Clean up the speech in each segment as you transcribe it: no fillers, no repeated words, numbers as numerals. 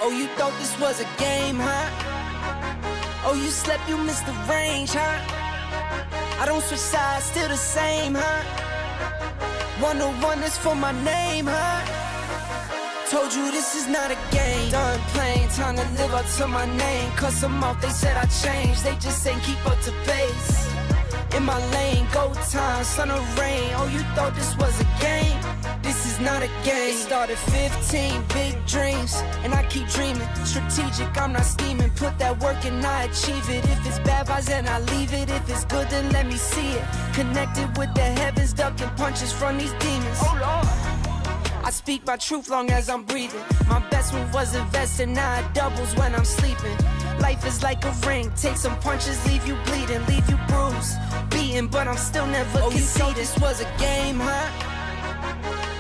Oh, you thought this was a game, huh? Oh, you slept, you missed the range, huh? I don't switch sides, still the same, huh? 101 is for my name, huh? Told you this is not a game. Done playing, time to live up to my name. Cuss them off, they said I changed, they just ain't keep up to pace. In my lane, go time, sun or rain. Oh, you thought this was a game? This is not a game. It started 15, big dreams, and I keep dreaming. Strategic, I'm not scheming. Put that work and I achieve it. If it's bad vibes, then I leave it. If it's good, then let me see it. Connected with the heavens, ducking punches from these demons. Oh Lord, I speak my truth long as I'm breathing. My best move was investing, now it doubles when I'm sleeping. Life is like a ring, take some punches, leave you bleeding, leave you bruised, beaten, but I'm still never conceded. You thought this was a game, huh?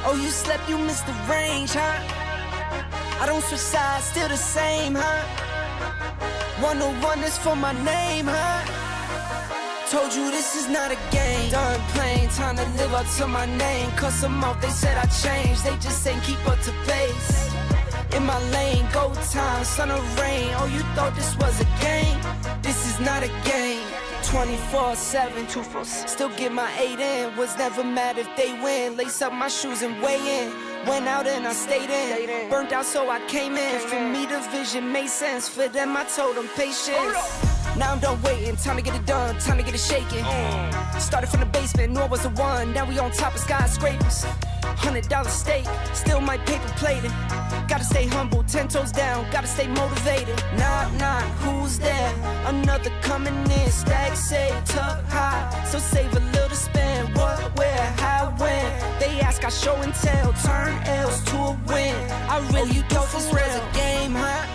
Oh, you slept, you missed the range, huh? I don't switch sides, still the same, huh? 101 is for my name, huh? Told you this is not a game. Done playing, time to live up to my name. Cuss them off, they said I changed, they just ain't keep up to pace. In my lane, go time, sun or rain. Oh, you thought this was a game? This is not a game. 24/7, 247. Still get my 8 in. Was never mad if they win. Lace up my shoes and weigh in. Went out and I stayed in. Burnt out so I came in. For me the vision made sense. For them I told them patience. Now I'm done waiting, time to get it done, time to get it shaking. Started from the basement, knew I was the one. Now we on top of skyscrapers. $100 steak, still my paper plating. Gotta stay humble, 10 toes down, gotta stay motivated. Knock, knock, who's there? Another coming in, stack, say, tuck, high. So save a little to spend, what, where, how, when. They ask, I show and tell, turn L's to a win. I really thought this was a game, huh?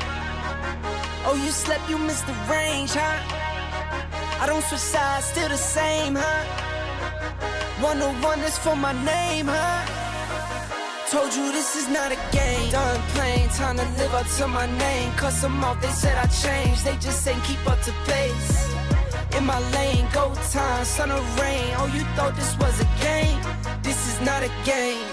Oh, you slept, you missed the range, huh? I don't switch sides, still the same, huh? 101 is for my name, huh? Told you this is not a game. Done playing, time to live up to my name. Cuss them off, they said I changed, they just ain't keep up to pace. In my lane, go time, sun or rain. Oh, you thought this was a game? This is not a game.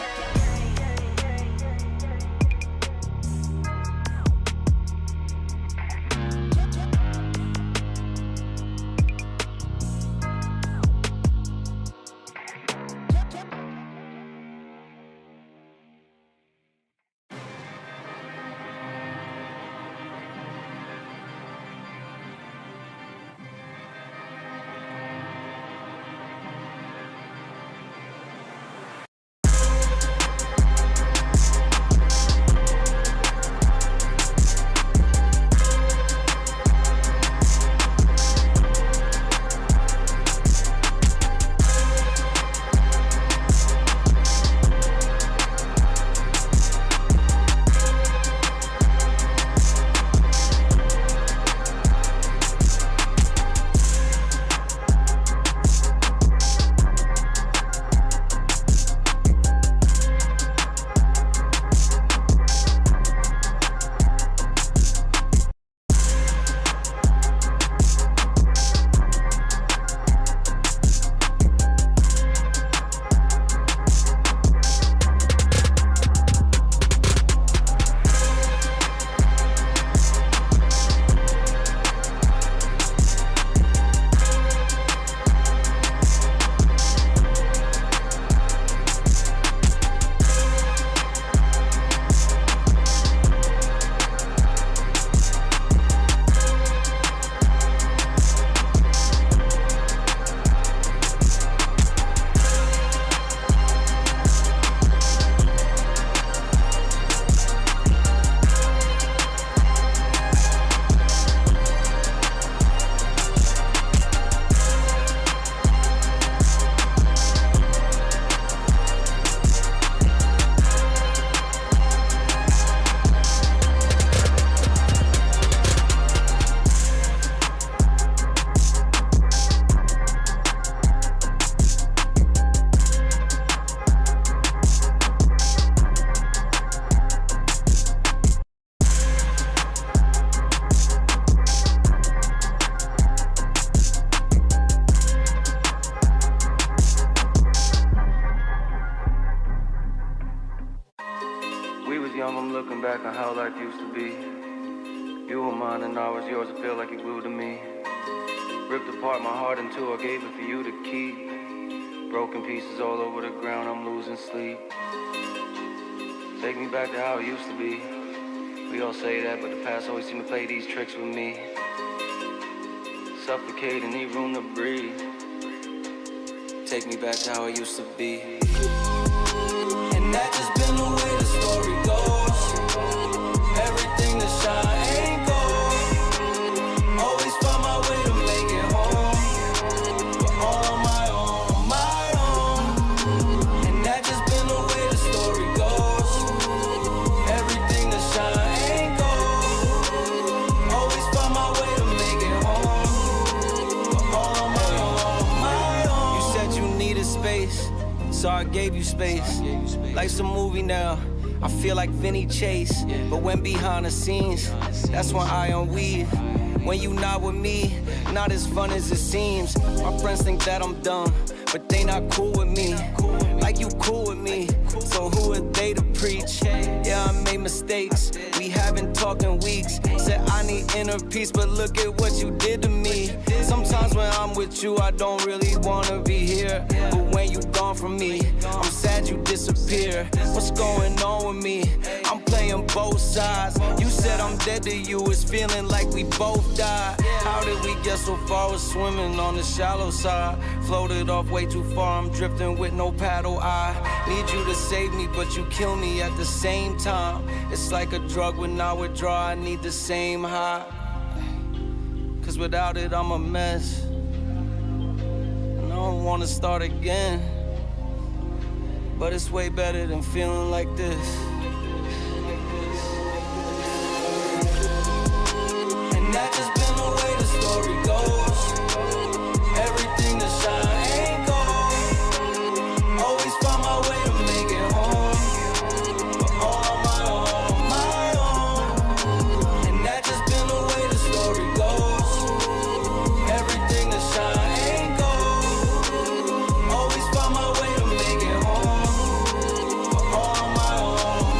young, I'm looking back on how life used to be. You were mine and I was yours, I feel like you glued to me. Ripped apart my heart in two, I gave it for you to keep. Broken pieces all over the ground, I'm losing sleep. Take me back to how it used to be. We all say that, but the past always seem to play these tricks with me. Suffocate and need room to breathe. Take me back to how it used to be. And that just been the way the story goes. Everything that shine ain't gold. Always find my way to make it home. But all on my own. And that just been the way the story goes. Everything that shine ain't gold. Always find my way to make it home. But all on my own. You said you needed space, so I gave you space. Life's a movie now, I feel like Vinny Chase. But when behind the scenes, that's when I unweave. When you not with me, not as fun as it seems. My friends think that I'm dumb, but they not cool with me. Like you cool with me, so who are they to preach? Yeah, I made mistakes, we haven't talked in weeks. Said I need inner peace, but look at what you did to me. Sometimes when I'm with you, I don't really wanna be here. But when you gone from me, I'm sad you disappear. What's going on with me? I'm playing both sides. You said I'm dead to you, it's feeling like we both died. How did we get so far with swimming on the shallow side? Floated off way too far, I'm drifting with no paddle. I need you to save me, but you kill me at the same time. It's like a drug, when I withdraw, I need the same high. Cause without it, I'm a mess. And I don't wanna start again. But it's way better than feeling like this. And that just been the way the story goes. Everything that shine ain't gold. Always find my way to make it home. But all on my own. And that just been the way the story goes. Everything that shine ain't gold. Always find my way to make it home. But all on my own.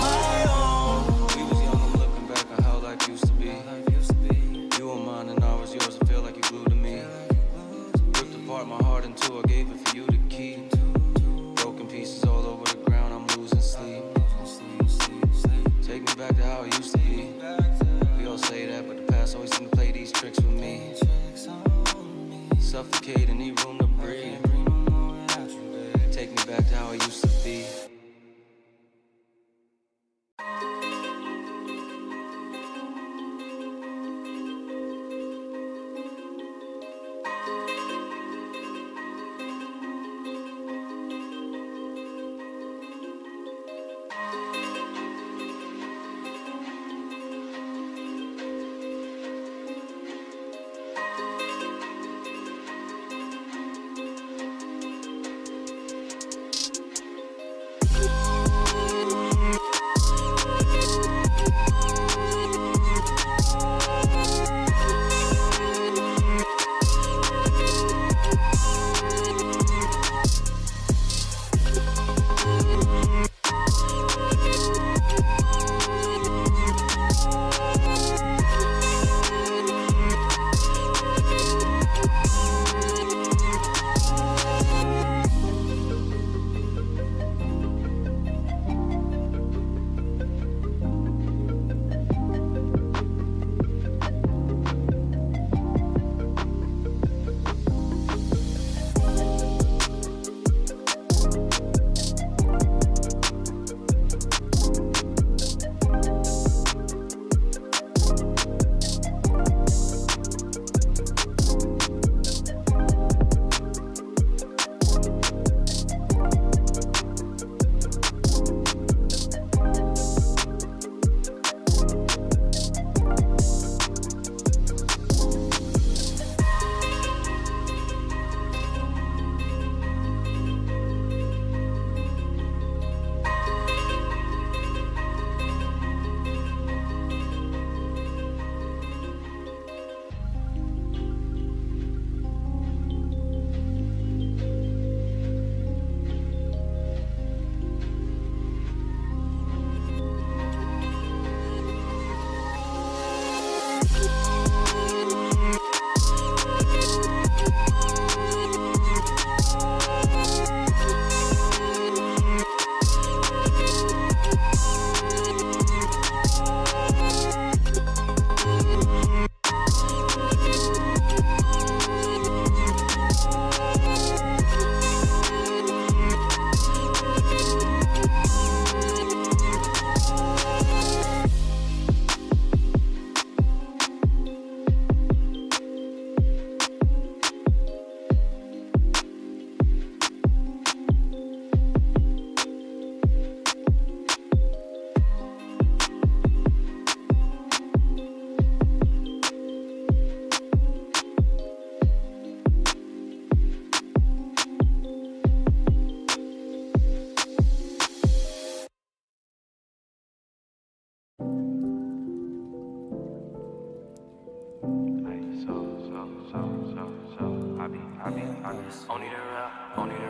Only the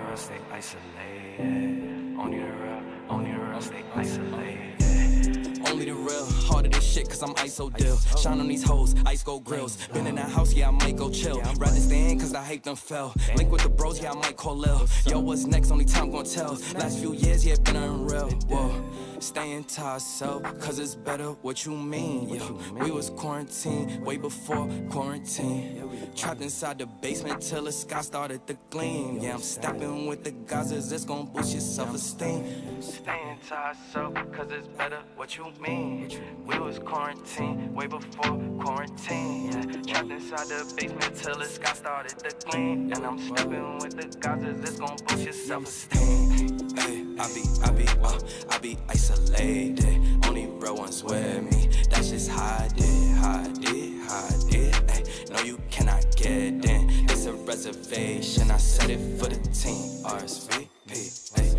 real, stay isolated. Only the real, stay isolated. Only the real, harder this shit cause I'm ISO deal. Shine on these hoes, ice gold grills. Been in that house, yeah, I might go chill. Rather stay in cause I hate them fell. Link with the bros, yeah, I might call Lil. Yo, what's next? Only time gon' tell. Last few years, yeah, been unreal. Whoa. Staying to ourselves, cause it's better what you mean, yo. We was quarantined way before quarantine. Trapped inside the basement till the sky started to gleam. Yeah, I'm stepping with the Gazas, it's gon' boost your self-esteem. Staying to ourselves, cause it's better what you mean. We was quarantined way before quarantine. Yeah, trapped inside the basement till the sky started to gleam. And I'm stepping with the Gazas, it's gon' boost your self-esteem. Hey, I be isolated. Only real ones with me. That's just how I did. Ay, no, you cannot get in. It's a reservation. I set it for the team. RSVP. Ay,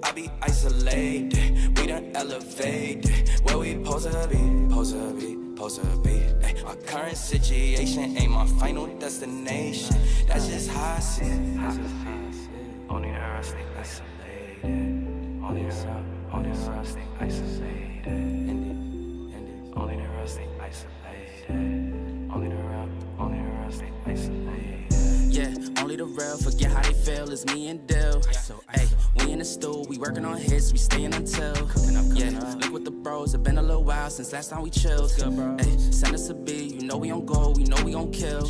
I be isolated. We done elevated. Where we supposed to be. Ay, my current situation ain't my final destination. That's just how I see it. Only the earth stay isolated. Only the earth stay isolated. Only the earth stay isolated. Only the earth stay isolated. Yeah, only the real forget how they feel. It's me and Dill. Hey, we in the stool, we working on hits, we staying until. Yeah, look with the bros. It been a little while since last time we chilled. Hey, send us a beat, you know we on go, we know we gon' kill.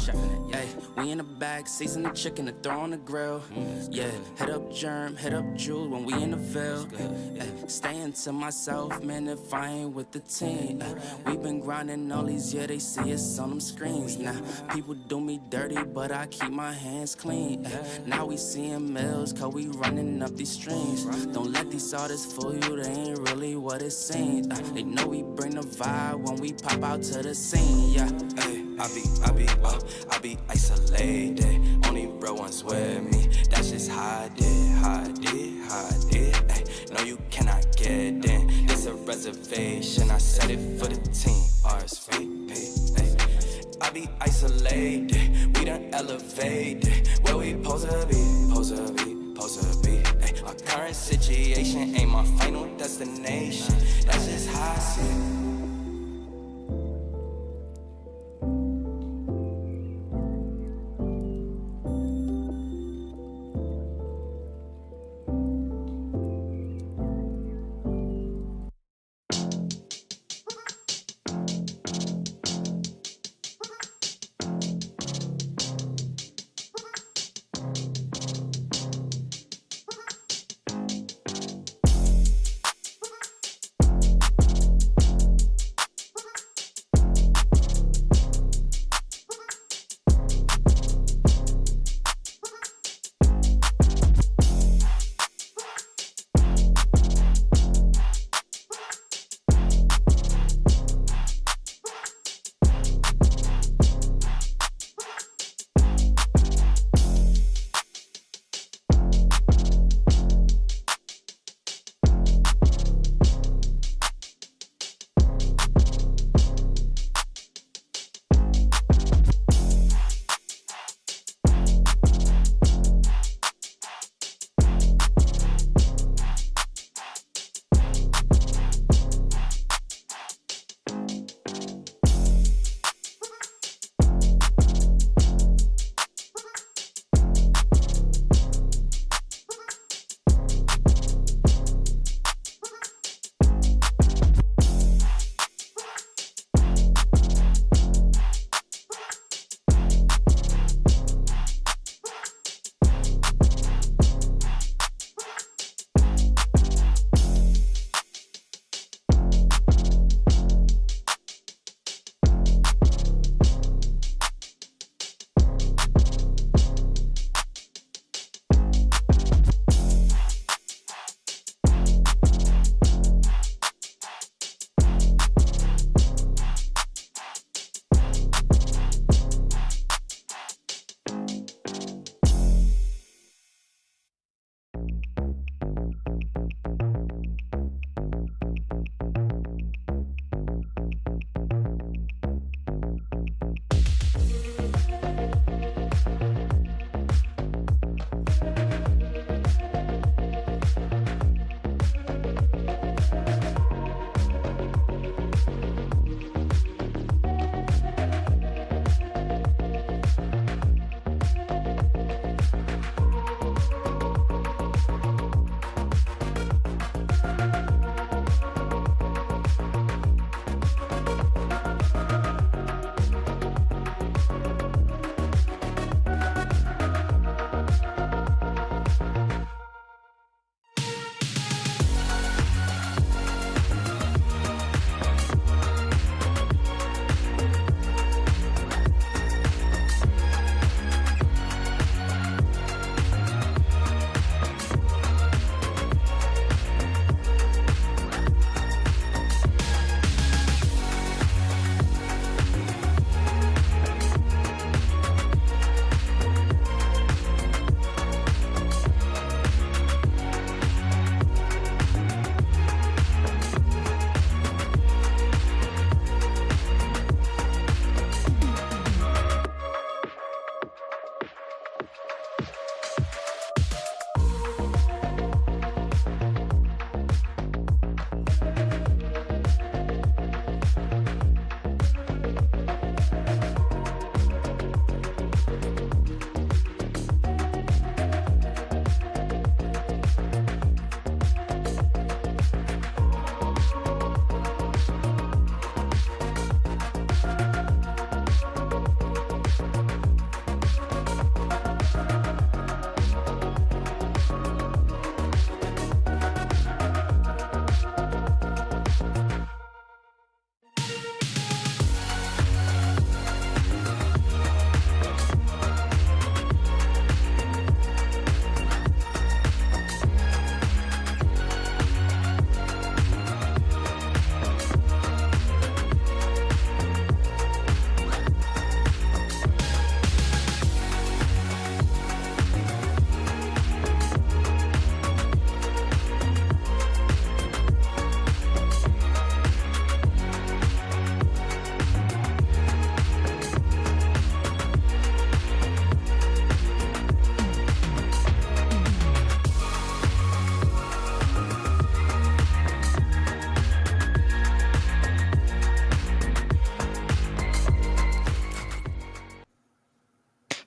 Hey, we in the back, season the chicken to throw on the grill. Yeah, hit up Germ, hit up Jewel when we in the Ville. Staying to myself, man, if I ain't with the team. We been grinding all these years, they see us on them screens. Now, people do me dirty, but I keep my hands clean. Now we seeing mills, cause we running up these streams. Don't let these artists fool you, they ain't really what it seems. They know we bring the vibe when we pop out to the scene, yeah. Hey, I be isolated. Only real ones with me. That's just how I did. Ay, no, you cannot get in. It's a reservation. I set it for the team. RSVP. Ay, I be isolated. We done elevated. Where we supposed to be. Ay, my current situation ain't my final destination. That's just how I see it.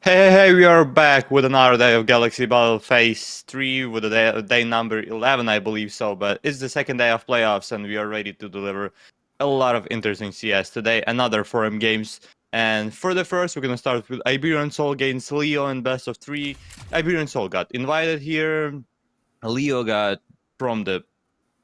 Hey, we are back with another day of Galaxy Battle Phase 3 with a day number 11, I believe so, but it's the second day of playoffs and we are ready to deliver a lot of interesting CS today, another forum games. And for the first, we're going to start with Iberian Soul against Leo in best of 3. Iberian Soul got invited here. Leo got from the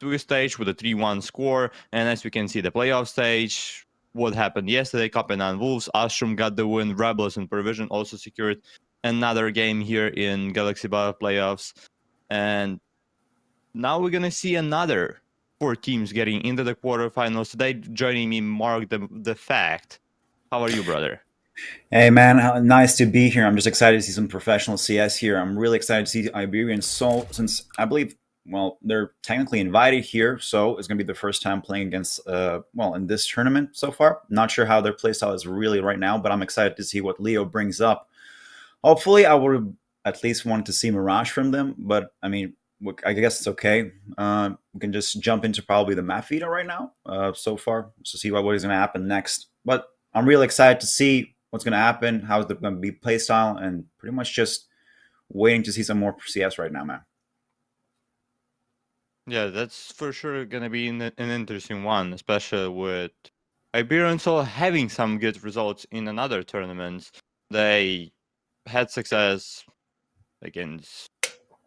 2 stage with a 3-1 score, and as we can see, the playoff stage, what happened yesterday, Copenhagen Wolves, Astrum got the win, Rebels and Provision also secured another game here in Galaxy Battle playoffs, and now we're gonna see another 4 teams getting into the quarterfinals. Today, joining me, Mark the Fact. How are you, brother? Hey man, nice to be here. I'm just excited to see some professional CS here. I'm really excited to see Iberian Soul since I believe, well, they're technically invited here, so it's going to be the first time playing against, well, in this tournament so far. Not sure how their playstyle is really right now, but I'm excited to see what Leo brings up. Hopefully, I would at least want to see Mirage from them, but I mean, I guess it's okay. We can just jump into probably the map feeder right now so far to see what is going to happen next. But I'm really excited to see what's going to happen, how's it going to be playstyle, and pretty much just waiting to see some more CS right now, man. Yeah, that's for sure gonna be an interesting one, especially with Iberian Soul having some good results in another tournaments. They had success against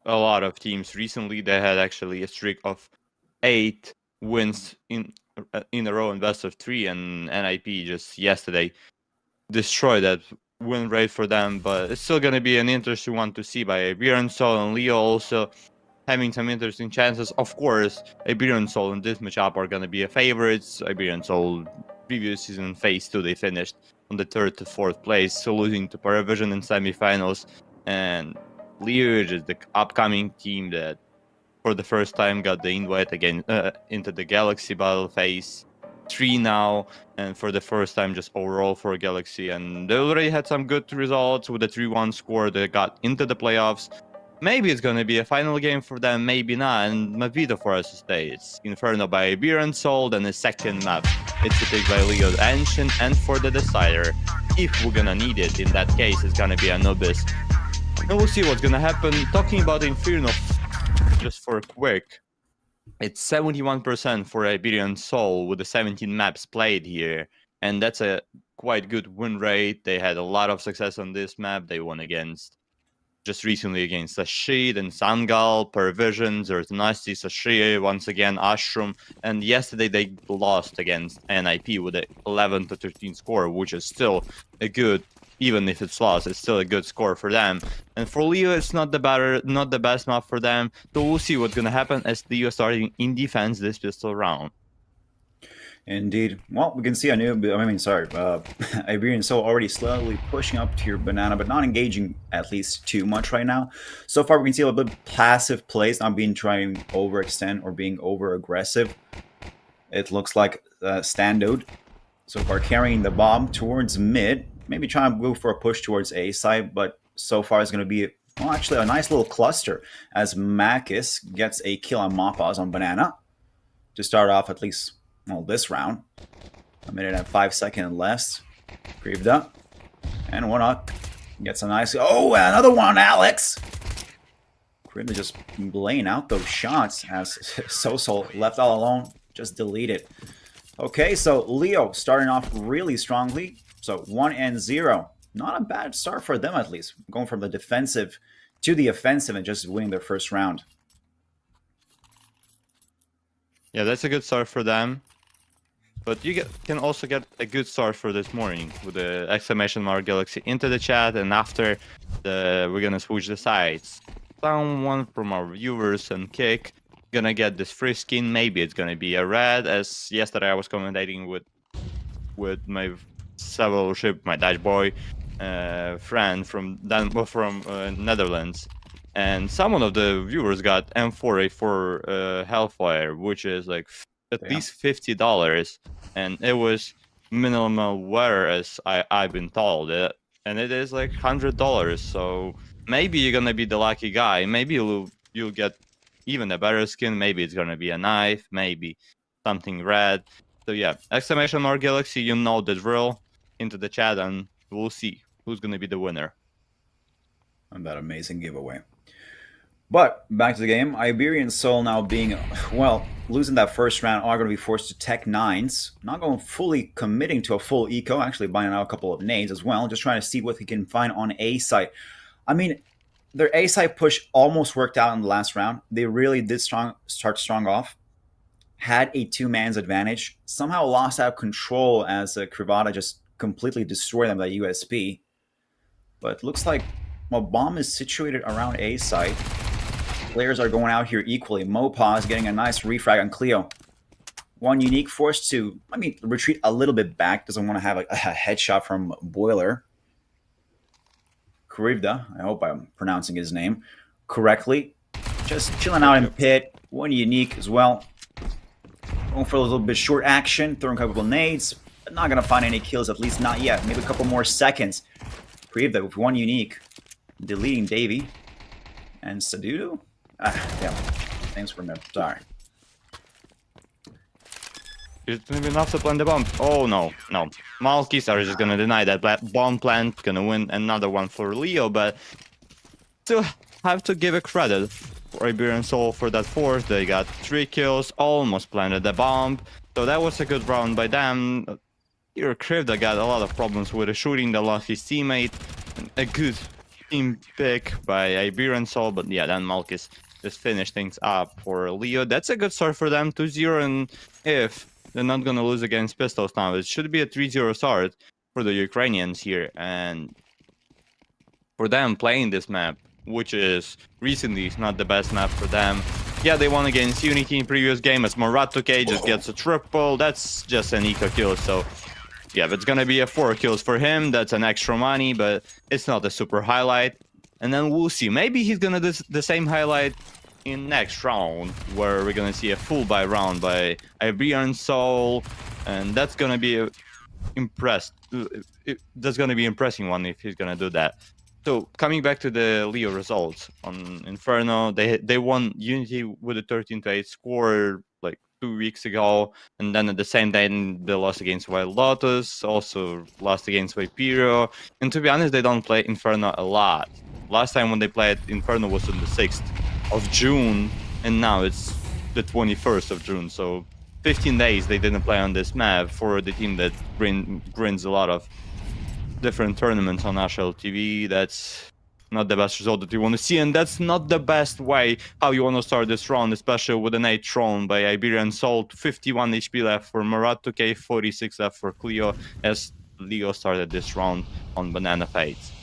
a lot of teams recently. They had actually a streak of 8 wins in a row in best of 3, and NIP just yesterday destroyed that win rate for them. But it's still gonna be an interesting one to see by Iberian Soul, and Leo also having some interesting chances. Of course, Iberian Soul in this matchup are going to be a favorites. Iberian Soul previous season phase 2, they finished on the 3rd to 4th place, so losing to Paravision in semifinals. And Leo is the upcoming team that for the first time got the invite again into the Galaxy Battle phase 3 now, and for the first time just overall for Galaxy. And they already had some good results with the 3-1 score. They got into the playoffs. Maybe it's going to be a final game for them, maybe not, and Mavito for us to stay. It's Inferno by Iberian Soul, and the second map, it's a pick by Leo Ancient, and for the Decider, if we're going to need it, in that case, it's going to be Anubis. And we'll see what's going to happen. Talking about Inferno, just for a quick, it's 71% for Iberian Soul with the 17 maps played here, and that's a quite good win rate. They had a lot of success on this map. They won against just recently against Ashid and Sangal, Pervision, Zertanasti, Sashie, once again Ashram, and yesterday they lost against NIP with an 11-13 score, which is still a good, even if it's lost, it's still a good score for them. And for Leo, it's not the best map for them, so we'll see what's gonna happen as Leo starting in defense this pistol round. Indeed. Well, we can see Iberian Soul already slowly pushing up to your banana, but not engaging at least too much right now. So far, we can see a little bit of passive plays, not being trying to overextend or being over aggressive. It looks like Standout so far carrying the bomb towards mid, maybe trying to go for a push towards A side, but so far it's going to be, well, actually a nice little cluster as Makis gets a kill on Mapaz on banana to start off at least, well, this round. A minute and 5 seconds left. Grieved up. And Warnock gets a nice... Oh, another one, Alex! Grieved just laying out those shots as Sosol left all alone. Just deleted. Okay, so Leo starting off really strongly. So 1-0. Not a bad start for them, at least. Going from the defensive to the offensive and just winning their first round. Yeah, that's a good start for them. But you can also get a good start for this morning with the exclamation mark Galaxy into the chat, and after we're gonna switch the sides. Someone from our viewers and Kick gonna get this free skin. Maybe it's gonna be a red, as yesterday I was commentating with my fellowship, my Dutch boy friend from Netherlands. And someone of the viewers got M4A4 Hellfire, which is like at least $50, and it was minimal wear, as I've been told, and it is like $100. So maybe you're gonna be the lucky guy. Maybe you'll get even a better skin. Maybe it's gonna be a knife, maybe something red. So yeah, exclamation mark Galaxy, you know the drill. Into the chat, and we'll see who's gonna be the winner. on that amazing giveaway. But back to the game, Iberian Soul now being, well, losing that first round are going to be forced to tech 9s. Not going fully committing to a full eco, actually buying out a couple of nades as well, just trying to see what he can find on A site. I mean, their A site push almost worked out in the last round. They really did start strong off. Had a 2-man's advantage. Somehow lost out control as Krivada just completely destroyed them with that USP. But looks like, well, bomb is situated around A site. Players are going out here equally. Mopa is getting a nice refrag on Cleo. One unique forced to, retreat a little bit back. Doesn't want to have a headshot from Boiler. Kurivda, I hope I'm pronouncing his name correctly. Just chilling out in pit. One unique as well. Going for a little bit short action. Throwing a couple of nades. But not going to find any kills, at least not yet. Maybe a couple more seconds. Kurivda with one unique. Deleting Davey. And Sadudo? Yeah. Thanks for me. Sorry. It's maybe enough to plant the bomb. Oh no, no. Malkis are just gonna deny that bomb plant. Gonna win another one for Leo, but still have to give a credit for Iberian Soul for that fourth. They got 3 kills, almost planted the bomb. So that was a good round by them. Here, Krivda got a lot of problems with the shooting. They lost his teammate. A good team pick by Iberian Soul, but yeah, then Malkis just finished things up for Leo. That's a good start for them, 2-0, and if they're not gonna lose against Pistols now, it should be a 3-0 start for the Ukrainians here, and for them playing this map, which is recently not the best map for them. Yeah, they won against Unity in previous game as Morat2K just gets a triple. That's just an eco kill, so yeah, if it's gonna be a 4 kills for him, that's an extra money, but it's not a super highlight. And then we'll see. Maybe he's gonna do the same highlight in next round, where we're gonna see a full buy round by Iberian Soul, and that's gonna be that's gonna be impressing one if he's gonna do that. So coming back to the Leo results on Inferno, they won Unity with a 13-8 score like 2 weeks ago, and then at the same day they lost against Wild Lotus, also lost against Viperio, and to be honest, they don't play Inferno a lot. Last time when they played Inferno was on the 6th of June, and now it's the 21st of June, so 15 days they didn't play on this map for the team that grins a lot of different tournaments on national TV. That's not the best result that you want to see, and that's not the best way how you want to start this round, especially with an 8 thrown by Iberian Soul. 51 HP left for Morat2K, 46 left for Cleo, as Leo started this round on Banana Fades.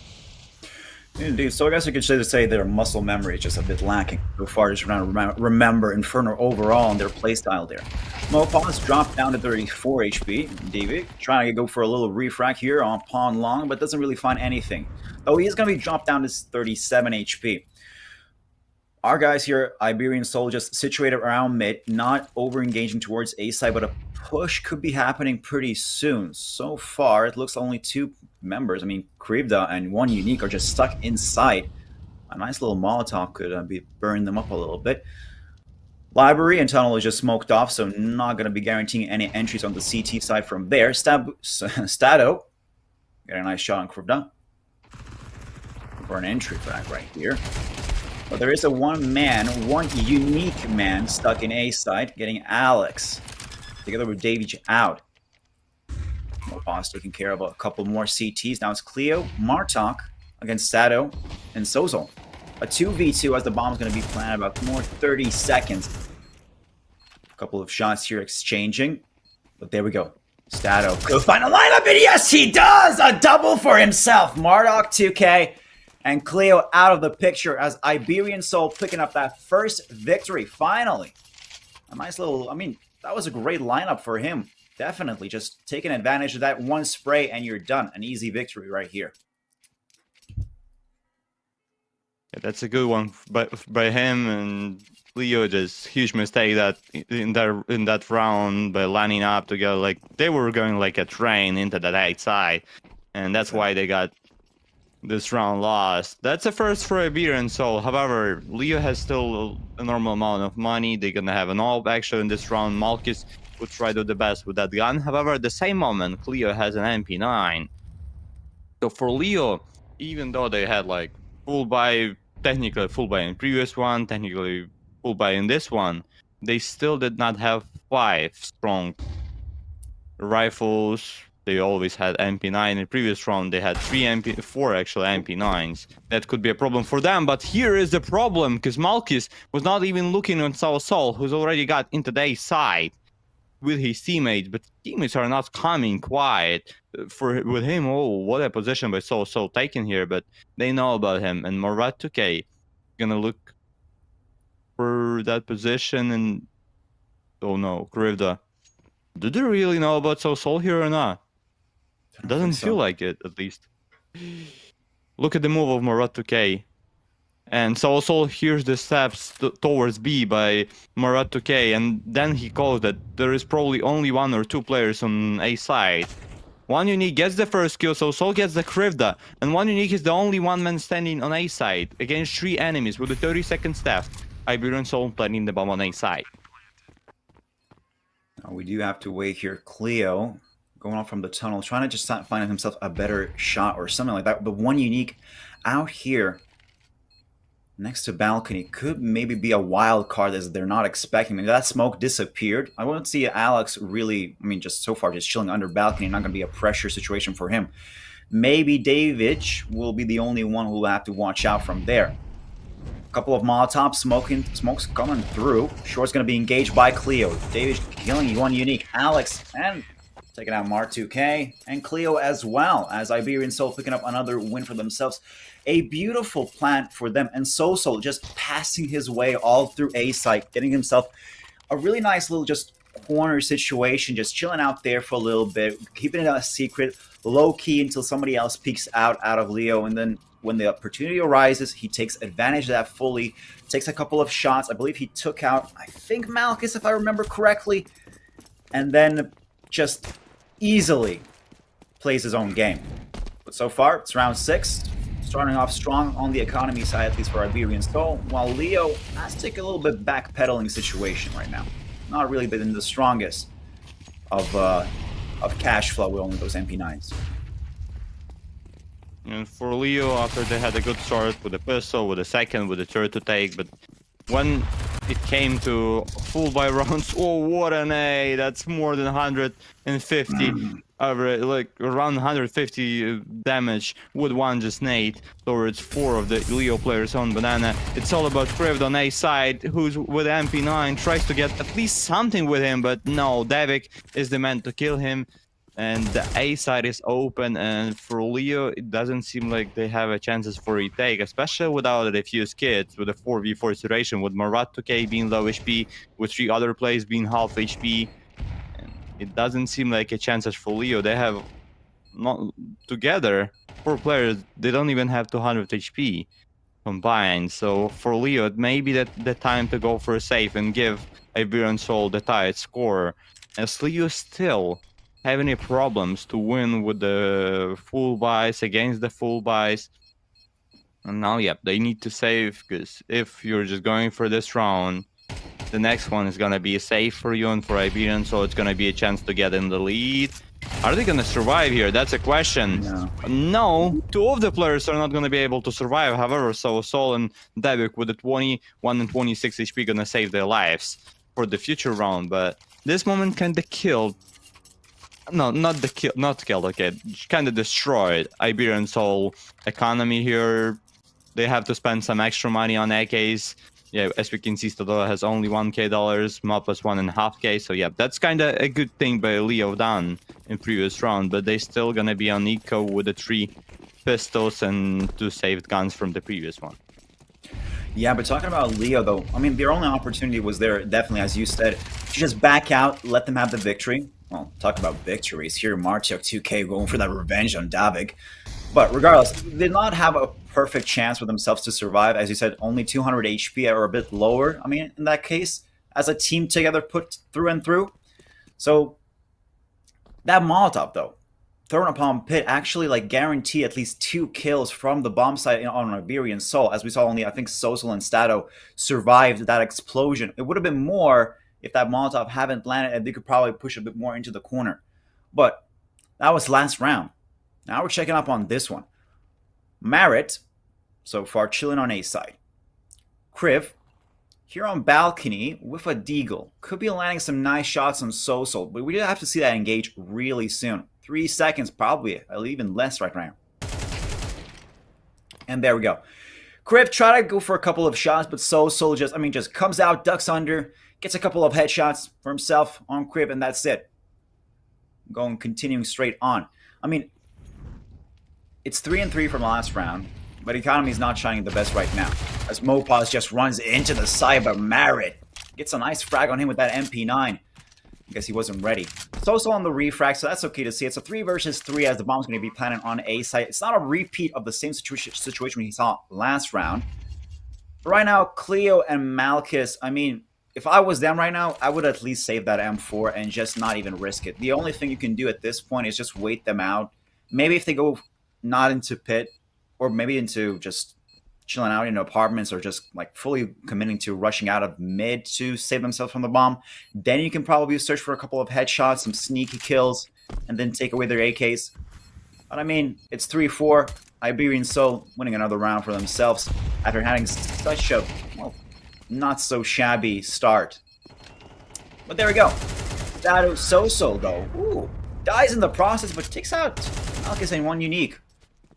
Indeed, so I guess I could say their muscle memory is just a bit lacking so far, just trying to remember Inferno overall and their playstyle there. Mopa's dropped down to 34 HP. David trying to go for a little refract here on Pawn Long, but doesn't really find anything. Though he is going to be dropped down to 37 HP. Our guys here, Iberian Soul, just situated around mid, not over-engaging towards A side, but a push could be happening pretty soon. So far, it looks only 2 members. Krivda and one unique are just stuck inside. A nice little Molotov could be burning them up a little bit. Library and Tunnel is just smoked off, so not going to be guaranteeing any entries on the CT side from there. Stato, got a nice shot on Krivda for an entry frag right here. But there is a one unique man stuck in A side, getting Alex together with Davich out. Mopa's taking care of a couple more CTs. Now it's Cleo, Martok against Stato, and Sozol. A 2v2 as the bomb's going to be planted about more 30 seconds. A couple of shots here exchanging. But there we go. Stato could find a lineup, and yes, he does! A double for himself. Martok 2K and Cleo out of the picture as Iberian Soul picking up that first victory, finally. A nice little, that was a great lineup for him. Definitely just taking advantage of that one spray and you're done. An easy victory right here. Yeah, that's a good one by him, and Leo just huge mistake that in that round by lining up together. Like they were going like a train into that outside, and that's why they got this round lost. That's a first for Iberian Soul. However, Leo has still a normal amount of money. They're gonna have an all action in this round. Malkis would try to do the best with that gun. However, at the same moment, Cleo has an MP9. So for Leo, even though they had like full buy, technically full buy in previous one, technically full buy in this one, they still did not have 5 strong rifles. They always had MP9. In previous round, they had 4 actual MP9s. That could be a problem for them, but here is the problem, because Malkis was not even looking on Sol, who's already got into their side with his teammates, but teammates are not coming quiet. With him, oh, what a position by Sol taken here, but they know about him, and Murat 2K gonna look for that position, and oh no, Krivda. Do they really know about Sol here or not? Doesn't feel like it, at least. Look at the move of Murat 2K. And Sol hears the steps towards B by Murat 2K, and then he calls that there is probably only 1 or 2 players on A side. One Unique gets the first kill, so Sol gets the Krivda, and One Unique is the only one man standing on A side against 3 enemies with the 30 seconds left. Iberian Sol planting the bomb on A side. Now we do have to wait here. Cleo going off from the tunnel, trying to just find himself a better shot or something like that. The One Unique out here next to balcony could maybe be a wild card as they're not expecting. I mean, that smoke disappeared. I wouldn't see Alex really, I mean, just so far just chilling under balcony, not going to be a pressure situation for him. Maybe David will be the only one who will have to watch out from there. A couple of Molotov smokes coming through. Short's going to be engaged by Cleo. David killing One Unique. Alex and taking out Mark 2K and Cleo as well, as Iberian Soul picking up another win for themselves. A beautiful plant for them, and Soul just passing his way all through A site, getting himself a really nice little just corner situation, just chilling out there for a little bit, keeping it a secret, low key until somebody else peeks out of Leo, and then when the opportunity arises, he takes advantage of that fully, takes a couple of shots. I believe he took out, I think, Malchus, if I remember correctly, and then just easily plays his own game. But so far, it's round 6, starting off strong on the economy side, at least for Iberian Soul, while Leo has to take a little bit backpedaling situation right now. Not really been the strongest of cash flow with only those MP9s. And for Leo, after they had a good start with the pistol, with the second, with the third to take, but when it came to full buy rounds, oh, what an A! That's more than 150, like around 150 damage with one just nade towards 4 of the Leo players on Banana. It's all about Krivda on A side, who's with MP9, tries to get at least something with him, but no, Davik is the man to kill him. And the A side is open, and for Leo, it doesn't seem like they have a chances for retake, especially without a few kids, with a 4v4 situation, with Murat 2K being low HP, with 3 other players being half HP. And it doesn't seem like a chances for Leo. They have not together 4 players. They don't even have 200 HP combined. So for Leo, it may be the time to go for a save and give Iberian Soul the tight score, as Leo still have any problems to win with the full buys against the full buys. And now, yep, they need to save, because if you're just going for this round, the next one is gonna be safe for you and for Iberian, so it's gonna be a chance to get in the lead. Are they gonna survive here? That's a question. No, 2 of the players are not gonna be able to survive. However, so Sol and Davik with the 21 and 26 HP gonna save their lives for the future round, but this moment kinda killed. No, not killed, okay. Kind of destroyed Iberian Soul economy here. They have to spend some extra money on AKs. Yeah, as we can see, Stadora has only $1K, Mob plus 1.5K. So yeah, that's kind of a good thing by Leo done in previous round. But they still gonna be on eco with the 3 pistols and 2 saved guns from the previous one. Yeah, but talking about Leo, though, I mean, their only opportunity was there, definitely, as you said, to just back out, let them have the victory. Well, talk about victories. Here, Marchuk 2K going for that revenge on Davik. But regardless, they did not have a perfect chance for themselves to survive. As you said, only 200 HP or a bit lower. I mean, in that case, as a team together put through and through. So, that Molotov, though, thrown upon Pit, actually like guarantee at least 2 kills from the bomb site on Iberian Soul. As we saw, only I think Sosol and Stato survived that explosion. It would have been more if that Molotov haven't landed, and they could probably push a bit more into the corner. But that was last round. Now we're checking up on this one. Marit so far chilling on A side. Kriv here on balcony with a deagle. Could be landing some nice shots on Soso, but we do have to see that engage really soon. 3 seconds probably, or even less right now. And there we go. Kriv tried to go for a couple of shots, but Soso just comes out, ducks under, gets a couple of headshots for himself on Kriv, and that's it. Continuing straight on. I mean, it's 3-3 from last round, but Economy is not shining the best right now. As Mopaz just runs into the side, but Marit gets a nice frag on him with that MP9. I guess he wasn't ready. It's also on the refrag, so that's okay to see. It's a 3 versus 3 as the bomb's going to be planted on A site. It's not a repeat of the same situation we saw last round. But right now, Cleo and Malchus, I mean, if I was them right now, I would at least save that M4 and just not even risk it. The only thing you can do at this point is just wait them out. Maybe if they go not into pit, or maybe into just chilling out in apartments, or just like fully committing to rushing out of mid to save themselves from the bomb, then you can probably search for a couple of headshots, some sneaky kills, and then take away their AKs. But I mean, it's 3-4. Iberian Soul winning another round for themselves after having such a, well, not so shabby start. But there we go. That Soso though, ooh, dies in the process, but takes out Malchus in one unique,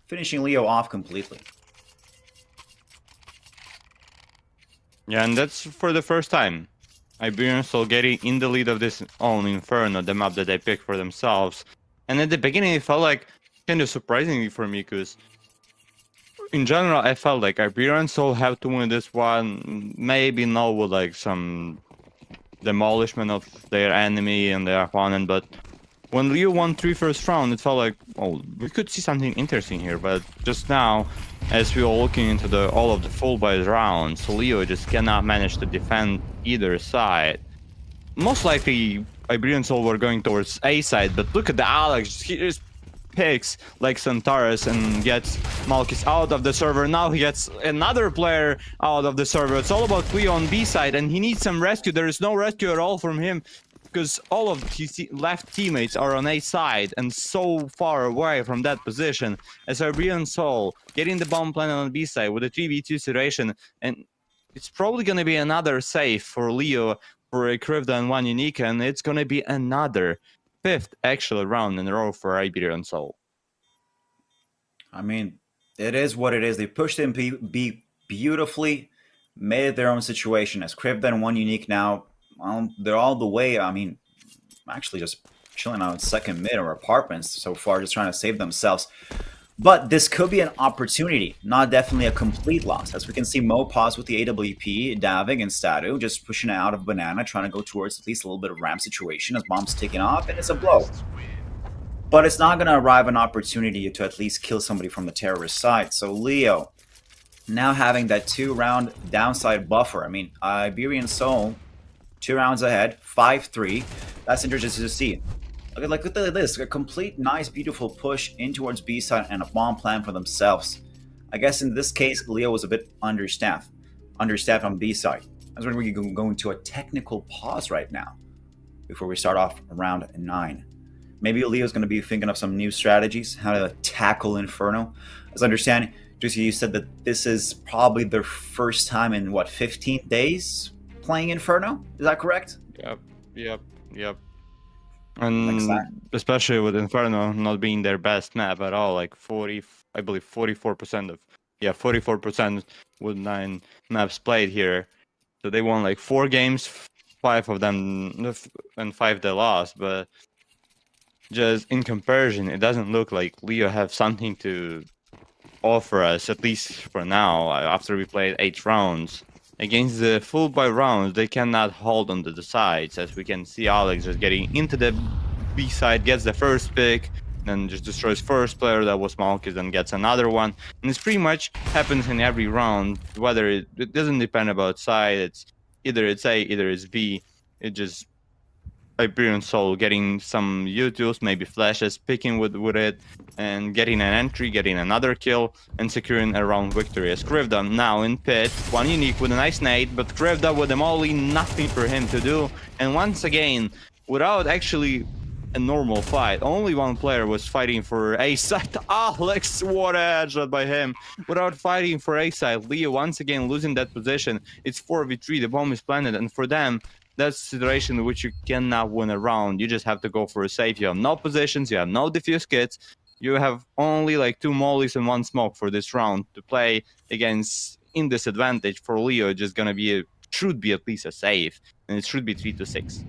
finishing Leo off completely. Yeah, and that's for the first time. Iberian Soul getting in the lead of this own Inferno, the map that they picked for themselves. And at the beginning, it felt like kind of surprisingly for me, because in general, I felt like Iberian Soul have to win this one. Maybe not with like some demolishment of their enemy and their opponent, but when Leo won 3 first round, it felt like, oh, we could see something interesting here. But just now, as we are looking into all of the full buys rounds, Leo just cannot manage to defend either side. Most likely, Iberian Soul were going towards A side, but look at the Alex. He just picks like Centaurus and gets Malchus out of the server. Now he gets another player out of the server. It's all about Leo on B side, and he needs some rescue. There is no rescue at all from him, because all of his left teammates are on A side and so far away from that position. As Iberian Soul getting the bomb planted on B side with a 3v2 situation, and it's probably going to be another save for Leo for a Krivda and one unique, and it's going to be another 5th actual round in a row for Iberian Soul. I mean, it is what it is. They pushed in B beautifully, made it their own situation. As Krivda and one unique now, well, they're all the way. I mean, actually just chilling out in second mid or apartments so far, just trying to save themselves. But this could be an opportunity, not definitely a complete loss. As we can see, Mopaz with the AWP, Davig and Statu just pushing out of Banana, trying to go towards at least a little bit of ramp situation as bomb's taking off, and it's a blow. But it's not going to arrive an opportunity to at least kill somebody from the terrorist side. So Leo, now having that 2-round downside buffer. I mean, Iberian Soul, 2 rounds ahead, 5-3. That's interesting to see. Look at this, a complete, nice, beautiful push in towards B side and a bomb plan for themselves. I guess in this case, Leo was a bit understaffed on B side. That's when we can go into a technical pause right now before we start off round 9. Maybe Leo's going to be thinking of some new strategies, how to tackle Inferno. As I understand, Juicy, you said that this is probably their first time in, what, 15 days playing Inferno? Is that correct? Yep. And especially with Inferno not being their best map at all, like 44% with 9 maps played here. So they won like 4 games, 5 of them, and 5 they lost. But just in comparison, it doesn't look like Leo have something to offer us, at least for now, after we played 8 rounds. Against the full buy rounds, they cannot hold on to the sides, as we can see Alex just getting into the B side, gets the first pick, then just destroys first player, that was Malchus, then gets another one. And this pretty much happens in every round, whether it doesn't depend about side, it's either it's A, either it's B. It just Iberian Soul getting some utils, maybe flashes, picking with it, and getting an entry, getting another kill, and securing a round victory. As Krivda now in pit, one unique with a nice nade, but Krivda with a molly, nothing for him to do. And once again, without actually a normal fight. Only one player was fighting for A side. Alex, what a headshot by him. Without fighting for A side, Leo once again losing that position. It's 4v3, the bomb is planted, and for them, that's a situation in which you cannot win a round. You just have to go for a safe. You have no positions, you have no defuse kits. You have only like 2 mollies and 1 smoke for this round to play against in disadvantage. For Leo, just gonna be should be at least a save, and it should be 3-6.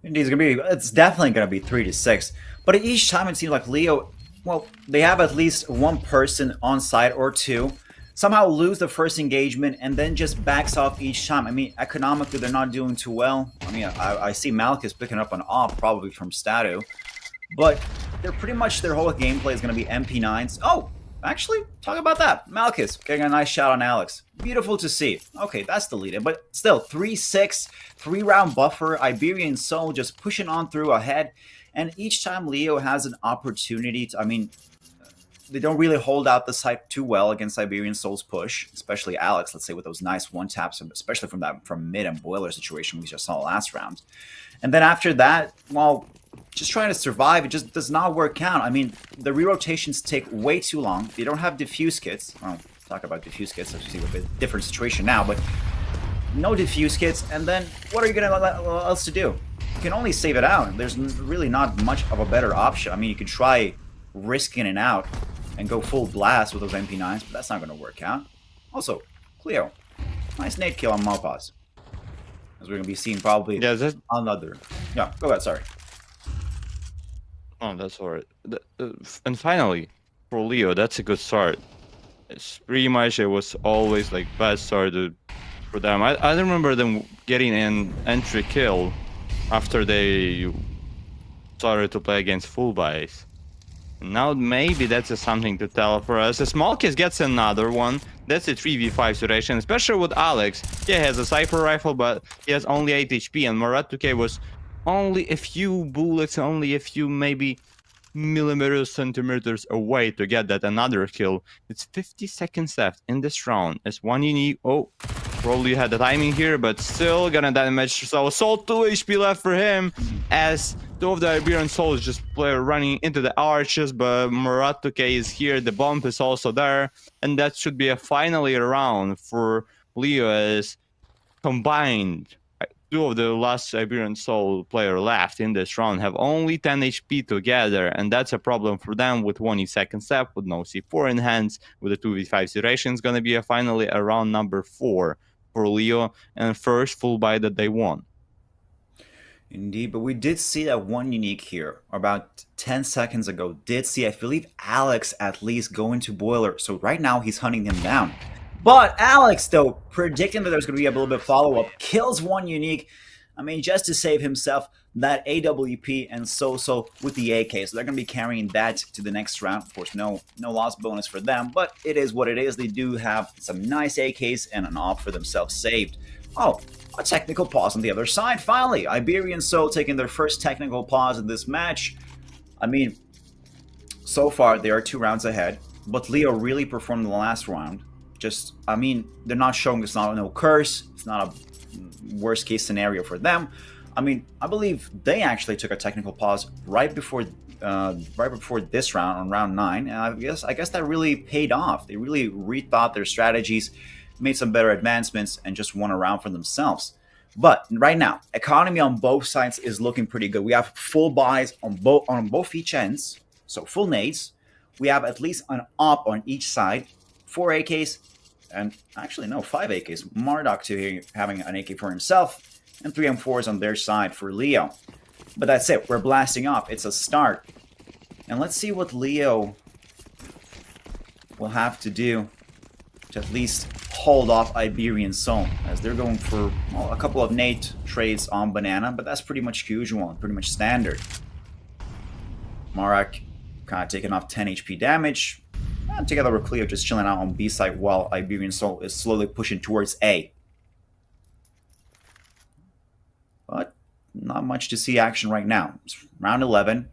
Indeed, it's definitely gonna be 3-6. But each time it seems like Leo, well, they have at least 1 person on site or 2. Somehow lose the first engagement and then just backs off each time. I mean, economically, they're not doing too well. I mean, I see Malchus picking up an op, probably from Statu. But they're pretty much, their whole gameplay is going to be MP9s. Oh, actually, talk about that. Malchus getting a nice shot on Alex. Beautiful to see. Okay, that's deleted. But still, 3-6, 3-round buffer. Iberian Soul just pushing on through ahead. And each time Leo has an opportunity to, I mean, they don't really hold out the site too well against Iberian Soul's push, especially Alex, let's say, with those nice one-taps, especially from mid and boiler situation we just saw last round. And then after that, well, just trying to survive, it just does not work out. I mean, the re-rotations take way too long. They don't have diffuse kits. Well, talk about diffuse kits, as you see, with a different situation now, but no diffuse kits, and then what are you going to else to do? You can only save it out. There's really not much of a better option. I mean, you could try risking it out and go full blast with those MP9s, but that's not going to work out. Also, Cleo, nice nade kill on Mopaz. As we're going to be seeing probably another. Yeah, go ahead, sorry. Oh, that's alright. And finally, for Leo, that's a good start. It's pretty much, it was always like bad start for them. I remember them getting an entry kill after they started to play against full buys. Now maybe that's something to tell for us. As Malchus gets another one, that's a 3v5 situation, especially with Alex. He has a Cypher rifle, but he has only 8 HP, and Murat 2K was only a few bullets, only a few maybe millimeters, centimeters away to get that another kill. It's 50 seconds left in this round. As one unique, oh, probably had the timing here, but still gonna damage. So Soul 2 HP left for him, as 2 of the Iberian Souls just running into the arches, but Murat 2K is here, the bomb is also there, and that should be a finally round for Leo, as combined 2 of the last Iberian Soul player left in this round have only 10 HP together, and that's a problem for them with 20 seconds left, with no C4 in hands, with a 2v5 situation. It's gonna be finally a round number 4 for Leo, and first full buy that they won. Indeed, but we did see that one unique here about 10 seconds ago. Did see, I believe, Alex at least go into boiler, so right now he's hunting him down. But Alex, though, predicting that there's going to be a little bit of follow-up, kills one unique. I mean, just to save himself that AWP and so with the AK. So they're going to be carrying that to the next round. Of course, no loss bonus for them, but it is what it is. They do have some nice AKs and an op for themselves saved. Oh, a technical pause on the other side. Finally, Iberian Soul taking their first technical pause in this match. I mean, so far they are 2 rounds ahead, but Leo really performed in the last round. Just, I mean, they're not showing it's not no curse. It's not a worst case scenario for them. I mean, I believe they actually took a technical pause right before this round, on round 9, and I guess that really paid off. They really rethought their strategies, made some better advancements, and just won a round for themselves. But right now, economy on both sides is looking pretty good. We have full buys on both each ends, so full nades. We have at least an op on each side, 4 AKs, and actually no, 5 AKs. Marduk too having an AK for himself, and 3 M4s on their side for Leo. But that's it, we're blasting off. It's a start. And let's see what Leo will have to do to at least hold off Iberian Soul, as they're going for, well, a couple of nade trades on Banana, but that's pretty much usual, pretty much standard. Marak kind of taking off 10 HP damage. And together with Cleo just chilling out on B side while Iberian Soul is slowly pushing towards A. But not much to see action right now. It's round 11.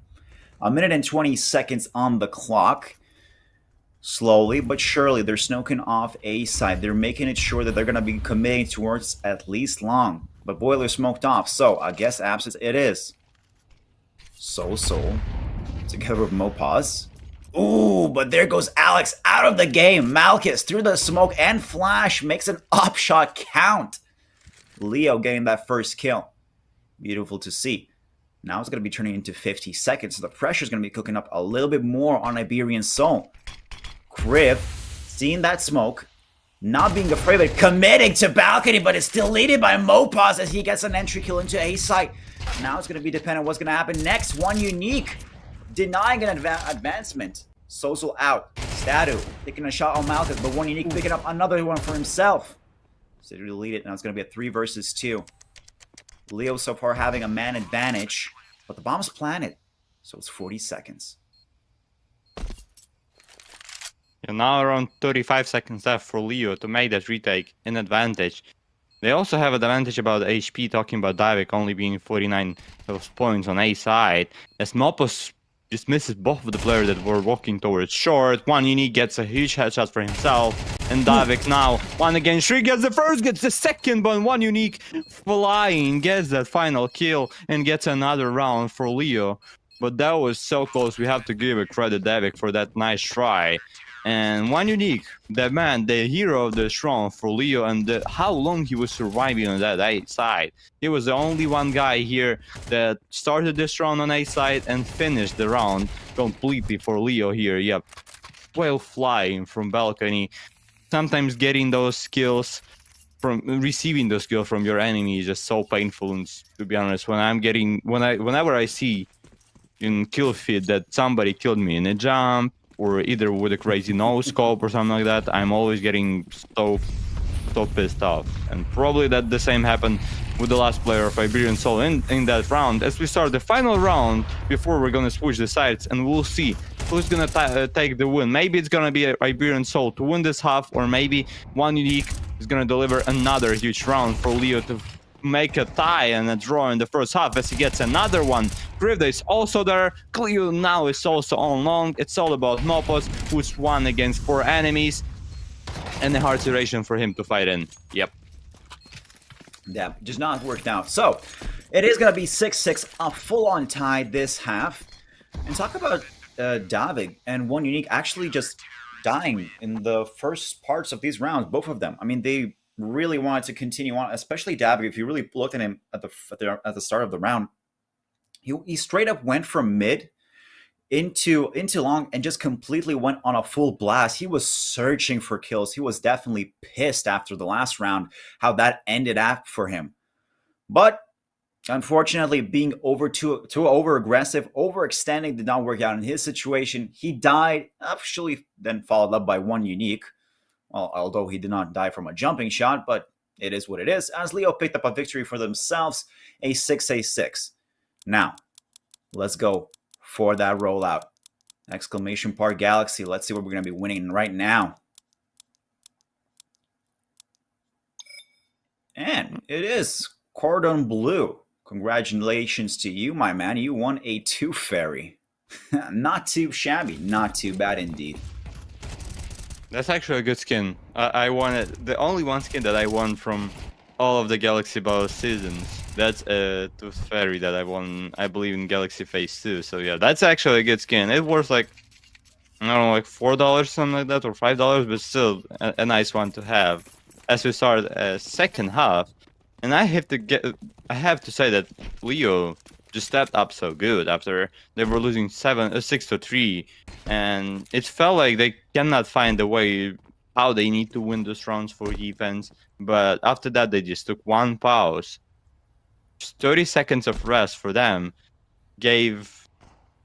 1 minute and 20 seconds on the clock. Slowly but surely, they're snoking off A side. They're making it sure that they're going to be committing towards at least long. But Boiler smoked off, so I guess absence it is. Soul together with Mopaz. Ooh, but there goes Alex out of the game. Malchus through the smoke and flash makes an upshot count. Leo getting that first kill. Beautiful to see. Now it's going to be turning into 50 seconds, so the pressure is going to be cooking up a little bit more on Iberian Soul. Kriv, seeing that smoke, not being afraid of it, committing to balcony, but it's still leaded by Mopaz as he gets an entry kill into A site. Now it's going to be dependent on what's going to happen next. One unique, denying an advancement. Sosul out. Statu taking a shot on Malchus, but one unique picking up another one for himself. So to lead it, now it's going to be a 3 versus 2. Leo so far having a man advantage, but the bomb's planted, so it's 40 seconds. And now around 35 seconds left for Leo to make that retake an advantage. They also have an advantage about HP, talking about Divik only being 49 points on A side, as Mopos just misses both of the players that were walking towards short. One unique gets a huge headshot for himself, and Divik now 1 against 3 gets the first, gets the second, but one unique flying gets that final kill and gets another round for Leo. But that was so close. We have to give a credit Divik for that nice try. And one unique, the man, the hero of this round for Leo, and how long he was surviving on that A side. He was the only one guy here that started this round on A side and finished the round completely for Leo here. Yep, well flying from balcony. Sometimes getting those skills from receiving those skills from your enemy is just so painful. And to be honest, whenever I see in kill feed that somebody killed me in a jump, or either with a crazy no scope or something like that, I'm always getting so pissed off. And probably that the same happened with the last player of Iberian Soul in that round. As we start the final round, before we're gonna switch the sides, and we'll see who's gonna take the win. Maybe it's gonna be Iberian Soul to win this half, or maybe one unique is gonna deliver another huge round for Leo to make a tie and a draw in the first half, as he gets another one. Krivda is also there. Cleo now is also on long. It's all about Mopos, who's 1 against 4 enemies, and a hard situation for him to fight in. Yep. Yeah, just not worked out. So it is going to be 6-6, a full-on tie this half. And talk about Davig and one unique actually just dying in the first parts of these rounds, both of them. I mean, they really wanted to continue on, especially Davig. If you really looked at him at the start of the round, he straight up went from mid into long and just completely went on a full blast. He was searching for kills. He was definitely pissed after the last round how that ended up for him. But unfortunately, being too over aggressive, overextending did not work out in his situation. He died, actually then followed up by one unique. Well, although he did not die from a jumping shot, but it is what it is, as Leo picked up a victory for themselves, a 6-6. Now, let's go for that rollout. Exclamation Park Galaxy. Let's see what we're going to be winning right now. And it is Cordon Bleu. Congratulations to you, my man. You won a 2 fairy. Not too shabby. Not too bad indeed. That's actually a good skin. I won it. The only one skin that I won from all of the Galaxy Battle seasons. That's a Tooth Fairy that I won, I believe, in Galaxy Phase 2. So yeah, that's actually a good skin. It worth like, I don't know, like $4, something like that, or $5, but still a nice one to have. As we start a second half, and I have to say that Leo just stepped up so good after they were losing 6-3, and it felt like they cannot find a way how they need to win those rounds for defense. But after that, they just took one pause. Just 30 seconds of rest for them gave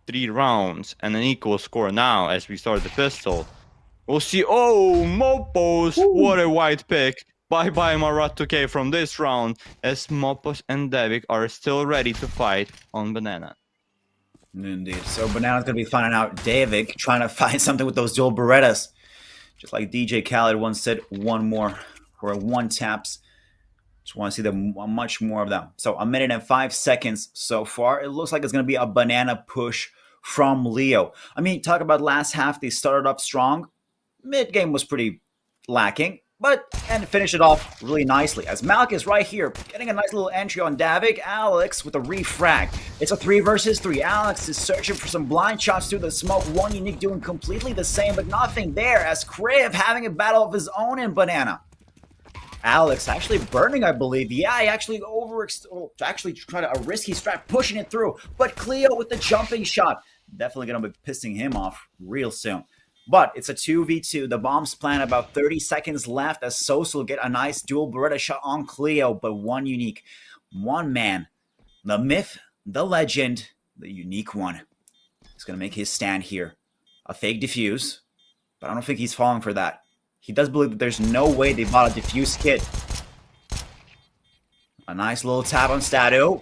3 rounds and an equal score now as we start the pistol. We'll see. Oh, Mopos! Ooh. What a white pick. Bye-bye Marat 2K from this round, as Mopos and Devik are still ready to fight on Banana. Indeed. So Banana's going to be finding out Devik trying to find something with those dual Berettas. Just like DJ Khaled once said, one more, or one taps. Just want to see them, much more of them. So 1 minute and 5 seconds so far. It looks like it's going to be a Banana push from Leo. I mean, talk about last half. They started up strong. Mid-game was pretty lacking. And finish it off really nicely as Malchus right here getting a nice little entry on Davik. Alex with a refrag. It's a 3 versus 3. Alex is searching for some blind shots through the smoke. One Unique doing completely the same, but nothing there as Kriv having a battle of his own in Banana. Alex actually burning, I believe. Yeah, he actually actually tried a risky strat, pushing it through. But Cleo with the jumping shot. Definitely going to be pissing him off real soon. But it's a 2v2. The bombs plant about 30 seconds left as Soso get a nice dual Beretta shot on Cleo. But one Unique, one man, the myth, the legend, the unique one is going to make his stand here. A fake defuse, but I don't think he's falling for that. He does believe that there's no way they bought a defuse kit. A nice little tap on Statu.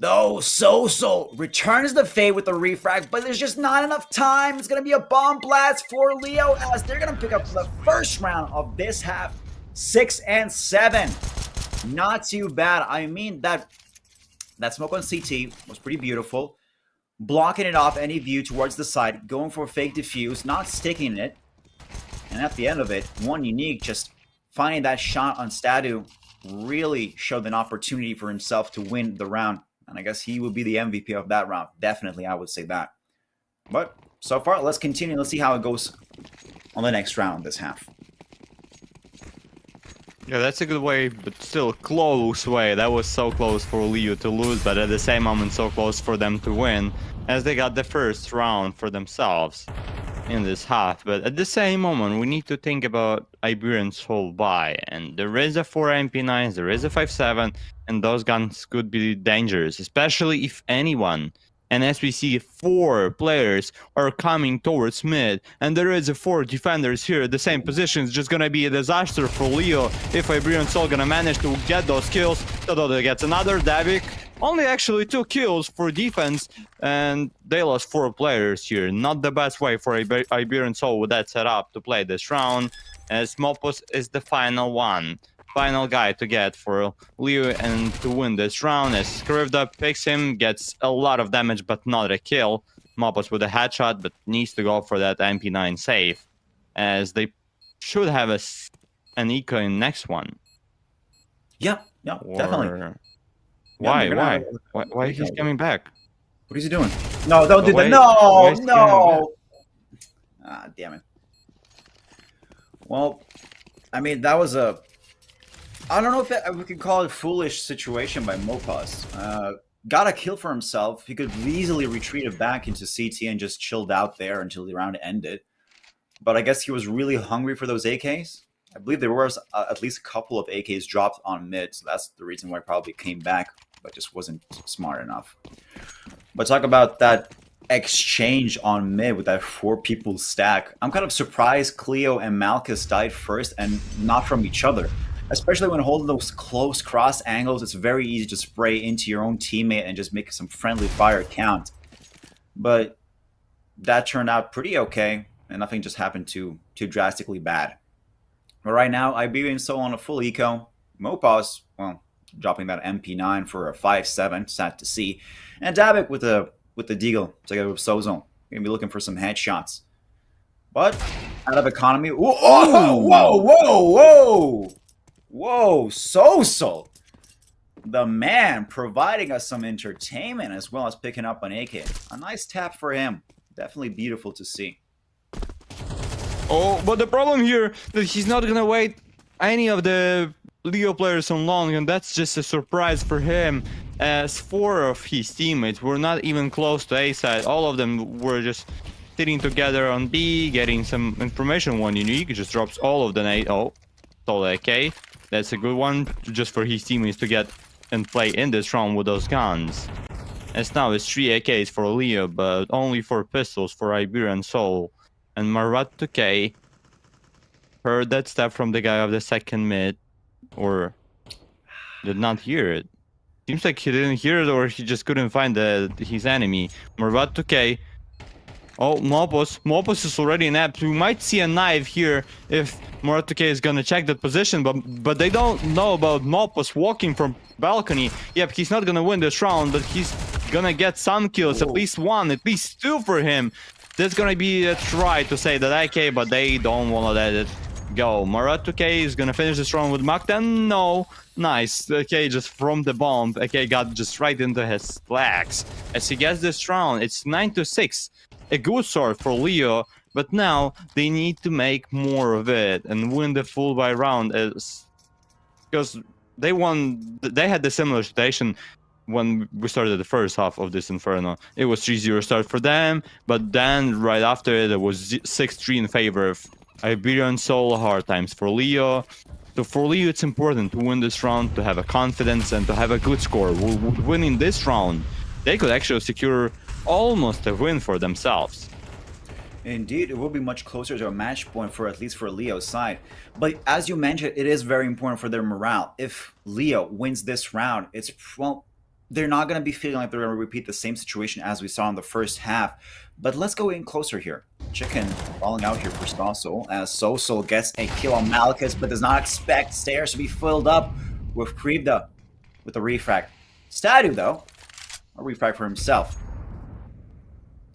Though Soso returns the fade with the refrag, but there's just not enough time. It's going to be a bomb blast for Leo as they're going to pick up the first round of this half. 6 and 7. Not too bad. I mean, that smoke on CT was pretty beautiful. Blocking it off any view towards the side, going for a fake defuse, not sticking it. And at the end of it, one Unique just finding that shot on Statu really showed an opportunity for himself to win the round. And I guess he will be the MVP of that round. Definitely, I would say that. But so far, let's continue. Let's see how it goes on the next round this half. Yeah, that's a good way, but still close way. That was so close for Leo to lose, but at the same moment so close for them to win, as they got the first round for themselves in this half. But at the same moment, we need to think about Iberian's whole buy, and there is a 4 MP9s, there is a 5.7, and those guns could be dangerous, especially if anyone, and as we see 4 players are coming towards mid, and there is a 4 defenders here at the same position. It's just gonna be a disaster for Leo if Iberian's all gonna manage to get those kills. Todo gets another Davik. Only actually 2 kills for defense, and they lost 4 players here. Not the best way for Iberian Soul with that setup to play this round, as Mopos is the final one. Final guy to get for Leo and to win this round, as Skrivda picks him, gets a lot of damage but not a kill. Mopos with a headshot, but needs to go for that MP9 save, as they should have an eco in next one. Yeah, definitely. Why he's coming back? What is he doing? No, don't do that. No. Ah, damn it. Well, I mean, that was a... I don't know if we can call it a foolish situation by Mopos. Got a kill for himself. He could easily retreated back into CT and just chilled out there until the round ended. But I guess he was really hungry for those AKs. I believe there was at least a couple of AKs dropped on mid, so that's the reason why he probably came back, but just wasn't smart enough. But talk about that exchange on mid with that 4 people stack. I'm kind of surprised Cleo and Malchus died first and not from each other. Especially when holding those close cross angles, it's very easy to spray into your own teammate and just make some friendly fire count. But that turned out pretty okay, and nothing just happened too drastically bad. But right now, Iberian still on a full eco. Mopos, well, dropping that MP9 for a 5.7, sad to see. And Davik with the deagle together with Sozo. Gonna be looking for some headshots. But out of economy. Whoa, Soso, the man, providing us some entertainment as well as picking up an AK. A nice tap for him. Definitely beautiful to see. Oh, but the problem here that he's not gonna wait any of the Leo players on long, and that's just a surprise for him, as 4 of his teammates were not even close to A side. All of them were just sitting together on B, getting some information. One Unique just drops all of the nade. Oh, stole the AK. That's a good one just for his teammates to get and play in this round with those guns. As now it's 3 AKs for Leo, but only 4 pistols for Iberian Soul. And Marvat 2K heard that step from the guy of the second mid, or did not hear it. Seems like he didn't hear it, or he just couldn't find his enemy. Marvat 2K. Oh, Mopos is already in app. We might see a knife here if Moratuke is gonna check that position, but they don't know about Mopos walking from balcony. Yep, he's not gonna win this round, but he's gonna get some kills, at least 1, at least 2 for him. There's gonna be a try to say that AK, but they don't wanna let it go. Marat 2K is gonna finish this round with Mach 10. No, nice. Okay, just from the bomb. Okay, got just right into his legs. As he gets this round, it's 9-6. A good start for Leo, but now they need to make more of it and win the full buy round, as because they had the similar situation when we started the first half of this Inferno. It was 3-0 start for them, but then right after it was 6-3 in favor of Iberian Soul. Hard times for Leo. So for Leo, it's important to win this round, to have a confidence and to have a good score. Winning this round, they could actually secure almost a win for themselves. Indeed, it will be much closer to a match point for at least for Leo's side. But as you mentioned, it is very important for their morale. If Leo wins this round, it's, well, they're not going to be feeling like they're going to repeat the same situation as we saw in the first half. But let's go in closer here. Chicken falling out here for Stossel, as Sosol gets a kill on Malchus, but does not expect stairs to be filled up with Krivda with a refrag. Stadu, though, a refrag for himself.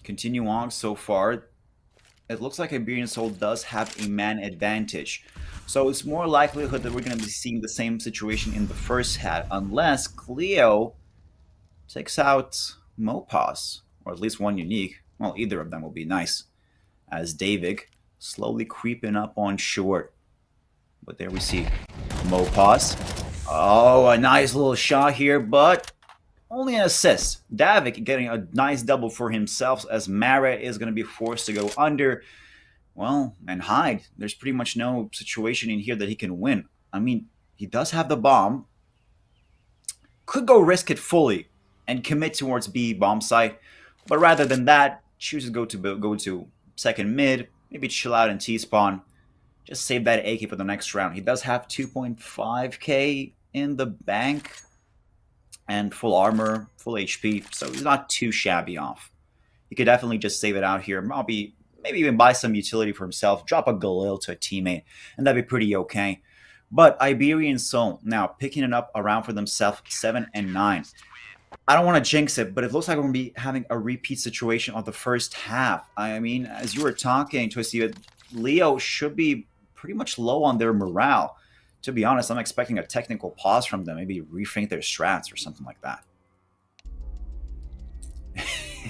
Continue on so far. It looks like Iberian Soul does have a man advantage. So it's more likelihood that we're going to be seeing the same situation in the first half, unless Cleo takes out Mopaz, or at least one unique. Well, either of them will be nice. As Davig slowly creeping up on short. But there we see Mopaz. Oh, a nice little shot here, but only an assist. Davik getting a nice double for himself, as Mara is going to be forced to go under. Well, and hide. There's pretty much no situation in here that he can win. I mean, he does have the bomb. Could go risk it fully and commit towards B bomb site. But rather than that, chooses to go to second mid, maybe chill out and T-spawn. Just save that AK for the next round. He does have 2.5k in the bank and full armor, full HP, so he's not too shabby off. He could definitely just save it out here. Maybe even buy some utility for himself, drop a Galil to a teammate, and that'd be pretty okay. But Iberian Soul now picking it up around for themselves, 7 and 9. I don't want to jinx it, but it looks like we're going to be having a repeat situation of the first half. I mean, as you were talking, Twisty, Leo should be pretty much low on their morale. To be honest, I'm expecting a technical pause from them, maybe rethink their strats or something like that.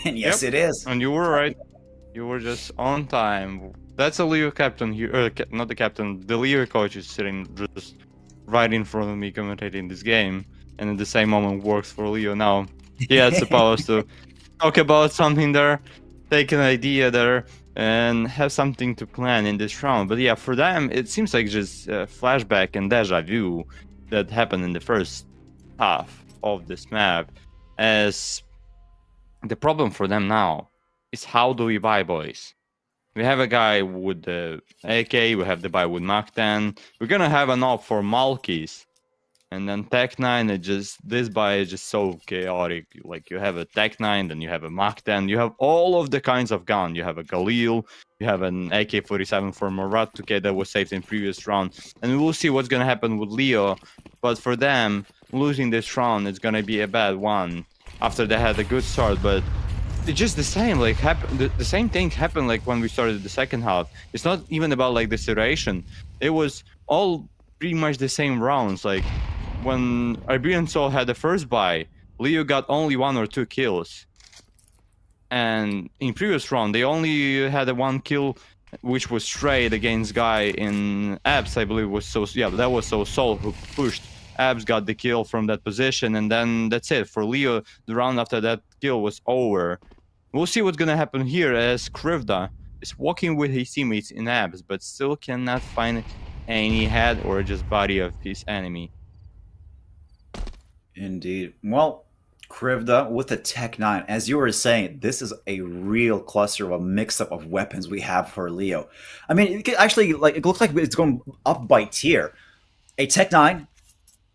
And yes, Yep. it is. And you were right. You were just on time. That's a Leo captain here, not the captain. The Leo coach is sitting just right in front of me commentating this game, and at the same moment works for Leo now. He has supposed to talk about something there, take an idea there, and have something to plan in this round. But yeah, for them, it seems like just flashback and deja vu that happened in the first half of this map. As the problem for them now is, how do we buy, boys? We have a guy with the AK, we have the guy with Mach 10. We're gonna have an op for Malkis. And then Tech 9, this buy is just so chaotic. Like, you have a Tech 9, then you have a Mach 10, you have all of the kinds of gun. You have a Galil, you have an AK-47 for Marat 2K that was saved in previous round. And we'll see what's gonna happen with Leo. But for them, losing this round is gonna be a bad one. After they had a good start, but it's just the same. Like, the same thing happened like when we started the second half. It's not even about like this iteration. It was all pretty much the same rounds. Like, when Iberian Soul had the first buy, Leo got only 1 or 2 kills. And in previous round, they only had a 1 kill, which was straight against guy in Abs, I believe was so. Yeah, that was so Soul who pushed. Abs got the kill from that position, and then that's it. For Leo, the round after that kill was over. We'll see what's gonna happen here, as Krivda is walking with his teammates in Abs, but still cannot find any head or just body of his enemy. Indeed. Well, Krivda with the Tech 9, as you were saying, this is a real cluster of a mix-up of weapons we have for Leo. I mean, it could actually, like, it looks like it's going up by tier. A Tech 9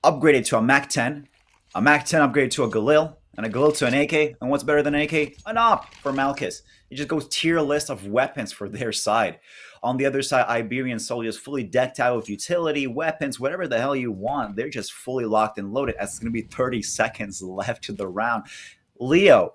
upgraded to a Mach 10, a Mach 10 upgraded to a Galil, and a Galil to an AK, and what's better than an AK? An op for Malchus. It just goes tier list of weapons for their side. On the other side, Iberian soldiers fully decked out with utility, weapons, whatever the hell you want. They're just fully locked and loaded, as it's going to be 30 seconds left to the round. Leo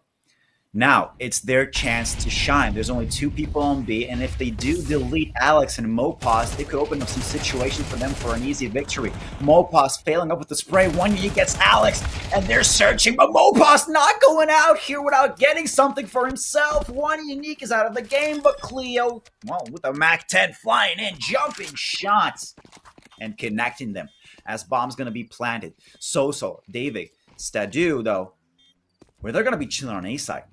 Now, it's their chance to shine. There's only 2 people on B, and if they do delete Alex and Mopaz, it could open up some situations for them for an easy victory. Mopaz failing up with the spray. One Unique gets Alex, and they're searching, but Mopaz not going out here without getting something for himself. One Unique is out of the game, but Cleo, well, with a Mac-10 flying in, jumping shots, and connecting them as bombs going to be planted. Soso, David, Stadu, though, where they're going to be chilling on A side.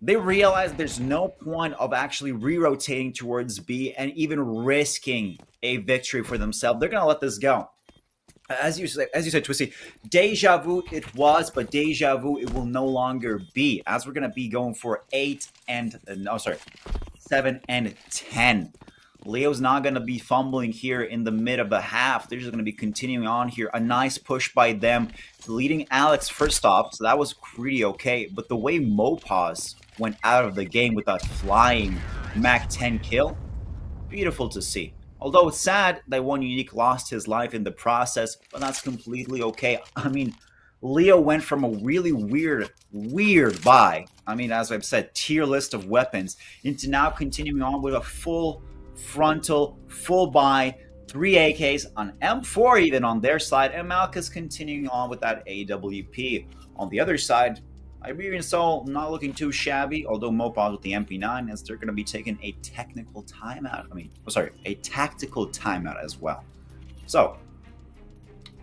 They realize there's no point of actually re-rotating towards B and even risking a victory for themselves. They're going to let this go. As you said, Twisty, deja vu it was, but deja vu it will no longer be, as we're going to be going for 7 and 10. Leo's not going to be fumbling here in the mid of the half. They're just going to be continuing on here. A nice push by them, leading Alex first off, so that was pretty okay. But the way Mopaz went out of the game with that flying Mac-10 kill, beautiful to see. Although it's sad that One Unique lost his life in the process, but that's completely okay. I mean, Leo went from a really weird buy, I mean, as I've said, tier list of weapons, into now continuing on with a full frontal, full buy, 3 AKs on M4 even on their side, and Malka's continuing on with that AWP. On the other side, Iberian Soul not looking too shabby, although Mopaz with the MP9, as they're going to be taking a technical timeout. A tactical timeout as well. So,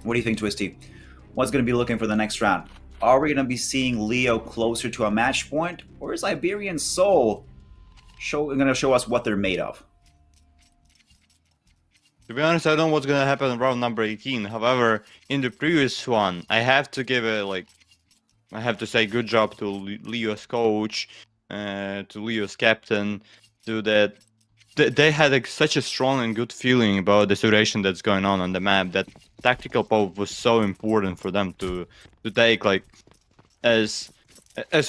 what do you think, Twisty? What's going to be looking for the next round? Are we going to be seeing Leo closer to a match point, or is Iberian Soul going to show us what they're made of? To be honest, I don't know what's going to happen in round number 18. However, in the previous one, I have to give it, I have to say good job to Leo's coach, to Leo's captain, to that. They had such a strong and good feeling about the situation that's going on the map. That tactical pause was so important for them to take. As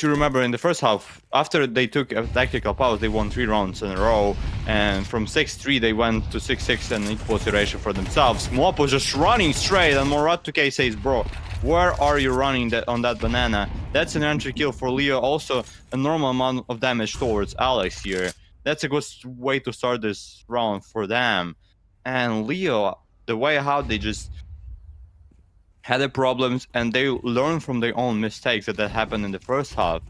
you remember in the first half, after they took a tactical pause, they won 3 rounds in a row, and from 6-3 they went to 6-6 and equal situation for themselves. Moop was just running straight, and Morat2K says, "Bro, where are you running on that banana?" That's an entry kill for Leo. Also, a normal amount of damage towards Alex here. That's a good way to start this round for them. And Leo, the way how they just had the problems and they learned from their own mistakes that happened in the first half.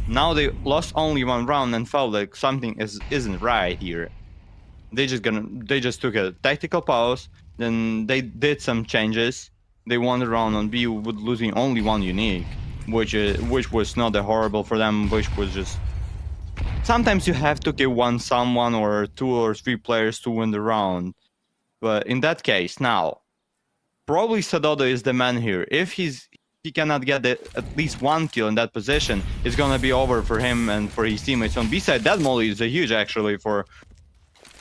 Now they lost only 1 round and felt like something isn't right here. They just took a tactical pause, then they did some changes. They won the round on B with losing only 1 unique, which was not that horrible for them, which was just... Sometimes you have to give someone or 2 or 3 players to win the round. But in that case, now, probably Sadodo is the man here. If he cannot get at least 1 kill in that position, it's gonna be over for him and for his teammates on B side. That molly is a huge actually for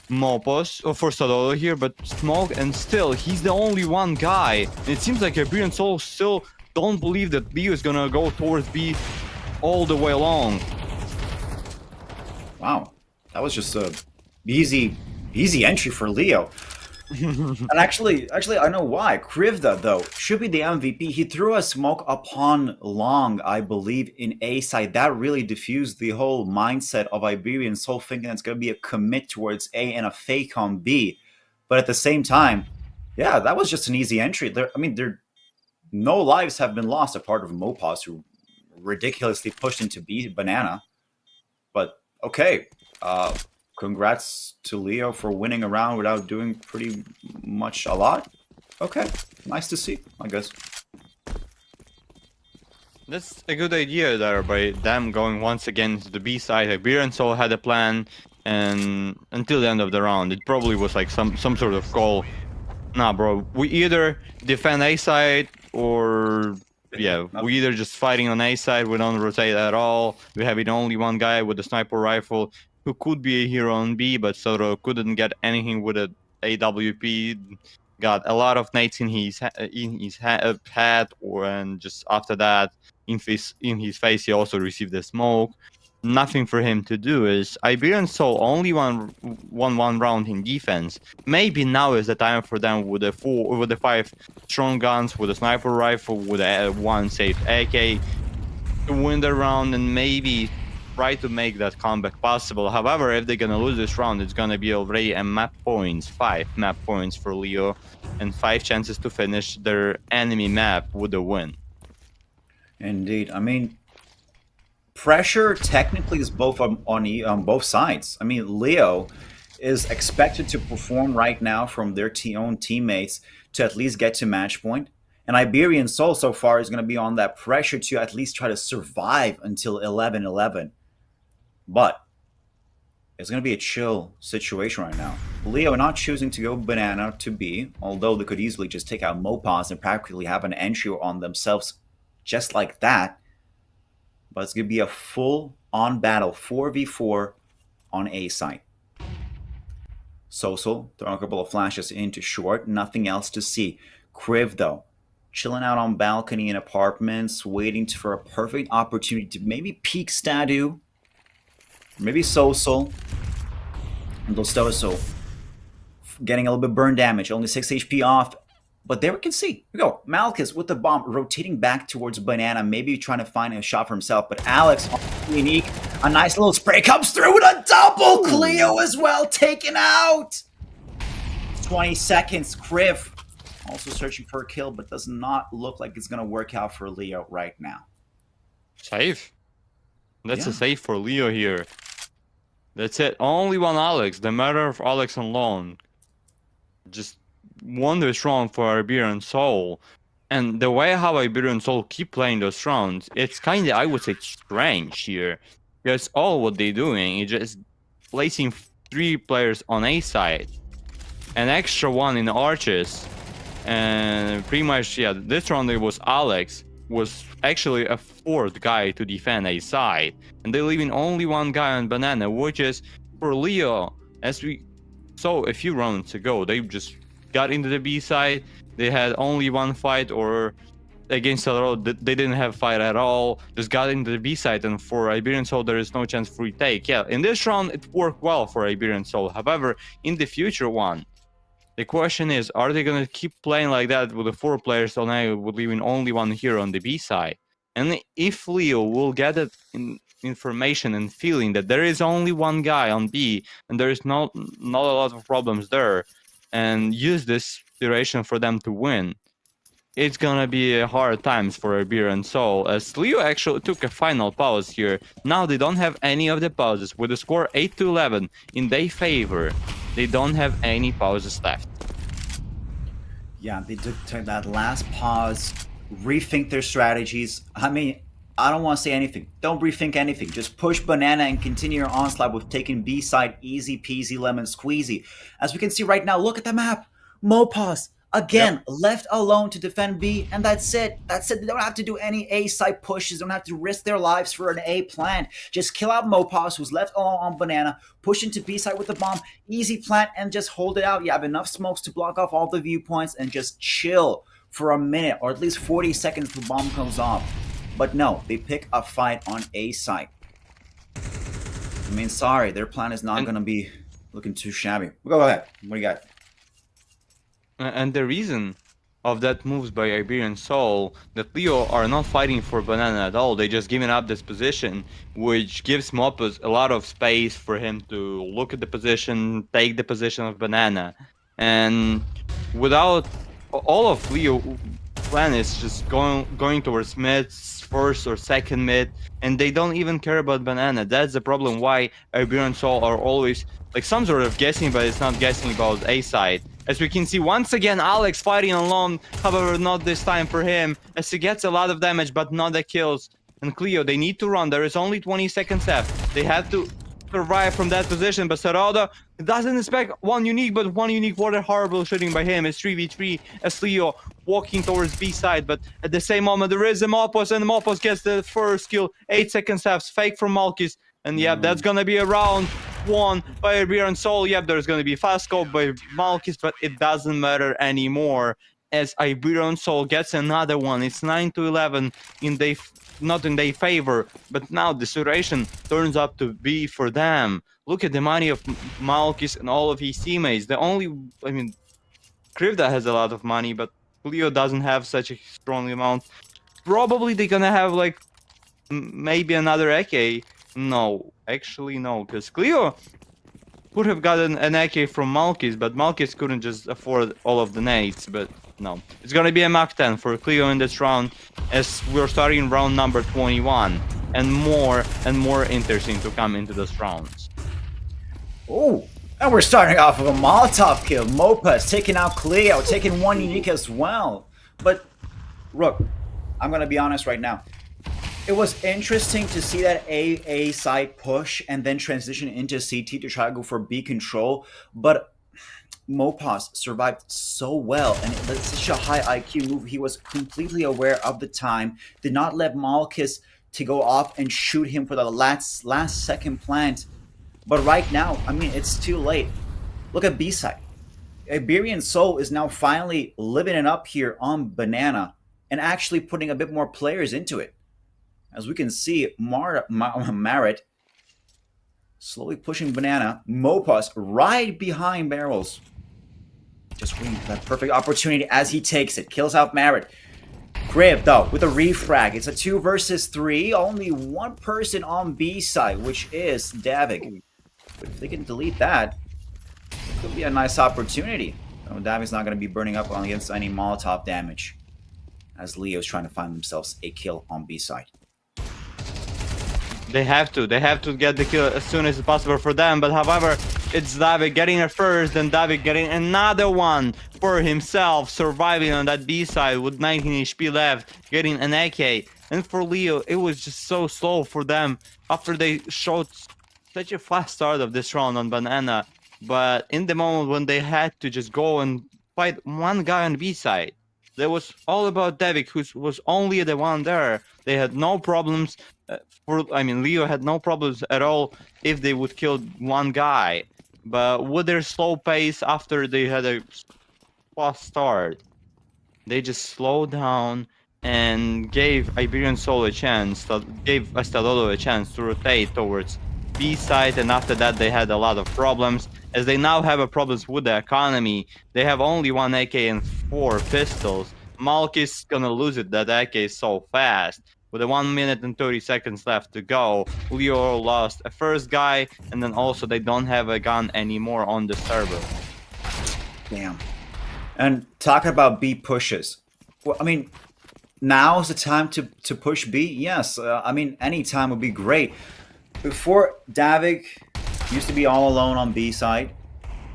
Mopos, or for Sadodo here, but Smoke, and still, he's the only one guy. And it seems like Iberian Soul still don't believe that Leo is gonna go towards B all the way along. Wow, that was just a easy entry for Leo. And actually, I know why. Krivda, though, should be the MVP. He threw a smoke upon long, I believe, in A side. That really diffused the whole mindset of Iberian Soul, thinking it's going to be a commit towards A and a fake on B. But at the same time, yeah, that was just an easy entry. No lives have been lost apart of Mopaz, who ridiculously pushed into B banana. But okay, congrats to Leo for winning a round without doing pretty much a lot. Okay, nice to see, I guess. That's a good idea there by them going once again to the B side. Iberian Soul had a plan, and until the end of the round, it probably was like some sort of call. Nah, bro, we either defend A side or... Yeah, we either just fighting on A side, we don't rotate at all. We have only 1 guy with a sniper rifle who could be a hero on B, but Soto couldn't get anything with an AWP. Got a lot of nades in his head, and just after that, in his face, he also received a smoke. Nothing for him to do. Is Iberian Soul only won 1 round in defense. Maybe now is the time for them with the 5 strong guns, with a sniper rifle, with a 1 safe AK to win the round, and maybe try to make that comeback possible. However, if they're gonna lose this round, it's gonna be already a map points, 5 map points for Leo, and 5 chances to finish their enemy map with a win. Indeed. I mean, pressure technically is both on both sides. I mean, Leo is expected to perform right now from their own teammates to at least get to match point. And Iberian Soul so far is going to be on that pressure to at least try to survive until 11-11. But it's going to be a chill situation right now. Leo not choosing to go banana to B, although they could easily just take out Mopaz and practically have an entry on themselves just like that. But it's going to be a full-on battle, 4v4 on A side. Soso throwing a couple of flashes into short, nothing else to see. Kriv, though, chilling out on balcony in apartments, waiting for a perfect opportunity to maybe peek Stadu, maybe Soso, and Dostoso getting a little bit burn damage, only 6 HP off. But there we can see, here we go, Malchus with the bomb, rotating back towards Banana, maybe trying to find a shot for himself. But Alex, unique, a nice little spray comes through with a double. Cleo as well, taken out. 20 seconds, Kriv also searching for a kill, but does not look like it's going to work out for Leo right now. Safe. That's a save for Leo here. That's it. Only one Alex. The matter of Alex alone. Just wonders wrong for Iberian Soul. And the way how Iberian Soul keep playing those rounds, it's kind of, I would say, strange here. Because all what they're doing is just placing 3 players on A side. An extra one in the arches. And pretty much, yeah, this round it was Alex. Was actually a 4th guy to defend A side. And they're leaving only one guy on Banana, which is for Leo, as we saw a few rounds ago, they just got into the B side. They had only one fight, or against Salero, they didn't have fight at all. Just got into the B side, and for Iberian Soul, there is no chance for retake. Yeah, in this round, it worked well for Iberian Soul. However, in the future one, the question is, are they going to keep playing like that with the 4 players on A, with leaving only one hero on the B side? And if Leo will get that information and feeling that there is only one guy on B, and there is not a lot of problems there, and use this duration for them to win, it's gonna be hard times for Iberian Soul, as Leo actually took a final pause here. Now they don't have any of the pauses. With the score 8-11 in their favor, they don't have any pauses left. Yeah, they took that last pause, rethink their strategies. I mean, I don't want to say anything. Don't rethink anything. Just push Banana and continue your onslaught with taking B side easy peasy lemon squeezy. As we can see right now, look at the map. Mopaz, again, left alone to defend B, and that's it. That's it. They don't have to do any A side pushes. They don't have to risk their lives for an A plant. Just kill out Mopaz, who's left alone on Banana, push into B side with the bomb, easy plant, and just hold it out. You have enough smokes to block off all the viewpoints and just chill for a minute, or at least 40 seconds till the bomb comes off. But no, they pick a fight on A side. I mean, sorry, their plan is not going to be looking too shabby. Go ahead. What do you got? And the reason of that moves by Iberian Soul, that Leo are not fighting for Banana at all. They just giving up this position, which gives Mopaz a lot of space for him to look at the position, take the position of Banana. And without all of Leo plan is just going towards mids, first or second mid, and they don't even care about Banana. That's the problem why Iberian Soul are always like some sort of guessing, but it's not guessing about A side. As we can see, once again, Alex fighting alone, however, not this time for him, as he gets a lot of damage, but not the kills. And Cleo, they need to run. There is only 20 seconds left. They have to survive from that position, but Sarada doesn't expect one unique, but one unique water horrible shooting by him. It's 3v3 as Leo walking towards B side, but at the same moment, there is a Mopaz, and Mopaz gets the first kill. 8 seconds left, fake from Malkis. And yep, that's gonna be a round won by Iberian Soul. Yep, there's gonna be fast scope by Malkis, but it doesn't matter anymore as Iberian Soul gets another one. It's 9-11 in they not in their favor, but now the situation turns up to be for them. Look at the money of Malkis and all of his teammates. The only, I mean, Krivda has a lot of money, but Leo doesn't have such a strong amount. Probably they're gonna have like maybe another Eke No, actually no, because Cleo could have gotten an AK from Malkis, but Malkis couldn't just afford all of the nades. But no, it's gonna be a Mach 10 for Cleo in this round, as we're starting round number 21, and more interesting to come into this rounds. Oh, and we're starting off with a Molotov kill. Mopus taking out Cleo, taking one unique as well. But, Rook, I'm going to be honest right now. It was interesting to see that A side push and then transition into CT to try to go for B control. But Mopus survived so well, and it's such a high IQ move. He was completely aware of the time, did not let Malkis to go off and shoot him for the last second plant. But right now, I mean, it's too late. Look at B-side. Iberian Soul is now finally living it up here on Banana and actually putting a bit more players into it. As we can see, Marit slowly pushing Banana. Mopus right behind Barrels. Just waiting for that perfect opportunity as he takes it. Kills out Marit. Crib, though, with a refrag. It's a 2 versus 3. Only one person on B side, which is Davik. But if they can delete that, it could be a nice opportunity. No, Davik's not going to be burning up against any Molotov damage, as Leo's trying to find themselves a kill on B side. They have to get the kill as soon as possible for them. But however, it's Davik getting it first, then Davik getting another one for himself, surviving on that B side with 19 HP left, getting an AK. And for Leo, it was just so slow for them after they showed such a fast start of this round on Banana. But in the moment when they had to just go and fight one guy on B side, that was all about Davik, who was only the one there. They had no problems. Leo had no problems at all if they would kill one guy. But with their slow pace after they had a fast start, they just slowed down and gave Iberian Soul a chance, gave Estalolo a chance to rotate towards B side, and after that they had a lot of problems, as they now have a problems with the economy. They have only 1 AK and 4 pistols. Malkis gonna lose it, that AK so fast. With a 1 minute and 30 seconds left to go, Leo lost a first guy, and then also they don't have a gun anymore on the server. Damn. And talking about B pushes. Well, I mean, now is the time to push B? Yes. Any time would be great. Before, Davik used to be all alone on B side.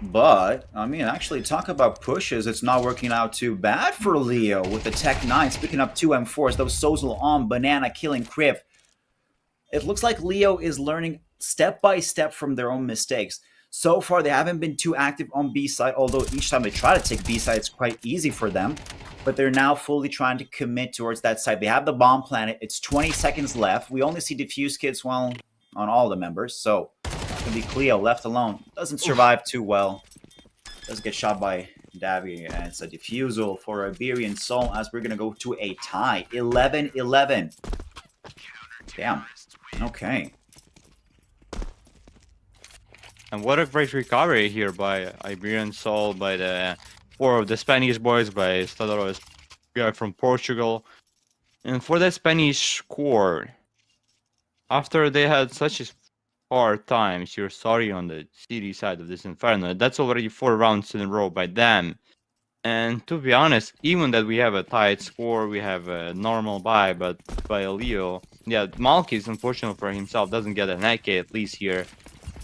But, actually, talk about pushes. It's not working out too bad for Leo with the Tech 9s picking up 2 M4s. Those Sozel on Banana killing Kriv. It looks like Leo is learning step by step from their own mistakes. So far, they haven't been too active on B side, although each time they try to take B side, it's quite easy for them. But they're now fully trying to commit towards that side. They have the bomb planet. It's 20 seconds left. We only see defuse kits, well, on all the members. So, it's going to be Cleo left alone. Doesn't survive too well. Does get shot by Davy, and it's a defusal for Iberian Soul as we're going to go to a tie. 11-11. Damn. Okay. And what a great recovery here by Iberian Soul, by the 4 of the Spanish boys, by Stadoro's guy from Portugal. And for the Spanish core, after they had such a hard times, you're sorry on the city side of this Inferno. That's already 4 rounds in a row by them. And to be honest, even that we have a tight score, we have a normal buy, but by Leo, yeah, Malkis, unfortunately for himself, doesn't get an AK at least here.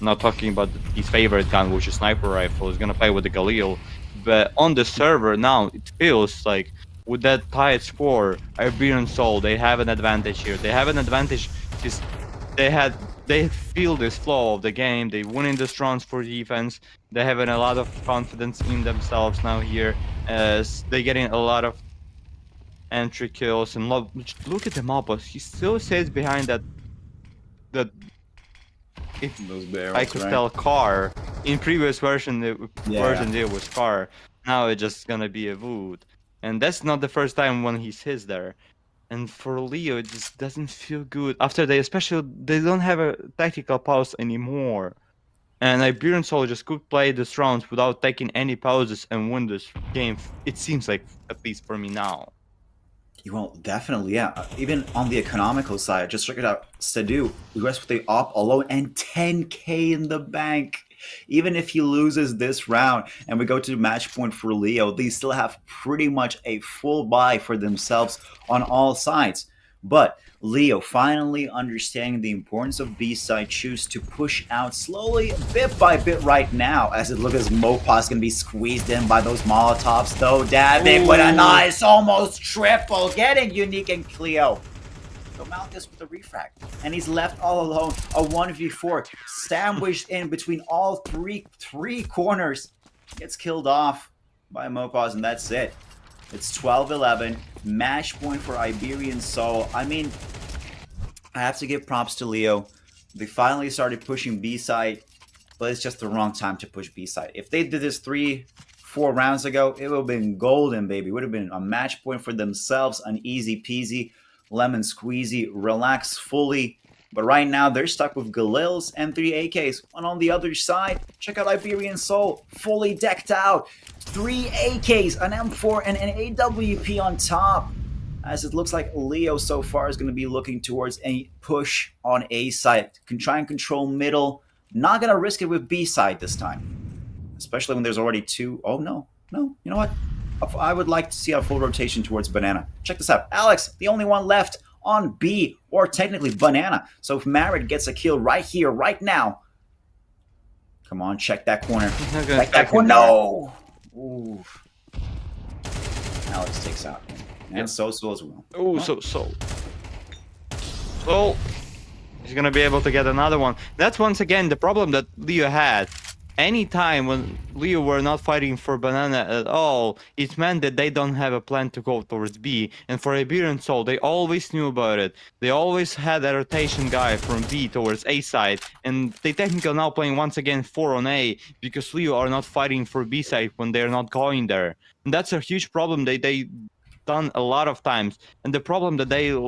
Not talking about his favorite gun, which is sniper rifle. He's gonna play with the Galil. But on the server now, it feels like with that tight score, Iberian Soul, they have an advantage here. They have an advantage because they feel this flow of the game. They winning the rounds for defense. They having a lot of confidence in themselves now here, as they getting a lot of entry kills. And look at the Mopus. He still stays behind that Those barrels, I could tell car. In previous version there was car. Now it's just gonna be a wood. And that's not the first time when he sits there. And for Leo, it just doesn't feel good. After they don't have a tactical pause anymore. And Iberian Soul just could play this round without taking any pauses and win this game. It seems like, at least for me now. Well, definitely, yeah. Even on the economical side, just check it out. Sadu, US with the op alone and 10K in the bank. Even if he loses this round and we go to match point for Leo, they still have pretty much a full buy for themselves on all sides. But Leo finally understanding the importance of B-side, choose to push out slowly, bit by bit right now, as it looks as Mopos can be squeezed in by those Molotovs, though. Davik with a nice almost triple, getting Unique and Cleo. So Malchus with the refract, and he's left all alone. A 1v4 sandwiched in between all three corners. Gets killed off by Mopos, and that's it. It's 12-11. Match point for Iberian Soul. I mean, I have to give props to Leo. They finally started pushing B-side, but it's just the wrong time to push B-side. If they did this 3-4 rounds ago, it would have been golden, baby. It would have been a match point for themselves, an easy peasy, lemon squeezy, relax fully. But right now, they're stuck with Galils and 3 AKs. And on the other side, check out Iberian Soul, fully decked out. 3 AKs, an M4, and an AWP on top. As it looks like Leo so far is going to be looking towards a push on A side. Can try and control middle. Not going to risk it with B side this time. Especially when there's already 2. Oh, no. No, you know what? I would like to see a full rotation towards Banana. Check this out. Alex, the only one left on B, or technically Banana. So if Marit gets a kill right here, right now. Come on, check that corner. Check that corner. No! Ooh. Alex takes out. And so as well. Oh, so. He's gonna be able to get another one. That's once again the problem that Leo had. Anytime when Leo were not fighting for Banana at all, it meant that they don't have a plan to go towards B. And for Iberian Soul, they always knew about it. They always had a rotation guy from B towards A side. And they technically are now playing once again 4 on A because Leo are not fighting for B side when they're not going there. And that's a huge problem they done a lot of times. And the problem that they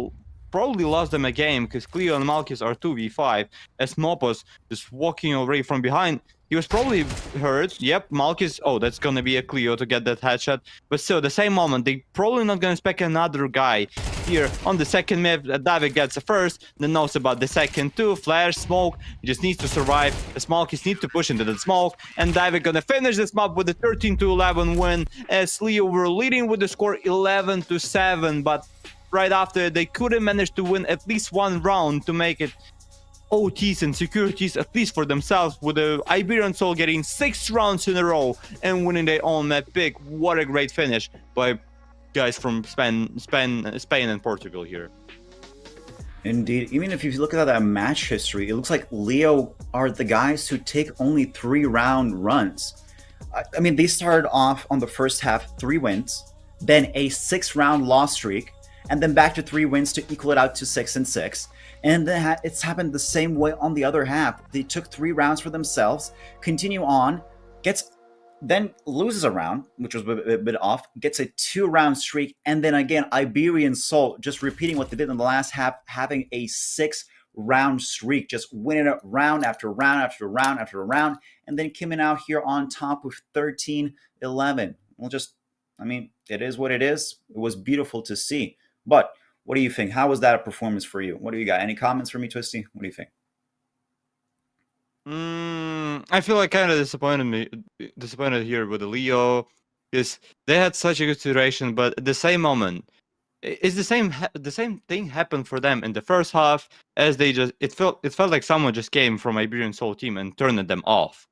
probably lost them a game because Cleo and Malchus are 2v5 as Mopos just walking away from behind. He was probably hurt. Yep, Malchus. Oh, that's gonna be a Cleo to get that headshot. But still, the same moment, they probably not gonna spec another guy here on the second map. Davik gets the first, then knows about the second too. Flash, smoke. He just needs to survive. The Malchus need to push into the smoke, and Davik gonna finish this map with a 13-11 win. As Leo were leading with the score 11-7, but right after they couldn't manage to win at least one round to make it OTs and securities, at least for themselves, with the Iberian Soul getting 6 rounds in a row and winning their own map pick. What a great finish by guys from Spain and Portugal here. Indeed. Even if you look at that match history, it looks like Leo are the guys who take only 3-round runs. I mean, they started off on the first half 3 wins, then a 6-round loss streak, and then back to 3 wins to equal it out to 6-6. And then it's happened the same way on the other half. They took 3 rounds for themselves, continue on, then loses a round, which was a bit off, gets a 2-round streak, and then again, Iberian Soul, just repeating what they did in the last half, having a 6-round streak, just winning it round after round after round after round, and then coming out here on top with 13-11. I mean, it is what it is. It was beautiful to see. But what do you think? How was that a performance for you? What do you got? Any comments for me, Twisty? What do you think? I feel like kind of disappointed here with the Leo, because they had such a good situation, but at the same moment, it's the same thing happened for them in the first half, as they just it felt like someone just came from Iberian Soul team and turned them off.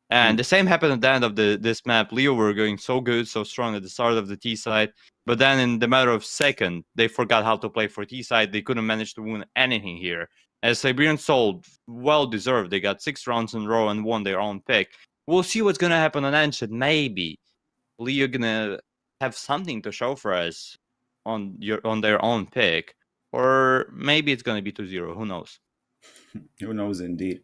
And the same happened at the end of this map. Leo were going so good, so strong at the start of the T side, but then in the matter of second, they forgot how to play for T side. They couldn't manage to win anything here. As Iberian Soul, well deserved, they got 6 rounds in a row and won their own pick. We'll see what's gonna happen on Ancient. Maybe Leo gonna have something to show for us on their own pick, or maybe it's gonna be 2-0. Who knows? Who knows, indeed.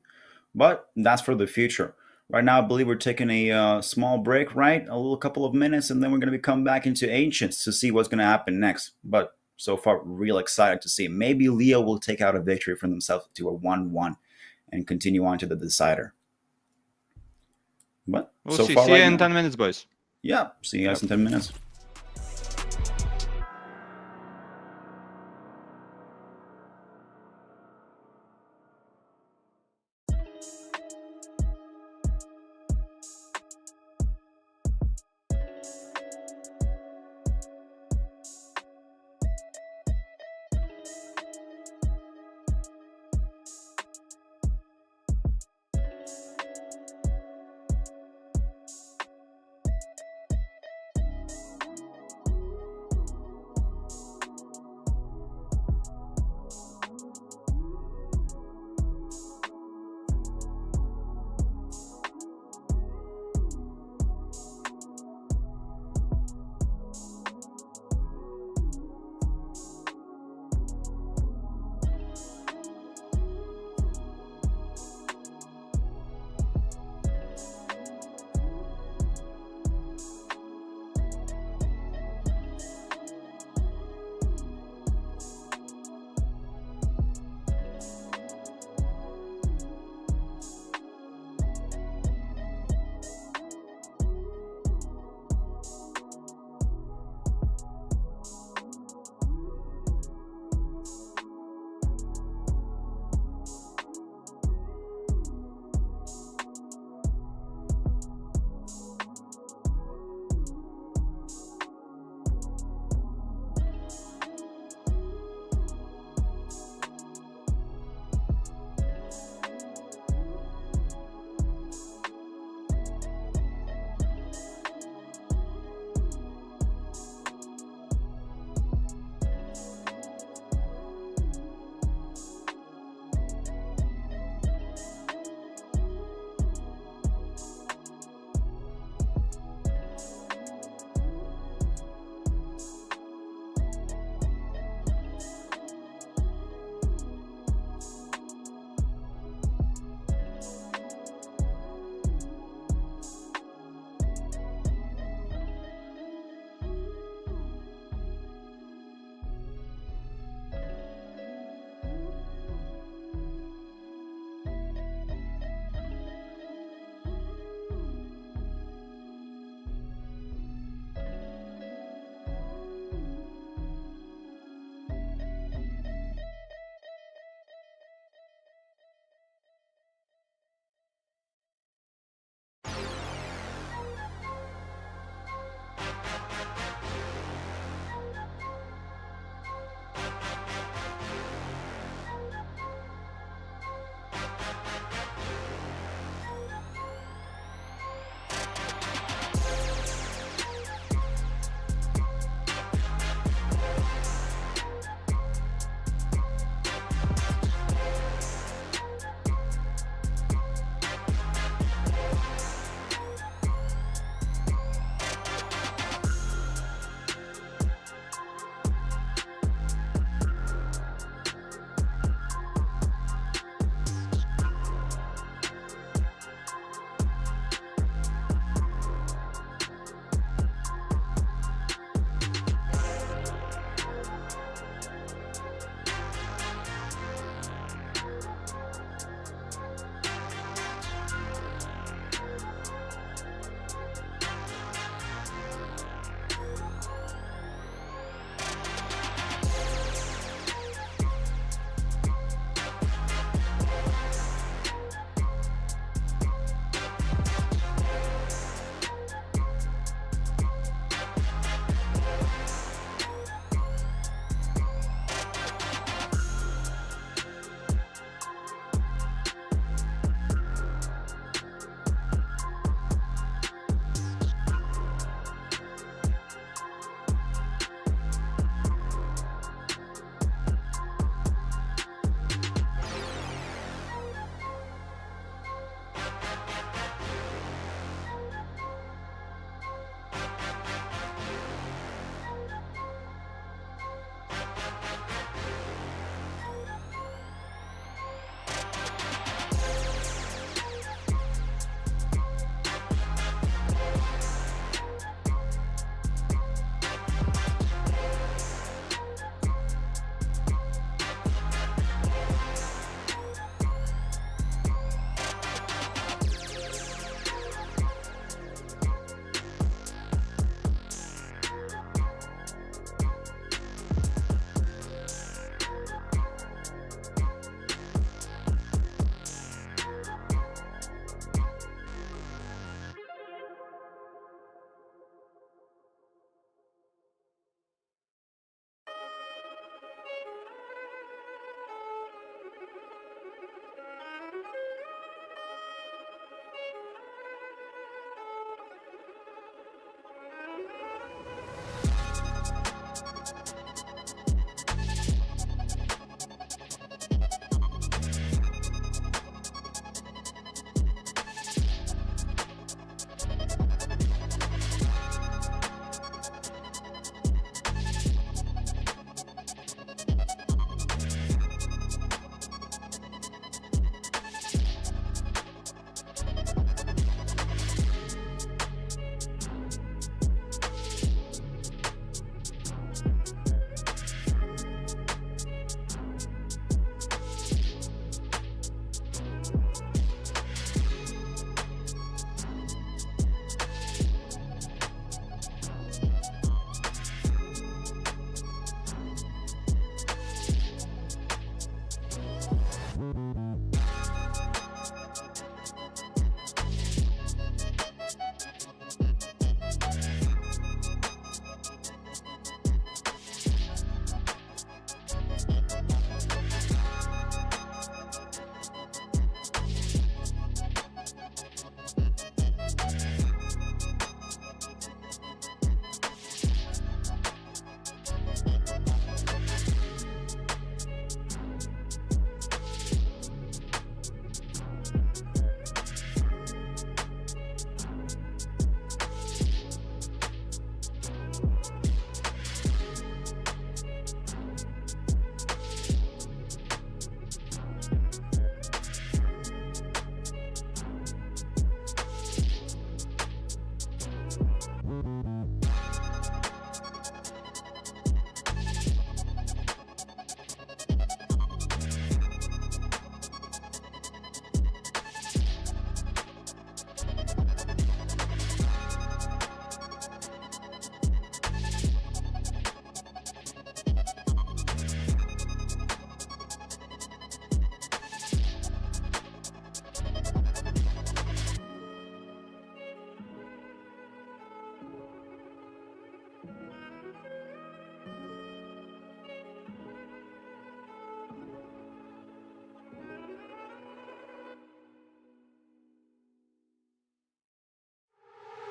But that's for the future. Right now, I believe we're taking a small break, right? A little couple of minutes, and then we're going to be coming back into Ancients to see what's going to happen next. But so far, real excited to see. Maybe Leo will take out a victory for themselves to a 1-1 and continue on to the decider. But we'll so see. far, See you in 10 minutes, boys. Yeah, see you guys in 10 minutes.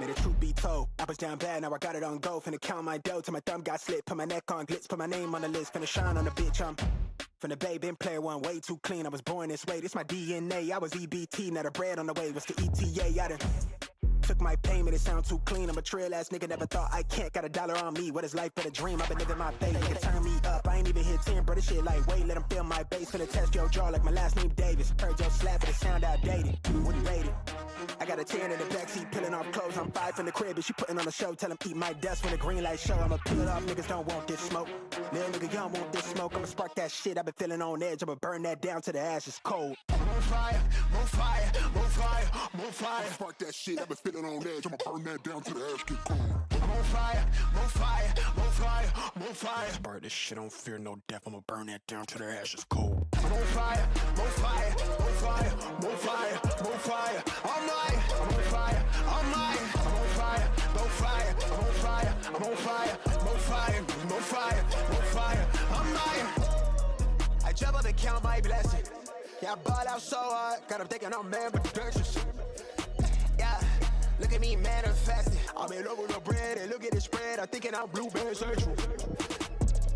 May the truth be told, I was down bad, now I got it on go. Finna count my dough till my thumb got slit. Put my neck on glitz, put my name on the list. Finna shine on the bitch, I'm from the bay, been player one, way too clean. I was born this way, this my DNA. I was EBT, now the bread on the way was the ETA. I done took my payment, it sound too clean. I'm a trail ass nigga, never thought I can't. Got $1 on me, what is life but a dream? I've been living my faith, they can turn me up. I ain't even hit 10, bro, this shit like wait, let them feel my bass. Finna test your jaw like my last name Davis. Heard your slap, but it sound outdated. Wouldn't rate it. I got a 10 in the backseat, peeling off clothes. I'm 5 from the crib, and she putting on a show. Tell him eat my dust when the green light show. I'ma peel it off, niggas don't want this smoke. Little nigga, you don't want this smoke. I'ma spark that shit, I've been feeling on edge. I'ma burn that down to the ashes cold. I'm on fire, more fire, more fire, more fire. Spark that shit, I've been feeling on edge. I'ma burn that down to the ash get cold. I'm on fire, more fire, more fire, more fire. Spark this shit, don't fear no death. I'ma burn that down to the ashes cold. I'm on fire, more fire, more fire, more fire, more fire. I'm on fire, I'm on fire, more fire, I'm on fire, I'm on fire, more fire, more fire, more fire. I'm lying. I jump up and count my blessings. Yeah, I ball out so hard, got them thinking I'm ambidextrous. Yeah, look at me manifesting. I'm in love with the bread and look at the spread. I'm thinking I'm blueberry central.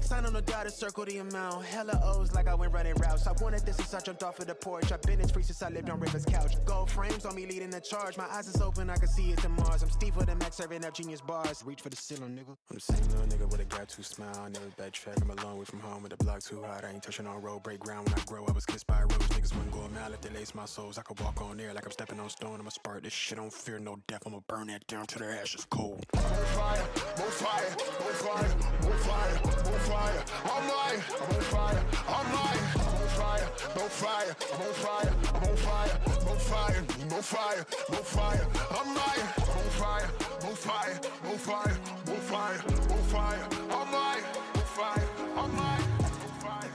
Sign on the dotted circle the amount. Hella O's like I went running routes. I wanted this since I jumped off of the porch. I've been in free since I lived on River's couch. Gold frames on me leading the charge. My eyes is open, I can see it to Mars. I'm Steve with the Max serving up genius bars. Reach for the ceiling, nigga. I'm the same little nigga with a got to smile. I never backtrack. I'm a long way from home with the block too hot. I ain't touching on road, break ground when I grow. I was kissed by a rose. Niggas wouldn't go a mile if they lace my souls. I could walk on air like I'm stepping on stone. I'ma spark this shit, don't fear no death. I'ma burn that down to the ashes cold. More fire, more fire, more fire, more fire, more fire. I'm lying, I'm on fire, I'm lying, I'm on fire, no fire, I'm on fire, I'm on fire, no fire, no fire, no fire. I'm lying, I'm on fire, no fire, no fire, no fire, no fire. I'm lying, no fire, I'm lying, no fire.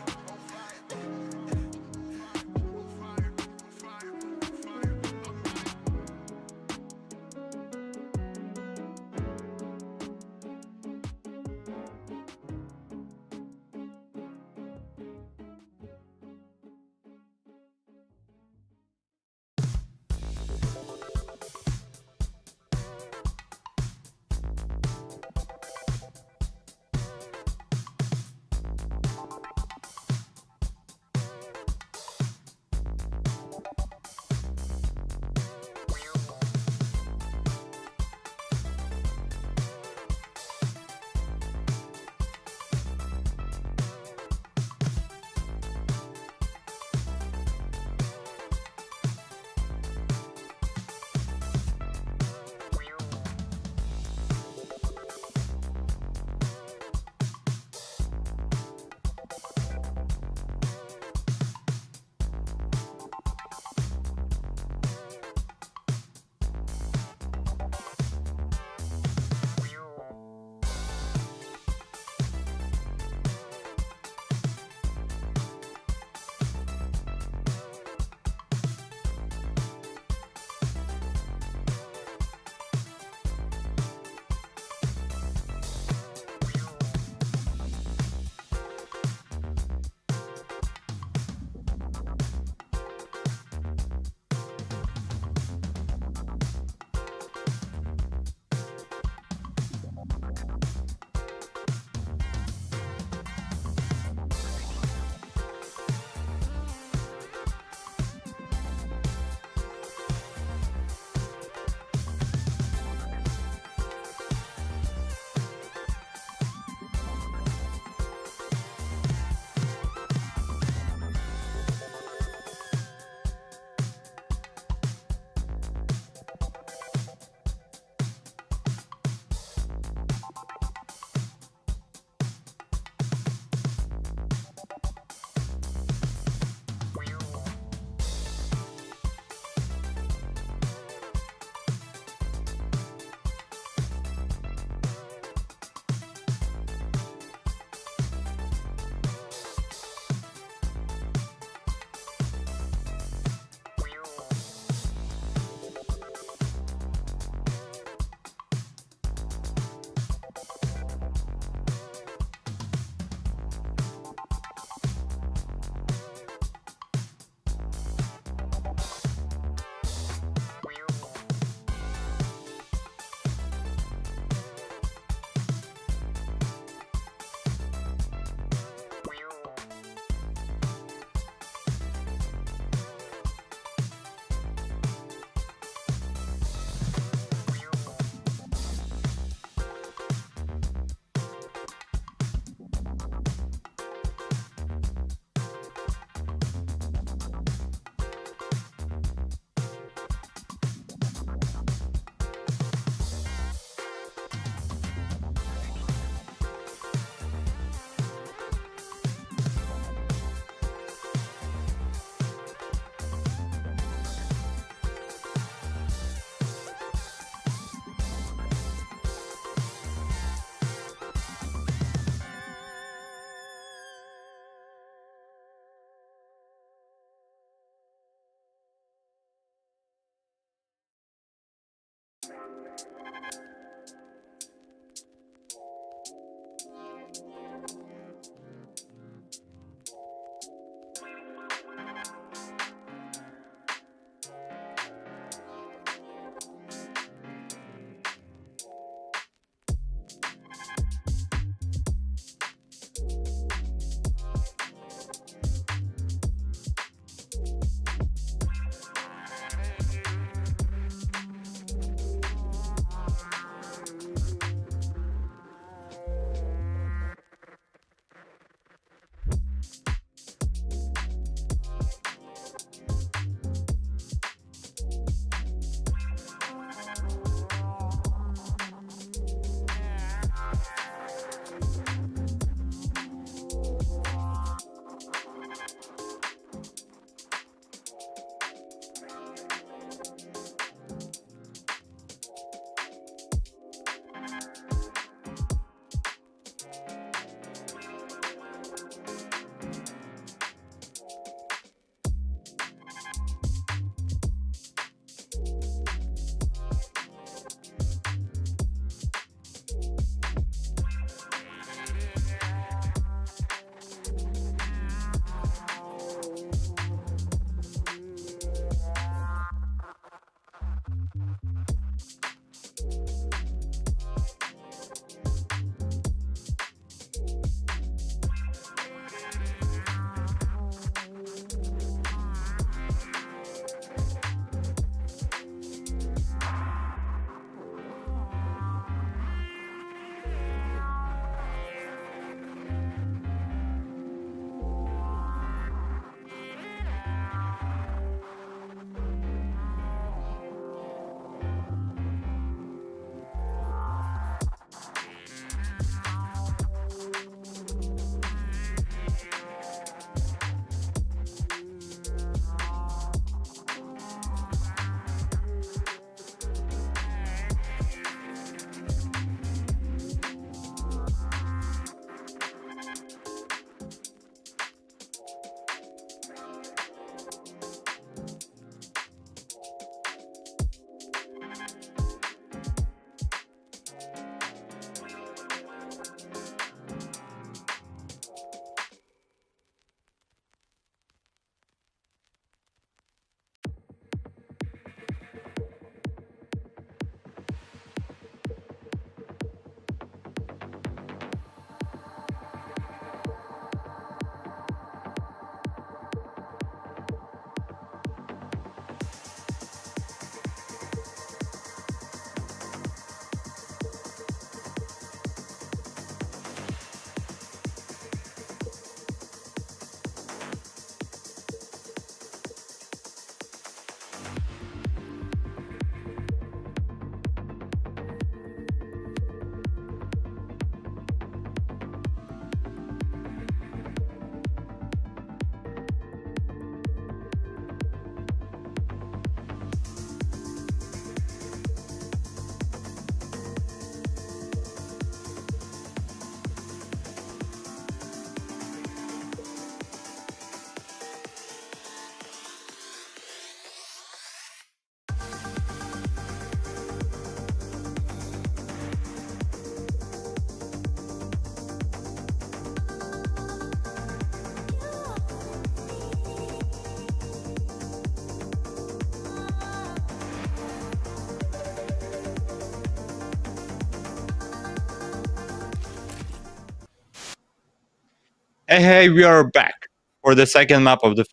Hey, we are back for the second map of the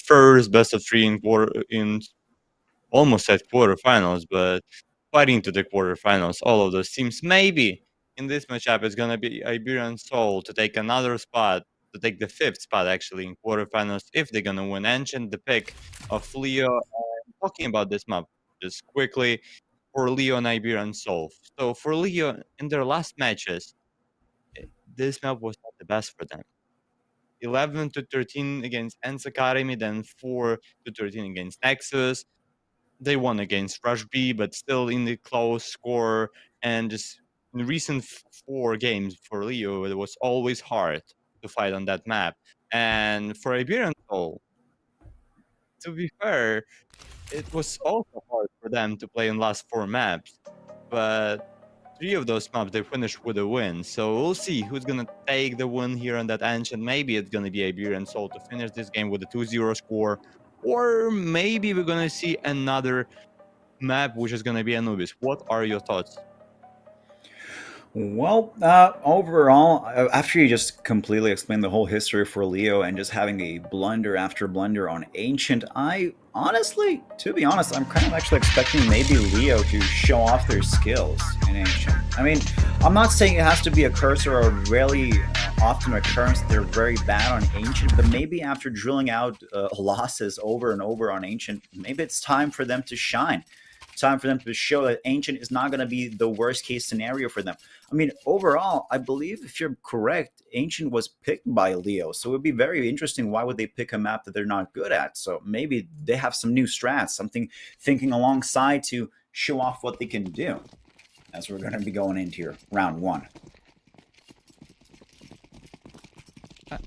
first best of three in almost at quarterfinals, but fighting to the quarterfinals. All of those teams. Maybe in this matchup, it's gonna be Iberian Soul to take another spot, to take the fifth spot actually in quarterfinals if they're gonna win Ancient. The pick of Leo. Talking about this map just quickly for Leo and Iberian Soul. So for Leo in their last matches, this map was not the best for them. 11 to 13 against Ents Academy, then 4 to 13 against Nexus. They won against Rush B, but still in the close score. And just in recent 4 games for Leo, it was always hard to fight on that map. And for Iberian Soul, to be fair, it was also hard for them to play in last 4 maps. But 3 of those maps they finished with a win. So we'll see who's gonna take the win here on that Ancient. Maybe it's gonna be Iberian Soul to finish this game with a 2-0 score. Or maybe we're gonna see another map which is gonna be Anubis. What are your thoughts? Well, overall, after you just completely explained the whole history for Leo and just having a blunder after blunder on Ancient, I honestly, to be honest, I'm kind of actually expecting maybe Leo to show off their skills in Ancient. I mean, I'm not saying it has to be a curse or a really often occurrence that they're very bad on Ancient, but maybe after drilling out losses over and over on Ancient, maybe it's time for them to shine. Time for them to show that Ancient is not going to be the worst case scenario for them. I mean, overall, I believe if you're correct, Ancient was picked by Leo. So it would be very interesting. Why would they pick a map that they're not good at? So maybe they have some new strats, something thinking alongside to show off what they can do. As we're going to be going into here, round 1.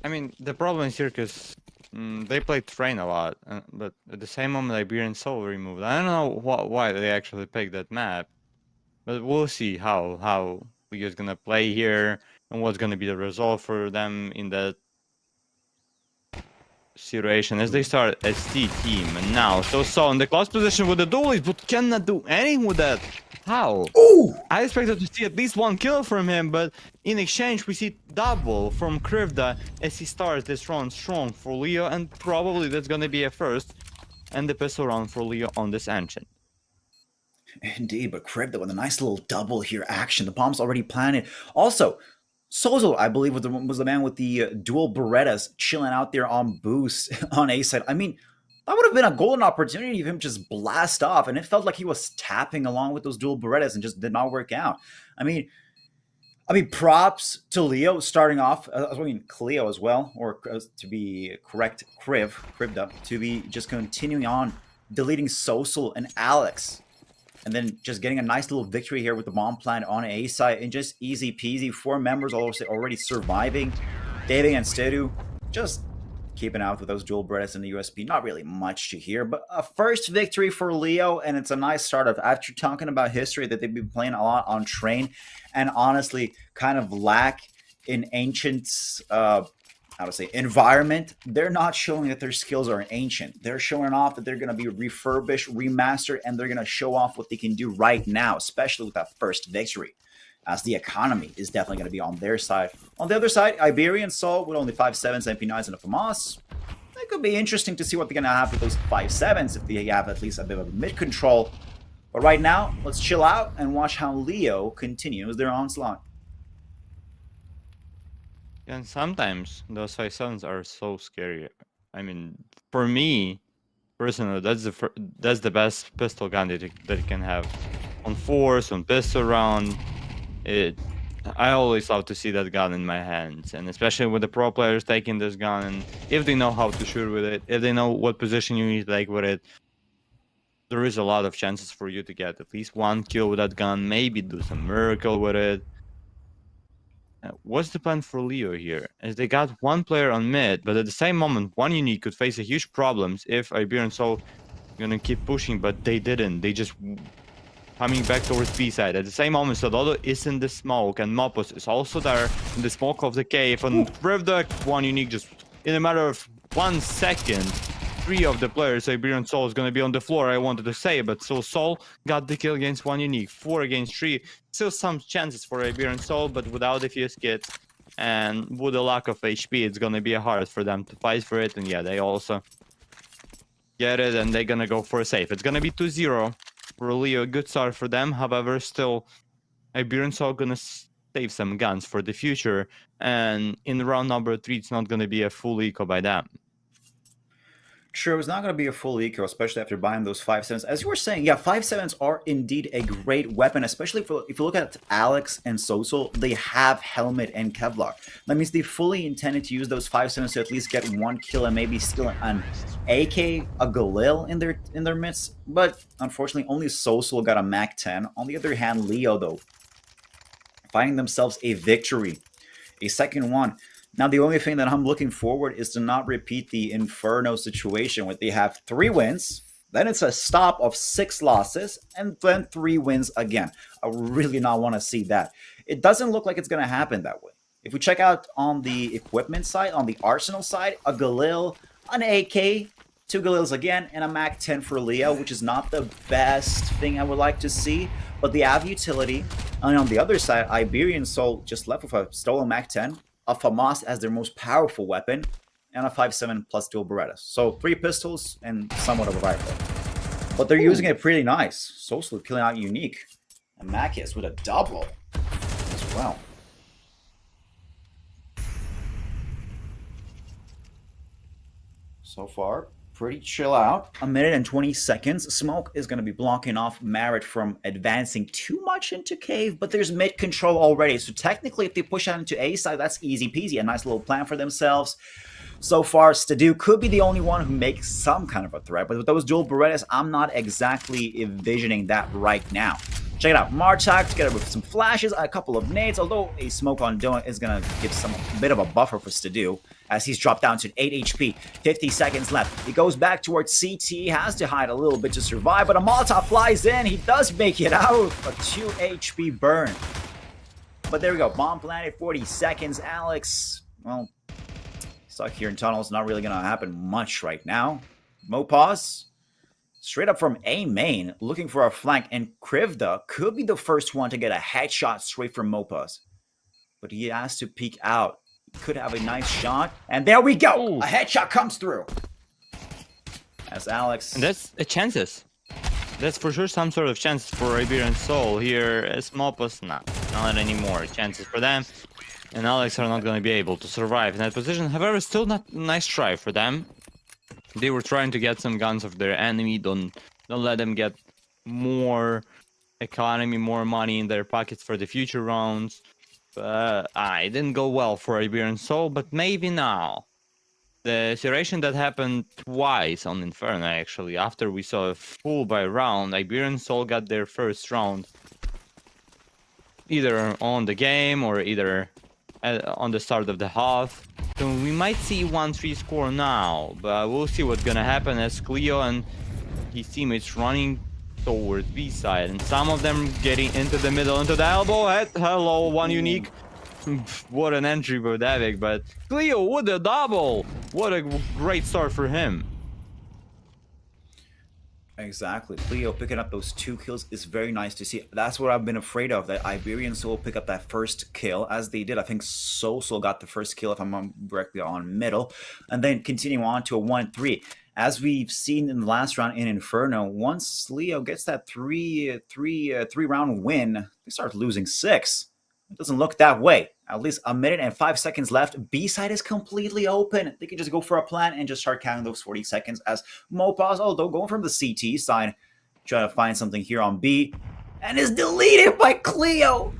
I mean, the problem is here because they play Train a lot, but at the same moment, Iberian Soul removed. I don't know why they actually picked that map, but we'll see how Leo's gonna play here and what's gonna be the result for them in that situation as they start ST team. And now so in the close position with the duelist, but cannot do anything with that. How? Ooh! I expected to see at least 1 kill from him, but in exchange we see double from Krivda as he starts this round strong for Leo, and probably that's gonna be a first and the pistol round for Leo on this Ancient. Indeed, but Krivda with a nice little double here action. The bomb's already planted. Also, Sozo, I believe, was the man with the dual Berettas chilling out there on boost on A side. I mean, that would have been a golden opportunity of him just blast off, and it felt like he was tapping along with those dual Berettas and just did not work out. I mean, props to Leo starting off. Cleo as well, or to be correct, Krivda, to be just continuing on deleting Social and Alex. And then just getting a nice little victory here with the bomb plant on A side and just easy peasy. 4 members already surviving. David and Stedu just keeping out with those dual Berettas in the USP. Not really much to hear, but a first victory for Leo, and it's a nice start of after talking about history that they've been playing a lot on Train and honestly kind of lack in Ancient's environment. They're not showing that their skills are Ancient. They're showing off that they're going to be refurbished, remastered, and they're going to show off what they can do right now, especially with that first victory, as the economy is definitely going to be on their side. On the other side, Iberian Soul with only 5.7s, MP9s, and a FAMAS. It could be interesting to see what they're going to have with those 5.7s if they have at least a bit of mid control. But right now, let's chill out and watch how Leo continues their onslaught. And sometimes those 5.7s are so scary. I mean, for me personally, that's the best pistol gun that you can have on force, on pistol round. I always love to see that gun in my hands, and especially with the pro players taking this gun, and if they know how to shoot with it, if they know what position you need to take with it, there is a lot of chances for you to get at least 1 kill with that gun, maybe do some miracle with it. What's the plan for Leo here? As they got 1 player on mid, but at the same moment, 1 unique could face a huge problems if Iberian Soul gonna keep pushing, but they didn't. They just coming back towards B side. At the same moment, Sododo is in the smoke, and Mopus is also there in the smoke of the cave. And Rivduck, 1 unique, just in a matter of 1 second, 3 of the players, Iberian Soul is going to be on the floor, I wanted to say, but so Soul got the kill against 1 unique, 4 against 3. Still some chances for Iberian Soul, but without the fuse kit, And with a lack of HP, it's gonna be hard for them to fight for it. And yeah, they also get it, and they're gonna go for a save. It's gonna be 2-0 for Leo. A good start for them. However, still, Iberian Soul gonna save some guns for the future. And in round number 3, it's not gonna be a full eco by them. True, it's not going to be a full eco, especially after buying those 5.7s. As you were saying, yeah, 5.7s are indeed a great weapon, especially if you look at Alex and Social, they have helmet and Kevlar. That means they fully intended to use those 5.7s to at least get 1 kill and maybe steal an AK, a Galil in their midst. But unfortunately, only Social got a Mac 10. On the other hand, Leo, though, finding themselves a victory, a second one. Now, the only thing that I'm looking forward is to not repeat the Inferno situation where they have 3 wins, then it's a stop of 6 losses, and then 3 wins again. I really not want to see that. It doesn't look like it's going to happen that way. If we check out on the equipment side, on the arsenal side, a Galil, an AK, 2 Galils again, and a Mac 10 for Leo, which is not the best thing I would like to see, but they have utility. And on the other side, Iberian Soul just left with a stolen Mac 10, a FAMAS as their most powerful weapon, and a 5.7 plus dual Berettas. So 3 pistols and somewhat of a rifle. But they're using it pretty nice. Social killing out Unique. And Macus with a double as well. So far, pretty chill out. 1 minute and 20 seconds. Smoke is going to be blocking off Marit from advancing too much into cave, but there's mid control already. So technically, if they push out into A side, that's easy peasy. A nice little plan for themselves. So far, Stadu could be the only one who makes some kind of a threat, but with those dual Berettas, I'm not exactly envisioning that right now. Check it out. Martak together with some flashes, a couple of nades, although a smoke on Donut is going to give some bit of a buffer for Stadu as he's dropped down to 8 HP. 50 seconds left. He goes back towards CT, has to hide a little bit to survive, but a Molotov flies in. He does make it out. A 2 HP burn. But there we go. Bomb planted, 40 seconds. Alex, well, stuck here in tunnels. Not really going to happen much right now. Mopaz, straight up from A main, looking for a flank, and Krivda could be the first one to get a headshot straight from Mopaz. But he has to peek out. Could have a nice shot, and there we go. Ooh. A headshot comes through. As Alex, and that's a chances. That's for sure some sort of chances for Iberian Soul here. As Mopaz, not anymore. Chances for them, and Alex are not going to be able to survive in that position. However, still not a nice try for them. They were trying to get some guns of their enemy. Don't let them get more economy, more money in their pockets for the future rounds. It didn't go well for Iberian Soul, but maybe now. The situation that happened twice on Inferno, actually, after we saw a full by round, Iberian Soul got their first round either on the game or either on the start of the half. So we might see 1-3 score now, but we'll see what's gonna happen as Cleo and his teammates running towards B side, and some of them getting into the middle, into the elbow. Hello, one Unique. What an entry for Davik, but Cleo with a double. What a great start for him. Exactly. Cleo picking up those 2 kills is very nice to see. That's what I've been afraid of, that Iberian Soul pick up that first kill, as they did. I think Social got the first kill, if I'm correctly, on middle, and then continue on to a 1-3. As we've seen in the last round in Inferno, once Leo gets that three round win, they start losing 6. It doesn't look that way. At least 1 minute and 5 seconds left. B side is completely open. They can just go for a plan and just start counting those 40 seconds as Mopaz, although going from the CT side, trying to find something here on B, and is deleted by Cleo.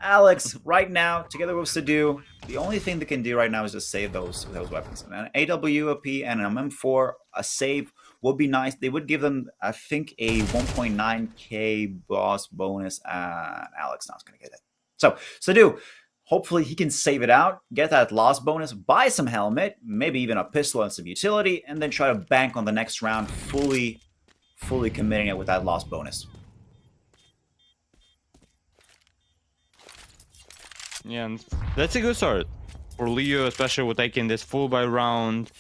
Alex, right now, together with Sadu, the only thing they can do right now is just save those weapons. And an AWP and an M4, a save would be nice. They would give them, I think, a 1.9k boss bonus. Alex not going to get it. So, Sadu, hopefully he can save it out, get that loss bonus, buy some helmet, maybe even a pistol and some utility, and then try to bank on the next round, fully committing it with that loss bonus. Yeah, and that's a good start for Leo, especially with taking this full by round.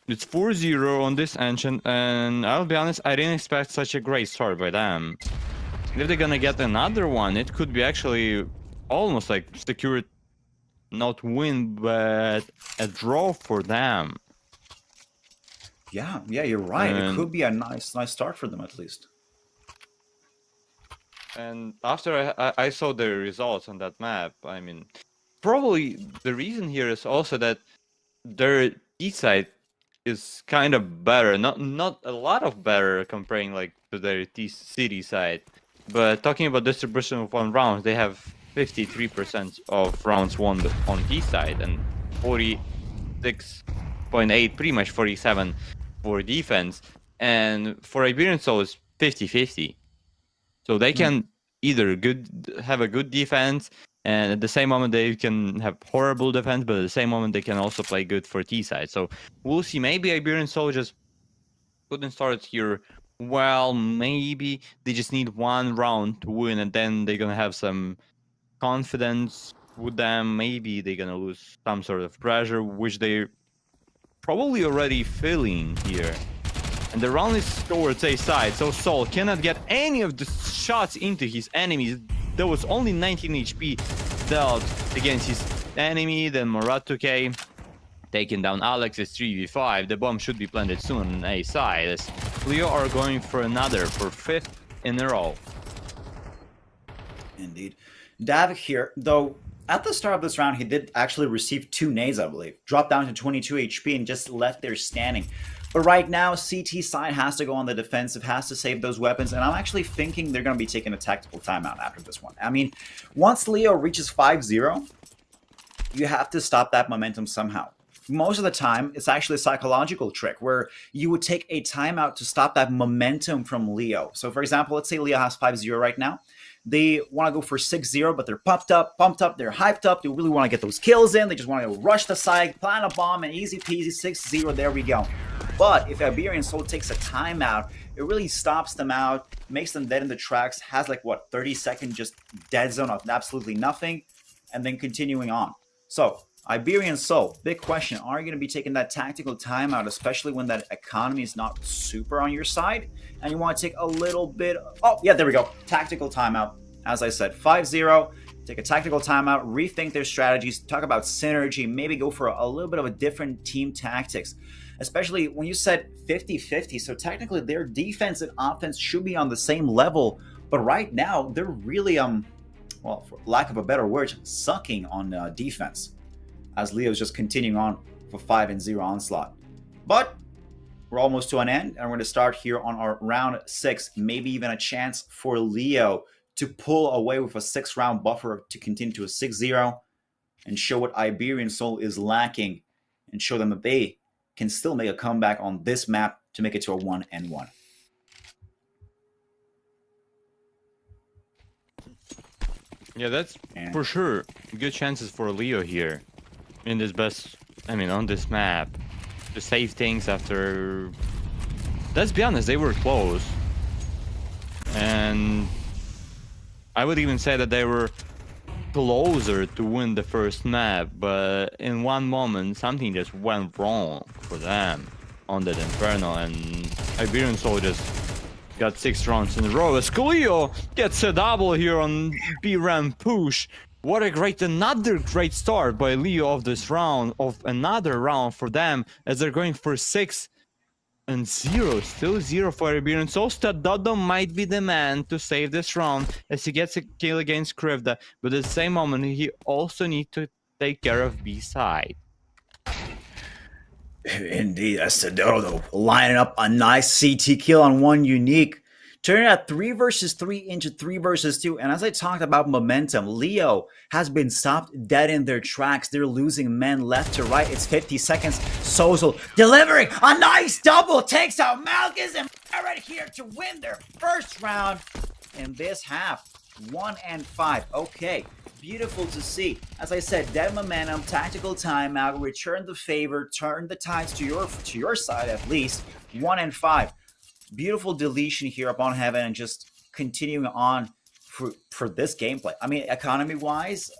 It's 4-0 on this Ancient, and I'll be honest, I didn't expect such a great start by them. If they're gonna get another one, it could be actually almost like secured not win, but a draw for them. Yeah, you're right. It And- could be a nice start for them at least. And after I saw the results on that map, I mean, probably the reason here is also that their T side is kind of better, not a lot of better comparing like to their city side, but talking about distribution of one round, they have 53% of rounds won on T side and 46.8, pretty much 47 for defense, and for Iberian Soul is 50-50. So they can either have a good defense, and at the same moment they can have horrible defense, but at the same moment they can also play good for T side. So we'll see. Maybe Iberian Soldiers couldn't start here. Well, maybe they just need one round to win, and then they're gonna have some confidence with them. Maybe they're gonna lose some sort of pressure, which they're probably already feeling here. And the round is towards A side, so Sol cannot get any of the shots into his enemies. There was only 19 HP dealt against his enemy. Then Murat 2K taking down Alex is 3v5. The bomb should be planted soon on A side as Leo are going for another, for 5th in a row. Indeed. Davik here, though at the start of this round, he did actually receive 2 nades, I believe. Dropped down to 22 HP and just left there standing. But right now, CT side has to go on the defensive, has to save those weapons, and I'm actually thinking they're going to be taking a tactical timeout after this one. I mean, once Leo reaches 5-0, you have to stop that momentum somehow. Most of the time, it's actually a psychological trick where you would take a timeout to stop that momentum from Leo. So for example, let's say Leo has 5-0 right now. They want to go for 6-0, but they're pumped up, they're hyped up. They really want to get those kills in. They just want to rush the side, plant a bomb, and easy peasy 6-0, there we go. But if Iberian Soul takes a timeout, it really stops them out, makes them dead in the tracks, has like, what, 30-second just dead zone of absolutely nothing, and then continuing on. So, Iberian Soul, big question, are you going to be taking that tactical timeout, especially when that economy is not super on your side, and you want to take a little bit, oh, yeah, there we go, tactical timeout. As I said, 5-0, take a tactical timeout, rethink their strategies, talk about synergy, maybe go for a little bit of a different team tactics. Especially when you said 50-50, so technically their defense and offense should be on the same level, but right now they're really, well, for lack of a better word, sucking on defense, as Leo's just continuing on for 5-0 onslaught. But we're almost to an end, and we're going to start here on our round 6, maybe even a chance for Leo to pull away with a 6-round buffer to continue to a 6-0 and show what Iberian Soul is lacking and show them that they can still make a comeback on this map to make it to a 1-1. Yeah, that's for sure good chances for Leo here in this on this map to save things after, let's be honest, they were close. And I would even say that they were closer to win the first map, but in one moment something just went wrong for them on that Inferno, and Iberian Soul just got 6 rounds in a row as Leo gets a double here on B-Ram push. What another great start by Leo of this round, of another round for them, as they're going for 6-0, still 0 for Iberian Soul. Dodo might be the man to save this round as he gets a kill against Krivda, but at the same moment he also needs to take care of B side. Indeed, Dodo lining up a nice CT kill on one unique, turning out 3 versus 3 into 3 versus 2. And as I talked about momentum, Leo has been stopped dead in their tracks. They're losing men left to right. It's 50 seconds. Sozel delivering a nice double, takes out Malgus, and right here to win their first round in this half. 1-5. Okay, beautiful to see. As I said, dead momentum, tactical timeout, return the favor, turn the tides to your side at least. 1-5. Beautiful deletion here upon heaven, and just continuing on for this gameplay. I mean, economy-wise,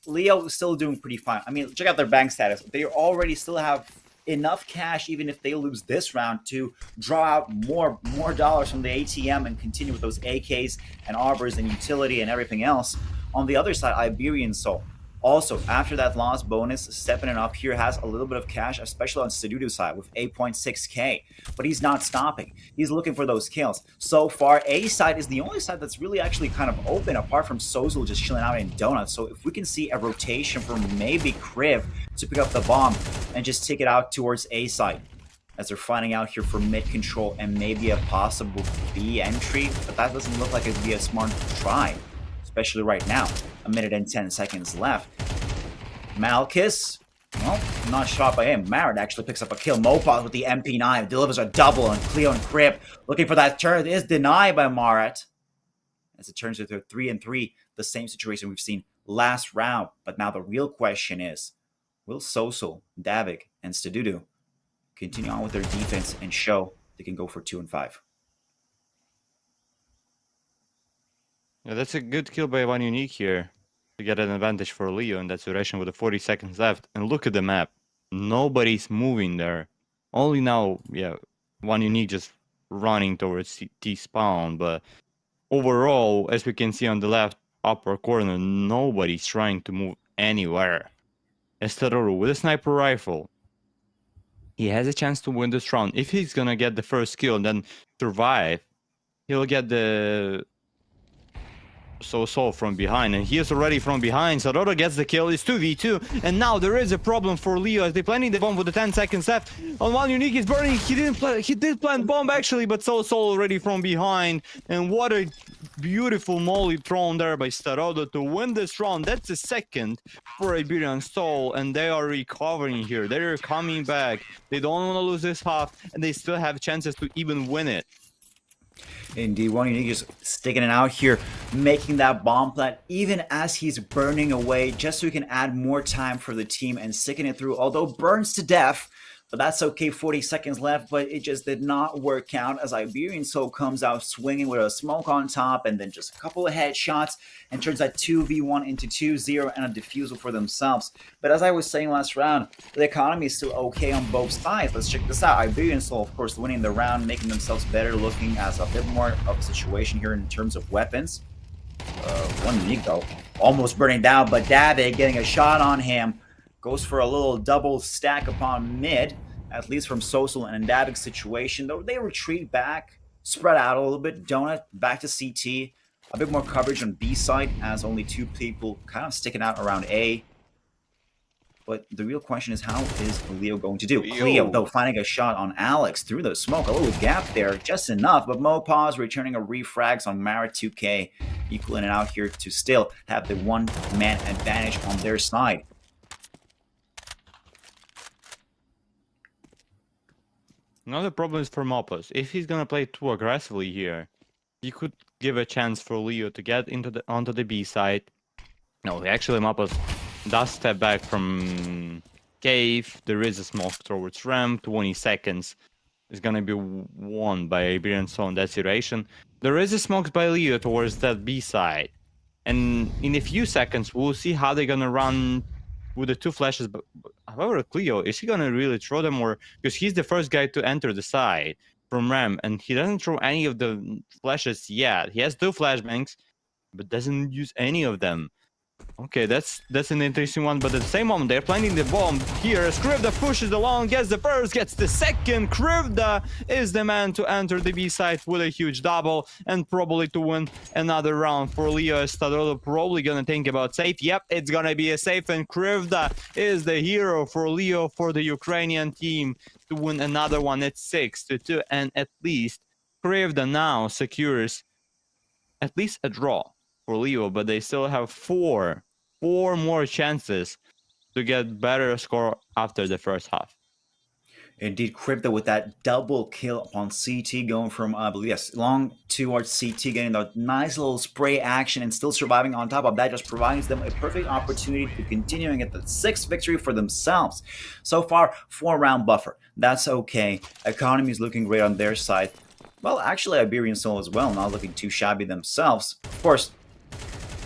Leo is still doing pretty fine. I mean, check out their bank status. They already still have enough cash, even if they lose this round, to draw out more dollars from the ATM and continue with those AKs and arbors and utility and everything else. On the other side, Iberian Soul, also, after that loss bonus, stepping it up here has a little bit of cash, especially on Sedudu's side with 8.6k. But he's not stopping. He's looking for those kills. So far, A side is the only side that's really actually kind of open, apart from Sozel just chilling out in Donuts. So if we can see a rotation from maybe Kriv to pick up the bomb and just take it out towards A side, as they're finding out here for mid control and maybe a possible B entry, but that doesn't look like it'd be a smart try, especially right now. A minute and 10 seconds left. Malkus, well, not shot by him. Marin actually picks up a kill. Mopaz with the MP9 delivers a double on Cleo and Crip. Looking for that turn is denied by Marat. As it turns into 3-3, the same situation we've seen last round. But now the real question is, will Soso, Davik, and Stadudu continue on with their defense and show they can go for 2-5? Yeah, that's a good kill by one unique here to get an advantage for Leo in that situation with the 40 seconds left. And look at the map. Nobody's moving there. Only now, yeah, one unique just running towards T-spawn. But overall, as we can see on the left upper corner, nobody's trying to move anywhere. ex-SABRE with a sniper rifle, he has a chance to win this round. If he's gonna get the first kill and then survive, he'll get the so from behind, and he is already from behind. SABRE gets the kill. It's 2v2, and now there is a problem for Leo as they're planting the bomb with the 10 seconds left. On one unique is burning. He did plant bomb actually, but so already from behind. And what a beautiful molly thrown there by SABRE to win this round. That's the second for Iberian Soul, and they are recovering here. They're coming back. They don't want to lose this half, and they still have chances to even win it. Indeed, one unique is sticking it out here, making that bomb plant even as he's burning away, just so he can add more time for the team and sticking it through, although burns to death. But that's okay, 40 seconds left, but it just did not work out as Iberian Soul comes out swinging with a smoke on top and then just a couple of headshots and turns that 2v1 into 2-0 and a defusal for themselves. But as I was saying last round, the economy is still okay on both sides. Let's check this out. Iberian Soul, of course, winning the round, making themselves better, looking as a bit more of a situation here in terms of weapons. One unique though, almost burning down, but Davik getting a shot on him. Goes for a little double stack upon mid, at least from Sozel and Davik's situation. Though they retreat back, spread out a little bit. Donut back to CT. A bit more coverage on B side as only two people kind of sticking out around A. But the real question is, how is Leo going to do? Cleo, though, finding a shot on Alex through the smoke. A little gap there, just enough. But Mopaz returning a refrags on Marat 2K, equaling it out here to still have the one-man advantage on their side. Another problem is for Mopaz. If he's gonna play too aggressively here, he could give a chance for Leo to get onto the B side. No, actually Mopaz does step back from cave. There is a smoke towards ramp. 20 seconds is gonna be won by Iberian Soul in that situation. There is a smoke by Leo towards that B side, and in a few seconds we'll see how they're gonna run with the two flashes. But however, Cleo, is he gonna really throw them, or because he's the first guy to enter the side from Ram and he doesn't throw any of the flashes yet. He has two flashbangs but doesn't use any of them. Okay, that's an interesting one, but at the same moment they're planting the bomb here. Krivda pushes along, gets the first, gets the second. Krivda is the man to enter the B side with a huge double and probably to win another round for Leo. SABRE probably gonna think about safe. Yep, it's gonna be a safe, and Krivda is the hero for Leo, for the Ukrainian team, to win another one at 6-2, and at least Krivda now secures at least a draw for Leo, but they still have four more chances to get better score after the first half. Indeed, Crypto with that double kill upon CT, going from, I believe, yes, long towards CT, getting that nice little spray action and still surviving. On top of that, just provides them a perfect opportunity to continue and get the 6th victory for themselves. So far, 4-round buffer. That's okay. Economy is looking great on their side. Well, actually, Iberian Soul as well, not looking too shabby themselves. Of course,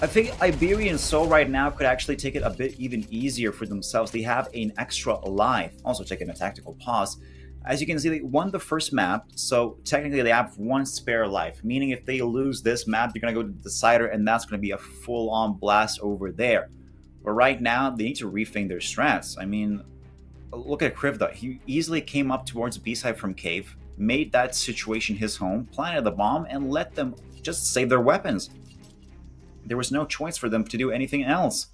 I think Iberian Soul right now could actually take it a bit even easier for themselves. They have an extra life, also taking a tactical pause. As you can see, they won the first map, so technically they have one spare life, meaning if they lose this map, they're going to go to the decider, and that's going to be a full-on blast over there. But right now, they need to rethink their strats. I mean, look at Krivda. He easily came up towards B-side from Cave, made that situation his home, planted the bomb, and let them just save their weapons. There was no choice for them to do anything else.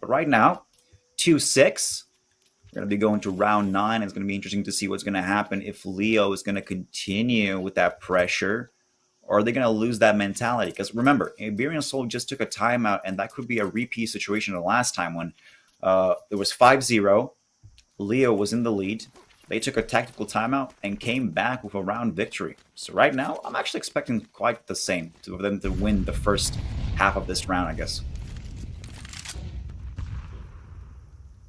But right now, 2-6. We're going to be going to round 9. It's going to be interesting to see what's going to happen if Leo is going to continue with that pressure, or are they going to lose that mentality? Because remember, Iberian Soul just took a timeout, and that could be a repeat situation of the last time when it was 5-0. Leo was in the lead. They took a tactical timeout and came back with a round victory. So right now, I'm actually expecting quite the same, for them to win the first half of this round, I guess.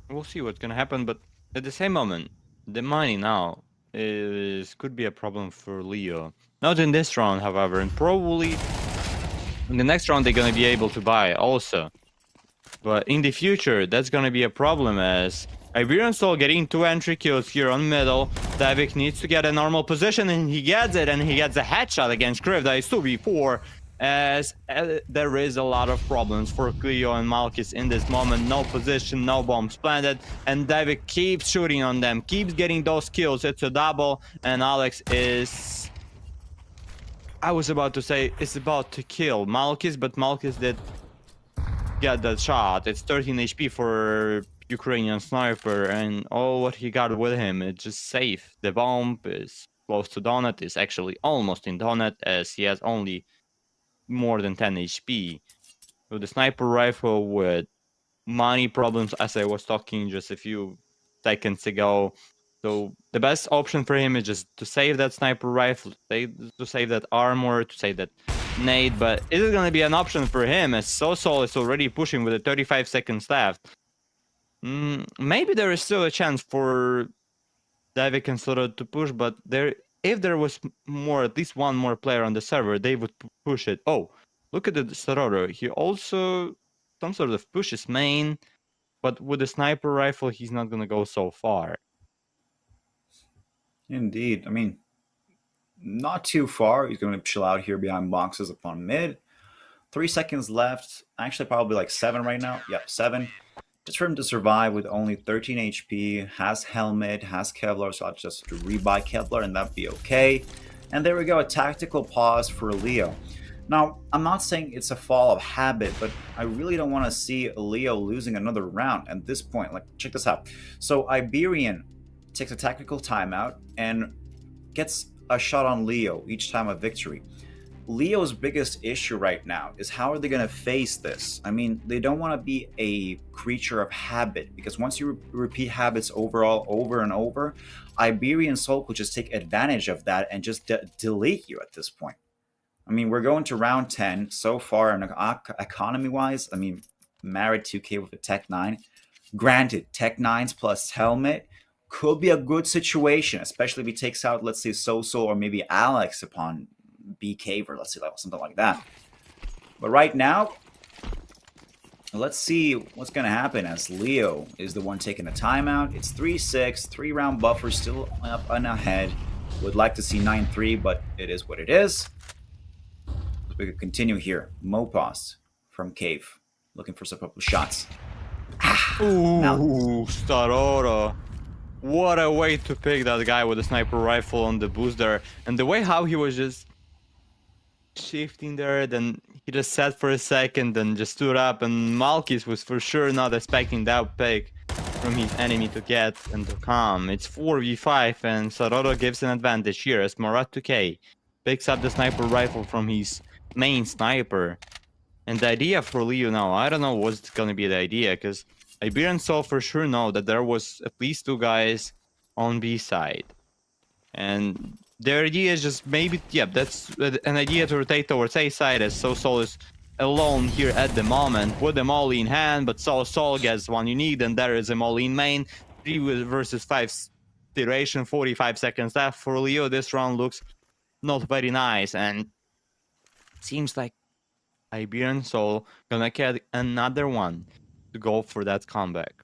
We'll see what's gonna happen, but at the same moment, the money now could be a problem for Leo. Not in this round, however, and probably in the next round they're gonna be able to buy also. But in the future, that's gonna be a problem as Iberian Soul getting 2 entry kills here on middle. Davik needs to get a normal position, and he gets it, and he gets a headshot against Krivda. It's 2v4. As there is a lot of problems for Cleo and Malkis in this moment. No position, no bombs planted, and Davik keeps shooting on them, keeps getting those kills. It's a double, and Alex is... I was about to say is about to kill Malkis, but Malkis did get that shot. It's 13 HP for Ukrainian sniper, and all what he got with him, it's just safe. The bomb is close to Donut, is actually almost in Donut, as he has only more than 10 HP. With the sniper rifle, with money problems, as I was talking just a few seconds ago. So the best option for him is just to save that sniper rifle, to save that armor, to save that nade. But is it going to be an option for him, as Sosol is already pushing with the 35 seconds left? Maybe there is still a chance for Davik and Soto to push, but if there was at least one more player on the server, they would push it. Oh, look at the Sororo. He also some sort of pushes main, but with the sniper rifle, he's not gonna go so far. Indeed. I mean, not too far. He's going to chill out here behind boxes upon mid. 3 seconds left. Actually, probably like 7 right now. Yep, 7. Just for him to survive with only 13 HP, has helmet, has Kevlar, so I'll just rebuy Kevlar and that'd be okay. And there we go, a tactical pause for Leo. Now, I'm not saying it's a fall of habit, but I really don't want to see Leo losing another round at this point. Like, check this out. So Iberian takes a tactical timeout and gets a shot on Leo each time of victory. Leo's biggest issue right now is how are they going to face this? I mean, they don't want to be a creature of habit, because once you repeat habits over and over, Iberian Soul could just take advantage of that and just delete you at this point. I mean, we're going to round 10 so far, and economy-wise, I mean, married 2K with a Tech 9. Granted, Tech 9s plus helmet could be a good situation, especially if he takes out, let's say, Soso or maybe Alex upon BK, or let's say something like that. But right now, let's see what's going to happen as Leo is the one taking a timeout. It's 3-6, 3-round buffer still up and ahead. Would like to see 9-3, but it is what it is. We could continue here. Mopos from Cave, looking for some couple shots. Ooh, Starora. What a way to pick that guy with a sniper rifle on the boost there. And the way how he was just shifting there, then he just sat for a second, then just stood up, and Malkis was for sure not expecting that pick from his enemy to get and to come. It's 4v5, and Sororo gives an advantage here as Marat 2K picks up the sniper rifle from his main sniper. And the idea for Leo now, I don't know what's gonna be the idea, because Iberian Soul for sure know that there was at least 2 guys on B side. And their idea is just maybe, yeah, that's an idea to rotate towards A side, as Soul is alone here at the moment with the molly in hand, but Soul gets one unique, and there is a molly in main. 3 versus 5 duration, 45 seconds left for Leo. This round looks not very nice, and seems like Iberian Soul gonna get another one to go for that comeback.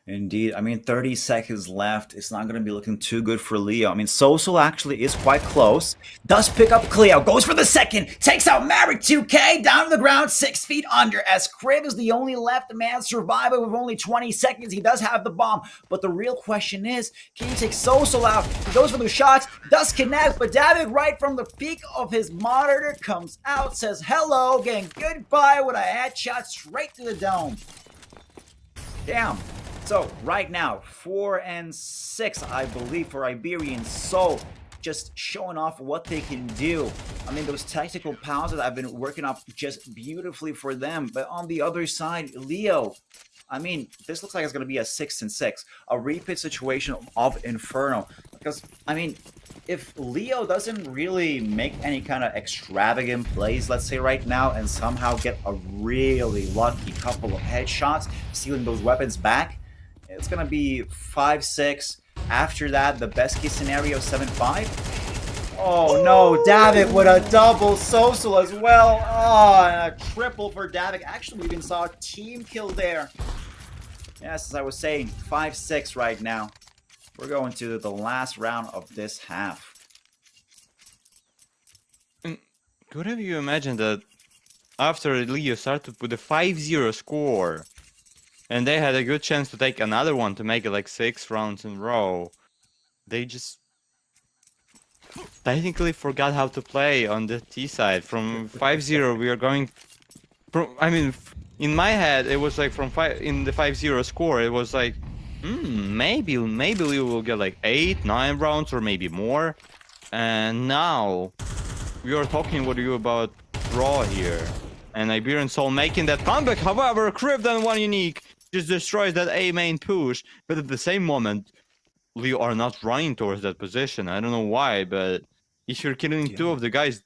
Indeed. I mean, 30 seconds left. It's not going to be looking too good for Leo. I mean, Social actually is quite close. Does pick up Cleo. Goes for the second. Takes out Maverick 2K. Down to the ground, 6 feet under. As Crib is the only left man survivor with only 20 seconds. He does have the bomb. But the real question is, can he take Social out? He goes for the shots. Does connect. But David, right from the peak of his monitor, comes out, says hello, getting goodbye with a headshot straight to the dome. Damn. So, right now, 4 and 6, I believe, for Iberian. So, just showing off what they can do. I mean, those tactical pauses have been working up just beautifully for them. But on the other side, Leo, I mean, this looks like it's going to be a 6 and 6. A repeat situation of Inferno. Because, I mean, if Leo doesn't really make any kind of extravagant plays, let's say right now, and somehow get a really lucky couple of headshots, stealing those weapons back, it's going to be 5-6. After that, the best case scenario, 7-5. Oh no, Davik with a double Social as well. Oh, and a triple for Davik. Actually, we even saw a team kill there. Yes, as I was saying, 5-6 right now. We're going to the last round of this half. Could have you imagined that after Leo started with a 5-0 score, and they had a good chance to take another one to make it like 6 rounds in a row, they just technically forgot how to play on the T side. From 5-0, we are going from, I mean, in my head, it was like from in the 5-0 score, it was like, maybe we will get like 8, 9 rounds or maybe more. And now we are talking with you about draw here. And Iberian Soul making that comeback. However, Crib then one unique just destroys that A main push. But at the same moment, Leo are not running towards that position. I don't know why, but if you're killing two of the guys,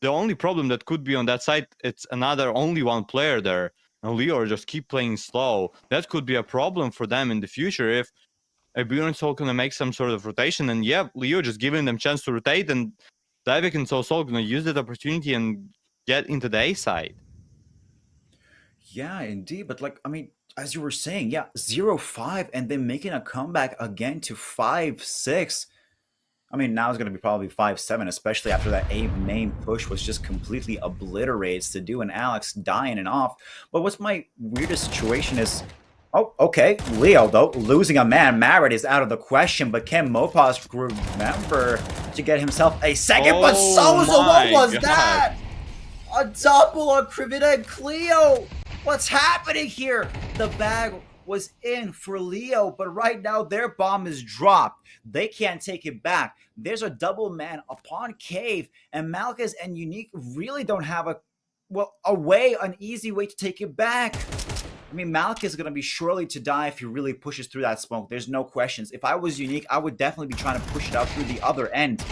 the only problem that could be on that side, it's only one player there. And Leo just keep playing slow. That could be a problem for them in the future if Iberian Soul gonna make some sort of rotation. And yeah, Leo just giving them chance to rotate, and Davik and Soul gonna use that opportunity and get into the A side. Yeah, indeed. But like, I mean, as you were saying, yeah, 0-5 and then making a comeback again to 5-6. I mean, now it's going to be probably 5-7, especially after that A main push was just completely obliterated to do, and Alex dying and off. But what's my weirdest situation is, oh, okay, Leo, though, losing a man. Marit is out of the question, but can Mopaz remember to get himself a second? But Souza, what was that? A double on Krivita and Cleo. What's happening here? The bag was in for Leo, but right now their bomb is dropped. They can't take it back. There's a double man upon Cave, and Malchus and Unique really don't have an easy way to take it back. I mean, Malchus is going to be surely to die if he really pushes through that smoke. There's no questions. If I was Unique, I would definitely be trying to push it out through the other end.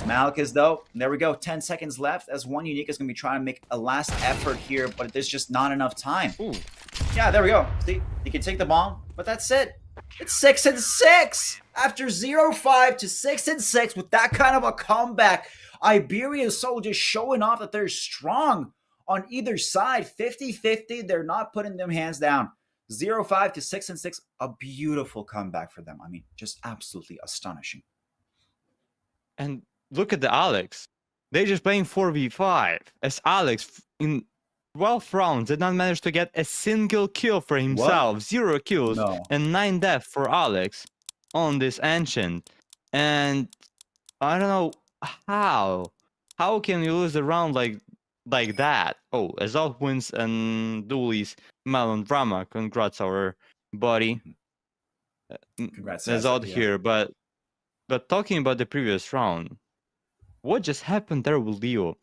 Malchus, though, there we go. 10 seconds left as one Unique is going to be trying to make a last effort here, but there's just not enough time. Ooh. Yeah, there we go. See, he can take the bomb, but that's it. It's 6 and 6 after 0-5 to 6 and 6 with that kind of a comeback. Iberian Soul just showing off that they're strong on either side. 50-50. They're not putting them hands down. 0-5 to 6 and 6. A beautiful comeback for them. I mean, just absolutely astonishing. And look at the Alex. They're just playing 4v5 as Alex in 12 rounds did not manage to get a single kill for himself. What? 0 kills and 9 deaths for Alex on this Ancient. And I don't know how can you lose a round like that? Oh, Azov wins and Dooley's Melon Drama. Congrats, our buddy. Congrats, Azov here, but talking about the previous round, what just happened there with Leo?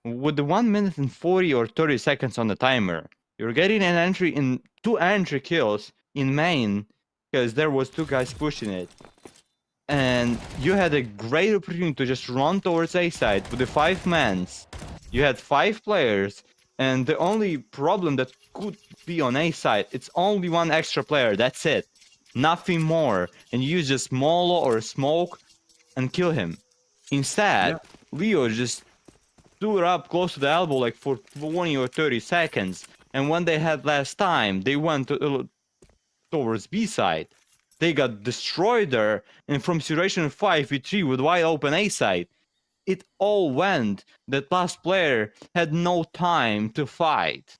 With the 1 minute and 40 or 30 seconds on the timer, you're getting an entry in 2 entry kills in main because there was 2 guys pushing it. And you had a great opportunity to just run towards A side with the 5 mans. You had 5 players, and the only problem that could be on A side, it's only 1 extra player, that's it. Nothing more. And you use just Molo or Smoke and kill him. Instead, Leo just stood up close to the elbow like for 20 or 30 seconds. And when they had less time, they went to towards B side. They got destroyed there, and from situation 5v3 with wide open A side, it all went. That last player had no time to fight.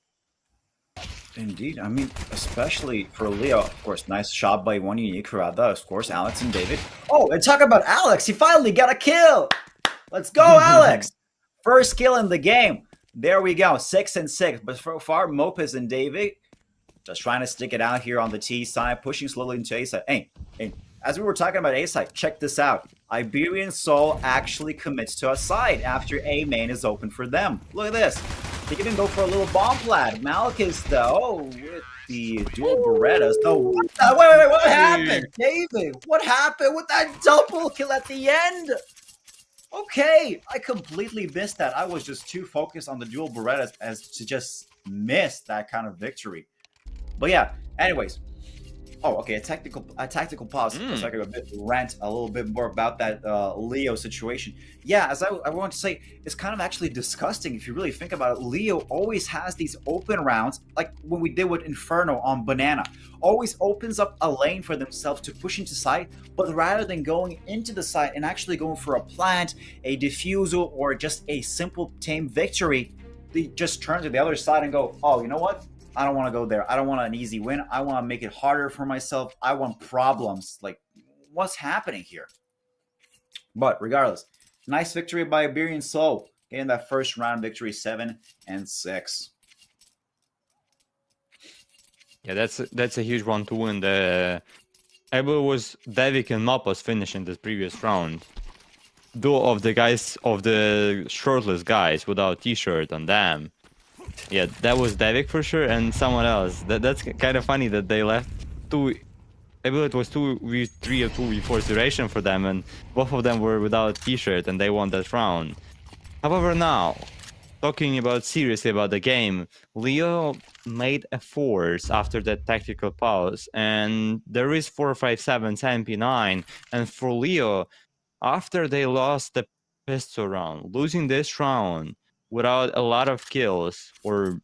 Indeed, I mean, especially for Leo, of course, nice shot by one unique rather, of course, Alex and David. Oh, and talk about Alex, he finally got a kill! Let's go, Alex! First kill in the game. There we go, 6 and 6. But so far, Mopez and David just trying to stick it out here on the T side, pushing slowly into A side. Hey, as we were talking about A side, check this out. Iberian Soul actually commits to a side after A main is open for them. Look at this. They can even go for a little bomb plat. Malchus, though, with the dual Berettas. No, wait, what happened? David, what happened with that double kill at the end? Okay, I completely missed that. I was just too focused on the dual Berettas as to just miss that kind of victory. But yeah, anyways. Oh, okay, a tactical pause. So I could rant a little bit more about that Leo situation. Yeah, as I want to say, it's kind of actually disgusting if you really think about it. Leo always has these open rounds, like when we did with Inferno on Banana. Always opens up a lane for themselves to push into site, but rather than going into the site and actually going for a plant, a defusal, or just a simple tame victory, they just turn to the other side and go, oh, you know what? I don't want to go there. I don't want an easy win. I want to make it harder for myself. I want problems. Like, what's happening here? But regardless, nice victory by Iberian Soul. Getting that first round victory, 7 and 6. Yeah, that's a huge one to win. The I believe it was Devik and Mappas finishing this previous round. Two of the guys of the shirtless guys without t-shirt on them. Yeah, that was Devik for sure, and someone else. That's kind of funny that they left two. I believe it was 2v3 or 2v4 duration for them, and both of them were without t-shirt, and they won that round. However, now talking about seriously about the game, Leo made a force after that tactical pause, and there is 457 MP9, and for Leo, after they lost the pistol round, losing this round without a lot of kills, or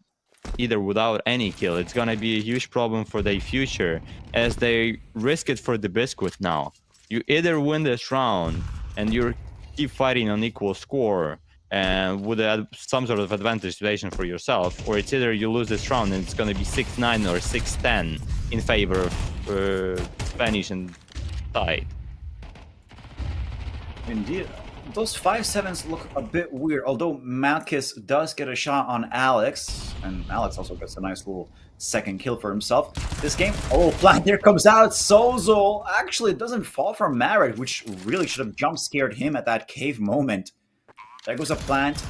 either without any kill, it's gonna be a huge problem for their future, as they risk it for the biscuit now. You either win this round and you keep fighting on equal score and with some sort of advantage situation for yourself, or it's either you lose this round and it's gonna be 6-9 or 6-10 in favor of Spanish and side. Indeed. Those 5-7s look a bit weird, although Malchus does get a shot on Alex, and Alex also gets a nice little second kill for himself. This game, oh, plant, there comes out Sozo. Actually, it doesn't fall from Marek, which really should have jump scared him at that cave moment. There goes a plant.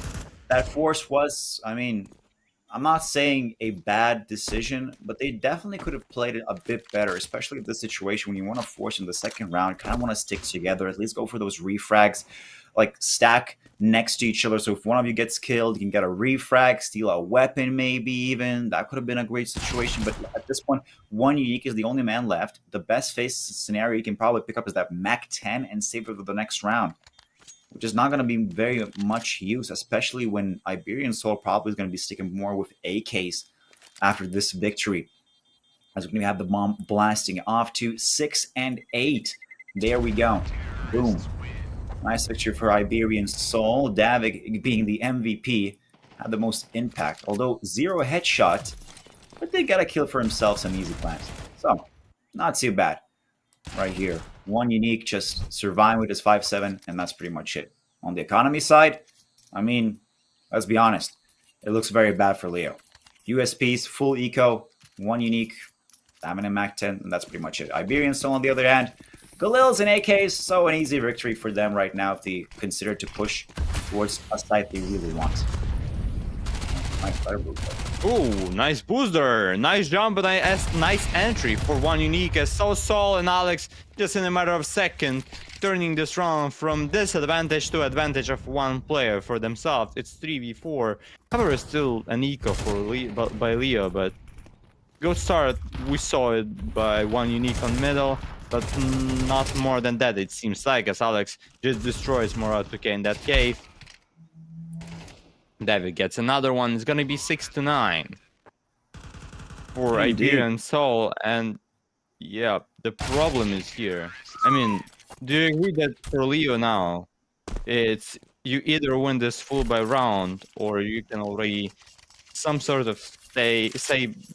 That force was, I mean, I'm not saying a bad decision, but they definitely could have played it a bit better, especially in this situation when you want to force in the second round, kind of want to stick together, at least go for those refrags, like stack next to each other. So if one of you gets killed, you can get a refrag, steal a weapon maybe even. That could have been a great situation, but at this point, one unique is the only man left. The best face scenario you can probably pick up is that Mac 10 and save it for the next round, which is not going to be very much use, especially when Iberian Soul probably is going to be sticking more with AKs after this victory. As we're going to have the bomb blasting off to 6 and 8. There we go. Boom. Nice victory for Iberian Soul. Davik, being the MVP, had the most impact. Although 0 headshot, but they got a kill for himself, some easy plans. So, not too bad. Right here. One unique, just surviving with his 5-7, and that's pretty much it. On the economy side, I mean, let's be honest, it looks very bad for Leo. USPs, full eco, one unique, diamond and Mac 10, and that's pretty much it. Iberian Soul, on the other hand, Galils and AKs, so an easy victory for them right now if they consider to push towards a site they really want. Nice fire booster. Ooh, nice booster, nice jump, and nice entry for one unique, as Sol and Alex, just in a matter of seconds, turning this round from disadvantage to advantage of one player for themselves. It's 3v4. However, still an eco for by Leo, but good start. We saw it by one unique on middle, but not more than that, it seems like, as Alex just destroys Morale 2K in that cave. David gets another one. It's gonna be 6-9 for Iberian Soul, and Yeah, the problem is here. I mean, do you agree that for Leo now, it's you either win this full by round or you can already some sort of say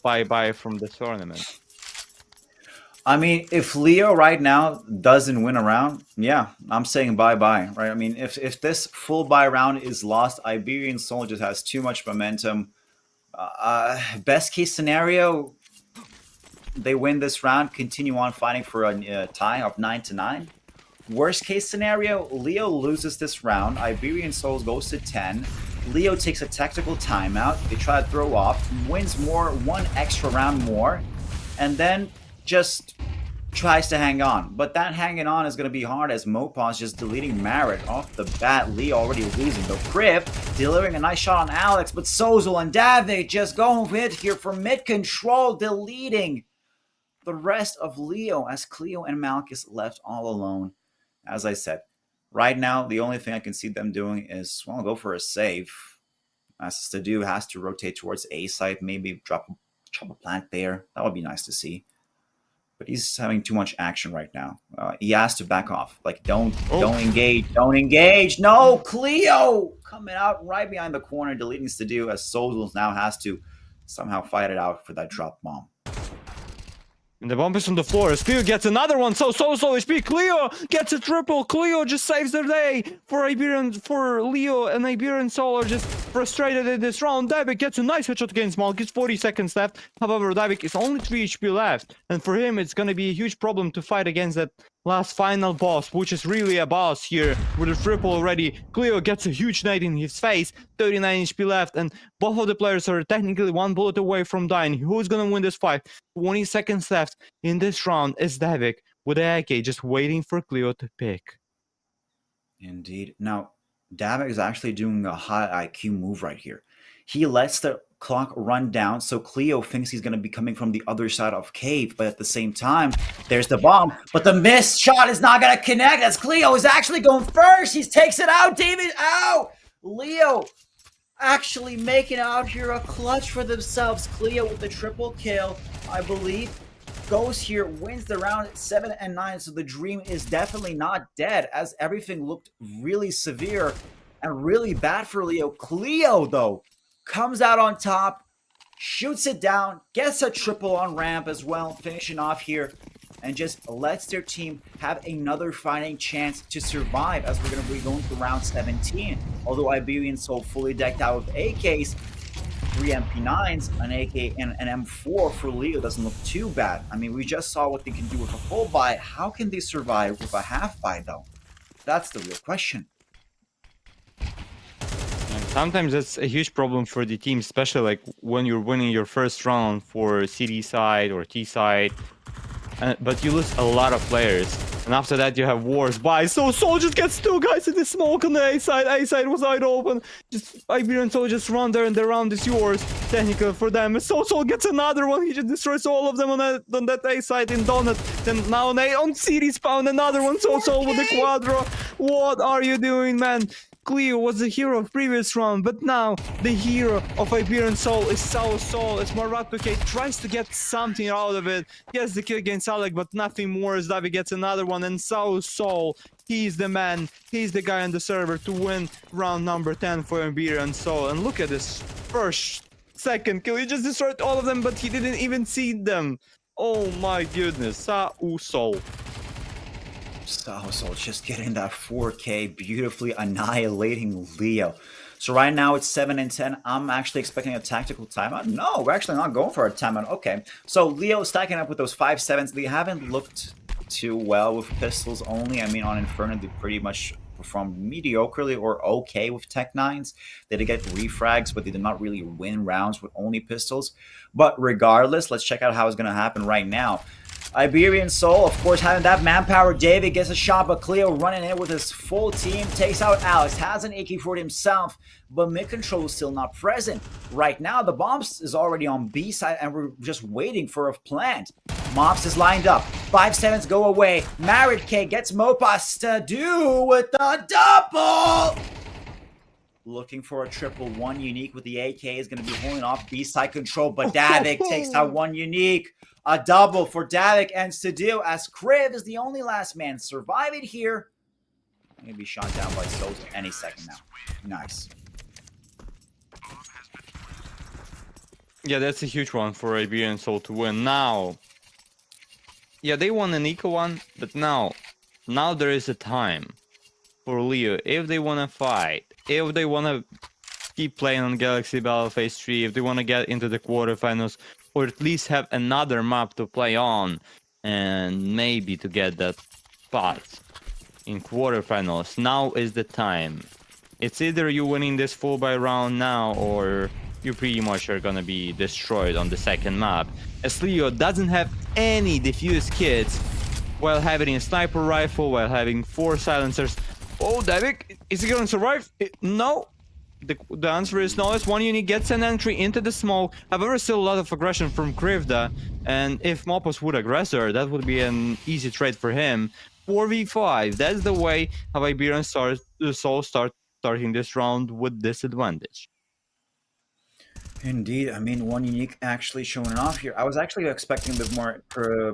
bye-bye from the tournament? I mean, if Leo right now doesn't win a round, yeah, I'm saying bye-bye, right? I mean, if this full bye round is lost, Iberian Soul just has too much momentum. Best case scenario, they win this round, continue on fighting for a tie of 9-9. Worst case scenario, Leo loses this round, Iberian Souls goes to 10, Leo takes a tactical timeout, they try to throw off, wins one extra round more, and then just tries to hang on. But that hanging on is going to be hard as Mopaz just deleting Marit off the bat. Leo already losing. The Criv delivering a nice shot on Alex, but Sozel and David just going with here for mid control, deleting the rest of Leo as Cleo and Malchus left all alone. As I said, right now, the only thing I can see them doing is, well, go for a save. As Stadu has to rotate towards A side, maybe drop a plant there. That would be nice to see. But he's having too much action right now. He has to back off. Like, don't engage. No, Cleo coming out right behind the corner, deleting Stadu as Sozel now has to somehow fight it out for that drop bomb. And the bomb is on the floor. As Cleo gets another one. So HP. Cleo gets a triple. Cleo just saves the day for Leo, and Iberian Soul are just frustrated in this round. Davik gets a nice headshot against Malchus. 40 seconds left. However, Davik is only 3 HP left. And for him, it's going to be a huge problem to fight against that last final boss, which is really a boss here with a triple already. Cleo gets a huge nade in his face. 39 HP left, and both of the players are technically 1 bullet away from dying. Who's gonna win this fight? 20 seconds left in this round is Davik with the AK just waiting for Cleo to pick. Indeed. Now, Davik is actually doing a high IQ move right here. He lets the clock run down, so Cleo thinks he's going to be coming from the other side of cave, but at the same time, there's the bomb, but the missed shot is not going to connect as Cleo is actually going first. He takes it out, David. Ow! Leo actually making out here a clutch for themselves. Cleo with the triple kill, I believe, goes here, wins the round 7-9, so the dream is definitely not dead as everything looked really severe and really bad for Leo. Cleo, though, comes out on top, shoots it down, gets a triple on ramp as well, finishing off here, and just lets their team have another fighting chance to survive as we're going to be going to round 17. Although Iberian Soul fully decked out with AKs, 3 MP9s, an AK, and an M4 for Leo doesn't look too bad. I mean, we just saw what they can do with a full buy. How can they survive with a half buy, though? That's the real question. Sometimes that's a huge problem for the team, especially like when you're winning your first round for CD side or T side, but you lose a lot of players, and after that you have wars by. So Soul just gets 2 guys in the smoke on the A side was wide open. Just Iberian Soul just run there, and the round is yours. Technical for them. So Soul gets another one. He just destroys all of them on that A side in Donut. Then now on CD spawn another one. So Soul with the quadro. What are you doing, man? Cleo was the hero of previous round, but now the hero of Iberian Soul is Sao Soul as Maratuke tries to get something out of it. Gets the kill against Alec, but nothing more as Davi gets another one, and Sao Soul, he's the man, he's the guy on the server to win round number 10 for Iberian Soul. And look at this first, second kill, he just destroyed all of them, but he didn't even see them. Oh my goodness, Sao Soul. Sao Soul just getting that 4K, beautifully annihilating Leo. So right now it's 7-10. I'm actually expecting a tactical timeout. No, we're actually not going for a timeout. Okay, so Leo stacking up with those 5.7s. They haven't looked too well with pistols only. I mean, on Inferno, they pretty much performed mediocrely or okay with Tech 9s. They did get refrags, but they did not really win rounds with only pistols. But regardless, let's check out how it's going to happen right now. Iberian Soul, of course, having that manpower. David gets a shot, but Cleo running in with his full team, takes out Alex, has an AK-40 himself, but mid-control is still not present. Right now, the bombs is already on B side, and we're just waiting for a plant. Mops is lined up. 5.7s go away. Marit K gets Mopas to do with the double! looking for a triple. One unique with the AK is going to be holding off B-side control, but Davik takes out one unique. A double for Davik and Sadu, as Kriv is the only last man surviving here. Going to be shot down by Sosa any second now. Nice. Yeah, that's a huge one for Iberian Soul to win. Now, yeah, they won an eco one, but now there is a time for Leo if they want to fight, if they want to keep playing on Galaxy Battle Phase 3, if they want to get into the quarterfinals, or at least have another map to play on, and maybe to get that spot in quarterfinals. Now is the time. It's either you winning this full by round now, or you pretty much are gonna be destroyed on the second map, as Leo doesn't have any defuse kits, while having a sniper rifle, while having 4 silencers. Oh, Davik, is he gonna survive? No. The answer is no, as one unit gets an entry into the smoke. However, still a lot of aggression from Krivda, and if Mopos would aggressor, that would be an easy trade for him. 4v5, that's the way how Iberian Soul starting this round with disadvantage. Indeed, I mean, one unique actually showing off here. I was actually expecting a bit more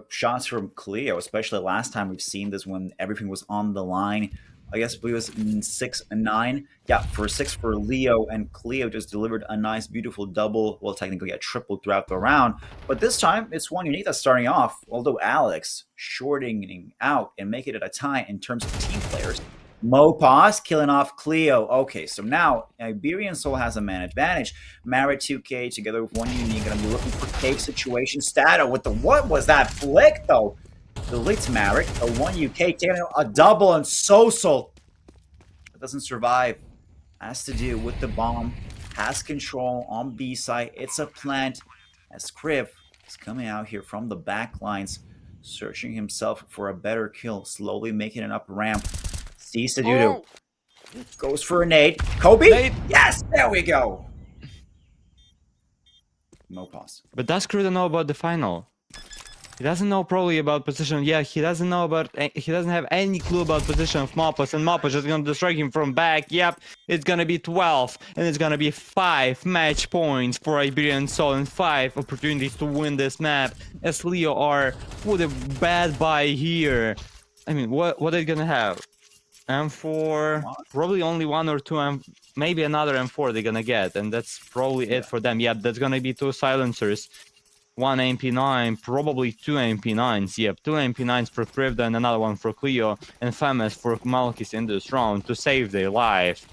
shots from Cleo, especially last time we've seen this when everything was on the line. I guess it was 6 and 9. Yeah, for 6 for Leo, and Cleo just delivered a nice, beautiful double, well, technically a triple throughout the round. But this time, it's one unique that's starting off, although Alex shortening out and making it a tie in terms of team players. Mopos killing off Cleo. Okay, so now Iberian Soul has a man advantage. Mara 2K together with one unique gonna be looking for cave situation. Stato with the, what was that flick though? Deletes Marek, a 1 UK, taking a double on Sosol. It doesn't survive. Has to do with the bomb. Has control on B side. It's a plant. As Kriv is coming out here from the back lines, searching himself for a better kill, slowly making an up ramp. Sees to do. Goes for a nade. Kobe? Nade. Yes, there we go. No pause. But does Kriv know about the final? He doesn't know probably about position. Yeah, he doesn't know about. He doesn't have any clue about position of Mopos, and Mopos is gonna destroy him from back. Yep, it's gonna be 12, and it's gonna be 5 match points for Iberian Soul and 5 opportunities to win this map. As Leo are with a bad buy here. I mean, what are they gonna have? M4, probably only 1 or 2, maybe another M4 they're gonna get, and that's probably it for them. Yep, that's gonna be 2 silencers. 1 MP9, probably 2 MP9s. Yep, 2 MP9s for Krivda and another one for Cleo, and Famous for Malkis in this round to save their life.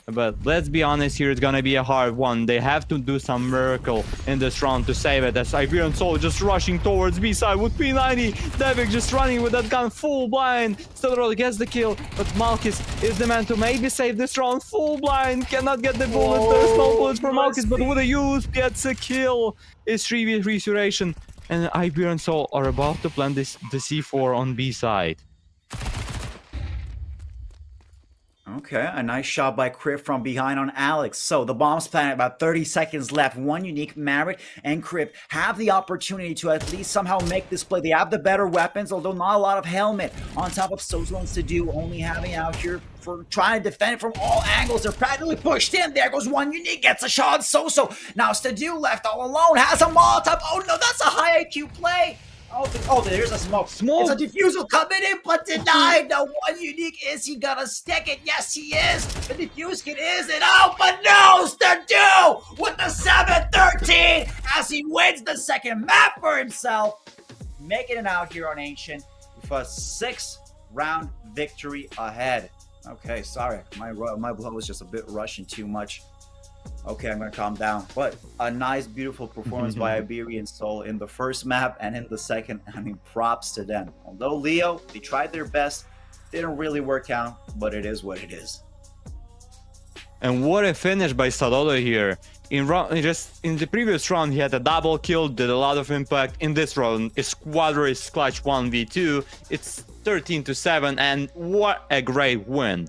But let's be honest here, it's gonna be a hard one. They have to do some miracle in this round to save it. As Iberian Soul just rushing towards B-side with P90. Davik just running with that gun full blind. Still gets the kill, but Malkis is the man to maybe save this round. Full blind, cannot get the bullet. There's no bullets for Malkis, but with a use gets a kill. It's 3v3 restoration, and Iberian Soul are about to plant the C4 on B-side. Okay, a nice shot by Kriv from behind on Alex. So the bomb's planted, about 30 seconds left. One unique, Marek and Kriv have the opportunity to at least somehow make this play. They have the better weapons, although not a lot of helmet. On top of Sozo and Sadu only having out here for trying to defend it from all angles. They're practically pushed in. There goes one unique, gets a shot on Soso. Now Sadu left all alone, has a Molotov. Oh no, that's a high IQ play. Oh, there's a smoke. It's a defusal coming in, but denied. Now, one unique, is he gonna stick it? Yes, he is. The defuse kit is it. Oh, but no, Stadu with the 7-13 as he wins the second map for himself, making it out here on Ancient with a 6-round victory ahead. Okay, sorry, my blow was just a bit rushing too much. Okay, I'm gonna calm down. But a nice, beautiful performance by Iberian Soul in the first map and in the second. I mean, props to them. Although Leo, they tried their best, didn't really work out, but it is what it is. And what a finish by Sadodo here. In the previous round, he had a double kill, did a lot of impact. In this round, his squadron is clutch 1v2. It's 13-7, and what a great win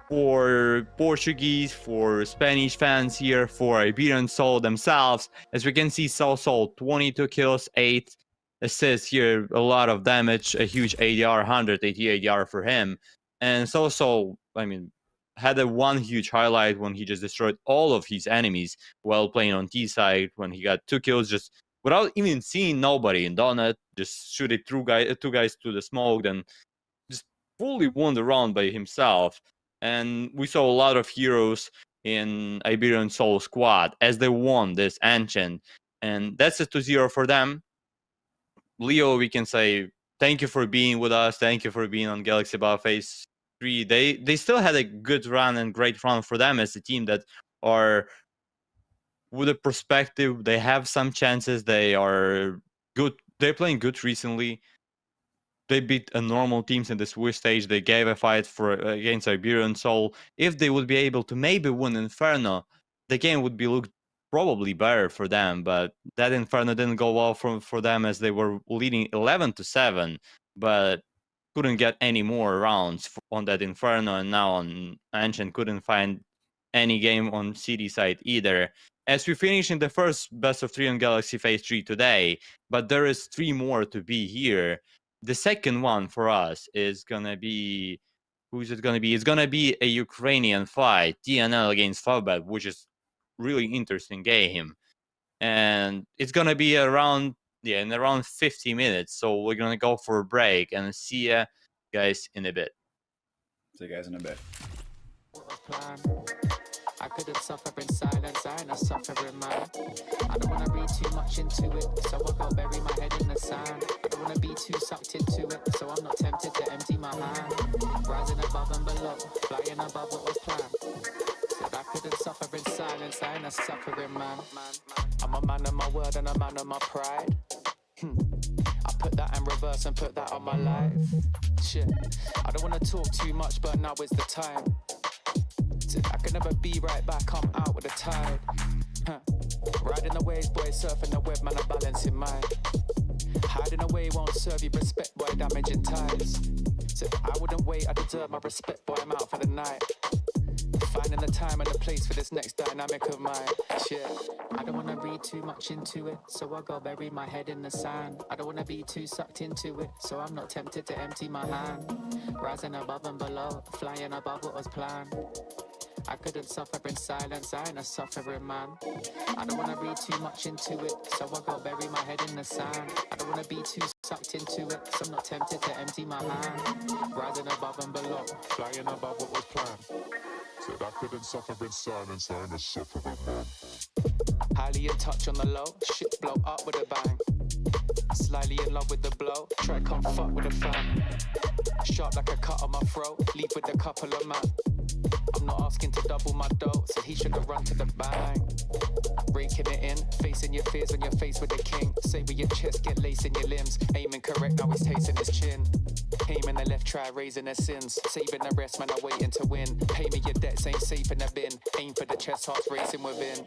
for Portuguese, for Spanish fans here, for Iberian Soul themselves. As we can see, Soul 22 kills, 8 assists here, a lot of damage, a huge ADR, 180 ADR for him. And Soul, I mean, had a one huge highlight when he just destroyed all of his enemies while playing on T side, when he got 2 kills just without even seeing nobody in donut, just shoot it through two guys through the smoke, then just fully won the round by himself. And we saw a lot of heroes in Iberian Soul squad as they won this Ancient. And that's a 2-0 for them. Leo, we can say thank you for being with us. Thank you for being on Galaxy Bar Phase 3. They still had a good run and great run for them as a team that are, with a perspective, they have some chances. They are good. They're playing good recently. They beat a normal teams in the Swiss stage. They gave a fight against Iberian Soul. If they would be able to maybe win Inferno, the game would be looked probably better for them. But that Inferno didn't go well for them, as they were leading 11-7, but couldn't get any more rounds on that Inferno. And now on Ancient couldn't find any game on CD side either. As we finish in the first best of 3 on Galaxy Phase 3 today, but there is 3 more to be here. The second one for us is gonna be, who's it gonna be? It's gonna be a Ukrainian fight, TNL against FAVBET, which is really interesting game, and it's gonna be around in around 50 minutes. So we're gonna go for a break and see ya guys in a bit. See you guys in a bit. I couldn't suffer in silence, I ain't a suffering man. I don't wanna read too much into it, so I go bury my head in the sand. I don't wanna be too sucked into it, so I'm not tempted to empty my hand. Rising above and below, flying above what was planned. Said I couldn't suffer in silence, I ain't a suffering man. I'm a man of my word and a man of my pride. I put that in reverse and put that on my life. Shit, I don't wanna talk too much, but now is the time. I can never be right back, I'm out with the tide. Riding the waves, boy, surfing the web, man, I'm balancing mine. Hiding away won't serve you respect, boy, damaging ties. So I wouldn't wait, I deserve my respect, boy, I'm out for the night. Finding the time and the place for this next dynamic of mine. Shit, I don't wanna read too much into it, so I go bury my head in the sand. I don't wanna be too sucked into it, so I'm not tempted to empty my hand. Rising above and below, flying above what was planned. I couldn't suffer in silence, I ain't a suffering man. I don't wanna read too much into it, so I go bury my head in the sand. I don't wanna be too sucked into it, so I'm not tempted to empty my hand. Rising above and below, flying above what was planned. Said I couldn't suffer in silence, I ain't a suffering man. Highly in touch on the low, shit blow up with a bang. Slightly in love with the blow, try come fuck with a fan. Sharp like a cut on my throat, leave with a couple of man. I'm not asking to double my dough, so he should have run to the bang. Raking it in, facing your fears when you're faced with the king. Say with your chest, get lace in your limbs. Aiming correct, now he's tasting his chin. Aiming the left, try raising their sins. Saving the rest, man, I'm waiting to win. Pay me your debts, ain't safe in the bin. Aim for the chest, hearts racing within.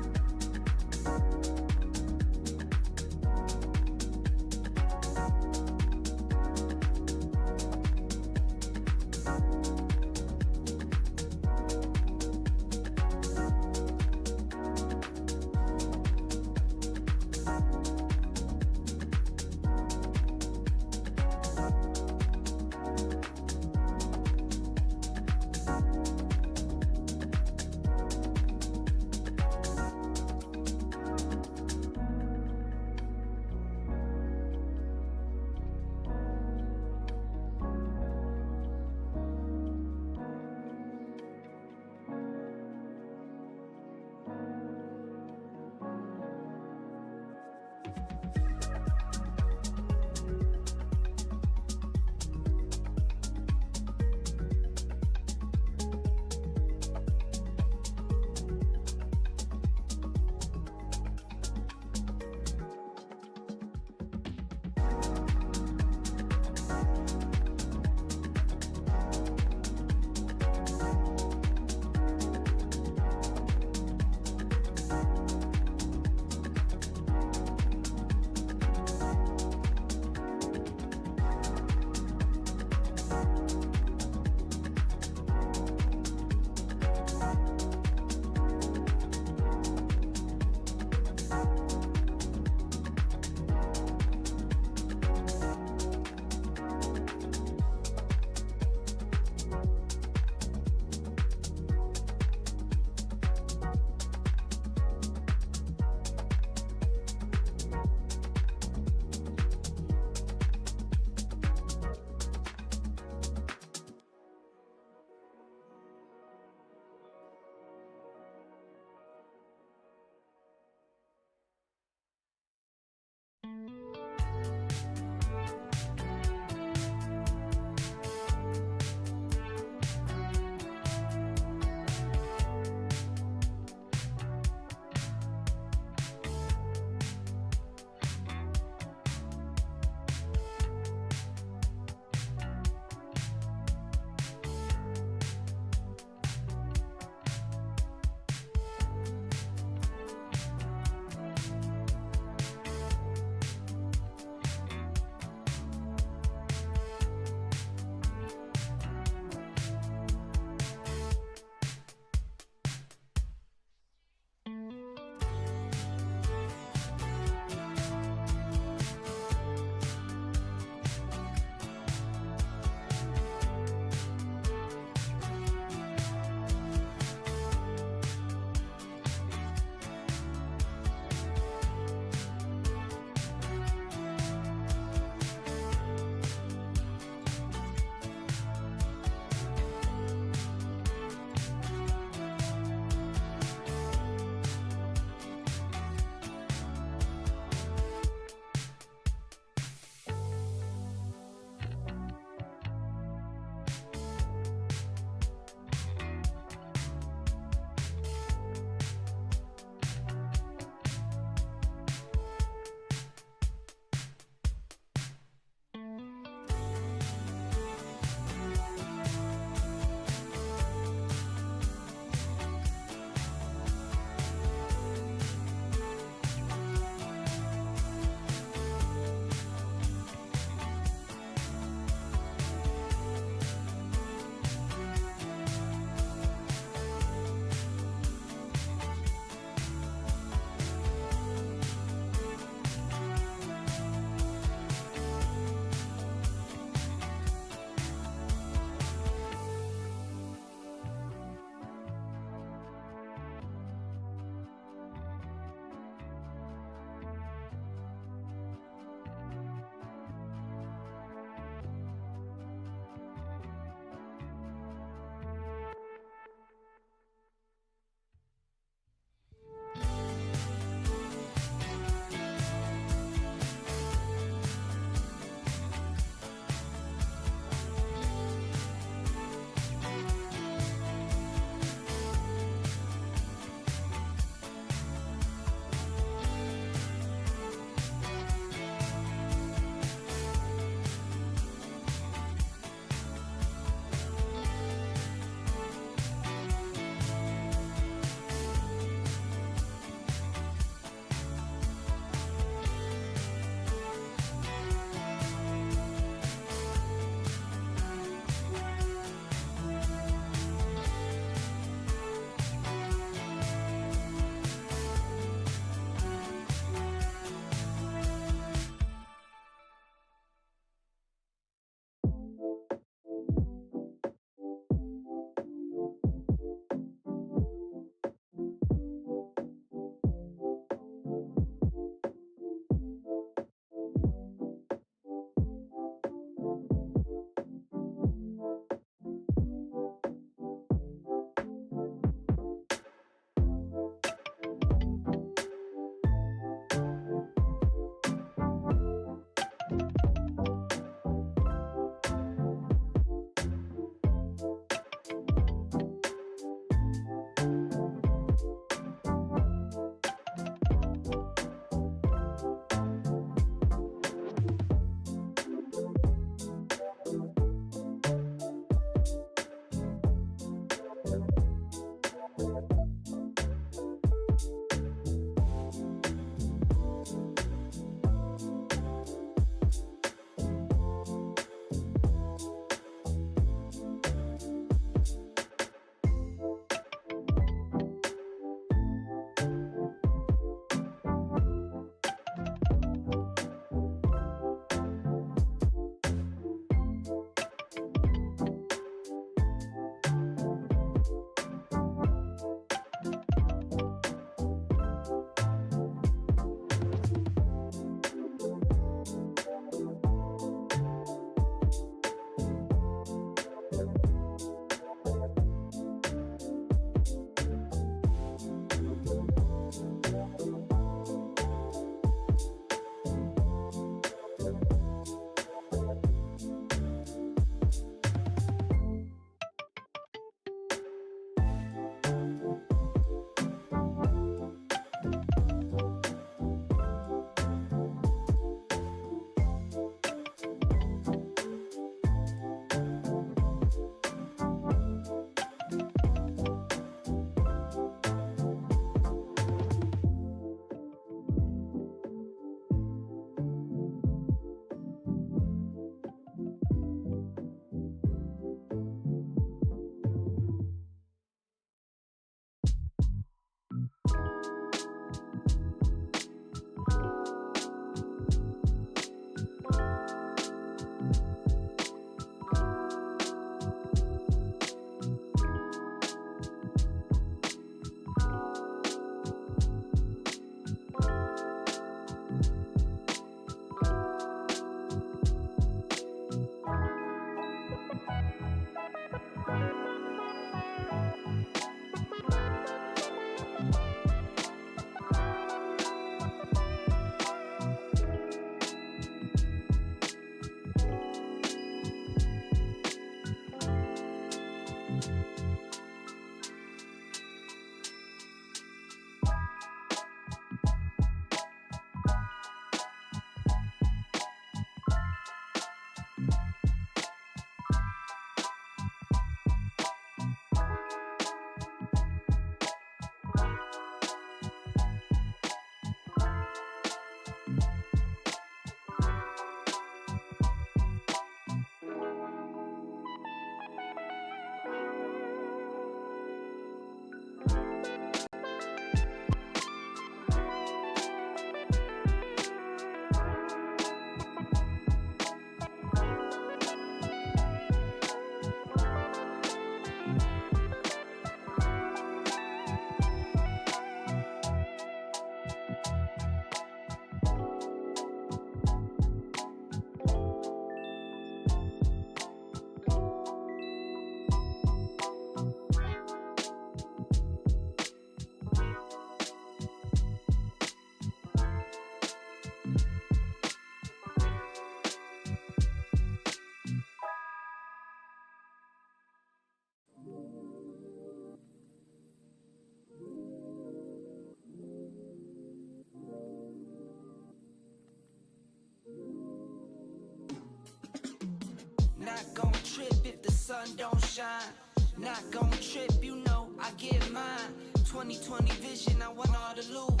sun don't shine. Not gon' trip, you know I get mine. 2020 vision, I want all the loot.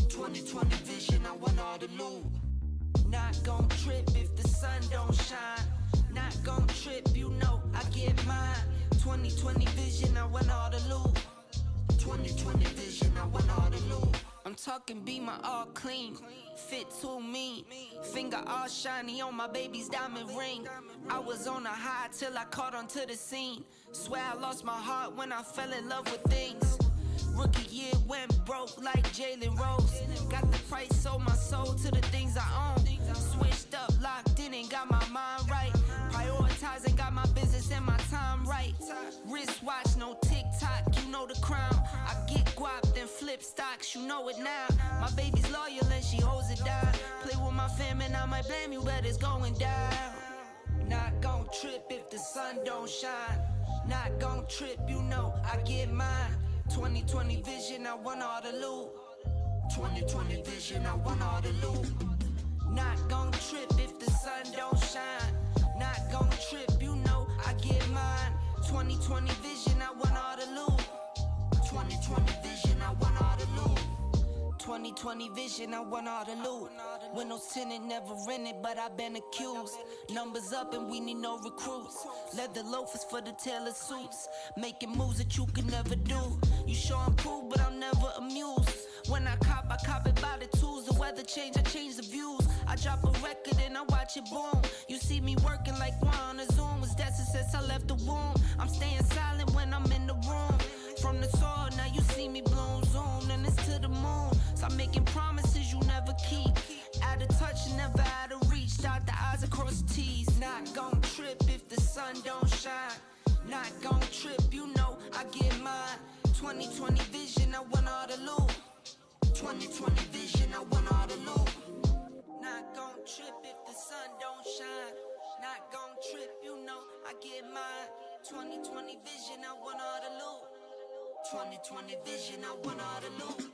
2020 vision, I want all the loot. Not gon' trip if the sun don't shine. Not gon' trip, you know I get mine. 2020 vision, I want all the loot. 2020 vision, I want all the loot. I'm talking Beamer all clean, fit too mean, finger all shiny on my baby's diamond ring. I was on a high till I caught onto the scene. Swear I lost my heart when I fell in love with things. Rookie year went broke like Jalen Rose. Got the price, sold my soul to the things I own. Switched up, locked in and got my mind right. Prioritizing, got my business and my time right. Wristwatch, no TikTok, you know the crown. I get guap, then flip stocks, you know it now. My baby's loyal and she holds it down. Play with my fam and I might blame you, but it's going down. Not gon' trip if the sun don't shine. Not gon' trip, you know I get mine. 2020 vision, I want all the loot. 2020 vision, I want all the loot. Not gon' trip if the sun don't shine. Not gon' trip, you know I get mine. 2020 vision, I want all the loot. 2020 vision, I want all the loot. 2020 vision, I want all the loot. Windows tinted, never rented, but I've been accused. Numbers up and we need no recruits. Leather loafers for the tailor suits. Making moves that you can never do. You sure I'm cool, but I'm never amused. When I cop it by the tools. The weather change, I change the views. I drop a record and I watch it boom. You see me working like one on a Zoom. Was that since I left the womb? I'm staying silent when I'm in the room. From the soil, now you see me bloom, zoom, and it's to the moon. Stop making promises you never keep. Out of touch and never out of reach. Dot the I's across the T's. Not gon' trip if the sun don't shine. Not gon' trip, you know I get mine. 2020 vision, I want all the loot. 2020 vision, I want all the loot. Not gon' trip if the sun don't shine. Not gon' trip, you know I get mine. 2020 vision, I want all the loot. 2020 vision, I want all the loot.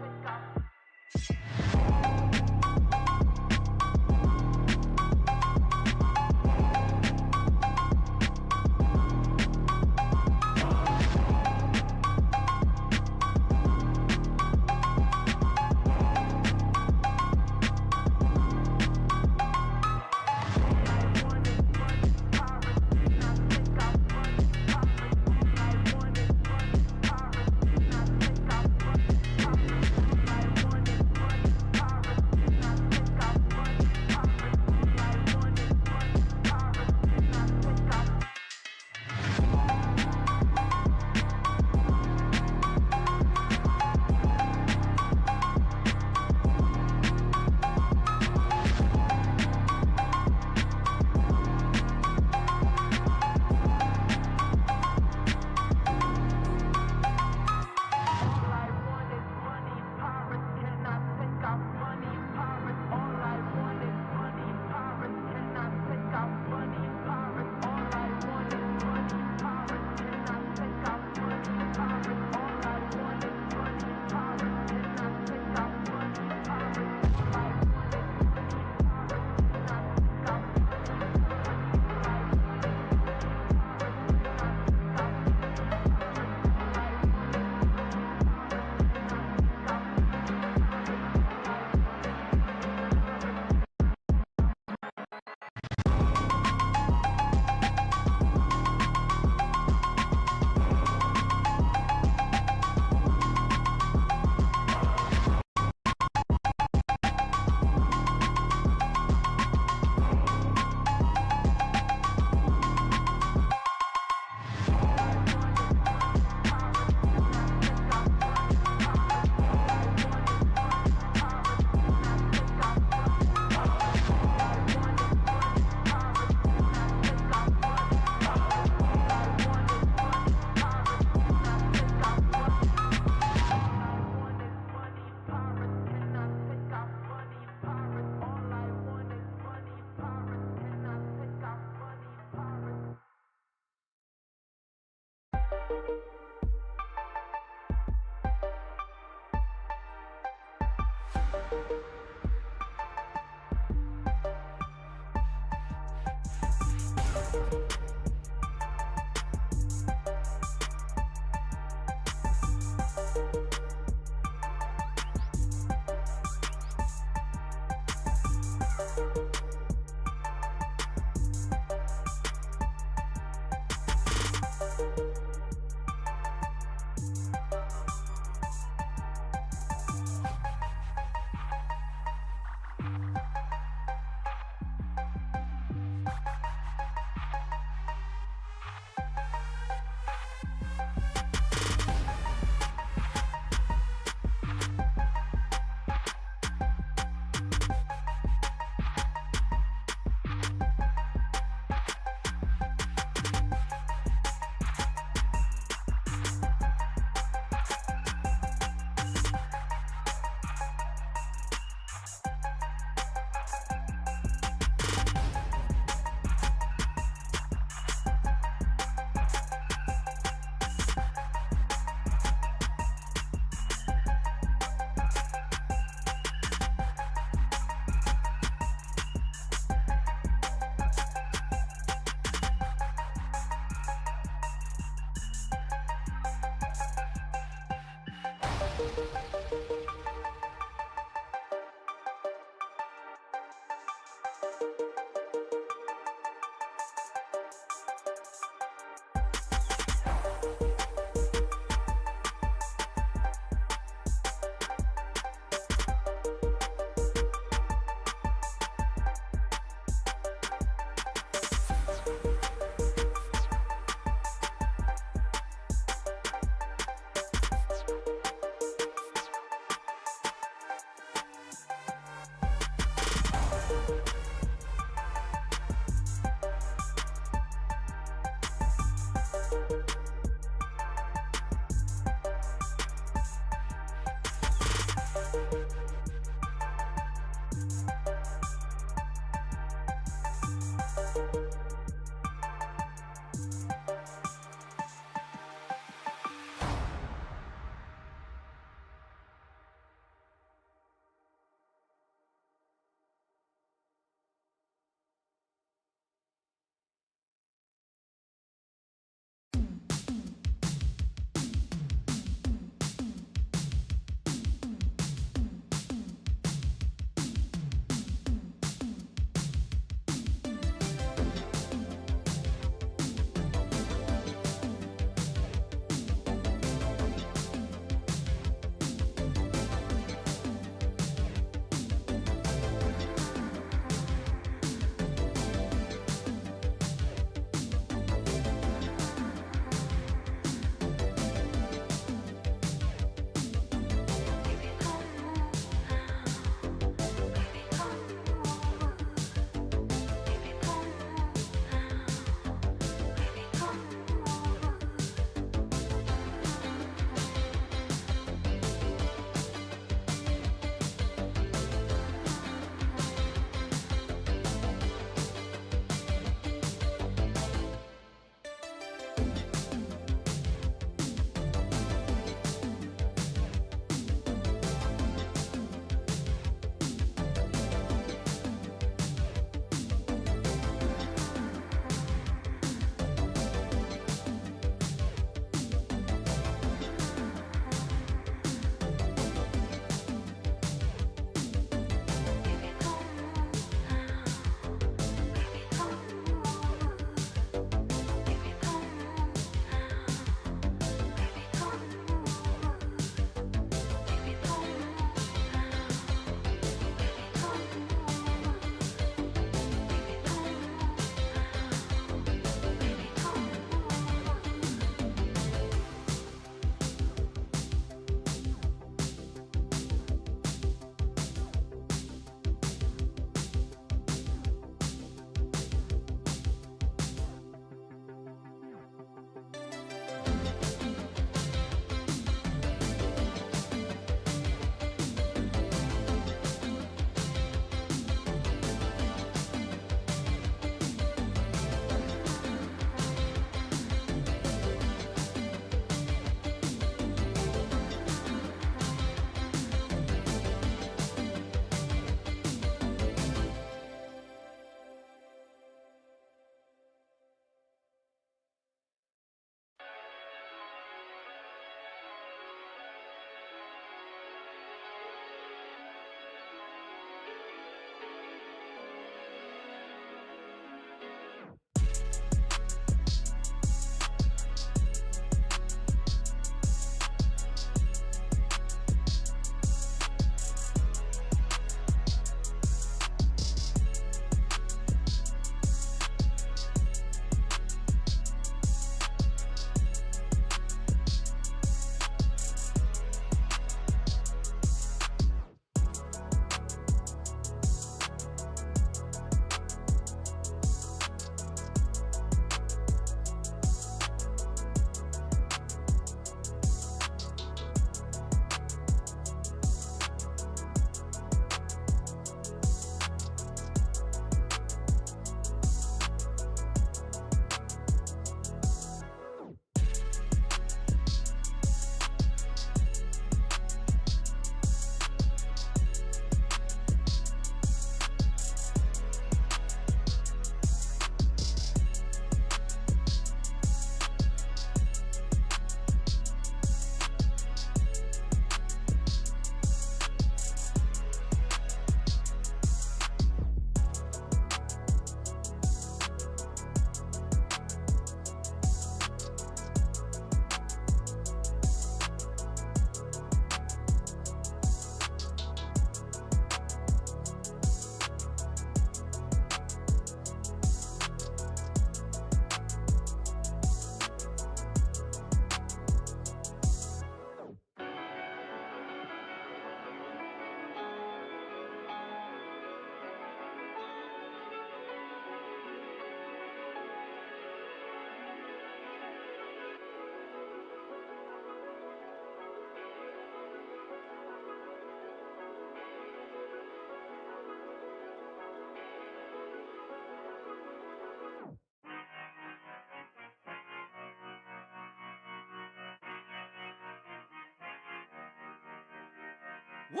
Woo!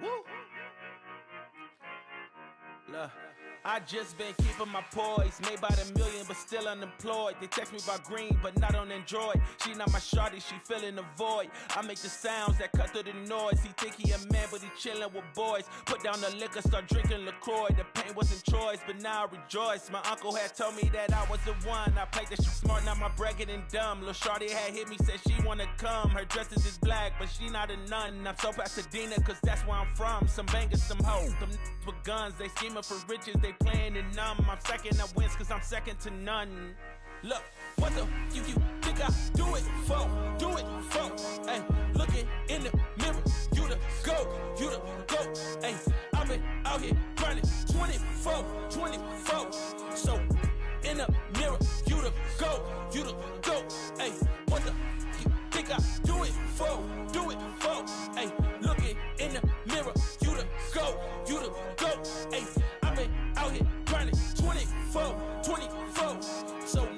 Woo! Look, I just been keeping my poise. Made by the million, but still unemployed. They text me about green, but not on Android. She not my shawty, she filling the void. I make the sounds that cut through the noise. He think he a man, but he chillin' with boys. Put down the liquor, start drinking LaCroix. The pain wasn't choice, but now I rejoice. My uncle had told me that I was the one. I played that shit smart, now my bracket and dumb. Lil' shawty had hit me, said she wanna come. Her dresses is black, but she not a nun. I'm so Pasadena, cause that's where I'm from. Some bangers, some hoes. Them with guns, they scheming for riches, they playing it numb. I'm second, I wins cause I'm second to none. Look, what the you think I do it for? Do it for? Ay, looking in the mirror, you the go, ay, I've been out here grinding 24, so in the mirror, you the go, ay, what the you think I do it for? Do it for? Ay, looking in the mirror, you the go, ay, I've been out here grinding 24, so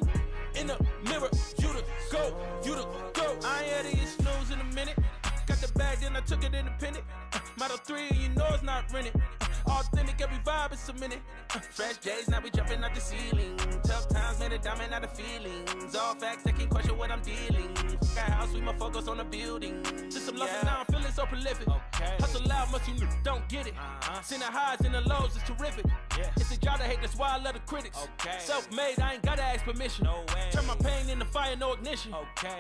in the mirror, you the go. I ain't had to get snooze in a minute. Got the bag, then I took it independent. Model 3, you know it's not rented. Authentic, every vibe is cemented. Fresh J's, now we jumping out the ceiling. Tough times made a diamond out of feelings. All facts, they can't question what I'm dealing. Got house, we my focus on the building. Just some love and now I'm feeling so prolific. Hustle loud, much you don't get it. Seen the highs and the lows, it's terrific. It's a job to hate, that's why I love the critics. Self-made, I ain't gotta ask permission. Turn my pain into fire, no ignition.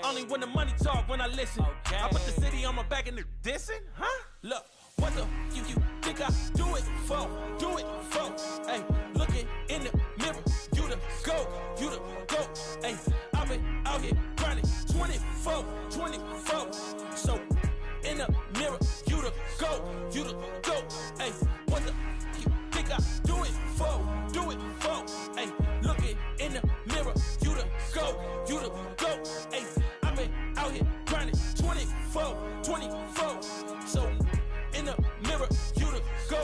Only when the money talk, when I listen. I put the city on my back and they're dissing, huh? Look, what the you think I do it for? Do it for? Ay, looking in the mirror, you the go, ay, I've been out here grinding 24, so in the mirror, you the go, ay, what the you think I do it for? Do it for? Ay, looking in the mirror, you the go, ay, I've been out here grinding 24, so in the mirror, you the go.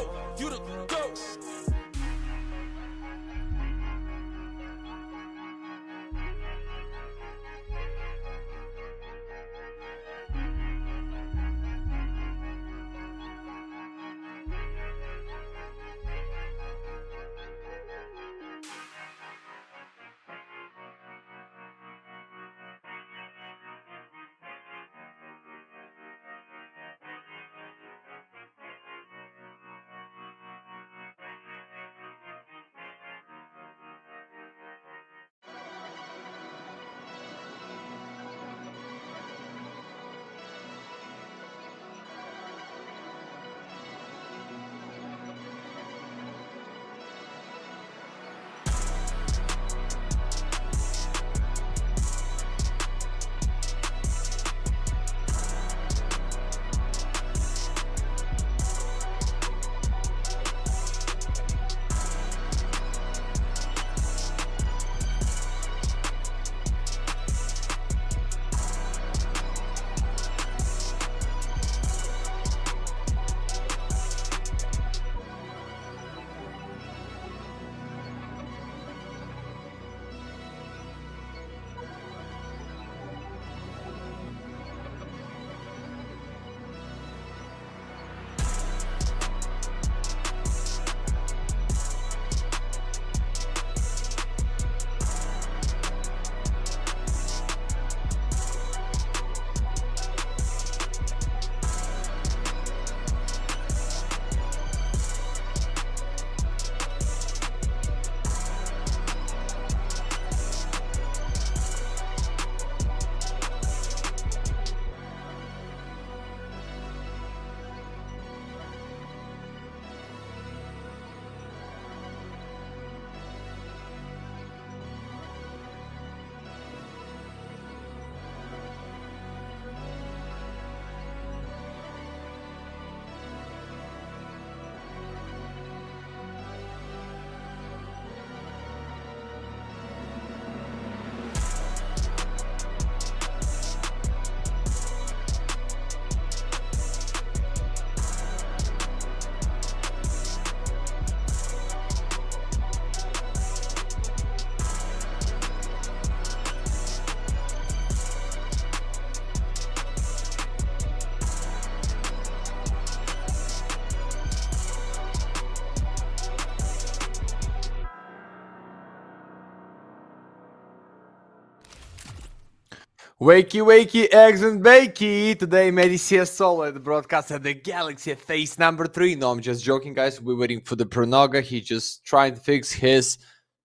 Wakey, wakey, eggs and bakey. Today, Medici Solid broadcast at the Galaxy phase number 3. No, I'm just joking, guys. We're waiting for the Pronoga. He's just trying to fix his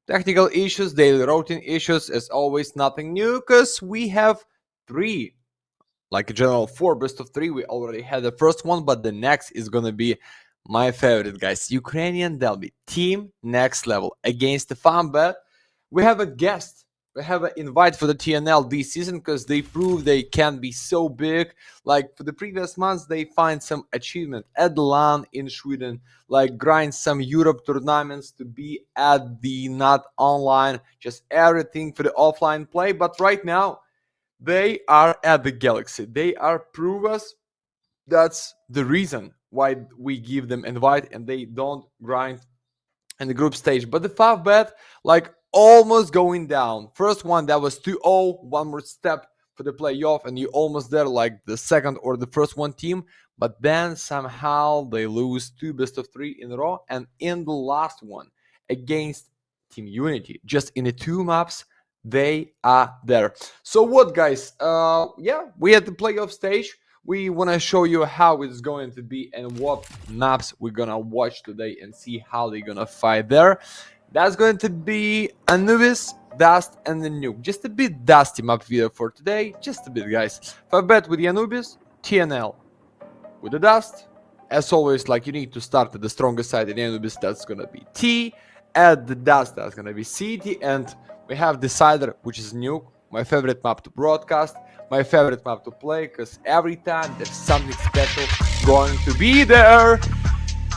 technical issues, daily routine issues. As always, nothing new because we have 3. Like a general 4 best of 3. We already had the first one, but the next is going to be my favorite, guys. Ukrainian Derby. Team next level against the FAVBET. We have a guest. We have an invite for the TNL this season because they prove they can be so big. Like for the previous months, they find some achievement at LAN in Sweden, like grind some Europe tournaments to be at the not online, just everything for the offline play. But right now, they are at the Galaxy. They are prove us. That's the reason why we give them invite and they don't grind in the group stage. But the FAVBET, like almost going down. First one that was 2-0, one more step for the playoff, and you almost there like the second or the first one team. But then somehow they lose 2 best of 3 in a row, and in the last one against Team Unity, just in the 2 maps, they are there. So what, guys? Yeah, we at the playoff stage. We want to show you how it's going to be and what maps we're gonna watch today and see how they're gonna fight there. That's going to be Anubis, Dust, and the Nuke. Just a bit dusty map video for today. Just a bit, guys. FAVBET with the Anubis, TNL with the Dust. As always, like you need to start at the strongest side in the Anubis. That's going to be T. At the Dust, that's going to be CT. And we have Decider, which is Nuke. My favorite map to broadcast. My favorite map to play. Because every time there's something special going to be there.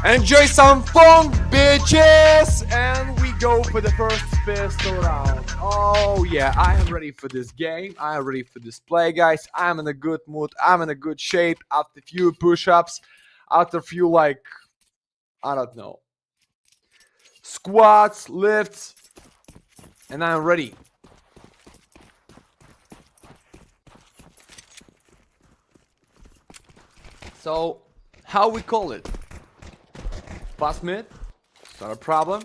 Enjoy some fun, bitches! And we go for the first pistol round. Oh yeah, I am ready for this game. I am ready for this play, guys. I'm in a good mood. I'm in a good shape after a few push-ups. After a few, like, I don't know, squats, lifts. And I'm ready. So, how we call it? Fast mid, it's not a problem.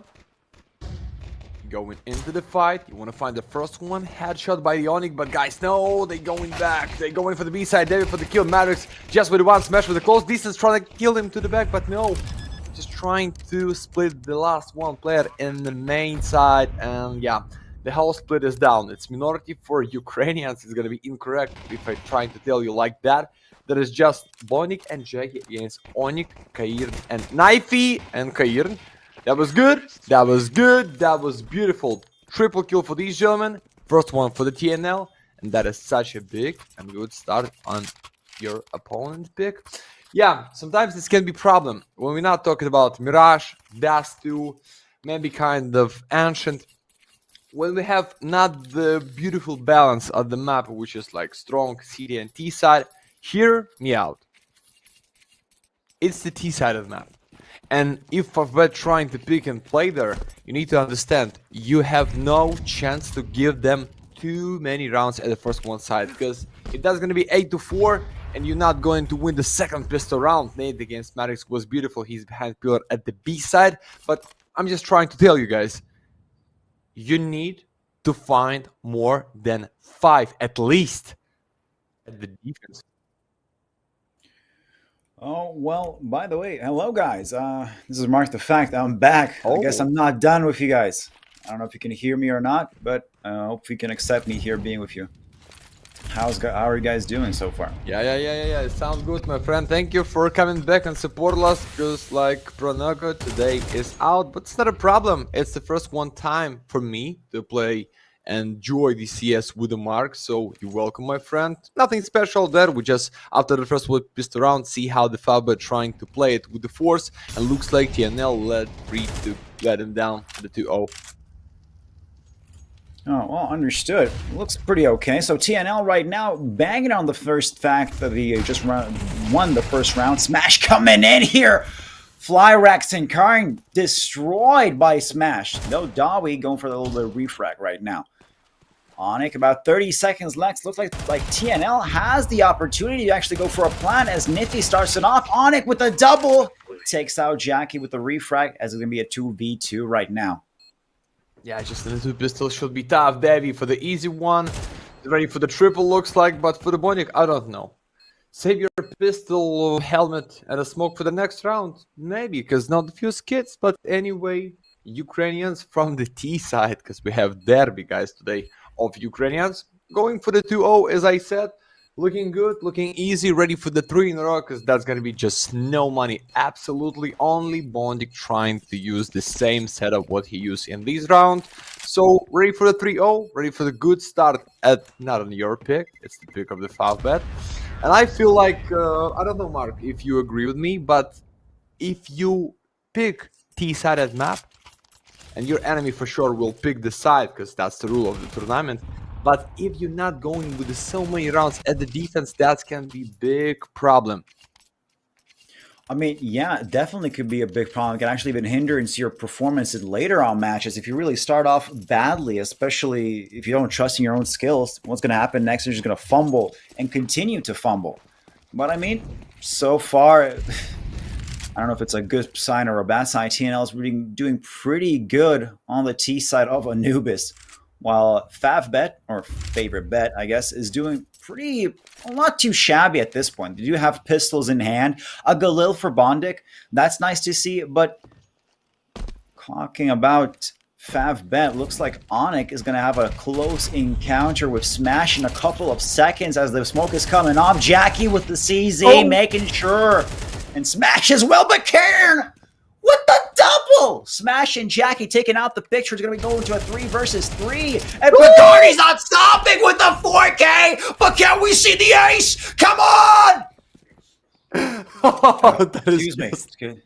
Going into the fight, you want to find the first one. Headshot by the Onyx, but guys, no, they going back. They going for the B side. David for the kill. Matrix just with one smash with the close distance, trying to kill him to the back, but no. Just trying to split the last one player in the main side, and yeah, the whole split is down. It's minority for Ukrainians. It's gonna be incorrect if I try to tell you like that. There is just Bonik and Jackie against Onyx, Kairn, and Knifey and Kairn. That was good. That was good. That was beautiful. Triple kill for these gentlemen. First one for the TNL. And that is such a big and good start on your opponent pick. Yeah, sometimes this can be a problem. When we're not talking about Mirage, Dust 2, maybe kind of Ancient. When we have not the beautiful balance of the map, which is like strong CD and T side. Hear me out. It's the T side of the map. And if FAVBET trying to pick and play there, you need to understand you have no chance to give them too many rounds at the first one side. Because if that's going to be 8-4 and you're not going to win the second pistol round, Nate against Matrix was beautiful. He's behind pillar at the B side. But I'm just trying to tell you guys, you need to find more than 5 at least at the defense. Oh, well, by the way, hello, guys. This is Mark the Fact. I'm back. I guess Oh. I'm not done with you guys. I don't know if you can hear me or not, but I hope you can accept me here being with you. How are you guys doing so far? Yeah. It sounds good, my friend. Thank you for coming back and support us. Because, like, Pronogo today is out, but it's not a problem. It's the first one time for me to play and enjoy the CS with the Mark. So you're welcome, my friend. Nothing special there. We just, after the first pistol round, see how the FAVBET trying to play it with the Force. And looks like TNL led free to let him down to the 2-0. Oh, well, understood. Looks pretty okay. So TNL right now banging on the first fact that he just won the first round. Smash coming in here. Flyrax and Karn destroyed by Smash. No Dawi going for a little bit of refrag right now. Onyx, about 30 seconds left. Looks like TNL has the opportunity to actually go for a plan as Nifty starts it off. Onyx with a double. Takes out Jackie with the refrag as it's going to be a 2v2 right now. Yeah, just the 2 pistols should be tough. Davy for the easy one. ready for the triple looks like, but for the Bonic, I don't know. Save your pistol, helmet, and a smoke for the next round? Maybe, because not a few skits, but anyway, Ukrainians from the T side, because we have derby guys today of Ukrainians. Going for the 2-0, as I said, looking good, looking easy, ready for the 3 in a row, because that's going to be just no money. Absolutely only Bondik trying to use the same setup what he used in this round. So, ready for the 3-0, ready for the good start at, not on your pick, it's the pick of the FAVBET. And I feel like, I don't know, Mark, if you agree with me, but if you pick T-sided map, and your enemy for sure will pick the side, because that's the rule of the tournament, but if you're not going with so many rounds at the defense, that can be big problem. I mean, yeah, it definitely could be a big problem. It can actually even hinder your performance in later on matches. If you really start off badly, especially if you don't trust in your own skills, what's going to happen next is you're going to fumble and continue to fumble. But I mean, so far, I don't know if it's a good sign or a bad sign. TNL is really doing pretty good on the T side of Anubis, while FAVBET, or Favorite Bet, I guess, is doing pretty, well, not too shabby at this point. They do have pistols in hand. A Galil for Bondik, that's nice to see, but talking about FAVBET, looks like Onyx is going to have a close encounter with Smash in a couple of seconds as the smoke is coming off. Jackie with the CZ, making sure, and Smash as well, but Cairn with the double! Smash and Jackie taking out the picture. It's going to be going to a 3 versus 3. And Bacardi's not stopping with the 4K! But can we see the ace? Come on! Oh, that Excuse is me. just, Good.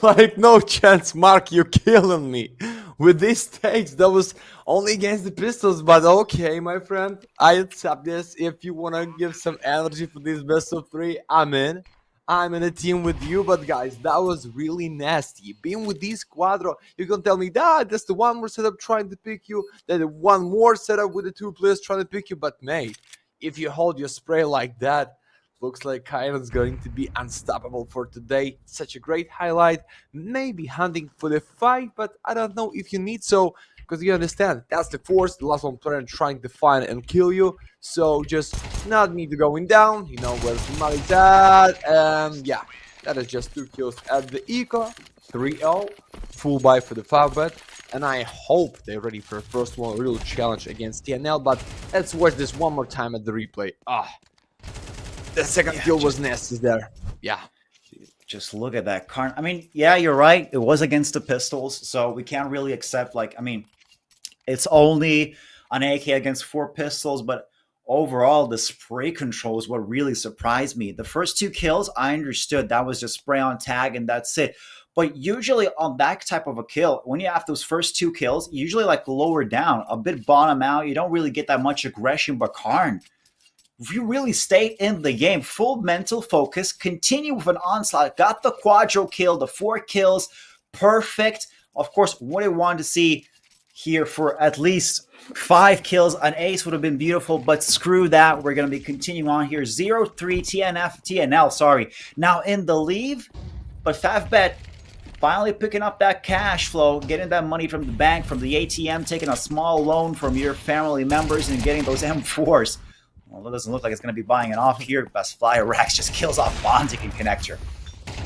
like, no chance, Mark, you're killing me. With these takes, that was only against the pistols, but okay, my friend. I accept this. If you want to give some energy for this best of 3, I'm in. I'm in a team with you, but guys, that was really nasty. Being with this Quadro, you can tell me that that's the one more setup trying to pick you, then the one more setup with the 2 players trying to pick you, but mate, if you hold your spray like that, looks like Kyron's going to be unstoppable for today. Such a great highlight. Maybe hunting for the fight, but I don't know if you need so, because you understand, that's the force, the last one player trying to find and kill you. So just not need to going down, you know where the money's at, and yeah, that is just 2 kills at the Eco, 3-0, full buy for the FAVBET, and I hope they're ready for a first one real challenge against TNL, but let's watch this one more time at the replay. The second kill was nasty there. Yeah. Just look at that card. I mean, yeah, you're right. It was against the pistols, so we can't really accept, like, I mean, it's only an AK against 4 pistols, but overall, the spray control is what really surprised me. The first 2 kills, I understood that was just spray on tag and that's it. But usually on that type of a kill, when you have those first 2 kills, usually like lower down, a bit bottom out, you don't really get that much aggression, but Karn, you really stayed in the game, full mental focus, continue with an onslaught, got the quadro kill, the 4 kills, perfect. Of course, what I wanted to see here for at least 5 kills, an ace would have been beautiful, but screw that. We're going to be continuing on here. 0-3 TNL, sorry. Now in the lead, but FAVBET finally picking up that cash flow, getting that money from the bank, from the ATM, taking a small loan from your family members and getting those M4s. Well, it doesn't look like it's going to be buying it off here. Best Flyer Rax just kills off Bondik and Connector.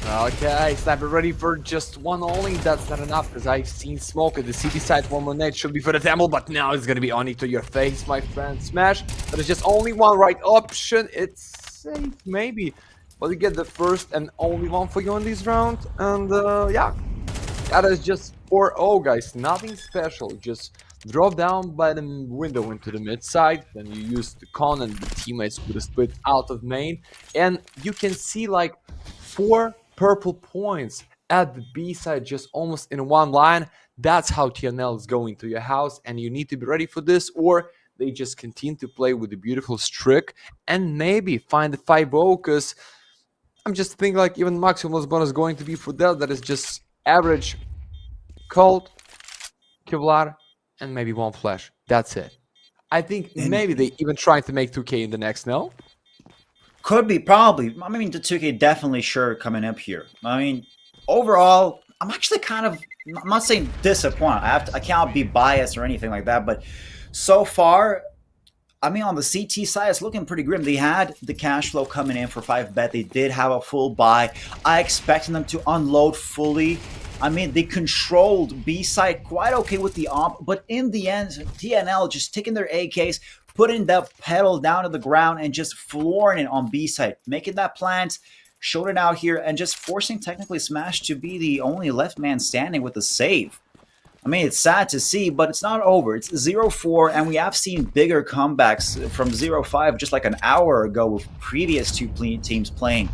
Okay, Sniper ready for just one only. That's not enough because I've seen smoke at the city side. One more net should be for the temple, but now it's going to be only to your face, my friend. Smash. But it's just only one right option. It's safe, maybe. But you get the first and only one for you in this round. And yeah, that is just 4-0, guys. Nothing special. Just drop down by the window into the mid side, then you use the con and the teammates would split out of main, and you can see like 4 purple points at the B side just almost in one line. That's how TNL is going to your house, and you need to be ready for this, or they just continue to play with the beautiful streak and maybe find the 5-0, because I'm just thinking like even maximum bonus is going to be for that is just average Colt, Kevlar, and maybe 1 flash. That's it. I think maybe they even trying to make 2K in the next, no? Could be, probably. I mean, the 2K definitely sure coming up here. I mean, overall, I'm actually kind of, I'm not saying disappointed. I cannot be biased or anything like that, but so far, I mean, on the CT side, it's looking pretty grim. They had the cash flow coming in for FAVBET. They did have a full buy. I expected them to unload fully. I mean, they controlled B side quite okay with the op, but in the end, TNL just taking their AKs, putting the pedal down to the ground and just flooring it on B side, making that plant, showed it out here, and just forcing technically Smash to be the only left man standing with the save. I mean, it's sad to see, but it's not over. It's 0-4, and we have seen bigger comebacks from 0-5 just like an hour ago with previous two teams playing.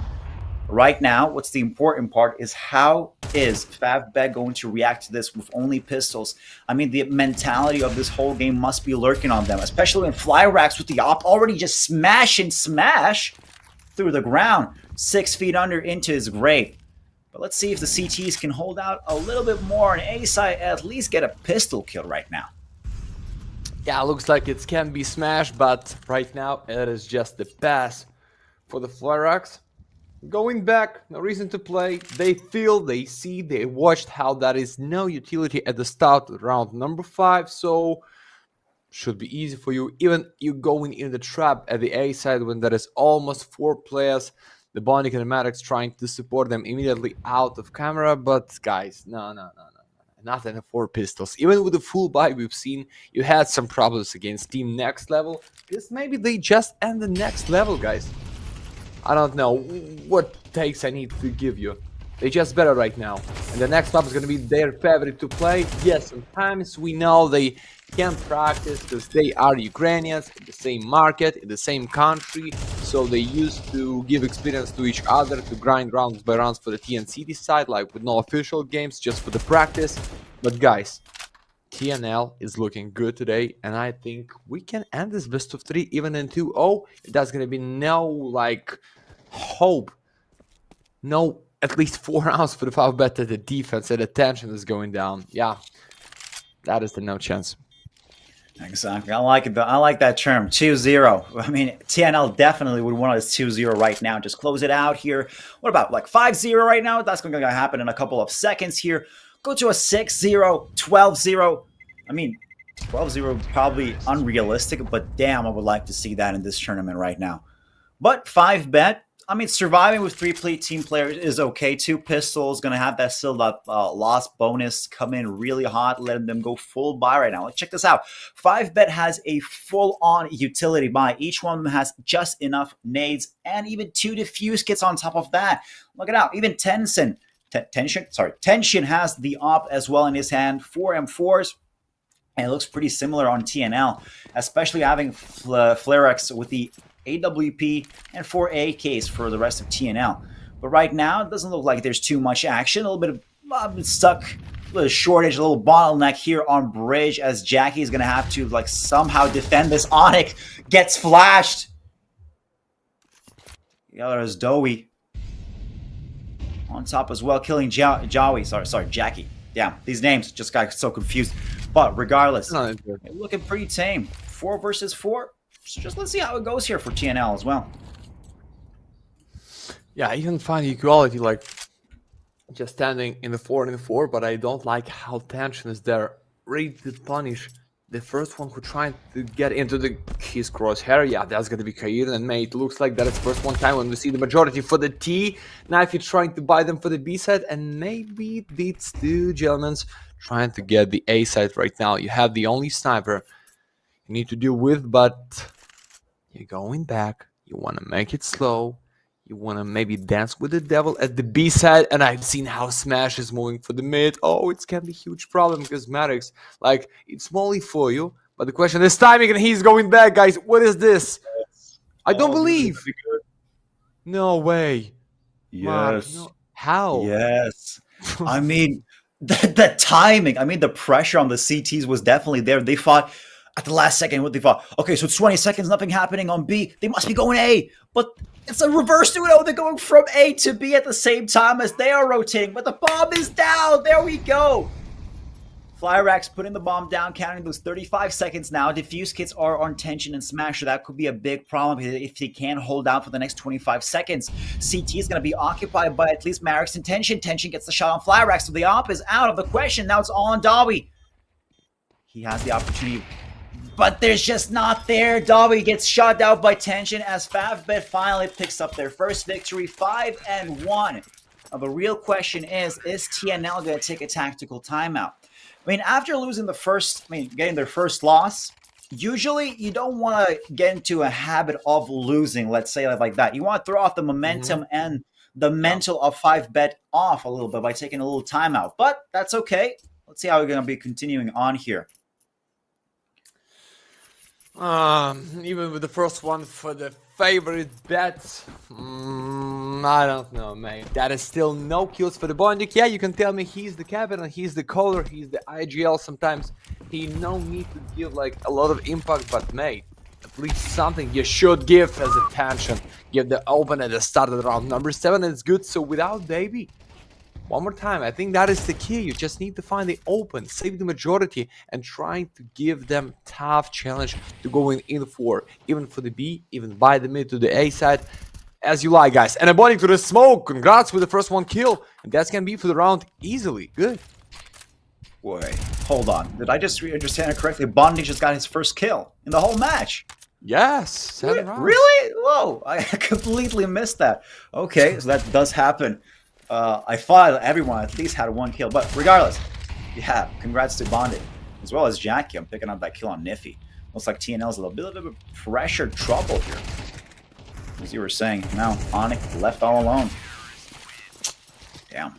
Right now, what's the important part is how is FAVBET going to react to this with only pistols? I mean, the mentality of this whole game must be lurking on them, especially when Flyrax with the op already just smash through the ground, 6 feet under into his grave. But let's see if the CTs can hold out a little bit more and A side at least get a pistol kill right now. Yeah, looks like it can be smashed, but right now it is just the pass for the Flyrax. Going back, no reason to play. They feel, they see, they watched how that is no utility at the start of round number 5, so should be easy for you. Even you going in the trap at the A side when there is almost 4 players. The Bonding kinematics trying to support them immediately out of camera, but guys, no. Not in the 4 pistols. Even with the full buy we've seen, you had some problems against Team Next Level, because maybe they just end the next level, guys. I don't know what takes I need to give you. They just better right now. And the next map is going to be their favorite to play. Yes, sometimes we know they can practice because they are Ukrainians in the same market, in the same country. So they used to give experience to each other to grind rounds by rounds for the TNCD side, like with no official games, just for the practice. But guys, TNL is looking good today, and I think we can end this best of 3 even in 2-0. That's going to be no, like, hope. No, at least 4 rounds for the FAVBET that the defense and the tension is going down. Yeah, that is the no chance. Exactly. I like it. I like that term, 2-0. I mean, TNL definitely would want us 2-0 right now. Just close it out here. What about like 5-0 right now? That's going to happen in a couple of seconds here. Go to a 6-0, 12-0. I mean, 12-0 probably unrealistic, but damn, I would like to see that in this tournament right now. But FAVBET, I mean, surviving with 3 team players is okay. 2 pistols, going to have that still that loss bonus come in really hot, letting them go full buy right now. Let's check this out. FAVBET has a full-on utility buy. Each one of them has just enough nades and even 2 defuse kits on top of that. Look it out. Even Tension has the op as well in his hand. 4 M4s. And it looks pretty similar on TNL, especially having Flyrax with the AWP and 4 AKs for the rest of TNL. But right now, it doesn't look like there's too much action. A little bit of stuck, a little shortage, a little bottleneck here on bridge as Jackie is going to have to like somehow defend this. Onyx gets flashed. The other is Dowie on top as well, killing Jawi. Sorry, Jackie. Yeah, these names just got so confused. But regardless, looking pretty tame. 4 versus 4. So just let's see how it goes here for TNL as well. Yeah, I even find equality like just standing in the 4 and 4, but I don't like how tension is there. Ready to punish the first one who trying to get into his crosshair. Yeah, that's gonna be Kair and Mate. Looks like that is first one time when we see the majority for the T. Now if you're trying to buy them for the B side, and maybe it beats 2 gentlemen trying to get the A side right now. You have the only sniper you need to deal with, but you're going back. You want to make it slow. You want to maybe dance with the devil at the B side, and I've seen how Smash is moving for the mid. Oh, it can be a huge problem because Maddox, like, it's molly for you, but the question is timing, and he's going back, guys. What is this? I don't believe. No way. Yes. Mark, no. How? Yes. I mean, the timing. I mean, the pressure on the CTs was definitely there. They fought at the last second. What they thought? Okay, so it's 20 seconds, nothing happening on B. They must be going A, but it's a reverse 2-0. They're going from A to B at the same time as they are rotating, but the bomb is down. There we go. Flyrax putting the bomb down, counting those 35 seconds now. Diffuse kits are on Tension and Smash, so that could be a big problem if they can't hold out for the next 25 seconds. CT is going to be occupied by at least Marix and Tension. Tension gets the shot on Flyrax, so the op is out of the question. Now it's all on Dobby. He has the opportunity. but there's just not there. Dobby gets shot down by tension as FAVBET finally picks up their first victory, 5-1. Now, the real question is TNL going to take a tactical timeout? I mean, after losing the first, getting their first loss, usually you don't want to get into a habit of losing, let's say like that. You want to throw off the momentum and the mental of FAVBET off a little bit by taking a little timeout. But that's okay. Let's see how we're going to be continuing on here. Even with the first one for the favorite bet, I don't know, mate. That is still no kills for the Bondik. Yeah, you can tell me he's the captain, he's the caller, he's the IGL. Sometimes he no need to give like a lot of impact, but mate, at least something you should give as attention. Give the open at the start of the round. Number 7 is good. So without Davey, one more time, I think that is the key. You just need to find the open, save the majority, and trying to give them tough challenge to go in for, even for the B, even by the mid to the A side, as you like, guys. And a Bondik to the smoke. Congrats with the first one kill, and that's gonna be for the round easily. Good. Wait, hold on. Did I just understand it correctly? Bondik just got his first kill in the whole match. Yes, 7 rounds. Really? Whoa, I completely missed that. Okay, so that does happen. I thought everyone at least had 1 kill, but regardless, yeah, congrats to Bondik, as well as Jackie. I'm picking up that kill on Niffy. Looks like TNL's a little bit of pressure trouble here. As you were saying, now Onyx left all alone. Damn.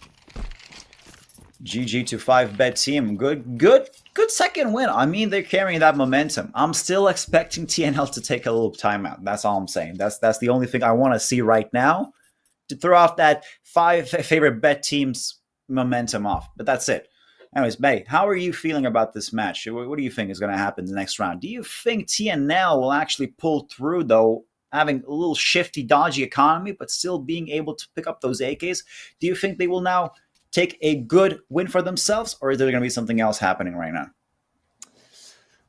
GG to FAVBET team. Good second win. I mean, they're carrying that momentum. I'm still expecting TNL to take a little timeout. That's all I'm saying. That's the only thing I want to see right now, to throw off that favorite bet team's momentum off. But that's it. Anyways, May, how are you feeling about this match? What do you think is going to happen in the next round? Do you think TNL will actually pull through, though, having a little shifty, dodgy economy, but still being able to pick up those AKs? Do you think they will now take a good win for themselves, or is there going to be something else happening right now?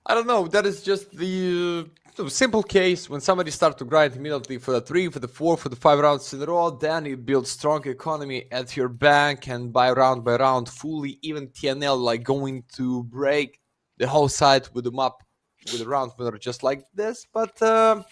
I don't know. That is just the simple case. When somebody starts to grind immediately for the 3, for the 4, for the 5 rounds in a row, then you build strong economy at your bank, and by round, fully, even TNL like going to break the whole side with the map, with a round winner just like this. But the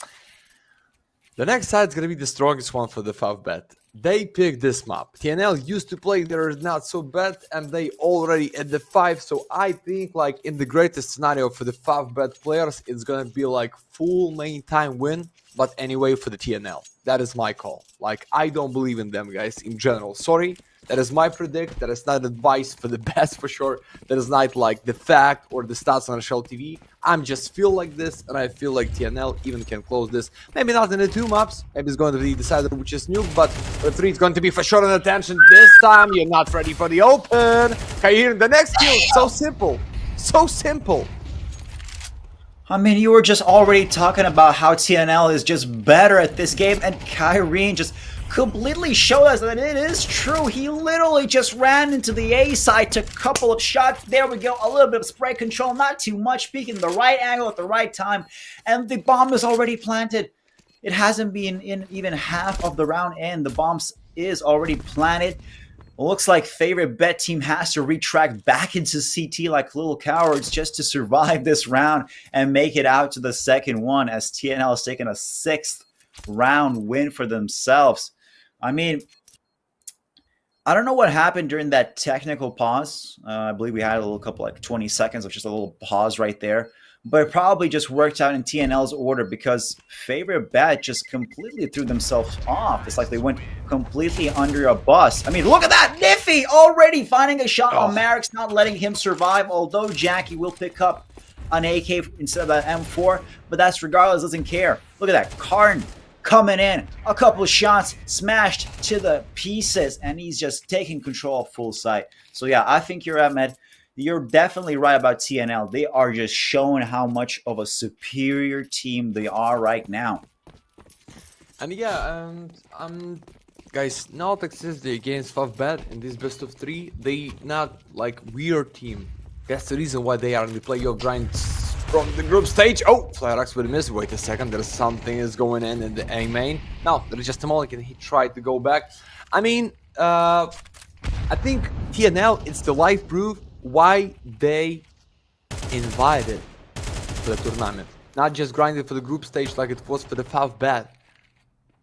next side is going to be the strongest one for the FAVBET. They picked this map. TNL used to play there not so bad, and they already at the 5. So I think like in the greatest scenario for the FAVBET players, it's gonna be like full main time win. But anyway, for the TNL, that is my call. Like, I don't believe in them, guys, in general. Sorry, that is my predict. That is not advice for the best, for sure. That is not like the fact or the stats on Shell TV. I'm just feel like this, and I feel like TNL even can close this. Maybe not in the 2 maps. Maybe it's going to be decided which is nuke, but the 3 is going to be for sure on attention. This time, you're not ready for the open. Can you hear the next kill? So simple. So simple. I mean, you were just already talking about how TNL is just better at this game, and Kyrene just completely showed us that it is true. He literally just ran into the A side, took a couple of shots. There we go, a little bit of spray control, not too much, peeking the right angle at the right time, and the bomb is already planted. It hasn't been in even half of the round, and the bomb is already planted. Looks like favorite bet team has to retract back into CT like little cowards just to survive this round and make it out to the second one, as TNL has taken a 6th round win for themselves. I mean, I don't know what happened during that technical pause. I believe we had a little couple, like 20 seconds of just a little pause right there. But it probably just worked out in TNL's order, because favorite bet just completely threw themselves off. It's like they went completely under a bus. I mean, look at that! Niffy already finding a shot on Marix, not letting him survive, although Jackie will pick up an AK instead of that M4. But that's regardless, doesn't care. Look at that. Karn coming in. A couple of shots smashed to the pieces, and he's just taking control of full sight. So yeah, I think you're Ahmed. You're definitely right about TNL. They are just showing how much of a superior team they are right now. And yeah, guys, now toxicity against FAVBET in this best of 3, they not like weird team. That's the reason why they are in the playoff grind from the group stage. Oh, Flyrax with a miss. Wait a second, there's something is going in the A main. No, there is just a mulligan. He tried to go back. I mean, I think TNL, it's the life proof why they invited for the tournament. Not just grinding for the group stage like it was for the FAVBET.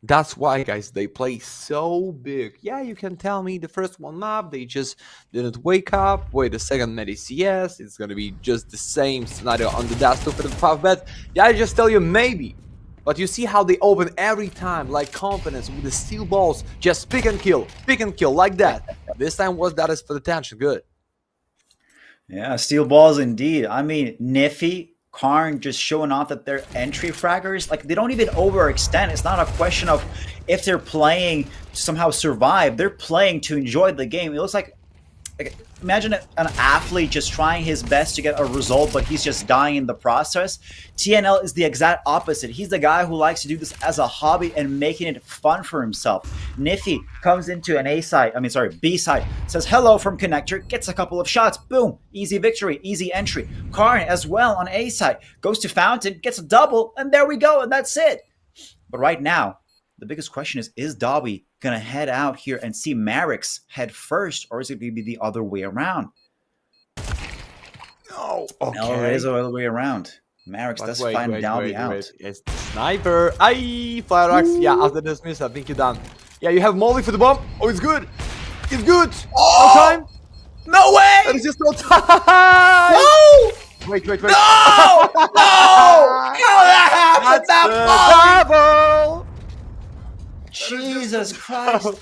That's why, guys, they play so big. Yeah, you can tell me the first one map, they just didn't wake up. Wait, the second Medi CS, it's gonna be just the same scenario on the Dash 2 for the FAVBET. Yeah, I just tell you maybe. But you see how they open every time, like confidence with the steel balls, just pick and kill like that. This time was that is for the tension, good. Yeah, steel balls indeed. I mean, Niffy, Karn just showing off that they're entry fraggers. Like, they don't even overextend. It's not a question of if they're playing to somehow survive. They're playing to enjoy the game. It looks like imagine an athlete just trying his best to get a result, but he's just dying in the process. TNL is the exact opposite. He's the guy who likes to do this as a hobby and making it fun for himself. Niffy comes into an B side, says hello from connector, gets a couple of shots, boom, easy victory, easy entry. Karn as well on A side, goes to Fountain, gets a double, and there we go, and that's it. But right now, the biggest question is Dobby gonna head out here and see Marix head first, or is it gonna be the other way around? No, okay. No, it is the other way around. Marix does find Dobby out. It's the sniper. Aye, Fireaxe. Yeah, after this miss, I think you're done. Yeah, you have Molly for the bomb. Oh, it's good. It's good. Oh! No time. No way! There's just no time. No! Wait. No! No! How that happened? That double. Jesus Christ.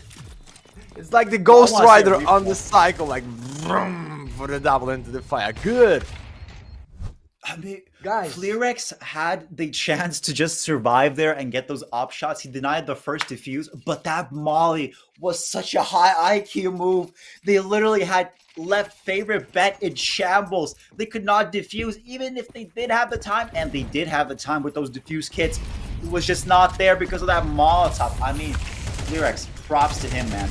It's like the Ghost I Rider want to say on the cycle, like vroom, for the double into the fire. Good. I mean, Guys. Flerex had the chance to just survive there and get those op shots. He denied the first defuse, but that Molly was such a high IQ move. They literally had left FAVBET in shambles. They could not defuse, even if they did have the time, and they did have the time with those defuse kits. It was just not there because of that Molotov. I mean, Flerex, props to him, man.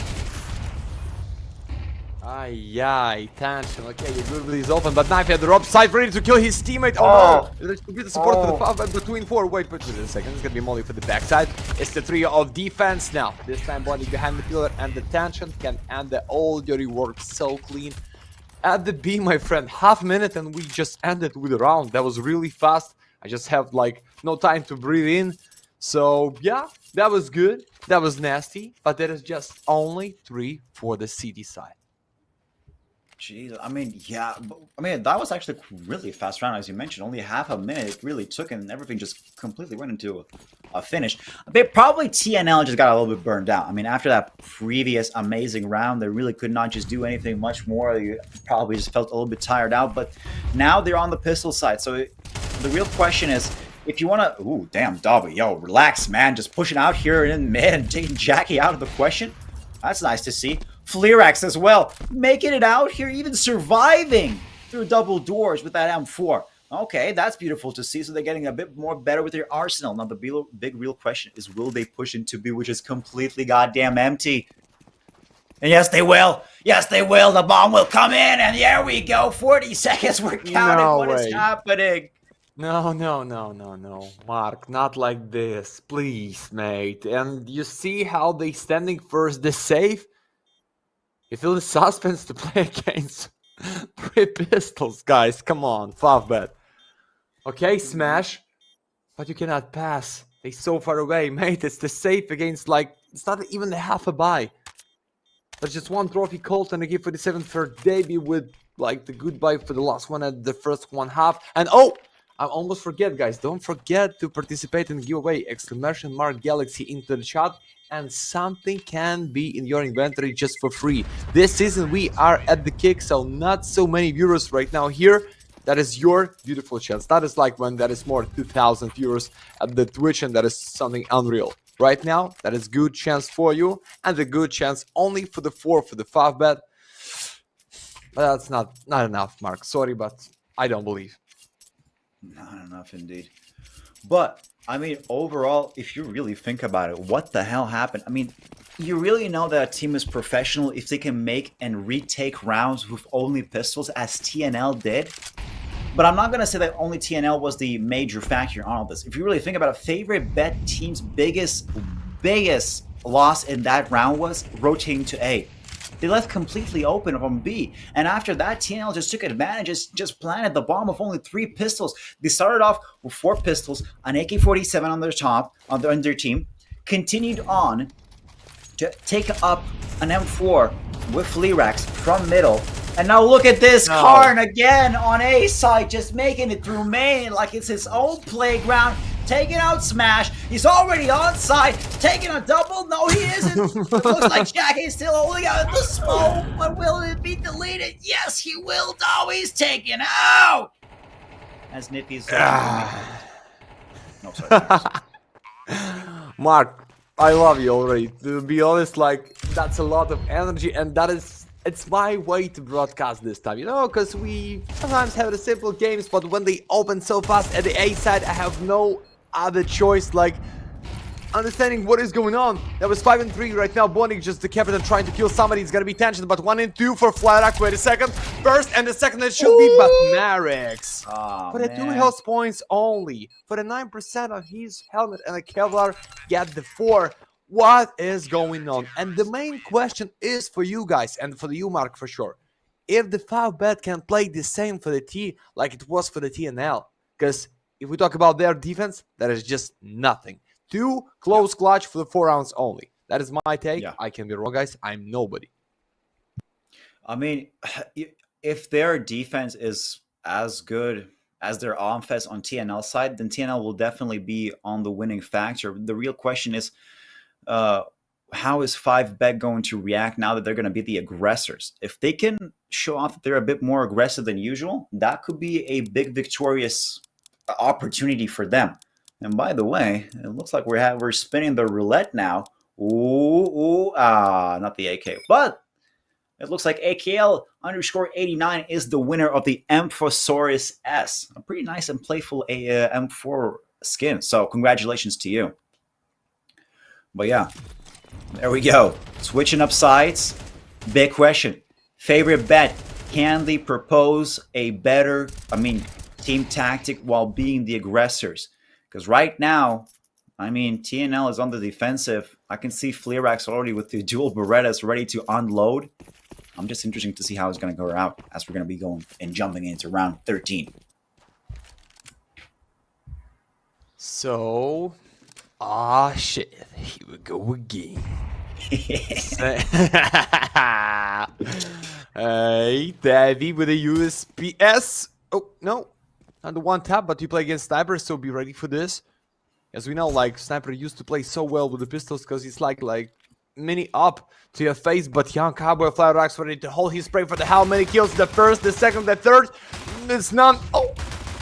Aye, tension. Okay, you're good with his open, but Knife had the rob side ready to kill his teammate. Oh no! There's complete support for the FAVBET between four. Wait a second. It's gonna be Molly for the backside. It's the trio of defense now. This time, body behind the pillar, and the tension can end all your work so clean. At the B, my friend, half minute, and we just ended with a round. That was really fast. I just have like no time to breathe in. So yeah, that was good. That was nasty, but there is just only 3 for the CD side. Jeez, I mean, yeah, I mean, that was actually a really fast round, as you mentioned. Only half a minute it really took, and everything just completely went into a finish. But probably TNL just got a little bit burned out. I mean, after that previous amazing round, they really could not just do anything much more. They probably just felt a little bit tired out, but now they're on the pistol side. So the real question is, if you want to... Ooh, damn, Dobby, yo, relax, man. Just pushing out here in mid and taking Jackie out of the question. That's nice to see. Flerex as well, making it out here, even surviving through double doors with that M4. Okay, that's beautiful to see. So they're getting a bit more better with their arsenal. Now the big real question is, will they push into B, which is completely goddamn empty? And yes, they will. Yes, they will. The bomb will come in, and there we go. 40 seconds. We're counting. No What way. is happening? No, Mark, not like this, please, mate. And you see how they standing first, the safe? You feel the suspense to play against 3 pistols, guys. Come on, FAVBET. Okay, smash, but you cannot pass. They so far away, mate. It's the safe against, like, it's not even the half a buy. There's just 1 trophy Colt and a gift for the 7th for debut with, like, the goodbye for the last one at the first 1 half. And oh, I almost forget, guys. Don't forget to participate in the giveaway. Exclamation mark Galaxy into the chat, and something can be in your inventory just for free. This season we are at the kick, so not so many viewers right now here. That is your beautiful chance. That is like when there is more 2,000 viewers at the Twitch, and that is something unreal. Right now, that is good chance for you, and a good chance only for the 4 for the FAVBET. But that's not enough, Mark. Sorry, but I don't believe. Not enough indeed. But I mean, overall, if you really think about it, what the hell happened? I mean, you really know that a team is professional if they can make and retake rounds with only pistols, as TNL did. But I'm not going to say that only TNL was the major factor on all this. If you really think about it, FAVBET team's biggest loss in that round was rotating to A. They left completely open from B. And after that, TNL just took advantage, just planted the bomb with only 3 pistols. They started off with 4 pistols, an AK-47 on their top, on their team, continued on to take up an M4 with Fleerax from middle. And now look at this, Karn again on A side, just making it through main like it's his own playground, taking out Smash. He's already on side, taking a double. No, he isn't. It looks like Jackie is still holding out the smoke, but will it be deleted? Yes, he will. No, he's taken out. As Nippy's. No, sorry. Mark, I love you already. To be honest, like, that's a lot of energy, and it's my way to broadcast this time, you know, because we sometimes have the simple games, but when they open so fast at the A side, I have no other choice, like, understanding what is going on. That was 5 and 3 right now. Bonnik just the captain trying to kill somebody. It's gonna be tension, but 1 and 2 for Flyrak. Wait a second. First and the second it should be, but Marix. Oh, for the 2 health points only. For the 9% of his helmet and a Kevlar, get the 4. What is going on? And the main question is for you guys, and for you, Mark, for sure. If the FAVBET can play the same for the T like it was for the TNL. Because if we talk about their defense, that is just nothing. 2 close clutch for the 4 rounds only. That is my take. Yeah. I can be wrong, guys. I'm nobody. I mean, if their defense is as good as their offense on TNL side, then TNL will definitely be on the winning factor. The real question is, how is FAVBET going to react now that they're going to be the aggressors? If they can show off that they're a bit more aggressive than usual, that could be a big victorious opportunity for them. And by the way, it looks like we're spinning the roulette now. Not the AK, but it looks like AKL_89 is the winner of the Amphosaurus S. A pretty nice and playful M4 skin. So congratulations to you. But yeah, there we go. Switching up sides. Big question. FAVBET, can they propose a better, team tactic while being the aggressors? Because right now, TNL is on the defensive. I can see Fleerax already with the dual Berettas ready to unload. I'm just interested to see how it's going to go out as we're going to be going and jumping into round 13. So, shit. Here we go again. Hey, Davey with a USPS. Oh, no. On the 1 tap, but you play against Sniper, so be ready for this. As we know, like, Sniper used to play so well with the pistols because he's like mini up to your face, but young Cowboy Flyrax ready to hold his spray for the how many kills? The first, the second, the third. It's none. Oh,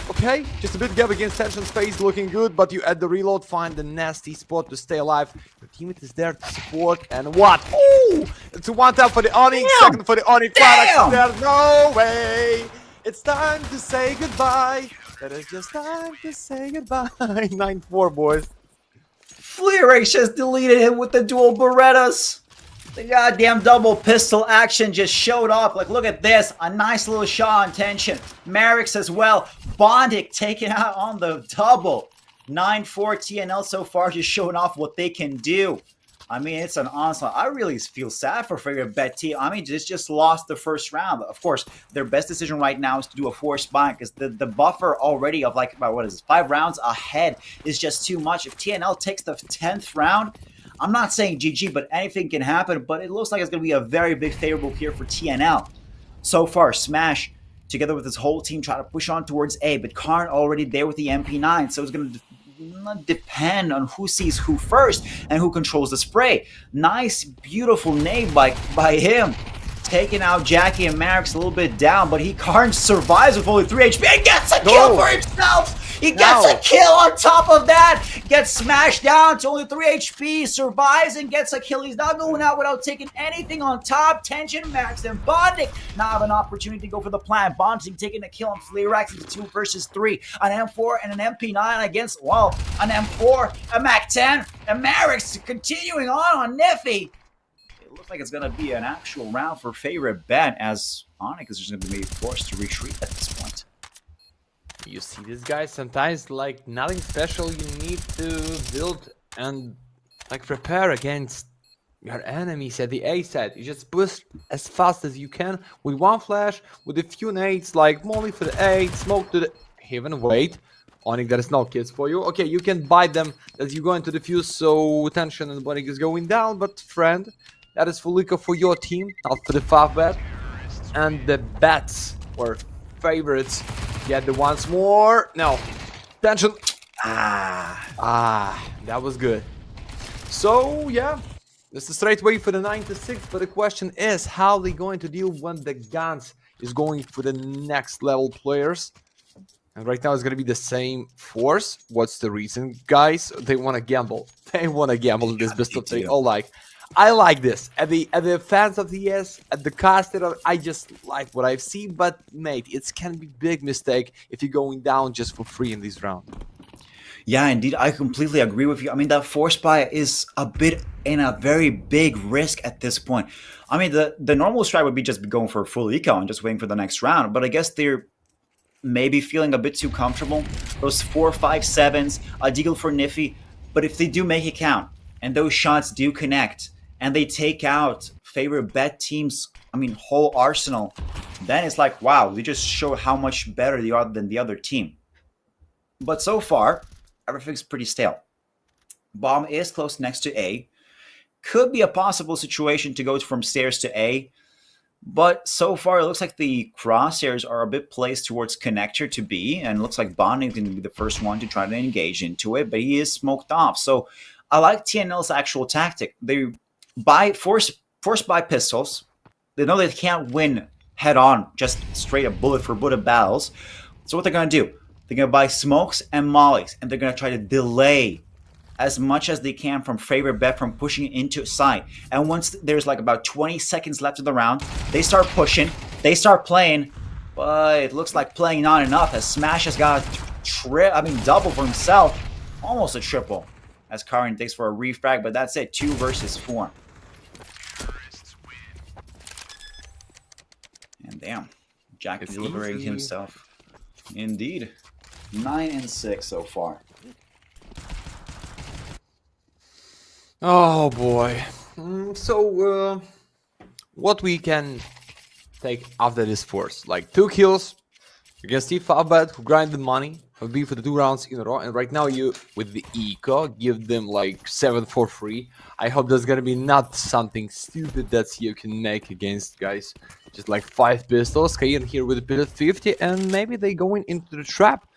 okay. Just a bit gap against Tension Space, looking good, but you at the reload find the nasty spot to stay alive. Your teammate is there to support, and what? Oh, it's a 1 tap for the Onyx, second for the Onyx. Flyrax, there's no way. It's time to say goodbye. It is just time to say goodbye. 9-4, boys. Fleerax just deleted him with the dual Berettas. The goddamn double pistol action just showed off. Like, look at this. A nice little shot on tension. Marix as well. Bondik taken out on the double. 9-4 TNL so far, just showing off what they can do. It's an onslaught. I really feel sad for FAVBET team. Just lost the first round. Of course, their best decision right now is to do a forced bind because the buffer already of 5 rounds ahead is just too much. If TNL takes the 10th round, I'm not saying GG, but anything can happen. But it looks like it's going to be a very big favorable here for TNL. So far, Smash, together with his whole team, try to push on towards A, but Karn already there with the MP9, so it's going to depend on who sees who first and who controls the spray. Nice, beautiful nade by him. Taking out Jackie and Marix a little bit down, but Karn survives with only 3 HP and gets a kill for himself. He gets a kill on top of that. Gets smashed down to only 3 HP. Survives and gets a kill. He's not going out without taking anything on top. Tension, Marix, and Bondik now have an opportunity to go for the plan. Bondik taking a kill on Fleerax into 2 versus 3. An M4 and an MP9 against, an M4, a MAC-10, and Marix continuing on Niffy. It looks like it's going to be an actual round for FAVBET as Onyx is just going to be forced to retreat at this point. You see this guy, sometimes nothing special, you need to build and prepare against your enemies at the A side. You just push as fast as you can with one flash, with a few nades, like molly for the A, smoke to the heaven. Wait, Onyx, there is no kills for you. Okay, you can buy them as you go into the fuse, so tension and Onyx is going down. But friend, that is Fulika for your team, not for the FAVBET. And the bets or favorites get the once more. No, tension. That was good. So yeah, this is straight way for the 96. But the question is, how are they going to deal when the guns is going for the next level players? And right now it's gonna be the same force. What's the reason, guys? They want to gamble. They want to gamble in this best of 3. Oh, like, I like this. At the fans of the ES, at the caster, I just like what I've seen. But mate, it can be big mistake if you're going down just for free in this round. Yeah, indeed, I completely agree with you. I mean, that force buy is a bit in a very big risk at this point. I mean, the normal strat would be just going for a full eco and just waiting for the next round. But I guess they're maybe feeling a bit too comfortable. Those 4, 5, 7s, a deagle for Niffy. But if they do make it count and those shots do connect and they take out FAVBET teams, I mean, whole arsenal, then it's like, wow, they just show how much better they are than the other team. But so far, everything's pretty stale. Bomb is close next to A. Could be a possible situation to go from stairs to A. But so far, it looks like the crosshairs are a bit placed towards connector to B. And it looks like Bonding is going to be the first one to try to engage into it. But he is smoked off. So I like TNL's actual tactic. They force buy pistols. They know they can't win head on, just straight up bullet for bullet battles. So what they're going to do? They're going to buy smokes and mollies, and they're going to try to delay as much as they can from FAVBET from pushing into site. And once there's like about 20 seconds left of the round, they start pushing, they start playing, but it looks like playing not enough as Smash has got a double for himself, almost a triple, as Karin takes for a refrag, but that's it, 2 versus 4. And damn, Jack is liberating himself. Indeed. 9 and 6 so far. Oh boy. So what we can take after this force? Like 2 kills against FAVBET, who grind the money, have been for the 2 rounds in a row, and right now you with the eco give them like 7 for free. I hope there's gonna be not something stupid that you can make against guys. Just like 5 pistols, Kayin here with a bit of 50, and maybe they going into the trap.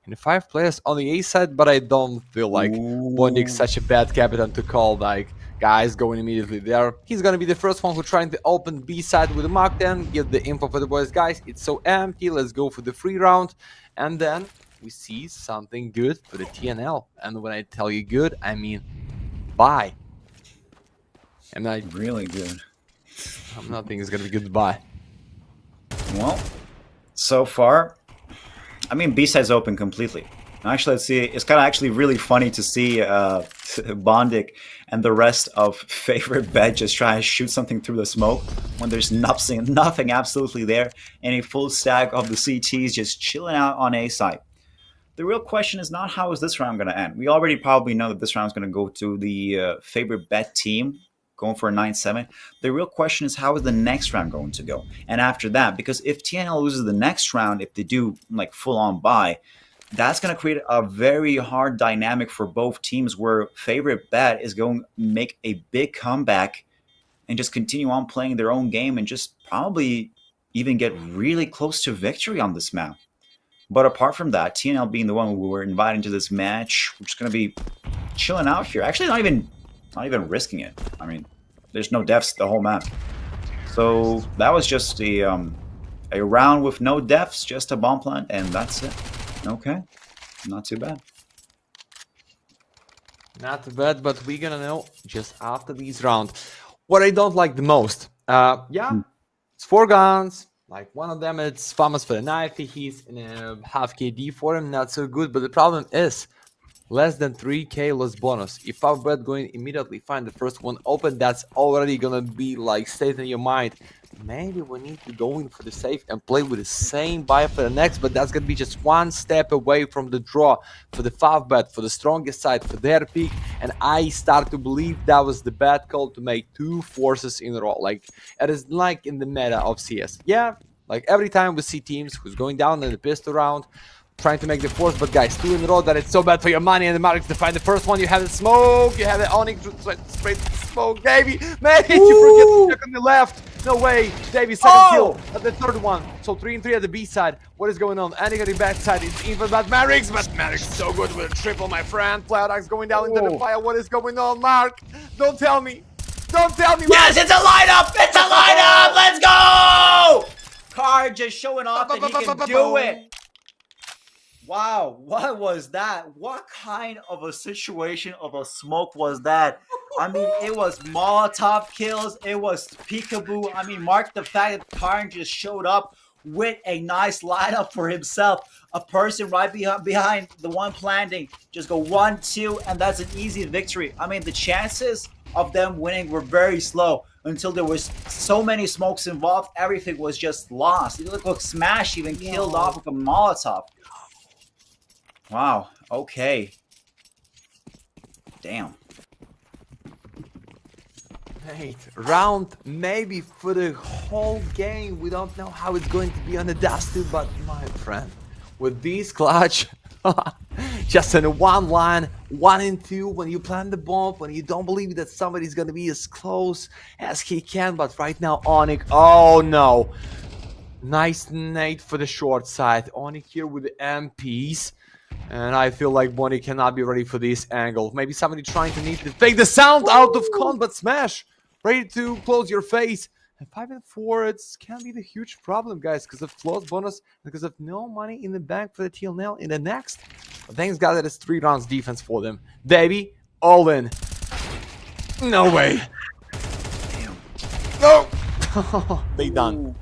And the 5 players on the A side, but I don't feel like Bondik's such a bad captain to call like guys going immediately there. He's gonna be the first one who trying to open B side with a Mark 10, give the info for the boys. Guys, it's so empty, let's go for the free round. And then we see something good for the TNL. And when I tell you good, I mean buy. And I really good. I'm not thinking it's gonna be goodbye. Well, so far, I mean, B-side's open completely. Actually, let's see. It's kind of actually really funny to see Bondik and the rest of FAVBET just try to shoot something through the smoke when there's nothing absolutely there, and a full stack of the CTs just chilling out on A side. The real question is not how is this round going to end. We already probably know that this round is going to go to the FAVBET team, going for a 9-7. The real question is how is the next round going to go? And after that, because if TNL loses the next round, if they do like full-on buy, that's going to create a very hard dynamic for both teams where FAVBET is going to make a big comeback and just continue on playing their own game and just probably even get really close to victory on this map. But apart from that, TNL being the one who were invited to this match, we're just going to be chilling out here. Actually, not even risking it. I mean, there's no deaths the whole map. So that was just a round with no deaths, just a bomb plant, and that's it. Okay, not too bad. Not too bad, but we're gonna know just after these rounds. What I don't like the most, it's 4 guns. Like one of them, it's famous for the knife. He's in a half KD for him, not so good. But the problem is, less than 3k loss bonus. If FAVBET going immediately find the first one open, that's already gonna be like state in your mind. Maybe we need to go in for the safe and play with the same buy for the next, but that's gonna be just one step away from the draw for the FAVBET, for the strongest side, for their pick. And I start to believe that was the bad call to make 2 forces in a row. Like, it is like in the meta of CS. Yeah, like every time we see teams who's going down in the pistol round, trying to make the force, but guys, 2 in a row, that it's so bad for your money. And the Marks to find the first one. You have the smoke, you have the Onyx straight smoke, baby. Man, you forget to check on the left. No way, Davey, second kill at the third one. So 3 and 3 at the B side. What is going on? Andy at the back side. It's even about Marix, but Marix so good with a triple, my friend. Flarex going down into the fire. What is going on, Mark? Don't tell me. Don't tell me, Mark. Yes, it's a lineup! It's a lineup! Let's go! Card just showing off that he can do it. Wow, what was that? What kind of a situation of a smoke was that? I mean, it was Molotov kills, it was peekaboo. I mean, mark the fact that Karn just showed up with a nice lineup for himself. A person right behind the one planting. Just go 1-2, and that's an easy victory. I mean, the chances of them winning were very slow until there was so many smokes involved. Everything was just lost. It looked like Smash even killed off with a Molotov. Wow, okay. Damn. Mate, round maybe for the whole game. We don't know how it's going to be on the Dusty, but my friend, with this clutch, just in a one line, 1 and 2, when you plant the bomb, when you don't believe that somebody's gonna be as close as he can, but right now Onyx, oh no. Nice nade for the short side. Onyx here with the MPs. And I feel like Bonnie cannot be ready for this angle. Maybe somebody trying to need to fake the sound out of con, but Smash ready to close your face. And 5 and 4, it can be the huge problem, guys, because of loss bonus, because of no money in the bank for the TNL in the next. But thanks God that it's 3 rounds defense for them. Baby, all in. No way. Damn. No. They done.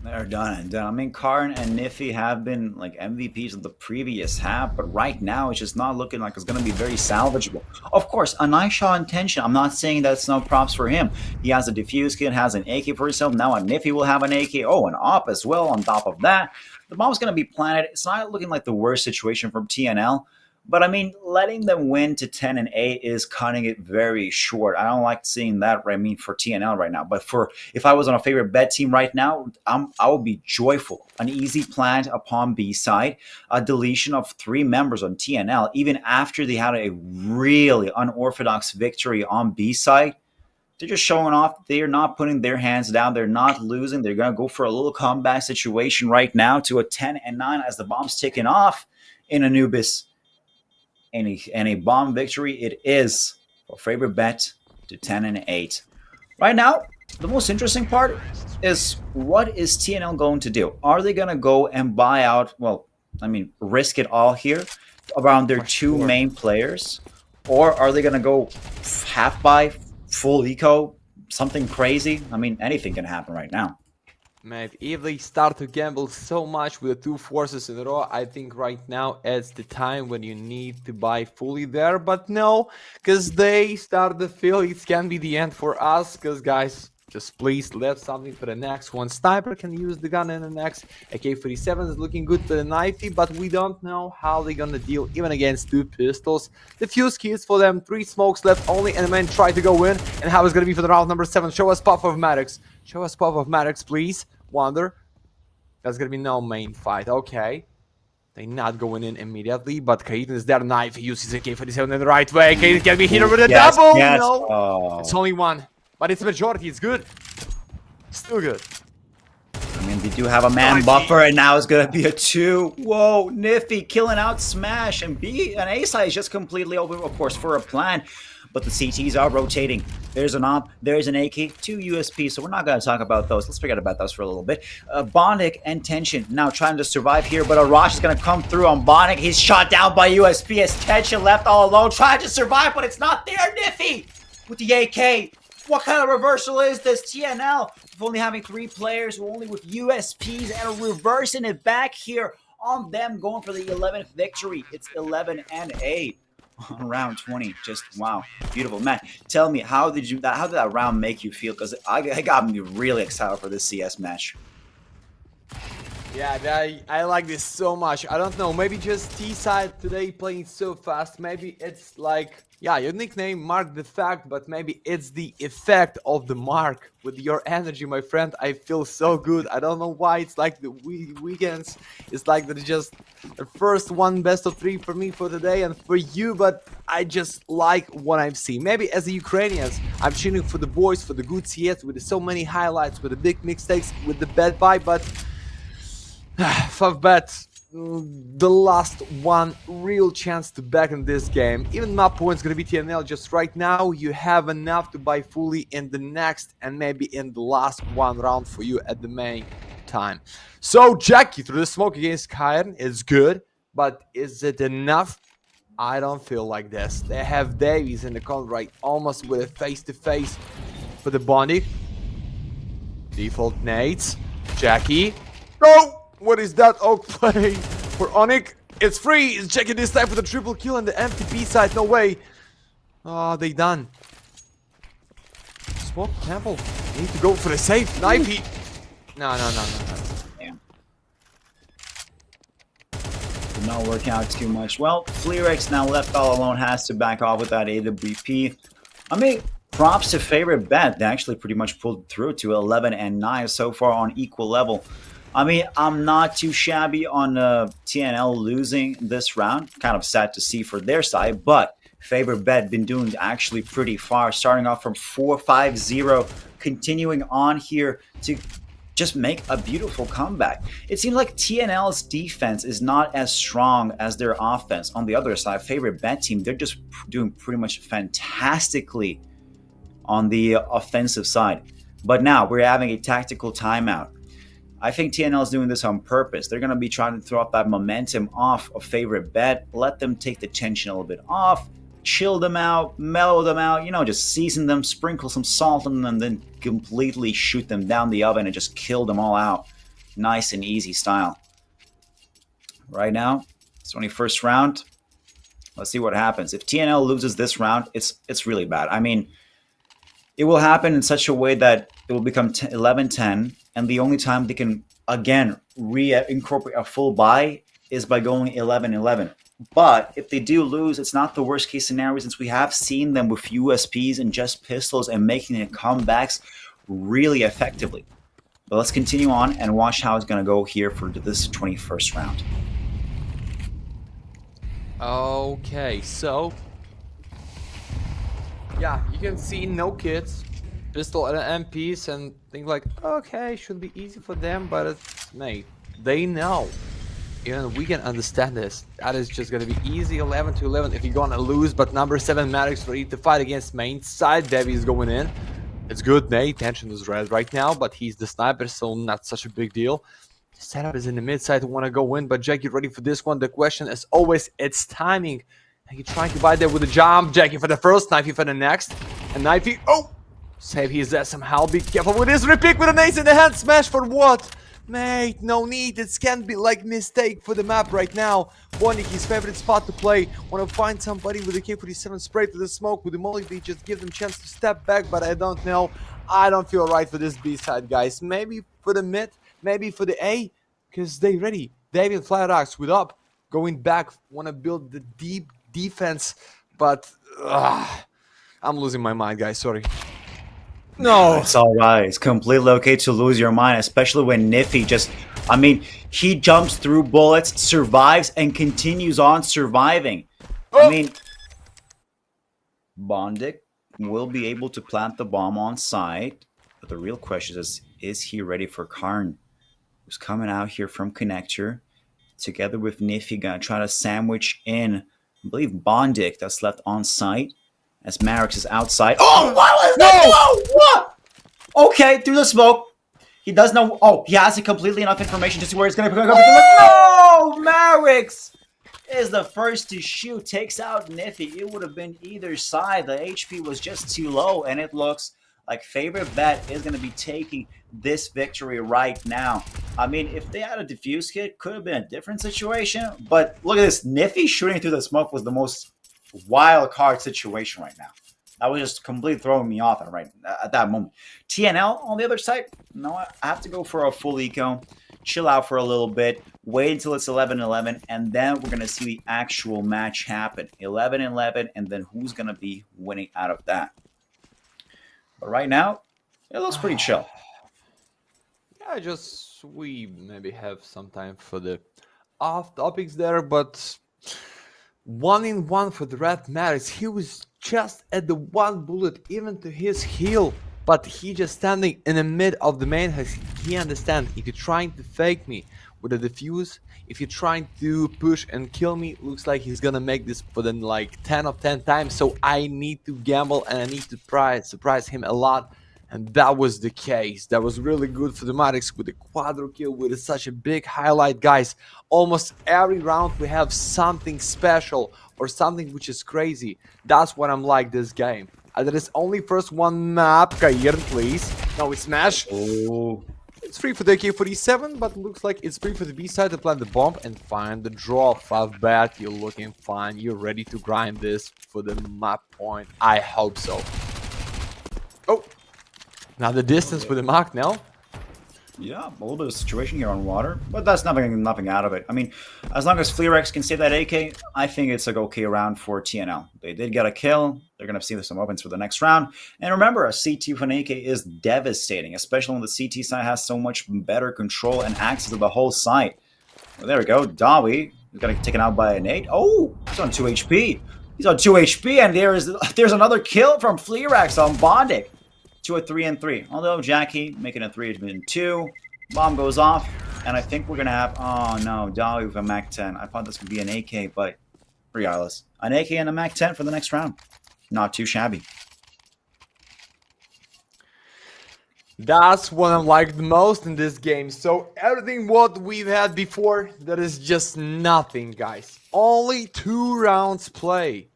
They're done and done. I mean, Karn and Niffy have been like MVPs of the previous half, but right now it's just not looking like it's going to be very salvageable. Of course, a nice shot intention. I'm not saying that's no props for him. He has a defuse kit, has an AK for himself. Now a Niffy will have an AK. Oh, an AWP as well on top of that. The bomb's going to be planted. It's not looking like the worst situation from TNL. But I mean, letting them win to 10 and 8 is cutting it very short. I don't like seeing that. I mean, for TNL right now. But for if I was on a favorite bet team right now, I would be joyful. An easy plant upon B side, a deletion of 3 members on TNL, even after they had a really unorthodox victory on B side. They're just showing off. They're not putting their hands down. They're not losing. They're gonna go for a little comeback situation right now to a 10 and 9 as the bomb's ticking off in Anubis. And a bomb victory it is for favorite bet to 10 and 8. Right now, the most interesting part is what is TNL going to do? Are they going to go and buy out, well, I mean, risk it all here around their 2 main players? Or are they going to go half buy, full eco, something crazy? I mean, anything can happen right now. Mate, if they start to gamble so much with the 2 forces in a row, I think right now it's the time when you need to buy fully there. But no, because they start to feel it can be the end for us. Because guys, just please leave something for the next one. Sniper can use the gun in the next. AK-47 is looking good for the knifey, but we don't know how they're gonna deal even against 2 pistols. The fuse keys for them, 3 smokes left only, and the men try to go in. And how it's gonna be for the round number 7? Show us Puff of Maddox. Show us Puff of Maddox, please. Wonder. There's gonna be no main fight. Okay. They're not going in immediately, but Kaiden is their knife. He uses AK-47 in the right way. Kaiden can be hit with a double. Yes. No. Oh. It's only 1. But it's a majority. It's good. Still good. I mean, they do have a man buffer, and now it's gonna be a 2. Whoa, Niffy killing out Smash, and A side is just completely open, of course, for a plan. But the CTs are rotating. There's an AWP, there's an AK, 2 USP, so we're not going to talk about those. Let's forget about those for a little bit. Bondic and Tension now trying to survive here, but Arash is going to come through on Bondic. He's shot down by USP as Tension left all alone, trying to survive, but it's not there. Niffy with the AK. What kind of reversal is this? TNL with only having 3 players, only with USPs, and reversing it back here on them going for the 11th victory. It's 11-8 on round 20. Just wow, beautiful. Man, tell me, how did that round make you feel? Because I got me really excited for this CS match. Yeah, I like this so much. I don't know, maybe just T-side today playing so fast. Maybe it's like, yeah, your nickname Mark the Fact, but maybe it's the effect of the mark with your energy, my friend. I feel so good. I don't know why. It's like the weekends. It's like the just the first one best of 3 for me for today and for you, but I just like what I've seen. Maybe as the Ukrainians, I'm cheering for the boys, for the good CS with so many highlights, with the big mixtakes, with the bad vibe, but FAVBET, the last one real chance to back in this game. Even map points gonna be TNL. Just right now you have enough to buy fully in the next and maybe in the last one round for you at the main time. So Jackie through the smoke against Kyron is good, but is it enough? I don't feel like this. They have Davies in the corner right, almost with a face-to-face for the Bondi. Default nades. Jackie. Go! What is that oak play for Onyx? It's free. It's Jackie this time for the triple kill on the MTP side. No way. Oh, they done. Smoke Temple. Need to go for the safe. Knifey. No. Damn. Did not work out too much. Well, Fleerix now left all alone has to back off with that AWP. I mean, props to FAVBET. They actually pretty much pulled through to 11-9 so far on equal level. I mean, I'm not too shabby on TNL losing this round. Kind of sad to see for their side, but FAVBET been doing actually pretty far, starting off from 4-5-0, continuing on here to just make a beautiful comeback. It seems like TNL's defense is not as strong as their offense. On the other side, FAVBET team, they're just doing pretty much fantastically on the offensive side. But now we're having a tactical timeout. I think TNL is doing this on purpose. They're going to be trying to throw up that momentum off of FAVBET, let them take the tension a little bit off, chill them out, mellow them out, you know, just season them, sprinkle some salt on them, and then completely shoot them down the oven and just kill them all out. Nice and easy style. Right now, it's only first round. Let's see what happens. If TNL loses this round, it's really bad. I mean, it will happen in such a way that it will become 11-10, and the only time they can, again, reincorporate a full buy is by going 11-11. But if they do lose, it's not the worst case scenario, since we have seen them with USPs and just pistols and making their comebacks really effectively. But let's continue on and watch how it's going to go here for this 21st round. Okay, so yeah, you can see no kits, pistol and MPs, and think like, okay, should be easy for them, but it's, mate, they know. Even we can understand this. That is just gonna be easy 11-11 if you're gonna lose, but number 7 Maddox ready to fight against main side. Debbie is going in. It's good, Nate. Tension is red right now, but he's the sniper, so not such a big deal. The setup is in the mid side to want to go in, but Jackie ready for this one. The question, as always, it's timing. And he's trying to buy there with a jump. Jackie for the first, Knifey for the next. And Knifey, oh! Save his there somehow. Be careful with this repick with an ace in the hand. Smash for what? Mate, no need. It can't be like mistake for the map right now. Bonnie, his favorite spot to play. Want to find somebody with a K47 spray to the smoke with the molly. They just give them chance to step back, but I don't know. I don't feel right for this B side, guys. Maybe for the mid, maybe for the A, because they ready. David Flatrox with up, going back. Want to build the deep defense, but I'm losing my mind, guys. Sorry. No, it's all right. It's completely okay to lose your mind, especially when Nifty just, I mean, he jumps through bullets, survives, and continues on surviving. I mean, Bondic will be able to plant the bomb on site, but the real question is he ready for Karn, who's coming out here from connector, together with Nifty, gonna try to sandwich in, I believe, Bondic that's left on site. As Marix is outside. Oh, what was that? No! What? Okay, through the smoke. He does know. Oh, he has completely enough information to see where he's going to go. No! Marix is the first to shoot. Takes out Nifty. It would have been either side. The HP was just too low, and it looks like FAVBET is going to be taking this victory right now. I mean, if they had a defuse kit, could have been a different situation. But look at this. Nifty shooting through the smoke was the most wild card situation right now. That was just completely throwing me off at that moment. TNL on the other side, no, I have to go for a full eco, chill out for a little bit, wait until it's 11-11, and then we're going to see the actual match happen. 11-11, and then who's going to be winning out of that. But right now, it looks pretty chill. Yeah, we maybe have some time for the off topics there, but 1-in-1 for the Red Matters. He was just at the one bullet, even to his heel, but he just standing in the mid of the main house. He understands if you're trying to fake me with a defuse, if you're trying to push and kill me, looks like he's gonna make this for the like 10 of 10 times. So I need to gamble and I need to surprise him a lot. And that was the case. That was really good for the Maddox with the quadro kill, with such a big highlight, guys. Almost every round we have something special or something which is crazy. That's what I'm like this game. There is only first one map. Kair, please. Now we smash. Oh. It's free for the AK-47, but looks like it's free for the B side to plant the bomb and find the draw. FAVBET, you're looking fine. You're ready to grind this for the map point. I hope so. Oh. Now the distance with the mark now. Yeah, a little bit of situation here on water, but that's nothing out of it. I mean, as long as Fleerex can save that AK, I think it's a okay round for TNL. They did get a kill. They're going to see some opens for the next round. And remember, a CT with an AK is devastating, especially when the CT side has so much better control and access to the whole site. Well, there we go. Dawi is going to get taken out by an 8. Oh, he's on 2 HP. He's on 2 HP, and there's another kill from Fleerex on Bondic. To a 3-3. Although Jackie making a 3-2. Bomb goes off. And I think we're going to have... Oh, no. Dolly with a MAC-10. I thought this would be an AK, but regardless. An AK and a MAC-10 for the next round. Not too shabby. That's what I like the most in this game. So everything what we've had before, that is just nothing, guys. Only 2 rounds play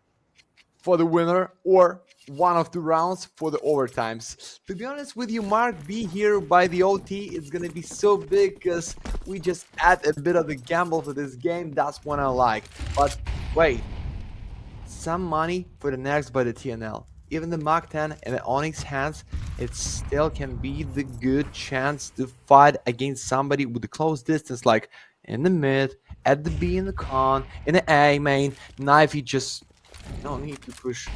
for the winner, or 1 of 2 rounds for the overtimes. To be honest with you, Mark B here by the OT, it's gonna be so big because we just add a bit of the gamble to this game. That's what I like. But wait, some money for the next by the TNL. Even the Mach 10 and the Onyx hands, it still can be the good chance to fight against somebody with the close distance, like in the mid, at the B in the con, in the A main. Knife, you just don't need to push.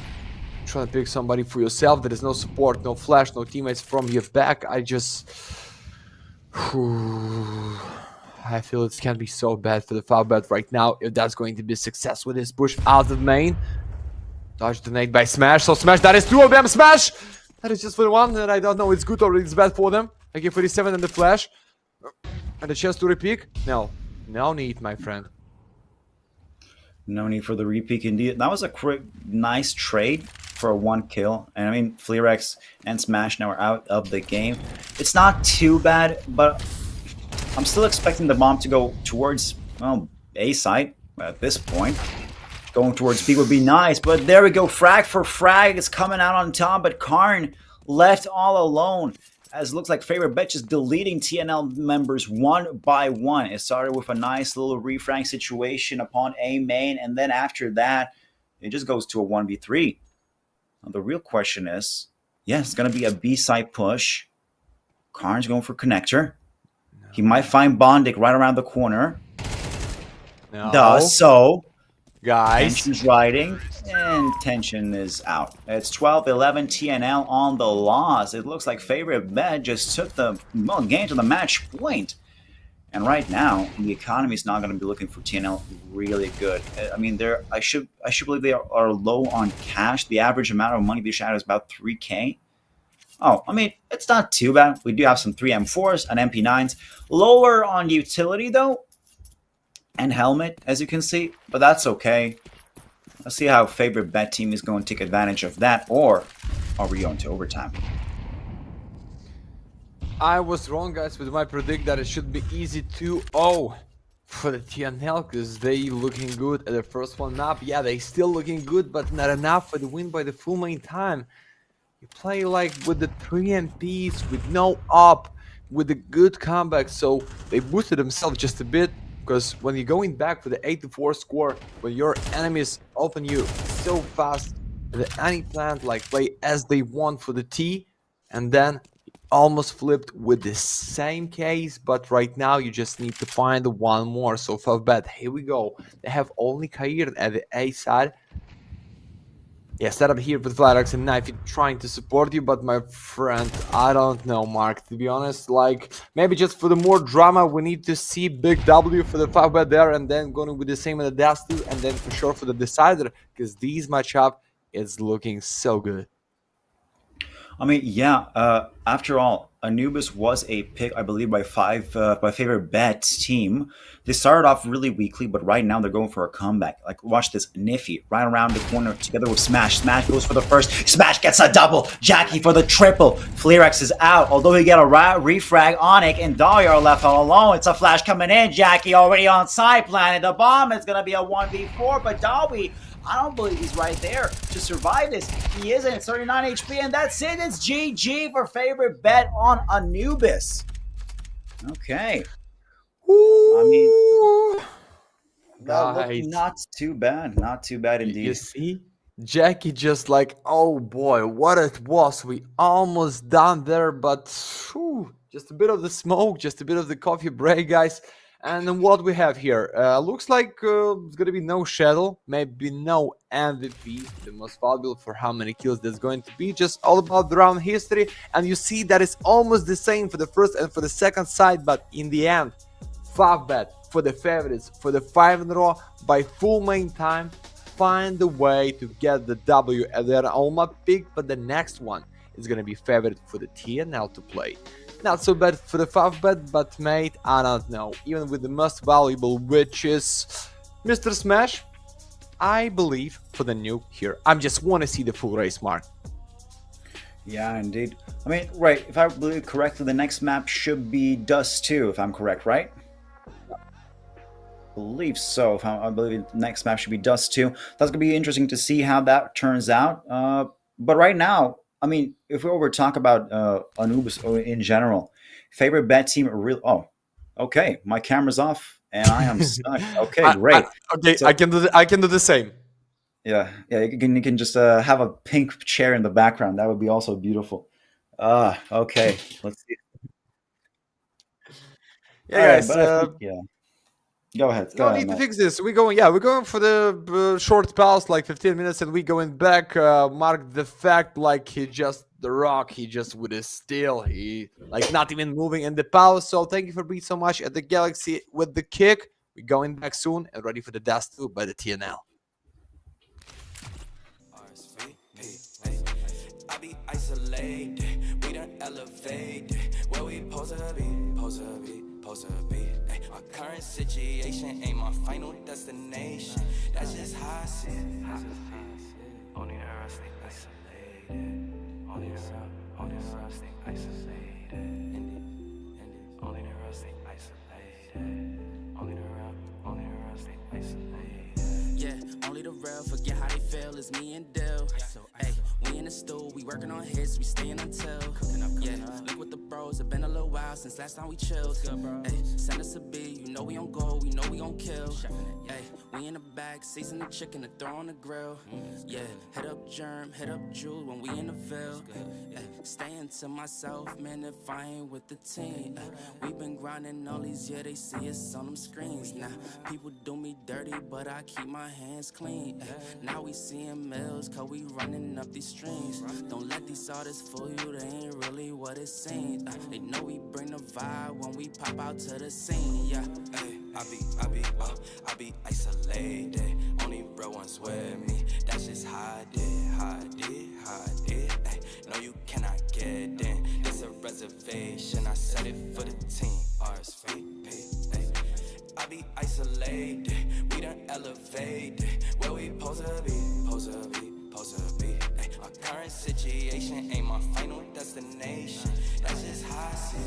Try to pick somebody for yourself. There is no support, no flash, no teammates from your back. I feel it can be so bad for the FAVBET right now if that's going to be a success with this push out of main. Dodge the nade by Smash. So Smash, that is 2 of them. Smash! That is just for the one, and I don't know it's good or it's bad for them. AK-47 and the flash. And the chance to repeat? No. No need, my friend. No need for the repeat indeed. That was a nice trade for a 1 kill. And I mean, Fleerex and Smash now are out of the game. It's not too bad, but I'm still expecting the bomb to go towards, well, A side at this point. Going towards B would be nice, but there we go. Frag for frag. It's coming out on top, but Karn left all alone. As it looks like FAVBET just deleting TNL members one by one. It started with a nice little refrag situation upon A main, and then after that, it just goes to a 1v3. Now, the real question is, yes, it's going to be a B-side push. Karn's going for connector. No. He might find Bondic right around the corner. No. Does so. Guys. Tension's riding, and tension is out. It's 12-11 TNL on the loss. It looks like FAVBET just took the game to the match point. And right now, the economy is not going to be looking for TNL really good. I mean, I should believe they are low on cash. The average amount of money they should have is about 3K. Oh, I mean, it's not too bad. We do have some 3M4s and MP9s. Lower on utility, though, and helmet, as you can see, but that's okay. Let's see how FAVBET team is going to take advantage of that, or are we going to overtime? I was wrong, guys, with my predict that it should be easy 2-0 for the TNL, because they looking good at the first one map. Yeah, they still looking good, but not enough for the win by the full main time. You play like with the 3 MPs, with no up, with a good comeback, so they boosted themselves just a bit. Because when you're going back for the 8-4 score, when your enemies open you so fast, that any plant like play as they want for the T, and then almost flipped with the same case, but right now you just need to find one more. So FAVBET, here we go. They have only Kair at the A side. Yeah, set up here with Flarex and Knife trying to support you, but my friend, I don't know, Mark, to be honest. Like, maybe just for the more drama, we need to see big W for the FAVBET there, and then going with the same in the Dash 2, and then for sure for the Decider, because these matchup is looking so good. I mean, yeah. After all, Anubis was a pick, I believe, by FAVBET team. They started off really weakly, but right now they're going for a comeback. Like, watch this, Niffy right around the corner together with Smash. Smash goes for the first. Smash gets a double. Jackie for the triple. Flerex is out, although he got a refrag. Onyx and Dahlia are left all alone. It's a flash coming in. Jackie already on side, planted the bomb. It's gonna be a 1v4, but Dawi, I don't believe he's right there to survive this. He isn't. It's 39 HP, and that's it. It's GG for FAVBET on Anubis. Okay. I mean, that looked Guys, not too bad. Not too bad indeed. you see? Jackie just like, oh boy, what it was. We almost done there, but whew, just a bit of the smoke, just a bit of the coffee break, guys. And then what we have here, looks like it's gonna be no Shadow, maybe no MVP, the most valuable for how many kills there's going to be, just all about the round history. And you see that it's almost the same for the first and for the second side, but in the end, FAVBET for the favorites, for the 5 in a row, by full main time, find a way to get the W at their Alma pick, but the next one is gonna be favorite for the TNL to play. Not so bad for the FAVBET, but mate, I don't know. Even with the most valuable, which is Mr. Smash, I believe for the nuke here. I just want to see the full race, Mark. Yeah, indeed. I mean, right, if I believe correctly, the next map should be Dust 2, if I'm correct, right? I believe so. I believe the next map should be Dust 2. That's going to be interesting to see how that turns out. But right now, I mean, if we were to talk about Anubis in general, FAVBET team really. Oh, okay. My camera's off and I am stuck. Okay, great. Okay, So, I can do the same. yeah. You can just have a pink chair in the background. That would be also beautiful. Okay. Let's see. Yeah, All right, guys. but I think, yeah. Go ahead. No need to fix this. We're going for the short pause, like 15 minutes, and we going back. Mark the fact, like he just the rock, he just with his steel, he like not even moving in the pause. So thank you for being so much at the Galaxy with the kick. We're going back soon and ready for the Dash 2 by the TNL. I be isolated, we done elevated. Where we supposed to be, supposed to be, supposed to be. Our current situation ain't my final destination. That's just how I see it. Only the earth stay isolated. Only the earth stay isolated. Only the earth stay isolated. Only the earth stay isolated. Yeah, only the real forget how they feel. It's me and Dill. So, hey, we in the stool, we working on hits, we staying until. Yeah, look with the bros. It's been a little while since last time we chilled. Hey, send us a beat, you know we on go, we know we gon' kill. Hey, we in the back, season the chicken and throw on the grill. Yeah, hit up Germ, hit up Jude when we in the Ville. Hey, staying to myself, man, if I ain't with the team. We been grinding all these years, they see us on them screens. Now, people do me dirty, but I keep my hands clean. Now we seeing mills, cause we running up these streams. Don't let these artists fool you, they ain't really what it seems. They know we bring the vibe when we pop out to the scene, yeah. Ay, I be isolated. Only real ones with me. That's just how I did. Ay, no, you cannot get in. It's a reservation. I set it for the team. RSVP. Ay, I be isolated. We done elevated. Where we supposed to be, supposed to be, supposed to be. Ay, our current situation ain't my final destination. That's just how I see it.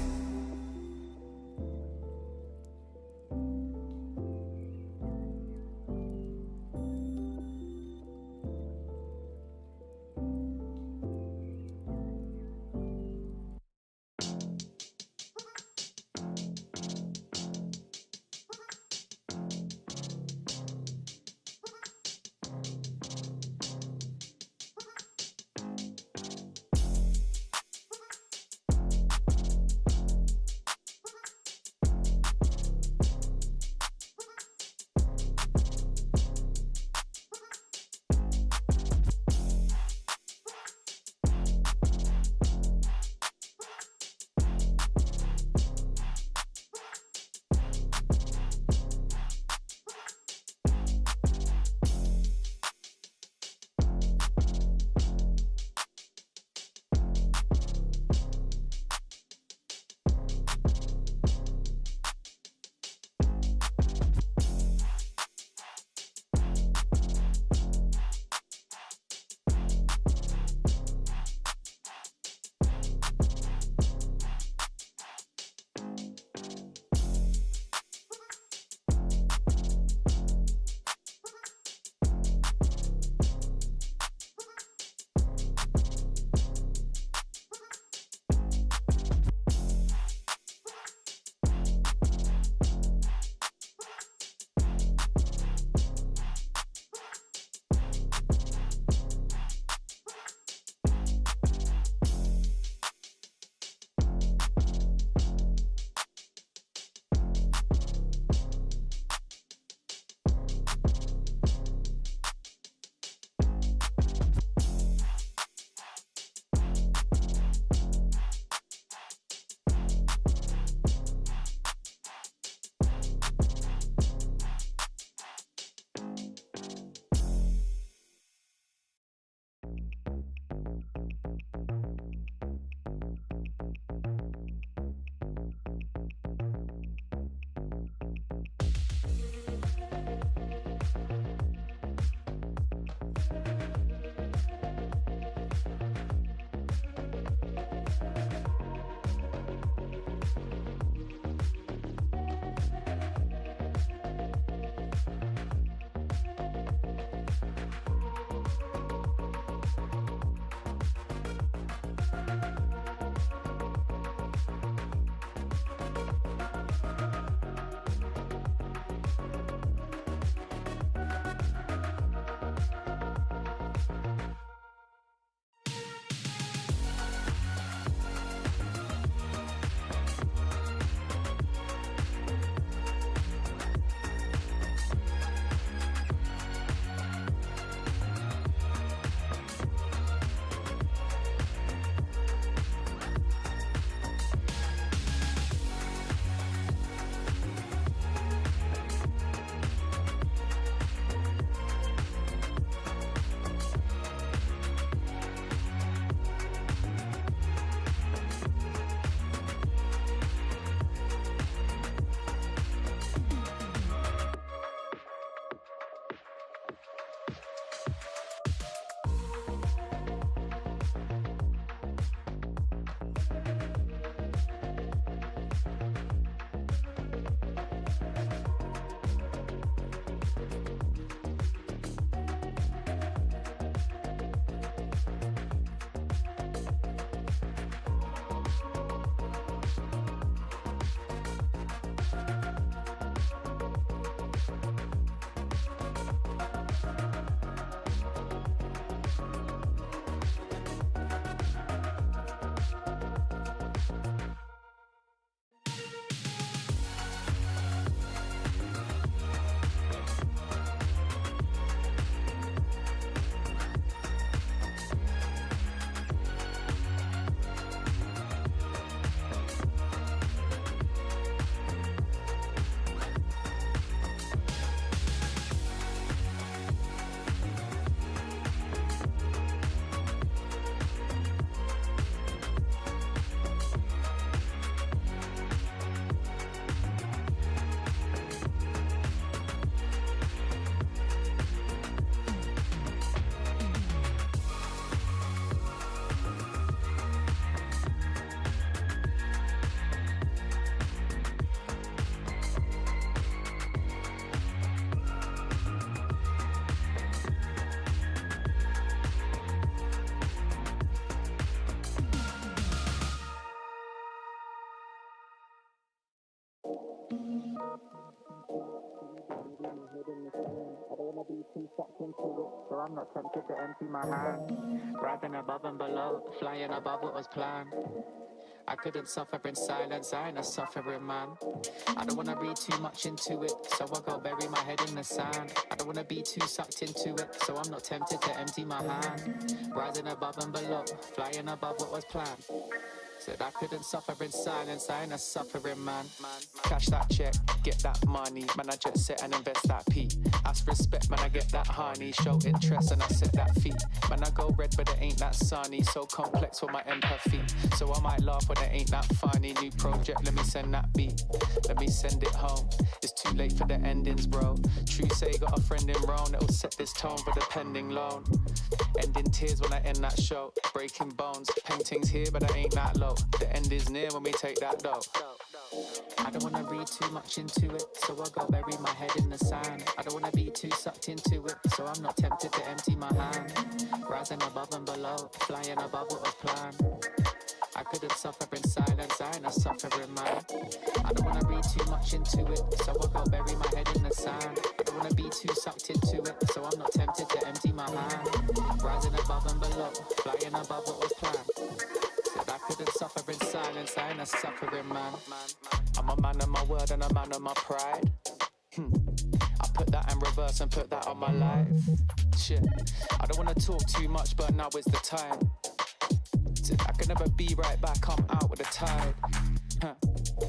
So I'm not tempted to empty my hand. Rising above and below, flying above what was planned. I couldn't suffer in silence, I ain't a suffering man. I don't wanna read too much into it, so I go bury my head in the sand. I don't wanna be too sucked into it, so I'm not tempted to empty my hand. Rising above and below, flying above what was planned. Said I couldn't suffer in silence, I ain't a suffering man. Cash that check, get that money, man I jet set and invest that P. Ask respect, man I get that honey, show interest and I set that fee. Man I go red but it ain't that sunny, so complex for my empathy. So I might laugh when it ain't that funny. New project, let me send that beat, let me send it home. It's too late for the endings bro. True say got a friend in Rome that'll set this tone for the pending loan. Ending tears when I end that show, breaking bones, paintings here but I ain't that low. The end is near when we take that dough. I don't wanna read too much into it, so I go bury my head in the sand. I don't wanna be too sucked into it, so I'm not tempted to empty my hand. Rising above and below, flying above what was planned. I couldn't suffer in silence, I ain't a suffering man. I don't wanna read too much into it, so I go bury my head in the sand. I don't wanna be too sucked into it, so I'm not tempted to empty my hand. Rising above and below, flying above what was planned. Said I couldn't suffer in silence, I ain't a suffering man. I'm a man of my word and a man of my pride. I put that in reverse and put that on my life. Shit, I don't wanna talk too much, but now is the time. I can never be right back, I'm out with the tide.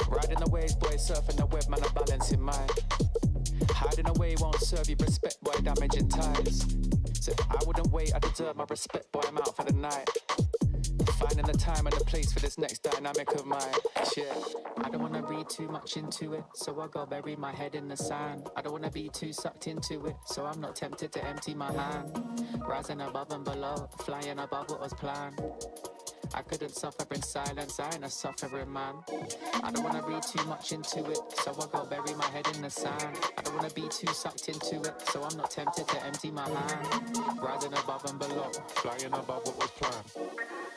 Riding the waves, boy, surfing the web, man, I'm balancing mine. Hiding away won't serve you respect, boy, damaging ties. So I wouldn't wait, I deserve my respect, boy, I'm out for the night. Finding the time and the place for this next dynamic of mine. Shit, I don't wanna read too much into it, so I go bury my head in the sand. I don't wanna be too sucked into it, so I'm not tempted to empty my hand. Rising above and below, flying above what was planned. I couldn't suffer in silence, I ain't a suffering man. I don't wanna read too much into it, so I go bury my head in the sand. I don't wanna be too sucked into it, so I'm not tempted to empty my hand. Rising above and below, flying above what was planned.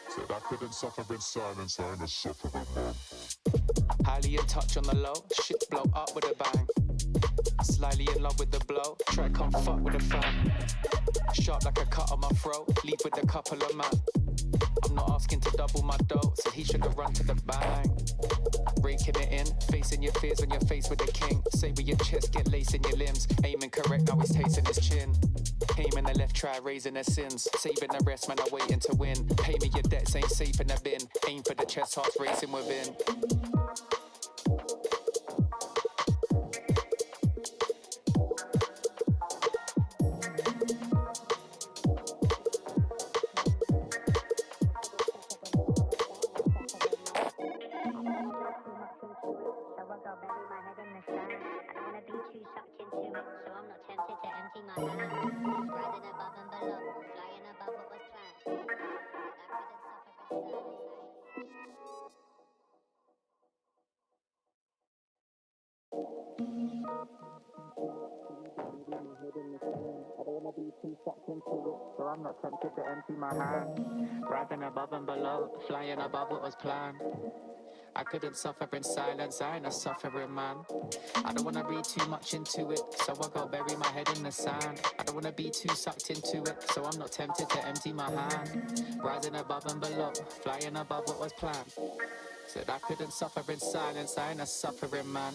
Said I couldn't suffer in silence, I ain't a suffering man. Highly in touch on the low, shit blow up with a bang. Slightly in love with the blow, try come fuck with a fan. Sharp like a cut on my throat, leave with a couple of man. I'm not asking to double my dough, so he should have run to the bang. Raking it in, facing your fears when you're faced with a king. Say with your chest, get lace in your limbs. Aiming correct, now he's tasting his chin. Aiming the left, try raising their sins. Saving the rest, man, I'm waiting to win. Pay me your debts, ain't safe in the bin. Aim for the chest, hearts racing within. So I'm not tempted to empty my hand. Rising above and below, flying above what was planned. I couldn't suffer in silence, I ain't a suffering man. I don't wanna read too much into it, so I go bury my head in the sand. I don't wanna be too sucked into it, so I'm not tempted to empty my hand. Rising above and below, flying above what was planned. Said I couldn't suffer in silence, I ain't a suffering man.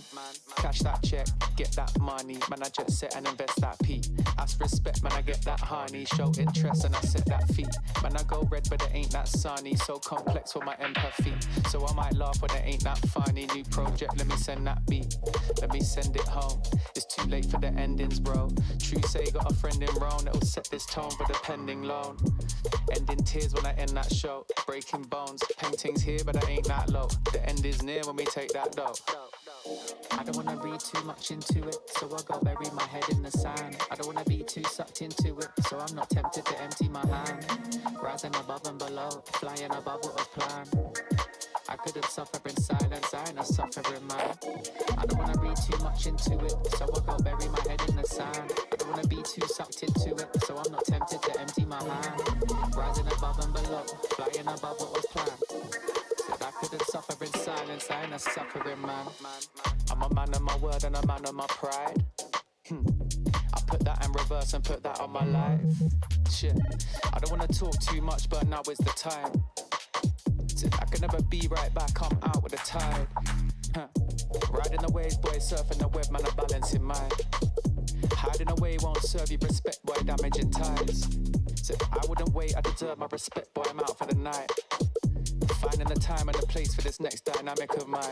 Cash that check, get that money, man I jet set and invest that P. Ask respect, man I get that honey, show interest and I set that fee. Man I go red but it ain't that sunny, so complex for my empathy. So I might laugh when it ain't that funny. New project, let me send that beat, let me send it home. It's too late for the endings bro. True say got a friend in Rome that'll set this tone for the pending loan. Ending tears when I end that show, breaking bones, paintings here but I ain't that low. The end is near when we take that dough. I don't wanna read too much into it, so I go bury my head in the sand. I don't wanna be too sucked into it, so I'm not tempted to empty my hand. Rising above and below, flying above what was planned. I couldn't suffer in silence, I ain't a suffering man. I don't wanna read too much into it, so I go bury my head in the sand. I don't wanna be too sucked into it, so I'm not tempted to empty my hand. Rising above and below, flying above what was planned. Said I couldn't suffer in silence. silence, I ain't a suffering man. I'm a man of my word and a man of my pride. I put that in reverse and put that on my life. Shit, I don't wanna talk too much, but now is the time. I can never be right back, I'm out with the tide. Riding the waves, boy, surfing the web, man, I'm balancing mine. Hiding away won't serve you respect, boy, damaging ties. I wouldn't wait, I deserve my respect, boy, I'm out for the night. Finding the time and the place for this next dynamic of mine.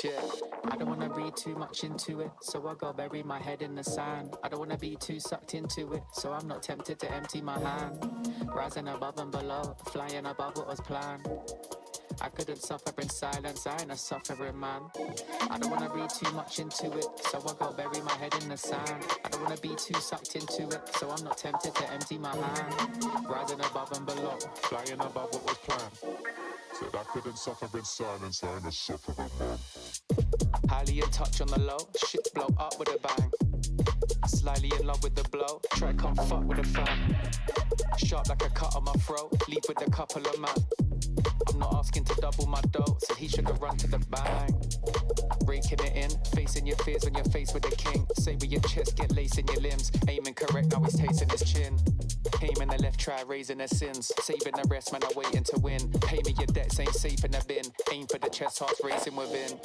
Shit, I don't wanna read too much into it, so I go bury my head in the sand. I don't wanna be too sucked into it, so I'm not tempted to empty my hand. Rising above and below, flying above what was planned. I couldn't suffer in silence, I ain't a suffering man. I don't wanna read too much into it, so I go bury my head in the sand. I don't wanna be too sucked into it, so I'm not tempted to empty my hand. Rising above and below, Flying above what was planned. Said I couldn't suffer in silence, I ain't a suffering man. highly in touch on the low, shit blow up with a bang. Slightly in love with the blow, try come fuck with a fan. Sharp like a cut on my throat, leave with a couple of man. I'm not asking to double my dough, so he should have run to the bang. Raking it in, facing your fears when you're faced with the king. Say with your chest, get lace in your limbs. Aiming correct, now he's tasting his chin. Aiming the left, try raising their sins. Saving the rest, man, I'm waiting to win. Pay me your debts, ain't safe in the bin. Aim for the chest, hearts racing within.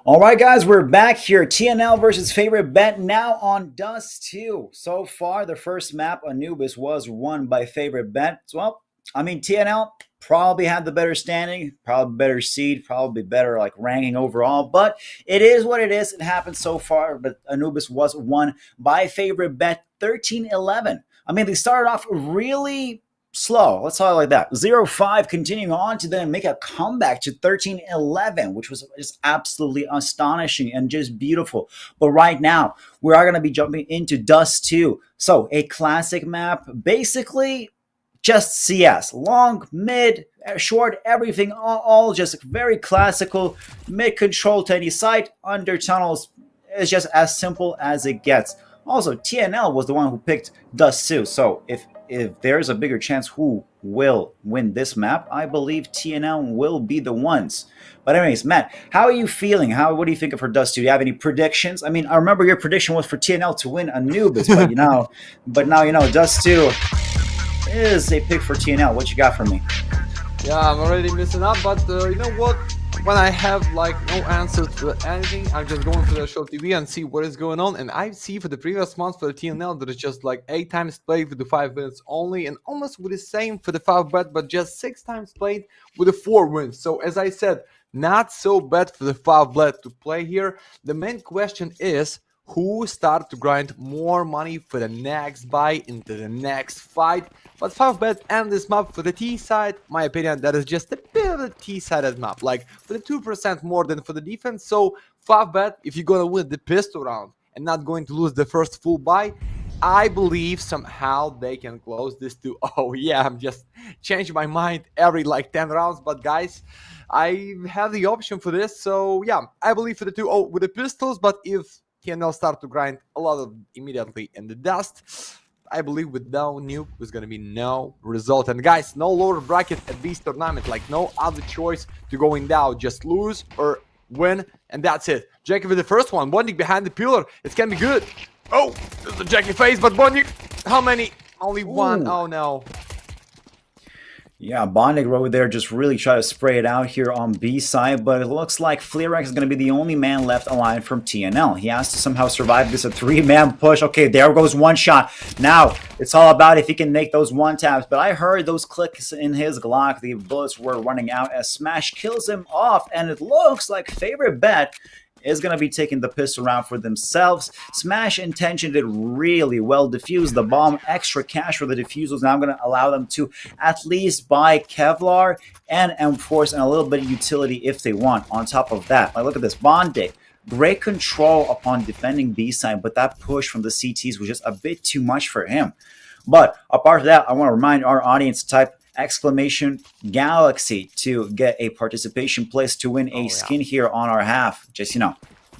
All right, guys, we're back here. TNL versus FAVBET now on Dust 2. So far, the first map, Anubis, was won by FAVBET. Well, I mean, TNL probably had the better standing, probably better seed, probably better like ranking overall, but it is what it is. It happened so far, but Anubis was won by FAVBET 13-11. I mean, they started off really slow. Let's call it like that. 0-5 continuing on to then make a comeback to 13-11, which was just absolutely astonishing and just beautiful. But right now, we are going to be jumping into Dust 2. So a classic map, basically just CS. Long, mid, short, everything, all just very classical. Mid control to any site, under tunnels. It's just as simple as it gets. Also, TNL was the one who picked Dust 2. So if if there's a bigger chance who will win this map, I believe TNL will be the ones. But anyways, Matt, how are you feeling? What do you think of her Dust 2? Do you have any predictions? I mean, I remember your prediction was for TNL to win Anubis, but now Dust 2 is a pick for TNL. What you got for me? Yeah, I'm already missing out, but you know what? When I have like no answers to anything, I'm just going to the show TV and see what is going on. And I see for the previous month for the TNL, there is just like 8 times played with the 5 minutes only, and almost with the same for the FAVBET, but just 6 times played with the 4 wins. So as I said, not so bad for the FAVBET to play here. The main question is, who start to grind more money for the next buy into the next fight? But FAVBET and this map for the T side, my opinion, that is just a bit of a T-sided map, like for the 2% more than for the defense. So FAVBET, if you're gonna win the pistol round and not going to lose the first full buy, I believe somehow they can close this to, oh yeah, I'm just changing my mind every like 10 rounds. But guys, I have the option for this. So yeah, I believe for the 2-0 with the pistols, but if TNL start to grind a lot of immediately in the dust, I believe with no nuke there's gonna be no result. And guys, no lower bracket at this tournament, like no other choice to going down, just lose or win, and that's it. Jackie with the first one, Bondik behind the pillar, it's gonna be good. Oh, there's a Jackie face, but Bondik, how many? Only one. Oh no. Yeah, Bondig over there just really try to spray it out here on B side, but it looks like Flearex is going to be the only man left alive from TNL. He has to somehow survive this, a 3-man push. Okay, there goes one shot. Now, it's all about if he can make those one taps, but I heard those clicks in his Glock. The bullets were running out as Smash kills him off, and it looks like FAVBET is going to be taking the pistol round for themselves. Smash intention did really well. Defuse the bomb. Extra cash for the defusals. Now I'm going to allow them to at least buy Kevlar and M-Force and a little bit of utility if they want. On top of that, like, look at this. Bondik. Great control upon defending B-side, but that push from the CTs was just a bit too much for him. But apart from that, I want to remind our audience to type !Galaxy to get a participation place to win a skin here on our half. Just, you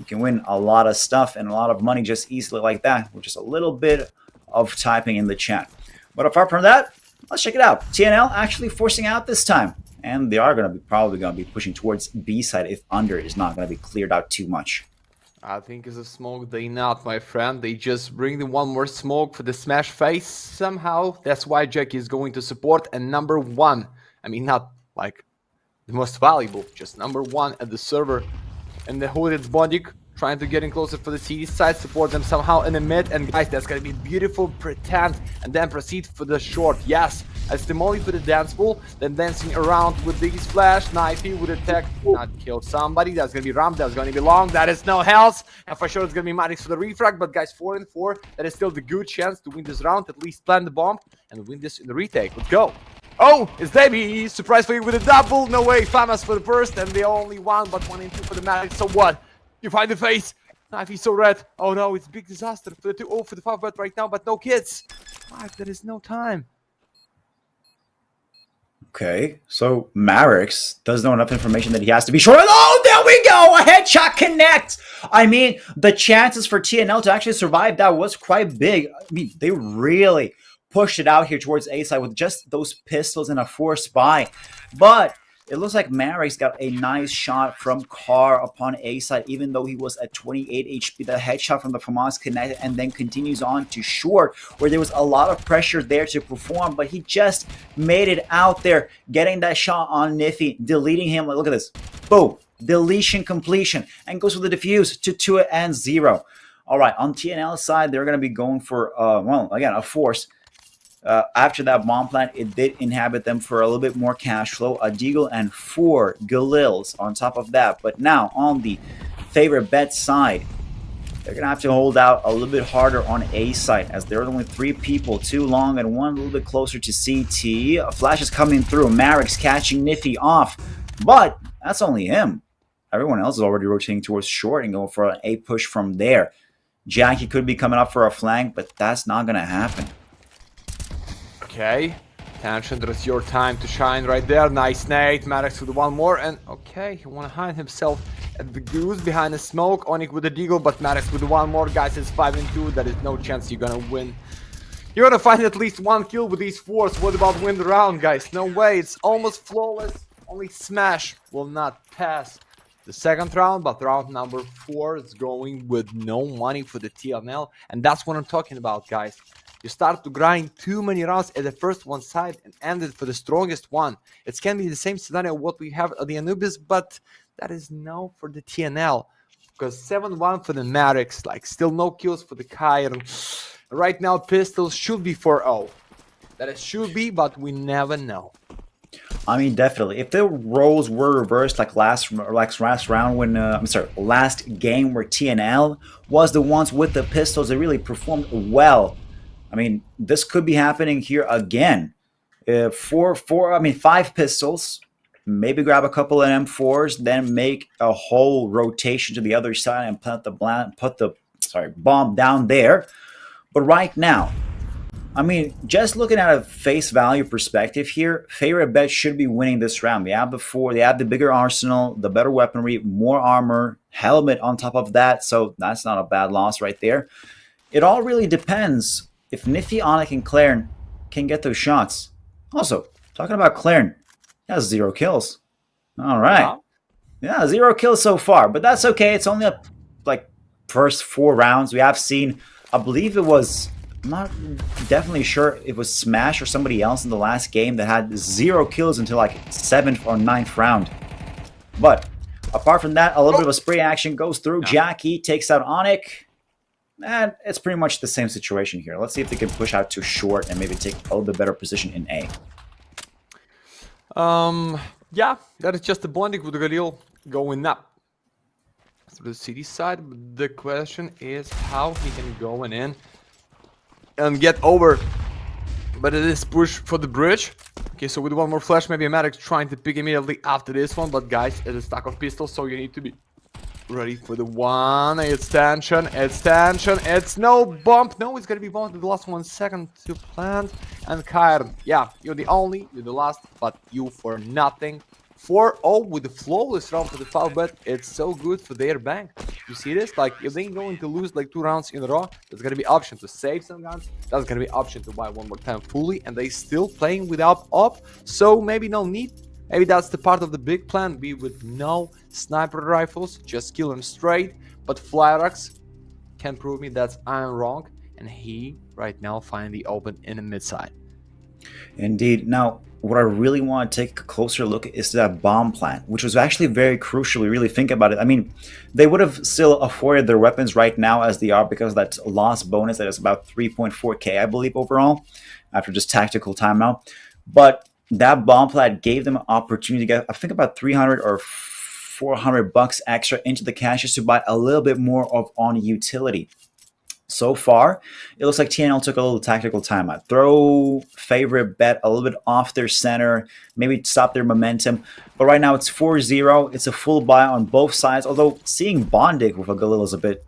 can win a lot of stuff and a lot of money just easily like that with just a little bit of typing in the chat. But apart from that, let's check it out. TNL actually forcing out this time, and they are going to be probably going to be pushing towards B side if under is not going to be cleared out too much. I think it's a smoke. They not, my friend. They just bring the one more smoke for the Smash face somehow. That's why Jackie is going to support. And number 1, I mean, not like the most valuable, just number 1 at the server. And the hood, it's Bondik trying to get in closer for the CD side, support them somehow in the mid. And guys, that's gonna be beautiful. Pretend and then proceed for the short. Yes, as the molly for the dance pool, then dancing around with these flash. Knifey with a tech, not killed somebody. That's gonna be Ram, that's gonna be long. That is no health. And for sure it's gonna be Maddox for the refrag. But guys, 4 and 4, that is still the good chance to win this round. At least plant the bomb and win this in the retake. Let's go. Oh, it's Davey. Surprise for you with a double. No way. Famous for the first, and the only one, but 1 and 2 for the Maddox. So what? You find the face. Knifey's so red. Oh no, it's a big disaster for the 2-0 for the FAVBET right now, but no kids. What? There is no time. Okay, so Marix doesn't know enough information that he has to be sure. Oh, there we go! A headshot connect! I mean, the chances for TNL to actually survive that was quite big. I mean, they really pushed it out here towards A side with just those pistols and a forced buy. But it looks like Marix got a nice shot from Carr upon A side, even though he was at 28 HP. The headshot from the FAMAS connected and then continues on to short, where there was a lot of pressure there to perform, but he just made it out there, getting that shot on Niffy, deleting him. Look at this. Boom. Deletion completion. And goes for the defuse to 2-0. All right, on TNL side, they're going to be going for, well, again, a force. After that bomb plant, it did inhabit them for a little bit more cash flow. A Deagle and 4 Galils on top of that. But now on the FAVBET side, they're going to have to hold out a little bit harder on A side, as there are only 3 people, 2 long and 1 a little bit closer to CT. A flash is coming through. Marix catching Niffy off, but that's only him. Everyone else is already rotating towards short and going for an A push from there. Jackie could be coming up for a flank, but that's not going to happen. Okay, attention, there's your time to shine right there. Nice nade, Maddox with 1 more, and okay, he wanna hide himself at the goose behind the smoke. Onyx with the deagle, but Maddox with 1 more. Guys, it's 5 and 2. There is no chance you're gonna win You're gonna find at least one kill with these fours. What about win the round, guys? No way, it's almost flawless. Only Smash will not pass the second round, but round number 4 is going with no money for the TNL. And that's what I'm talking about, guys. You start to grind too many rounds at the first one side and end it for the strongest one. It can be the same scenario what we have at the Anubis, but that is no for the TNL. Because 7-1 for the Maddox, like still no kills for the Kyron. Right now, Pistols should be 4-0. That it should be, but we never know. I mean, definitely. If the roles were reversed like last round when, last game where TNL was the ones with the pistols that really performed well. I mean, this could be happening here again. 5 pistols, maybe grab a couple of M4s, then make a whole rotation to the other side and put the bomb down there. But right now, I mean, just looking at a face value perspective here, FAVBET should be winning this round. They have the bigger arsenal, the better weaponry, more armor, helmet on top of that. So that's not a bad loss right there. It all really depends if Nifty, Onyx, and Claren can get those shots. Also, talking about Claren, he has 0 kills. All right. Wow. Yeah, 0 kills so far, but that's okay. It's only first 4 rounds. We have seen, I believe it was, I'm not definitely sure it was Smash or somebody else in the last game that had 0 kills until like 7th or 9th round. But apart from that, a little bit of a spray action goes through. Jackie takes out Onyx. And it's pretty much the same situation here. Let's see if they can push out to short and maybe take a little bit better position in A. Yeah, that is just the bonding with Galil going up to the city side. The question is how he can go in and get over. But it is push for the bridge. Okay, so with one more flash, maybe a Maddox trying to pick immediately after this one. But guys, it's a stack of pistols, so you need to be ready for the one. It's tension. It's no bump. No, it's gonna be bumped with the last 1 second to plant. And Kyron, yeah, you're the last, but you for nothing. 4-0 with the flawless round for the FAVBET. It's so good for their bank. You see this? Like, if they're going to lose like 2 rounds in a row, there's gonna be option to save some guns. There's gonna be option to buy one more time fully, and they still playing without op. So maybe no need. Maybe that's the part of the big plan, be with no sniper rifles, just kill him straight. But Flyrox can prove me that I'm wrong, and he right now find the open in the mid side. Indeed. Now, what I really want to take a closer look at is that bomb plan, which was actually very crucial. We really think about it. I mean, they would have still afforded their weapons right now as they are because that's a loss bonus that is about 3.4k, I believe, overall, after just tactical timeout. But that bomb plat gave them an opportunity to get, I think, about 300 or 400 bucks extra into the cash just to buy a little bit more of on utility. So far, it looks like TNL took a little tactical timeout. Throw FAVBET a little bit off their center, maybe stop their momentum. But right now it's 4-0. It's a full buy on both sides, although seeing Bondig with a Galil is a bit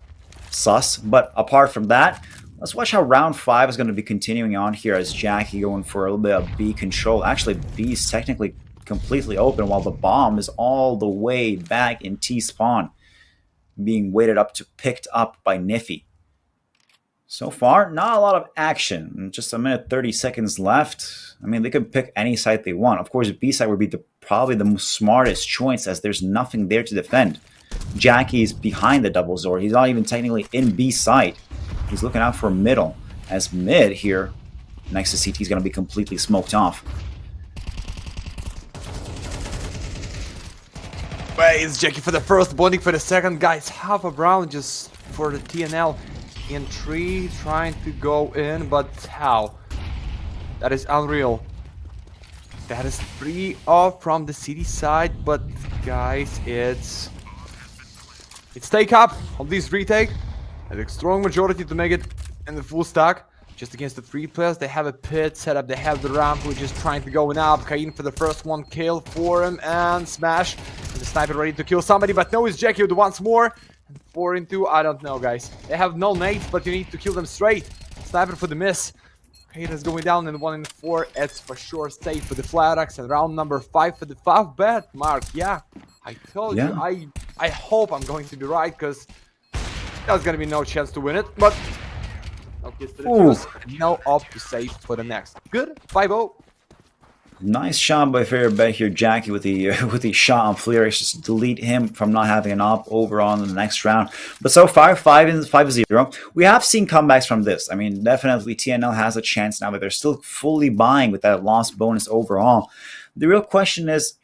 sus. But apart from that, let's watch how round 5 is going to be continuing on here as Jackie going for a little bit of B control. Actually, B is technically completely open while the bomb is all the way back in T-spawn, being waited up to picked up by Niffy. So far, not a lot of action. Just a minute 30 seconds left. I mean, they could pick any side they want. Of course, B side would be probably the smartest choice as there's nothing there to defend. Jackie's behind the double Zord. He's not even technically in B side. He's looking out for middle. As mid here, next to CT, is going to be completely smoked off. Wait, it's Jackie for the first, Bonding for the second. Guys, half a round just for the TNL. In 3, trying to go in, but how? That is unreal. That is 3 off from the city side, but guys, it's take up on this retake. And a strong majority to make it in the full stack. Just against the 3 players, they have a pit set up, they have the ramp, which is trying to go in up. Cain for the first one kill for him, and Smash. And the sniper ready to kill somebody, but no, it's Jackie with once more. 4 in 2, I don't know, guys. They have no nades, but you need to kill them straight. Sniper for the miss. Kate is going down in 1 in 4. It's for sure safe for the Flyrox. And round number 5 for the FAVBET. Mark, yeah, I told you. I hope I'm going to be right, because there's going to be no chance to win it. But no Gets to the fuse, no up to save for the next. Good, 5-0. Nice shot by FAVBET here, Jackie, with the with the shot on Fleerix, just delete him from not having an op over on the next round. But so far, 5-0. We have seen comebacks from this. I mean, definitely TNL has a chance now, but they're still fully buying with that loss bonus overall. The real question is,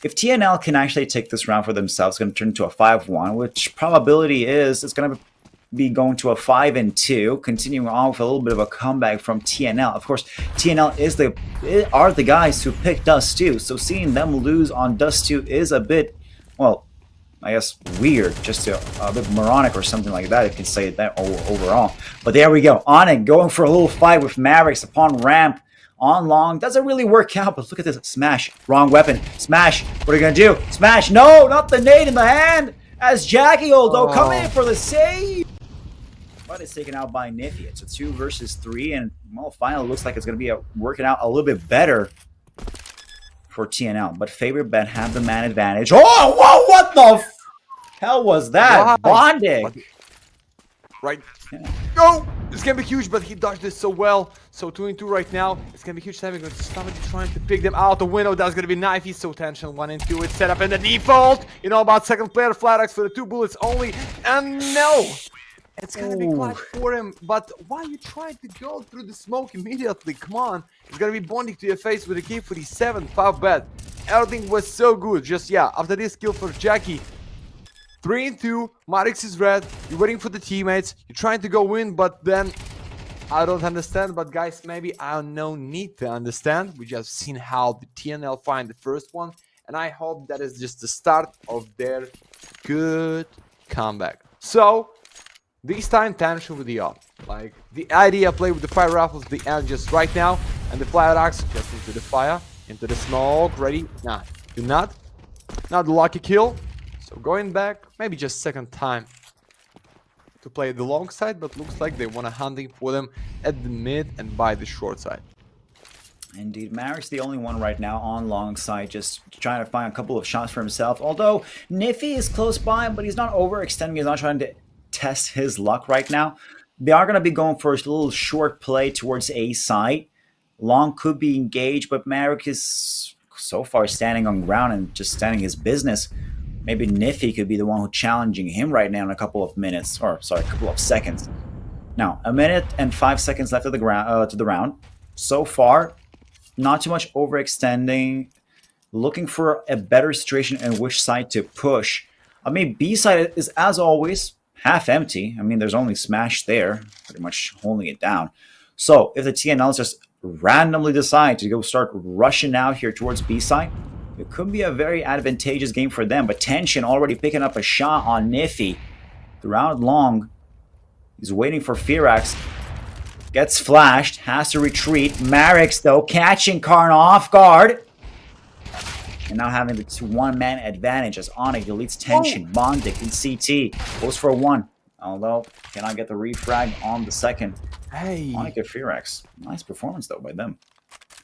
if TNL can actually take this round for themselves, it's going to turn into a 5-1, which probability is it's going to be going to a 5-2, continuing on with a little bit of a comeback from TNL. Of course, TNL are the guys who picked Dust 2, so seeing them lose on Dust 2 is a bit, well, I guess weird, just a bit moronic or something like that, if you can say that overall. But there we go, on it, going for a little fight with Mavericks upon ramp. On long, doesn't really work out, but look at this, smash, wrong weapon, smash, what are you gonna do? Smash, no, not the nade in the hand, as Jackie Oldo coming in for the save. But it's taken out by Nifty. It's a 2 versus 3, and well, finally looks like it's going to be working out a little bit better for TNL. But FAVBET have the man advantage. Oh, whoa, what the hell was that? Bonding. Right. Yeah. Go! It's going to be huge, but he dodged this so well. So 2-2 right now. It's going to be huge. Sammy going to somebody trying to pick them out the window. That's going to be knifey. So tension 1 and 2. It's set up in the default. You know about second player flat X for the 2 bullets only. And no! It's gonna be clutch for him, but why are you trying to go through the smoke immediately? Come on, it's gonna be bonding to your face with a K47 FAVBET. Everything was so good. Just after this kill for Jackie, 3-2. Marix is red. You're waiting for the teammates. You're trying to go in, but then I don't understand. But guys, maybe I no need to understand. We just seen how the TNL find the first one, and I hope that is just the start of their good comeback. So. This time, tension with the up. Like, the idea play with the fire rifles, the end just right now. And the fire axe just into the fire, into the smoke, ready. Nah, do not. Not the lucky kill. So going back, maybe just second time to play the long side. But looks like they want to hunting for them at the mid and by the short side. Indeed, Marik's the only one right now on long side, just trying to find a couple of shots for himself. Although, Nifty is close by, but he's not overextending. He's not trying to test his luck right now. They are going to be going for a little short play towards A side. Long could be engaged, but Marik is so far standing on ground and just standing his business. Maybe Nifty could be the one who's challenging him right now in a couple of minutes, or sorry, a couple of seconds. Now, 1 minute and 5 seconds left of the round. So far, not too much overextending. Looking for a better situation in which side to push. I mean, B side is, as always, half empty. I mean, there's only Smash there, pretty much holding it down. So if the TNLs just randomly decide to go start rushing out here towards B side, it could be a very advantageous game for them. But Tension already picking up a shot on Nifty. The round long, he's waiting for Firax. Gets flashed, has to retreat. Marix, though, catching Karn off guard. And now having the 1-man advantage as Onyx deletes Tension. Bondic in CT goes for a 1. Although, cannot get the refrag on the second. Hey. Onyx and Firax. Nice performance, though, by them.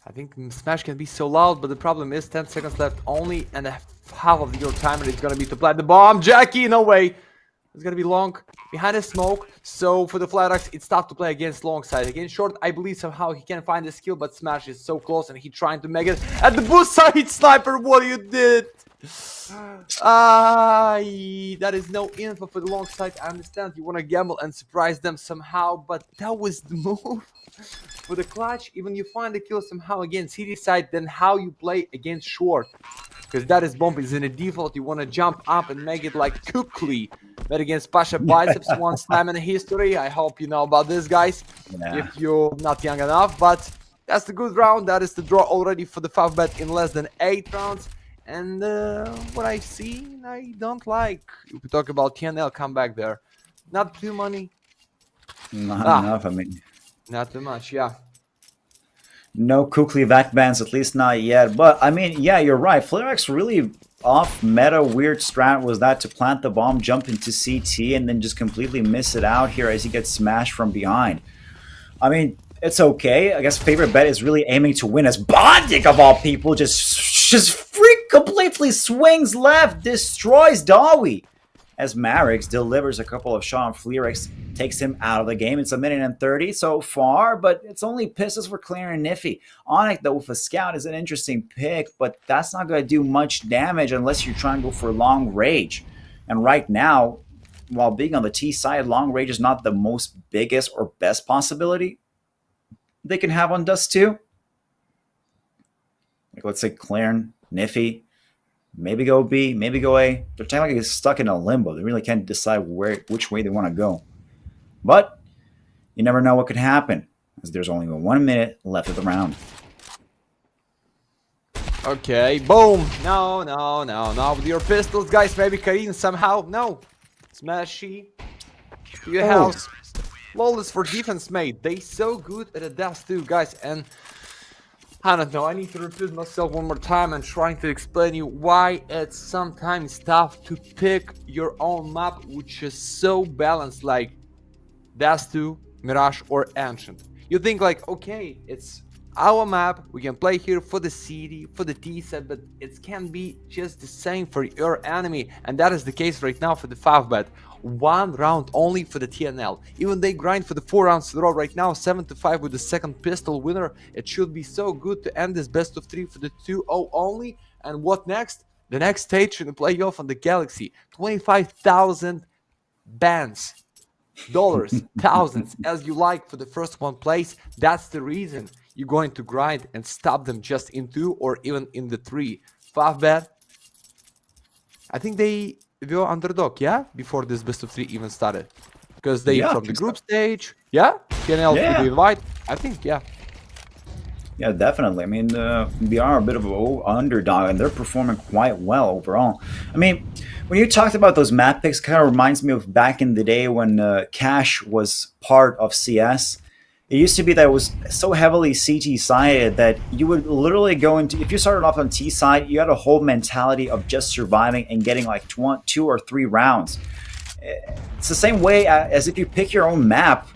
I think Smash can be so loud, but the problem is 10 seconds left only, and half of your timer is going to be to plant the bomb. Jackie, no way. It's going to be long behind the smoke. So for the Flyrax, it's tough to play against long side. Against short, I believe somehow he can find the skill, but Smash is so close and he trying to make it. At the boost side, Sniper, what you did? That is no info for the long side. I understand you want to gamble and surprise them somehow, but that was the move. For the clutch, even you find the kill somehow against city side, then how you play against short. Because that is bomb is in a default, you want to jump up and make it like quickly. But against Pasha Biceps one time in history, I hope you know about this, guys. Yeah. If you're not young enough, but that's the good round. That is the draw already for the FAVBET in less than 8 rounds. And what I've seen, I don't like. If we talk about TNL, come back there. Not too money. Not enough, I mean. Not too much, yeah. No Kukli vac bans, at least not yet. But, I mean, yeah, you're right. Flarex really off-meta weird strat was that to plant the bomb, jump into CT, and then just completely miss it out here as he gets smashed from behind. I mean, it's okay. I guess FAVBET is really aiming to win as Bondic, of all people, just completely swings left, destroys Dawi. As Marix delivers a couple of shots on Fleerix, takes him out of the game. It's 1:30 so far, but it's only pistols for Clear and Nifty. Onyx, though, with a scout is an interesting pick, but that's not going to do much damage unless you're trying to go for long range. And right now, while being on the T side, long range is not the most biggest or best possibility they can have on Dust 2. Like, let's say Claren, Niffy, maybe go B, maybe go A. They're technically stuck in a limbo. They really can't decide which way they want to go. But you never know what could happen, as there's only 1 minute left of the round. Okay, boom. No. With your pistols, guys. Maybe Karin somehow. No. Smashy. To your house. Flawless for defense, mate. They so good at a Dust 2, guys. And I don't know. I need to repeat myself one more time and trying to explain you why it's sometimes tough to pick your own map, which is so balanced, like Dust 2, Mirage, or Ancient. You think like, okay, it's our map, we can play here for the city, for the T set, but it can be just the same for your enemy, and that is the case right now for the FAVBET. 1 round only for the TNL. Even they grind for the 4 rounds in a row right now, 7-5 with the second pistol winner. It should be so good to end this best of 3 for the 2-0 only. And what next? The next stage in the playoff on the Galaxy. 25,000 bands. Dollars, thousands, as you like for the first 1 place. That's the reason you're going to grind and stop them just in 2 or even in the 3. FAVBET, I think they were underdog, yeah, before this best of 3 even started, because they from the group stage, TNL to the invite. I think, yeah, definitely. I mean, they are a bit of an underdog, and they're performing quite well overall. I mean, when you talked about those map picks, kind of reminds me of back in the day when Cash was part of CS. It used to be that it was so heavily CT sided that you would literally go into, if you started off on T side, you had a whole mentality of just surviving and getting like 2 or 3 rounds. It's the same way as if you pick your own map.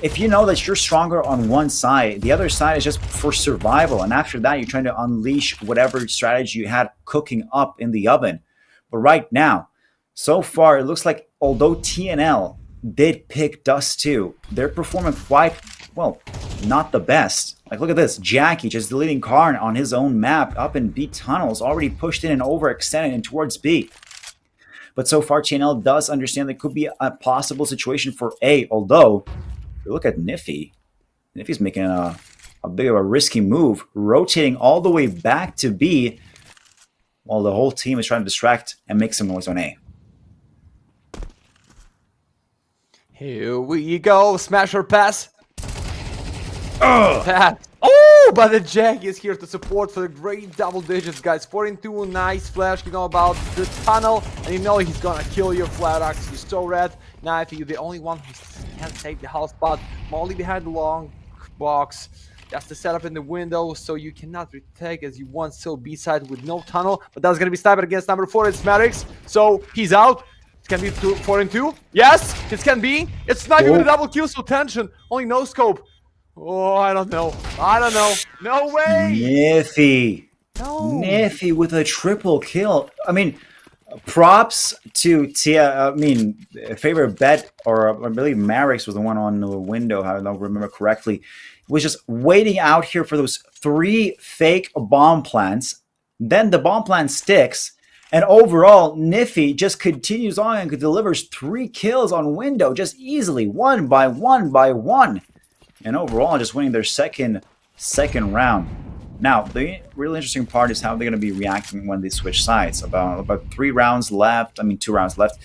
If you know that you're stronger on one side, the other side is just for survival. And after that, you're trying to unleash whatever strategy you had cooking up in the oven. But right now, so far, it looks like although TNL did pick Dust 2, they're performing quite well, not the best. Like, look at this. Jackie just deleting Karn on his own map up in B tunnels, already pushed in and overextended in towards B. But so far, TNL does understand there could be a possible situation for A, although, if you look at Niffy, Niffy's making a bit of a risky move, rotating all the way back to B, while the whole team is trying to distract and make some noise on A. Here we go. Smash or pass. Oh, but the Jack is here to support for the great double digits, guys. 4-2, nice flash, you know about the tunnel, and you know he's gonna kill your flat axe. You're so red. Now if you're the only one who can save the house spot, Molly behind the long box. That's the setup in the window, so you cannot retake as you want. So B-side with no tunnel, but that's gonna be sniped against number 4. It's Maddox, so he's out. It can be 4-2. Yes, it can be. It's not even a double kill, so tension. Only no scope. Oh, I don't know. No way! Niffy. No. Niffy with a triple kill. I mean, props to FAVBET, or I believe Marix was the one on the window, I don't remember correctly, was just waiting out here for those 3 fake bomb plants. Then the bomb plant sticks, and overall, Niffy just continues on and delivers 3 kills on window, just easily, one by one. And overall, just winning their second round. Now, the really interesting part is how they're going to be reacting when they switch sides. About 3 rounds left. I mean, 2 rounds left.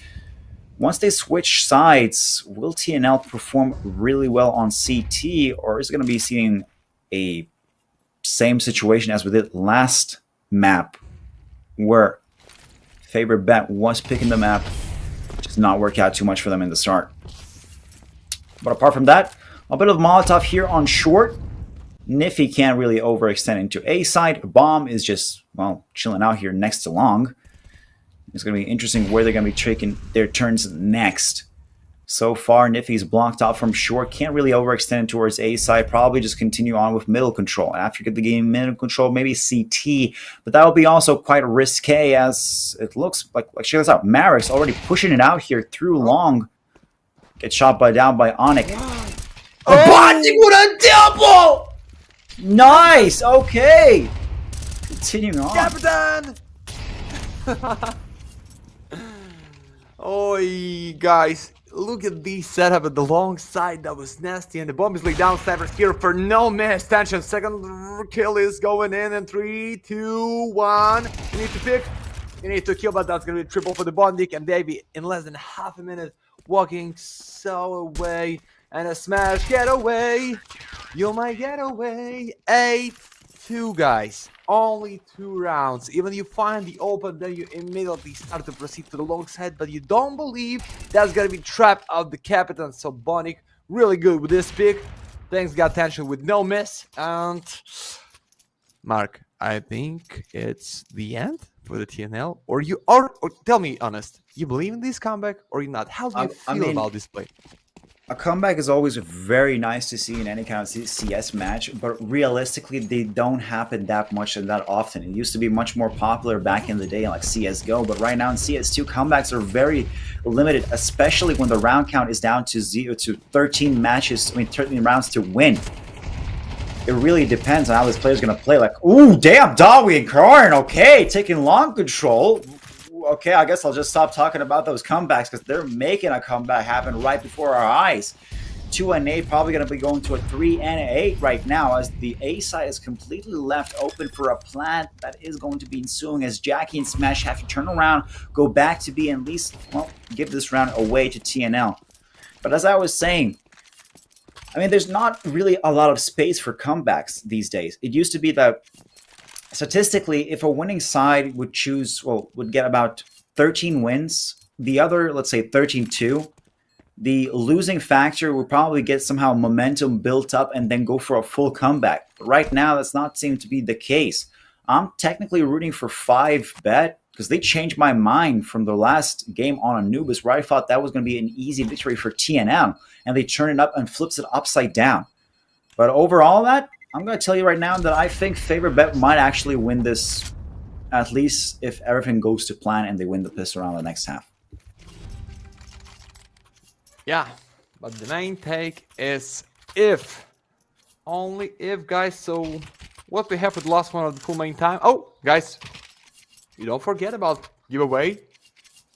Once they switch sides, will TNL perform really well on CT, or is it going to be seeing a same situation as we did last map, where FAVBET was picking the map, just not work out too much for them in the start. But apart from that, a bit of Molotov here on short. Niffy can't really overextend into A side. Bomb is just, well, chilling out here next to long. It's going to be interesting where they're going to be taking their turns next. So far, Niffy's blocked out from short. Can't really overextend towards A side. Probably just continue on with middle control. After you get the game middle control, maybe CT. But that will be also quite risque, as it looks like check this out. Marix already pushing it out here through long. Gets shot down by Onyx. Bonding with a double! Nice! Okay! Continuing on. Captain! Oi, guys, look at the setup at the long side. That was nasty. And the bomb is laid down. SABRE here for no miss. Tension. Second kill is going in 3, 2, 1. You need to pick. You need to kill, but that's going to be triple for the Bondik. And Davey, in less than half a minute, walking so away. And a smash getaway. You might get away. 8-2, guys. Only 2 rounds. Even you find the open, then you immediately start to proceed to the long side, but you don't believe that's gonna be trapped out the captain. So Bondik really good with this pick. Things got tension with no miss. And Mark, I think it's the end for the TNL. Or you or tell me honest, you believe in this comeback or you not? How do you feel about this play? A comeback is always very nice to see in any kind of CS match, but realistically, they don't happen that much and that often. It used to be much more popular back in the day, like CSGO, but right now in CS2, comebacks are very limited, especially when the round count is down to 13 matches, 13 rounds to win. It really depends on how this player's going to play. Like, ooh, damn, Dawi and Karn, okay, taking long control. Okay, I guess I'll just stop talking about those comebacks because they're making a comeback happen right before our eyes. 2-8, probably going to be going to a 3-8 right now as the A side is completely left open for a plant that is going to be ensuing as Jackie and Smash have to turn around, go back to B, and at least, well, give this round away to TNL. But as I was saying, I mean, there's not really a lot of space for comebacks these days. It used to be that statistically, if a winning side would get about 13 wins, the other, let's say 13-2, the losing factor would probably get somehow momentum built up and then go for a full comeback. But right now, that's not seem to be the case. I'm technically rooting for FAVBET because they changed my mind from the last game on Anubis where I thought that was going to be an easy victory for TNL, and they turn it up and flips it upside down. But overall, I'm going to tell you right now that I think FAVBET might actually win this, at least if everything goes to plan and they win the pistol round the next half. Yeah, but the main take is if. Only if, guys. So what we have with the last one of the full main time. Oh, guys, you don't forget about giveaway.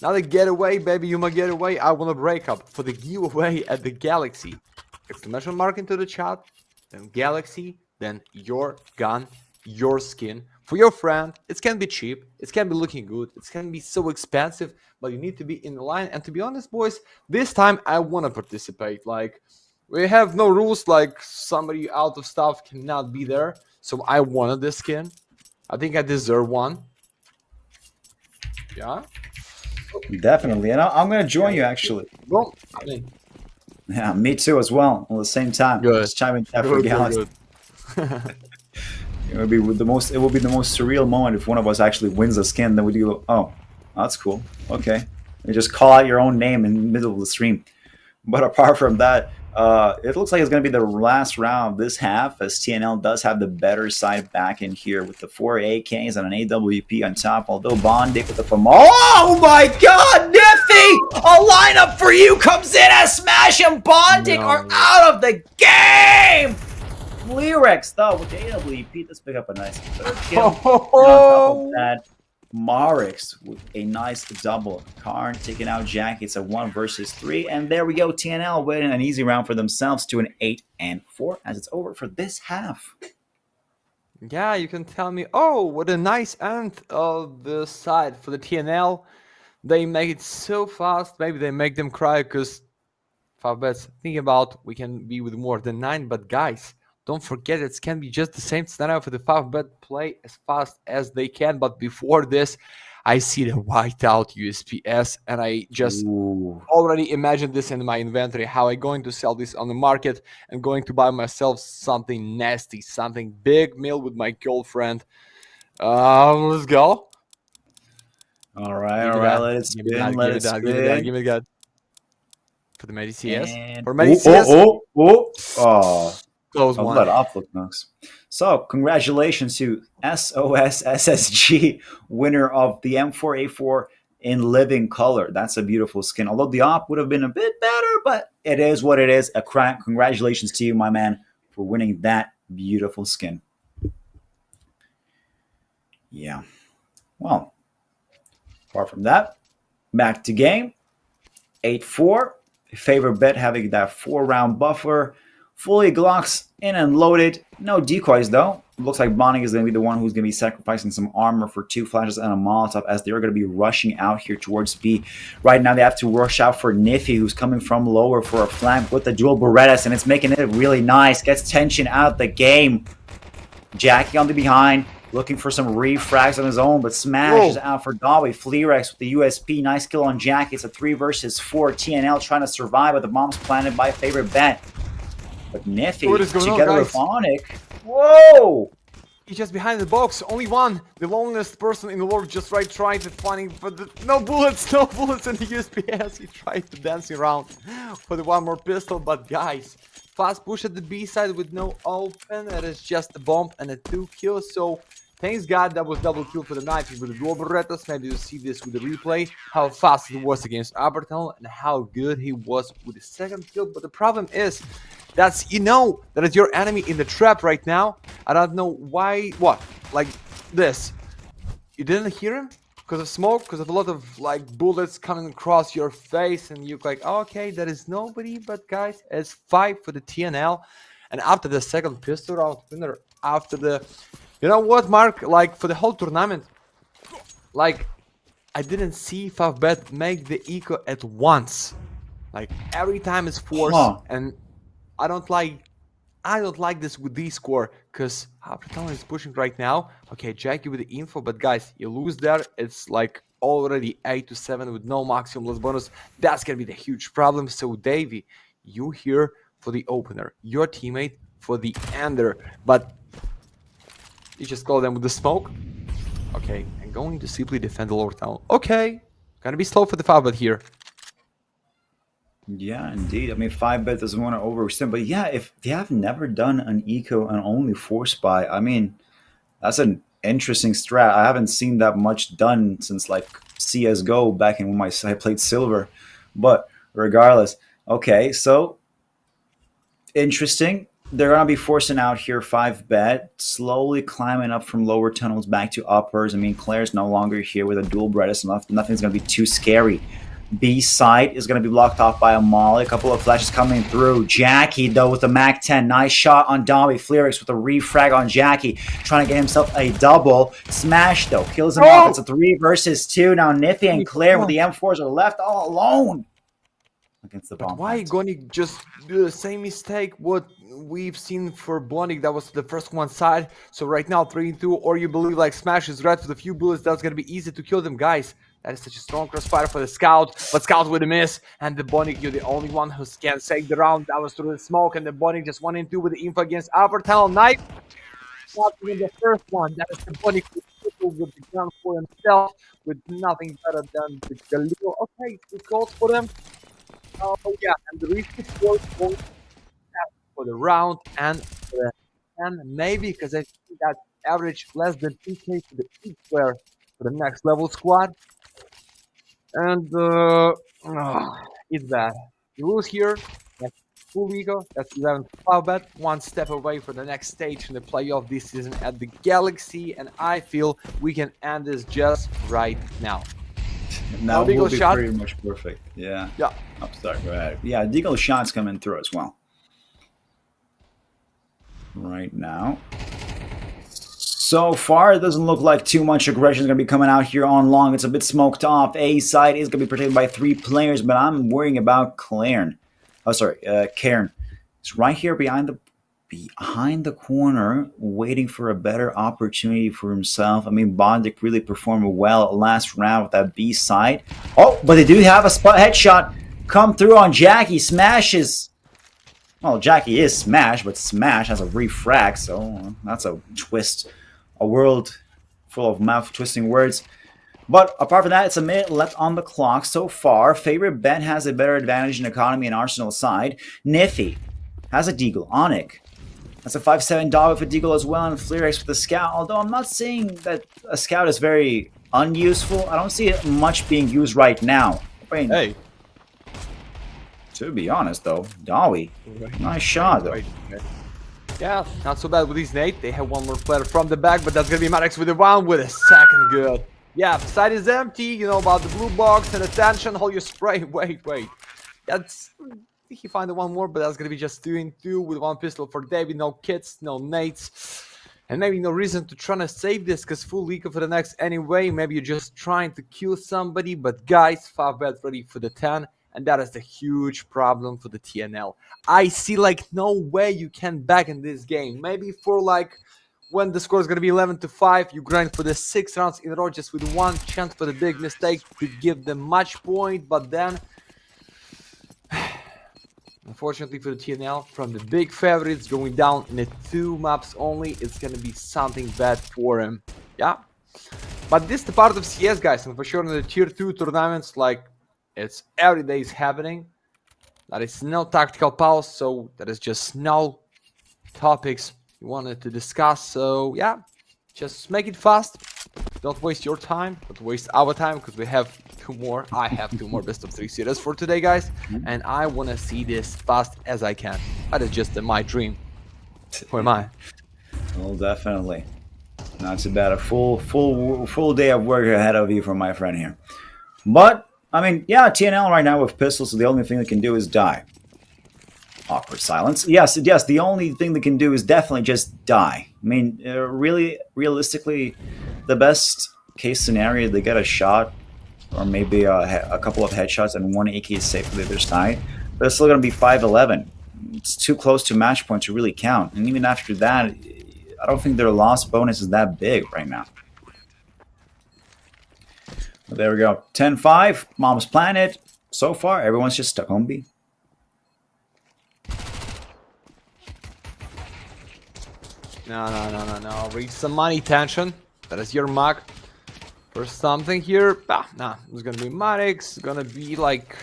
Now the getaway, baby, you might get away. I want to break up for the giveaway at the Galaxy. Exclamation mark into the chat, then Galaxy. Then your gun, your skin for your friend. It can be cheap, it can be looking good, it can be so expensive, but you need to be in the line. And to be honest, boys, this time I want to participate. Like, we have no rules, like somebody out of stuff cannot be there. So I wanted this skin. I think I deserve one. Yeah, definitely. And I'm going to join you actually. Well, I mean, yeah, me too as well. At the same time, good. Just chime in chat for Galaxy. It will be the most surreal moment if one of us actually wins a skin. Then we do, oh, that's cool. Okay, you just call out your own name in the middle of the stream. But apart from that, it looks like it's going to be the last round of this half, as TNL does have the better side back in here with the 4 AKs and an AWP on top. Although Bondik with the oh my God, Nifty! A lineup for you comes in as Smash and Bondik are out of the game. Lyrex though with the AWP, let's pick up a nice third kill. On top of that, Marix with a nice double. Karn taking out Jack. It's a 1 versus 3, and there we go. TNL winning an easy round for themselves to an 8-4 as it's over for this half. Yeah, you can tell me, oh, what a nice end of the side for the TNL. They make it so fast. Maybe they make them cry because FAVBET think about we can be with more than 9, but guys, don't forget it can be just the same scenario for the FAVBET play as fast as they can. But before this, I see the whiteout USPS, and I just already imagined this in my inventory, how I'm going to sell this on the market and going to buy myself something nasty, something big meal with my girlfriend. Let's go. All right, let it spin, let it spin. Give me that. For the MediCS. For MediCS. Close one. Let off look nice. So, congratulations to SOS SSG, winner of the M4A4 in living color. That's a beautiful skin. Although the op would have been a bit better, but it is what it is. A crack. Congratulations to you, my man, for winning that beautiful skin. Yeah. Well, apart from that, back to game. 8-4. FAVBET having that 4-round buffer. Fully Glocks in and loaded. No decoys, though. Looks like Bonnie is going to be the one who's going to be sacrificing some armor for 2 flashes and a Molotov, as they're going to be rushing out here towards B. Right now, they have to rush out for Niffy, who's coming from lower for a flank with the dual Berettas, and it's making it really nice. Gets tension out the game. Jackie on the behind, looking for some refrags on his own, but smashes out for Dobby. Fleerex with the USP. Nice kill on Jackie. It's a 3 versus 4. TNL trying to survive, but the bomb's planted by FAVBET. But Niffy together with Onic. Whoa! He's just behind the box. Only one. The loneliest person in the world just trying to find, but no bullets in the USPS. He tried to dance around for the one more pistol, but guys, fast push at the B side with no open. That is just a bomb and a 2 kills. So thanks God that was double kill for the night with the dual Berettas. Maybe you'll see this with the replay, how fast it was against Abertel and how good he was with the second kill. But the problem is, that's, you know, that is your enemy in the trap right now. I don't know why. What? Like this. You didn't hear him? Because of smoke? Because of a lot of like bullets coming across your face, and you're like, oh, okay, that is nobody. But guys, it's 5 for the TNL. And after the second pistol round winner, after the, you know what, Mark? Like for the whole tournament, like I didn't see FAVBET make the eco at once. Like every time it's forced, and I don't like this with D score, because Abertal is pushing right now. Okay, Jackie with the info, but guys, you lose there. It's like already 8-7 with no maximum loss bonus. That's gonna be the huge problem. So Davey, you here for the opener, your teammate for the ender, but you just call them with the smoke. Okay, and going to simply defend the lower town. Okay, gonna be slow for the FAVBET here. Yeah, indeed. I mean, FAVBET doesn't want to overextend, but yeah, if they have never done an eco and only force buy, I mean, that's an interesting strat. I haven't seen that much done since like CS:GO back in when I played Silver. But regardless, okay, so interesting. They're gonna be forcing out here FAVBET, slowly climbing up from lower tunnels back to uppers. I mean, Claire's no longer here with a dual Beretta, so nothing's gonna be too scary. B side is going to be blocked off by a Molly. A couple of flashes coming through. Jackie, though, with the Mac 10. Nice shot on Dobby. Fleerex with a refrag on Jackie. Trying to get himself a double. Smash, though. Kills him off. It's a 3 versus 2. Now Niffy and Claire with the M4s are left all alone against the bomb. Why are you going to just do the same mistake what we've seen for Blondik? That was the first one side. So right now 3-2, or you believe like Smash is right with a few bullets, that's going to be easy to kill them, guys. That is such a strong crossfire for the Scout, but Scout with a miss, and the Bonnik, you're the only one who can save the round. That was through the smoke, and the Bonnik just 1-2 with the info against Abertal. Knife, not even the first one. That is the Bonnik with the gun for himself, with nothing better than the Galil. Okay, 2 calls for them. Oh yeah, and the reason for the round and for the, and maybe because I think that average less than 2K for the each player for the next level squad. And it's bad. You lose here. That's full ego. That's 11 FAVBET. 1 step away for the next stage in the playoff this season at the Galaxy, and I feel we can end this just right now. Now will be shot. Pretty much perfect. Yeah. Yeah. Oh, sorry. Go ahead. Yeah, Deagle shots coming through as well. Right now. So far, it doesn't look like too much aggression is going to be coming out here on long. It's a bit smoked off. A side is going to be protected by 3 players, but I'm worrying about Cairn. Oh, sorry, Cairn. It's right here behind the corner, waiting for a better opportunity for himself. I mean, Bondik really performed well last round with that B side. Oh, but they do have a spot headshot come through on Jackie. Smashes. Well, Jackie is Smash, but Smash has a refrag, so that's a twist. A world full of mouth-twisting words. But apart from that, it's a minute left on the clock so far. FAVBET has a better advantage in economy and Arsenal side. Niffy has a Deagle. Onic has a 5-7 dog with a Deagle as well, and Fleerex with a Scout. Although I'm not saying that a Scout is very unuseful. I don't see it much being used right now. I mean, Hey. to be honest, though, Dolly, nice shot, though. Right. Yeah, not so bad with these Nate. They have one more player from the back, but that's gonna be Maddox with the one with a second good. Yeah, side is empty. You know about the blue box and attention. Hold your spray. Wait. That's. I think he found one more, but that's gonna be just 2 in 2 with one pistol for David. No kits, no Nates. And maybe no reason to try to save this, because full leak for the next anyway. Maybe you're just trying to kill somebody. But guys, FAVBET ready for the 10. And that is the huge problem for the TNL. I see like no way you can back in this game. Maybe for like when the score is going to be 11-5, you grind for the 6 rounds in a row just with one chance for the big mistake to give them match point. But then, unfortunately for the TNL, from the big favorites going down in the 2 maps only, it's going to be something bad for him. Yeah. But this is the part of CS, guys. And for sure in the tier 2 tournaments, like, it's every day is happening. There is no tactical pause, so there is just no topics you wanted to discuss. So yeah, just make it fast. Don't waste your time, but waste our time, because we have 2 more. I have 2 more best of 3 series for today, guys, and I want to see this fast as I can. That is just my dream. Who am I? Well, definitely. Not too bad. A full day of work ahead of you from my friend here. But I mean, yeah, TNL right now with pistols, the only thing they can do is die. Awkward silence. Yes, the only thing they can do is definitely just die. I mean, really, realistically, the best case scenario, they get a shot, or maybe a couple of headshots, and 1 AK is safe for the other side. But it's still going to be 5-11. It's too close to match point to really count. And even after that, I don't think their loss bonus is that big right now. But there we go. 10-5, Mom's Planet. So far, everyone's just stuck on B. No. Reach some money, tension. That is your mark for something here. Nah. It's gonna be Maddox. It's gonna be like,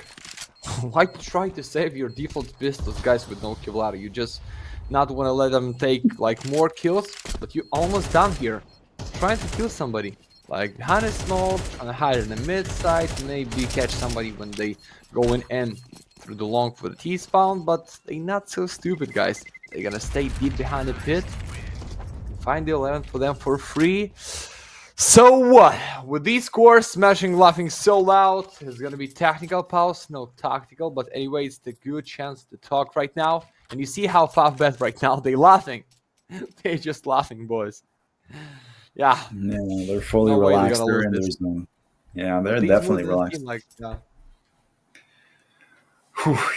why try to save your default pistols, guys, with no kill ladder? You just not want to let them take like more kills, but you almost done here. Trying to kill somebody. Like behind a smoke, trying to hide in the mid side, maybe catch somebody when they going in through the long for the T-spawn, but they not so stupid, guys. They're gonna stay deep behind the pit. Find the 11 for them for free. So what? With these scores, smashing, laughing so loud, it's gonna be tactical pause, no tactical, but anyway, it's the good chance to talk right now. And you see how FAVBET right now, they laughing. They just laughing, boys. Yeah. No, they're fully relaxed. They're in their zone. Yeah, they're definitely relaxed. Like,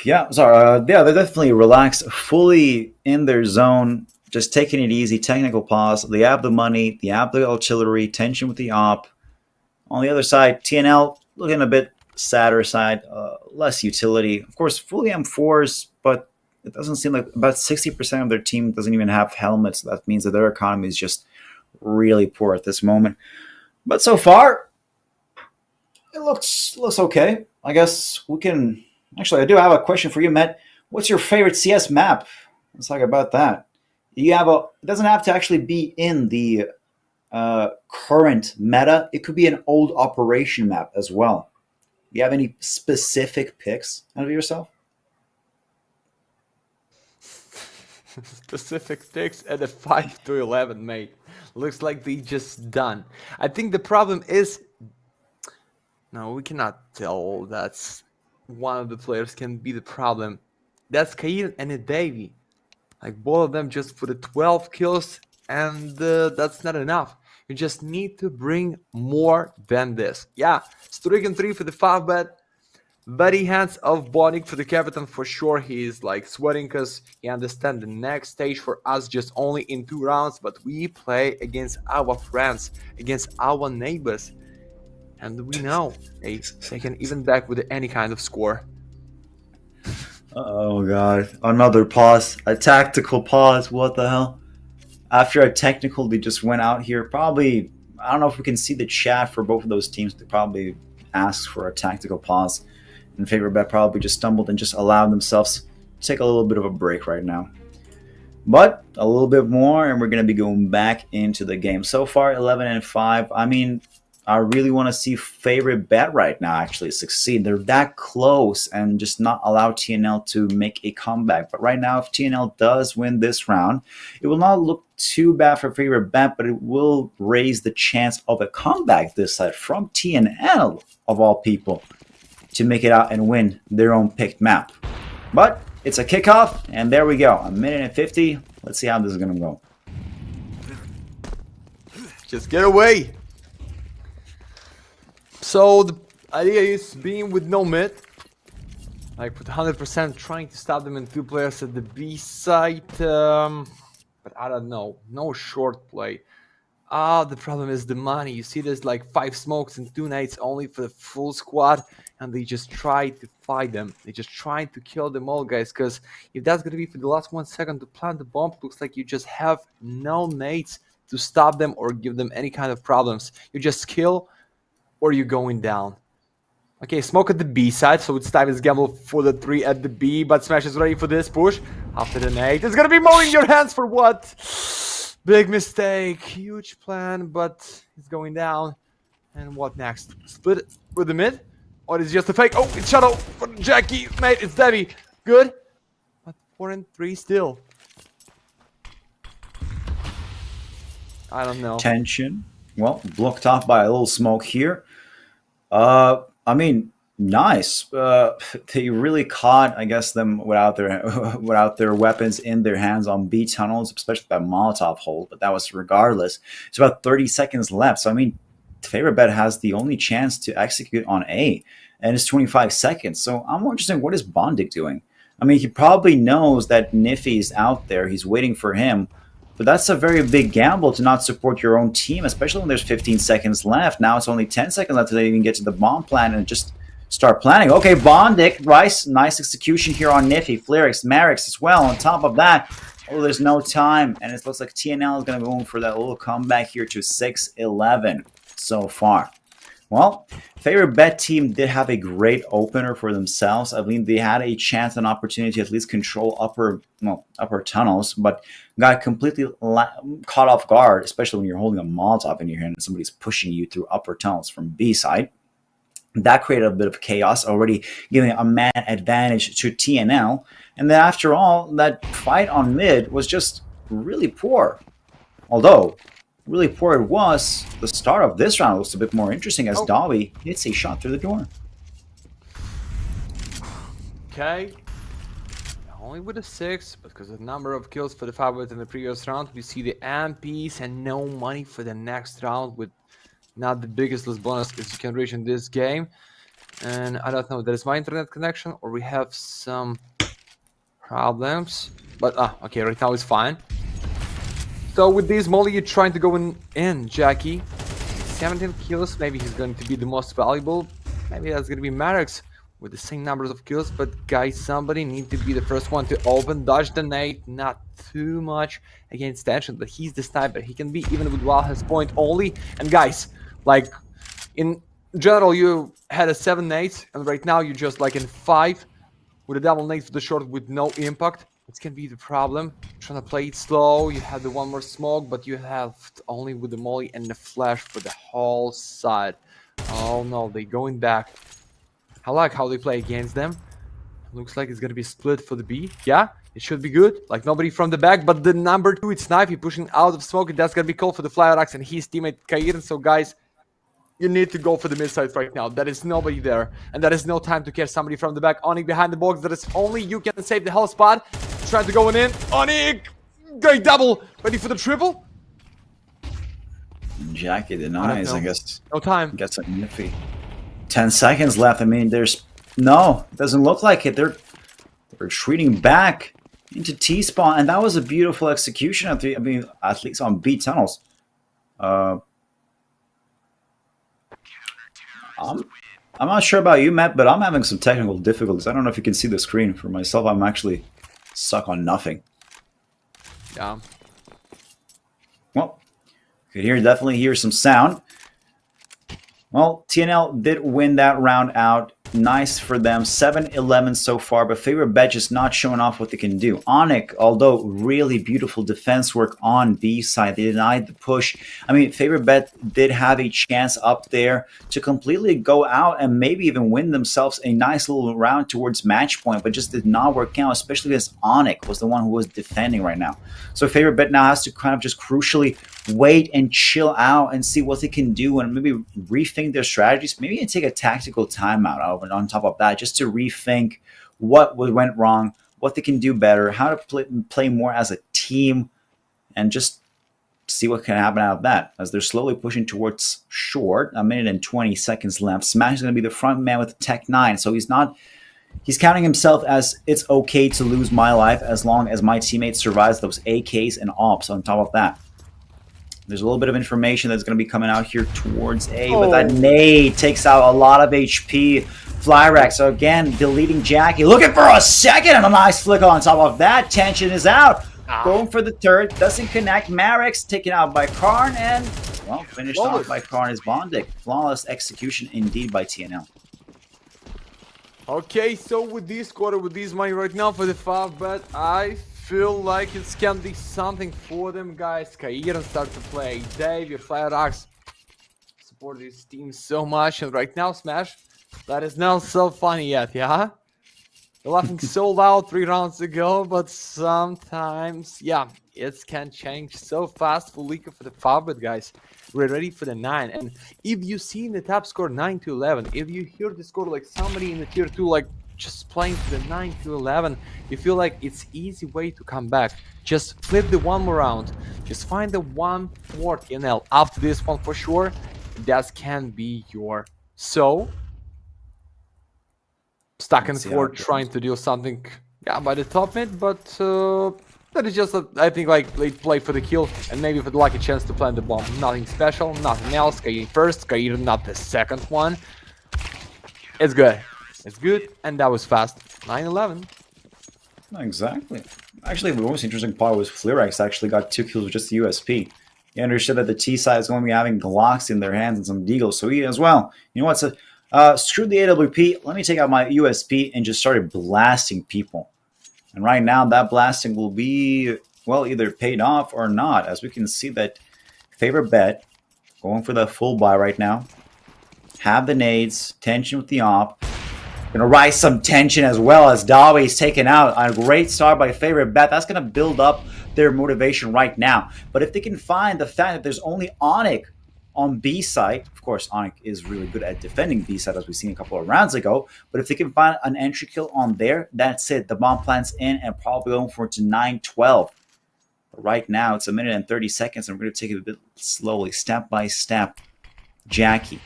yeah, sorry. Yeah, they're definitely relaxed, fully in their zone, just taking it easy. Technical pause. They have the money. They have the artillery. Tension with the op. On the other side, TNL looking a bit sadder side, less utility. Of course, fully M4s, but it doesn't seem like about 60% of their team doesn't even have helmets. That means that their economy is just really poor at this moment. But so far, it looks okay. I guess we can... Actually, I do have a question for you, Matt. What's your favorite CS map? Let's talk about that. You have a... It doesn't have to actually be in the current meta. It could be an old operation map as well. Do you have any specific picks out of yourself? Specific picks at a 5-11, mate. Looks like they just done. I think the problem is... No, we cannot tell that's one of the players can be the problem. That's Kair and Davey. Like both of them just for the 12 kills, and that's not enough. You just need to bring more than this. Yeah, Stricken 3 for the FAVBET. Very hands off Bonik for the captain for sure. He's like sweating because he understands the next stage for us just only in 2 rounds, but we play against our friends, against our neighbors. And we know they can even back with any kind of score. Oh god, another pause, a tactical pause. What the hell? After a technical, they just went out here. Probably, I don't know if we can see the chat for both of those teams. They probably asked for a tactical pause. And FAVBET probably just stumbled and just allowed themselves to take a little bit of a break right now. But a little bit more, and we're going to be going back into the game. So far, 11-5. I mean, I really want to see FAVBET right now actually succeed. They're that close and just not allow TNL to make a comeback. But right now, if TNL does win this round, it will not look too bad for FAVBET, but it will raise the chance of a comeback this side from TNL, of all people, to make it out and win their own picked map. But it's a kickoff, and there we go. 1:50. Let's see how this is going to go. Just get away. So the idea is being with no mid, like with 100% trying to stop them in 2 players at the B side, but I don't know, no short play. The problem is the money. You see there's like 5 smokes and 2 nades only for the full squad, and they just try to fight them. They just try to kill them all, guys, because if that's gonna be for the last 1 second to plant the bomb, it looks like you just have no nades to stop them or give them any kind of problems. You just kill or you're going down. Okay, smoke at the B side, so it's time to gamble for the 3 at the B, but Smash is ready for this push. After the nade, it's gonna be mowing your hands for what? Big mistake, huge plan, but it's going down. And what next? Split with the mid? Or is it just a fake? Oh, it's Shadow for Jackie, mate, it's Debbie. Good, but 4 and 3 still. I don't know. Tension. Well, blocked off by a little smoke here. I mean, nice. They really caught, I guess, them without their weapons in their hands on B tunnels, especially that Molotov hold. But that was regardless. It's about 30 seconds left. So I mean, FAVBET has the only chance to execute on A, and it's 25 seconds. So I'm more interested in what is Bondic doing. I mean, he probably knows that Niffy is out there. He's waiting for him. But that's a very big gamble to not support your own team, especially when there's 15 seconds left. Now it's only 10 seconds left until they even get to the bomb plan and just start planning. Okay, Bondic, Rice, nice execution here on Niffy, Flarix, Marix as well. On top of that, oh, there's no time. And it looks like TNL is going to go in for that little comeback here to 6-11 so far. Well, FAVBET team did have a great opener for themselves. I mean, they had a chance and opportunity to at least control upper tunnels, but got completely caught off guard, especially when you're holding a Molotov in your hand and somebody's pushing you through upper tunnels from B side. That created a bit of chaos, already giving a man advantage to TNL. And then after all, that fight on mid was just really poor. Although really poor it was, the start of this round looks a bit more interesting as Dobby hits a shot through the door. Okay. Only with a 6, but because of the number of kills for the FAVBET in the previous round, we see the MPs and no money for the next round with not the biggest loss bonus as you can reach in this game. And I don't know, that is my internet connection or we have some problems. But, okay, right now it's fine. So with this Molly, you're trying to go in, Jackie. 17 kills, maybe he's going to be the most valuable. Maybe that's going to be Marix with the same numbers of kills. But guys, somebody needs to be the first one to open, dodge the nade, not too much against tension. But he's the sniper, he can be even with Walhaz point only. And guys, like in general, you had a 7 nades, and right now you're just like in 5 with a double nade for the short with no impact. It's gonna be the problem. Trying to play it slow. You have the one more smoke, but you have only with the molly and the flash for the whole side. Oh no, they're going back. I like how they play against them. Looks like it's gonna be split for the B. Yeah, it should be good. Like nobody from the back, but the number 2, it's Knifey pushing out of smoke, and that's gonna be called for the Flyer Axe and his teammate Kairin. So guys, you need to go for the mid side right now. There is nobody there, and there is no time to catch somebody from the back. Onik behind the box. That is only you can save the whole spot. Trying to go in. Onik! Great double! Ready for the triple? Jackie denies, I guess. No time. Gets a Niffy. 10 seconds left. I mean, there's... No, it doesn't look like it. They're retreating back into T-spawn, and that was a beautiful execution of the... I mean, at least on B tunnels. I'm not sure about you, Matt, but I'm having some technical difficulties. I don't know if you can see the screen. For myself, I'm actually stuck on nothing. Yeah. Well, could definitely hear some sound. Well, TNL did win that round out nice for them. 7-11 so far, but FAVBET just not showing off what they can do. Onyx, although really beautiful defense work on B side, they denied the push. I mean, FAVBET did have a chance up there to completely go out and maybe even win themselves a nice little round towards match point, but just did not work out, especially because Onyx was the one who was defending right now. So FAVBET now has to kind of just crucially wait and chill out and see what they can do and maybe rethink their strategies, maybe take a tactical timeout on top of that, just to rethink what went wrong, what they can do better, how to play more as a team, and just see what can happen out of that. As they're slowly pushing towards short, 1 minute and 20 seconds left. Smash is going to be the front man with Tech 9, so he's counting himself as it's okay to lose my life as long as my teammate survives those AKs and ops on top of that. There's a little bit of information that's going to be coming out here towards A, but that nade takes out a lot of HP. Flyrack, so again, deleting Jackie. Looking for a second and a nice flick on top of that. Tension is out. Going for the third. Doesn't connect. Marek's taken out by Karn and, well, finished off by Karn is Bondic. Flawless execution indeed by TNL. Okay, so with this quarter, with this money right now for the FAVBET, I feel like it can be something for them, guys. Kairan start to play. Dave, your Flyrax support this team so much, and right now, Smash, that is not so funny yet, yeah? You're laughing so loud 3 rounds ago, but sometimes, yeah, it can change so fast for Lika for the FAVBET, guys. We're ready for the 9, and if you see in the top score 9-11, if you hear the score like somebody in the tier 2 like just playing to the 9-11, you feel like it's easy way to come back. Just flip the one more round, just find the 1 more TNL after this one for sure. That can be your stuck and forth trying to do something, yeah, by the top mid, but that is just I think like late play for the kill and maybe for the lucky chance to plant the bomb. Nothing special, nothing else. Kair first, Kair not the second one. It's good. It's good, and that was fast. 9-11. Exactly. Actually, the most interesting part was Flyrax actually got 2 kills with just the USP. He understood that the T side is going to be having Glocks in their hands and some Deagles, so he as well. You know what? So, screw the AWP. Let me take out my USP and just started blasting people. And right now, that blasting will be, well, either paid off or not. As we can see that FAVBET going for the full buy right now. Have the nades, tension with the op. Gonna rise some tension as well as Dawi's taken out. A great start by FAVBET. That's gonna build up their motivation right now. But if they can find the fact that there's only Onyx on B side, of course, Onyx is really good at defending B side as we've seen a couple of rounds ago. But if they can find an entry kill on there, that's it. The bomb plant's in and probably going for it to 9-12. But right now, it's 1 minute and 30 seconds, and we're gonna take it a bit slowly, step by step. Jackie,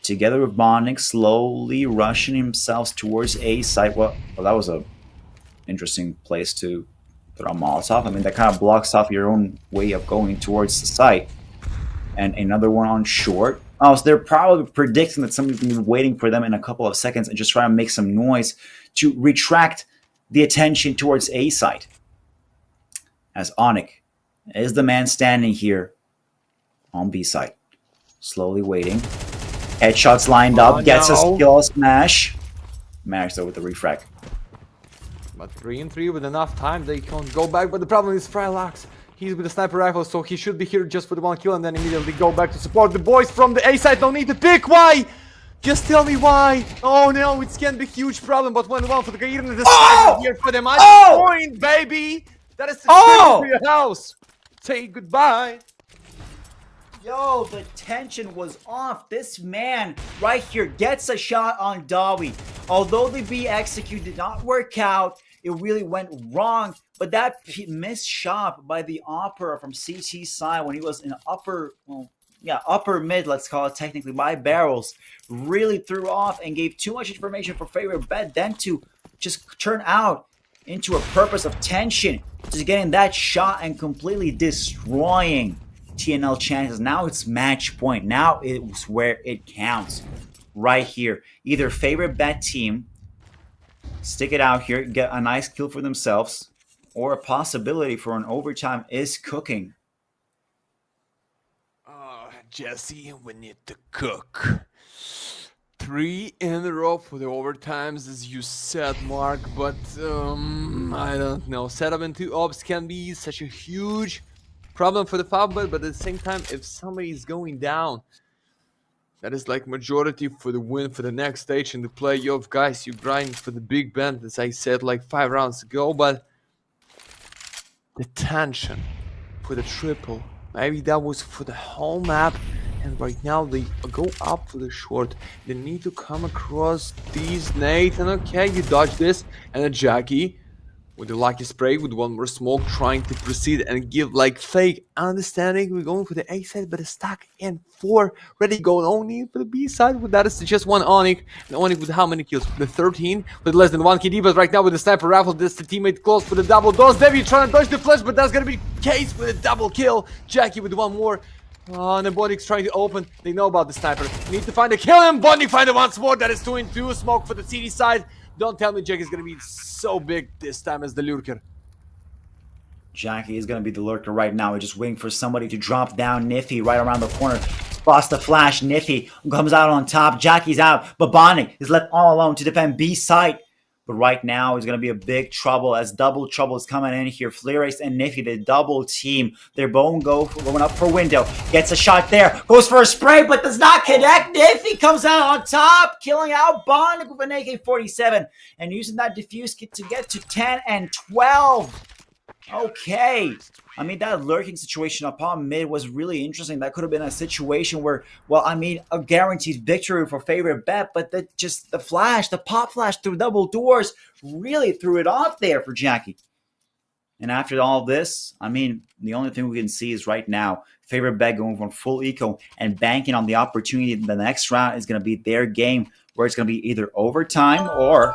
together with Bonding, slowly rushing himself towards A site. Well, that was a interesting place to throw a Molotov. I mean, that kind of blocks off your own way of going towards the site. And another one on short. Oh, so they're probably predicting that somebody's going to be waiting for them in a couple of seconds and just trying to make some noise to retract the attention towards A site. As Onyx is the man standing here on B site, slowly waiting. Headshots lined up, gets a skill smash. Managed though with the refrag. But 3-3 with enough time, they can't go back. But the problem is Frylax. He's with a sniper rifle, so he should be here just for the 1 kill and then immediately go back to support the boys from the A side. Don't need to pick. Why? Just tell me why. Oh no, it can be a huge problem. But 1-1 for the Kairan and the here for the match point, baby. That is the for your house. Say goodbye. Yo, the tension was off. This man right here gets a shot on Dawi. Although the B execute did not work out, it really went wrong. But that missed shot by the Opera from CT side when he was in upper, well, yeah, upper mid, let's call it technically, by barrels, really threw off and gave too much information for FAVBET then to just turn out into a purpose of tension, just getting that shot and completely destroying TNL chances. Now it's match point. Now it's where it counts. Right here. Either FAVBET team stick it out here, get a nice kill for themselves, or a possibility for an overtime is cooking. Jesse, we need to cook. 3 in a row for the overtimes, as you said, Mark, but I don't know. Setup and 2 ops can be such a huge problem for the FAVBET, but at the same time, if somebody is going down, that is like majority for the win for the next stage in the playoff. Guys, you grind for the big band, as I said like 5 rounds ago, but the tension for the triple, maybe that was for the whole map, and right now they go up for the short. They need to come across these nades, and okay, you dodge this, and a Jackie with the lucky spray with one more smoke, trying to proceed and give like fake understanding. We're going for the A side, but it's stuck in 4. Ready going only for the B side. With that is just one Onyx. And Onyx with how many kills? The 13 with less than 1 KD, but right now with the sniper rifle, this the teammate close for the double dose. Devi trying to dodge the flash, but that's gonna be case with a double kill. Jackie with one more. And the Bondik's trying to open. They know about the sniper. Need to find a kill him. Bondik find it once more. That is 2 in 2. Smoke for the CD side. Don't tell me Jack is gonna be so big this time as the lurker. Jackie is going to be the lurker right now. He's just waiting for somebody to drop down. Nifty right around the corner. Spots the flash. Nifty comes out on top. Jackie's out. But Bondik is left all alone to defend B side. But right now, it's going to be a big trouble as double trouble is coming in here. Fleerace and Nifty, the double team. They're both going up for window. Gets a shot there. Goes for a spray, but does not connect. Nifty comes out on top, killing out Bondik with an AK-47. And using that defuse kit to get to 10 and 12. Okay. I mean, that lurking situation upon mid was really interesting. That could have been a situation where, well, I mean, a guaranteed victory for FAVBET, but just the flash, the pop flash through double doors really threw it off there for Jackie. And after all this, I mean, the only thing we can see is right now, FAVBET going for full eco and banking on the opportunity. The next round is going to be their game, where it's going to be either overtime or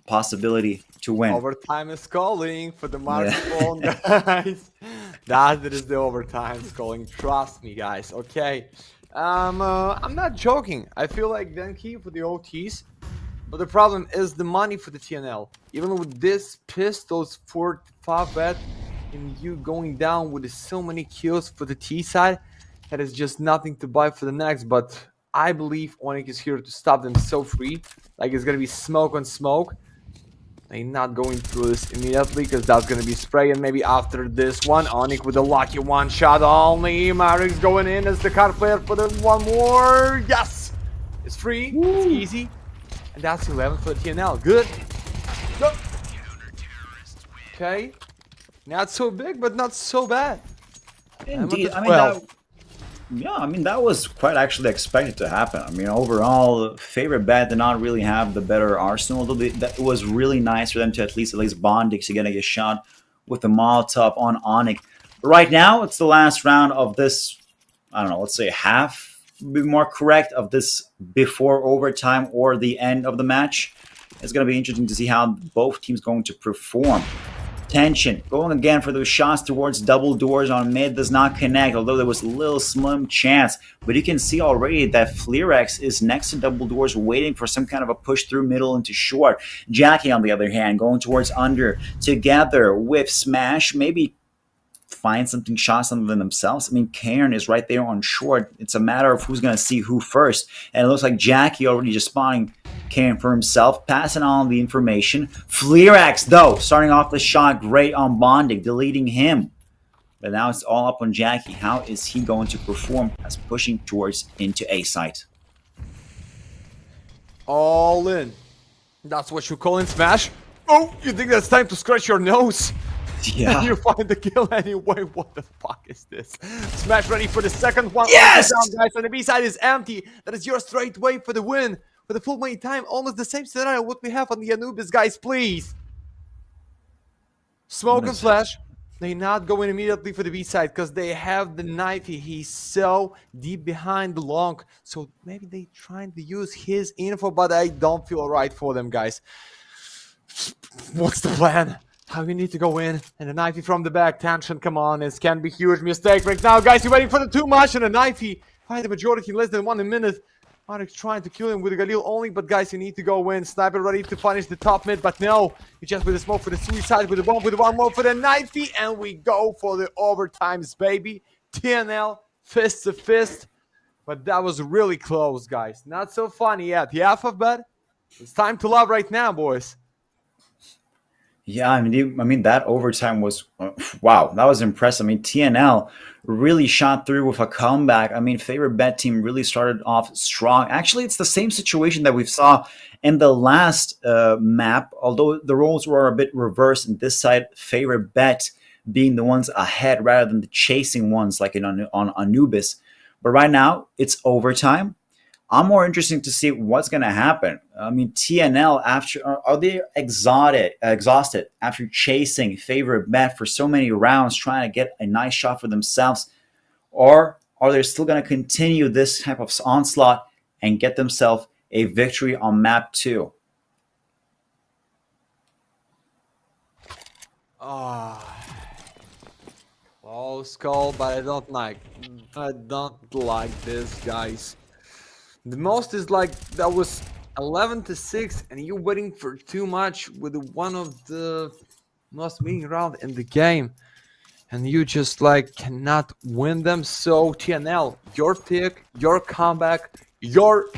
possibility to win. Overtime is calling for the microphone, guys. That is the overtime is calling. Trust me, guys. Okay. I'm not joking. I feel like Denki for the OTs, but the problem is the money for the TNL. Even with this pistols for FAVBET and you going down with so many kills for the T side, that is just nothing to buy for the next. But I believe Onyx is here to stop them so free. Like it's gonna be smoke on smoke. They're not going through this immediately because that's going to be spray. And maybe after this one, Onyx with a lucky one shot only. Marik's going in as the card player for the one more. Yes! It's free. Woo. It's easy. And that's 11 for the TNL. Good. Go. Okay. Not so big, but not so bad. Indeed. I mean, that was quite actually expected to happen. I mean, overall, FAVBET did not really have the better arsenal. That was really nice for them to at least Bondik to get a shot with the Molotov on Onyx. But right now, it's the last round of this, I don't know, let's say half, be more correct, of this before overtime or the end of the match. It's going to be interesting to see how both teams going to perform. Tension going again for those shots towards double doors on mid does not connect, although there was a little slim chance. But you can see already that Fleerax is next to double doors waiting for some kind of a push through middle into short. Jackie, on the other hand, going towards under together with Smash, maybe find something, shot something themselves. I mean, Cairn is right there on short. It's a matter of who's going to see who first. And it looks like Jackie already just spawning Cairn for himself, passing on the information. Fleerax, though, starting off the shot great on Bondik, deleting him. But now it's all up on Jackie. How is he going to perform as pushing towards into A site? All in. That's what you call in Smash? Oh, you think that's time to scratch your nose? Yeah. You find the kill anyway. What the fuck is this? Smash ready for the second one. Yes! Down, guys. And the B side is empty. That is your straight way for the win. For the full main time. Almost the same scenario what we have on the Anubis, guys. Please. Smoke and flash. They're not going immediately for the B side because they have the knife. He's so deep behind the long. So maybe they trying to use his info, but I don't feel right for them, guys. What's the plan? How we need to go in, and a knifey from the back. Tension, come on, this can be huge mistake right now, guys. You're waiting for the too much, and a knifey find the majority in less than 1 minute. Marik's trying to kill him with a Galil only, but guys, you need to go in. Sniper ready to punish the top mid, but no, you just with the smoke for the suicide, with the bomb, with the one more for the knifey, and we go for the overtimes, baby. TNL, fist to fist. But that was really close, guys. Not so funny yet. Yeah, FAVBET? It's time to love right now, boys. Yeah, I mean that overtime was wow. That was impressive. I mean, TNL really shot through with a comeback. I mean, FAVBET team really started off strong. Actually, it's the same situation that we saw in the last map, although the roles were a bit reversed. And this side, FAVBET being the ones ahead rather than the chasing ones like on Anubis. But right now, it's overtime. I'm more interested to see what's going to happen. I mean, TNL, after are they exhausted after chasing FAVBET for so many rounds, trying to get a nice shot for themselves, or are they still going to continue this type of onslaught and get themselves a victory on map 2? Close call, but I don't like this, guys. The most is like that was 11-6, and you're waiting for too much with one of the most winning round in the game, and you just like cannot win them. So TNL, your pick, your comeback, your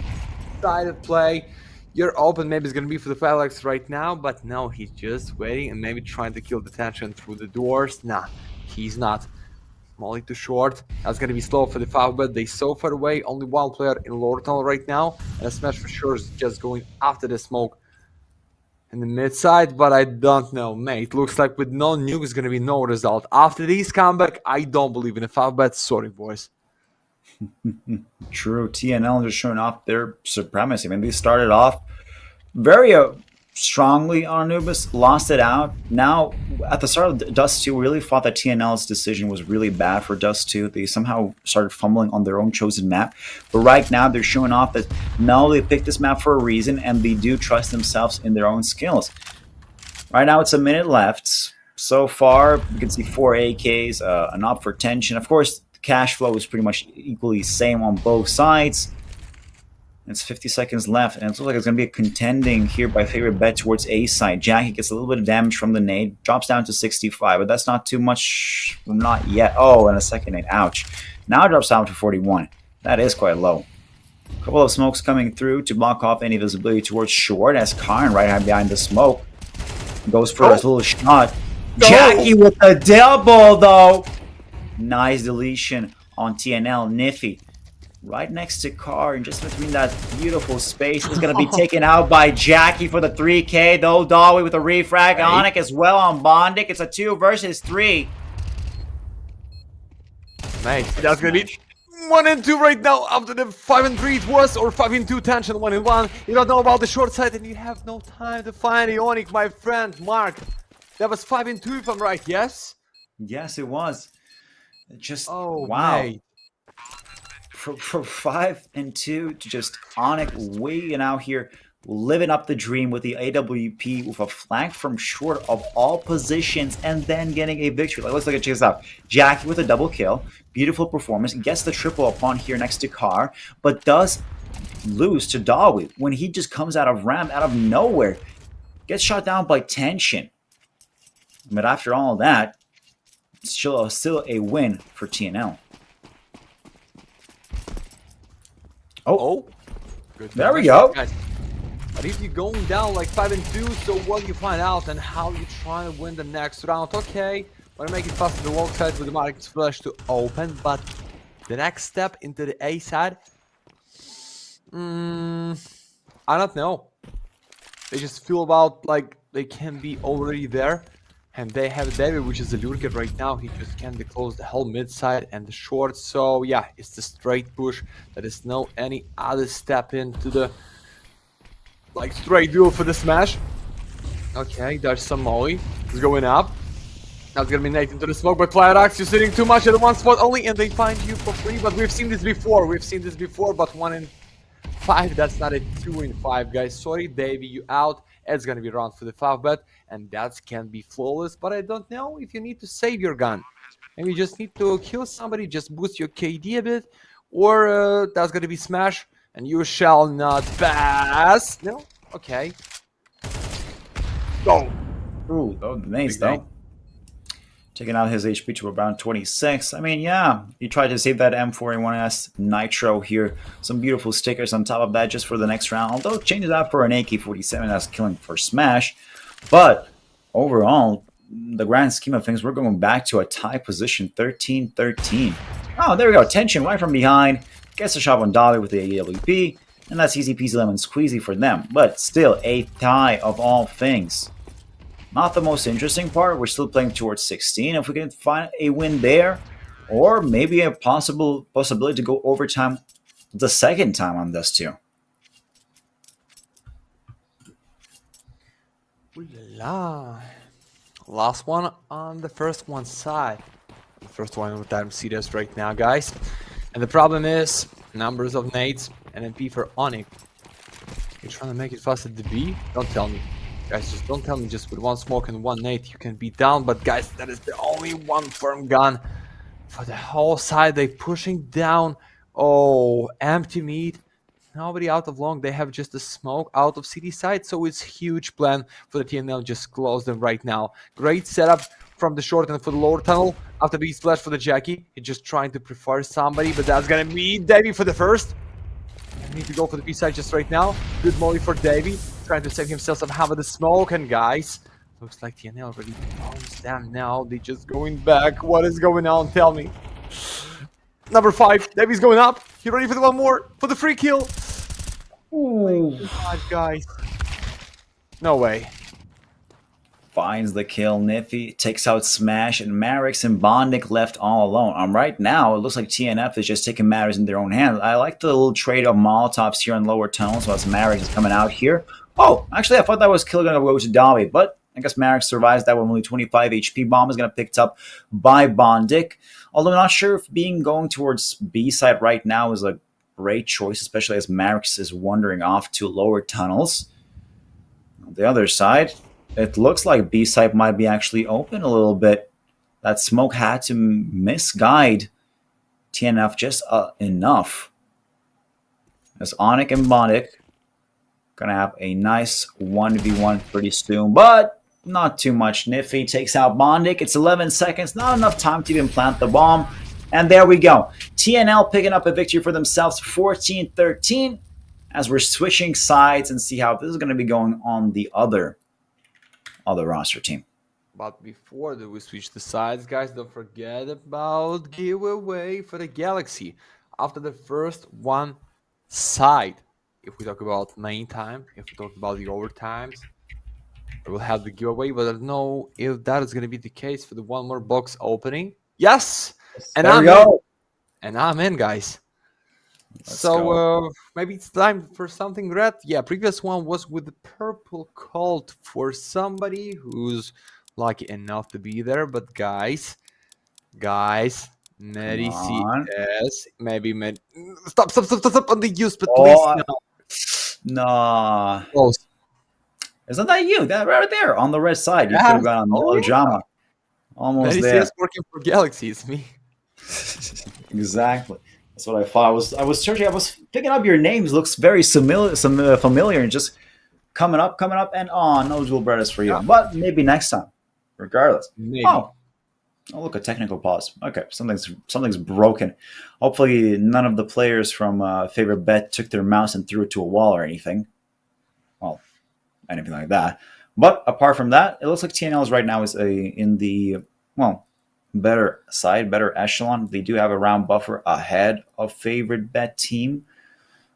side of play, you're open. Maybe it's gonna be for the Felix right now, but no, he's just waiting and maybe trying to kill the tension through the doors. Nah, he's not. Molly too short. That's gonna be slow for the FAVBET. They so far away. Only one player in lower tunnel right now, and a smash for sure is just going after the smoke in the mid side. But I don't know, mate. Looks like with no nuke, is gonna be no result. After these comeback, I don't believe in the FAVBET. Sorry, boys. True. TNL just showing off their supremacy. I mean, they started off very strongly on Anubis, lost it out. Now, at the start of Dust 2, we really thought that TNL's decision was really bad for Dust 2. They somehow started fumbling on their own chosen map. But right now, they're showing off that no, they picked this map for a reason, and they do trust themselves in their own skills. Right now, it's a minute left. So far, you can see 4 AKs, an up for tension. Of course, the cash flow is pretty much equally same on both sides. It's 50 seconds left, and it looks like it's going to be a contending here by FAVBET towards A side. Jackie gets a little bit of damage from the nade, drops down to 65, but that's not too much. Not yet. Oh, and a second nade. Ouch. Now it drops down to 41. That is quite low. A couple of smokes coming through to block off any visibility towards short, as Karn right behind the smoke goes for his little shot. Jackie with a double, though. Nice deletion on TNL. Niffy right next to Car, and just between that beautiful space is going to be taken out by Jackie for the 3K, though. Dolly with a refrag. Onic as well on Bondic. It's a 2 versus 3. Nice. That's going to be 1 and 2 right now after the 5 and 3 it was, or 5 and 2 tension 1 and 1. You don't know about the short side, and you have no time to find Ionic, my friend. Mark, that was 5 and 2 if I'm right, yes? Yes, it was. Just, oh, wow. Mate. From 5 and 2 to just Onic waiting out here, living up the dream with the AWP with a flank from short of all positions, and then getting a victory. Let's look at this out. Jackie with a double kill. Beautiful performance. Gets the triple upon here next to Car, but does lose to Dawi when he just comes out of ramp out of nowhere. Gets shot down by tension. But after all that, it's still a win for TNL. Oh, good. There we go. Guys. But if you're going down like 5 and 2, so what you find out and how you try to win the next round. Okay, want to make it fast to the wall side with the market flash to open, but the next step into the A side, I don't know. They just feel about like they can be already there. And they have David, which is the lurker right now. He just can't close the whole mid side and the short. So yeah, it's the straight push. There is no any other step into the like straight duel for the smash. Okay, there's some Molly. It's going up. That's gonna be Nate into the smoke, but Flyrax, you're sitting too much at one spot only, and they find you for free. But we've seen this before. But 1 in 5. That's not a 2 in 5, guys. Sorry, Davey, you out. It's gonna be round for the FAVBET, and that can be flawless, but I don't know if you need to save your gun. Maybe you just need to kill somebody, just boost your KD a bit, or that's gonna be smash, and you shall not pass. No? Okay. Go. Ooh, oh, nice though. taking out his HP to around 26. I mean, yeah, he tried to save that M41S Nitro here. Some beautiful stickers on top of that just for the next round. Although it changes out for an AK-47 as killing for Smash. But overall, the grand scheme of things, we're going back to a tie position, 13-13. Oh, there we go. Tension right from behind. Gets a shot on Dolly with the AWP. And that's easy peasy lemon squeezy for them. But still, a tie of all things. Not the most interesting part. We're still playing towards 16. If we can find a win there, or maybe a possibility to go overtime the second time on this too. Ooh la la. Last one on the first one side. The first one with that serious right now, guys. And the problem is numbers of nades and MP for Onyx. You're trying to make it fast at the B? Don't tell me. Guys, just don't tell me just with one smoke and one nade you can be down. But guys, that is the only one firm gun for the whole side. They pushing down. Oh, empty meat. Nobody out of long. They have just a smoke out of city side. So it's huge plan for the TNL. Just close them right now. Great setup from the short and for the lower tunnel. After the splash for the Jackie. He's just trying to prefer somebody. But that's going to be Davey for the first. I need to go for the B side just right now. Good molly for Davey. Trying to save himself somehow with the smoke. And guys, looks like TNL already owns them now. They just going back. What is going on? Tell me. Number 5. Davey's going up. You ready for the one more? For the free kill. Oh my god, guys. No way. Finds the kill. Niffy takes out Smash, and Marix and Bondic left all alone. Right now, it looks like TNF is just taking matters in their own hands. I like the little trade of Molotovs here in lower tunnels as Marix is coming out here. Oh, actually, I thought that was kill going to go to Dobby, but I guess Marix survives that one. Only 25 HP. Bomb is going to be picked up by Bondic. Although I'm not sure if being going towards B side right now is a great choice, especially as Marix is wandering off to lower tunnels. On the other side, it looks like B side might be actually open a little bit. That smoke had to misguide TNF just enough. As Onyx and Bondic gonna have a nice 1v1 pretty soon, but not too much. Niffy takes out Bondic. It's 11 seconds, not enough time to even plant the bomb. And there we go. TNL picking up a victory for themselves, 14-13, as we're switching sides and see how this is going to be going on the other roster team. But before we switch the sides, guys, don't forget about giveaway for the Galaxy. After the first one side, if we talk about main time, if we talk about the overtimes, we will have the giveaway, but I don't know if that is going to be the case for the one more box opening. Yes! And there we go. I'm in, guys. Let's so go. maybe it's time for something red. Yeah, previous one was with the purple Colt for somebody who's lucky enough to be there. But guys, Mary CS, maybe stop on the use, but please no. No. Close. Isn't that you? That right there on the red side. You could have gone on drama. Almost Mary there. CS working for Galaxy, it's me. Exactly. That's what I thought. I was searching. I was picking up your names. Looks very familiar, and just coming up, and no dual brothers for you. Yeah. But maybe next time. Regardless. Maybe. Oh, look, a technical pause. Okay, something's broken. Hopefully, none of the players from FAVBET took their mouse and threw it to a wall or anything. Well, anything like that. But apart from that, it looks like TNL right now is in the better side, better echelon. They do have a round buffer ahead of FAVBET team,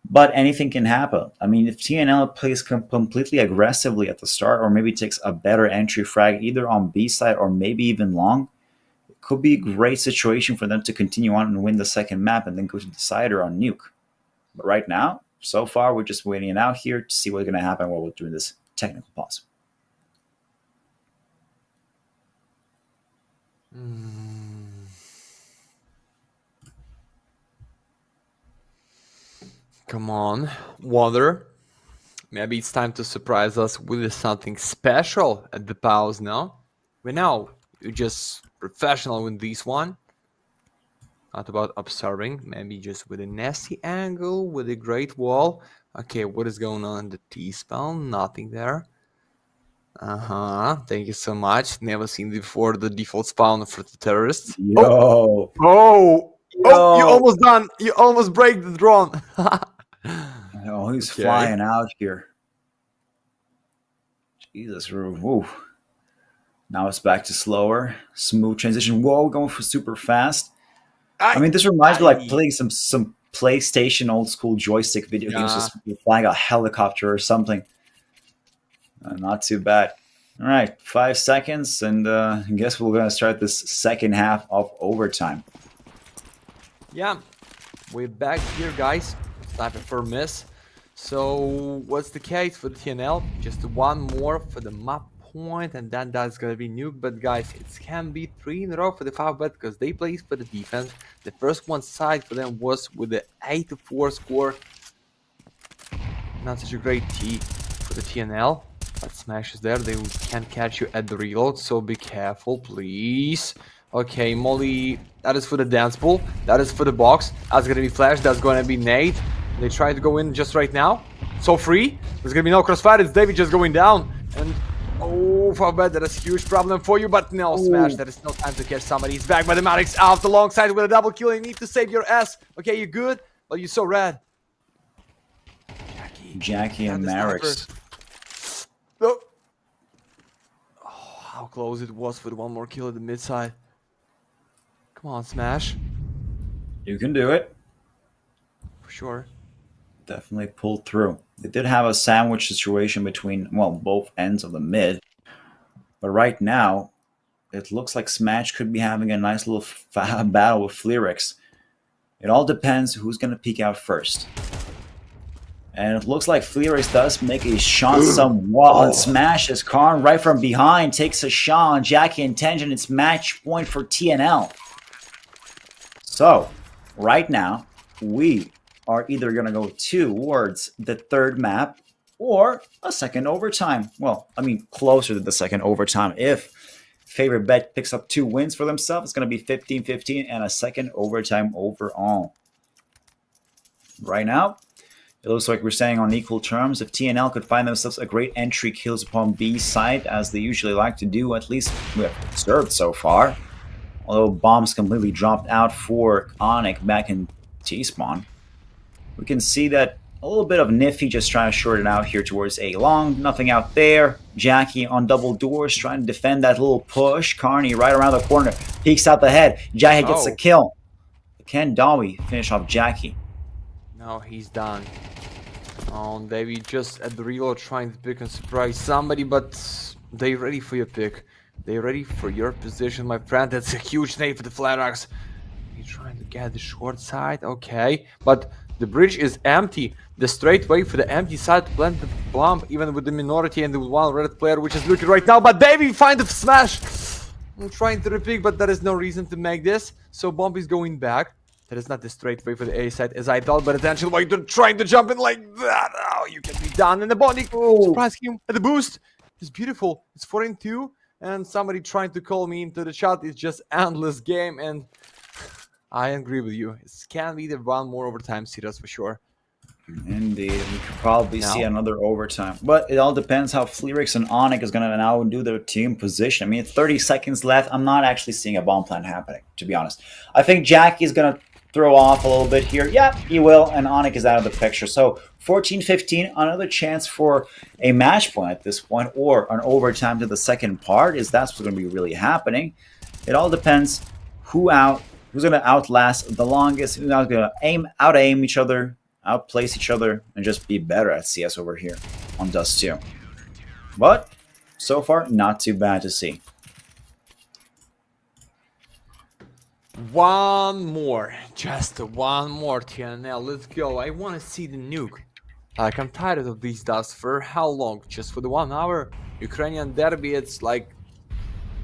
but anything can happen. I mean, if TNL plays completely aggressively at the start, or maybe takes a better entry frag either on B side or maybe even long, it could be a great situation for them to continue on and win the second map and then go to decider on nuke. But right now, so far, we're just waiting it out here to see what's going to happen while we're doing this technical pause. Come on, Water. Maybe it's time to surprise us with something special at the pause now. We know you're just professional with this one. Not about observing, maybe just with a nasty angle, with a great wall. Okay, what is going on in the T-spell? Nothing there. Thank you so much. Never seen before the default spawn for the terrorists. Yo, Oh! Oh! You yo. almost done. You almost break the drone. Oh, he's Okay. flying out here. Jesus, woo. Now it's back to slower, smooth transition. Whoa, going for super fast. I mean, this reminds me like playing some PlayStation old school joystick video games, just flying a helicopter or something. Not too bad. All right, 5 seconds, and I guess we're gonna start this second half of overtime. Yeah, we're back here, guys. Sniper for miss. So, what's the case for the TNL? Just one more for the map point, and then that's gonna be nuke. But guys, it can be 3 in a row for the FAVBET because they played for the defense. The first one side for them was with the 8-4 score. Not such a great T for the TNL. But Smash is there. They can catch you at the reload, so be careful, please. Okay, Molly, that is for the dance pool. That is for the box. That's gonna be Flash. That's gonna be Nate. They try to go in just right now. So free. There's gonna be no crossfire. It's David just going down. And oh, FAVBET, that is a huge problem for you. But no, Smash, there is no time to catch somebody. He's back by the Maddox out the long side with a double kill. You need to save your ass. Okay, you're good, but you're so red. Jackie and Marix. Oh, how close it was for the one more kill at the mid side. Come on, Smash. You can do it. For sure. Definitely pulled through. They did have a sandwich situation between, well, both ends of the mid. But right now, it looks like Smash could be having a nice little battle with Fleerix. It all depends who's going to peek out first. And it looks like Fleerix does make a shot somewhat on Smash as Karn right from behind takes a shot on Jackie and Tenjin. It's match point for TNL. So, right now, we are either going to go towards the third map or a second overtime. Well, I mean, closer to the second overtime. If FAVBET picks up 2 wins for themselves, it's going to be 15-15 and a second overtime overall. Right now, it looks like we're staying on equal terms. If TNL could find themselves a great entry kills upon B side, as they usually like to do, at least we have observed so far. Although bombs completely dropped out for Onyx back in T-spawn. We can see that a little bit of Nifty just trying to short it out here towards A long. Nothing out there. Jackie on double doors trying to defend that little push. Carney right around the corner. Peeks out the head. Jackie gets a kill. Can Dawi finish off Jackie? No, he's done. Oh, David just at the reload trying to pick and surprise somebody, but they ready for your pick. They ready for your position, my friend. That's a huge nade for the Flarex. He's trying to get the short side, okay. But the bridge is empty. The straight way for the empty side to plant the bomb, even with the minority and the one red player, which is looking right now. But David find the smash. I'm trying to repick, but there is no reason to make this. So bomb is going back. That is not the straight way for the A side as I thought, but attention, why you're trying to jump in like that? Oh, you can be done. And the body surprise him at the boost. It's beautiful. It's 4-2. And somebody trying to call me into the chat. It's just endless game, and I agree with you. It can be the one more overtime series for sure. Indeed, we could probably see another overtime. But it all depends how Fleerix and Onyx is going to now do their team position. I mean, 30 seconds left. I'm not actually seeing a bomb plant happening, to be honest. I think Jackie's going to throw off a little bit here. Yeah, he will, and Onyx is out of the picture. So 14-15, another chance for a match point at this point, or an overtime to the second part, is that's what's going to be really happening. It all depends who's going to outlast the longest, who's going to out-aim each other, outplace each other, and just be better at CS over here on Dust 2. But so far, not too bad to see. One more, just one more TNL. Let's go. I want to see the nuke. Like, I'm tired of these Dust. For how long? Just for the 1 hour? Ukrainian derby, it's like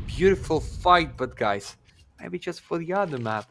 beautiful fight, but guys, maybe just for the other map.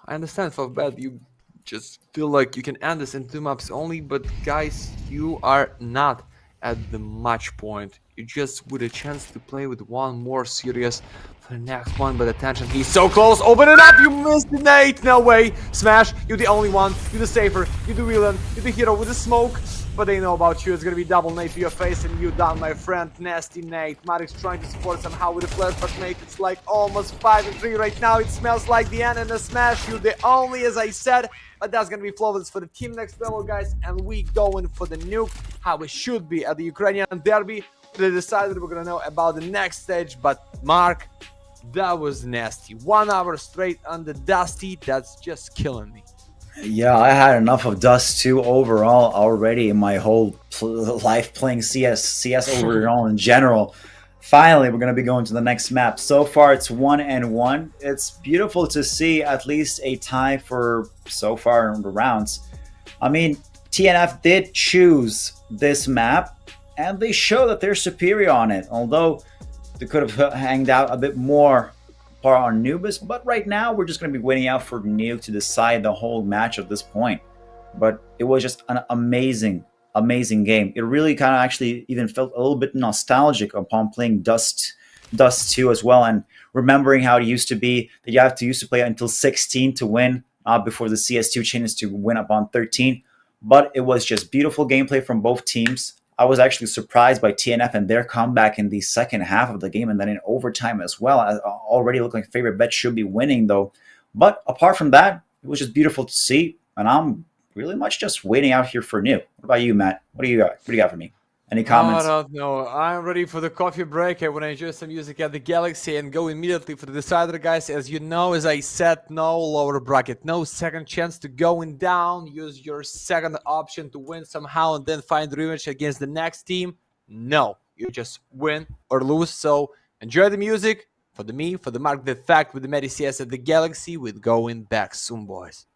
I understand, FAVBET, you just feel like you can end this in 2 maps only, but guys, you are not at the match point. you just with a chance to play with one more series for the next one. But attention, he's so close. Open it up. You missed it, Nate. No way. Smash. You're the only one. You're the safer. You're the villain. You're the hero with the smoke. But they know about you. It's gonna be double Nate to your face, and you done, my friend. Nasty Nate. Marik's trying to support somehow with the flash, but Nate, it's like almost 5-3 right now. It smells like the end and the smash. You're the only, as I said. But that's gonna be flawless for the team next level, guys. And we going for the nuke, how it should be at the Ukrainian derby. They decided we're gonna know about the next stage. But Mark, that was nasty. 1 hour straight on the Dusty. That's just killing me. Yeah, I had enough of Dust 2 overall already in my whole life playing CS overall in general. Finally, we're going to be going to the next map. So far, it's 1-1. It's beautiful to see at least a tie for so far in the rounds. I mean, TNF did choose this map, and they show that they're superior on it, although they could have hanged out a bit more on Nubis, but right now we're just going to be waiting out for Nuke to decide the whole match at this point. But it was just an amazing game. It really kind of actually even felt a little bit nostalgic upon playing Dust 2 as well, and remembering how it used to be that you used to play until 16 to win, before the CS2 changes to win upon 13. But it was just beautiful gameplay from both teams. I was actually surprised by TNF and their comeback in the second half of the game, and then in overtime as well. Already looked like FAVBET should be winning though. But apart from that, it was just beautiful to see, and I'm really much just waiting out here for new. What about you, Matt? What do you got for me? Any comments? I don't know. I'm ready for the coffee break. I want to enjoy some music at the Galaxy and go immediately for the decider, guys. As you know, as I said, no lower bracket, no second chance to going down. Use your second option to win somehow and then find revenge against the next team. No, you just win or lose. So enjoy the music for the me, for the Mark the Fact with the MediCS at the Galaxy. With going back soon, boys.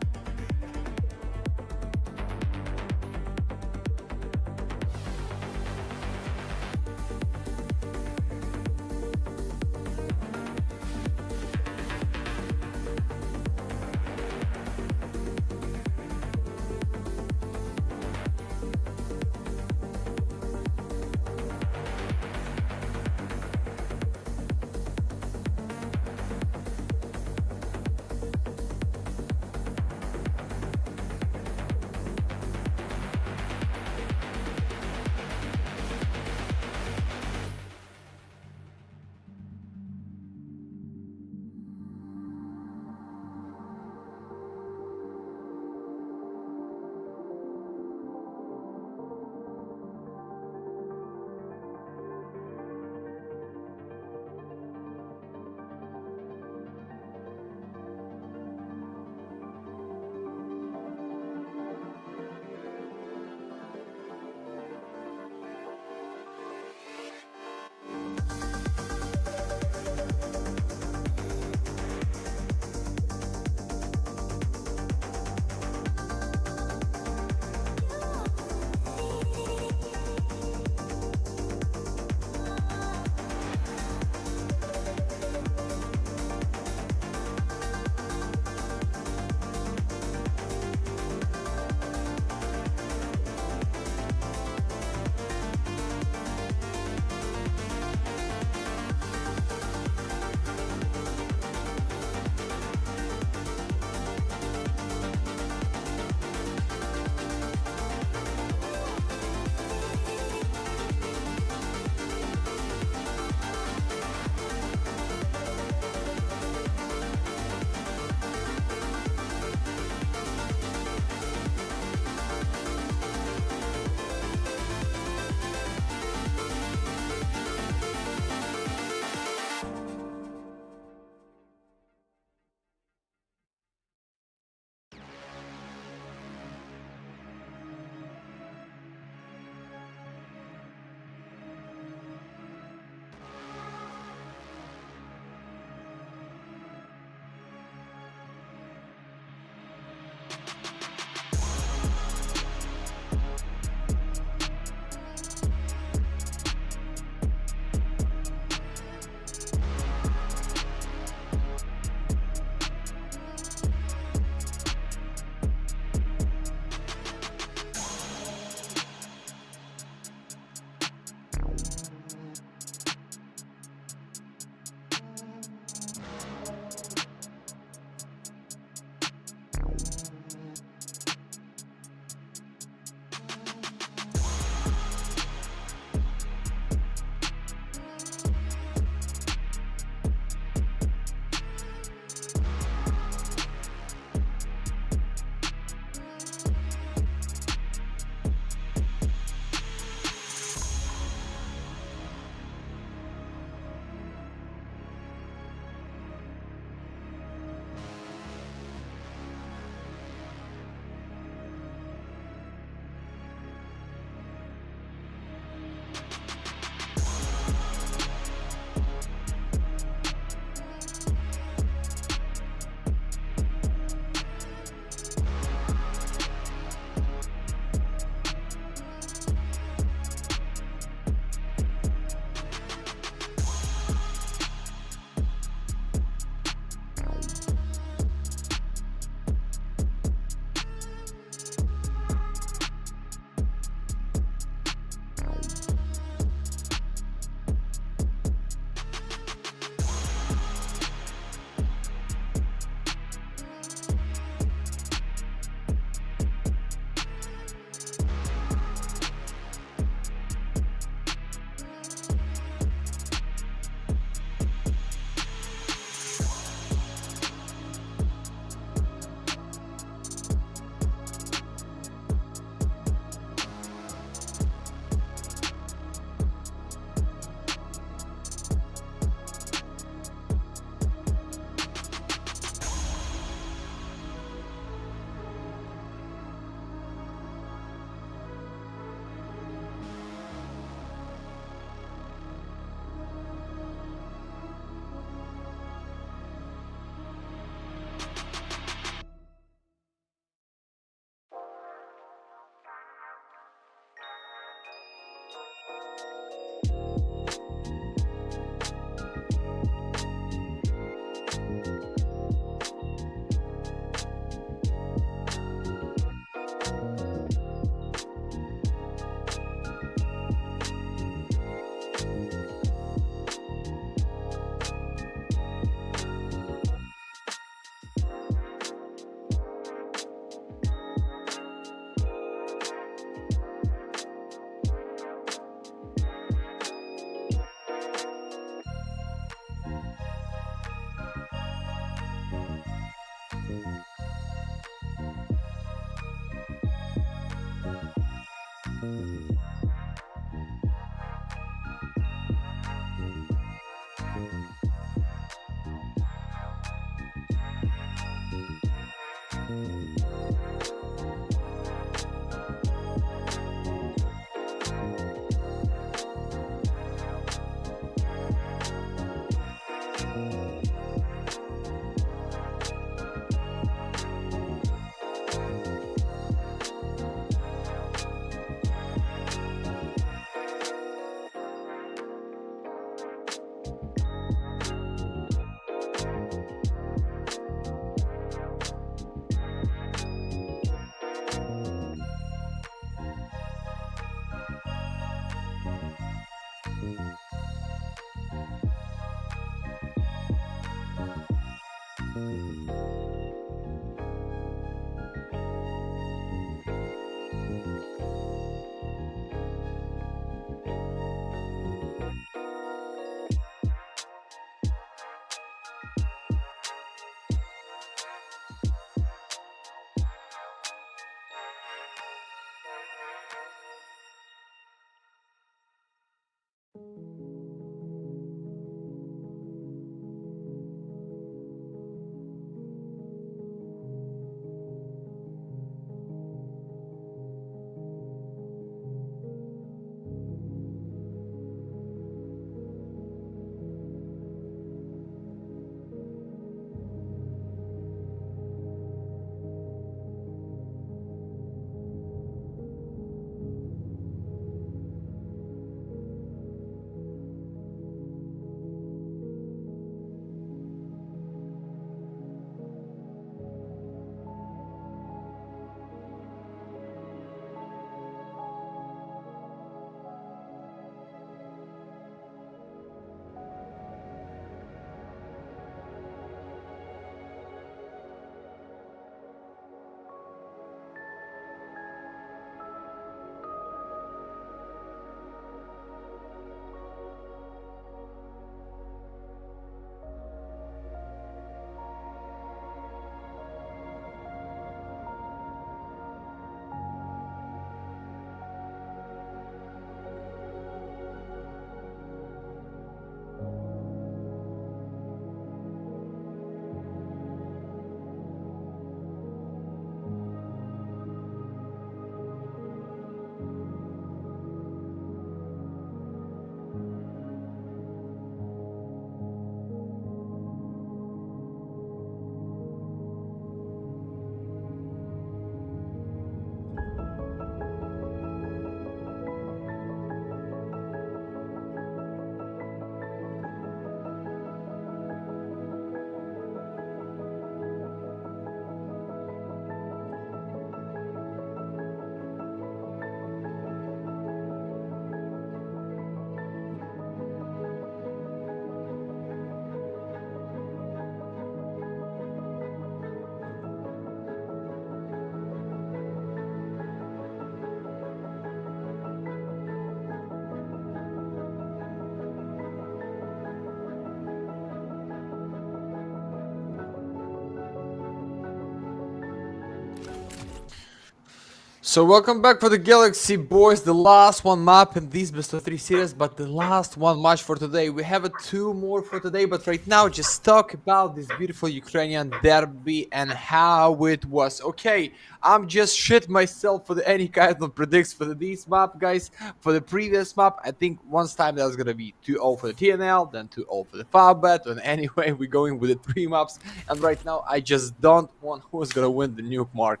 So welcome back for the Galaxy boys, the last one map in this best of 3 series, but the last one match for today. We have two more for today, but right now just talk about this beautiful Ukrainian derby and how it was. Okay, I'm just shit myself for any kind of predicts for this map, guys. For the previous map, I think once time that was gonna be 2-0 for the TNL, then 2-0 for the FAVBET, and anyway, we're going with the 3 maps, and right now I just don't want who's gonna win the nuke mark.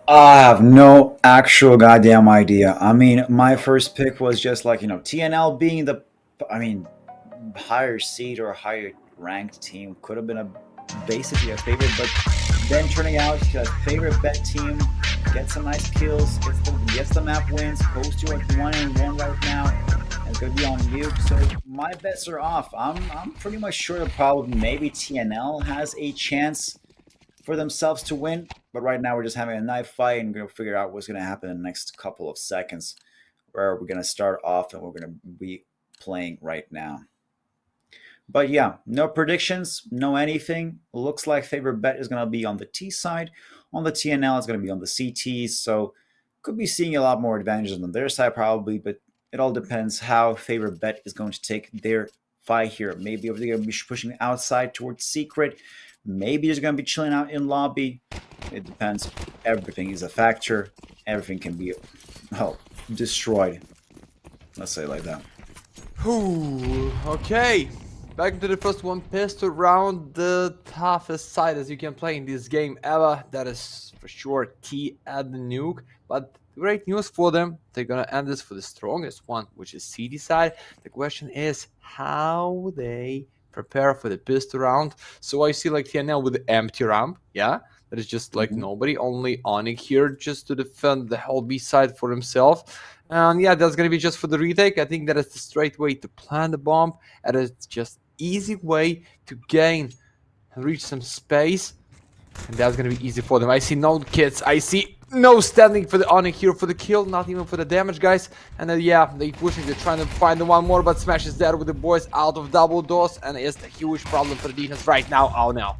I have no actual goddamn idea. I mean, my first pick was just like, TNL being the, higher seed or higher ranked team could have been basically a favorite, but then turning out to a favorite bet team, gets some nice kills, gets the map wins, goes to like 1-1 right now, and it's gonna be on nuke. So my bets are off. I'm pretty much sure that probably maybe TNL has a chance for themselves to win, but right now we're just having a knife fight and we're gonna figure out what's gonna happen in the next couple of seconds, where we're gonna start off and we're gonna be playing right now. But yeah, no predictions, no anything. Looks like favorite bet is gonna be on the T side. On the TNL, it's gonna be on the CT. So could be seeing a lot more advantages on their side probably, but it all depends how FAVBET is going to take their fight here. Maybe they're going to be pushing outside towards secret. Maybe they're going to be chilling out in lobby. It depends. Everything is a factor. Everything can be, destroyed. Let's say it like that. Whew, okay. Back into the first one. Pistol round, the toughest side as you can play in this game ever. That is for sure T at the nuke. But great news for them. They're gonna end this for the strongest one, which is CD side. The question is how they prepare for the pistol round. So I see like TNL with the empty ramp, yeah. That is just like nobody, only Onyx here just to defend the whole B side for himself. And yeah, that's gonna be just for the retake. I think that is the straight way to plant the bomb, and it's just easy way to gain and reach some space. And that's gonna be easy for them. I see no kits, I see no standing for the Onyx here for the kill, not even for the damage, guys. And then yeah, they pushing, they're trying to find the one more, but Smash is there with the boys out of double doors, and it's a huge problem for the defense right now. Oh no.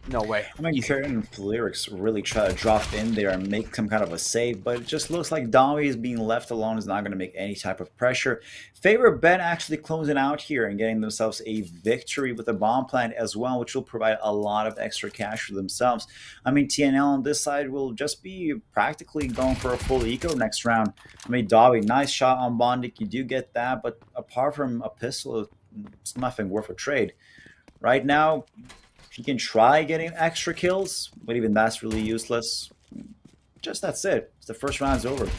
No way. I mean, Karen and Lyrics really try to drop in there and make some kind of a save, but it just looks like Domi is being left alone, is not going to make any type of pressure. FAVBET actually closing out here and getting themselves a victory with a bomb plant as well, which will provide a lot of extra cash for themselves. I mean, TNL on this side will just be practically going for a full eco next round. I mean, Domi, nice shot on Bondik, you do get that, but apart from a pistol, it's nothing worth a trade. Right now, he can try getting extra kills, but even that's really useless. Just that's it. The first round's over.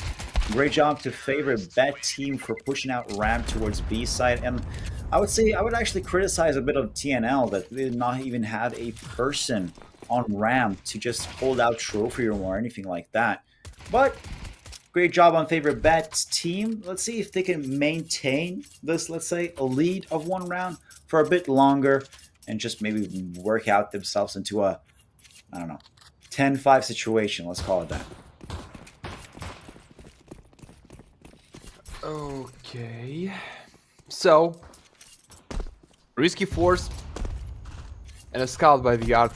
Great job to FAVBET team for pushing out ramp towards B side. And I would say I would actually criticize a bit of TNL that they did not even have a person on ramp to just hold out trophy room or anything like that. But great job on FAVBET's team. Let's see if they can maintain this, let's say, a lead of one round for a bit longer, and just maybe work out themselves into a, I don't know, 10-5 situation. Let's call it that. Okay. So, risky force and a scout by the arc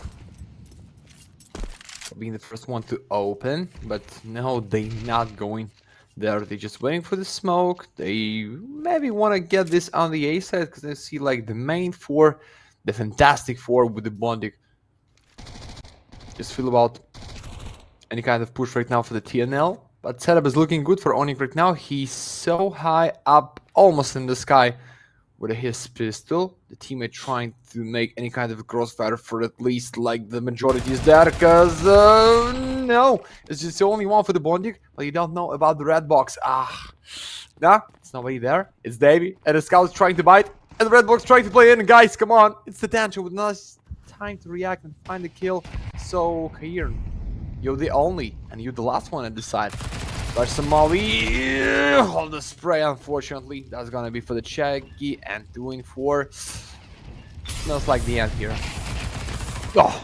being the first one to open, but no, they not going there. They're just waiting for the smoke. They maybe want to get this on the A side because they see like the main four, the fantastic four with the Bondik. Just feel about any kind of push right now for the TNL. But setup is looking good for Onyx right now. He's so high up, almost in the sky with his pistol. The teammate trying to make any kind of crossfire for at least like the majority is there. Because no, it's just the only one for the Bondik. But you don't know about the red box. Nah, it's nobody there. It's Davey. And the scout's trying to bite. And the red box trying to play in, guys, come on. It's the tension with nice time to react and find the kill. So, Kair, you're the only, and you're the last one at the side. There's some Molly. Hold the spray, unfortunately. That's gonna be for the Chaggy and 2-4. Smells like the end here. Oh.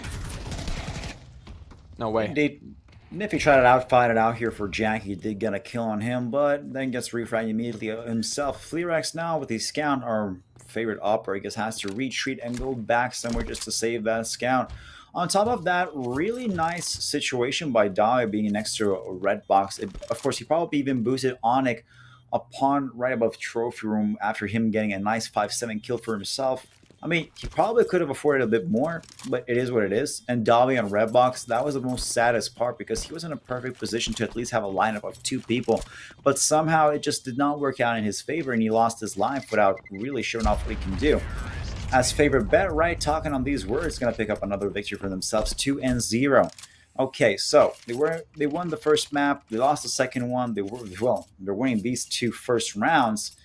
No way. Indeed. Niffy tried to fight it out here for Jack. He did get a kill on him, but then gets refragged immediately himself. Fleerax now with his scout, our favorite opera, I guess, has to retreat and go back somewhere just to save that scout. On top of that, really nice situation by Dai being next to a red box. Of course, he probably even boosted Onyx upon right above trophy room after him getting a nice 5-7 kill for himself. I mean, he probably could have afforded a bit more, but it is what it is. And Dobby on red box, that was the most saddest part because he was in a perfect position to at least have a lineup of 2 people. But somehow it just did not work out in his favor and he lost his life without really showing off what he can do. As FAVBET, right, talking on these words, going to pick up another victory for themselves, 2-0. Okay, so they won the first map, they lost the second one. They're winning these 2 first rounds.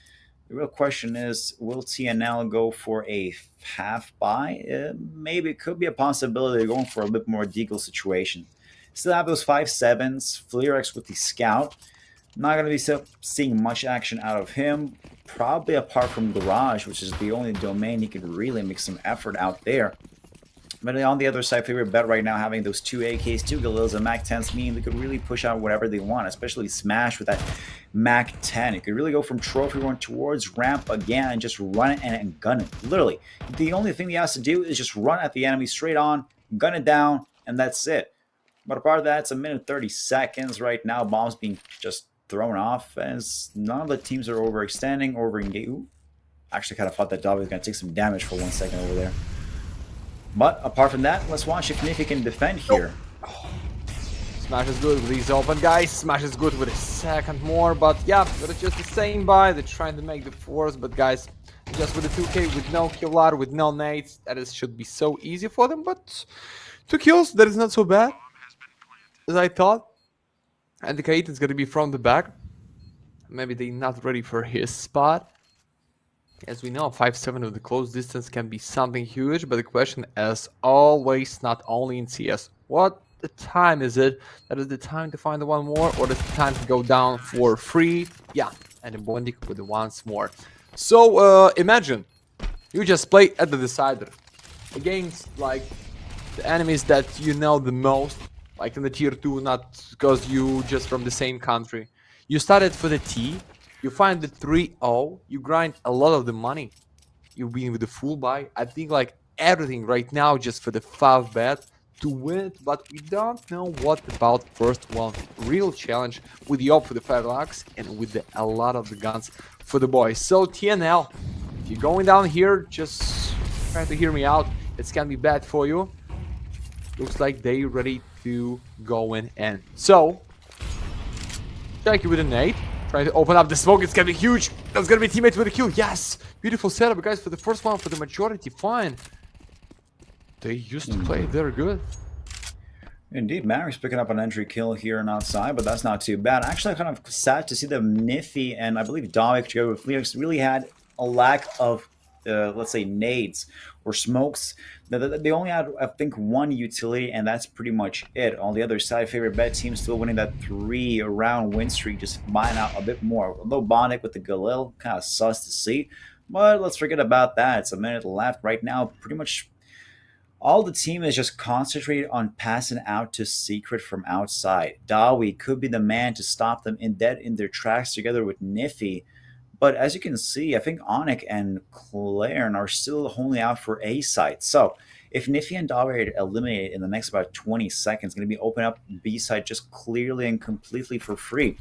The real question is, will TNL go for a half buy? Maybe it could be a possibility of going for a bit more deagle situation. Still have those 5-7s, Fleerax with the scout. Not going to be seeing much action out of him. Probably apart from Garage, which is the only domain he could really make some effort out there. But on the other side, FAVBET right now having those 2 AKs, 2 Galils, and Mac 10s mean they could really push out whatever they want, especially Smash with that Mac 10. It could really go from trophy run towards ramp again and just run it and gun it. Literally, the only thing he has to do is just run at the enemy straight on, gun it down, and that's it. But apart of that, it's a minute 30 seconds right now. Bombs being just thrown off as none of the teams are overextending, over-engaging. Actually, kind of thought that W was going to take some damage for 1 second over there. But apart from that, let's watch if Nifty can defend here. Smash is good with these open guys. Smash is good with a second more, but yeah, but it's just the same buy. They're trying to make the fours, but guys, just with the 2K, with no kill ladder, with no nades, that is should be so easy for them. But 2 kills, that is not so bad as I thought. And the Kate is gonna be from the back. Maybe they're not ready for his spot. As we know, 5-7 with the close distance can be something huge, but the question, as always, not only in CS, what the time is it? That is the time to find the one more, or is the time to go down for free? Yeah, and then Bondik with the once more. So imagine you just play at the decider against like the enemies that you know the most, like in the tier 2, not because you just from the same country. You started for the T, you find the 3-0, you grind a lot of the money. You've been with the full buy. I think like everything right now just for the FAVBET to win it, but we don't know what about first one. Real challenge with the op for the 5 lakhs and with a lot of the guns for the boys. So TNL, if you're going down here, just try to hear me out. It's gonna be bad for you. Looks like they ready to go in and so Jackie with a nade. Trying to open up the smoke, it's gonna be huge. That's gonna be teammates with a kill. Yes! Beautiful setup, guys, for the first one, for the majority. Fine. They used to play very good. Indeed, Mavericks picking up an entry kill here and outside, but that's not too bad. Actually, I'm kind of sad to see that Nifty and I believe Dominic together with Felix really had a lack of, let's say, nades or smokes. They only had, I think, one utility, and that's pretty much it. On the other side, FAVBET team still winning that 3-round win streak, just buying out a bit more. Although Bondik with the Galil, kind of sus to see. But let's forget about that. It's a minute left right now. Pretty much all the team is just concentrated on passing out to Secret from outside. Dawi could be the man to stop them in their tracks together with Nifty. But as you can see, I think Onyx and Claren are still holding out for A side. So if Nifty and Dawi are eliminated in the next about 20 seconds, going to be open up B side just clearly and completely for free.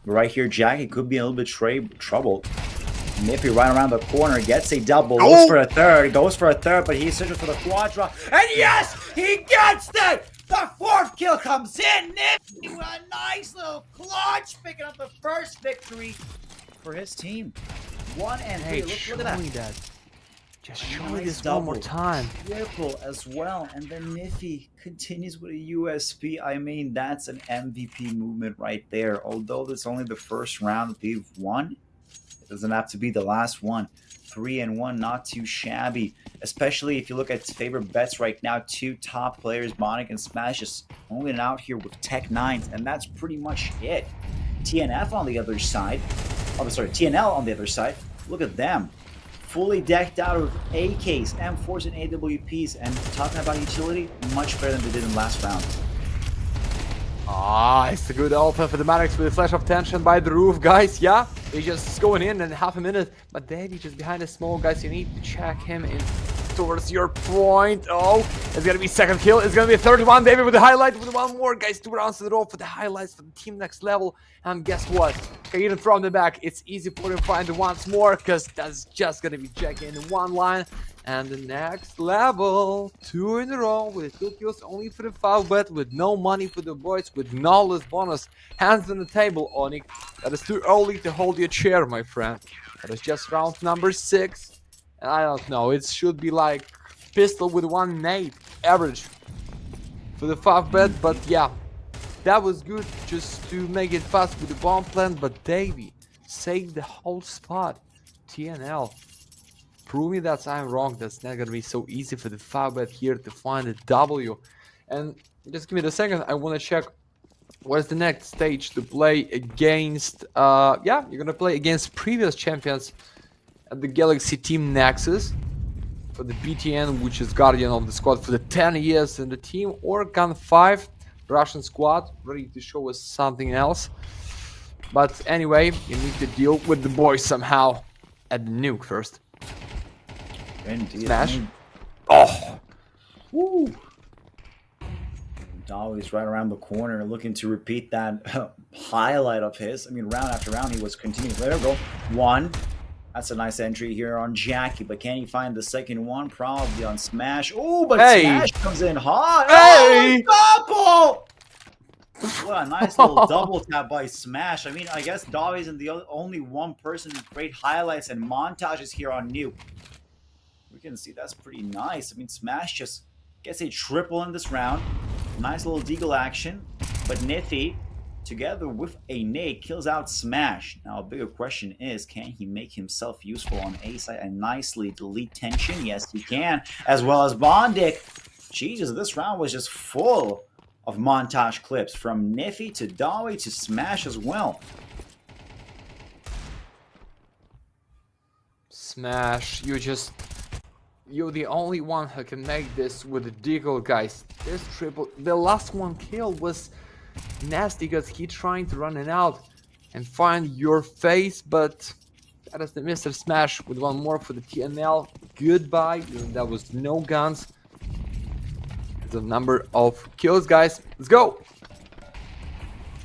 Right here, Jackie could be a little bit troubled. Nifty right around the corner gets a double, goes for a third, but he searches for the quadra, and yes, he gets it! The fourth kill comes in, Nifty with a nice little clutch, picking up the first victory for his team. 1 and 3, look at that. Just show me this one more time. Triple as well, and then Nifty continues with a USP. I mean, that's an MVP movement right there. Although it's only the first round they've won, doesn't have to be the last one. 3-1, not too shabby. Especially if you look at favorite bets right now, 2 top players, Bonnik and Smash, just only out here with Tech 9s, and that's pretty much it. TNF on the other side. Oh, sorry, TNL on the other side. Look at them. Fully decked out with AKs, M4s, and AWPs. And talking about utility, much better than they did in last round. Ah, it's a good open for the Mavericks with a flash of tension by the roof, guys. Yeah, he's just going in half a minute. But Davey just behind the smoke, guys. You need to check him in towards your point. Oh, it's gonna be second kill. It's gonna be a 31. Davey with the highlight with one more, guys. 2 rounds in a row for the highlights for the team next level. And guess what? Even from the back, it's easy for him to find once more because that's just gonna be Jackie in one line. And the next level, 2 in a row with 2 kills only for the FAVBET, with no money for the boys, with no less bonus. Hands on the table, Onyx. That is too early to hold your chair, my friend. That is just round number 6. And I don't know, it should be like pistol with 1 nade average for the FAVBET, but yeah, that was good just to make it fast with the bomb plant. But Davey saved the whole spot. TNL. Prove me that I'm wrong. That's not gonna be so easy for the FAVBET here to find a W. And just give me a second. I want to check what's the next stage to play against. Yeah, you're gonna play against previous champions at the Galaxy team Nexus for the BTN, which is guardian of the squad for the 10 years in the team, or GUN5 Russian squad, ready to show us something else. But anyway, you need to deal with the boys somehow at the nuke first. Indeed. Smash. Oh! Woo! Dolly's right around the corner looking to repeat that highlight of his. I mean, round after round, he was continuing. There we go. One. That's a nice entry here on Jackie, but can he find the second one? Probably on Smash. Oh, but Hey. Smash comes in hot. Hey. Oh, double! What a nice little double tap by Smash. I mean, I guess Dolly isn't the only one person with great highlights and montages here on Nuke. We can see that's pretty nice. I mean, Smash just gets a triple in this round. Nice little deagle action, but Nifty, together with a nade, kills out Smash. Now, a bigger question is, can he make himself useful on A side and nicely delete tension? Yes, he can, as well as Bondic. Jesus, this round was just full of montage clips from Nifty to Dolly to Smash as well. Smash, you're the only one who can make this with the deagle, guys. This triple, the last one kill was nasty because he trying to run it out and find your face, but that is the Mr. Smash with one more for the TNL. Goodbye. That was no guns. The number of kills, guys. Let's go.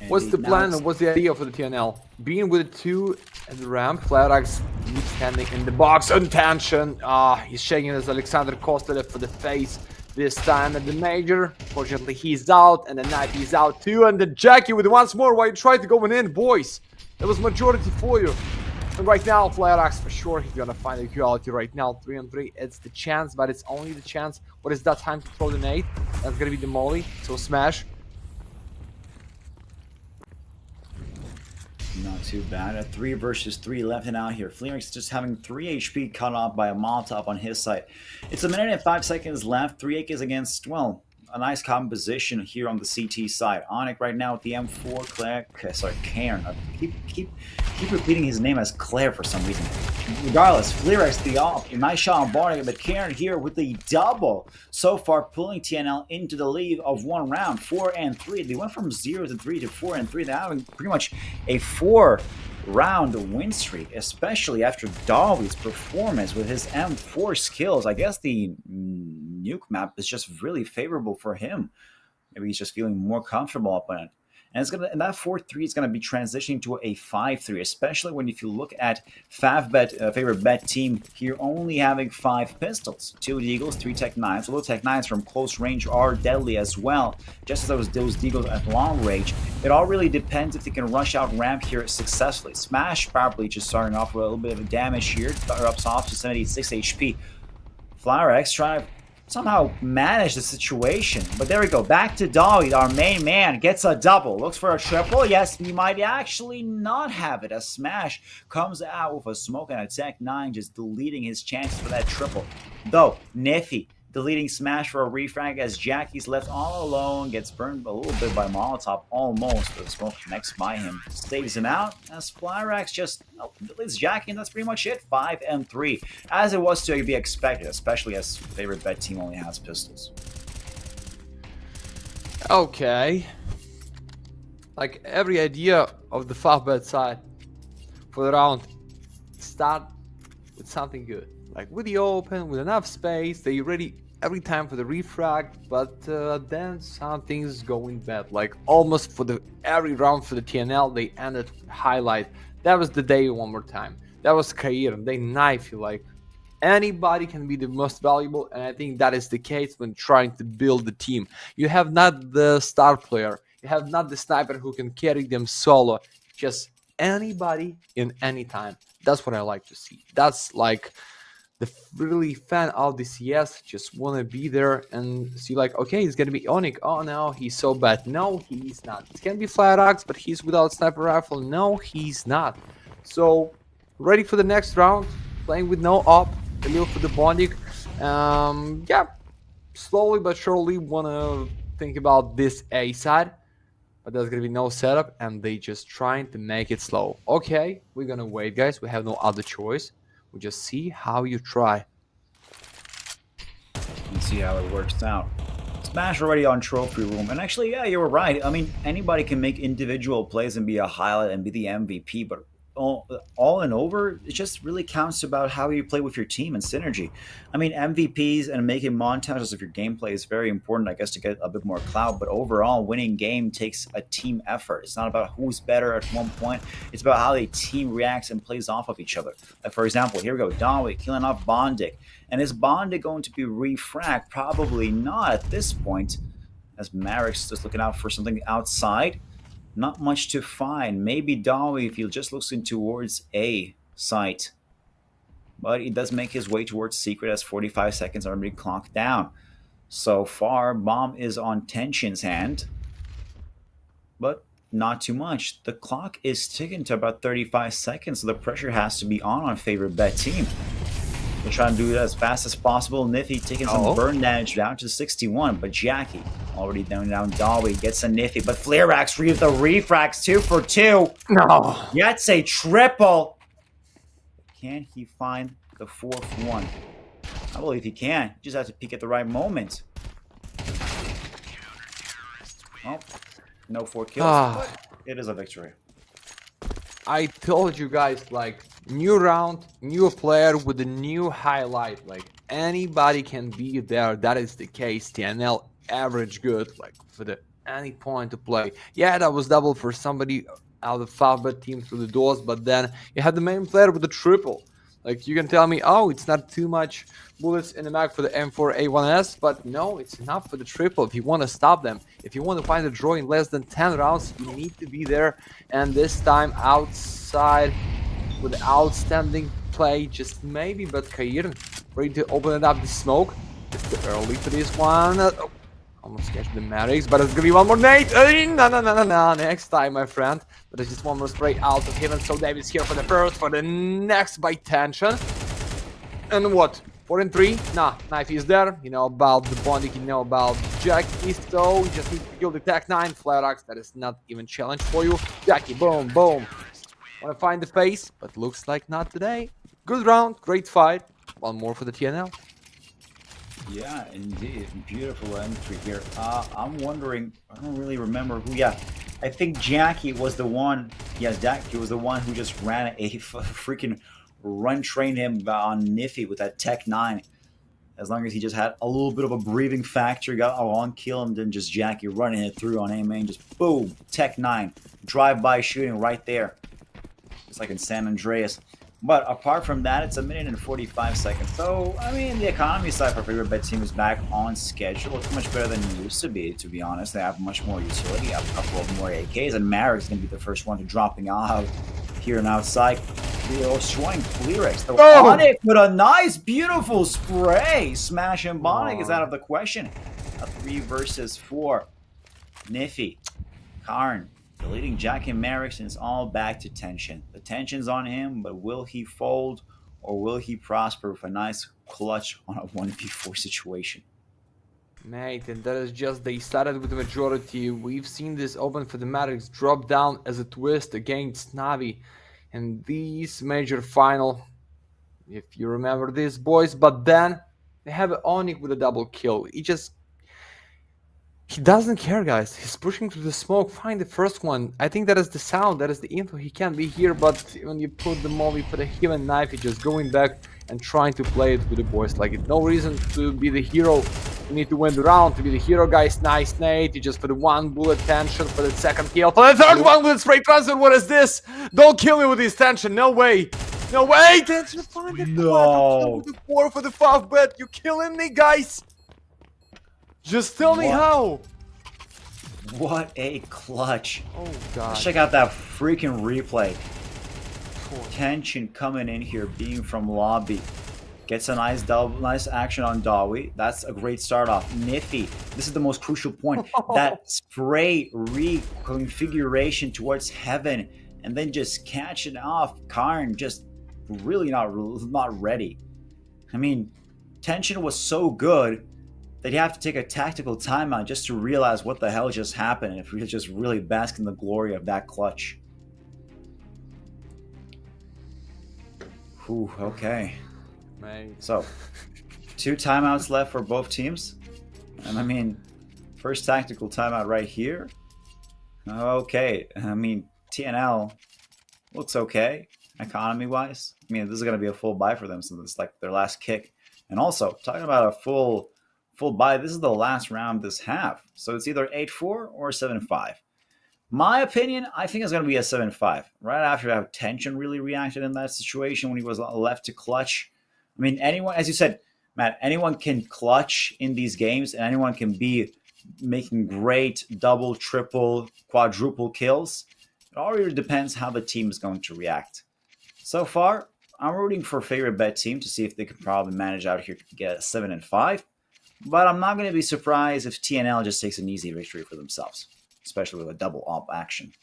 What's the plan and what's the idea for the TNL? Being with the two at the ramp, Flarex standing in the box, intention. He's shaking as Alexander Kostelev for the face this time at the major. Fortunately, he's out, and the knife is out too. And the Jackie with once more while you tried to go in, boys. That was majority for you. And right now, Flarex for sure, he's gonna find equality right now. 3-on-3, it's the chance, but it's only the chance. What is that time to throw the nade? That's gonna be the molly, so Smash. Not too bad. A 3 versus 3 left and out here. Fleerix just having 3 HP cut off by a Molotov on his side. It's a minute and 5 seconds left. 3 AKs against, well, a nice composition here on the CT side. Onic right now with the M4, Cairn. I keep repeating his name as Claire for some reason. Regardless, Fleerix the off. A nice shot on Barney, but Cairn here with the double. So far, pulling TNL into the lead of one round, 4-3. They went from 0 to 3 to 4-3. They're having pretty much a 4-round win streak, especially after Dolly's performance with his M4 skills. I guess the Nuke map is just really favorable for him. Maybe he's just feeling more comfortable up on it. And that 4-3 is gonna be transitioning to a 5-3, especially when if you look at FAVBET, favorite bet team here, only having 5 pistols, 2 deagles, 3 Tech 9s. Although Tech 9s from close range are deadly as well, just as those deagles at long range. It all really depends if they can rush out ramp here successfully. Smash probably just starting off with a little bit of damage here, ups off to 76 HP. Flarex trying to somehow manage the situation. But there we go. Back to Dolly. Our main man gets a double. Looks for a triple. Yes, he might actually not have it. A Smash comes out with a smoke and a Tech 9, just deleting his chances for that triple. Though, Nifty deleting Smash for a refrag as Jackie's left all alone, gets burned a little bit by Molotov almost, but the smoke connects by him, saves him out, as Flyrax just deletes Jackie, and that's pretty much it. 5-3, as it was to be expected, especially as favorite bet team only has pistols. Okay. Like every idea of the FAVBET side for the round, start with something good. Like with the open, with enough space, they ready every time for the refrag, but then something's going bad. Like almost for every round for the TNL, they ended with highlight. That was the day one more time. That was Kair, and they knife you. Like anybody can be the most valuable, and I think that is the case when trying to build the team. You have not the star player, you have not the sniper who can carry them solo. Just anybody in any time. That's what I like to see. That's like the really fan of the CS, just want to be there and see like, okay, he's gonna be Onic. Oh no, he's so bad. No, he's not. It can be Flarex, but he's without sniper rifle. No, he's not. So ready for the next round, playing with no op, a little for the Bondic. Yeah, slowly but surely wanna think about this A side, but there's gonna be no setup, and they just trying to make it slow. Okay, we're gonna wait, guys. We have no other choice. We just see how you try. And see how it works out. Smash already on trophy room, and actually, yeah, you were right. I mean, anybody can make individual plays and be a highlight and be the MVP, but all and over, it just really counts about how you play with your team and synergy. I mean, MVPs and making montages of your gameplay is very important, I guess, to get a bit more clout. But overall, winning game takes a team effort. It's not about who's better at one point. It's about how the team reacts and plays off of each other. Like, for example, here we go, Dawi killing off Bondic. And is Bondic going to be refragged? Probably not at this point, as Marek's just looking out for something outside. Not much to find. Maybe Dawi if he just looks in towards A site. But he does make his way towards Secret as 45 seconds are already clocked down. So far, Bomb is on Tension's hand. But not too much. The clock is ticking to about 35 seconds, so the pressure has to be on FAVBET team. They're trying to do it as fast as possible. Nifty taking some burn damage down to 61, but Jackie already down Dawi gets a Nifty, but Flearax reads the refrags 2 for 2. No. That's a triple. Can he find the 4th one? I believe he can. Just have to peek at the right moment. Oh, no 4 kills, but it is a victory. I told you guys, like, new round, new player with a new highlight. Like, anybody can be there. That is the case. TNL average good, like, for the any point to play. Yeah, that was double for somebody out of the FAVBET team through the doors, but then you had the main player with the triple. Like, you can tell me, oh, it's not too much bullets in the mag for the M4A1S, but no, it's enough for the triple. If you want to stop them, if you want to find a draw in less than 10 rounds, you need to be there. And this time outside with outstanding play, just maybe, but Kair ready to open it up the smoke. It's too early for this one. Almost catch the Medics, but it's gonna be one more nade. No, next time, my friend. But there's just one more spray out of him, and so David's here for the first, for the next by Tension. And what? 4 and 3? Nah, Knife is there. You know about the Bondic, you know about Jackie, so you just need to kill the Tech 9. Flearax, that is not even challenge for you. Jackie, boom, boom. Wanna find the face, but looks like not today. Good round, great fight. One more for the TNL. Yeah, indeed. Beautiful entry here. I'm wondering, I don't really remember who, yeah. I think Jackie was the one, yes, Jackie was the one who just ran a freaking run train him on Nifty with that Tech 9. As long as he just had a little bit of a breathing factor, got a one kill, and then just Jackie running it through on A-main, just boom, Tech 9. Drive-by shooting right there. It's like in San Andreas. But apart from that, it's 1 minute and 45 seconds. So, I mean, the economy side for FAVBET team is back on schedule. It's much better than it used to be honest. They have much more utility, have a couple of more AKs, and Marek's going to be the first one to dropping out here and outside. Destroying Flearax. The Bondic with a nice, beautiful spray. Smashing Bondic is out of the question. A 3 versus 4. Nifty, Karn, deleting Jack and Marek, and it's all back to Tension. The tension's on him, but will he fold or will he prosper with a nice clutch on a 1v4 situation? Mate, and that is just, they started with the majority. We've seen this open for the Maddox drop down as a twist against Navi. And these major final, if you remember this, boys, but then they have Onyx with a double kill. He doesn't care, guys. He's pushing through the smoke. Find the first one. I think that is the sound. That is the info. He can be here, but when you put the Molly for the human knife, he's just going back and trying to play it with the boys. Like, it's no reason to be the hero. You need to win the round to be the hero, guys. Nice nade. You just put the 1 bullet tension for the 2nd kill. For the 3rd one with spray transfer. What is this? Don't kill me with this tension. No way. No way. Tension, find it. No. The 4 for the FAVBET. You killing me, guys. Just tell me how. What a clutch. Oh, God. Let's check out that freaking replay. Tension coming in here, being from lobby. Gets a nice action on Dawi. That's a great start off. Nifty. This is the most crucial point. That spray reconfiguration towards heaven and then just catching off. Karn just really not ready. I mean, Tension was so good that you have to take a tactical timeout just to realize what the hell just happened if we could just really bask in the glory of that clutch. Whew, okay. Mate. So, 2 timeouts left for both teams. And I mean, first tactical timeout right here. Okay, I mean, TNL looks okay economy-wise. I mean, this is going to be a full buy for them since it's like their last kick. And also, talking about a full buy, this is the last round this half. So it's either 8-4 or 7-5. My opinion, I think it's going to be a 7-5. Right after how Tension really reacted in that situation when he was left to clutch. I mean, anyone, as you said, Matt, anyone can clutch in these games and anyone can be making great double, triple, quadruple kills. It all really depends how the team is going to react. So far, I'm rooting for FAVBET team to see if they can probably manage out here to get a 7-5. But I'm not going to be surprised if TNL just takes an easy victory for themselves, especially with a double op action.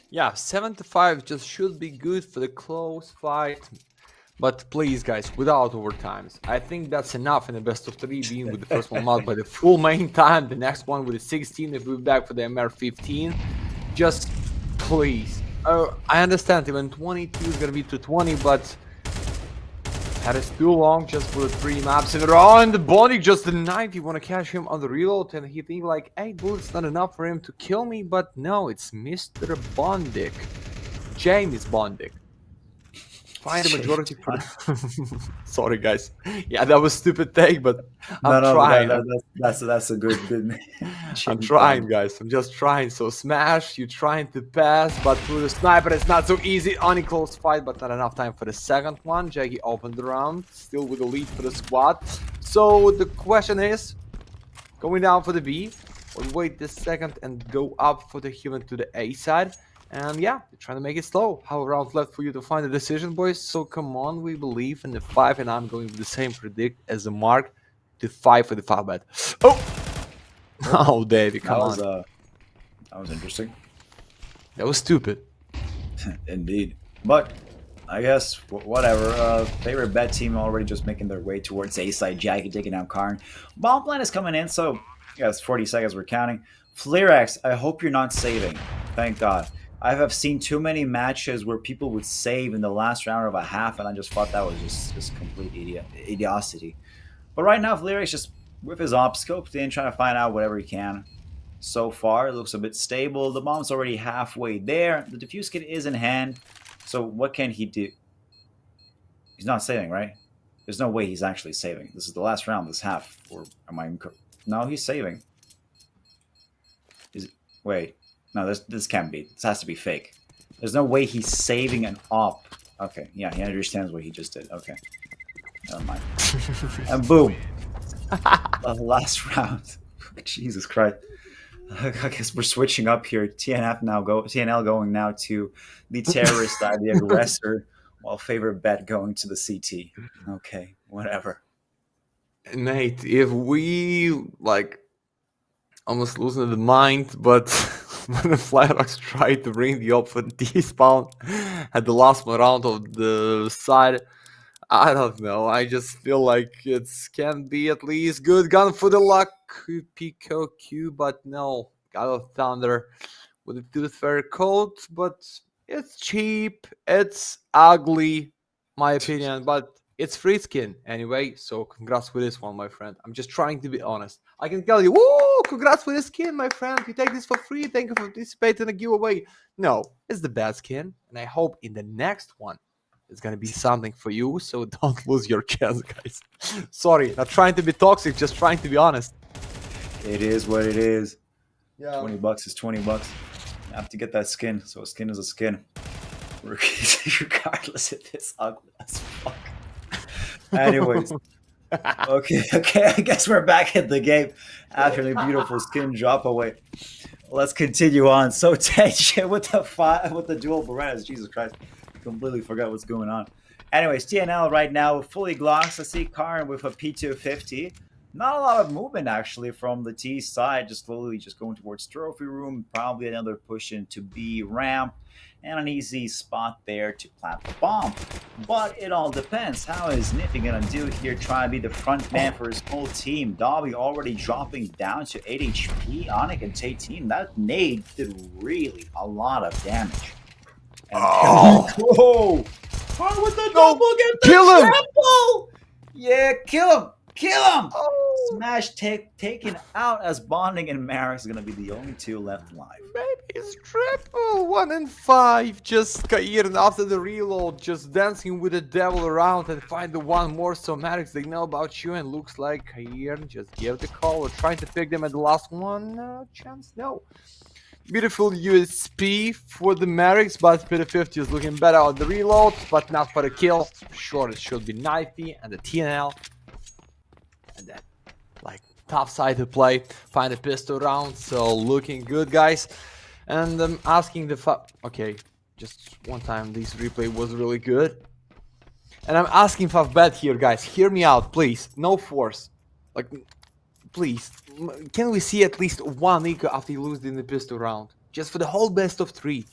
Yeah, 7-5 just should be good for the close fight. But please, guys, without overtimes. I think that's enough in the best of 3, being with the first one out by the full main time, the next one with the 16, if we're back for the MR15. Just please. I understand even 22 is gonna be to 20, but that is too long just for the 3 maps in a row. And the Bondic just denied. You want to catch him on the reload, and he think like 8 bullets not enough for him to kill me, but no, it's Mr. Bondic. James Bondic. Find the majority for sorry guys, yeah, that was stupid take, but I'm trying. That's a good I'm trying, guys, I'm just trying. So Smash, you trying to pass, but through the sniper it's not so easy. Only close fight, but not enough time for the second one. Jaggy opened the round, still with the lead for the squad. So the question is, going down for the B or wait this second and go up for the human to the A side? And yeah, they're trying to make it slow. How rounds left for you to find a decision, boys? So come on, we believe in the 5, and I'm going with the same predict as the mark to 5 for the FAVBET. Oh! Oh, Davey, come on. That was interesting. That was stupid. Indeed. But I guess, whatever. FAVBET team already just making their way towards A-side. Jackie taking down Karn. Bomb plan is coming in, so yeah, it's 40 seconds we're counting. Flarex, I hope you're not saving. Thank God. I have seen too many matches where people would save in the last round of a half, and I just thought that was just complete idiocy. But right now, Flarex just with his op scoped in, trying to find out whatever he can. So far, it looks a bit stable. The bomb's already halfway there. The defuse kit is in hand. So what can he do? He's not saving, right? There's no way he's actually saving. This is the last round, this half. Or am I incorrect? No, he's saving. Wait. No, this can't be. This has to be fake. There's no way he's saving an op. Okay, yeah, he understands what he just did. Okay. Never mind. And boom. The last round. Jesus Christ. I guess we're switching up here. TNL going now to the terrorist side, the aggressor, while FAVBET going to the CT. Okay, whatever. Nate, if we like almost losing the mind, but when the Flyrox tried to bring the op for the T-spawn at the last round of the side, I don't know. I just feel like it can be at least good gun for the luck Pico Q, but no, God of Thunder with the Tooth Fairy coat, but it's cheap, it's ugly, my opinion, but it's free skin anyway, so congrats with this one, my friend. I'm just trying to be honest. I can tell you, woo, congrats with the skin, my friend. You take this for free. Thank you for participating in a giveaway. No, it's the bad skin, and I hope in the next one it's gonna be something for you, so don't lose your chance, guys. Sorry, not trying to be toxic, just trying to be honest. It is what it is. Yeah. $20 is $20. You have to get that skin, so a skin is a skin. Regardless if it's ugly as fuck. Anyways. Okay, I guess we're back in the game after the beautiful skin drop away. Let's continue on. So Tension with the dual Berettas. Jesus Christ, completely forgot what's going on. Anyways, TNL right now fully glocks. I see Karn with a P250. Not a lot of movement actually from the T side, just slowly just going towards trophy room. Probably another push into B ramp. And an easy spot there to plant the bomb. But it all depends. How is Nippy gonna do here? Try to be the front man for his whole team. Dobby already dropping down to 8 HP. Onic and Tay team. That nade did really a lot of damage. And whoa! With the double, get the triple! Yeah, kill him! Kill him! Smash taken out as Bonding and Marek's going to be the only two left alive. Maybe it's triple 1 and 5. Just Kairan after the reload, just dancing with the devil around and find the one more. So Marek's, they know about you, and looks like Kairan just gave the call. We're trying to pick them at the last one. Chance, no. Beautiful USP for the Marek's, but P50 is looking better on the reload, but not for the kill. Sure, it should be Knifey and the TNL. And then, like, top side to play, find a pistol round, so looking good, guys. And I'm asking the okay, just one time, this replay was really good. And I'm asking FAVBET here, guys, hear me out, please, no force. Like, please, can we see at least one eco after you lose in the pistol round? Just for the whole best of 3.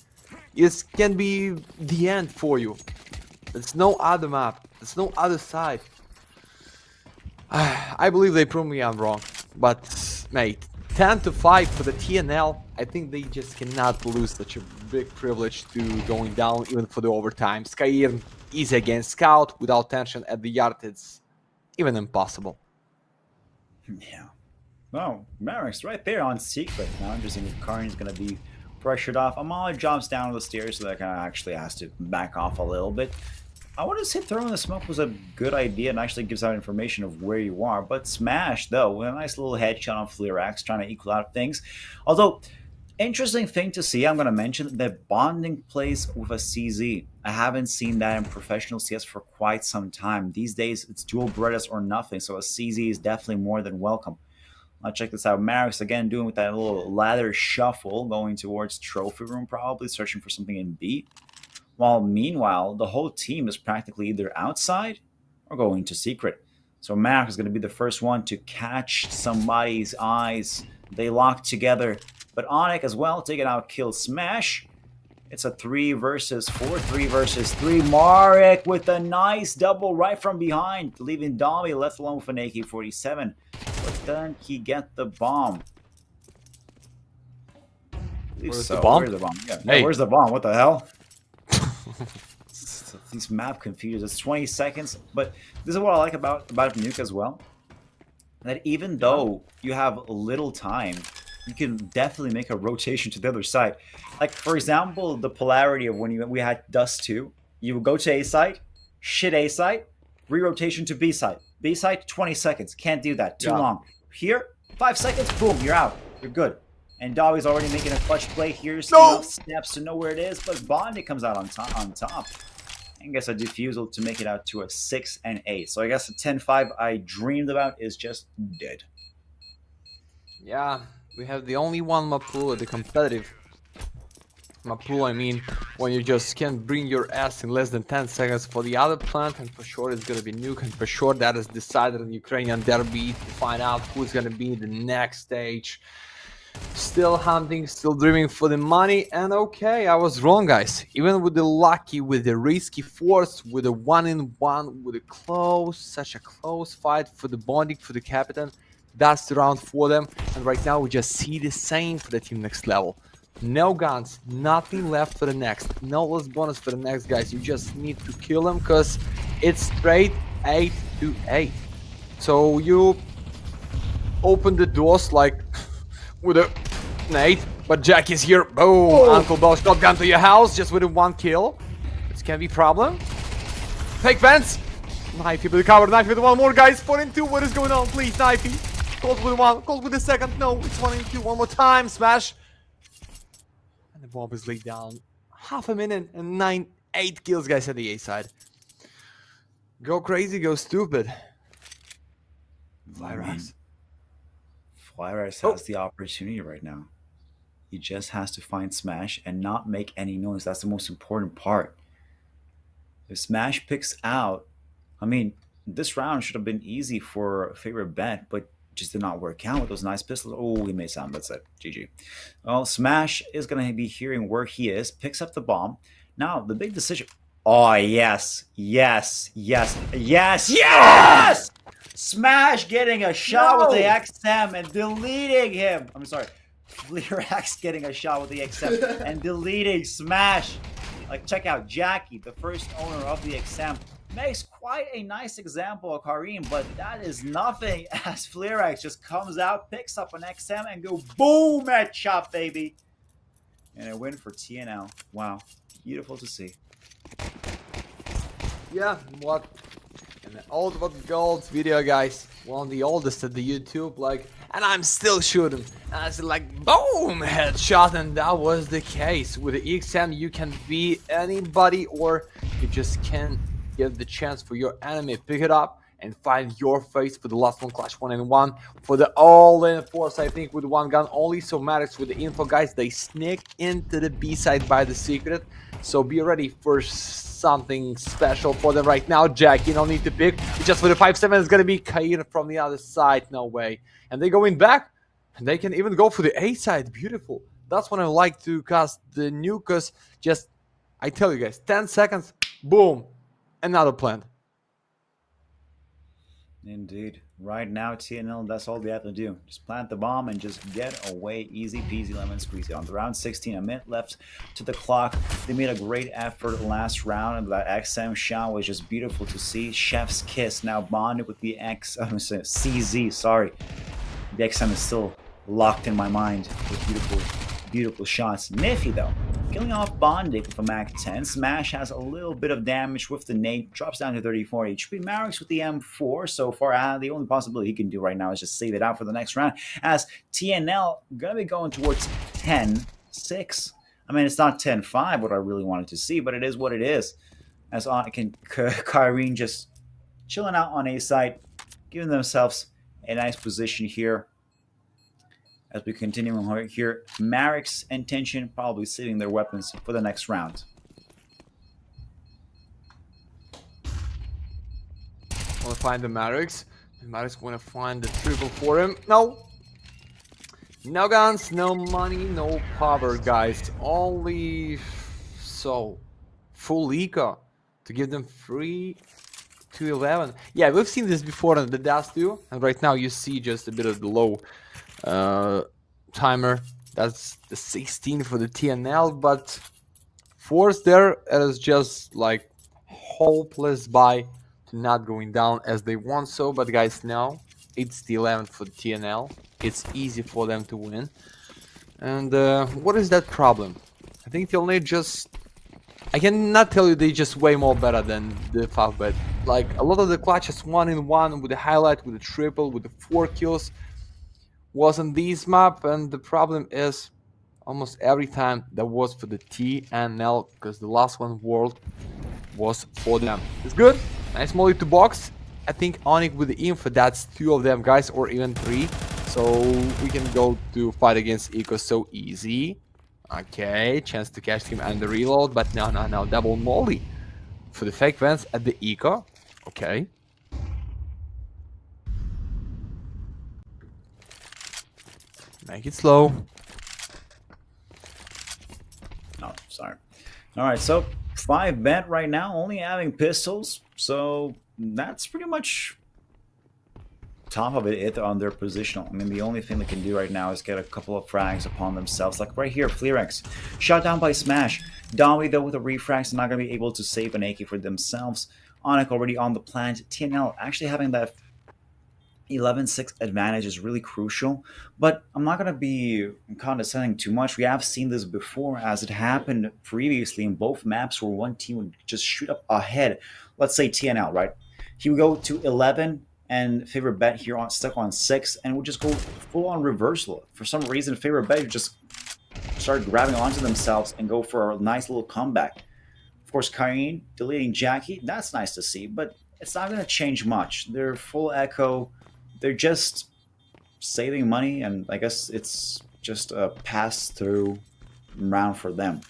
It can be the end for you. There's no other map. There's no other side. I believe they proved me I'm wrong. But, mate, 10-5 for the TNL. I think they just cannot lose such a big privilege to going down even for the overtime. Skyrim easy against Scout without tension at the yard. It's even impossible. Yeah. Well, Marek's right there on secret. Now interesting if Karn's going to be pressured off. Amala jumps down the stairs, so that kind of actually has to back off a little bit. I want to say throwing the smoke was a good idea and actually gives out information of where you are. But Smash, though, with a nice little headshot on Fleerax, trying to equal out things. Although, interesting thing to see, I'm going to mention that Bonding plays with a CZ. I haven't seen that in professional CS for quite some time. These days, it's dual Berettas or nothing, so a CZ is definitely more than welcome. Now check this out. Marek's again doing with that little ladder shuffle, going towards trophy room, probably searching for something in B. While meanwhile, the whole team is practically either outside or going to secret. So Marek is going to be the first one to catch somebody's eyes. They lock together. But Onyx as well, taking out kill Smash. It's a 3 versus 4, 3 versus 3. Marek with a nice double right from behind, leaving Dami left alone with an AK-47. But then he get the bomb. Where's the bomb? Where's the bomb? Yeah, Hey. Where's the bomb? What the hell? These map confused. It's 20 seconds, but this is what I like about Nuke as well. That even though you have little time, you can definitely make a rotation to the other side. Like, for example, the polarity of when we had Dust 2, you would go to A side, shit A side, re-rotation to B side. B side, 20 seconds. Can't do that. Too long. Here, 5 seconds, boom, you're out. You're good. And Doggy's already making a clutch play. Here's enough snaps to know where it is, but Bondi comes out on top. And gets a defusal to make it out to a 6 and 8. So I guess the 10-5 I dreamed about is just dead. Yeah, we have the only one map pool, the competitive map pool. I mean, when you just can't bring your ass in less than 10 seconds for the other plant, and for sure it's gonna be Nuke, and for sure that is decided in the Ukrainian derby to find out who's gonna be the next stage. Still hunting, still dreaming for the money, and okay, I was wrong, guys. Even with the lucky, with the risky force, with a 1-in-1, with a such a close fight for the Bonding, for the captain, that's the round for them. And right now we just see the same for the team next level. No guns, nothing left for the next, no less bonus for the next, guys. You just need to kill them because it's straight 8-8. So you open the doors like with a nade, but Jack is here. Boom! Uncle Bell shotgun to your house just with a 1 kill. This can be problem. Fake fence. Knifey with the cover. Knifey with 1 more, guys. 4-2. What is going on? Please, Knifey. Calls with 1. Calls with the second. No, it's 1-2. One more time. Smash. And the bomb is laid down. Half a minute and 8 kills, guys, at the A side. Go crazy. Go stupid. Virus. Flyrise has the opportunity right now. He just has to find Smash and not make any noise. That's the most important part. If Smash picks out, I mean, this round should have been easy for FAVBET, but just did not work out with those nice pistols. Oh, he made sound. That's it. GG. Well, Smash is going to be hearing where he is, picks up the bomb. Now, the big decision. Oh, yes. Yes. Yes. Yes. Yes! Smash getting a shot with the XM and deleting him. I'm sorry. Fleerax getting a shot with the XM and deleting Smash. Like, check out Jackie, the first owner of the XM, makes quite a nice example of Karim, but that is nothing as Flerex just comes out, picks up an XM, and go boom at chop, baby. And a win for TNL. Wow. Beautiful to see. Yeah, what? An old but gold video, guys. One of the oldest at the YouTube, like, and I'm still shooting. And I said, like, boom, headshot, and that was the case. With the XM, you can be anybody, or you just can't give the chance for your enemy. Pick it up and find your face for the last one, Clash 1-1 for the all-in force, I think, with one gun only. So Maddox with the info, guys, they sneak into the B side by the secret. So be ready for something special for them right now. Jackie, no need to pick. Just for the 5-7, it's gonna be Kair from the other side. No way. And they going back, and they can even go for the A side. Beautiful. That's when I like to cast the nukers. Just, I tell you guys, 10 seconds, boom, another plant. Indeed. Right now, TNL, that's all they have to do. Just plant the bomb and just get away. Easy peasy lemon squeezy. On the round 16, a minute left to the clock. They made a great effort last round, and that XM shot was just beautiful to see. Chef's kiss now bonded with the CZ, sorry. The XM is still locked in my mind with beautiful, beautiful shots. Nifty, though. Killing off Bondic with a Mac 10. Smash has a little bit of damage with the nade. Drops down to 34 HP. Marix with the M4 so far. The only possibility he can do right now is just save it out for the next round. As TNL going to be going towards 10-6. I mean, it's not 10-5 what I really wanted to see, but it is what it is. As Kyrene just chilling out on A side, giving themselves a nice position here. As we continue here, Marix and Tension probably saving their weapons for the next round. Want to find the Marix. And Marix going to find the triple for him. No. No guns, no money, no power, guys. Only full eco to give them free to 11. Yeah, we've seen this before in the Dust too. And right now you see just a bit of the low timer. That's the 16 for the TNL, but force there is just like hopeless by to not going down as they want so. But guys, now it's the 11th for the TNL. It's easy for them to win. And what is that problem? I think they'll need just, I cannot tell you they just way more better than the FAVBET. Like a lot of the clutches 1-in-1 with the highlight, with the triple, with the 4 kills was on this map, and the problem is almost every time that was for the TNL, because the last one world was for them. It's good. Nice molly to box. I think Onyx with the info, that's 2 of them, guys, or even 3. So we can go to fight against Eco so easy. Okay, chance to catch him and the reload, but no, double molly for the fake vents at the Eco. Okay. Make it slow. Oh, sorry. All right, so FAVBET right now only having pistols, so that's pretty much top of it on their positional. I mean, the only thing they can do right now is get a couple of frags upon themselves, like right here, Flerex. Shot down by Smash. Dolly, though, with a refrags, not going to be able to save an AK for themselves. Onyx already on the plant. TNL actually having that 11-6 advantage is really crucial, but I'm not going to be condescending too much. We have seen this before, as it happened previously in both maps where one team would just shoot up ahead. Let's say TNL, right? He would go to 11 and FAVBET here on stuck on 6, and would just go full on reversal. For some reason, FAVBET would just start grabbing onto themselves and go for a nice little comeback. Of course, Kyrene deleting Jackie, that's nice to see, but it's not going to change much. They're full echo. They're just saving money, and I guess it's just a pass-through round for them.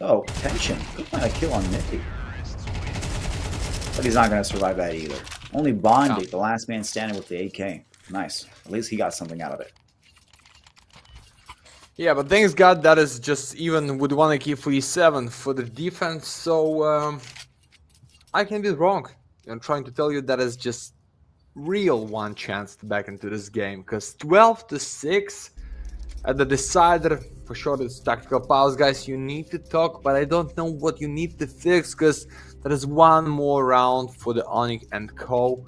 Oh, Tension. Could find a kill on Nifty. But he's not going to survive that either. Only Bondi, the last man standing with the AK. Nice. At least he got something out of it. Yeah, but thanks God that is just even with 1 AK 47 for the defense, so I can be wrong. I'm trying to tell you that is just real one chance to back into this game, because 12-6 at the decider for sure. It's tactical pause, guys. You need to talk, but I don't know what you need to fix, because That is one more round for the Onyx and Co.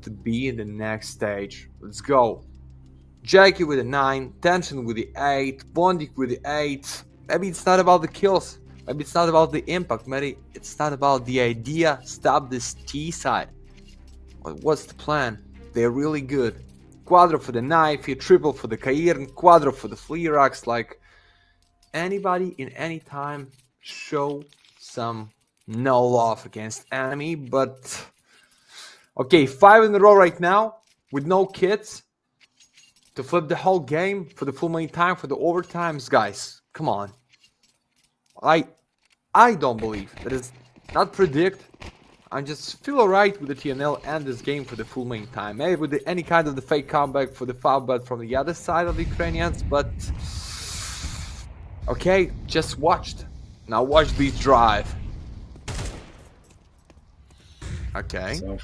to be in the next stage. Let's go. Jackie with a 9, Tension with the 8, Bondik with the 8. Maybe it's not about the kills. Maybe it's not about the impact. Maybe it's not about the idea. Stop this T side. What's the plan? They're really good. Quadro for the knife, here triple for the Kairn, Quadro for the Fleerax. Like, anybody in any time show some no love against enemy, but okay, 5 in a row right now with no kits to flip the whole game for the full money time, for the overtimes. Guys, come on. I don't believe that is not predict. I just feel alright with the TNL and this game for the full main time. Maybe with any kind of the fake comeback for the FAVBET from the other side of the Ukrainians, but okay, just watched. Now watch this drive. Okay. So,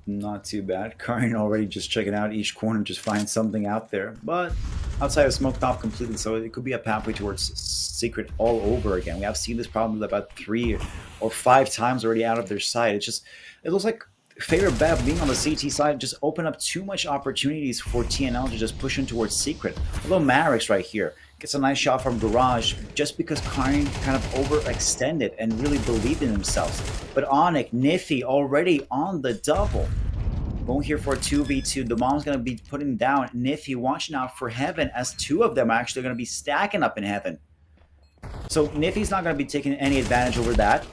not too bad. Karin already just checking out each corner, just find something out there. But outside of smoked off completely, so it could be a pathway towards secret all over again. We have seen this problem about 3 or 5 times already out of their side. It looks like FAVBET being on the CT side just opened up too much opportunities for TNL to just push in towards secret. Although Marix right here gets a nice shot from Garage just because Karin kind of overextended and really believed in themselves. But Onyx, Nifty already on the double. Going here for a 2v2. The mom's going to be putting down Nifty, watching out for Heaven, as 2 of them are actually going to be stacking up in Heaven. So Nifty's not going to be taking any advantage over that.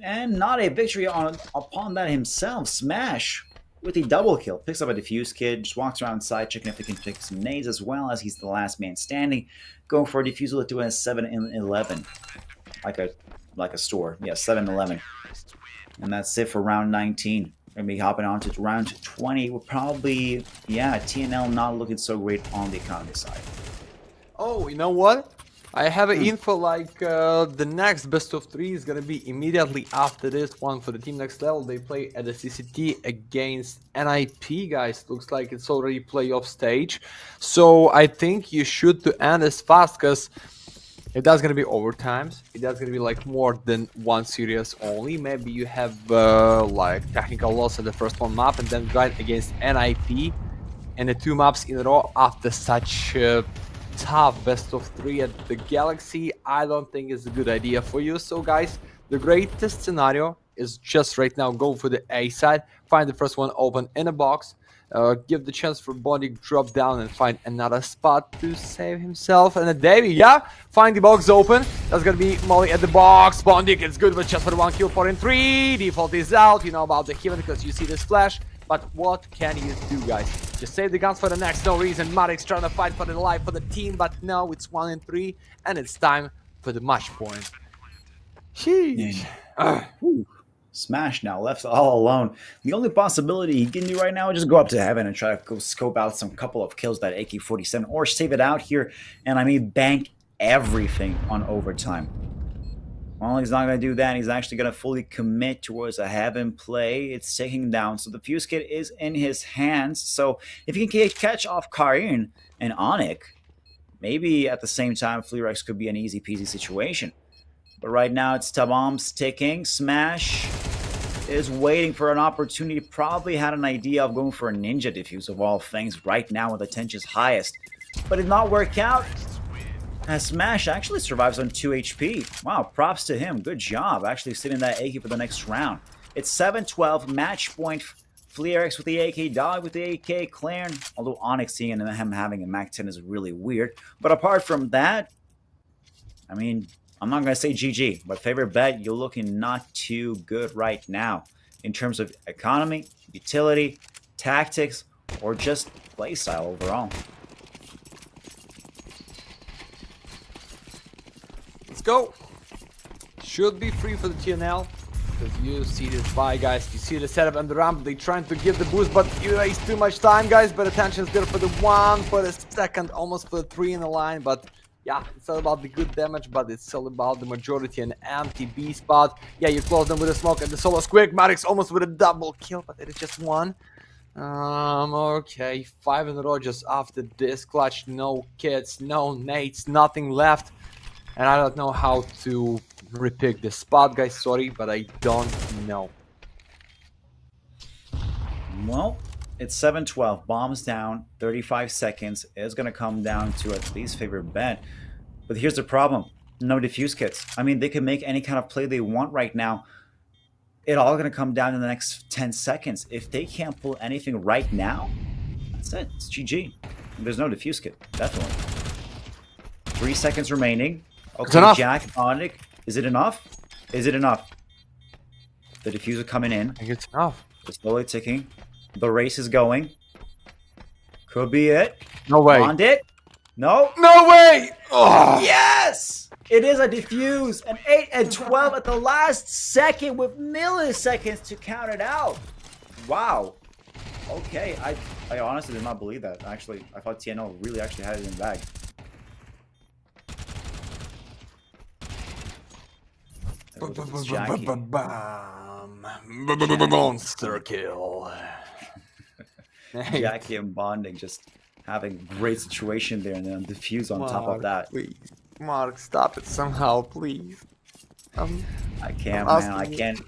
And not a victory upon that himself. Smash with a double kill. Picks up a defuse kit, just walks around side, checking if he can pick some nades as well, as he's the last man standing. Going for a defusal at doing a 7-11. Like a store. Yeah, 7-11. And that's it for round 19. Gonna be hopping on to round 20. We're probably, yeah, TNL not looking so great on the economy side. Oh, you know what? I have an info like the next best of 3 is gonna be immediately after this one for the team next level. They play at the CCT against NIP, guys. Looks like it's already playoff stage. So I think you should to end as fast, because if that's gonna be overtimes, if that's gonna be like more than 1 series only, maybe you have like technical loss at the first 1 map and then grind against NIP and the 2 maps in a row after such tough best of 3 at the Galaxy. I don't think it's a good idea for you. So guys, the greatest scenario is just right now go for the A side, find the first one open in a box, give the chance for Bondik drop down and find another spot to save himself. And then Davey, yeah, find the box open. That's gonna be Molly at the box. Bondik is good, but just for the 1 kill, 4 in 3. Default is out. You know about the Heaven because you see this flash. But what can you do, guys? Just save the guns for the next, no reason. Marix trying to fight for the life for the team, but no, it's 1 in 3, and it's time for the match point. Sheesh. Smash now, left all alone. The only possibility he can do right now is just go up to Heaven and try to go scope out some couple of kills, that AK-47, or save it out here, and I mean bank everything on overtime. Well, he's not going to do that. He's actually going to fully commit towards a Heaven play. It's taking him down. So the fuse kit is in his hands. So if he can catch off Karin and Onyx, maybe at the same time, Fleerax could be an easy peasy situation. But right now, it's Tabom's ticking. Smash is waiting for an opportunity. Probably had an idea of going for a ninja defuse of all things right now when the tension's highest. But it did not work out. As Smash actually survives on 2 HP. Wow, props to him. Good job. Actually sitting that AK for the next round. It's 7-12. Match point. Fleerax with the AK. Dog with the AK. Clarn. Although Onyx seeing him having a MAC-10 is really weird. But apart from that, I mean, I'm not going to say GG. But FAVBET, you're looking not too good right now. In terms of economy, utility, tactics, or just playstyle overall. Go. Should be free for the TNL, because you see this buy, guys. You see the setup and the ramp. They trying to give the boost, but you waste too much time, guys. But attention's there for the 1, for the 2nd, almost for the 3 in the line. But yeah, it's all about the good damage, but it's all about the majority and empty B spot. Yeah, you close them with a smoke and the solo's quick. Marix almost with a double kill, but it is just 1. Okay, 5 in a row just after this clutch. No kits, no nades, nothing left. And I don't know how to repick the spot, guys. Sorry, but I don't know. Well, it's 7-12. Bombs down. 35 seconds. It's going to come down to at least FAVBET. But here's the problem. No defuse kits. I mean, they can make any kind of play they want right now. It all going to come down in the next 10 seconds. If they can't pull anything right now, that's it. It's GG. There's no defuse kit. Definitely. 3 seconds remaining. Okay, enough. Jack, Onic. Is it enough? Is it enough? The diffuser coming in. I think it's enough. It's slowly ticking. The race is going. Could be it. No way. Bond it. No. No way! Oh. Yes! It is a defuse. An 8 and 12 at the last second with milliseconds to count it out. Wow. Okay, I honestly did not believe that. Actually, I thought TNL really actually had it in the bag. Monster kill. Jackie and Bonding just having a great situation there, and then defuse on top of that. Please. Mark, stop it somehow, please. I can't, man. I can't.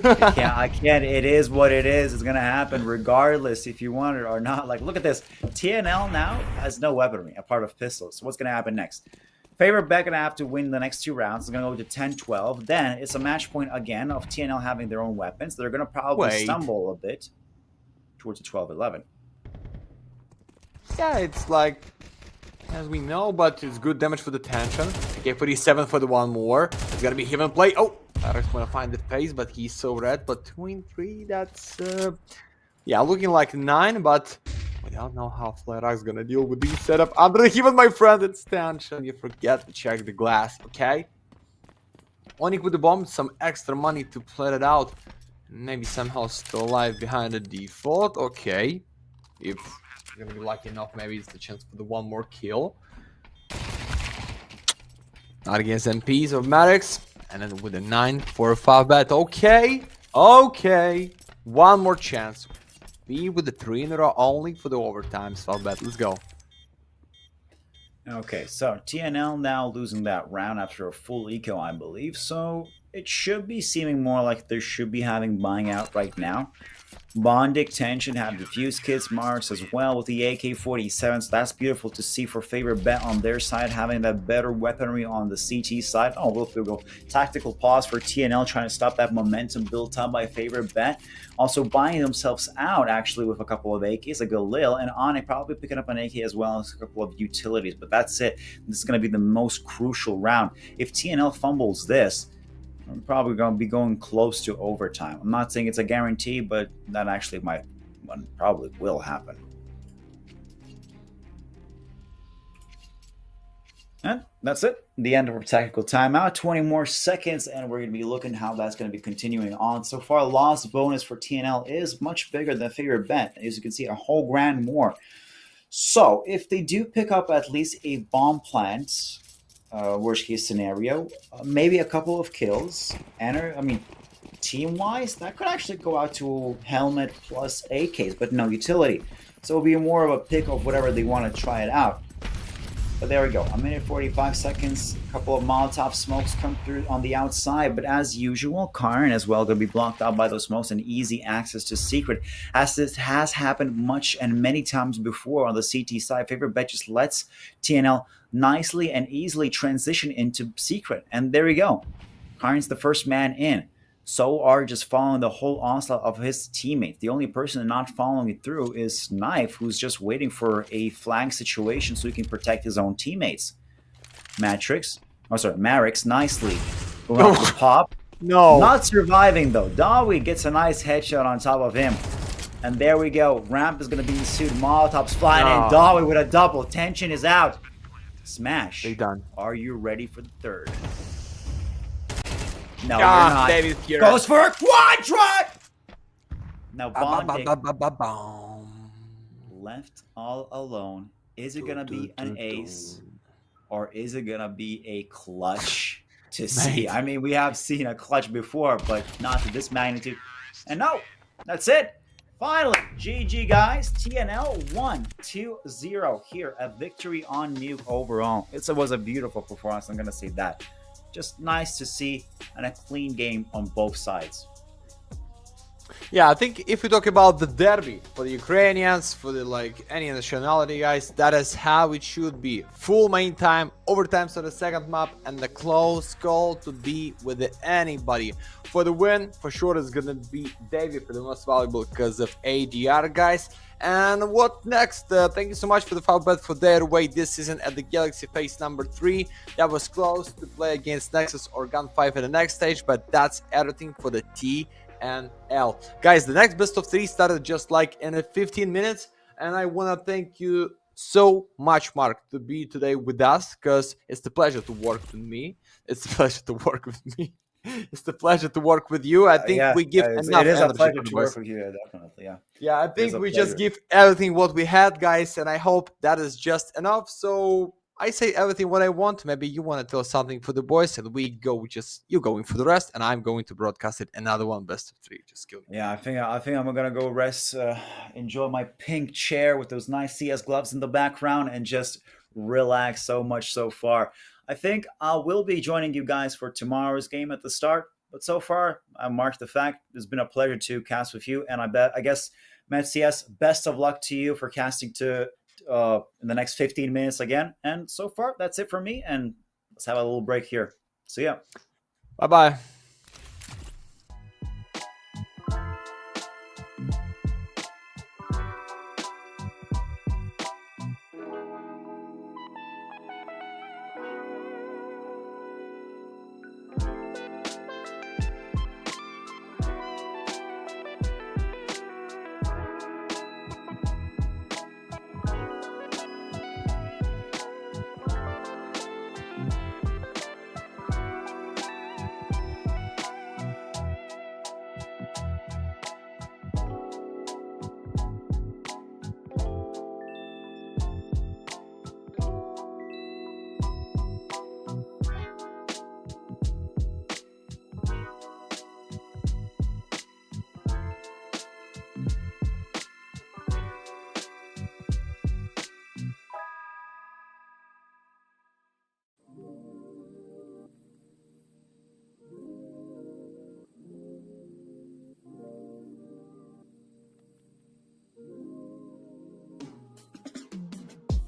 I can't. It is what it is. It's gonna happen regardless if you want it or not. Like, look at this. TNL now has no weaponry apart of pistols. So what's gonna happen next? FAVBET gonna have to win the next 2 rounds. It's gonna go to 10-12. Then it's a match point again of TNL having their own weapons. They're gonna probably stumble a bit towards the 12-11. Yeah, it's like, as we know, but it's good damage for the tension. Okay, 47 for the one more. It's gonna be even play. Oh, Alex gonna find the face, but he's so red. But 2 and 3, that's yeah, looking like 9, but we don't know how Flarex gonna deal with this setup. Under even my friend, it's tension. You forget to check the glass, okay? Onic with the bomb, some extra money to play it out. Maybe somehow still alive behind the default. Okay, if you're gonna be lucky enough, maybe it's the chance for the one more kill. Not against MPs or Medics. And then with a 9 for a FAVBET. Okay. Okay. One more chance. Be with the 3 in a row only for the overtimes. FAVBET. Let's go. Okay, so TNL now losing that round after a full eco, I believe. So it should be seeming more like they should be having buying out right now. Bondic, Tension have defuse kits, Marks as well with the AK-47, so that's beautiful to see for FAVBET on their side, having that better weaponry on the CT side. Oh, we'll go tactical pause for TNL, trying to stop that momentum built up by FAVBET. Also buying themselves out, actually, with a couple of AKs, like Galil, and Onic probably picking up an AK as well as a couple of utilities, but that's it. This is going to be the most crucial round. If TNL fumbles this, I'm probably going to be going close to overtime. I'm not saying it's a guarantee, but that actually probably will happen. And that's it. The end of our tactical timeout. 20 more seconds, and we're going to be looking how that's going to be continuing on. So far, loss bonus for TNL is much bigger than FAVBET. As you can see, a whole grand more. So if they do pick up at least a bomb plant, worst case scenario, maybe a couple of kills, and I mean, team wise, that could actually go out to helmet plus AKs, but no utility. So it'll be more of a pick of whatever they want to try it out. But there we go, a minute 45 seconds, a couple of Molotov smokes come through on the outside, but as usual, Karn as well going to be blocked out by those smokes and easy access to secret, as this has happened much and many times before on the CT side. FAVBET just lets TNL nicely and easily transition into secret, and there we go. Karn's the first man in. So are just following the whole onslaught of his teammates. The only person not following it through is Knife, who's just waiting for a flank situation so he can protect his own teammates. Marix nicely going up to pop. No. Not surviving though. Dawi gets a nice headshot on top of him. And there we go. Ramp is going to be ensued. Molotov's flying in. Dawi with a double. Tension is out. Smash. They done. Are you ready for the third? No, you're not. Goes for a quadra! Now Bonding left all alone. Is it gonna be an ace, or is it gonna be a clutch to see? I mean, we have seen a clutch before, but not to this magnitude. And no, that's it. Finally, GG guys. TNL 1-2-0 here. A victory on Nuke overall. It was a beautiful performance. I'm gonna say that. just nice to see, and a clean game on both sides. Yeah, I think if we talk about the derby for the Ukrainians, for the any nationality guys, that is how it should be. Full main time, overtimes on the second map, and the close call to be with anybody. For the win, for sure it's gonna be Davey for the most valuable because of ADR guys. And what next? Thank you so much for the FAVBET for their way this season at the Galaxy phase number 3. That was close to play against Nexus or GUN5 at the next stage, but that's everything for the TNL. Guys, the next best of 3 started just in 15 minutes, and I want to thank you so much, Mark, to be today with us, because it's the pleasure to work with me. It's the pleasure to work with me. It's the pleasure to work with you. I think we give enough it is a energy pleasure for the to boys. work with you, definitely. Yeah, I think a we pleasure. just give everything what we had, guys, and I hope that is just enough. So I say everything what I want. Maybe you want to tell something for the boys, and we go you going for the rest, and I'm going to broadcast it another one best of 3. Just kill me. Yeah, I think I'm gonna go rest, enjoy my pink chair with those nice CS gloves in the background, and just relax so much so far. I think I will be joining you guys for tomorrow's game at the start. But so far, I mark the fact. It's been a pleasure to cast with you, and I guess, Matt CS, best of luck to you for casting to in the next 15 minutes again. And so far, that's it from me. And let's have a little break here. See ya. Bye-bye.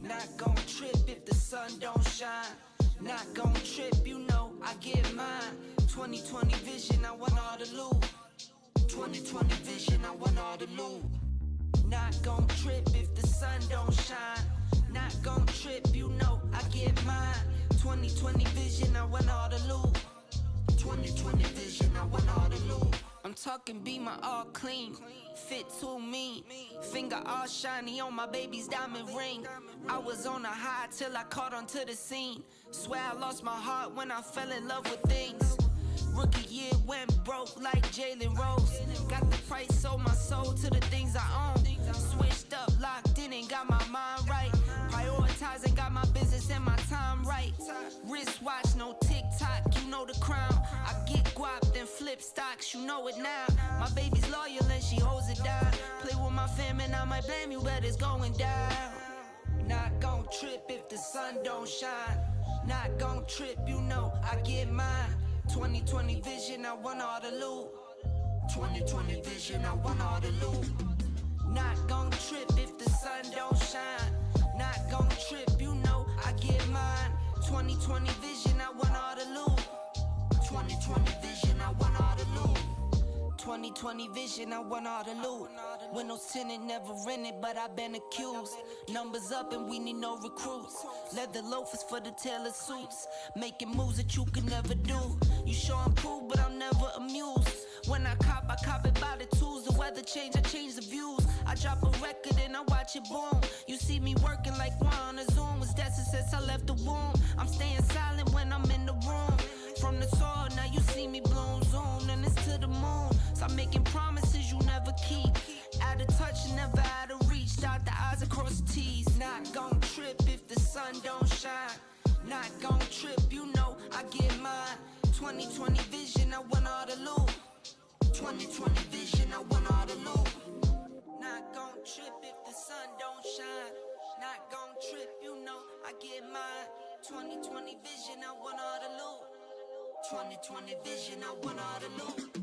Not gon' trip if the sun don't shine. Not gon' trip, you know I get mine. 2020 vision, I want all the loot. 2020 vision, I want all the loot. Not gon' trip if the sun don't shine. Not gon' trip, you know I get mine. 2020 vision, I want all the loot. 2020 vision, I want all the loot. I'm talking be my all clean, fit too mean, finger all shiny on my baby's diamond ring. I was on a high till I caught onto the scene. Swear I lost my heart when I fell in love with things. Rookie year went broke like Jalen Rose. Got the price, sold my soul to the things I own. Switched up, locked in and got my mind right. Prioritizing, got my business and my time right. Wristwatch, no TikTok, you know the crown. I get guap, then flip stocks, you know it now. My baby's loyal and she holds it down. Play with my fam and I might blame you, but it's going down. Not gon' trip if the sun don't shine. Not gon' trip, you know I get mine. 2020 vision, I want all the loot. 2020 vision, I want all the loot. Not gon' trip if the sun don't shine. Not gon' trip, you know I get mine. 2020 vision, I want all the loot. 2020 vision, I want all the loot. 2020 vision, I want all the loot. Windows tinted, never rented, but I've been accused. Numbers up and we need no recruits. Leather loafers for the tailor suits. Making moves that you could never do. You sure I'm cool, but I'm never amused. When I cop it by the tools. The weather change, I change the views. I drop a record and I watch it boom. You see me working like one on a Zoom. Was that since I left the womb? I'm staying silent when I'm in the room. From the soil, now you see me bloom, zoom, and it's to the moon. Stop making promises you never keep. Out of touch and never out of reach. Dot the I's across the T's. Not gon' trip if the sun don't shine. Not gon' trip, you know I get mine. 2020 vision, I want all the loot. 2020 vision, I want all the loot. Not gon' trip if the sun don't shine. Not gon' trip, you know I get mine. 2020 vision, I want all the loot. 2020 vision, I want all the loot.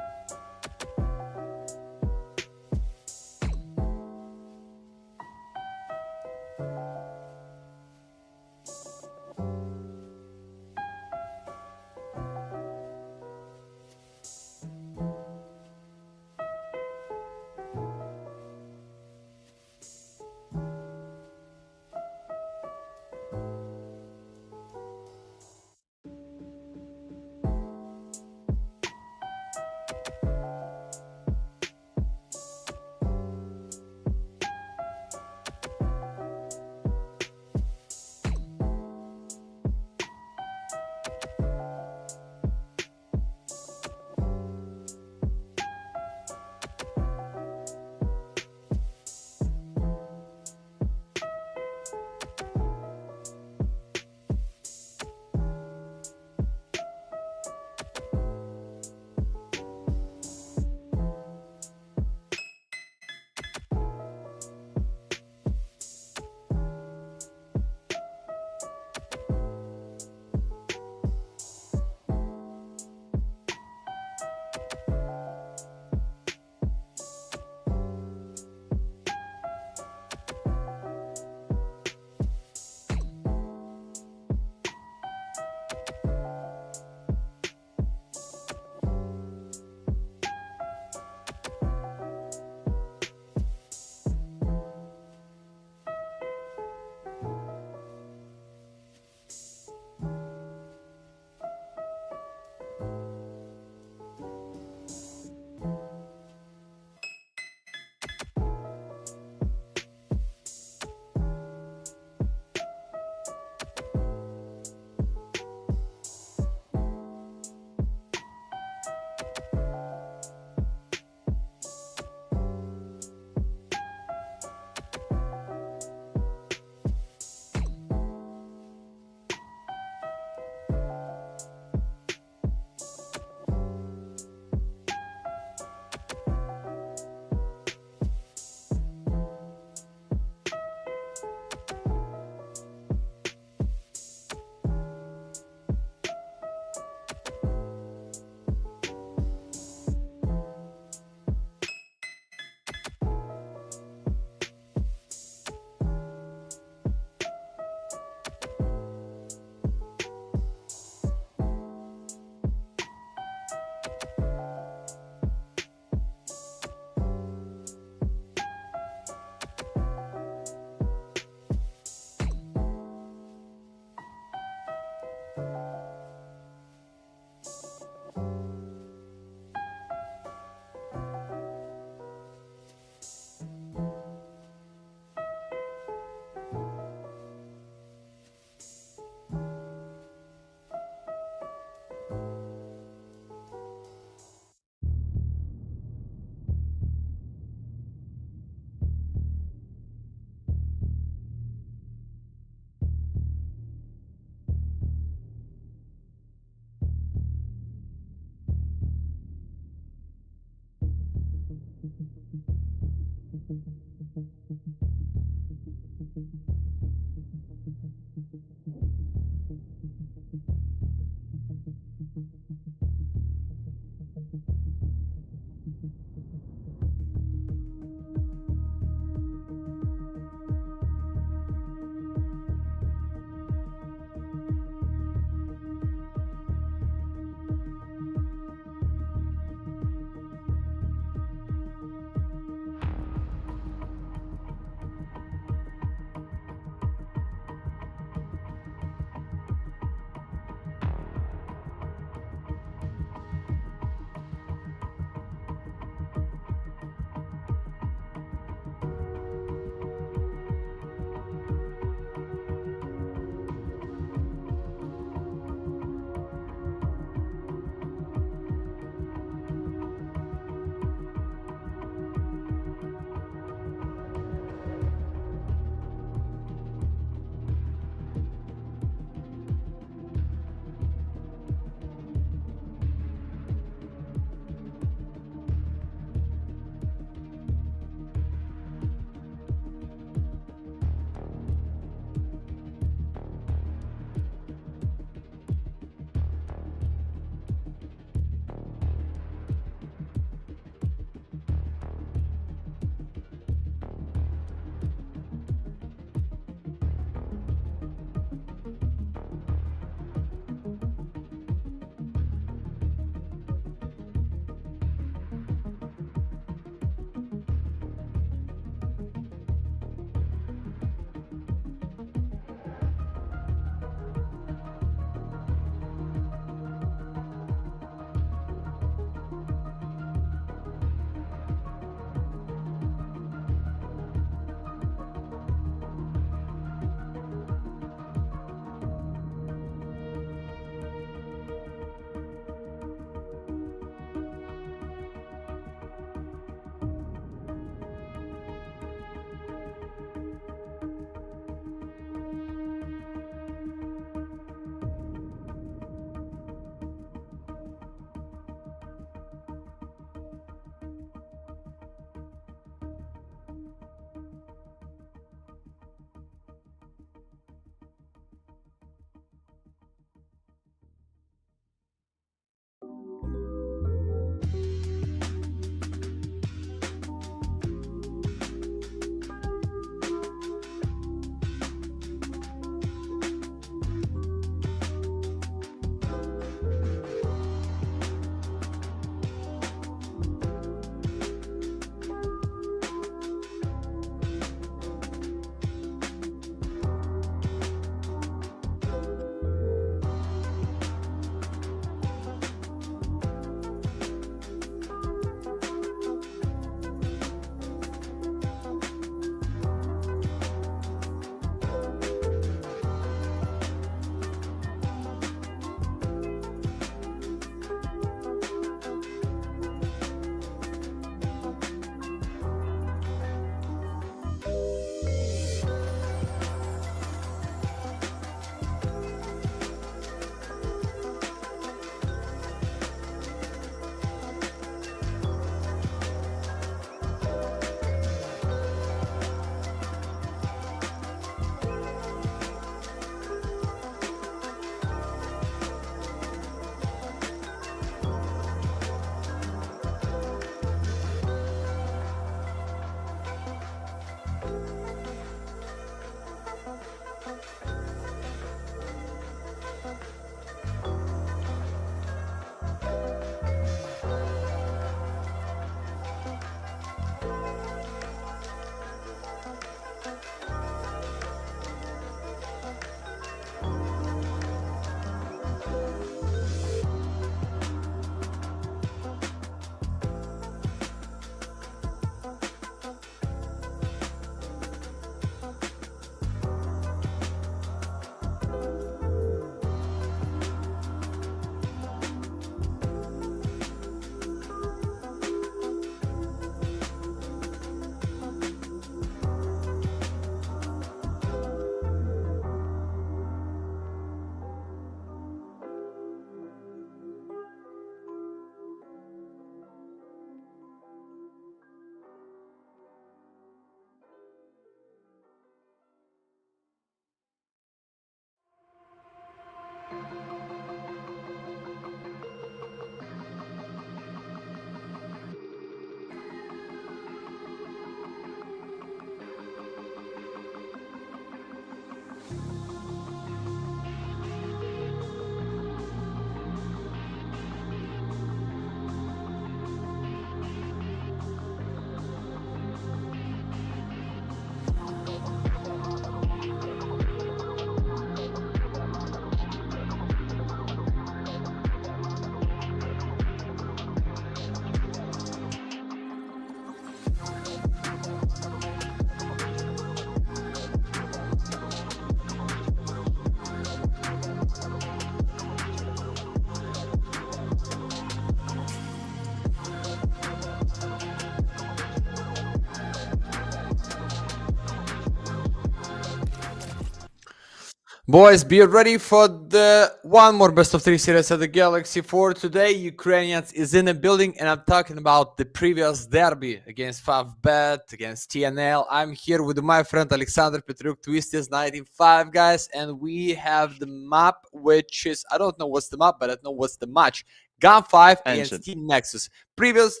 Boys, be ready for the one more best of 3 series at the Galaxy 4. Today, Ukrainians is in the building, and I'm talking about the previous derby against FAVBET, against TNL. I'm here with my friend Alexander Petruk, Twisties 95, guys, and we have the map, which is, I don't know what's the map, but I know what's the match. GUN5 against Ancient. Team Nexus. Previous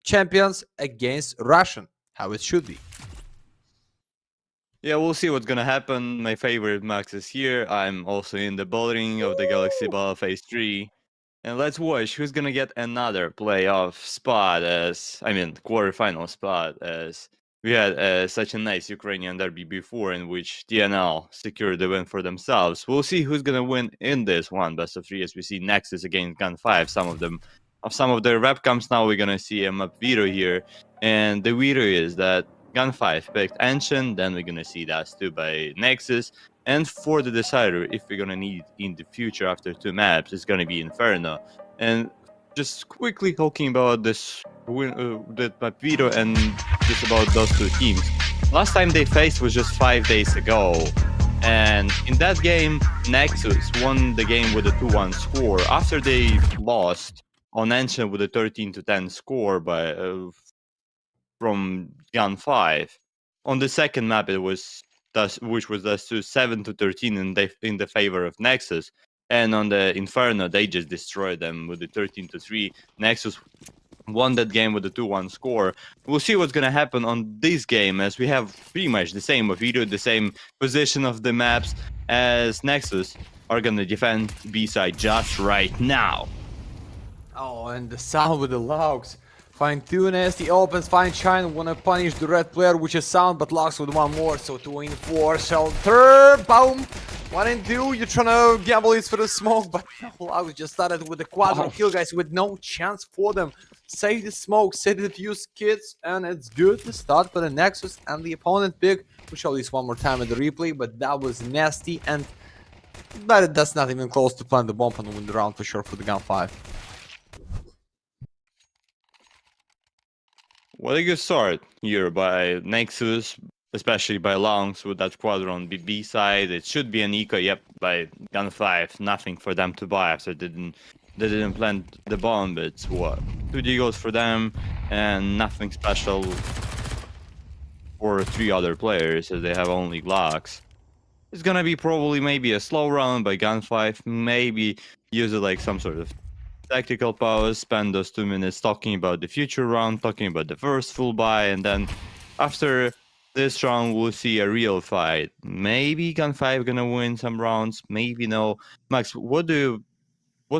champions against Russian, how it should be. Yeah, we'll see what's gonna happen. My favorite Max is here. I'm also in the building of the Galaxy Ball Phase 3. And let's watch who's gonna get another playoff spot quarterfinal spot, as we had such a nice Ukrainian derby before in which TNL secured the win for themselves. We'll see who's gonna win in this one best of 3, as we see Nexus against GUN5. Some of their webcams now we're gonna see a map video here. And the video is that GUN5 picked Ancient, then we're gonna see that too by Nexus. And for the decider, if we're gonna need in the future after 2 maps, it's gonna be Inferno. And just quickly talking about this that map video and just about those 2 teams. Last time they faced was just 5 days ago, and in that game, Nexus won the game with a 2-1 score after they lost on Ancient with a 13-10 score by from GUN5. On the second map, it was which was thus to 7-13 in the favor of Nexus, and on the Inferno they just destroyed them with the 13-3. Nexus won that game with a 2-1 score. We'll see what's gonna happen on this game, as we have pretty much the same video, the same position of the maps, as Nexus are gonna defend B-side just right now. Oh, and the sound with the logs. Fine Tunes, he opens, fine Shine, wanna punish the red player, which is sound, but locks with 1 more, so 2 in 4, shelter, boom! 1 in 2, you're trying to gamble is for the smoke, but no, Logs just started with the quadro kill, guys, with no chance for them. Save the smoke, save the fuse kits, and it's good to start for the Nexus and the opponent pick. We'll show this one more time in the replay, but that was nasty, and that's not even close to plant the bomb and win the round for sure for the GUN5. What a good start here by Nexus, especially by Longs with that quadron on B side. It should be an eco, yep, by GUN5. Nothing for them to buy after they didn't plant the bomb. It's what, 2 deagles for them, and nothing special for 3 other players, as they have only Glocks. It's gonna be probably maybe a slow round by GUN5, maybe use it like some sort of tactical pause, spend those 2 minutes talking about the future round, talking about the first full buy, and then after this round we'll see a real fight. Maybe GUN5 gonna win some rounds, maybe no. Max, what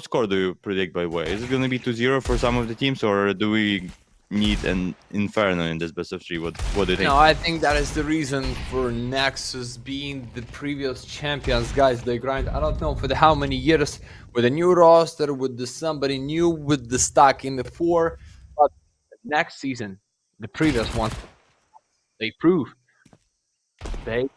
score do you predict, by the way? Is it gonna be 2-0 for some of the teams, or do we need an Inferno in this best of 3? What do you think? No, I think that is the reason for Nexus being the previous champions, guys. They grind, I don't know for how many years, with a new roster, with somebody new, with the stock in the 4, but next season, the previous one, they prove they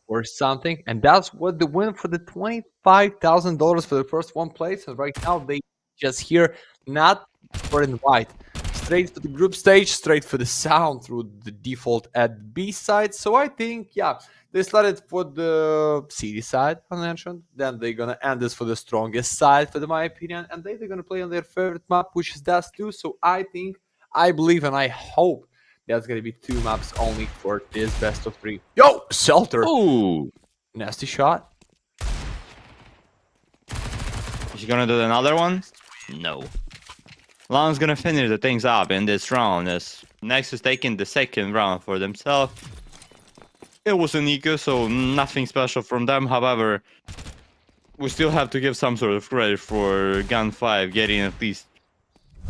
were something, and that's what the win for the $25,000 for the first 1 place. And right now they just here, not for invite, straight for the group stage, straight for the sound through the default at B side. So I think, yeah, they started for the CD side, I mentioned. Then they're gonna end this for the strongest side, for my opinion, and then they're gonna play on their favorite map, which is that too. So I think, I believe, and I hope that's gonna be 2 maps only for this best of 3. Yo, shelter! Ooh, Nasty shot. is he gonna do another one? No. Long's gonna finish the things up in this round, as Nexus taking the 2nd round for themselves. It was an eco, so nothing special from them. However, we still have to give some sort of credit for GUN5 getting at least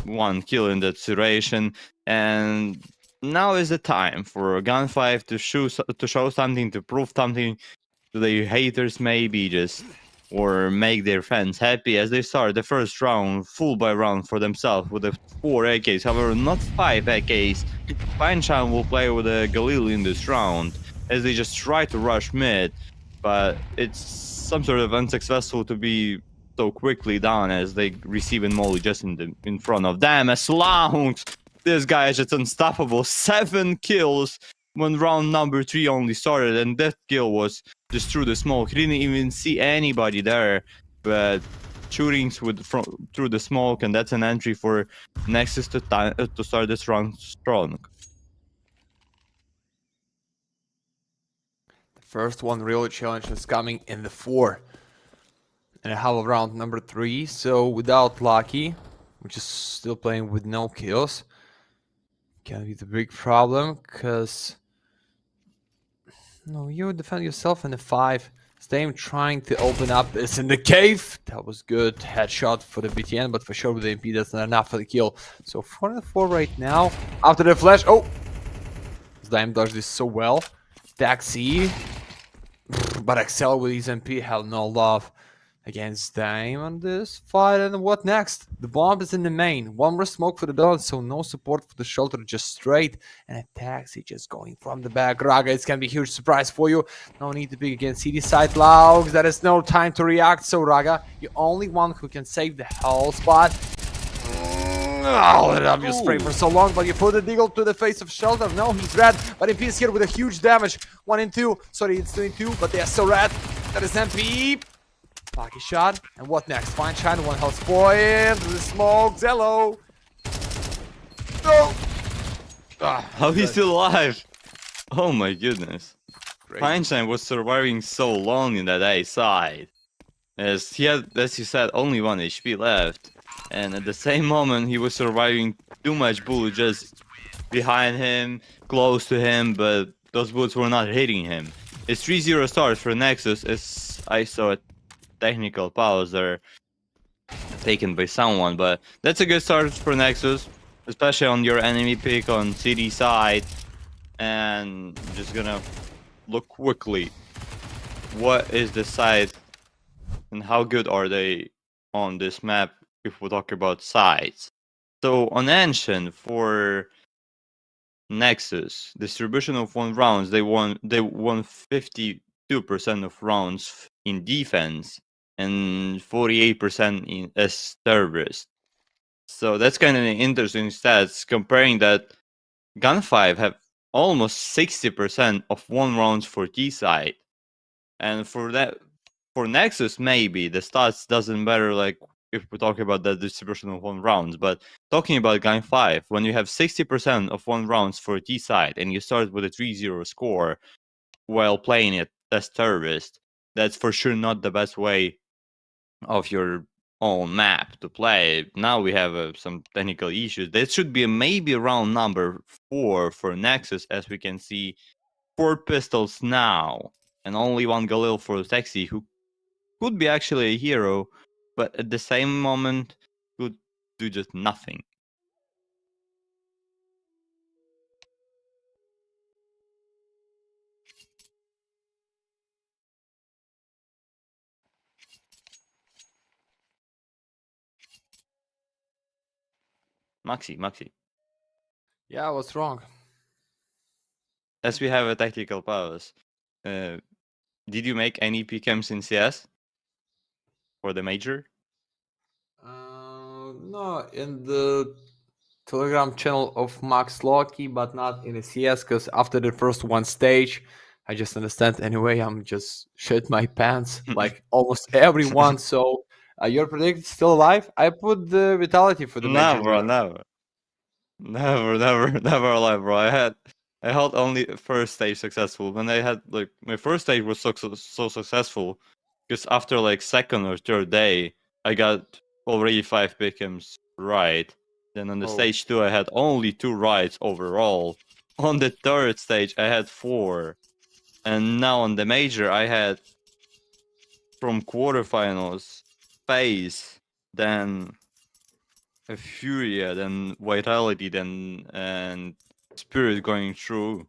1 kill in that situation. And now is the time for GUN5 to show something, to prove something to the haters, maybe just, or make their fans happy, as they start the first round full by round for themselves with the 4 AKs. However, not 5 AKs. Pineshan will play with a Galil in this round, as they just try to rush mid, but it's some sort of unsuccessful to be so quickly down, as they receive a molly just in front of them. As Lounge, this guy is just unstoppable. 7 kills when round number 3 only started, and that kill was just through the smoke. He didn't even see anybody there, but shootings through the smoke, and that's an entry for Nexus to start this round strong. The first one really challenge is coming in the 4.5 of round number 3. So without Lucky, which is still playing with no kills, can be the big problem, because no, you defend yourself in the 5. Stame trying to open up is in the cave. That was good headshot for the BTN, but for sure with the MP that's not enough for the kill. So 4-4 right now. After the flash, oh, Stame dodged this so well. Taxi, but Excel with his MP had no love against Dame on this fight. And what next? The bomb is in the main. One more smoke for the dot, so no support for the shelter, just straight. And a Taxi just going from the back. Raga, it's gonna be a huge surprise for you. No need to pick against CD side Laugs. There is no time to react, so Raga, you're only one who can save the whole spot. Oh, let up your spray for so long, but you put the deagle to the face of shelter. No, he's red, but MP is here with a huge damage. 1 and 2. Sorry, it's 2 and 2, but they are so red. That is MP. Lucky shot. And what next? Fine shine, 1 health point. The smoke. Zello. No. How he's still alive? Oh my goodness. Great. Feinstein was surviving so long in that A side. As he had, as you said, only 1 HP left. And at the same moment, he was surviving too much bullet just behind him, close to him, but those bullets were not hitting him. It's 3-0 stars for Nexus, as I saw a technical pause there taken by someone, but that's a good start for Nexus, especially on your enemy pick on CD side. And just gonna look quickly, what is the side and how good are they on this map if we talk about sides. So on Ancient for Nexus, distribution of 1 rounds, they won 52% of rounds in defense and 48% in as terrorist. So that's kind of an interesting stats, comparing that GUN5 have almost 60% of 1 rounds for T side. And for that, for Nexus, maybe the stats doesn't matter, like if we talk about the distribution of 1 rounds, but talking about GUN5, when you have 60% of 1 rounds for T side and you start with a 3-0 score while playing it as terrorist, that's for sure not the best way of your own map to play. Now we have some technical issues. That should be maybe round number 4 for Nexus, as we can see 4 pistols now and only 1 Galil for Taxi, who could be actually a hero, but at the same moment could do just nothing. Maxi. Yeah, I was wrong. As we have a tactical pause, did you make any PKMs in CS for the major? No, in the Telegram channel of Max Loki, but not in the CS, because after the first 1 stage, I just understand anyway, I'm just shit my pants like almost everyone. So your predict still alive? I put the vitality for the major. Never alive, bro. I held only first stage successful. When I had like my first stage was so successful, because after like 2nd or 3rd day, I got already 5 pick'ems right. Then on the stage 2, I had only 2 rights overall. On the 3rd stage, I had 4, and now on the major, I had from quarterfinals, FaZe, then a Furia, then Vitality, then and Spirit going through,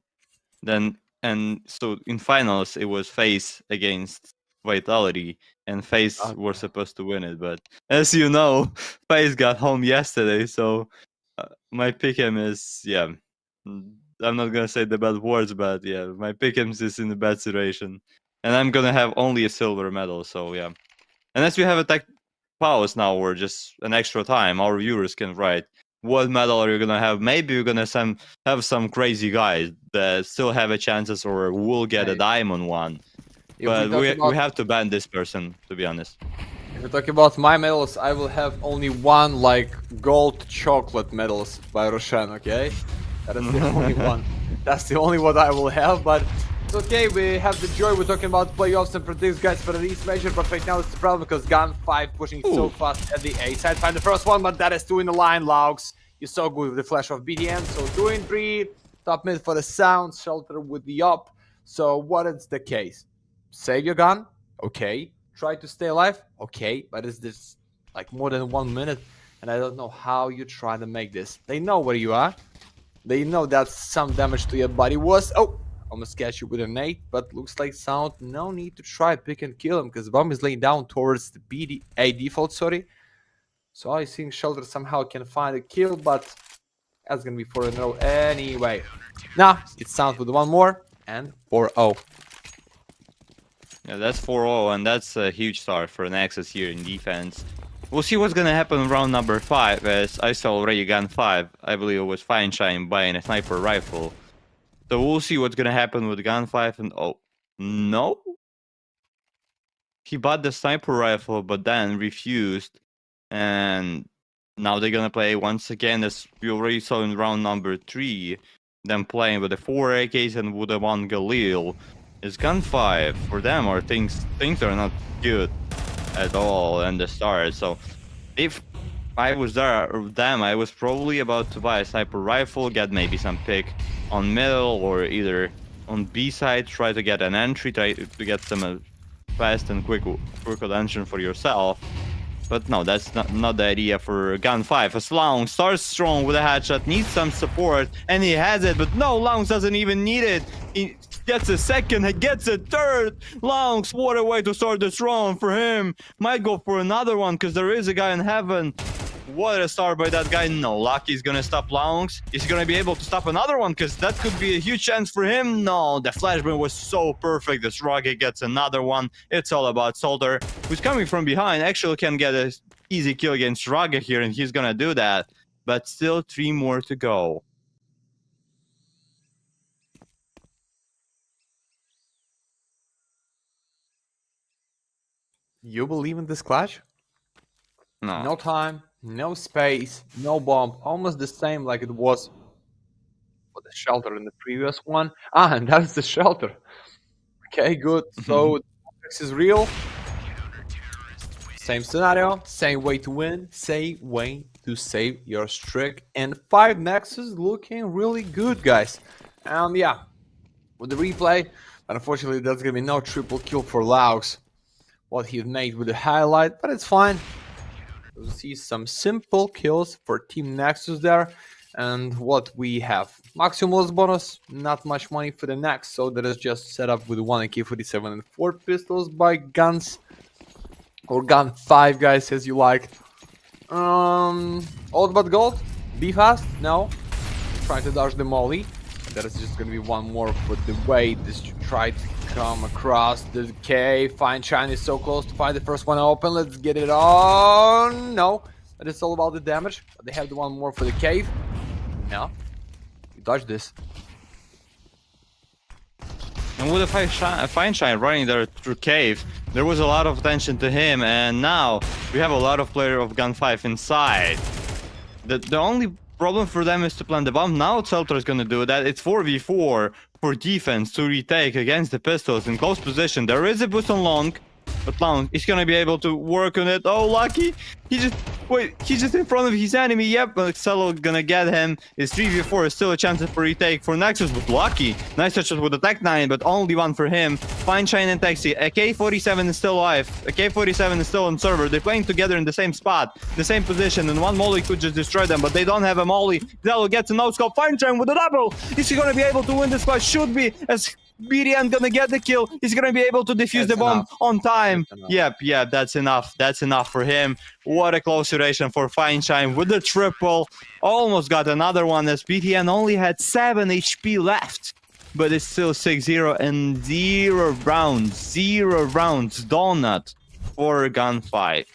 then and so in finals it was FaZe against Vitality, and FaZe were supposed to win it, but as you know, FaZe got home yesterday, so my pick'em is I'm not gonna say the bad words, but yeah, my pick'ems is in a bad situation, and I'm gonna have only a silver medal, so yeah. Unless we have a tech pause now or just an extra time, our viewers can write what medal are you gonna have? Maybe you're gonna have some crazy guys that still have a chances or will get a diamond one. If But talk we about- have to ban this person, to be honest. If we talk about my medals, I will have only one like gold chocolate medals by Roshan, okay? That is the only one. That's the only one I will have, but it's okay, we have the joy, we're talking about playoffs and predicts guys for this measure, but right now it's the problem because GUN5 pushing so fast at the A side. Find the first one, but that is 2 in the line, Laux. You're so good with the flash of BDM, so 2 in 3, top mid for the sound, shelter with the up. So what is the case? Save your gun, okay. Try to stay alive, okay, but is this like more than 1 minute? And I don't know how you try to make this. They know where you are. They know that some damage to your body was. Oh, almost catch you with a nade, but looks like sound. No need to try pick and kill him because bomb is laying down towards the A default. Sorry. So I think shelter somehow can find a kill, but that's gonna be 4 in a row anyway. Nah, it's sound with one more and 4-0. Yeah, that's 4-0, and that's a huge start for Nexus here in defense. We'll see what's gonna happen in round number 5, as I saw already GUN5. I believe it was FineShine buying a sniper rifle. So we'll see what's gonna happen with GUN5 and oh no? He bought the sniper rifle but then refused, and now they're gonna play once again, as we already saw in round number 3, them playing with the 4 AKs and with the 1 Galil. Is GUN5 for them, or things are not good at all in the start. So if I was there or them, I was probably about to buy a sniper rifle, get maybe some pick on middle or either on B side, try to get an entry, try to get some fast and quick attention for yourself. But no, that's not the idea for GUN5. As Lounge starts strong with a headshot, needs some support, and he has it, but no, Lounge doesn't even need it. He gets a second, he gets a third. Lounge, what a way to start this round for him. Might go for another one, because there is a guy in heaven. What a start by that guy. No, Lucky's gonna stop Lounge. Is he gonna be able to stop another one? Because that could be a huge chance for him. No, the flashbang was so perfect. This Rocket gets another one. It's all about Soldier, who's coming from behind. Actually can get an easy kill against Raga here, and he's gonna do that. But still 3 more to go. You believe in this clash? No. No time, no space, no bomb. Almost the same like it was for the shelter in the previous one. Ah, and that's the shelter. Okay, good. So this is real. Same scenario, same way to win, same way to save your streak. And 5 Nexus looking really good, guys. Yeah, with the replay, but unfortunately there's gonna be no triple kill for Laux. What he made with the highlight, but it's fine. We'll see some simple kills for Team Nexus there. And what we have, maximum loss bonus, not much money for the next, so that is just set up with 1 AK-47 and 4 pistols by Guns, or GUN5 guys, as you like. All about gold, be fast, no, trying to dodge the molly. That is just gonna be one more for the way this to try to come across the cave. FineShine is so close to find the first one open. Let's get it on. No, but it's all about the damage. But they have the one more for the cave. No, you dodge this. And with a FineShine running there through cave, there was a lot of attention to him, and now we have a lot of player of GUN5 inside. The only problem for them is to plant the bomb. Now Celtor is gonna do that. It's 4v4 for defense to retake against the pistols in close position. There is a boost on long, but Long is gonna be able to work on it. Oh, Lucky! He's just in front of his enemy. Yep, but Cello gonna get him. It's 3v4, still a chance for retake for Nexus, but Lucky. Nice touches with the Tech 9, but only one for him. FineShine and Taxi. AK-47 is still alive. AK-47 is still on server. They're playing together in the same spot, the same position, and one molly could just destroy them, but they don't have a molly. Zello gets a no-scope. FineShine with a double. Is he gonna be able to win this fight? Should be, as Iberian gonna get the kill. He's gonna be able to defuse the bomb on time. Yep, that's enough. That's enough for him. What a close duration for FineShine with the triple. Almost got another one, as BTN only had 7 HP left. But it's still 6-0 and 0 rounds. 0 rounds. Donut for GUN5.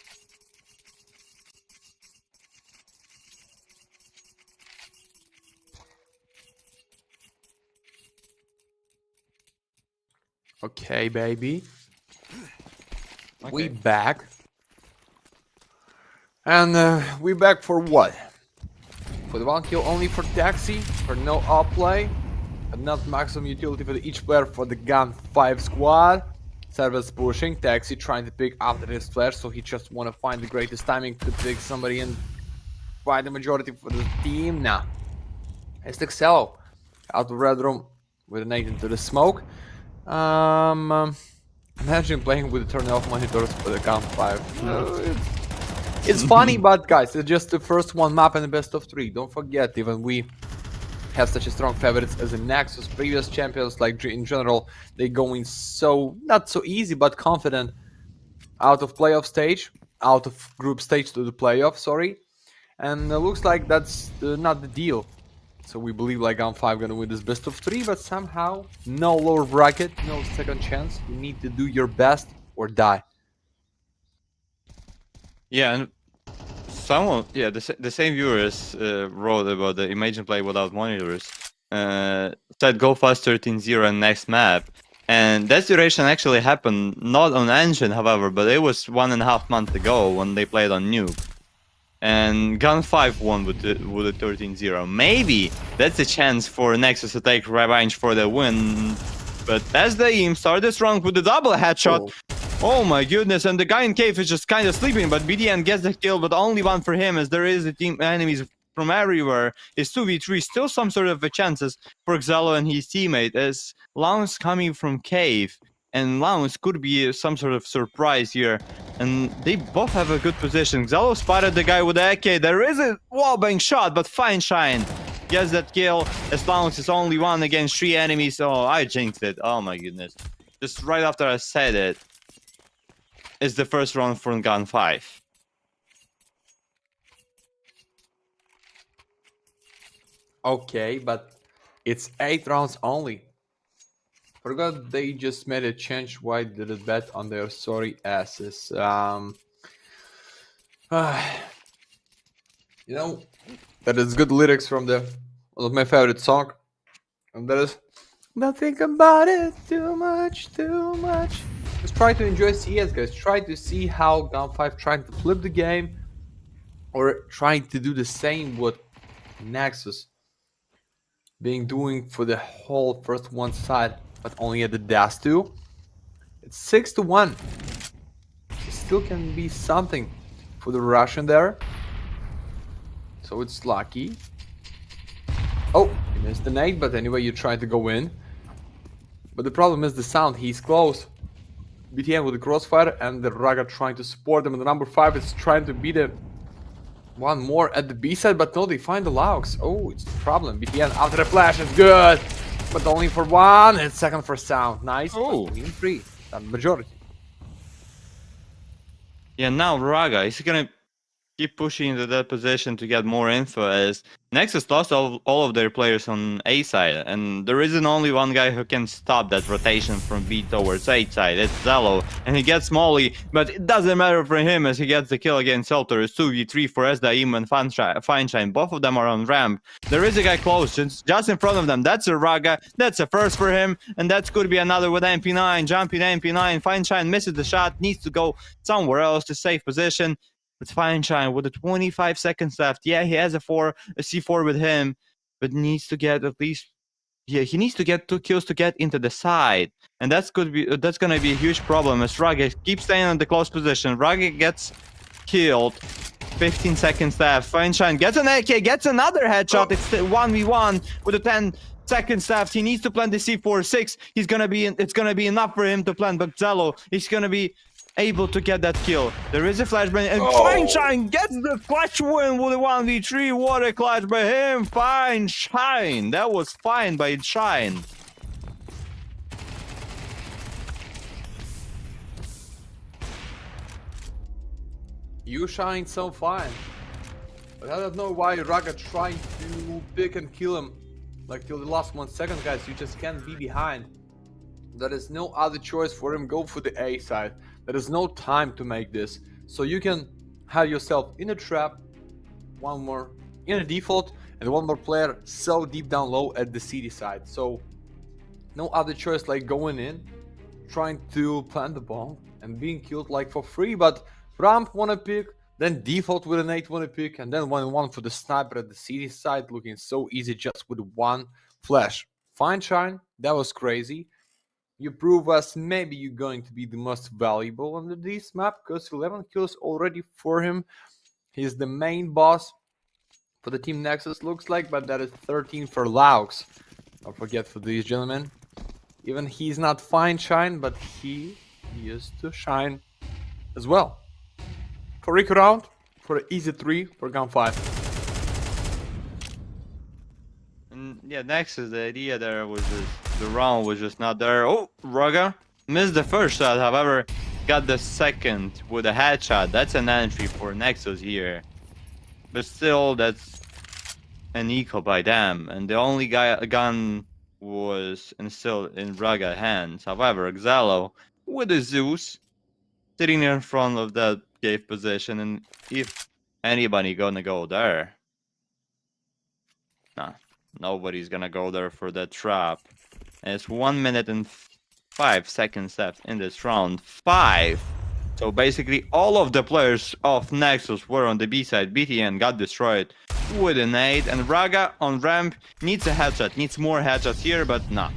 Okay, baby. We Okay. back. And we back for what? For the one kill only for Taxi, for no outplay, and not maximum utility for each player for the GUN5 squad. SABRE's pushing, Taxi trying to pick after his flash, so he just want to find the greatest timing to pick somebody and find the majority for the team. Nah. It's Excel out of red room with an 8 into the smoke. Imagine playing with the turn off monitors for the GUN5. It's funny, but guys, it's just the first one map in the best of 3. Don't forget, even we have such a strong favorites as a Nexus. Previous champions, like in general, they going so not so easy but confident out of playoff stage, out of group stage to the playoff. Sorry, and it looks like that's not the deal. So we believe like GUN5 gonna win this best of 3, but somehow no lower bracket, no second chance. You need to do your best or die. Yeah, and someone, yeah, the same viewers wrote about the Imagine Play without monitors. Said go fast 13-0 in next map. And that duration actually happened not on Engine, however, but it was 1.5 months ago when they played on Nuke. And GUN5 won with a 13-0. Maybe that's a chance for Nexus to take revenge for the win. But as the aim started strong with the double headshot. Oh my goodness, and the guy in cave is just kind of sleeping, but BDN gets the kill, but only one for him as there is a team enemies from everywhere. It's 2v3, still some sort of a chances for Xelo and his teammate as Lounge coming from cave. And Lounge could be some sort of surprise here. And they both have a good position. Xelo spotted the guy with the AK. There is a wallbang shot, but Fine Shine gets that kill as Lounge is only 1 against 3 enemies. Oh, I jinxed it. Oh my goodness. Just right after I said it, it's the first round from GUN5. Okay, but it's 8 rounds only. Forgot they just made a change. Why did it bet on their sorry asses? You know, that is good lyrics from one of my favorite song, and that is "Don't think about it too much, too much." Just try to enjoy CS, guys. Try to see how GUN5 trying to flip the game, or trying to do the same what Nexus being doing for the whole first one side, but only at the dash 2. It's 6-1. It still can be something for the Russian there. So it's lucky. Oh, you missed the nade, but anyway, you tried to go in. But the problem is the sound. He's close. BTN with the crossfire and the Raga trying to support them. And the number 5 is trying to beat it. One more at the B side, but no, they find the Laux. Oh, it's the problem. BTN after the flash is good, but only for 1 and second for sound. Nice. Oh, in 3. That majority. Yeah, now Raga is gonna keep pushing into that position to get more info as Nexus lost all of their players on A side, and there isn't only one guy who can stop that rotation from B towards A side. It's Xelo, and he gets Molly, but it doesn't matter for him as he gets the kill against Selter. It's 2v3 for Esdaim and Fineshine. Both of them are on ramp. There is a guy close, just in front of them. That's a Raga. That's a first for him, and that could be another with MP9. Jumping MP9. Fineshine misses the shot, needs to go somewhere else to save position. It's Fineshine with the 25 seconds left. Yeah, he has a C4 with him, but needs to get at least, yeah, he needs to get 2 kills to get into the side, and that's gonna be a huge problem as Raga keeps staying in the close position. Raga gets killed. 15 seconds left. Fineshine gets an AK, gets another headshot. It's 1v1 with the 10 seconds left. He needs to plant the C4. 6. It's gonna be enough for him to plant, but Xelo is gonna be able to get that kill. There is a flashbang, and Fineshine gets the clutch win with a 1v3. What a clutch by him, Fineshine. That was fine by Shine. You shine so fine, but I don't know why Raga trying to pick and kill him like till the last 1 second, guys. You just can't be behind. There is no other choice for him. Go for the A side. There is no time to make this, so you can have yourself in a trap, one more in a default, and one more player so deep down low at the CD side. So no other choice like going in trying to plant the bomb and being killed like for free, but Ramp won a pick, then Default with an 8 won a pick, and then 1-1 for the sniper at the city side, looking so easy just with one flash. Fine Shine, that was crazy. You prove us maybe you're going to be the most valuable on this map, because 11 kills already for him. He's the main boss for the team Nexus, looks like, but that is 13 for Laux. Don't forget for these gentlemen. Even he's not Fine Shine, but he used to shine as well. For Rico round, for an easy 3 for GUN5. And yeah, Nexus, the idea there was just the round was just not there. Oh, Raga missed the first shot, however, got the second with a headshot. That's an entry for Nexus here. But still, that's an eco by them. And the only gun was still in Raga hands. However, Xalo with a Zeus sitting in front of that cave position. And if anybody gonna go there, nah, nobody's gonna go there for that trap. And it's 1 minute and 5 seconds left in this round. 5. So basically all of the players of Nexus were on the B side. BTN got destroyed with an 8. And Raga on ramp needs a headshot. Needs more headshots here, but nah.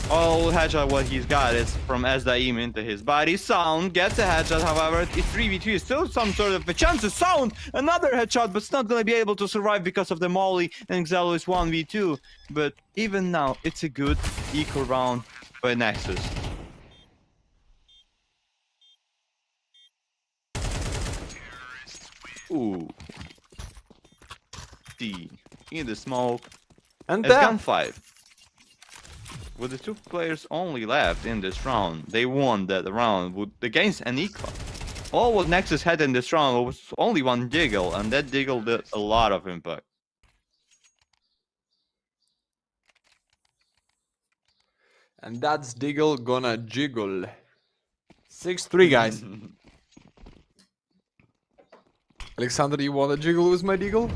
All headshot what he's got is from ex-SABRE into his body. Sound gets a headshot, however, it's 3v3, still some sort of a chance to Sound another headshot, but it's not gonna be able to survive because of the molly, and Xalo is 1v2. But even now, it's a good eco round by Nexus. Ooh. D in the smoke. And It's then GUN5. With the 2 players only left in this round, they won that round against an eco. All what Nexus had in this round was only one Diggle, and that Diggle did a lot of impact. And that's Diggle gonna jiggle. 6-3, guys. Alexander, you wanna jiggle with my Diggle?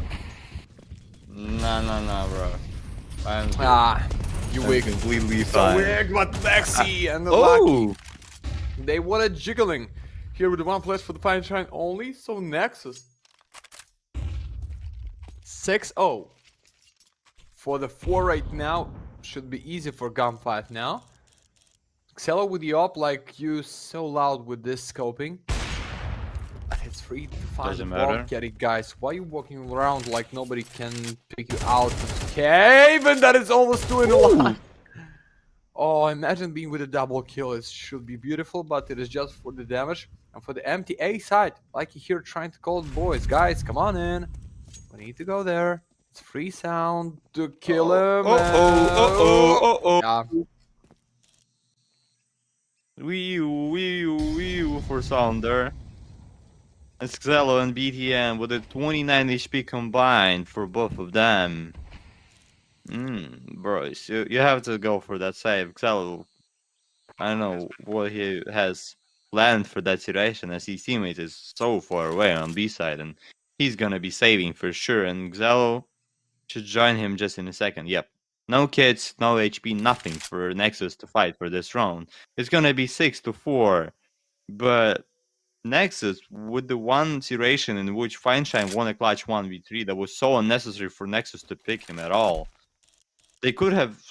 Nah, bro. You I'm wig. completely So fine. wig, but Lexi and the Lucky. Oh! They wanted jiggling. Here with the 1 flash for the Fine Shine only, so Nexus. 6-0. For the 4 right now, should be easy for GUN5 now. Xelo with the op, like you so loud with this scoping. But it's free to find Doesn't the matter. ball carry, guys. Why you walking around like nobody can pick you out of cave? And that is almost 2 in a line. Oh, imagine being with a double kill. It should be beautiful, but it is just for the damage. And for the empty A side, like you here trying to call the boys. Guys, come on in. We need to go there. It's free sound to kill him. Yeah. Wee you for Sound there. It's Xelo and BTN with a 29 HP combined for both of them. Bros, you have to go for that save. Xelo, I don't know what he has planned for that situation, as his teammate is so far away on B side, and he's gonna be saving for sure. And Xelo should join him just in a second. Yep. No kids, no HP, nothing for Nexus to fight for this round. It's gonna be 6-4, but Nexus, with the one situation in which Feinstein won a clutch 1v3 that was so unnecessary for Nexus to pick him at all, they could have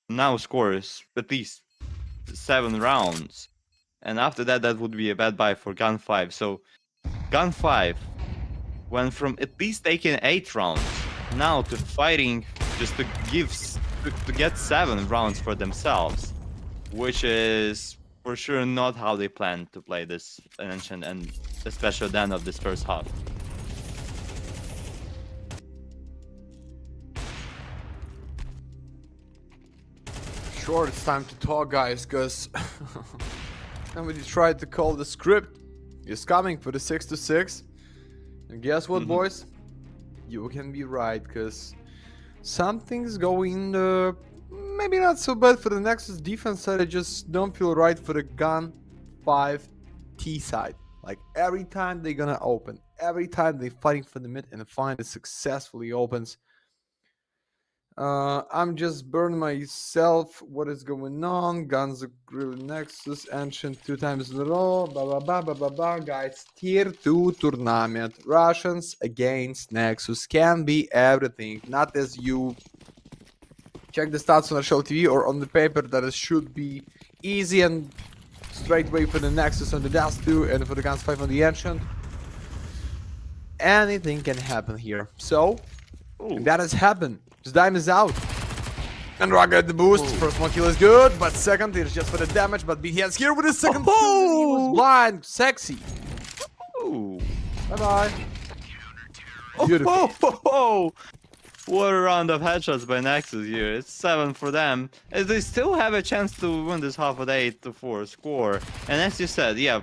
now scored at least 7 rounds. And after that, that would be a bad buy for GUN5. So GUN5 went from at least taking 8 rounds now to fighting just to get 7 rounds for themselves, which is for sure not how they plan to play this Ancient, and especially then of this first half. Sure, it's time to talk, guys, because somebody tried to call the script. Is coming for the 6-6. And guess what, boys? You can be right, because something's going maybe not so bad for the Nexus defense side. I just don't feel right for the GUN5 T side. Like every time they're gonna open, every time they're fighting for the mid and find it successfully opens, I'm just burning myself. What is going on? Guns are really Nexus, ancient 2 times in a row. Blah blah blah blah blah blah. Guys, tier 2 tournament. Russians against Nexus can be everything. Not as you check the stats on the show TV or on the paper that it should be easy and straight way for the Nexus on the Dust 2 and for the GUN5 on the ancient. Anything can happen here. So that has happened. His dime is out. And Raga got the boost. First one kill is good, but second is just for the damage. But BTS here with his second kill. He was blind. Sexy. Ooh. Bye bye. Beautiful. What a round of headshots by Nexus here. It's 7 for them, as they still have a chance to win this half of the 8-4 score. And as you said, yeah,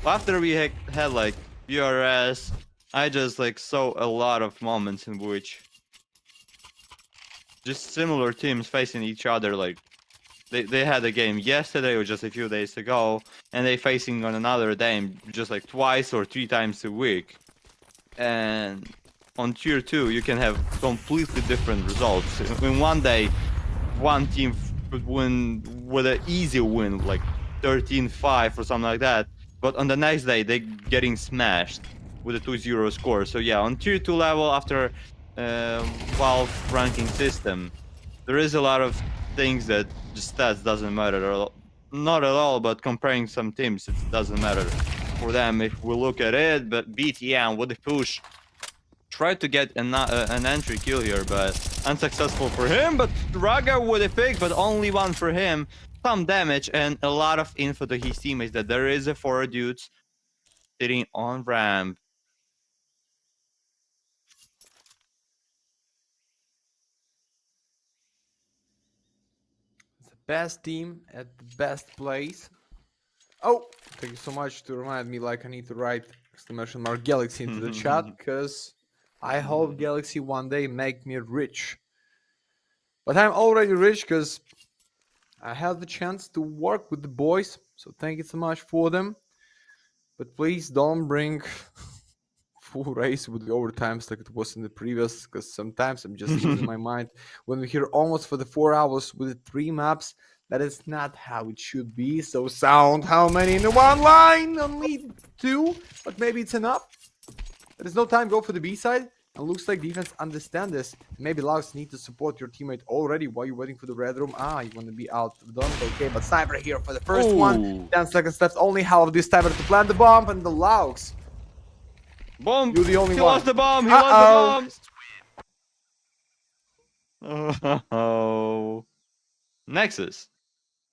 after we had like URS, I just like saw a lot of moments in which just similar teams facing each other. Like they had a game yesterday or just a few days ago, and they facing on another game just like twice or 3 times a week. And on tier 2 you can have completely different results. In one day one team could win with an easy win like 13-5 or something like that, but on the next day they getting smashed with a 2-0 score. So yeah, on tier 2 level, after Valve ranking system, there is a lot of things that just stats doesn't matter, not at all, but comparing some teams, it doesn't matter for them if we look at it. But BTM with the push tried to get an entry kill here, but unsuccessful for him. But Raga with a pick, but only one for him. Some damage and a lot of info to his teammates that there is a 4 dudes sitting on ramp. It's the best team at the best place. Oh, thank you so much to remind me, like I need to write exclamation mark Galaxy into the chat, because I hope Galaxy one day make me rich. But I'm already rich because I had the chance to work with the boys, so thank you so much for them. But please don't bring full race with the overtimes like it was in the previous, because sometimes I'm just losing my mind when we hear almost for the 4 hours with the 3 maps. That is not how it should be. So sound how many in the one line? Only 2, but maybe it's enough. There is no time. Go for the B side. And looks like defense understand this. Maybe Laux need to support your teammate already while you're waiting for the red room. You want to be out of the dome. Okay, but SABRE here for the first one. 10 seconds left. Only half of this SABRE to plant the bomb, and the Laux. Bomb! You're the only He one. lost the bomb! He lost the bomb! Oh. Nexus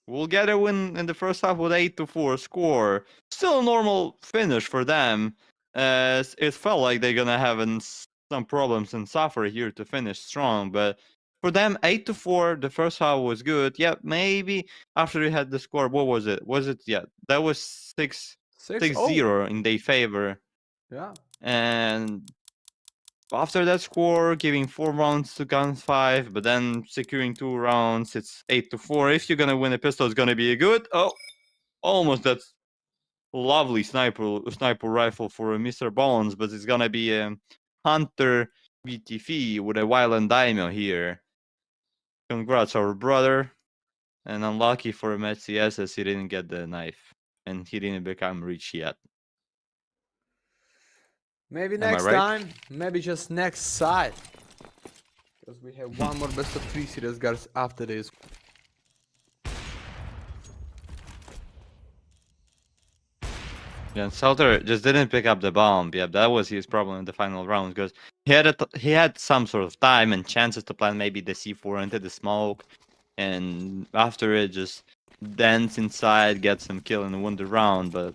will get a win in the first half with 8-4 score. Still a normal finish for them, as it felt like they're gonna have some problems and suffer here to finish strong. But for them, 8-4, the first half was good. Yeah, maybe after we had the score, what was it? Yeah, that was 6-0 in their favor. Yeah. And after that score, giving 4 rounds to GUN5, but then securing 2 rounds, it's 8-4. If you're gonna win a pistol, it's gonna be a good. Oh, almost that lovely sniper rifle for Mr. Bones, but it's gonna be a Hunter VTF with a Violent Daimyo here. Congrats, our brother. And unlucky for MCS as he didn't get the knife and he didn't become rich yet. Maybe next time, maybe just next side. Because we have one more best of 3 series guys after this. Yeah, and Salter just didn't pick up the bomb. Yeah, that was his problem in the final round, because he had some sort of time and chances to plant maybe the C4 into the smoke, and after it just dance inside, get some kill and win the round. But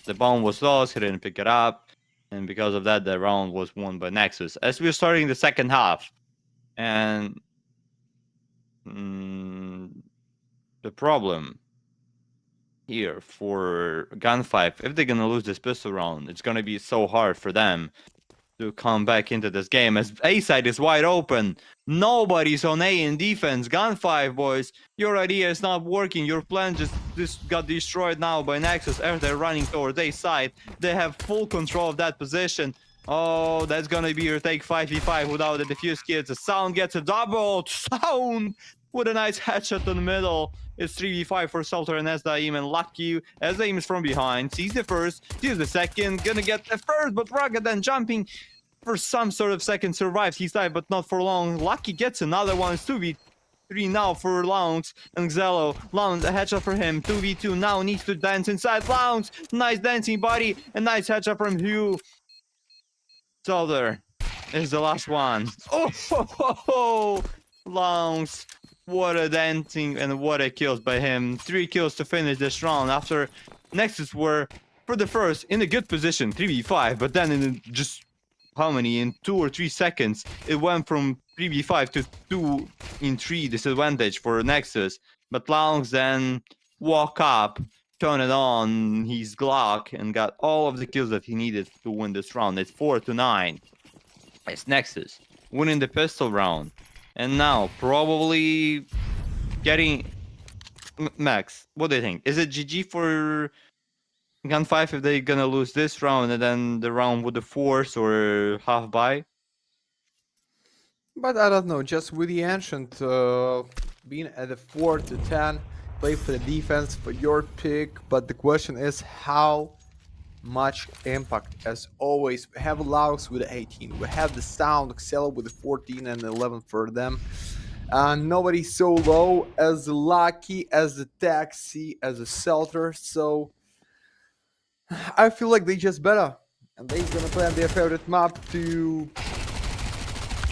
the bomb was lost, he didn't pick it up, and because of that, the round was won by Nexus. As we're starting the second half, and the problem here for GUN5, if they're gonna lose this pistol round, it's gonna be so hard for them to come back into this game, as A side is wide open. Nobody's on A in defense. GUN5, boys, your idea is not working. Your plan just got destroyed now by Nexus as they're running towards A side. They have full control of that position. Oh, that's gonna be your take 5v5 without the defuse kits. The Sound gets a double. Sound with a nice headshot in the middle. It's 3v5 for Salter and SDAIM, and Lucky SDAIM is from behind. Sees the first, sees the second, gonna get the first, but Rugged then jumping for some sort of second survives. He's died, but not for long. Lucky gets another one. It's 2v3 now for Lounge and Xello. Lounge, a headshot for him. 2v2 now needs to dance inside. Lounge, nice dancing body, a nice headshot from Hugh. Salter is the last one. Oh, ho, ho, ho. Lounge, what a dancing and what a kills by him. 3 kills to finish this round after Nexus were, for the first, in a good position, 3v5, but then in just, how many, in 2 or 3 seconds, it went from 3v5 to 2 in 3 disadvantage for Nexus. But Lounge then walk up, turn it on his Glock, and got all of the kills that he needed to win this round. It's 4-9. It's Nexus winning the pistol round. And now, probably getting... Max, what do you think? Is it GG for GUN5 if they're gonna lose this round and then the round with the force or half buy? But I don't know, just with the Ancient being at the 4-10, play for the defense, for your pick, but the question is how much impact. As always, we have Laux with the 18, we have the Sound, Excel with the 14 and 11 for them. Nobody so low as Lucky, as the Taxi, as a Salter, so I feel like they just better, and they're gonna play on their favorite map to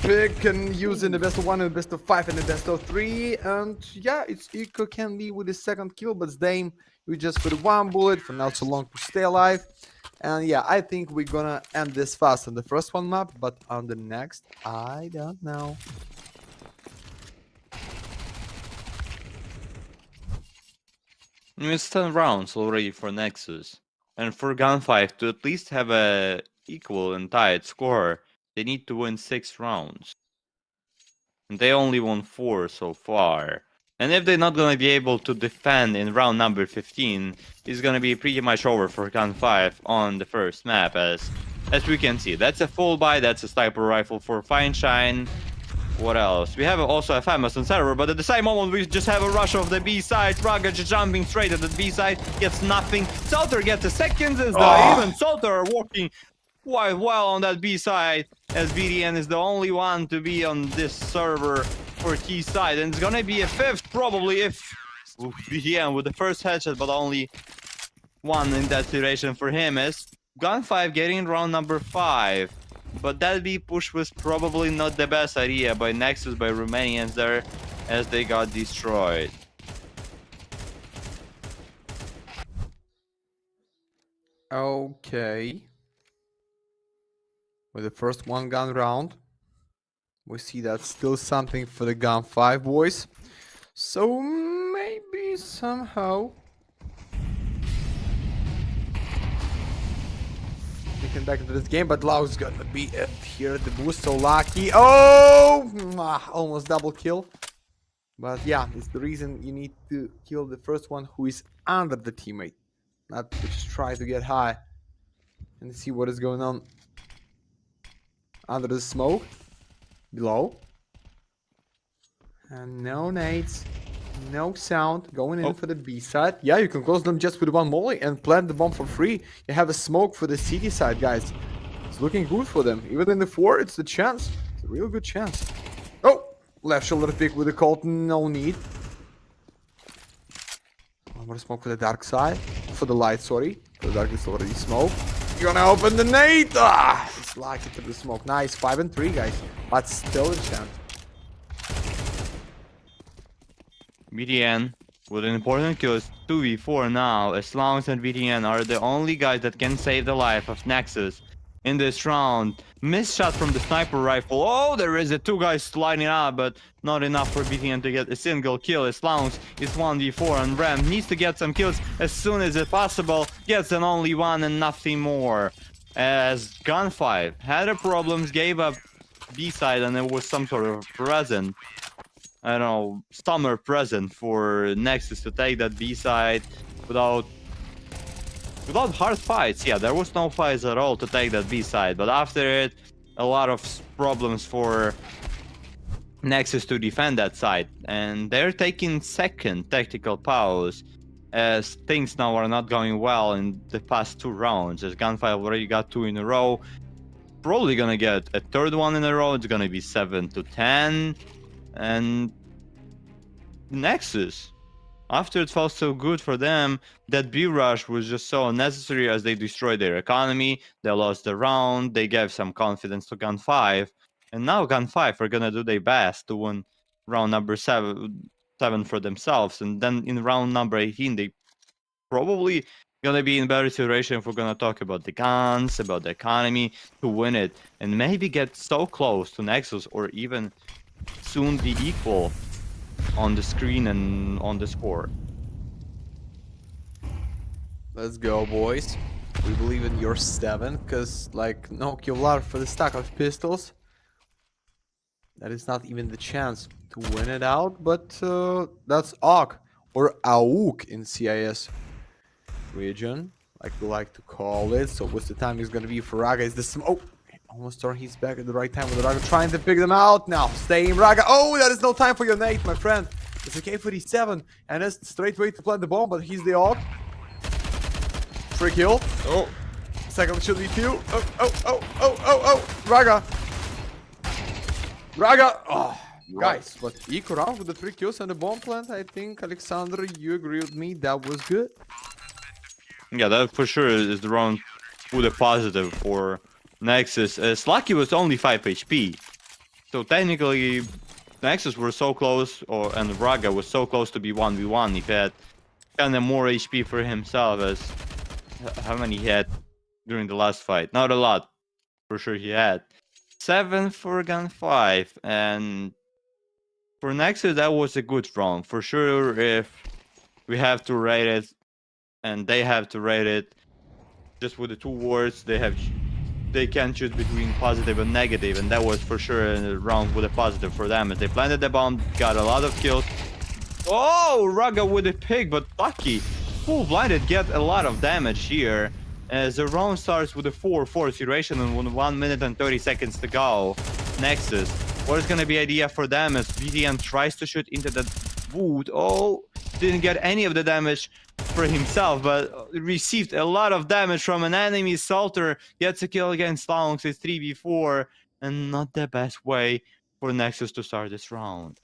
pick and use in the best of 1 and the best of 5 and the best of 3, and yeah, it's equal can be with the second kill, but Dame we just with 1 bullet for now so long to stay alive. And yeah, I think we're gonna end this fast on the first one map, but on the next, I don't know. It's 10 rounds already for Nexus. And for GUN5 to at least have a equal and tied score, they need to win 6 rounds. And they only won 4 so far. And if they're not gonna be able to defend in round number 15, it's gonna be pretty much over for GUN5 on the first map, as we can see. That's a full buy, that's a sniper rifle for Fine Shine. What else? We have also a famous on server, but at the same moment we just have a rush of the B side. Rugged jumping straight at the B side, gets nothing. Salter gets a second, as even Salter walking quite well on that B side, as BDN is the only one to be on this server for T side, and it's gonna be a 5th probably if BDN with the first headshot, but only 1 in that duration for him, as GUN5 getting round number 5. But that B push was probably not the best idea by Nexus, by Romanians there, as they got destroyed. Okay. With the first 1 gun round, we see that's still something for the GUN5 boys. So maybe somehow we can back into this game, but Lau's gonna be it here at the boost. So Lucky, almost double kill. But yeah, it's the reason you need to kill the first one who is under the teammate, not to just try to get high and see what is going on under the smoke below. And no nades, no Sound going in for the B side. Yeah, you can close them just with 1 molly and plant the bomb for free. You have a smoke for the city side, guys. It's looking good for them. Even in the 4, it's a chance. It's a real good chance. Oh, left shoulder pick with the Colt, no need. One more smoke for the dark side. For the light, sorry. For the dark is already smoke. You're gonna open the nade! It's Lucky to the smoke. Nice, 5 and 3, guys. But still a chance. BDN with an important kill is 2v4 now, as Lounge and BDN are the only guys that can save the life of Nexus in this round. Missed shot from the sniper rifle. Oh, there is 2 guys lining up, but not enough for BDN to get a single kill, as Lounge is 1v4 and Ram needs to get some kills as soon as it's possible. Gets an only 1 and nothing more, as GUN5 had a problems, gave up B side, and it was some sort of present. I don't know, summer present for Nexus to take that B side without without hard fights. Yeah, there was no fights at all to take that B side, but after it, a lot of problems for Nexus to defend that side, and they're taking second tactical pause as things now are not going well in the past 2 rounds, as GUN5 already got 2 in a row. Probably gonna get a 3rd one in a row. It's gonna be 7-10, and Nexus, after it felt so good for them, that B rush was just so unnecessary as they destroyed their economy, they lost the round, they gave some confidence to GUN5, and now GUN5 are gonna do their best to win round number 7 for themselves, and then in round number 18 they probably gonna be in better situation if we're gonna talk about the guns, about the economy, to win it, and maybe get so close to Nexus, or even soon be equal on the screen and on the score. Let's go, boys. We believe in your 7, because, like, no Kevlar for the stack of pistols. That is not even the chance to win it out, but that's AUK, or AUK in CIS region, like we like to call it. So what's the time is going to be for Raga? Is this... Oh! Almost turned his back at the right time with the Raga trying to pick them out. Now, staying Raga. Oh, that is no time for your nade, my friend. It's a K47, and that's straight way to plant the bomb, but he's the AUK. 3 kill. Oh. Second should be 2. Oh. Raga. Oh, guys, but equal round with the 3 kills and the bomb plant. I think, Alexander, you agree with me. That was good. Yeah, that for sure is the round with a positive for Nexus. Slucky was only 5 HP. So technically, Nexus were so close, and Raga was so close to be 1v1 if he had kind of more HP for himself, as how many he had during the last fight. Not a lot, for sure he had. 7 for GUN5, and for Nexus that was a good round. For sure, if we have to rate it, and they have to rate it, just with the 2 words, they can choose between positive and negative, and that was for sure a round with a positive for them, as they planted the bomb, got a lot of kills. Oh, Raga with a pick, but lucky. Full blinded, get a lot of damage here, as the round starts with a 4-4 situation and with 1 minute and 30 seconds to go. Nexus, what is gonna be idea for them as BDM tries to shoot into the wood. Oh, didn't get any of the damage for himself, but received a lot of damage from an enemy. Salter gets a kill against Longs. It's 3v4, and not the best way for Nexus to start this round.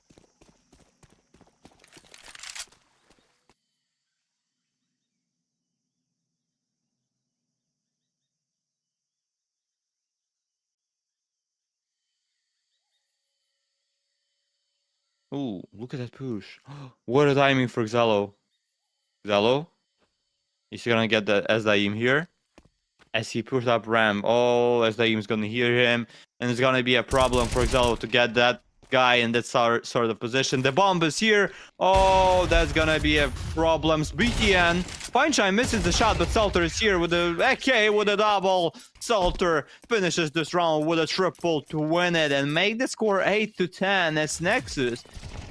Ooh, look at that push. What a timing for Xalo. Xalo? Is he gonna get the Esdaim here? As he pushed up Ram. Oh, Esdaim's gonna hear him. And it's gonna be a problem for Xalo to get that guy in that sort of position. The bomb is here. Oh, that's gonna be a problem. BTN. Fineshine misses the shot, but Salter is here with a AK with a double. Salter finishes this round with a triple to win it and make the score 8-10 as Nexus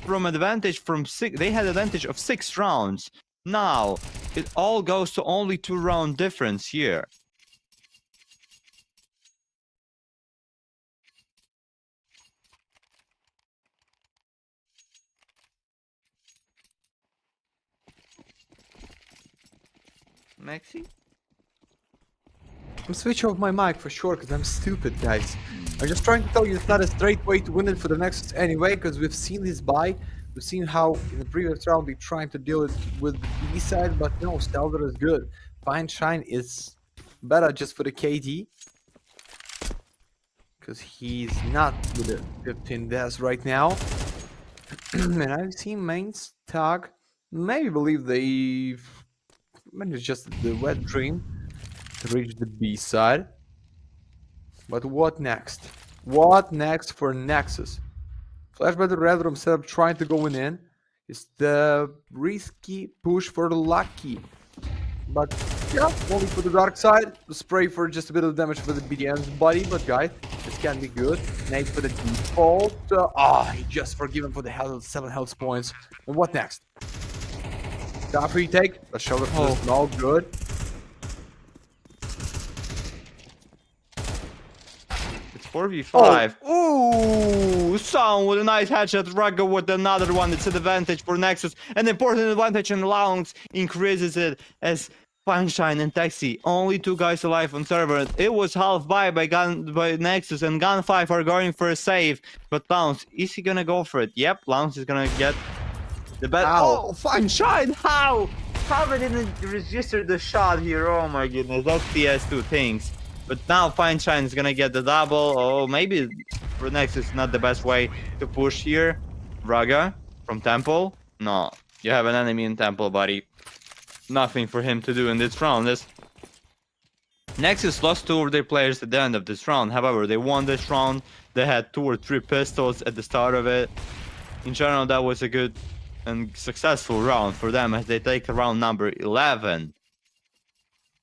from advantage from 6. They had advantage of 6 rounds. Now, it all goes to only 2-round difference here. Maxi? I'm switching off my mic for sure because I'm stupid, guys. I'm just trying to tell you it's not a straight way to win it for the Nexus anyway, because we've seen this buy. We've seen how in the previous round they're trying to deal it with the B side, but no, SABRE is good. Fineshine is better just for the KD, because he's not with the 15 deaths right now. And I've seen mains tag, maybe believe they've managed just the wet dream to reach the B side. But what next? What next for Nexus? FAVBET Red Room setup trying to go in. It's the risky push for the lucky. But yeah, only for the dark side. The spray for just a bit of damage for the BDM's body. But guys, this can be good. Nade for the default. He just forgiven for the 7 health points. And what next? The retake. Let's show the post. No good. 4v5. Ooh, Sound with a nice headshot. Raga with another one. It's an advantage for Nexus. An important advantage in rounds increases it as Funshine and Taxi, only 2 guys alive on server. It was half by Nexus, and GUN5 are going for a save. But Lounge, is he gonna go for it? Yep, Lounge is gonna get the bet. Oh, Funshine, how? How they didn't register the shot here? Oh my goodness, that's PS2 things. But now Funshine is gonna get the double. Oh, maybe for Nexus not the best way to push here. Raga from Temple. No, you have an enemy in Temple, buddy. Nothing for him to do in this round. Nexus lost 2 of their players at the end of this round. However, they won this round. They had 2 or 3 pistols at the start of it. In general, that was a good and successful round for them as they take round number 11.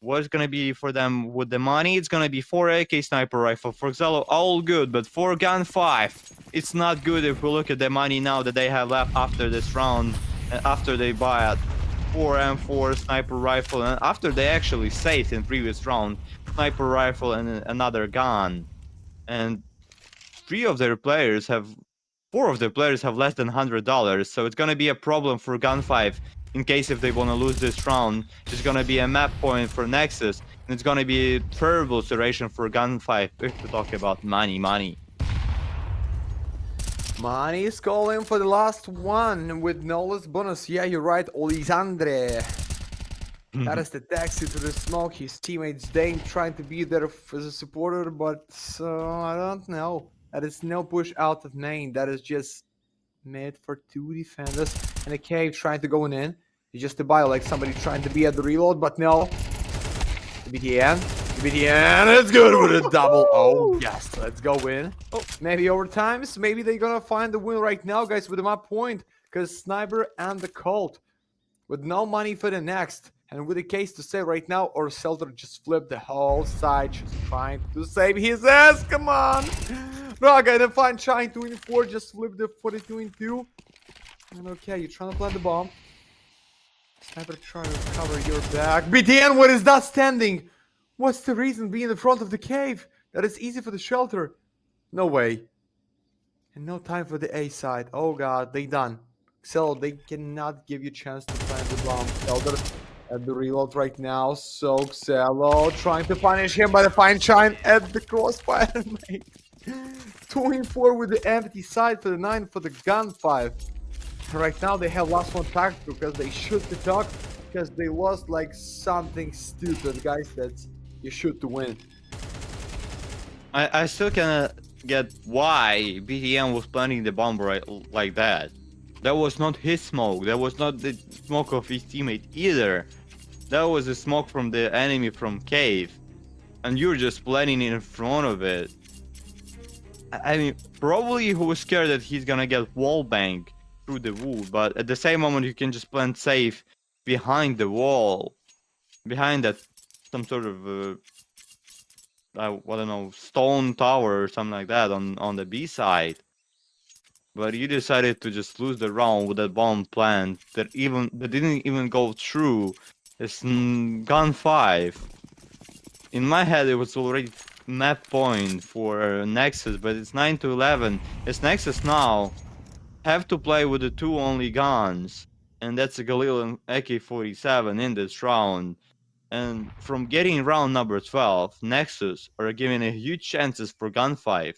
What's gonna be for them with the money? It's gonna be 4 AK sniper rifle. For Xelo, all good, but for GUN5, it's not good if we look at the money now that they have left after this round, after they buy it. 4 M4 sniper rifle, and after they actually saved in previous round, sniper rifle and another gun. And 4 of their players have less than $100, so it's gonna be a problem for GUN5 in case if they wanna lose this round. It's gonna be a map point for Nexus, and it's gonna be a terrible situation for GUN5 if we talk about money. Money is calling for the last one with no less bonus. Yeah, you're right, Olisandre. That is the taxi to the smoke. His teammates Dame trying to be there as a supporter, but I don't know. That is no push out of main. That is just mid for 2 defenders and a cave trying to go in. It's just a bio, like somebody trying to be at the reload, but no. BTN, it's good with a double. Oh yes, let's go in. Oh, maybe overtimes. Maybe they're gonna find the win right now, guys, with a map point, because Sniper and the Colt with no money for the next, and with a case to say right now, or Selter just flipped the whole side, just trying to save his ass. Come on, Raga and Funshine 2-4 just flipped the 42-2. And okay, you're trying to plant the bomb. Sniper trying to cover your back. BTN, what is that standing? What's the reason being in the front of the cave? That is easy for the shelter. No way. And no time for the A side. Oh god, they done. Xelo, they cannot give you a chance to plant the bomb. Shelter at the reload right now. So Xelo trying to punish him by the Funshine at the crossfire, mate. 2-4 with the empty side for the 9 for the GUN5. Right now they have lost 1 pack because they shoot the talk, because they lost like something stupid, guys. That's you shoot to win. I still cannot get why BTN was planting the bomb right like that. That was not his smoke. That was not the smoke of his teammate either. That was the smoke from the enemy from cave, and you're just planting in front of it. I mean, probably he was scared that he's gonna get wall bang through the wood, but at the same moment you can just plant safe behind the wall, behind that some sort of I don't know, stone tower or something like that on the B side. But you decided to just lose the round with that bomb plant that didn't even go through. It's GUN5. In my head it was already map point for Nexus, but it's 9-11. It's Nexus now have to play with the 2 only guns, and that's a Galil and AK-47 in this round. And from getting round number 12, Nexus are giving a huge chances for GUN5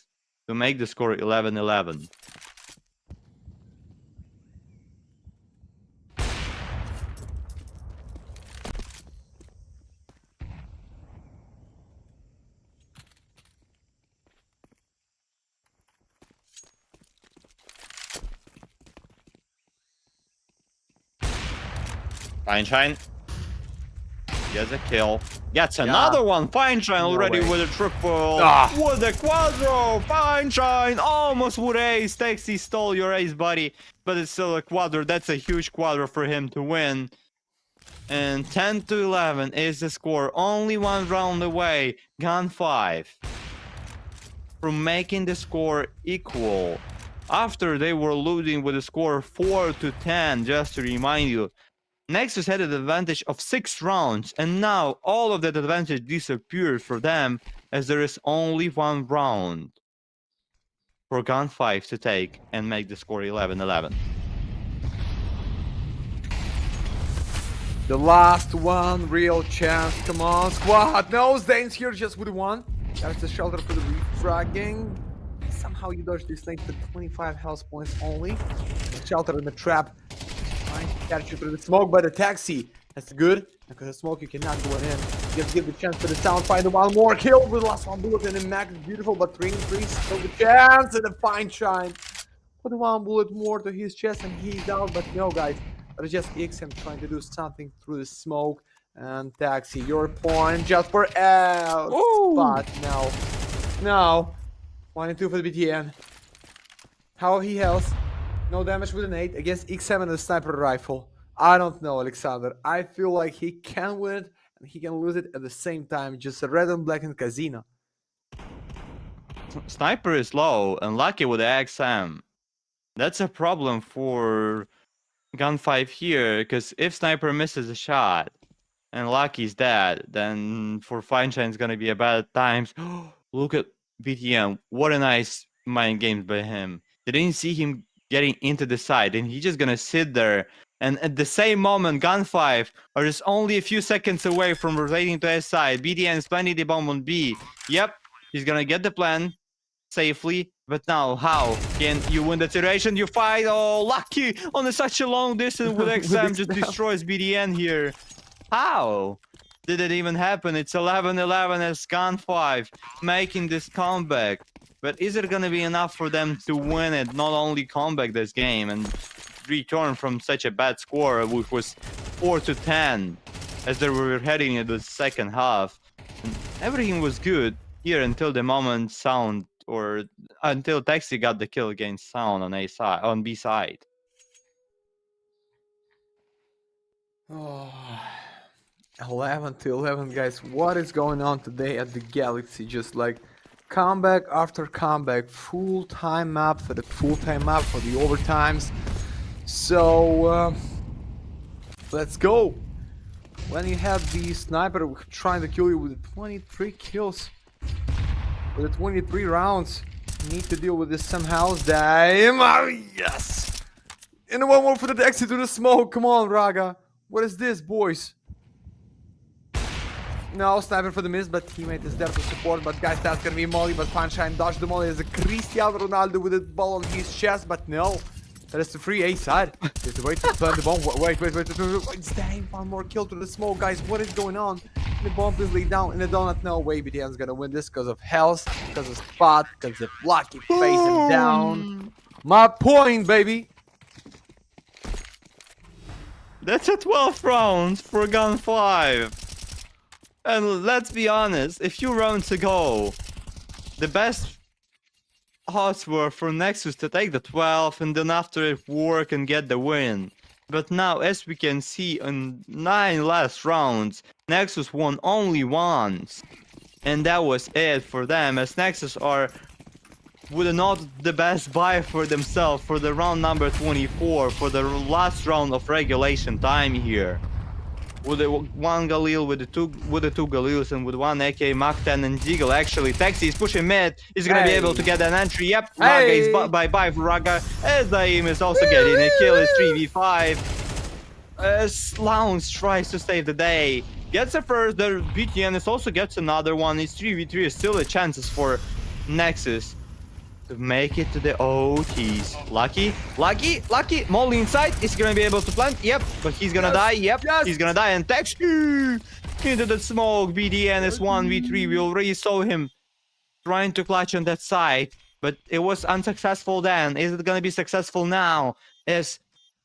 to make the score 11-11. Funshine gets a kill. Gets another one. Funshine already with a triple. With a quadro. Funshine almost with ace. Taxi stole your ace, buddy. But it's still a quadro. That's a huge quadro for him to win. And 10-11 is the score. Only 1 round away. GUN5 from making the score equal. After they were losing with a score 4-10, just to remind you. Nexus had an advantage of 6 rounds, and now all of that advantage disappeared for them as there is only 1 round. for GUN5 to take and make the score 11-11. The last one, real chance. Come on, squad. No, Zane's here just with one. That's the shelter for the refragging. Somehow you dodge this lane for 25 health points only. The shelter in the trap. Trying to catch you through the smoke by the taxi. That's good. Because the smoke you cannot go in. Just give the chance to the sound. Find one more kill with the last one bullet. And then Max is beautiful, but 3 still the chance. And a fine shine. Put one bullet more to his chest and he's out. But no, guys. But it's just XM trying to do something through the smoke. And taxi, your point just for out. But no. No. 1 and 2 for the BTN. How he heals. No damage with an 8 against X7 and the sniper rifle. I don't know, Alexander. I feel like he can win it and he can lose it at the same time. Just a red and black in casino. Sniper is low and lucky with the XM. That's a problem for GUN5 here, because if Sniper misses a shot and Lucky's dead, then for Fine Shine it's gonna be a bad times. Look at BTM. What a nice mind game by him. They didn't see him getting into the side, and he's just gonna sit there. And at the same moment, GUN5 are just only a few seconds away from rotating to S side. BTN is planting the bomb on B. Yep, he's gonna get the plan safely. But now, how can you win the situation? You fight. Oh, Lucky on such a long distance with XM just destroys BDN here. How did it even happen? It's 11-11 as GUN5 making this comeback. But is it gonna be enough for them to win it? Not only comeback this game and return from such a bad score, which was 4-10, as they were heading into the second half. And everything was good here until the moment Sound, or until Taxi got the kill against Sound on A side, on B side. Oh, 11-11, guys. What is going on today at the Galaxy? Just like comeback after comeback, full-time map for the full-time map for the overtimes. So let's go. When you have the sniper trying to kill you with 23 kills, with the 23 rounds, you need to deal with this somehow. Damn! Oh, yes! And one more for the exit to the smoke. Come on, Raga. What is this, boys? No, sniper for the miss, but teammate is there to support. But guys, that's gonna be Molly. But Funshine dodged the Molly as a Cristiano Ronaldo with a ball on his chest. But no, that is the free A side. There's a way to plant the bomb. Wait. Damn, one more kill to the smoke, guys. What is going on? The bomb is laid down in the donut. No way, BTN's gonna win this because of health, because of spot, because of Lucky facing down. My point, baby. That's a 12 rounds for GUN5. And let's be honest, a few rounds ago, the best odds were for Nexus to take the 12 and then after it work and get the win. But now, as we can see in 9 last rounds, Nexus won only once. And that was it for them, as Nexus are with not the best buy for themselves for the round number 24, for the last round of regulation time here. With the 1 Galil, with the two Galils, and with 1 AK, Mach 10 and Deagle. Actually, Taxi is pushing mid. He's gonna be able to get an entry. Yep, Raga is bye-bye for Raga. As Daim is also getting a kill. It's 3v5. As Lounge tries to save the day. Gets a first, the BTN is also gets another one. It's 3v3, still a chances for Nexus to make it to the OTs. Lucky. Molly inside. Is he gonna be able to plant? Yep, but he's gonna die. Yep, he's gonna die. And Taxi into the smoke. BDN is 1v3. We already saw him trying to clutch on that side, but it was unsuccessful then. Is it gonna be successful now? Is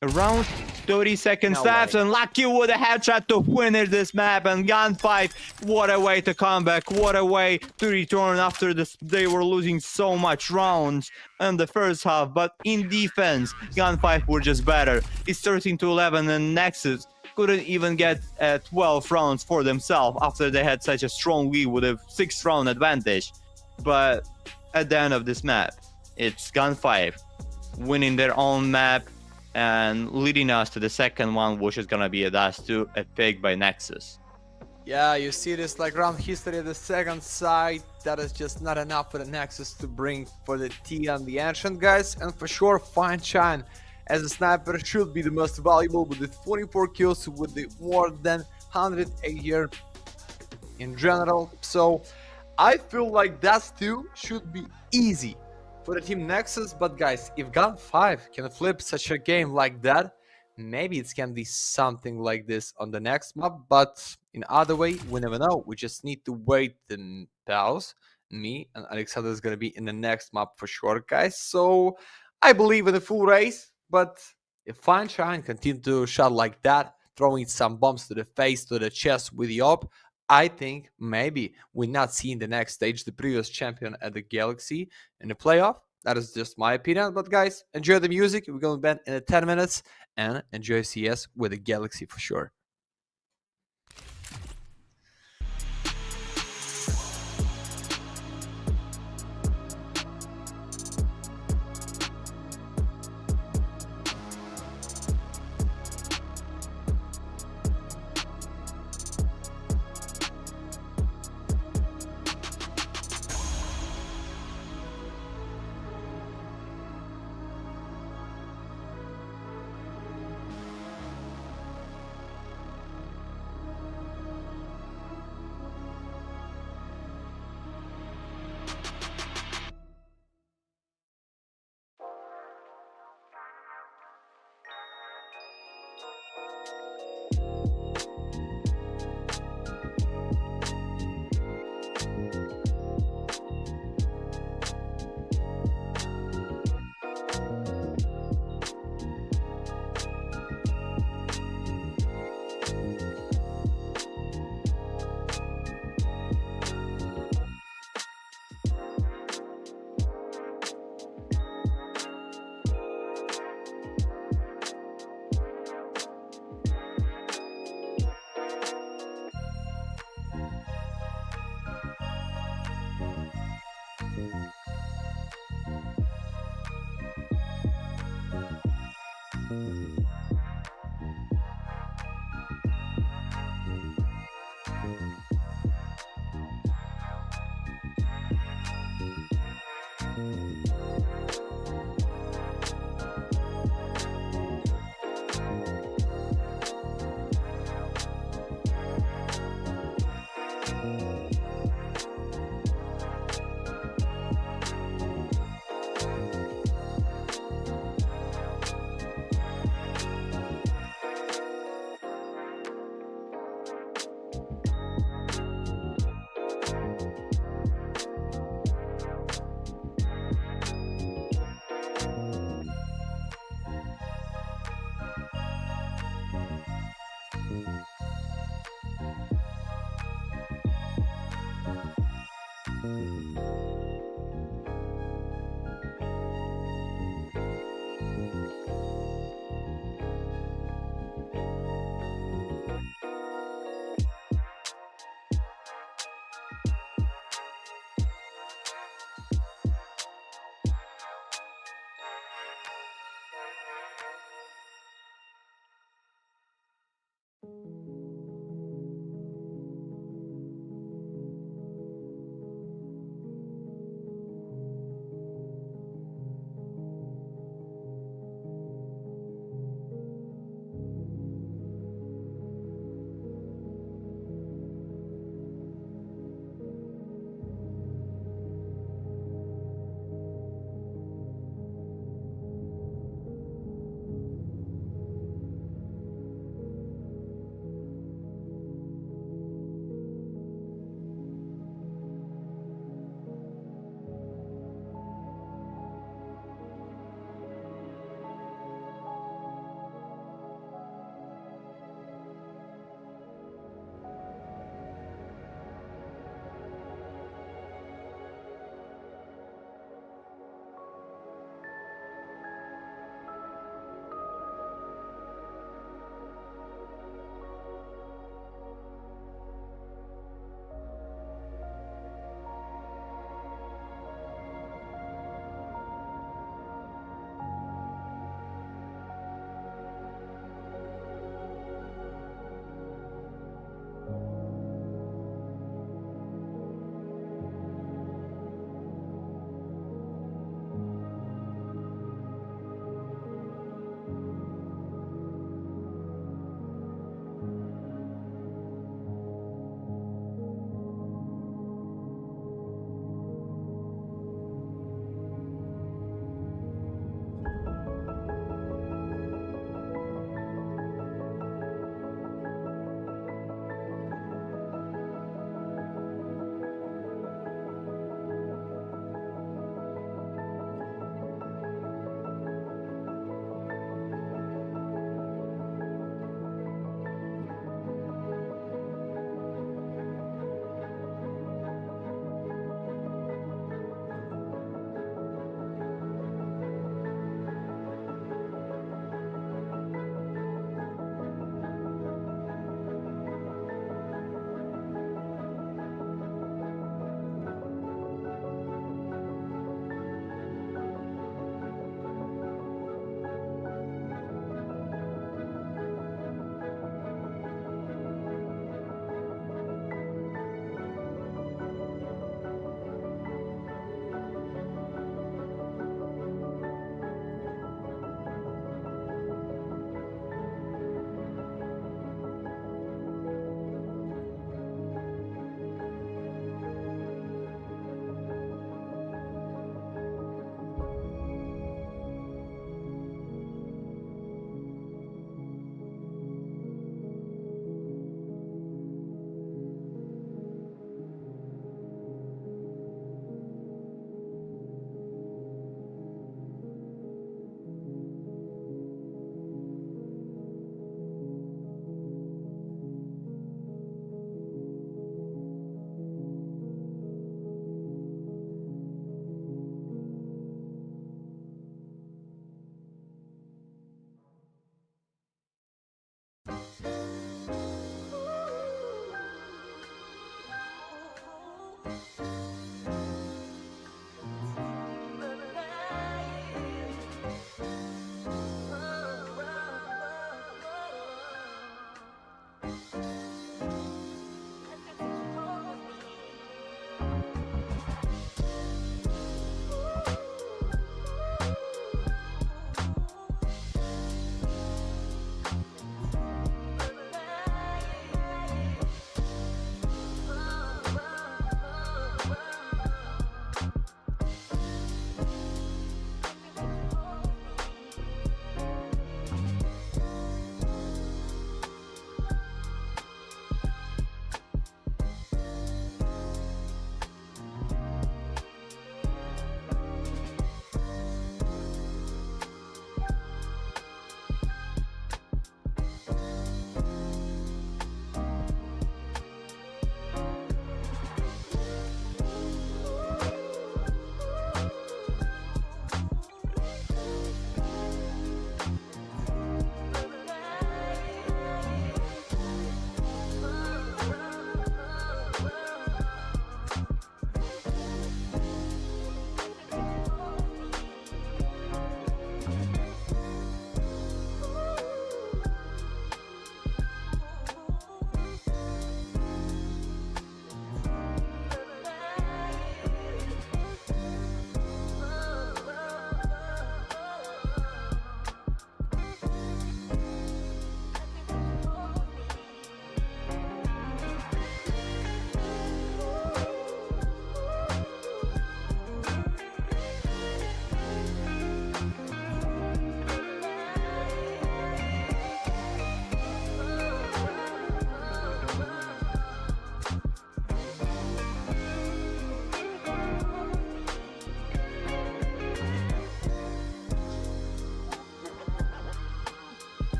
around 30 seconds left, and Lucky with a headshot to finish this map. And GUN5, what a way to come back, what a way to return after this. They were losing so much rounds in the first half, but in defense, GUN5 were just better. It's 13-11, and Nexus couldn't even get 12 rounds for themselves after they had such a strong lead with a 6th round advantage. But at the end of this map, it's GUN5 winning their own map and leading us to the second one, which is gonna be a Dash 2, a pick by Nexus. Yeah, you see this like round history at the second side. that is just not enough for the Nexus to bring for the T on the Ancient, guys. And for sure, Fine Shine as a sniper should be the most valuable with the 24 kills, with the more than 100 a year in general. So I feel like that too should be easy for the team Nexus. But guys, if GUN5 can flip such a game like that, maybe it can be something like this on the next map. But in other way, we never know. We just need to wait and pause. Me and Alexander is gonna be in the next map for sure, guys. So I believe in the full race. But if Fine Shine continue to shot like that, throwing some bombs to the face, to the chest with the op, I think maybe we're not seeing the next stage, the previous champion at the Galaxy in the playoff. That is just my opinion. But guys, enjoy the music. We're going to bend in 10 minutes and enjoy CS with the Galaxy for sure.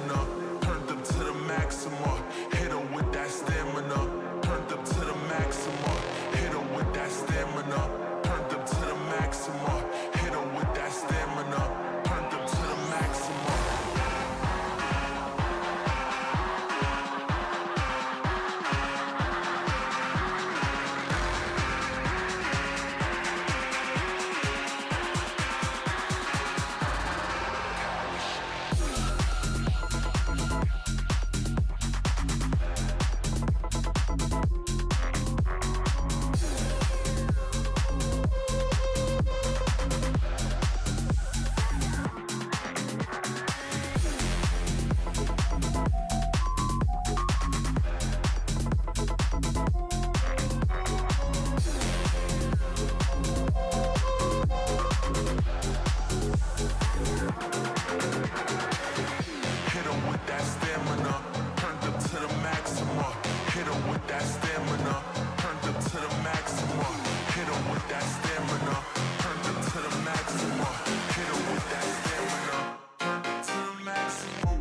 stamina. Turned up to the maximum. Hit her with that stamina. Turned up to the maximum. Hit her with that stamina. Turned up to the maximum. Hit her with that stamina. Turned up to the maximum. Hit her with that stamina. Turned up to the maximum. Hit her with that stamina. Turned up to the maximum. Hit her with that stamina. Turned up to the maximum. Hit her with that stamina. Turned up to the maximum.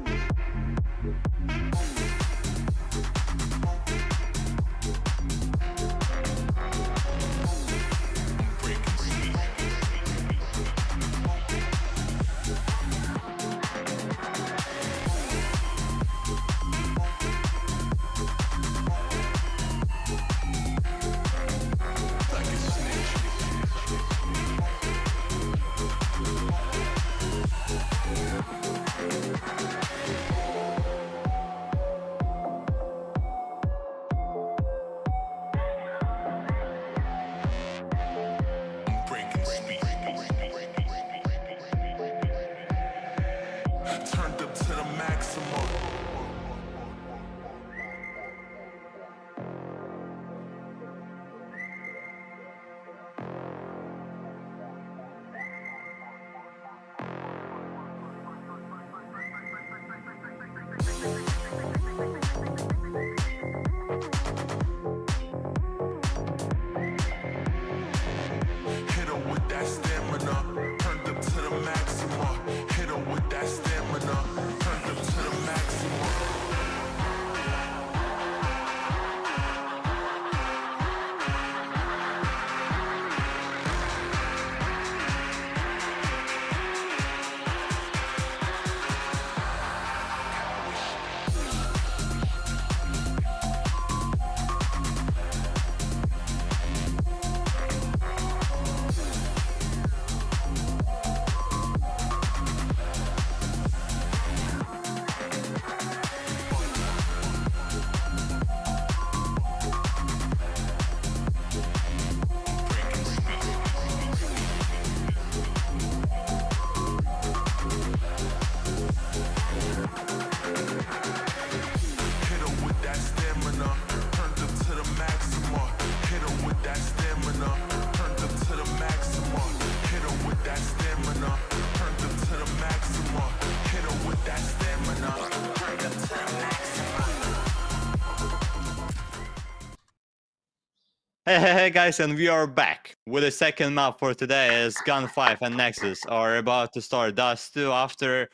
Breaking speed. Like a snitch. Breaking speed. Turned up to the maximum. Hit her with that stamina. Turned up to the maximum. Hit her with that stamina. Turned up to the maximum. Breaking speed. Hit her with that stamina. Turned up to the maximum. Hit her with that stamina. Turned up to the maximum. Hit her with that stamina. Turned up to the maximum. Hit her with that stamina. Turned up to the maximum. Hey guys, and we are back with the second map for today as GUN5 and Nexus are about to start Dust 2 after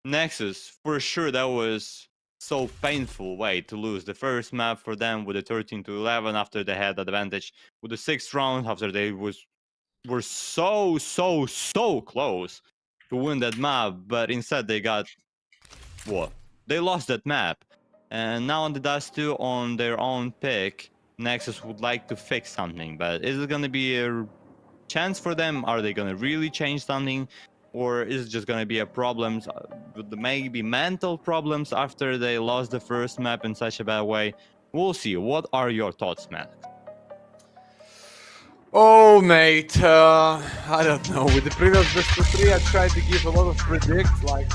Nexus. For sure that was so painful way to lose the first map for them with the 13-11 after they had advantage with the 6th round after they were so close to win that map, but instead they got what? They lost that map. And now on the Dust 2 on their own pick, Nexus would like to fix something, but is it going to be a chance for them? Are they going to really change something? Or is it just going to be a problems, maybe mental problems after they lost the first map in such a bad way? We'll see. What are your thoughts, Matt? Oh, mate, I don't know. With the previous best of 3, I tried to give a lot of predicts, like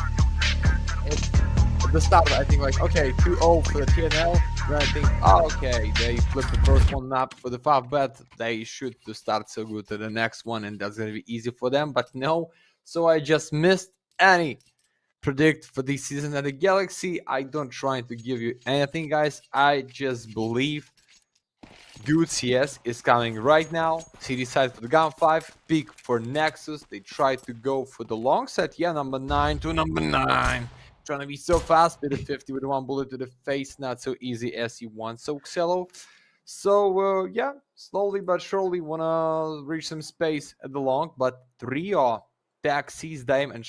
at the start, I think like, okay, 2-0 for the TNL. Then I think, oh, okay, they flipped the first one map for the FAVBET. They should to start so good to the next one, and that's gonna be easy for them. But no, so I just missed any predict for this season at the Galaxy. I don't try to give you anything, guys. I just believe good CS is coming right now. See, decided for the GUN5, pick for Nexus. They tried to go for the long set. Yeah, number 9 to number 9. trying to be so fast. Bit of 50 with one bullet to the face. Not so easy as you want. So Xelo. So yeah, slowly but surely wanna reach some space at the long. But trio, Taxis, Dame, and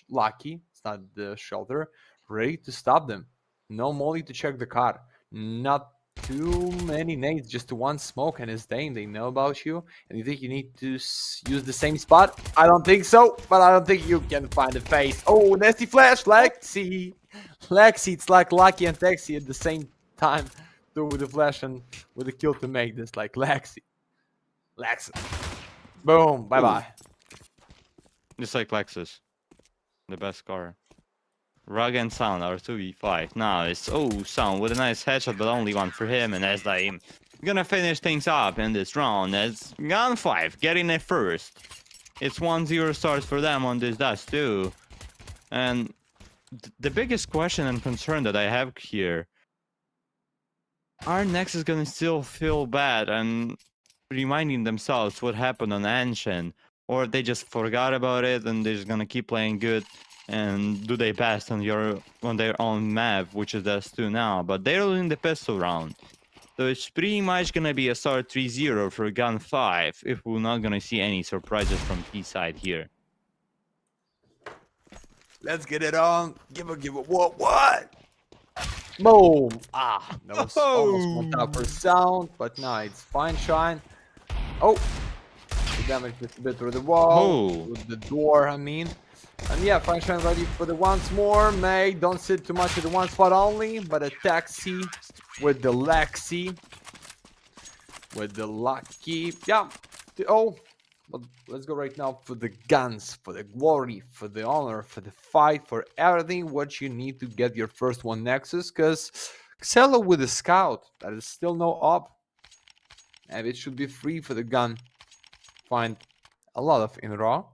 Lucky. It's not the shelter. Ready to stop them. No molly to check the car. Not too many nades, just one smoke and it's Dame. They know about you, and you think you need to use the same spot? I don't think so, but I don't think you can find the face. Oh, nasty flash, Lexi. It's like Lucky and Taxi at the same time, with the flash and with the kill to make this, like Lexi. Boom, bye bye. Just like Lexus, the best car. Rug and Sound are 2v5. Now it's Sound with a nice headshot, but only one for him, and as I'm gonna finish things up in this round as GUN5 getting it first. It's 1-0 starts for them on this dust too. And the biggest question and concern that I have here, are Nexus gonna still feel bad and reminding themselves what happened on Ancient, or they just forgot about it and they're just gonna keep playing good? And do they pass on their own map, which is us 2 now? But they're losing the pistol round, so it's pretty much gonna be a start 3-0 for GUN5 if we're not gonna see any surprises from T side here. Let's get it on. Give it. What? Boom! Ah, that was almost one tap for Sound, but no, it's fine shine. Oh, the damage just a bit through the wall, through the door, I mean. And yeah, fine shine ready for the once more. May don't sit too much at the one spot only, but a Taxi with the Lexi, with the Lucky. Yeah. But let's go right now for the guns, for the glory, for the honor, for the fight, for everything what you need to get your first one Nexus. Because Xelo with the Scout, that is still no op, and it should be free for the gun. Find a lot of in raw,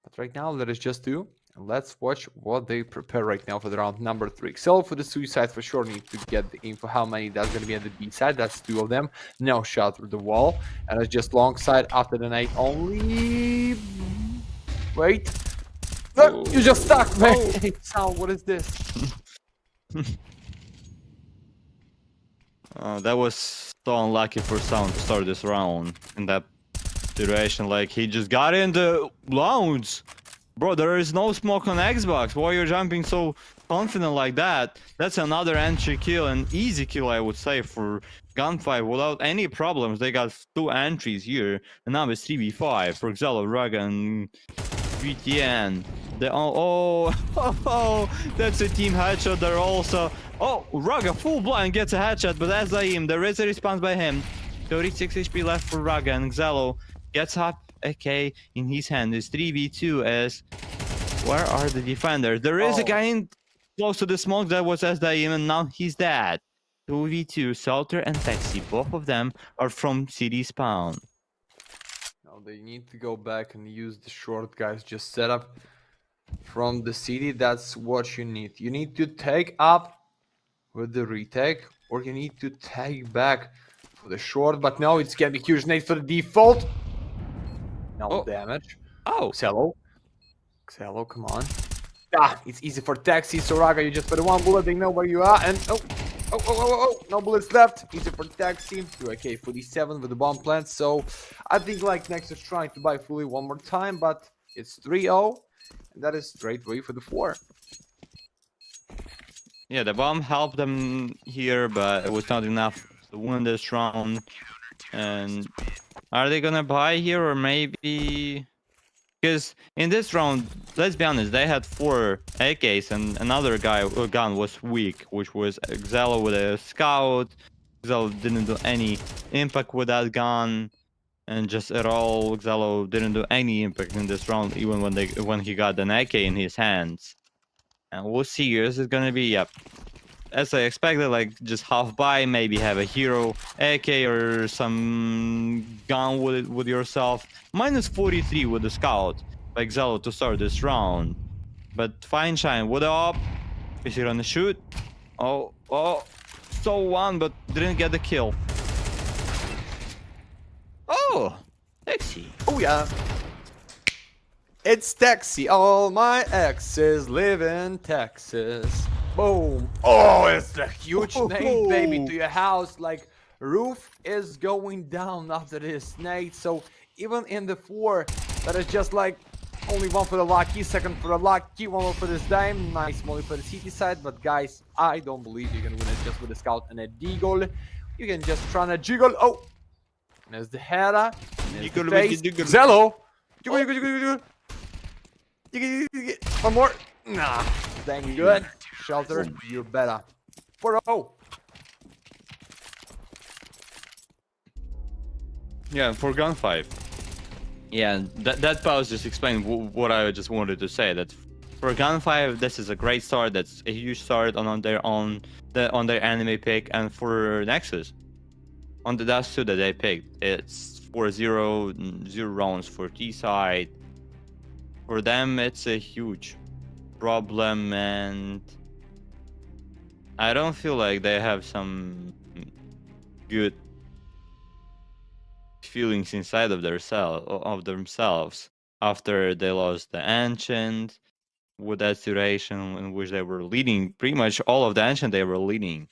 but right now let us just do, and let's watch what they prepare right now for the round number 3. Xelo for the suicide for sure need to get the info how many that's going to be at the B side. That's 2 of them. No shot through the wall, and it's just long side after the night only. Wait, look, you just stuck, man. Sound, what is this? That was so unlucky for Sound to start this round in that situation. Like, he just got in the lounge. Bro, there is no smoke on Xbox. Why you're jumping so confident like that? That's another entry kill, an easy kill, I would say, for GUN5 without any problems. They got 2 entries here, and now it's 3v5 for Xelo, Rug, and VTN. That's a team headshot there also. Oh, Rug, a full blind gets a headshot, but as Zaim, there is a response by him. 36 HP left for Rug, and Xelo gets up AK in his hand. It's 3v2 as where are the defenders? There is a guy in close to the smoke that was SDIM, and now he's dead. 2v2, Salter and Taxi, both of them are from city spawn. Now they need to go back and use the short guys just set up from the city. That's what you need. You need to take up with the retake, or you need to take back for the short, but no, it's gonna be huge nade for the default. No damage. Xelo, come on. It's easy for Taxi. Soraga, you just put 1 bullet, they know where you are, and no bullets left. Easy for Taxi. 2 AK-47 with the bomb plant. So I think like Nexus trying to buy fully one more time, but it's 3-0, and that is straight way for the 4. Yeah, the bomb helped them here, but it was not enough to win this round. And are they gonna buy here, or maybe? Because in this round, let's be honest, they had 4 AKs and another gun was weak, which was Xelo with a Scout. Xelo didn't do any impact with that gun, and just at all, Xelo didn't do any impact in this round, even when he got an AK in his hands. And we'll see. This is gonna be, as I expected, like just half buy, maybe have a hero AK or some gun with yourself. Minus 43 with the Scout by Xelo to start this round. But fine shine with the op. Is he gonna shoot? Oh, so one, but didn't get the kill. Oh, Taxi. Oh yeah. It's Taxi. All my exes live in Texas. Boom. Oh, it's the huge nade, baby, to your house. Like, roof is going down after this nade. So even in the 4, that is just like only one for the lucky, second for the lucky, one more for this dime. Nice molly for the city side. But guys, I don't believe you can win it just with a scout and a deagle. You can just try to jiggle. Oh, there's the header. There's the face. Zello. One more. Nah, dang good. Shelter, you're better. 4-0. Yeah, for GUN5. Yeah, that pause just explained what I just wanted to say. That for GUN5, this is a great start. That's a huge start on their anime pick, and for Nexus, on the Dust 2 that they picked, it's 4-0, 0 rounds for T side. For them, it's a huge problem, and I don't feel like they have some good feelings inside of themselves after they lost the Ancient with that situation in which they were leading pretty much all of the Ancient they were leading,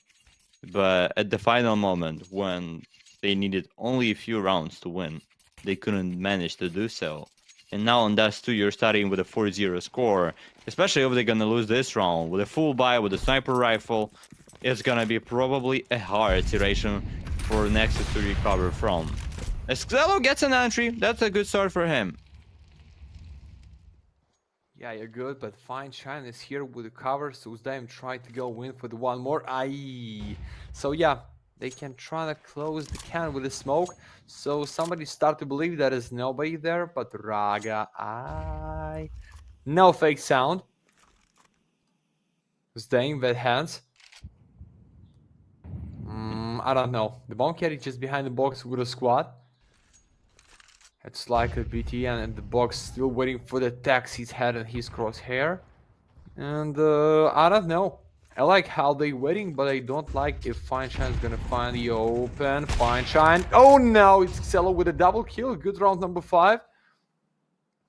but at the final moment when they needed only a few rounds to win, they couldn't manage to do so. And now on Dust 2 you're starting with a 4-0 score, especially if they're gonna lose this round with a full buy with a sniper rifle. It's gonna be probably a hard situation for Nexus to recover from. Xelo gets an entry, that's a good start for him. Yeah, you're good, but Fine Shine is here with the cover, so Uzdayim trying to go in for the one more. Aye. So yeah, they can try to close the can with the smoke. So somebody start to believe there is nobody there, but Raga, aye. No fake sound. Uzdayim with hands. I don't know. The bomb carry just behind the box with a squad. It's like a BTN and the box still waiting for the taxi's head and his crosshair. And I don't know. I like how they waiting, but I don't like if Fine Shine's gonna find the open. Fine Shine. Oh no, it's Xelo with a double kill. Good round number 5.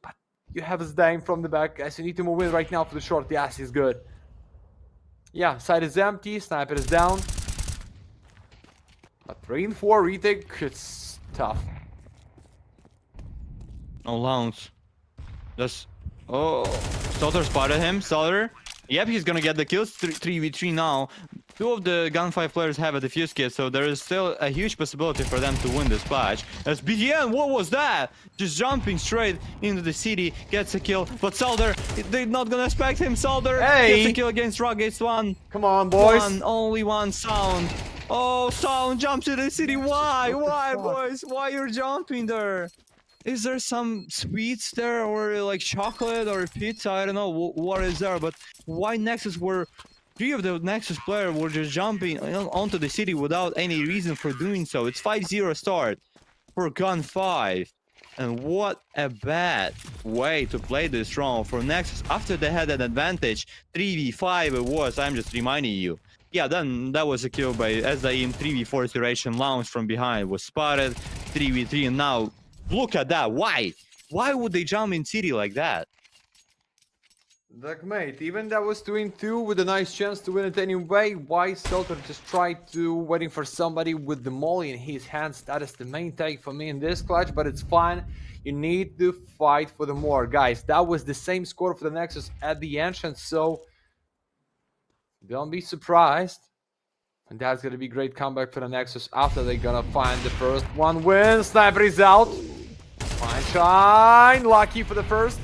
But you have us dying from the back, guys. You need to move in right now for the short. The ass is good. Yeah, side is empty. Sniper is down. But 3 and 4 retake, it's tough. No lounge. Just Salter spotted him. Salter. Yep, he's gonna get the kills. 3v3 now. 2 of the GUN5 players have a defuse kit, so there is still a huge possibility for them to win this match. As BTN, what was that? Just jumping straight into the city, gets a kill. But Salter, they're not gonna expect him. Salter gets a kill against Rugged 1. Come on, boys. Only one Sound. Oh, Sound jumps to the city. Why? Why, boys? Why you're jumping there? Is there some sweets there, or like chocolate or pizza? I don't know what is there, but why Nexus were 3 of the Nexus players were just jumping onto the city without any reason for doing so. It's 5-0 start for GUN5, and what a bad way to play this round for Nexus after they had an advantage. 3v5 it was. I'm just reminding you. Yeah, then that was a kill by SABRE. 3v4 iteration launch from behind was spotted. 3v3, and now. Look at that. Why? Why would they jump in city like that? Like, mate, even that was 2-2 with a nice chance to win it anyway. Why Stelter just tried to waiting for somebody with the molly in his hands? That is the main take for me in this clutch, but it's fine. You need to fight for the more. Guys, that was the same score for the Nexus at the entrance, so don't be surprised. And that's gonna be great comeback for the Nexus after they're gonna find the first one win. Sniper is out. Fine Shine. Lucky for the first.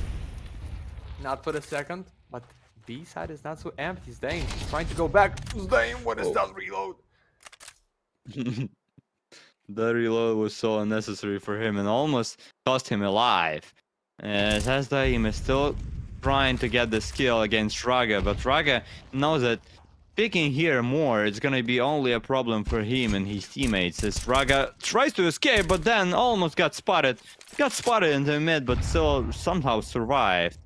Not for the second. But B side is not so empty. Zdane is trying to go back. Zdane, what is that reload? The reload was so unnecessary for him and almost cost him alive. As SABRE is still trying to get the skill against Raga, but Raga knows that picking here more, it's gonna be only a problem for him and his teammates, as Raga tries to escape, but then almost got spotted. Got spotted in the mid, but still somehow survived.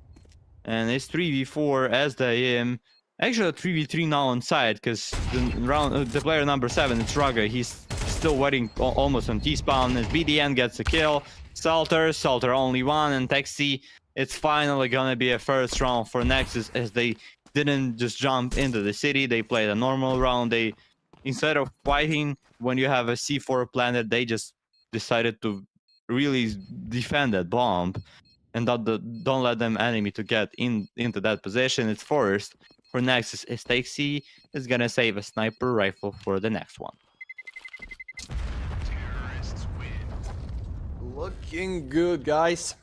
And it's 3v4 SABRE. Actually 3v3 now on side, because the player number 7, it's Raga. He's still waiting almost on T-spawn, as BDN gets a kill. Salter only 1, and Taxi it's finally gonna be a first round for Nexus, as they didn't just jump into the city. They played a normal round. They, instead of fighting when you have a C4 planted, they just decided to really defend that bomb and don't let them enemy to get into that position. It's forced for Nexus. Is take C is gonna save a sniper rifle for the next one. Looking good, guys.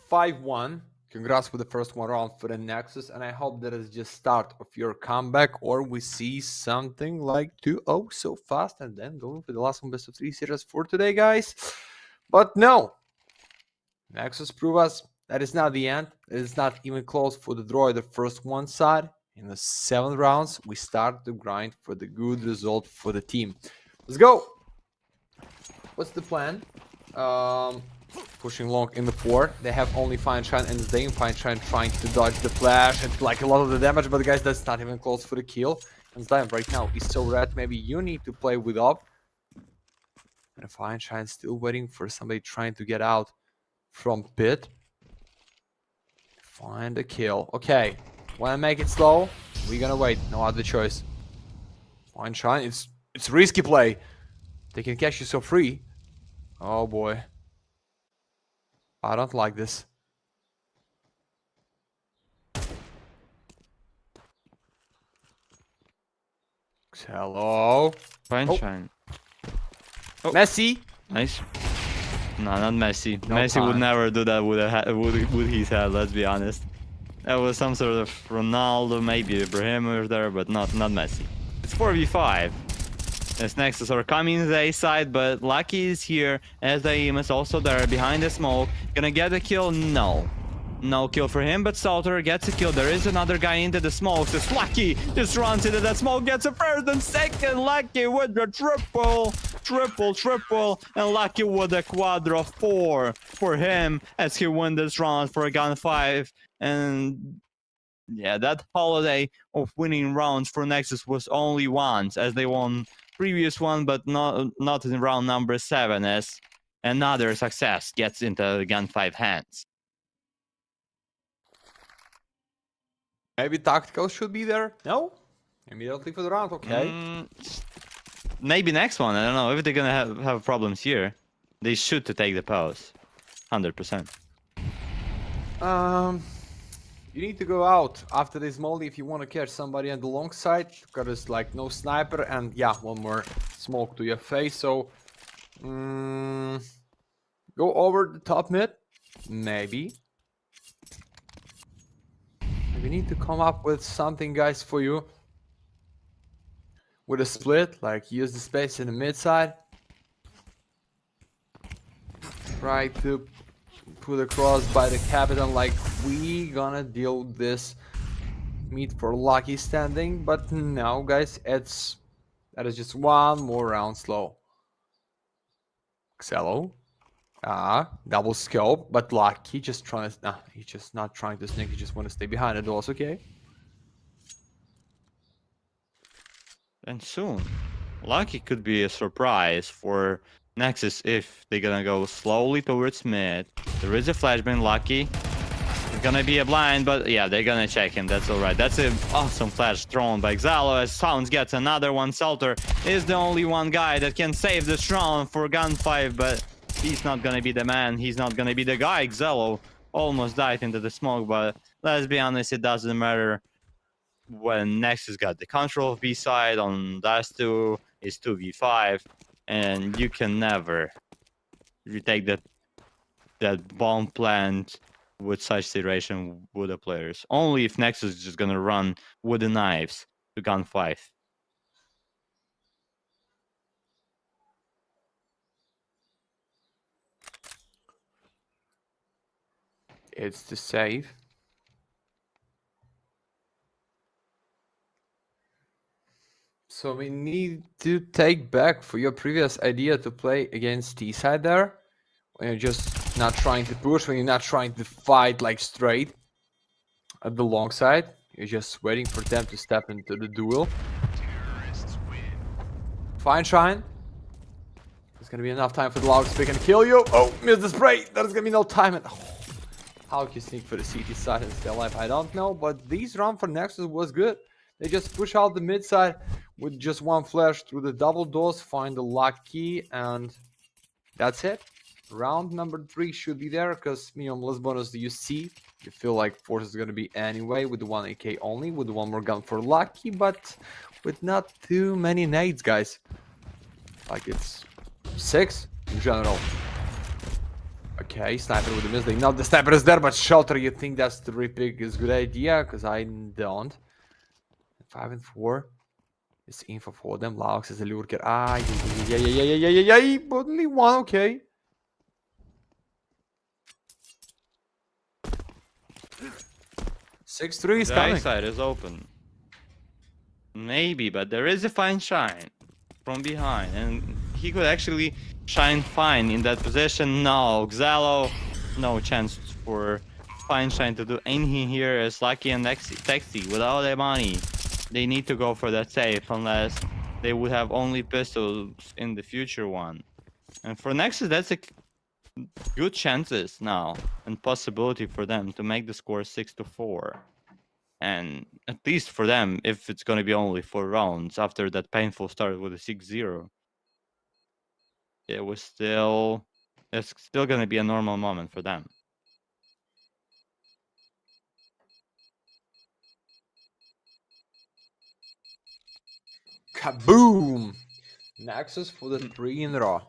5-1. Congrats with the first one round for the Nexus, and I hope that is just start of your comeback, or we see something like 2-0 so fast, and then going for the last one best of 3 series for today, guys. But no, Nexus prove us that is not the end. It is not even close for the draw. The first one side in the 7 rounds, we start to grind for the good result for the team. Let's go. What's the plan? Pushing long in the 4. They have only Feinstein and Zane. Feinstein trying to dodge the flash and like a lot of the damage, but guys, that's not even close for the kill. And Zane right now is so red. Maybe you need to play with up. And Feinstein still waiting for somebody trying to get out from pit. Find a kill. Okay, wanna make it slow? We're gonna wait. No other choice. Feinstein, it's risky play. They can catch you so free. Oh boy. I don't like this. Hello. Feinstein. Oh. Messi. Nice. No, not Messi. No Messi time. would never do that with his head, let's be honest. That was some sort of Ronaldo, maybe Ibrahim there, but not Messi. It's 4v5. As Nexus are coming to the A side, but Lucky is here, as the aim is also there behind the smoke. Gonna get a kill? No. No kill for him, but Salter gets a kill. There is another guy into the smoke. Just Lucky just runs into that smoke, gets a first and second. Lucky with the triple, and Lucky with a quadra 4 for him as he won this round for a GUN5. And yeah, that holiday of winning rounds for Nexus was only once, as they won previous one, but not in round number 7, as another success gets into the GUN5 hands. Maybe tactical should be there. No? Immediately for the round. Okay. Maybe next one. I don't know if they're gonna have problems here. They should to take the pose. 100%. You need to go out after this molly if you want to catch somebody on the long side, because there's like no sniper, and yeah, one more smoke to your face. So go over the top mid, maybe. We need to come up with something, guys, for you. With a split, like use the space in the mid side. Try to put across by the captain, like we gonna deal this meet for Lucky standing, but no, guys, that is just one more round slow. Xello, double scope, but Lucky just trying to, he's just not trying to sneak, he just want to stay behind the doors. Okay. And soon, Lucky could be a surprise for Nexus if they're gonna go slowly towards mid. There is a flashbang. Lucky. It's gonna be a blind, but yeah, they're gonna check him. That's alright. That's an awesome flash thrown by Xalo, as Sounds gets another one. Salter is the only one guy that can save this round for GUN5, but he's not gonna be the man. He's not gonna be the guy. Xalo almost died into the smoke, but let's be honest, it doesn't matter. When Nexus got the control of B side on Dash 2, it's 2v5. And you can never retake that bomb plant with such situation with the players. Only if Nexus is just gonna run with the knives to GUN5. It's the save. So we need to take back for your previous idea to play against T side there. When you're just not trying to push, when you're not trying to fight like straight at the long side. You're just waiting for them to step into the duel. Fine shine. There's gonna be enough time for the loudspeaker and kill you. Oh, missed the spray. There's gonna be no time. And How he sneak for the CT side and stay alive, I don't know. But this round for Nexus was good. They just push out the mid side with just one flash through the double doors, find the lock key, and that's it. Round number 3 should be there, because minimum less bonus you see. You feel like force is gonna be anyway with the 1 AK only, with one more gun for lucky, but with not too many nades, guys. Like it's 6 in general. Okay, sniper with the miss. Now the sniper is there, but shelter. You think that's the repick is a good idea? Because I don't. 5 and 4. It's info for them. Laux is a lurker. Ah, yeah. But only one. Okay. Six three is The coming. A side is open. Maybe, but there is a fine shine from behind, and he could actually shine fine in that position. No, Xalo, no chance for fine shine to do anything here. As Lucky and Texi, without their money, they need to go for that safe unless they would have only pistols in the future one. And for Nexus, that's a good chances now and possibility for them to make the score 6-4. And at least for them, if it's going to be only 4 rounds after that painful start with a 6-0, it's still going to be a normal moment for them. Kaboom! Nexus for the 3 in a row.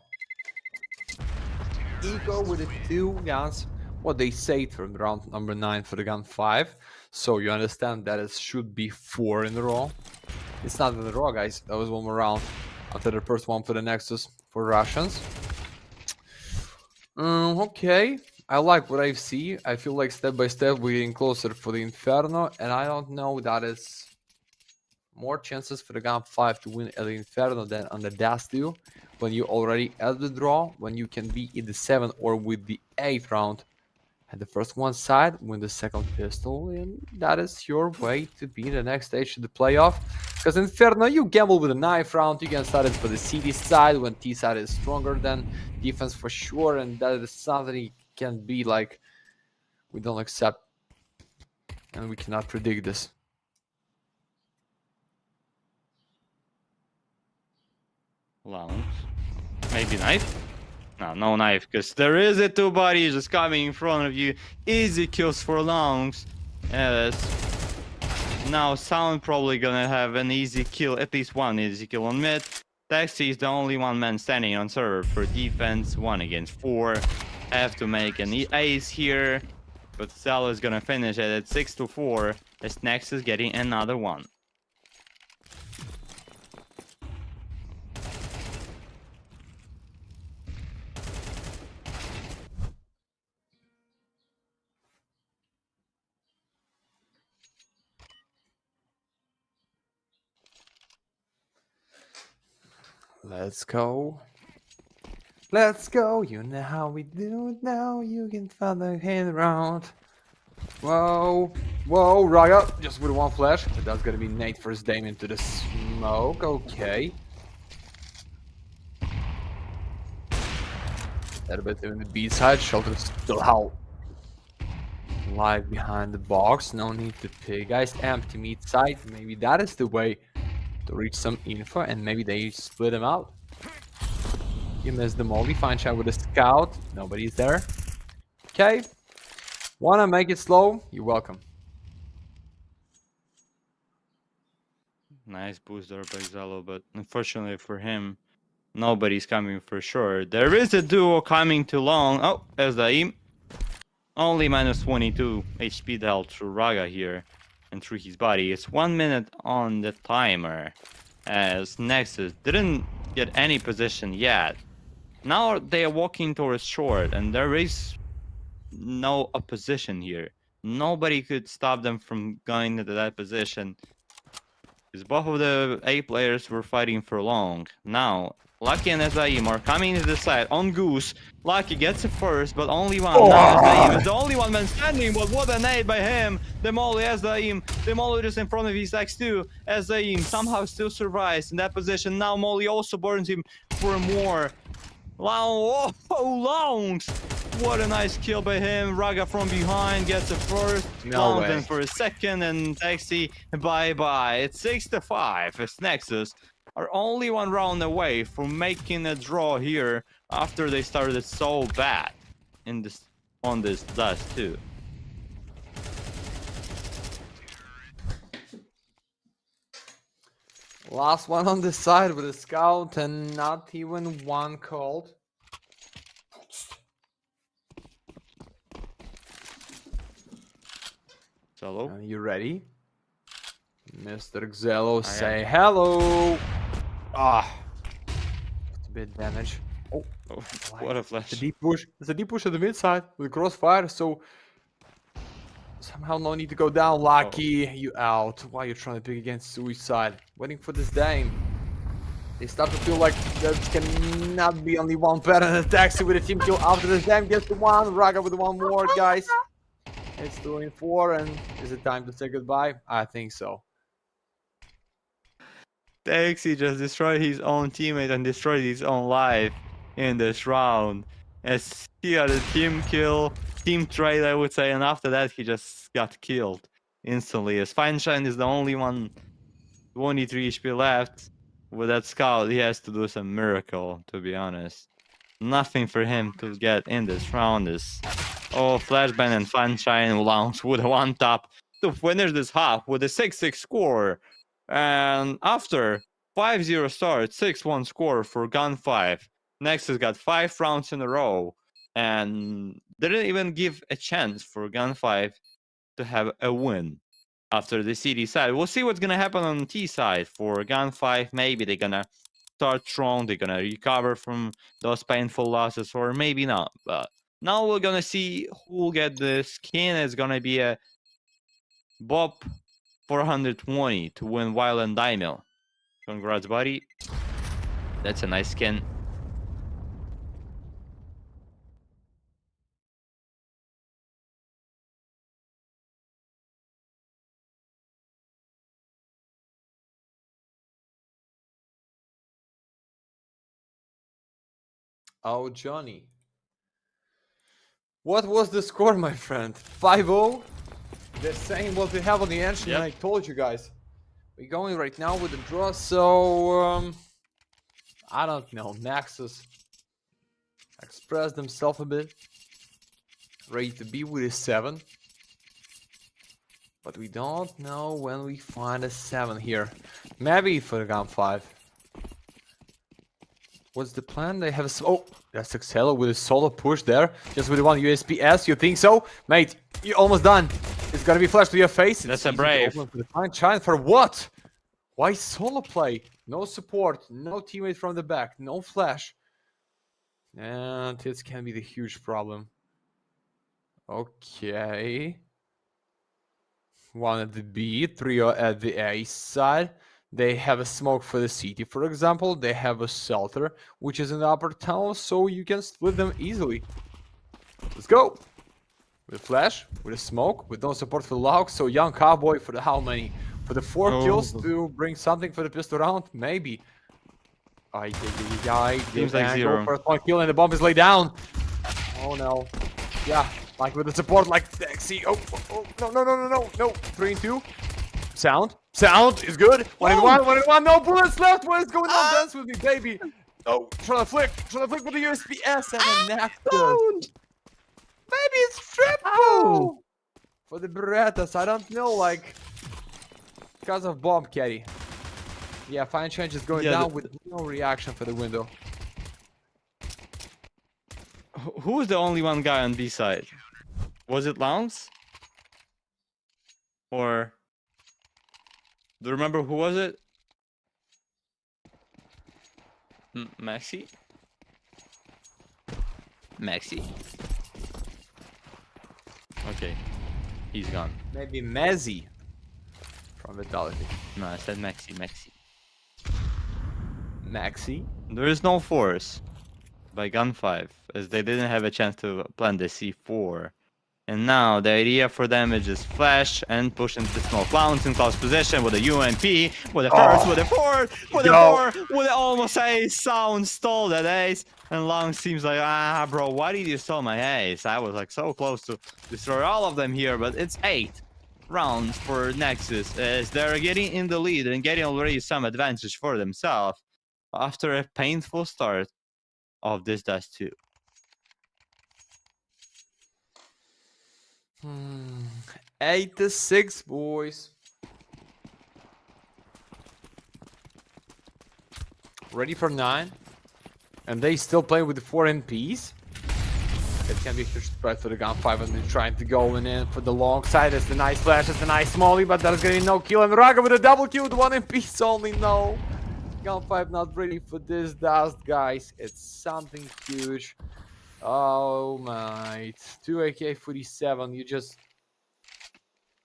Eco with the 2 guns. What they say from round number 9 for the GUN5. So you understand that it should be 4 in a row. It's not in a row, guys. That was one more round after the first one for the Nexus for Russians. Okay. I like what I see. I feel like step by step we're getting closer for the Inferno. And I don't know that is more chances for the GUN5 to win at the Inferno than on the DAS do. When you already at the draw, when you can be in the 7th or with the 8th round at the first one side, win the second pistol, and that is your way to be the next stage of the playoff. Because Inferno, you gamble with the 9th round, you can start it for the CD side when T side is stronger than defense for sure, and that is something can be like we don't accept and we cannot predict this. Lounge. Maybe knife? No knife, because there is a 2 bodies just coming in front of you. Easy kills for Longs. Yes. Now Sound probably gonna have an easy kill, at least one easy kill on mid. Taxi is the only one man standing on server for defense, 1 against 4. Have to make an ace here, but Sal is gonna finish it at 6-4 as Nexus getting another one. Let's go. Let's go. You know how we do it now. You can find a hand around. Whoa. Whoa, Raga. Just with 1 flash. But that's gonna be Nate first Dame into the smoke. Okay. A little bit in the B side. Shelter still out. Live behind the box. No need to pick. Guys, empty mid side. Maybe that is the way to reach some info, and maybe they split them out. You missed the molly. Fine shot with a scout. Nobody's there. Okay. Wanna make it slow? You're welcome. Nice boost there by Xalo, but unfortunately for him, nobody's coming for sure. There is a duo coming too long. Oh, there's the aim. Only minus 22 HP dealt through Raga here and through his body. It's 1 minute on the timer as Nexus didn't get any position yet. Now they are walking towards short and there is no opposition here. Nobody could stop them from going into that position because both of the A players were fighting for long. Now Lucky and Ezaim are coming to the side on Goose. Lucky gets it first, but only one. Now Ezaim is the only one man standing, but what a nade by him. Demoli Ezaim. Demoli just in front of his X2. Ezaim somehow still survives in that position. Now Molly also burns him for more. Longs What a nice kill by him. Raga from behind gets a first. No way. Mountain for a second, and Taxi, bye-bye. It's 6-5 as Nexus are only one round away from making a draw here after they started so bad in this on this last two. Last one on the side with a scout and not even one called. Solo. Are you ready? Mr. Xelo, say hello. Ah, it's a bit damage. Oh, Oh, what a flash. it's a deep push. It's a deep push at the mid side with crossfire, so somehow no need to go down. Lucky, you out. Why are you trying to pick against suicide? Waiting for this Dame. They start to feel like there cannot be only one pattern in a Taxi with a team kill after this Dame gets the one. Raga with one more, guys. It's 2-4, and is it time to say goodbye? I think so. Taxi just destroyed his own teammate and destroyed his own life in this round. As he had a team kill, team trade, I would say, and after that he just got killed instantly. As Feinstein is the only one, 23 HP left. With that scout, he has to do some miracle, to be honest. Nothing for him to get in this round is flashbang and Feinstein launch with a one tap to finish this half with a 6-6 score. And after 5-0 start, 6-1 score for GUN5. Nexus got 5 rounds in a row and didn't even give a chance for GUN5 to have a win after the CD side. We'll see what's gonna happen on T side for GUN5. Maybe they're gonna start strong, they're gonna recover from those painful losses, or maybe not. But now we're gonna see who will get the skin. It's gonna be a Bob 420 to win Violent Daimyo. Congrats, buddy. That's a nice skin. Oh, Johnny. What was the score, my friend? 5-0? The same what we have on the engine, Yep. I told you guys. We're going right now with the draw, so... I don't know. Nexus expressed themselves a bit. Ready to be with a 7. But we don't know when we find a 7 here. Maybe for the GUN5. What's the plan? They have a... Oh, that's ex-SABRE with a solo push there. Just with the one USPS. You think so? Mate, you're almost done. It's gonna be flashed to your face. That's a brave. Chance for what? Why solo play? No support, no teammate from the back, no flash. And this can be the huge problem. Okay. One at the B, 3 at the A side. They have a smoke for the city, for example. They have a shelter, which is in the upper tunnel, so you can split them easily. Let's go. With flash, with a smoke, with no support for the log. So young cowboy for the how many? For the 4 kills to bring something for the pistol round? Maybe. Seems like 0. First 1 kill and the bomb is laid down. Oh no. Yeah, like with the support like Taxi. Oh, no. 3 and 2. Sound is good. 1 and 1. No bullets left. What is going on? Dance with me, baby. Oh, trying to flick with the USPS and a Nexus. Maybe it's triple for the Berettas. I don't know, like because of bomb carry. Yeah, fine change is going down with no reaction for the window. Who's the only one guy on B side? Was it Lounge? Or do you remember who was it? Maxi? Okay, he's gone. Maybe Mezzi from Vitality. No, I said Maxi. Maxi? There is no force by GUN5, as they didn't have a chance to plant the C4 And now the idea for them is just flash and push into the smoke. Clowns in close position with a UMP, with a first, with a fourth, with a four, with a almost ace. Sound stole that ace. And Long seems like, bro, why did you steal my ace? I was like so close to destroy all of them here, but it's 8 rounds for Nexus as they're getting in the lead and getting already some advantage for themselves after a painful start of this Dust 2. 8-6, boys. Ready for 9. And they still play with the 4 NPs. It can be a huge threat for the GUN5 and they're trying to go in for the long side. It's the nice flash, it's the nice molly, but there's gonna be no kill. And Raga with a double kill with 1 MP only. No. GUN5 not ready for this Dust, guys. It's something huge. Oh my. 2 AK-47. You just...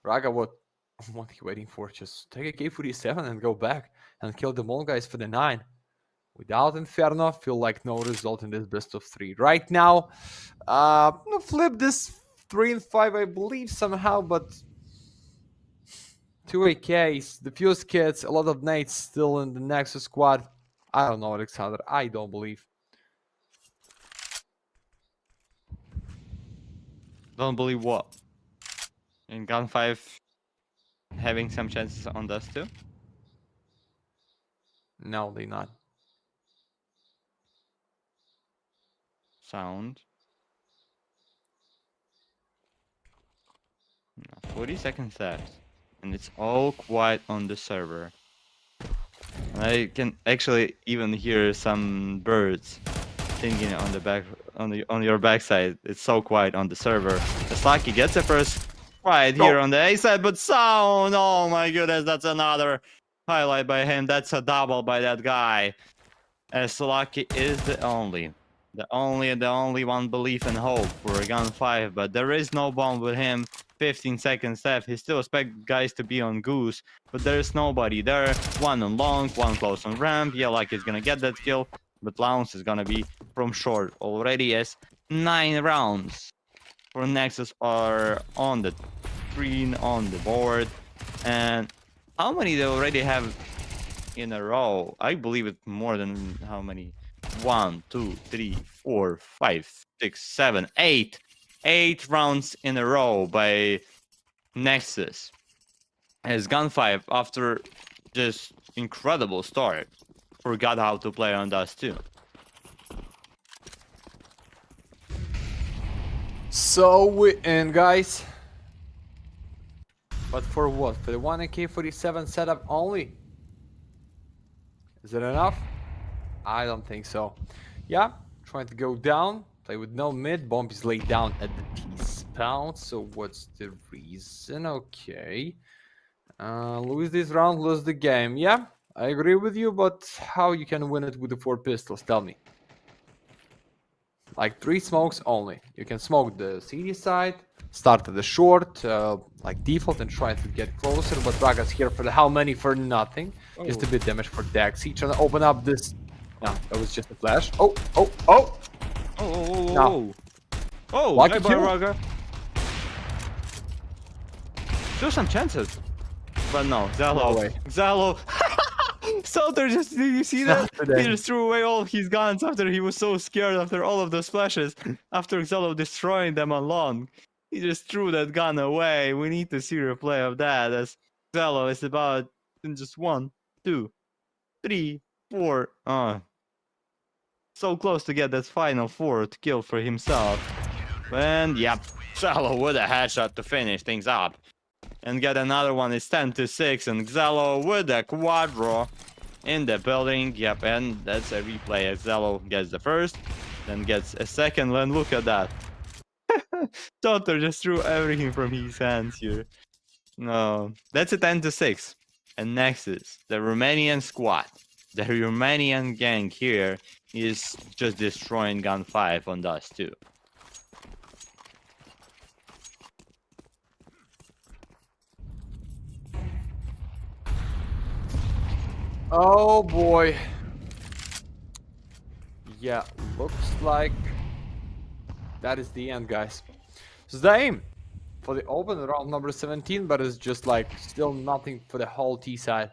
Raga, what are you waiting for? Just take AK-47 and go back and kill them all, guys, for the 9. Without Inferno, feel like no result in this best of 3. Right now, I'm gonna flip this 3 and 5, I believe, somehow, but 2 AKs, the fuse kits, a lot of nades still in the Nexus squad. I don't know, Alexander. I don't believe. Don't believe what? In GUN5 having some chances on Dust 2? No, they not. Sound. No, 40 seconds left. And it's all quiet on the server. And I can actually even hear some birds singing on the back on your backside. It's so quiet on the server. Slaki gets the first quiet here on the A side, but Sound, oh my goodness, that's another highlight by him. That's a double by that guy. As Slaki is the only one belief and hope for GUN5, but there is no bomb with him. 15 seconds left. He still expects guys to be on Goose, but there's nobody there. 1 on long, 1 close on ramp. Yeah, like he's gonna get that kill, but Lounge is gonna be from short already as 9 rounds for Nexus are on the screen, on the board. And how many they already have in a row? I believe it's more than how many? 1, 2, 3, 4, 5, 6, 7, 8. 8 rounds in a row by Nexus. As GUN5, after just incredible start, forgot how to play on Dust 2. So we in, guys. But for what? For the 1 AK-47 setup only? Is it enough? I don't think so. Yeah, trying to go down. Play with no mid. Bomb is laid down at the T-spawn. So what's the reason? Okay. Lose this round, lose the game. Yeah, I agree with you, but how you can win it with the 4 pistols? Tell me. Like 3 smokes only. You can smoke the CD side, start at the short, like default, and try to get closer. But Raga's here for the how many for nothing. Just a bit damage for Dex. He's trying to open up this. No, that was just a flash. Oh. No. Oh, Lucky by kill. Raga. Still some chances. But no, Zalo. No way. Zalo. Souther just, did you see that? today. He just threw away all his guns after he was so scared after all of those flashes. After Zalo destroying them on long. He just threw that gun away. We need to see a replay of that as Zalo is about in just 1, 2, 3, 4. So close to get that final 4th kill for himself. And yep, Xalo with a headshot to finish things up. And get another one, it's 10-6, and Xalo with a quadro in the building. Yep, and that's a replay as Xalo gets the first, then gets a second, and look at that. Totter just threw everything from his hands here. No, that's a 10-6. And Nexus, the Romanian squad, the Romanian gang here is just destroying GUN5 on Dust 2. Oh boy. Yeah, looks like that is the end, guys. Zaim, for the open round number 17, but it's just like still nothing for the whole T side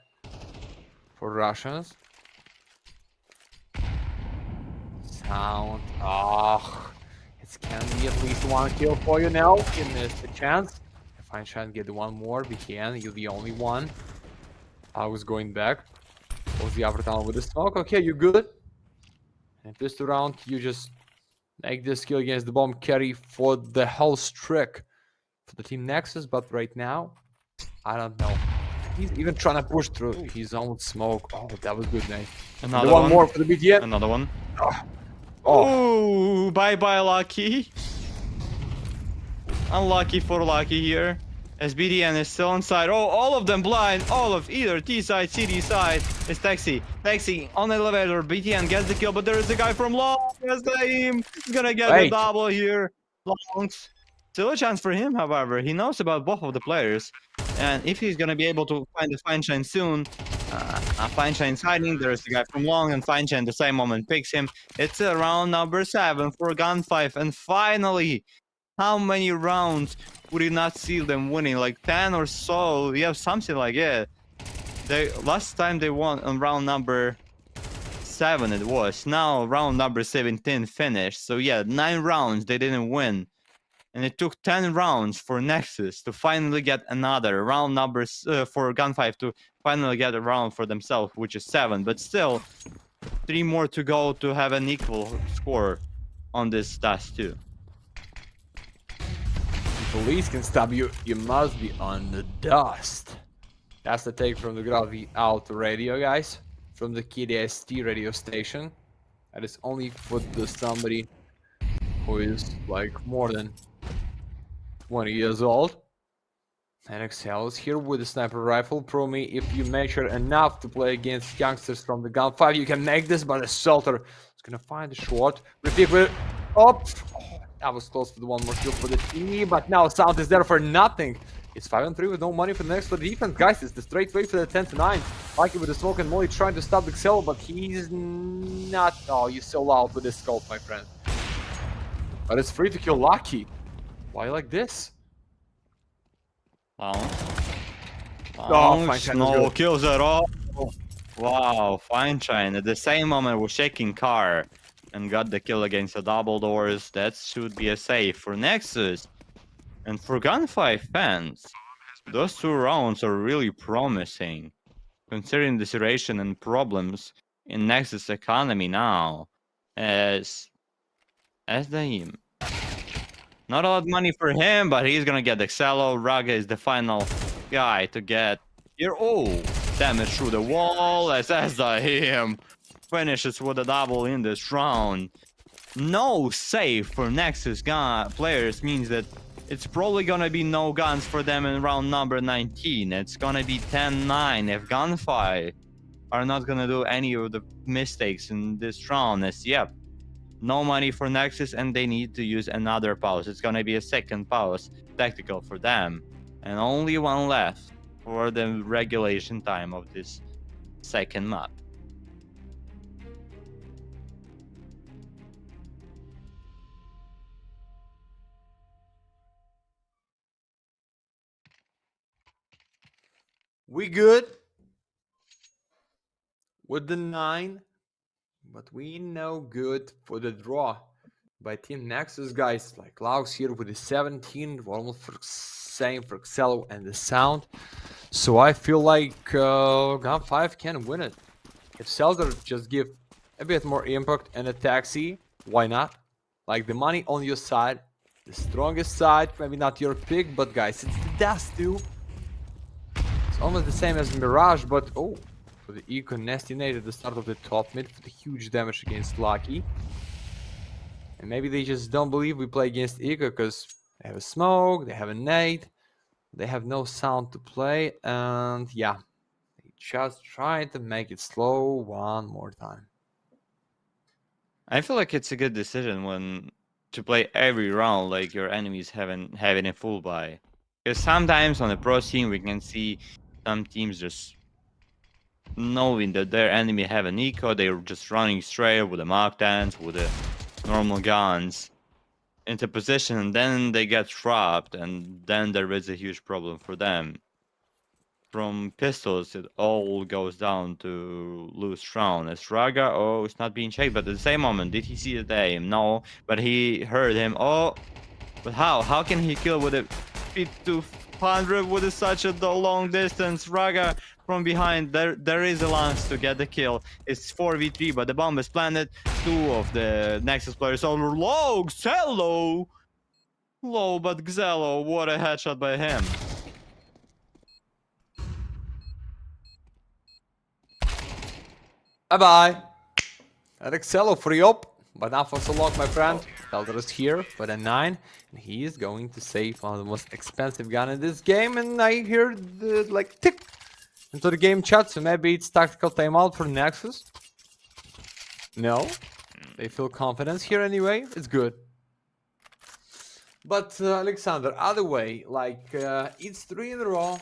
for Russians. Sound. Oh, it can be at least one kill for you now. You missed the chance. If I try and get one more, we can. You're the only one. I was going back. Was the upper tunnel with the smoke? Okay, you're good. And this round, you just make this kill against the bomb carry for the whole streak for the team Nexus. But right now, I don't know. He's even trying to push through his own smoke. Oh, that was good, Nate. Another one more for the BTN. Another one. Oh, Oh, bye-bye, Lucky. Unlucky for Lucky here. As BDN is still inside. Oh, all of them blind. All of either T side, CD side. It's Taxi. Taxi on the elevator. BTN gets the kill, but there is a guy from Long. As He's gonna get the double here. Longs. Still a chance for him, however. He knows about both of the players. And if he's gonna be able to find the Feinstein soon, Feinstein's hiding. There's the guy from Long, and Feinstein the same moment picks him. It's round number 7 for GUN5. And finally, how many rounds would you not see them winning? Like 10 or so. Yeah, something like it. Last time they won on round number 7 it was. Now round number 17 finished. So yeah, 9 rounds they didn't win. And it took 10 rounds for Nexus to finally get another round numbers for GUN5 to finally get a round for themselves, which is 7. But still, 3 more to go to have an equal score on this task too. Police can stop you. You must be on the dust. That's the take from the Gravity Out radio, guys. From the KDST radio station. That is only for somebody who is like more than 20 years old. And Excel is here with a sniper rifle. Pro me, if you measure enough to play against youngsters from the GUN5, you can make this, but Assaulter is gonna find the short. Repeat with up. That was close to the one more kill for the team, but now Sound is there for nothing. It's 5-3 with no money for the next for the defense. Guys, it's the straight way for the 10-9. Lucky with the smoke and Molly trying to stop Excel, but he's not. Oh, you're so loud with this scope, my friend. But it's free to kill Lucky. Why like this? Wow. Feinstein No kills at all. Wow, Feinstein at the same moment was shaking car and got the kill against the double doors. That should be a save for Nexus. And for GUN5 fans, those 2 rounds are really promising, considering the situation and problems in Nexus economy now. As the not a lot of money for him, but he's gonna get the Xelo. Raga is the final guy to get here. Oh, damage through the wall as the finishes with a double in this round. No save for Nexus players means that it's probably gonna be no guns for them in round number 19. It's gonna be 10-9 if GUN5 are not gonna do any of the mistakes in this round. As yep, no money for Nexus, and they need to use another pause. It's gonna be a second pause tactical for them, and only one left for the regulation time of this second map. We good with the 9, but we no good for the draw by Team Nexus, guys. Like Klaus here with the 17, almost for same for Xelo and the Sound. So I feel like GUN5 can win it. If Zelda just give a bit more impact and a taxi, why not? Like the money on your side, the strongest side, maybe not your pick, but guys, it's the Dust too. It's almost the same as Mirage, but oh, for the Eco Nasty Nade at the start of the top mid for the huge damage against Lucky. And maybe they just don't believe we play against Eco because they have a smoke, they have a nade, they have no sound to play, and yeah, they just try to make it slow one more time. I feel like it's a good decision when to play every round like your enemies having a full buy. Because sometimes on the pro scene we can see some teams just knowing that their enemy have an eco, they're just running straight with the Mark 10s, with the normal guns. into position, then they get trapped, and then there is a huge problem for them. From pistols, it all goes down to loose round. As Raga, oh, it's not being checked, but at the same moment, did he see the aim? No, but he heard him. Oh, but how? How can he kill with a P200 with such a long distance? Raga from behind, there is a lance to get the kill. It's 4v3, but the bomb is planted. Two of the Nexus players are low. Xello! Low, but Xello, what a headshot by him. Bye-bye. Alexello free up, but not for so long, my friend. Felder is here for the 9, and he is going to save one of the most expensive gun in this game, and I hear the, like, tick into the game chat, so maybe it's tactical timeout for Nexus. No, they feel confidence here anyway, it's good. But Alexander, other way, like, it's 3 in a row.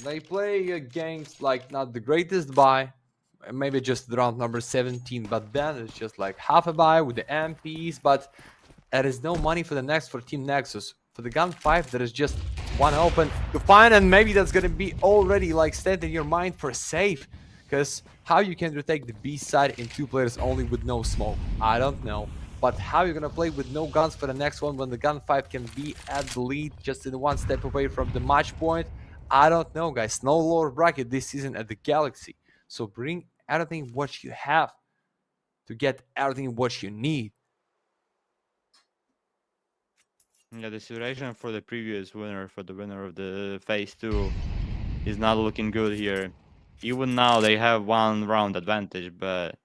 They play games like not the greatest buy. Maybe just round number 17, but then it's just like half a buy with the MPs, but there is no money for the next for Team Nexus. For the GUN5, there is just one open to find, and maybe that's gonna be already like set in your mind for safe. Because how you can retake the B side in 2 players only with no smoke, I don't know. But how you're gonna play with no guns for the next one when the GUN5 can be at the lead just in 1 step away from the match point, I don't know, guys. No lower bracket this season at the Galaxy. So bring everything what you have to get everything what you need. Yeah, the situation for the previous winner, for the winner of the phase 2, is not looking good here. Even now they have 1 round advantage, but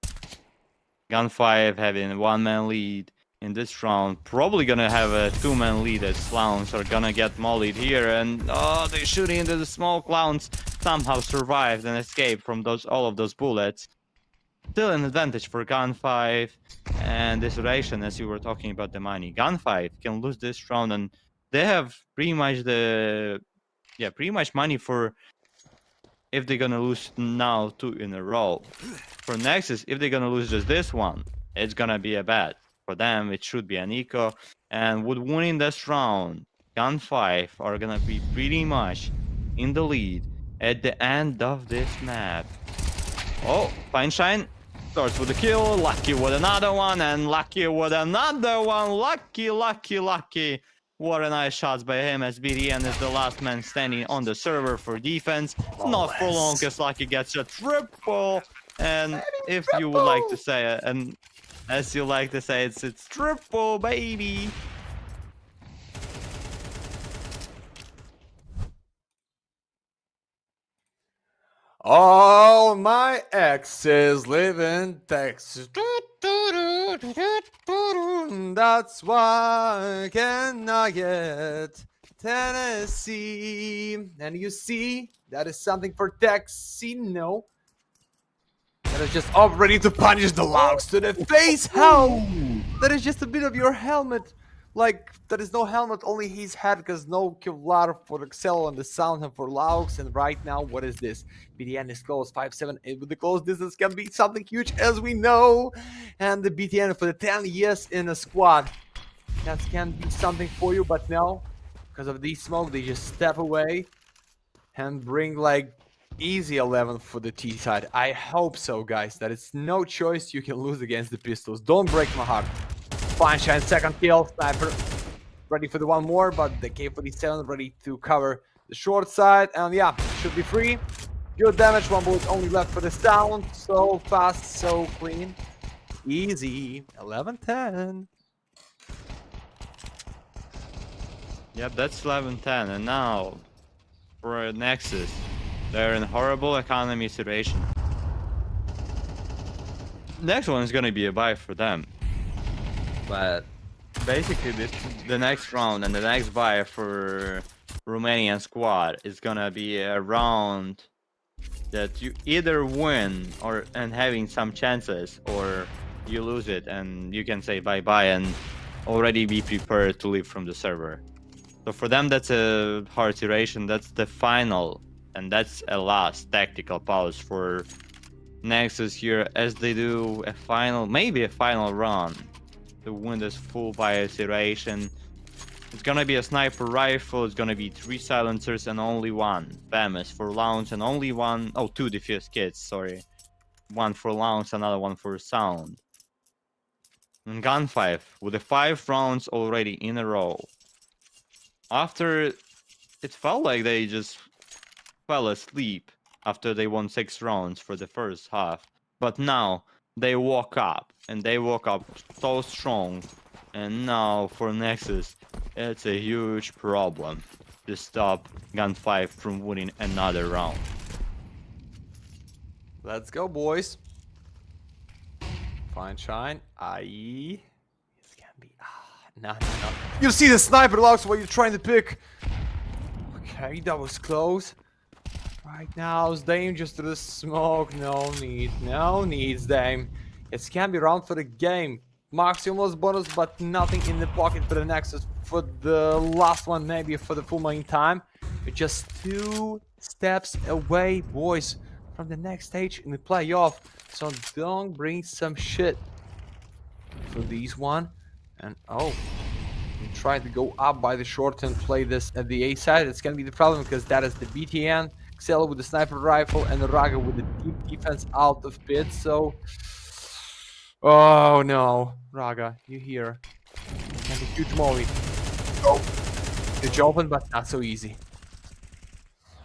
GUN5 having 1-man lead in this round, probably gonna have a 2-man lead as clowns are gonna get mollied here, and oh, they're shooting into the small clowns. Somehow survived and escaped from all of those bullets. Still an advantage for GUN5, and this duration, as you were talking about the money. GUN5 can lose this round, and they have pretty much pretty much money for if they're gonna lose now 2 in a row. For Nexus, if they're gonna lose just this one, it's gonna be a bad. For them, it should be an eco, and with winning this round, GUN5 are gonna be pretty much in the lead at the end of this map. Oh, Fine Shine starts with a kill, Lucky with another one, and Lucky with another one. Lucky. What a nice shots by him, as BDN is the last man standing on the server for defense. Not for long, as Lucky gets a triple. And if you would like to say it, and as you like to say, it's triple, baby. All my exes live in Texas. That's why I cannot get Tennessee. And you see, that is something for Texino. That is just up ready to punish the Laux to the face. How? That is just a bit of your helmet. Like, there is no helmet, only his head, because no Kevlar for Excel and the sound and for Laux. And right now, what is this? BTN is close, 5-7, with the close distance can be something huge, as we know. And the BTN for the 10, yes, in a squad. That can be something for you, but no. Because of the smoke, they just step away and bring, like, easy 11 for the T side. I hope so, guys, that it's no choice you can lose against the pistols. Don't break my heart. Fine Shine, second kill, sniper ready for the one more, but the K47 ready to cover the short side, and yeah, should be free. Good damage, 1 bullet only left for the sound. So fast, so clean, easy. 11-10. Yep, that's 11-10, and now for Nexus, they're in a horrible economy situation. Next one is gonna be a buy for them. But basically, the next round and the next buy for Romanian squad is gonna be a round that you either win and having some chances, or you lose it and you can say bye-bye and already be prepared to leave from the server. So for them, that's a hard situation. That's the final, and that's a last tactical pause for Nexus here, as they do a final, maybe a final run to win this full fire situation. It's gonna be a sniper rifle, it's gonna be 3 silencers and only 1 famous for launch and only 1, oh, 2 defuse kits, sorry. 1 for launch, another 1 for sound. And GUN5 with the 5 rounds already in a row. After it felt like they just fell asleep after they won 6 rounds for the first half. But now they woke up, and they woke up so strong. And now for Nexus, it's a huge problem to stop GUN5 from winning another round. Let's go, boys. Fine shine. Aye. This can be. No. You see the sniper logs what you're trying to pick. Okay, that was close. Right now, Dame just to the smoke. No needs, Dame. It can be round for the game. Maximus bonus, but nothing in the pocket for the Nexus. For the last one, maybe for the full main time. We're just 2 steps away, boys, from the next stage in the playoff. So don't bring some shit for these one. And oh, try to go up by the short and play this at the A side. It's gonna be the problem because that is the BTN, Xelo with the sniper rifle, and the Raga with the deep defense out of pit. So, oh no, Raga, you here? And a huge molly. Oh, huge open, but not so easy.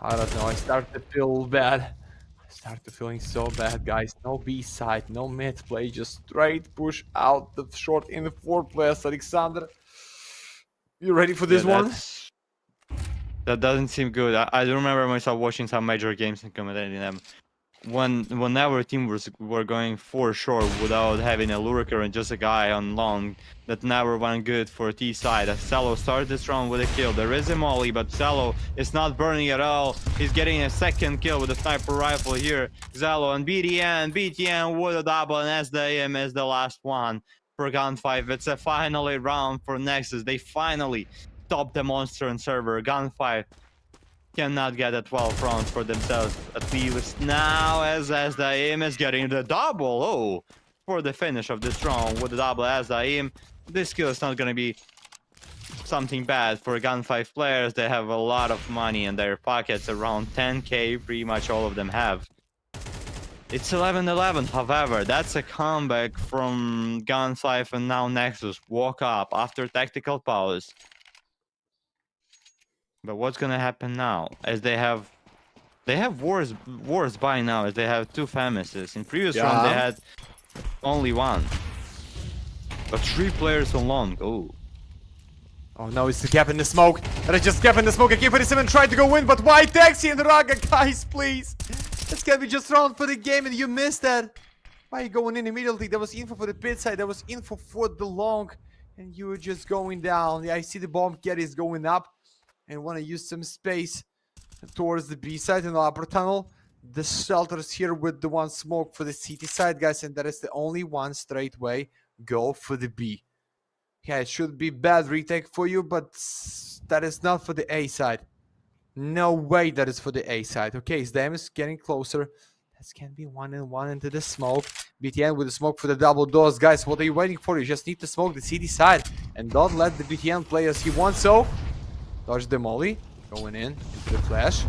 I don't know. I start to feel bad. Feeling so bad, guys. No B side, no mid play, just straight push out the short in the 4th place. Alexander, you ready for this one? That doesn't seem good. I do remember myself watching some major games and commentating them. When our team were going for short without having a lurker and just a guy on long, that never went good for T side. Xelo started this round with a kill. There is a molly, but Xelo is not burning at all. He's getting a 2nd kill with a sniper rifle here. Xelo and BTN with a double, and SDM is the last one for GUN5. It's a finally round for Nexus. They finally stopped the monster on server. GUN5 cannot get a 12 rounds for themselves, at least now, as Daim is getting the double. Oh, for the finish of this round with the double as Daim. This kill is not gonna be something bad for GUN5 players. They have a lot of money in their pockets, around 10k, pretty much all of them have. It's 11-11, however, that's a comeback from GUN5, and now Nexus woke up after tactical pause. But what's gonna happen now? As they have wars by now, as they have 2 famouses. In previous round they had only 1. But 3 players on long. Oh no, it's the gap in the smoke. That is just gap in the smoke. AK-47 tried to go in, but why Taxi and Raga? Guys, please. This can be just round for the game and you missed that. Why are you going in immediately? There was info for the pit side. There was info for the long. And you were just going down. Yeah, I see the bomb get is going up. And want to use some space towards the B side in the upper tunnel. The shelters here with the 1 smoke for the CT side, guys. And that is the only one straight way. Go for the B. Yeah, it should be bad retake for you, but that is not for the A side. No way that is for the A side. Okay, his damage is getting closer. That can be 1-1 into the smoke. BTN with the smoke for the double doors. Guys, what are you waiting for? You just need to smoke the CT side. And don't let the BTN play as he wants. So, dodge the molly. Going in into the flash.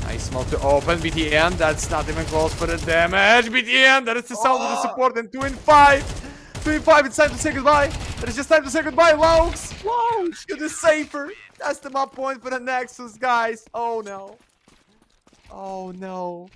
Nice smoke to open. BTN, that's not even close for the damage. BTN, that is the sound of the support. And 2-5. 2-5, it's time to say goodbye. It is just time to say goodbye, Longs. Longs, you're the safer. That's the map point for the Nexus, guys. Oh no. Oh no.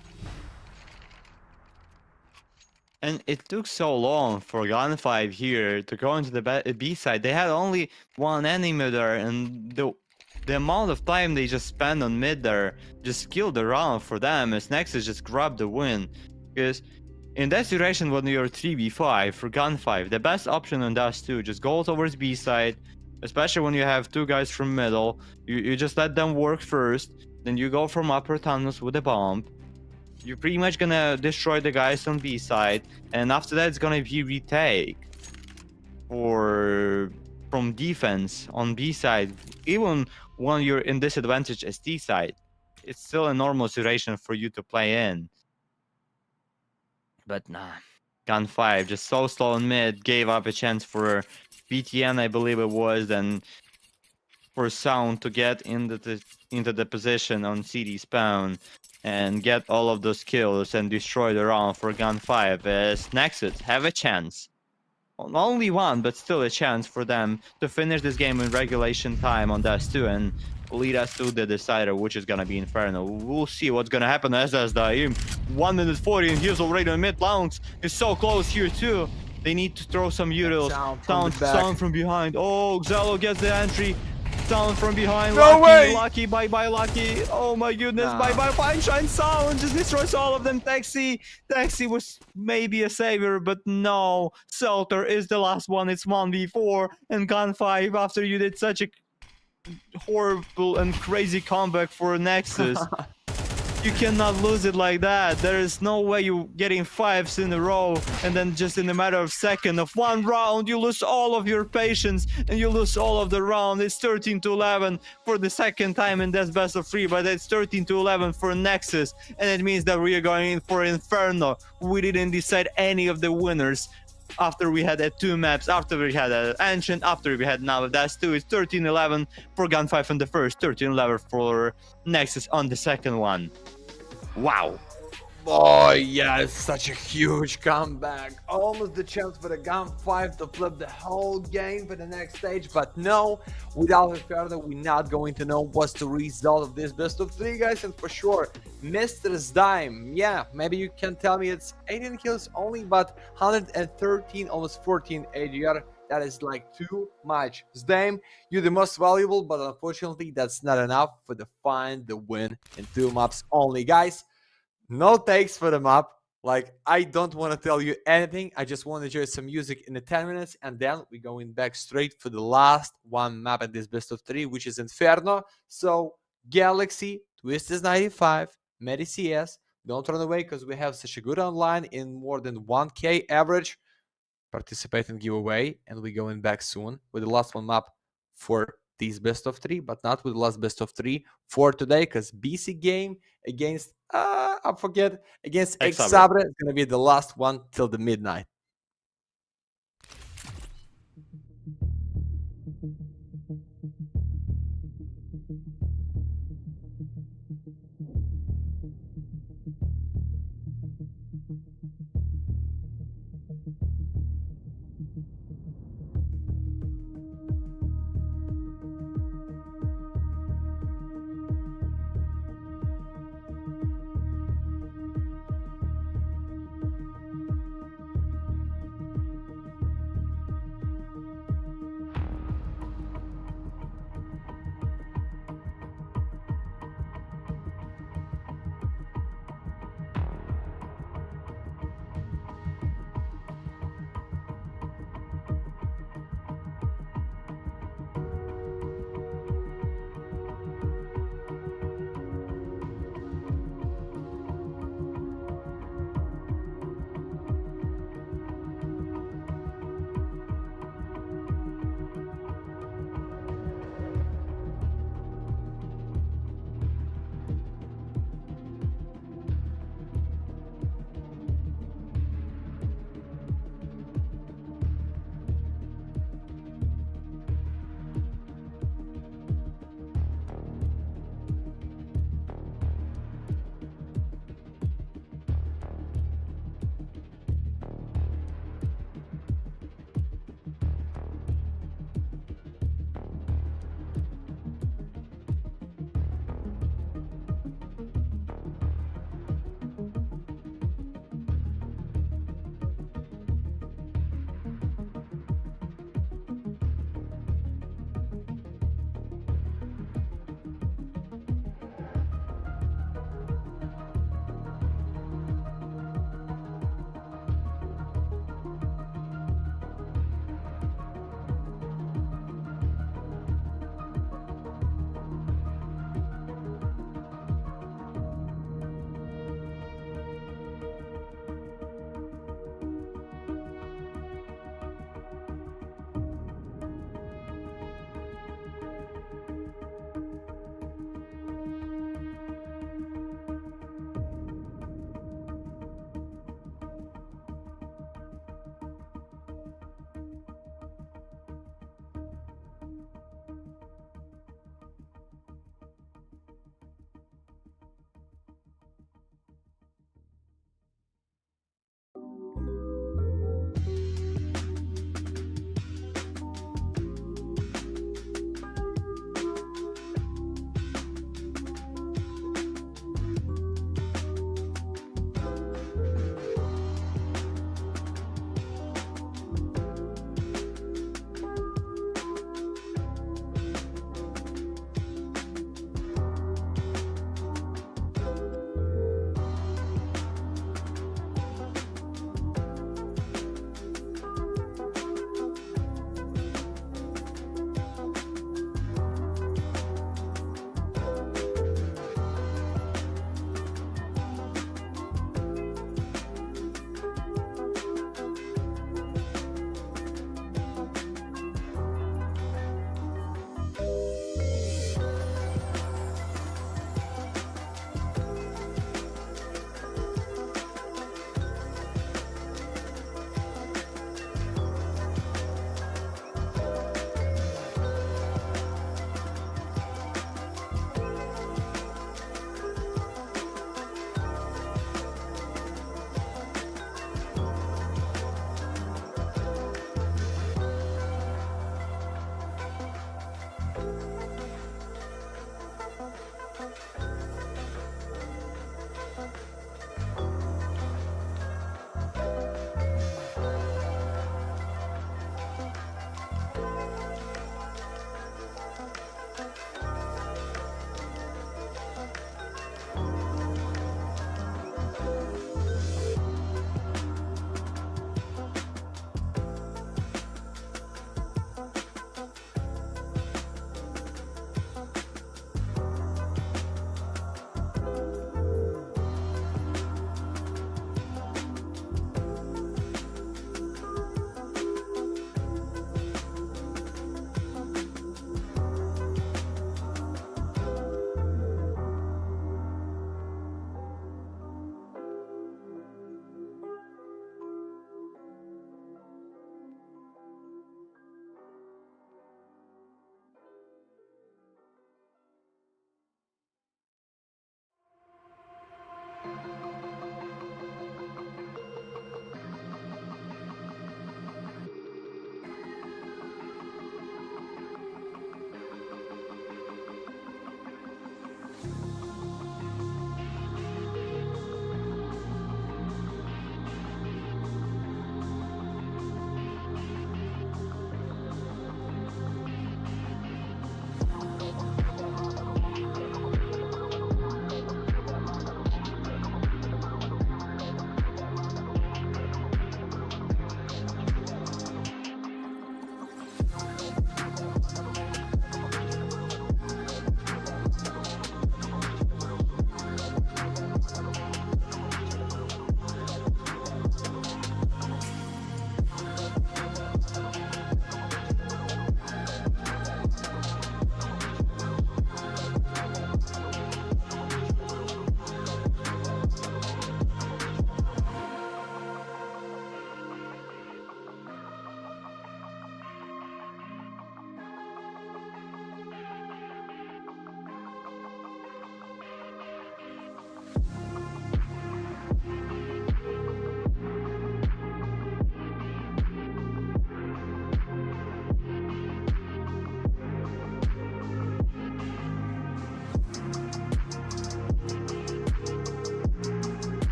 And it took so long for GUN5 here to go into the B side. They had only 1 enemy there, and the amount of time they just spent on mid there just killed the round for them, as Nexus just grabbed the win. Because in that situation, when you're 3v5 for GUN5, the best option on Dust 2, just go towards B side, especially when you have 2 guys from middle. You just let them work first, then you go from upper tunnels with a bomb. You're pretty much gonna destroy the guys on B side, and after that it's gonna be retake from defense on B side. Even when you're in disadvantage as T side, it's still a normal situation for you to play in. But nah, GUN5 just so slow in mid, gave up a chance for BTN, I believe it was, then for Sound to get into the position on CD spawn and get all of those kills and destroy the round for GUN5, as Nexus have a chance. Only one, but still a chance for them to finish this game in regulation time on Dust 2 and lead us to the decider, which is gonna be Inferno. We'll see what's gonna happen as Daim. 1 minute 40 and he's already on mid. Lounge is so close here too. They need to throw some utils. Sound from behind. Oh, Xelo gets the entry. Sound from behind. No way! Lucky, bye-bye, Lucky. Oh my goodness, Nah. bye-bye, Fine Shine. Sound just destroys all of them. Taxi was maybe a savior, but no. Selter is the last one. It's 1v4. And GUN5, after you did such a horrible and crazy comeback for Nexus, you cannot lose it like that. There is no way you getting 5s in a row and then just in a matter of second of one round you lose all of your patience and you lose all of the round. It's 13-11 for the second time in this best of 3, but it's 13-11 for Nexus, and it means that we are going in for Inferno. We didn't decide any of the winners after we had 2 maps, after we had Ancient, after we had now that's 2. It's 13-11 for GUN5 on the first, 13-11 for Nexus on the second one. Wow. Oh yeah, such a huge comeback. Almost the chance for the GUN5 to flip the whole game for the next stage, but no, without Inferno, we're not going to know what's the result of this best of 3, guys. And for sure, Mr. Dime, yeah, maybe you can tell me it's 18 kills only, but 113, almost 14 ADR. That is like too much. Dime, you're the most valuable, but unfortunately, that's not enough for the find the win in 2 maps only, guys. No takes for the map. Like, I don't want to tell you anything. I just want to enjoy some music in the 10 minutes, and then we're going back straight for the last one map at this best of 3, which is Inferno. So, Galaxy, Twisted 95, Medi CS, don't run away because we have such a good online in more than 1k average. Participate in giveaway, and we're going back soon with the last one map for these best of 3, but not with the last best of 3 for today, because BC.Game against I forget, against ex-SABRE is gonna be the last one till the midnight.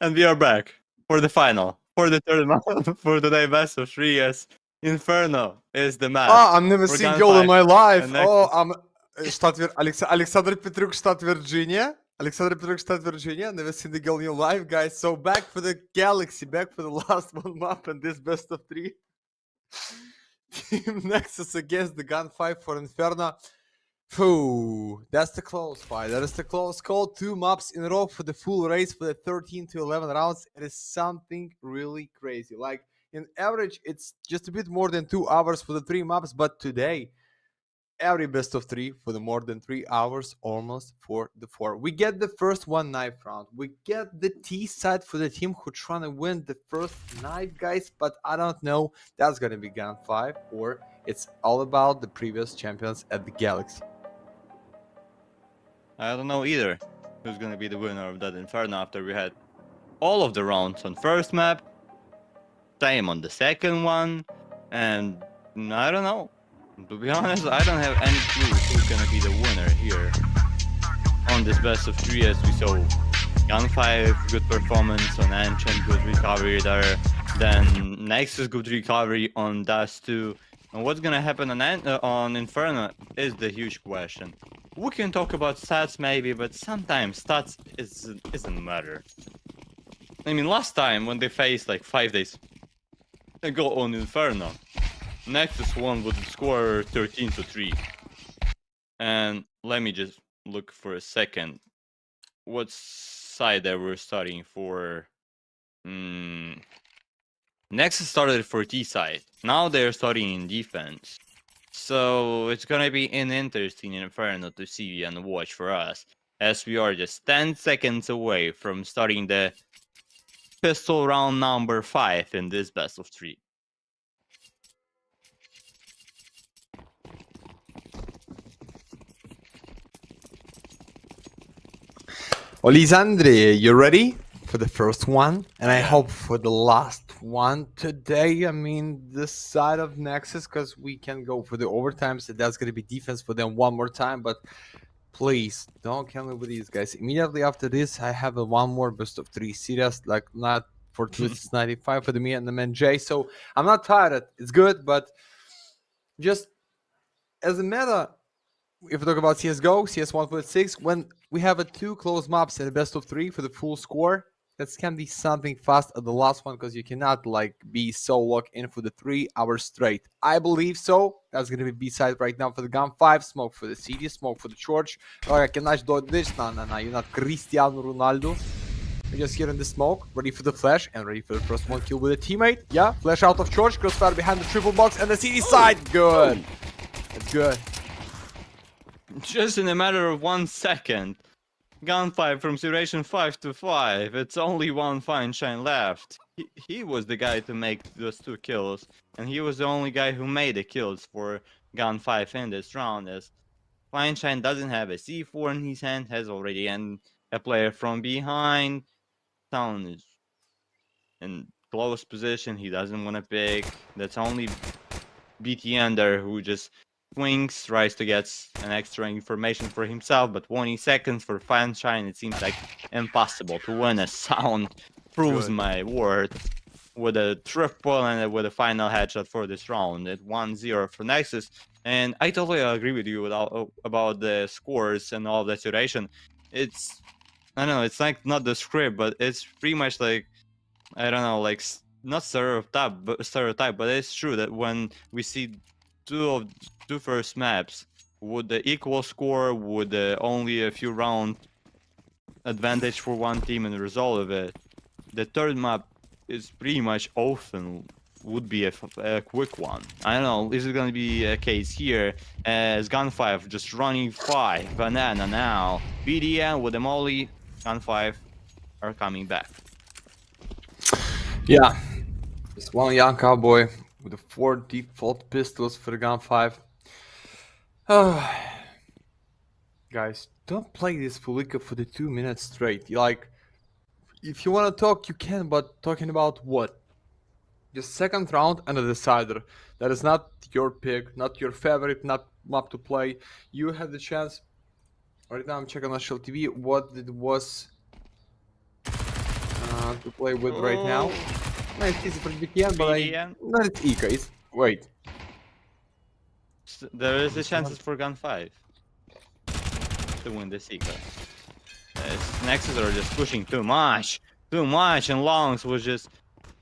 And we are back for the final, for the third map for today best of 3. Yes, Inferno is the map. Oh, I'm never for seen goal in GUN5 my life. and Oh, Nexus. Alexander Petruk, Stat Virginia. Alexander Petruk, Stat Virginia. Never seen the goal in your life, guys. So back for the Galaxy, back for the last one map and this best of 3. Team Nexus against the GUN5 for Inferno. Phew, that's the close fight. That is the close call. 2 maps in a row for the full race for the 13 to 11 rounds. It is something really crazy. Like, in average, it's just a bit more than 2 hours for the 3 maps, but today, every best of 3 for the more than 3 hours, almost for the 4. We get the first one knife round. We get the T side for the team who trying to win the first knife, guys, but I don't know. That's gonna be GUN5 or it's all about the previous champions at the Galaxy. I don't know either who's gonna be the winner of that Inferno after we had all of the rounds on first map, same on the second one, and I don't know. To be honest, I don't have any clue who's gonna be the winner here on this best of 3, as we saw GUN5 good performance on Ancient, good recovery there, then Nexus good recovery on Dust 2. And what's gonna happen on Inferno is the huge question. We can talk about stats maybe, but sometimes stats isn't matter. I mean, last time when they faced like 5 days ago on Inferno, Nexus won with the score 13-3. And let me just look for a second. What side they were starting for? Nexus started for T side. Now they're starting in defense. So it's gonna be an interesting Inferno to see and watch for us, as we are just 10 seconds away from starting the pistol round number 5 in this best of 3. Olisandre, you ready for the first one? And I hope for the last one today. I mean, this side of Nexus, because we can go for the overtime, so that's going to be defense for them one more time. But please, don't kill me with these guys. Immediately after this, I have a one more best of 3 serious, like not for Twisted 95 for the me and the man Jay. So I'm not tired. It's good, but just as a meta, if we talk about CSGO, CS 1.6, when we have a 2 close maps and a best of 3 for the full score, that can be something fast at the last one, because you cannot like be so locked in for the 3 hours straight. I believe so. That's gonna be B-side right now for the GUN5. Smoke for the CD, smoke for the church. I cannot do this. No, you're not Cristiano Ronaldo. We're just here in the smoke, ready for the flash and ready for the first one kill with a teammate. Yeah, flash out of church, crossfire behind the triple box and the CD side. Good. That's good. Just in a matter of 1 second, GUN5 from Duration 5 to 5. It's only one Fine Shine left. He was the guy to make those 2 kills, and he was the only guy who made the kills for GUN5 in this round, as Fine Shine doesn't have a C4 in his hand, has already and a player from behind. Town is in close position, he doesn't want to pick. That's only BTN there who just swings, tries to get an extra information for himself, but 20 seconds for Fine Shine, it seems like impossible to win. A sound proves my word with a triple and with a final headshot for this round at 1-0 for Nexus. And I totally agree with you about the scores and all the duration. It's, I don't know, it's like not the script, but it's pretty much like, I don't know, like not stereotype, but it's true that when we see two first maps with the equal score, with only a few round advantage for one team and the result of it, the third map is pretty much often would be a quick one. I don't know, is it gonna be a case here, as GUN5 just running 5 banana now, BDN with the molly, GUN5 are coming back. Yeah, just one young cowboy with the 4 default pistols for the GUN5. Guys, don't play this Fulika for the 2 minutes straight. Like, if you want to talk, you can, but talking about what? Just second round and a decider. That is not your pick, not your favorite, not map to play. You had the chance. Right now I'm checking national TV what it was. want to play with right now. Nice easy for BTN, but BTN. not it's Ika. It's wait. There is a chances for GUN5 to win this Ika. Nexus are just pushing too much, and Longs was just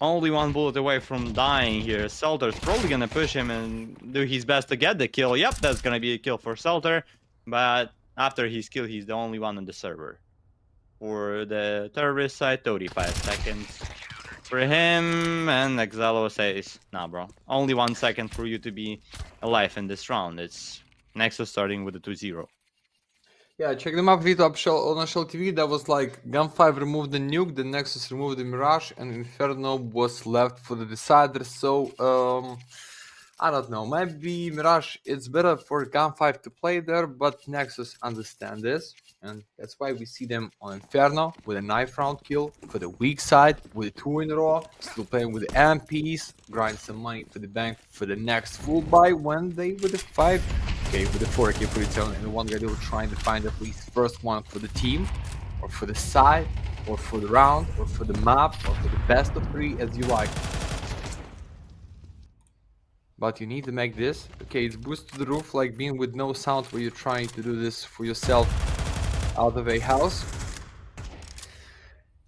only one bullet away from dying here. Salter's probably gonna push him and do his best to get the kill. Yep, that's gonna be a kill for Salter, but after his kill, he's the only one on the server. For the terrorist side, 35 seconds for him, and Exalo says, nah bro, only 1 second for you to be alive in this round. It's Nexus starting with a 2-0. Yeah, check them up video on Shell TV. That was like GUN5 removed the nuke, the Nexus removed the Mirage, and Inferno was left for the decider. So I don't know. Maybe Mirage it's better for GUN5 to play there, but Nexus understand this, and that's why we see them on Inferno with a knife round kill for the weak side with a 2 in a row, still playing with the MPs, grind some money for the bank for the next full buy when they with the 5K with the 4K for return, and the one guy they were trying to find at least first one for the team, or for the side, or for the round, or for the map, or for the best of 3 as you like. But you need to make this. Okay, it's boost to the roof like being with no sound where you're trying to do this for yourself out of a house.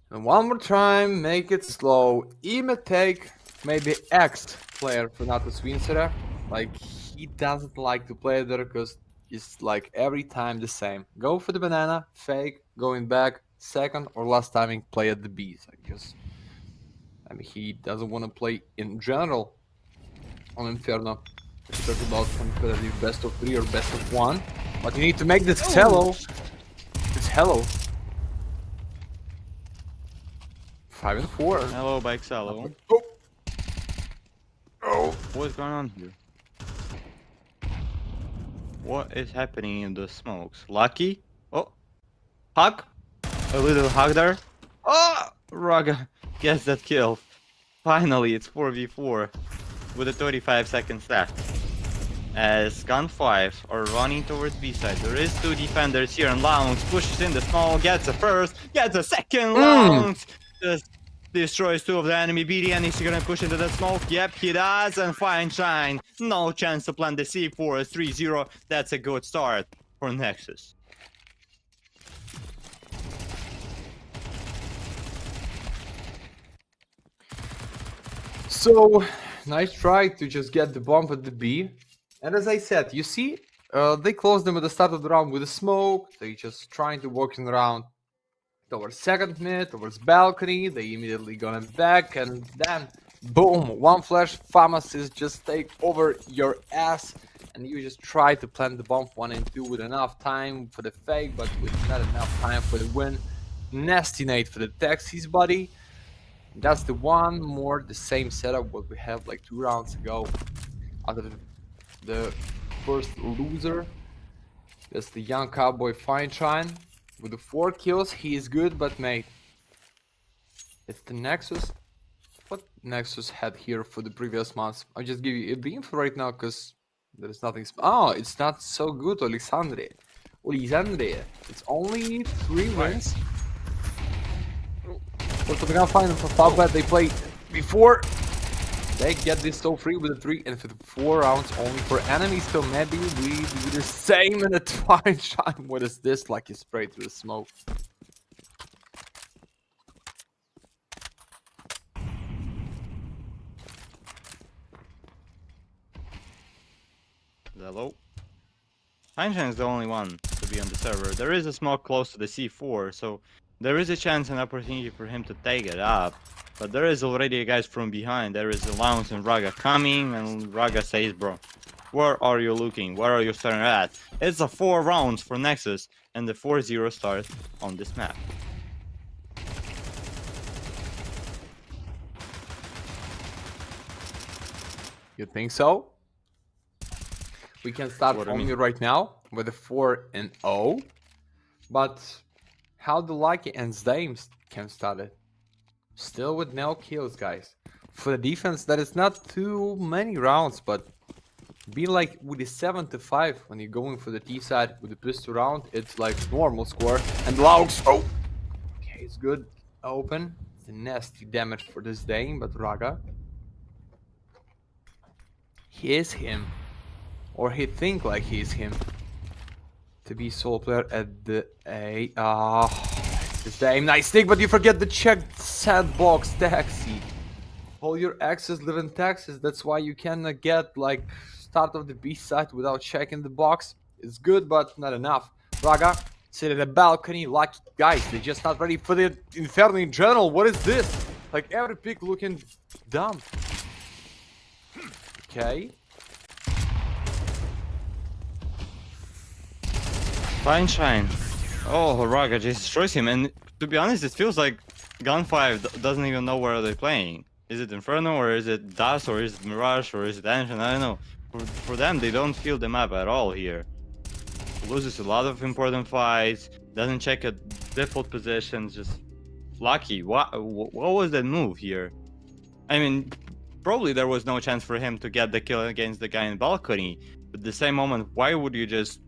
And one more time, make it slow. Imitate maybe X player for Natus Winsera. Like he doesn't like to play there because it's like every time the same. Go for the banana, fake, going back, second or last timing play at the B's. I guess. I mean he doesn't want to play in general on Inferno. Let's talk about competitive best of 3 or best of 1. But you need to make this hello. This hello. 5 and 4. Hello by Exalo. Oh. What's going on here? What is happening in the smokes? Lucky? Oh. Hug? A little hug there. Oh! Raga gets that kill. Finally, it's 4v4 with the 35 seconds left. As GUN5 are running towards B side. There is 2 defenders here, and Lounge pushes in the small, gets a first, gets a second. Lounge just destroys 2 of the enemy. BDN is he gonna push into the smoke? Yep, he does, and Fine Shine. No chance to plant the C4. 3-0. That's a good start for Nexus. So, nice try to just get the bomb at the B. And as I said, you see, they closed them at the start of the round with a smoke. They just trying to walking around towards second mid, towards balcony. They immediately gonna back, and then boom, one flash, pharmacist just take over your ass, and you just try to plant the bomb 1 and 2 with enough time for the fake, but with not enough time for the win. Nasty nade for the Texas buddy. That's the one more the same setup what we had like 2 rounds ago. Other than the first loser, that's the young cowboy Fine Shine with the 4 kills. He is good, but mate, it's the Nexus. What Nexus had here for the previous months? I'll just give you a beam for right now because there's nothing. Oh, it's not so good, Alexandre. It's only 3 wins. But for the GUN5 for FAVBET, they played before. They get this so free with the 3 and for the 4 rounds only for enemies. So maybe we do the same in the Fine Shine. What is this? Like you spray through the smoke. Hello. Fine Shine is the only one to be on the server. There is a smoke close to the C4, so there is a chance and opportunity for him to take it up. But there is already a guys from behind. There is a Lounge and Raga coming, and Raga says, bro, where are you looking? Where are you starting at? It's a 4 rounds for Nexus, and the 4-0 start on this map. You think so? We can start What do you only mean? right now with a 4-0. But how the Lucky and Zames can start it? Still with no kills, guys. For the defense, that is not too many rounds, but be like with the 7-5 when you're going for the T side with the pistol round, it's like normal score. And Laux, oh, okay, it's good. Open It's a nasty damage for this Dame, but Raga. He is him. Or he think like he's him. To be solo player at the A. This Dame, nice stick, but you forget the checked sandbox taxi. All your exes live in Texas, that's why you cannot get like start of the B side without checking the box. It's good, but not enough. Raga, sit at the balcony, lucky guys, they're just not ready for the Inferno in general. What is this? Like every pick looking dumb. Okay. Fine shine. Oh, Raga just destroys him, and to be honest, it feels like GUN5 doesn't even know where they're playing. Is it Inferno, or is it Dust, or is it Mirage, or is it Ancient? I don't know. For them, they don't feel the map at all here. Loses a lot of important fights, doesn't check a default positions, just lucky. What was that move here? I mean, probably there was no chance for him to get the kill against the guy in balcony, but at the same moment, why would you just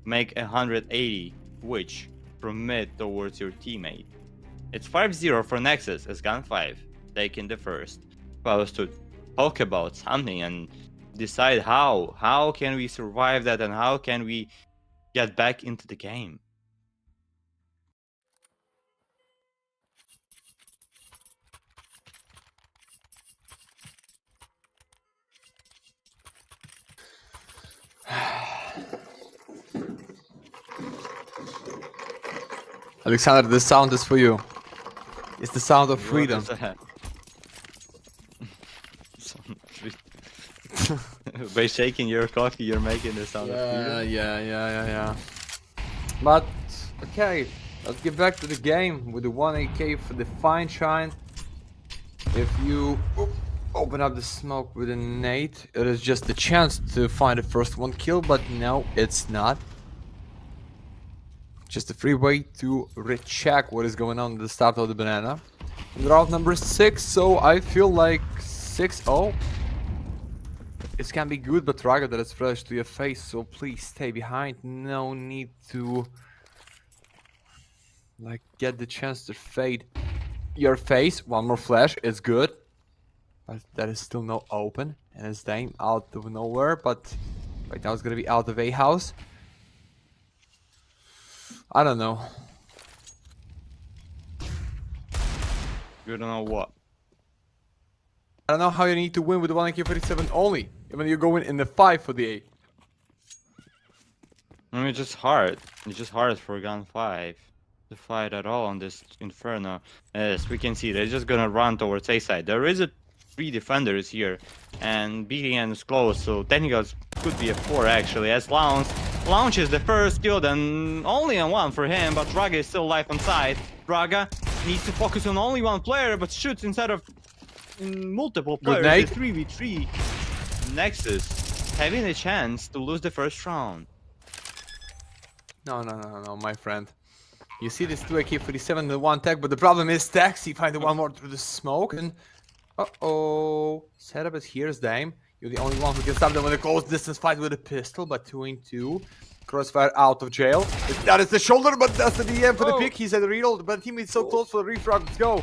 make 180 switch from mid towards your teammate? It's 5-0 for Nexus as GUN5 taking the first. If I was to talk about something and decide how can we survive that and how can we get back into the game. Alexander, the sound is for you. It's the sound of freedom. By shaking your coffee, you're making the sound of freedom. Yeah. But okay, let's get back to the game with the 1 AK for the fine shine. If you open up the smoke with a nade, it is just a chance to find the first one kill, but no, it's not. Just a free way to recheck what is going on at the start of the banana. In round number 6, so I feel like 6-0. It can be good, but Raga, that is fresh to your face, so please stay behind. No need to like get the chance to fade your face. One more flash, it's good. But that is still no open. And it's Dame out of nowhere, but right now it's gonna be out of A house. I don't know. You don't know what? I don't know how you need to win with 1 AK-47 only, even you're going in the 5 for the 8. I mean, it's just hard. It's just hard for GUN5 to fight at all on this Inferno. As we can see, they're just gonna run towards A side. There is a 3 defenders here, and BC.Game is close, so technical could be a 4 actually, as launches the first kill, then only on 1 for him, but Raga is still alive on side. Raga needs to focus on only 1 player, but shoots instead of multiple players. 3v3. Nexus having a chance to lose the first round. No, my friend. You see this 2 AK-47 and 1 tag, but the problem is Taxi find the 1 more through the smoke, and setup is here's Dame. You're the only one who can stop them with a close distance fight with a pistol, but 2-2. Crossfire out of jail. That is the shoulder, but that's the DM for the pick. He's at the reload, but teammate's so close for the refrag. Let's go.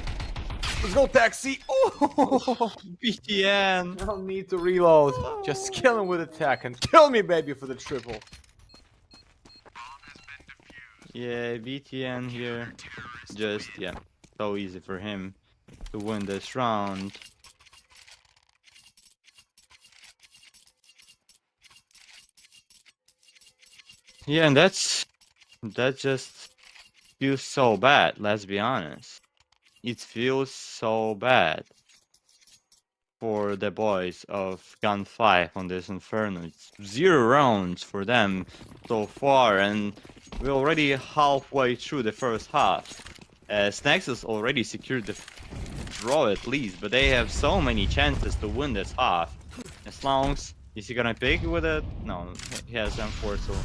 Let's go, Taxi. Oh, BTN. No need to reload. Just kill him with attack and kill me, baby, for the triple. Yeah, BTN here. Just, yeah, so easy for him to win this round. Yeah, and that just feels so bad, let's be honest. It feels so bad for the boys of GUN5 on this Inferno. It's 0 rounds for them so far, and we're already halfway through the first half. As Nexus already secured the draw at least, but they have so many chances to win this half. As long as, is he gonna pick with it? No, he has M4, so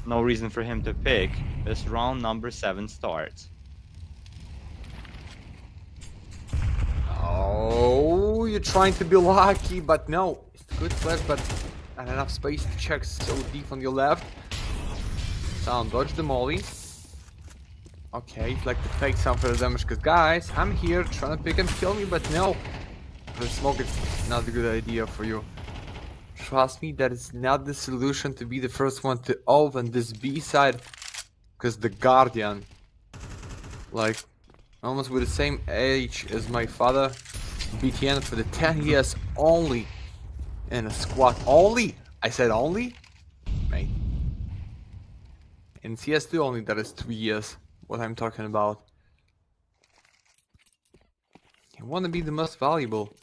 no reason for him to pick. This round number 7 starts. Oh, you're trying to be lucky, but no. It's a good flash, but not enough space to check so deep on your left. Sound dodge the molly. Okay, he'd like to fake some for the damage, because guys, I'm here trying to pick and kill me, but no. The smoke is not a good idea for you. Trust me, that is not the solution to be the first one to open this B side. Because the Guardian, like, almost with the same age as my father, BTN for the 10 years only. In a squad only? I said only? Mate. In CS2 only, that is 2 years. What I'm talking about. You want to be the most valuable.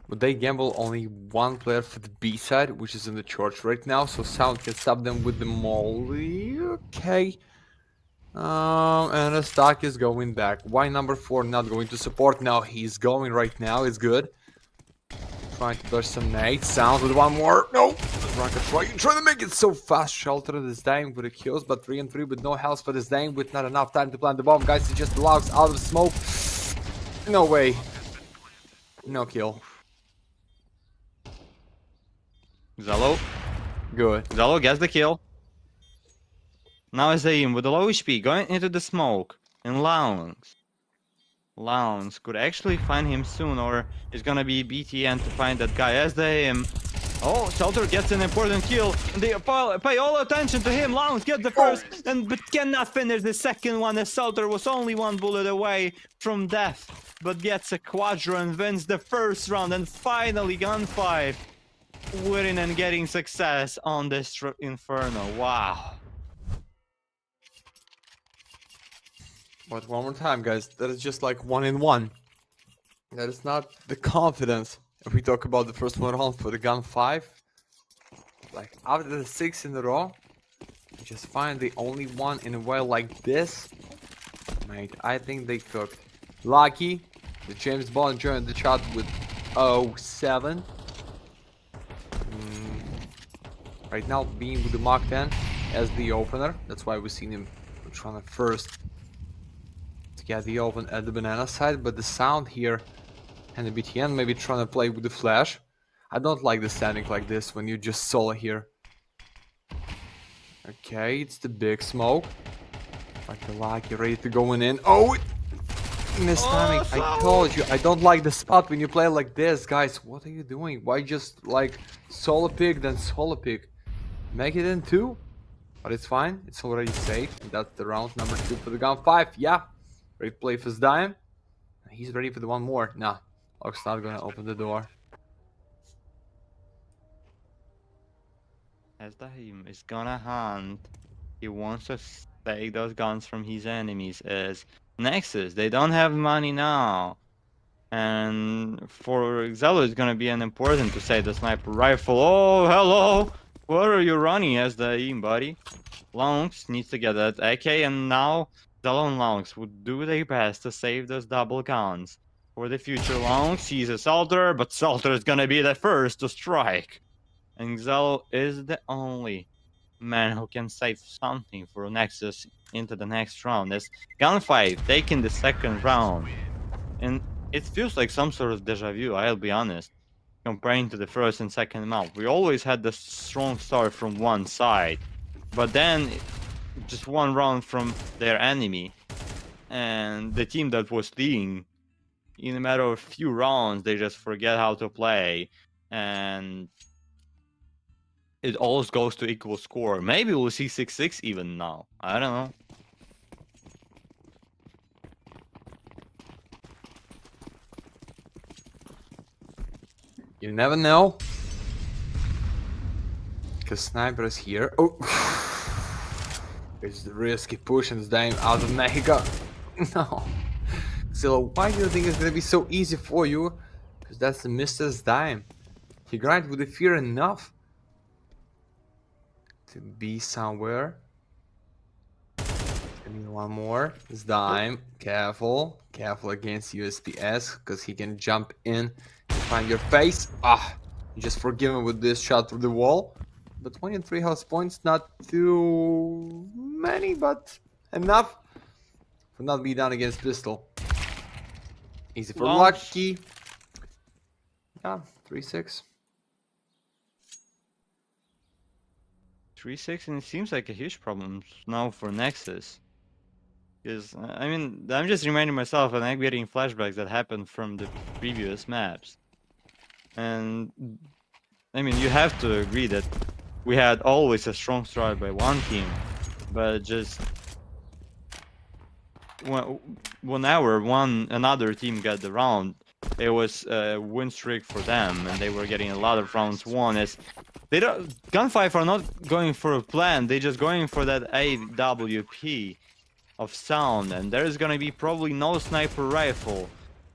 But they gamble only one player for the B side, which is in the church right now, so Sound can stop them with the molly. Okay. And the stock is going back. Why number 4 not going to support? Now he's going right now, it's good. Trying to dodge some nades. Sound with one more. No! Rocket trying to make it so fast. Shelter is dying with the kills, but 3 and 3 with no health for this dying with not enough time to plant the bomb. Guys, he just logs out of smoke. No way. No kill. Zalo. Good. Zalo gets the kill. Now is aim with the low HP going into the smoke. And Lounge could actually find him soon, or it's gonna be BTN to find that guy as the aim. Oh, Shelter gets an important kill. They pay all attention to him. Lounge gets the first, but cannot finish the second one as Shelter was only one bullet away from death. But gets a quadrant, wins the first round, and finally GUN5 winning and getting success on this Inferno. Wow. But one more time, guys, that is just like 1 in 1. That is not the confidence. If we talk about the first one round for the GUN5, like after the 6 in a row, just find the only one in a while like this. Mate, I think they cooked. Lucky, the James Bond joined the chat with 07. Right now, being with the Mach 10 as the opener. That's why we've seen him trying to first get the open at the banana side, but the Sound here and the BTN maybe trying to play with the flash. I don't like the standing like this when you just solo here. Okay, it's the big smoke. Like the Lucky ready to go in. Oh, missed timing. I told you, I don't like the spot when you play like this, guys. What are you doing? Why just like solo pick then solo pick? Make it in 2, but it's fine. It's already safe. That's the round number 2 for the GUN5. Yeah. Great play for Dime. He's ready for the one more. Nah, Locke's not gonna open the door. As Dime is gonna hunt, he wants to take those guns from his enemies as Nexus. They don't have money now. And for Xelo, it's gonna be an important to say the sniper rifle. Oh, hello! Where are you running as the aim, buddy? Longs needs to get that AK, and now Xelo and Longs would do their best to save those double guns. For the future, Longs sees a Salter, but Salter is gonna be the first to strike. And Xelo is the only man who can save something for Nexus into the next round. As GUN5 taking the second round. And it feels like some sort of deja vu, I'll be honest. Comparing to the first and second map. We always had the strong start from one side. But then, just one round from their enemy. And the team that was leading, in a matter of a few rounds, they just forget how to play. And it always goes to equal score. Maybe we'll see 6-6 even now. I don't know. You never know. Because Sniper is here. Oh! It's the risky push and it's dying out of Mexico. No. So why do you think it's gonna be so easy for you? Because that's the Mr.'s dime. He grinded with the fear enough to be somewhere. Give me one more. It's dime. Careful. Careful against USPS because he can jump in and find your face. Ah! You just forgive him with this shot through the wall. But 23 health points, not too many, but enough for not be down against pistol. Easy for Lucky. Yeah, 3-6. 3-6, and it seems like a huge problem now for Nexus. Because I mean, I'm just reminding myself, and I'm getting flashbacks that happened from the previous maps. And I mean, you have to agree that we had always a strong start by one team, but just whenever another team got the round, it was a win streak for them, and they were getting a lot of rounds won. As they don't, GUN5 are not going for a plan; they just going for that AWP of sound, and there's gonna be probably no sniper rifle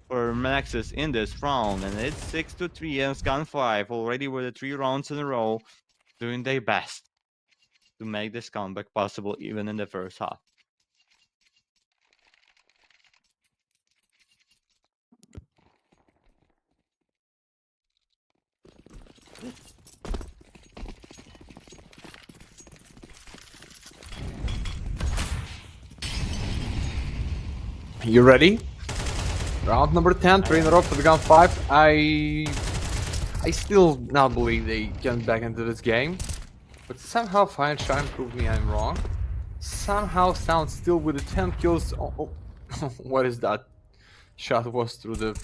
for Nexus in this round, and it's 6-3 against GUN5 already with the 3 rounds in a row, doing their best to make this comeback possible even in the first half. You ready? Round number 10, 3 in a row for the GUN5. I still not believe they get back into this game, but somehow Fire Shine proved me I'm wrong. Somehow Sound still with the 10 kills. Oh. What is that? Shot was through the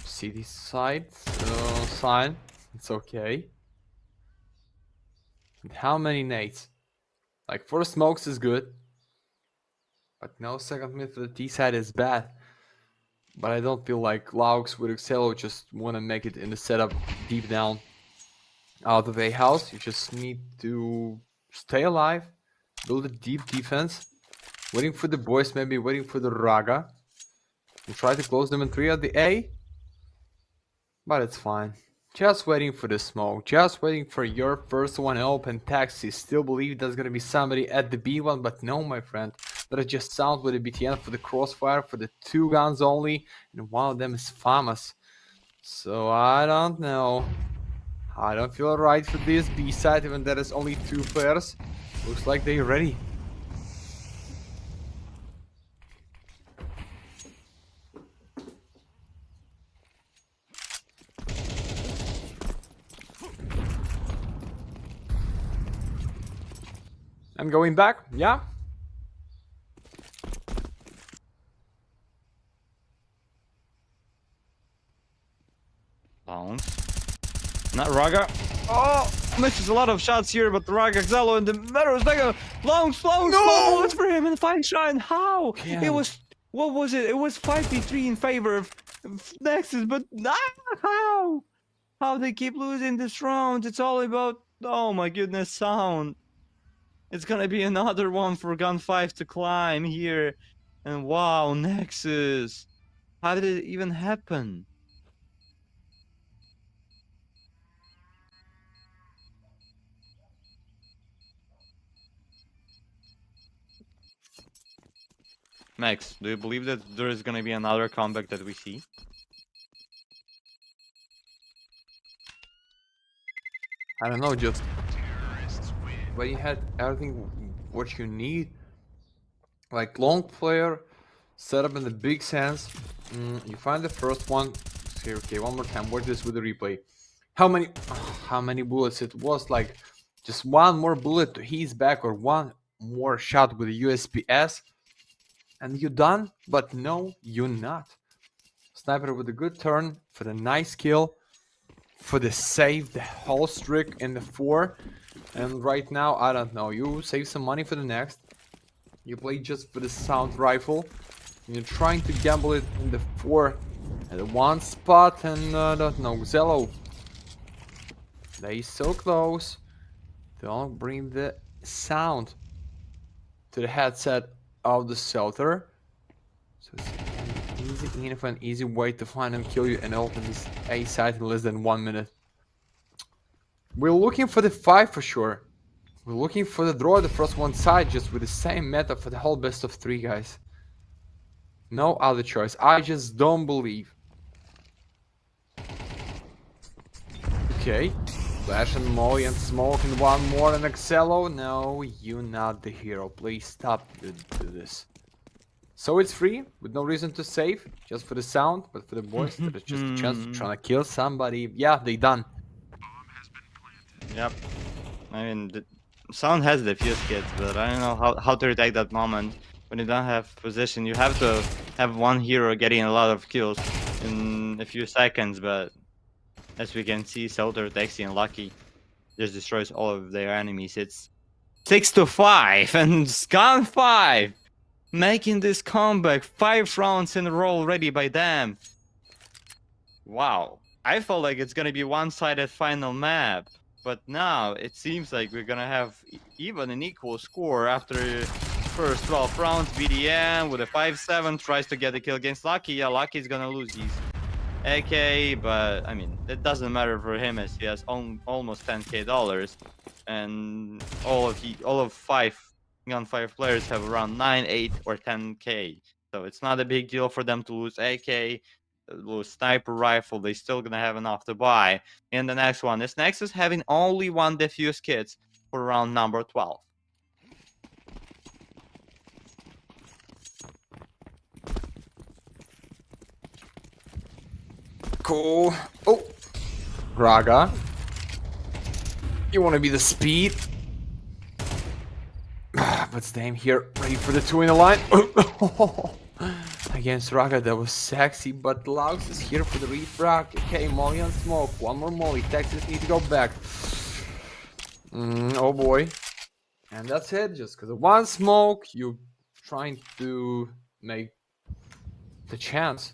city side sign. It's okay. And how many nades? Like 4 smokes is good, but no second mid for the T side is bad. But I don't feel like Laux with Excello just want to make it in the setup deep down out of a house. You just need to stay alive, build a deep defense, waiting for the boys, maybe waiting for the Raga, and try to close them in 3 at the A. But it's fine. Just waiting for the smoke, just waiting for your first one open. Taxi, still believe there's gonna be somebody at the B one, but no, my friend. That is just Sound with the BTN for the crossfire, for the 2 guns only, and one of them is famous. So I don't know. I don't feel right for this B side, even there is only 2 players. Looks like they're ready. I'm going back, yeah? Bounce. Not Raga. Oh, misses a lot of shots here, but Raga Xello in the middle is like a long, slow bullets for him and Fine Shine. How? Yeah. It was, what was it? It was 5v3 in favor of Nexus, but how? How they keep losing this round? It's all about, oh my goodness, Sound. It's gonna be another one for GUN5 to climb here. And wow, Nexus. How did it even happen? Max, do you believe that there is gonna be another comeback that we see? I don't know, just when you had everything what you need, like long player, setup in the big sense, you find the first one. Here, okay, one more time, watch this with the replay. How many bullets it was? Like just one more bullet to his back or one more shot with the USPS, and you're done. But no, you're not. Sniper with a good turn for the nice kill, for the save, the whole streak in the 4. And right now, I don't know, you save some money for the next. You play just for the Sound rifle. And you're trying to gamble it in the 4 at the 1 spot, and I don't know, Xello. They so close. Don't bring the Sound to the headset of the shelter. So it's an easy way to find and kill you and open this A side in less than 1 minute. We're looking for the 5 for sure. We're looking for the draw, the first one side, just with the same meta for the whole best of 3, guys. No other choice. I just don't believe. Okay. Flash and Molly and Smoke and one more and Excello. No, you're not the hero. Please stop this. So it's free, with no reason to save, just for the Sound, but for the boys, there's just a chance of trying to kill somebody. Yeah, they done. Yep. I mean, the Sound has the fuse kits, but I don't know how to retake that moment. when you don't have position, you have to have one hero getting a lot of kills in a few seconds, but as we can see, Selter, Dexy, and Lucky just destroys all of their enemies. It's 6-5, and GUN5 making this comeback 5 rounds in a row already by them. Wow, I felt like it's gonna be one-sided final map, but now it seems like we're gonna have even an equal score after first 12 rounds. BDM with a 5-7 tries to get a kill against Lucky. Yeah, Lucky's gonna lose his AK, but I mean, it doesn't matter for him as he has almost $10K, and all of GUN5 players have around 9, 8, or 10K. So it's not a big deal for them to lose AK, lose sniper rifle. They still gonna have enough to buy. And the next one is Nexus having only 1 defuse kits for round number 12. Cool. Oh, Raga. You want to be the speed? But Dame here, ready for the 2 in the line. Against Raga, that was sexy, but Laux is here for the refrag. Okay, Molly on smoke. One more Molly. Texas need to go back. Oh boy. And that's it. Just because of one smoke, you trying to make the chance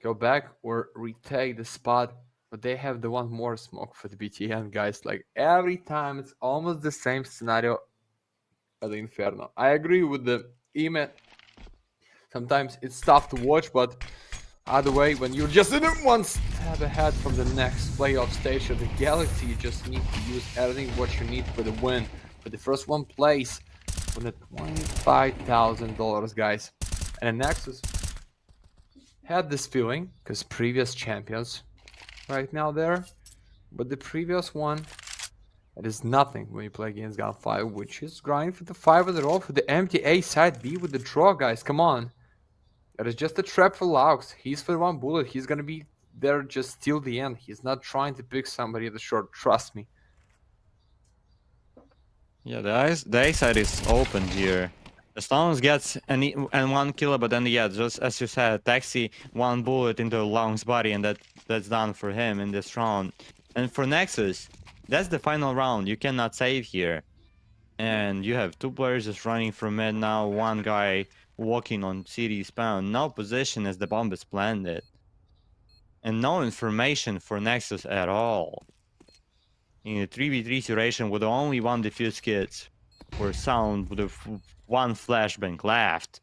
go back or retake the spot, but they have the one more smoke for the BTN, guys. Like every time, it's almost the same scenario at the Inferno. I agree with the Ime. Sometimes it's tough to watch, but either way, when you're just in one step ahead from the next playoff stage of the Galaxy, you just need to use everything what you need for the win. For the first one place, for the $25,000, guys. And the Nexus had this feeling because previous champions right now there, but the previous one, it is nothing when you play against GUN5, which is grinding for the 5 in a row for the MTA side B with the draw, guys. Come on, it is just a trap for Laux. He's for 1 bullet. He's gonna be there just till the end. He's not trying to pick somebody at the short, trust me. Yeah, the A side is open here. The Stones gets and 1 kill, but then yeah, just as you said, Taxi 1 bullet into Long's body, and that's done for him in this round. And for Nexus, that's the final round. You cannot save here, and you have 2 players just running from mid now. 1 guy walking on CD spawn, no position as the bomb is planted, and no information for Nexus at all. In a 3v3 situation with only 1 defuse kit for sound with 1 flashbang left,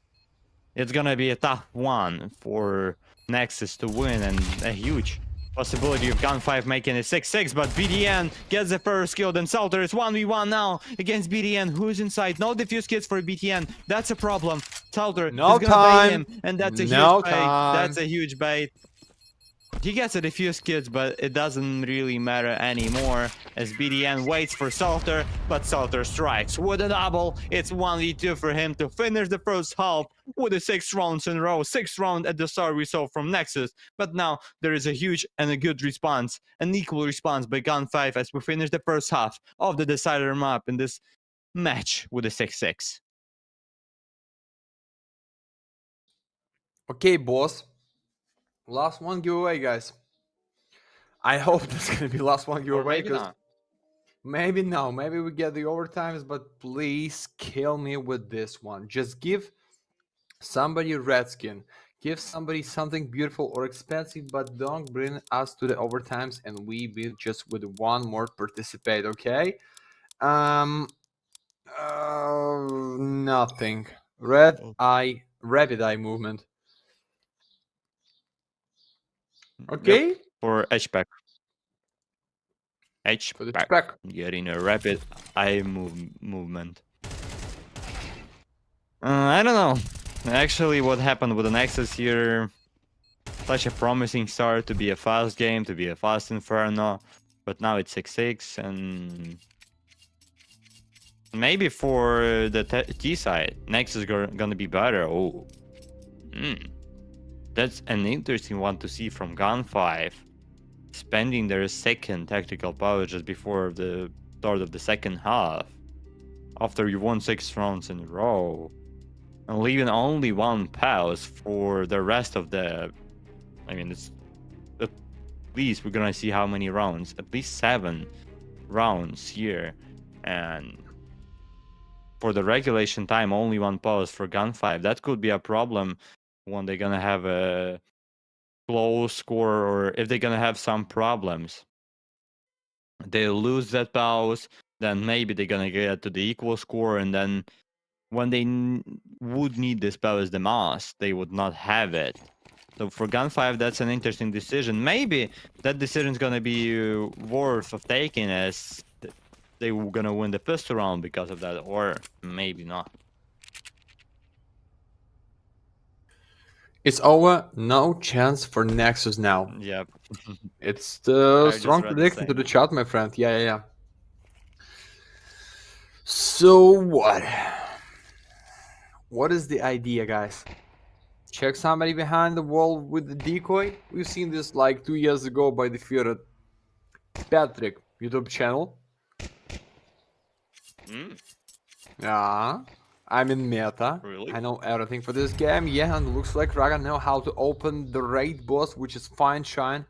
it's gonna be a tough one for Nexus to win, and a huge possibility of GUN5 making it 6-6, but BDN gets the first kill. Then Salter is 1v1 now against BDN. Who's inside? No defuse kits for BTN. That's a problem. Salter No is gonna bait time. him, and that's a No huge bait. time. That's a huge bait. He gets a defuse kit, but it doesn't really matter anymore as BDN waits for Salter, but Salter strikes with a double. It's 1v2 for him to finish the first half with the 6 rounds in a row. 6th round at the start we saw from Nexus, but now there is a huge and a good response, an equal response by GUN5 as we finish the first half of the decider map in this match with a 6-6. Okay, boss. Last one giveaway, guys. I hope that's gonna be last one giveaway. Maybe not. Maybe no. Maybe we get the overtimes, but please kill me with this one. Just give somebody red skin. Give somebody something beautiful or expensive, but don't bring us to the overtimes, and we will just with 1 more participate. Okay. Nothing. Rapid eye movement. Okay. Yep, for H-Pack. For the H-Pack. pack. Getting a rapid eye movement. I don't know. Actually, what happened with the Nexus here? Such a promising start to be a fast game, to be a fast Inferno, but now it's 6-6, and maybe for the T side, Nexus gonna be better. Oh, that's an interesting one to see from GUN5, spending their 2nd tactical power just before the start of the 2nd half, after you won 6 rounds in a row. and leaving only one pause for the rest of the. I mean, it's at least we're gonna see how many rounds. At least 7 rounds here, and for the regulation time, only one pause for GUN5. That could be a problem when they're gonna have a close score, or if they're gonna have some problems. They lose that pause, then maybe they're gonna get to the equal score, and then when they would need this pause the most, they would not have it. So for GUN5, that's an interesting decision. Maybe that decision is gonna be worth of taking, as they were gonna win the pistol round because of that, or maybe not. It's over. No chance for Nexus now. Yep. It's the I just strong read the prediction to same. the chat, my friend. Yeah. So what? What is the idea, guys? Check somebody behind the wall with the decoy. We've seen this like 2 years ago by the feared Patrick YouTube channel. Yeah, I'm in meta. Really? I know everything for this game. Yeah, and looks like Raga know how to open the raid boss, which is fine shine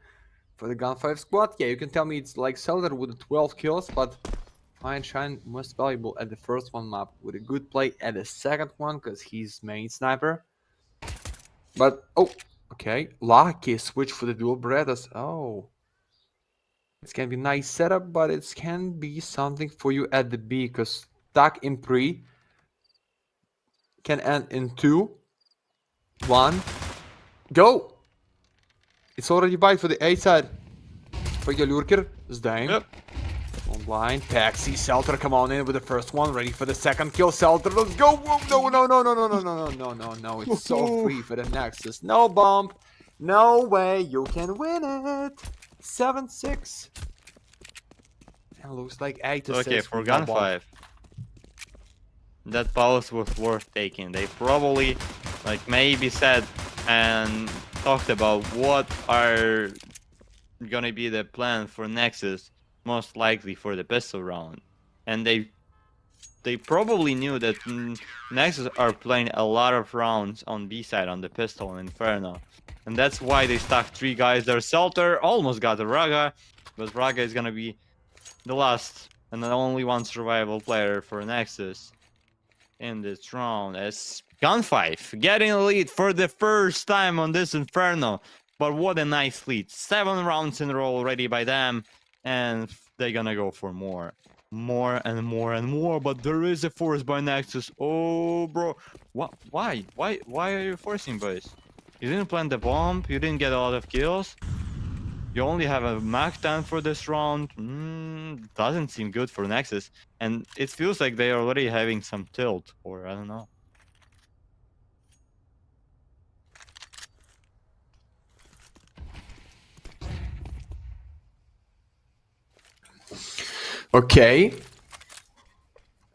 for the GUN5 squad. Yeah, you can tell me it's like Zelda with the 12 kills, but fine shine most valuable at the first one map with a good play at the second one because he's main sniper. But oh, okay, Lucky switch for the dual Berettas. Oh, it's gonna be nice setup, but it can be something for you at the B because stuck in pre can end in 2, 1, go! It's already bite for the A side. For your lurker, Zdane. Yep. Online, Taxi, Selter, come on in with the first one, ready for the second kill, Selter, let's go! Whoa, no, it's so free for the Nexus. No bump, no way, you can win it! 7-6. And looks like 8-6. Okay, for with no bump. GUN5, that pause was worth taking. They probably like maybe said and talked about what are gonna be the plan for Nexus, most likely for the pistol round, and they probably knew that Nexus are playing a lot of rounds on B side on the pistol and Inferno, and that's why they stuck 3 guys there. Selter almost got the Raga, but Raga is gonna be the last and the only one survival player for Nexus in this round, as GUN5 getting a lead for the first time on this Inferno. But what a nice lead. 7 rounds in a row already by them, and they're gonna go for more and more. But there is a force by Nexus. Oh, bro. What? Why are you forcing, boys? You didn't plant the bomb, you didn't get a lot of kills. You only have a Mach 10 for this round. Doesn't seem good for Nexus. And it feels like they are already having some tilt, or I don't know. Okay.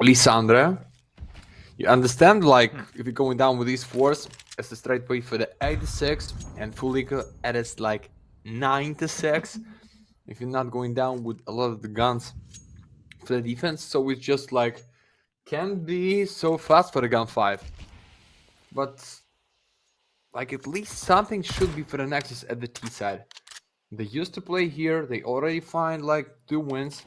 Lisandre, you understand, like, if you're going down with these 4s, it's a straight way for the 86, and Fulika at its like 96. If you're not going down with a lot of the guns for the defense, so it's just like can be so fast for the GUN5. But like at least something should be for the Nexus at the T side. They used to play here, they already find like 2 wins.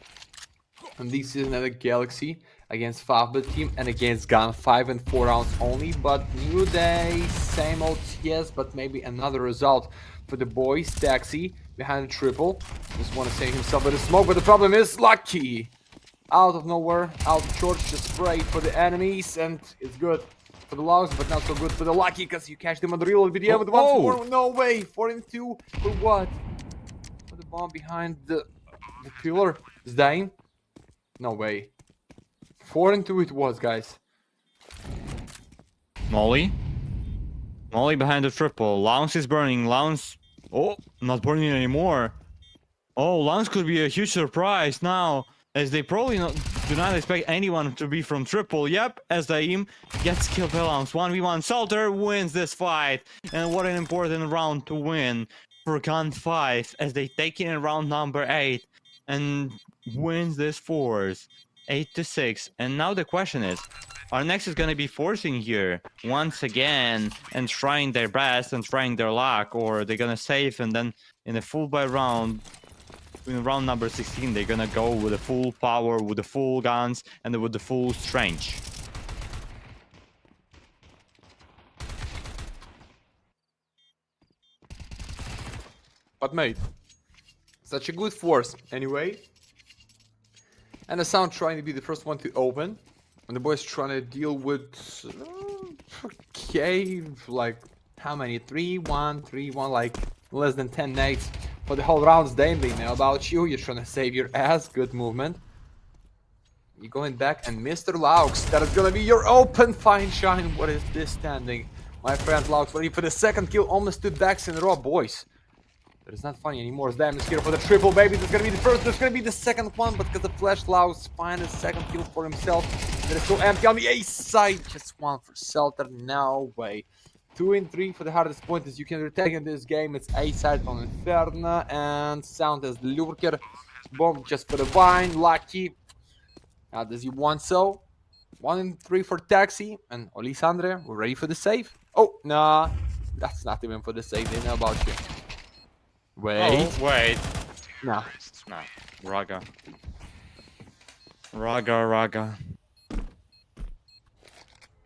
And this is another Galaxy against FAVBET team and against GUN5 and 4 rounds only. But new day, same old yes, but maybe another result for the boys. Taxi behind the triple. Just want to save himself with the smoke, but the problem is Lucky. Out of nowhere, out of George, just spray for the enemies, and it's good for the logs, but not so good for the Lucky, because you catch them on the real video with 1-4. No way, 4-2 for what? For the bomb behind the pillar is dying. No way. 4-2 it was, guys. Molly behind the triple. Lounge is burning. Lounge, oh, not burning anymore. Oh, Lounge could be a huge surprise now, as they probably do not expect anyone to be from triple. Yep, as Daim gets killed by Lounge. 1v1. Salter wins this fight, and what an important round to win for GUN5, as they take in round number 8 and wins this 4s 8-6. And now the question is, Our Nexus is gonna be forcing here once again and trying their best and trying their luck, or they're gonna save and then in a full buy round, in round number 16, they're gonna go with the full power, with the full guns, and with the full strength. But mate, such a good force anyway. And the Sound trying to be the first one to open. And the boys trying to deal with... okay, like, how many? 3-1, 3-1, like, less than 10 nades for the whole rounds. They know about you. You're trying to save your ass. Good movement. You're going back, and Mr. Laux, that is gonna be your open fine shine. What is this standing? My friend Laux, ready for the second kill, almost 2 backs in a row, boys. That is not funny anymore. Damage here for the triple, baby. That's gonna be the first. There's gonna be the second one, but because the flash Laux find a second kill for himself. There is still empty on the A side. Just one for Selter. No way. 2 and 3 for the hardest point as you can retake in this game. It's A side on Inferno and Sound as the lurker. Bomb just for the wine. Lucky. How does he want so? 1 and 3 for Taxi and Olisandre. We're ready for the save. Oh, nah. That's not even for the save. They know about you. Wait. Oh, wait. Nah. Nah. Raga. Raga.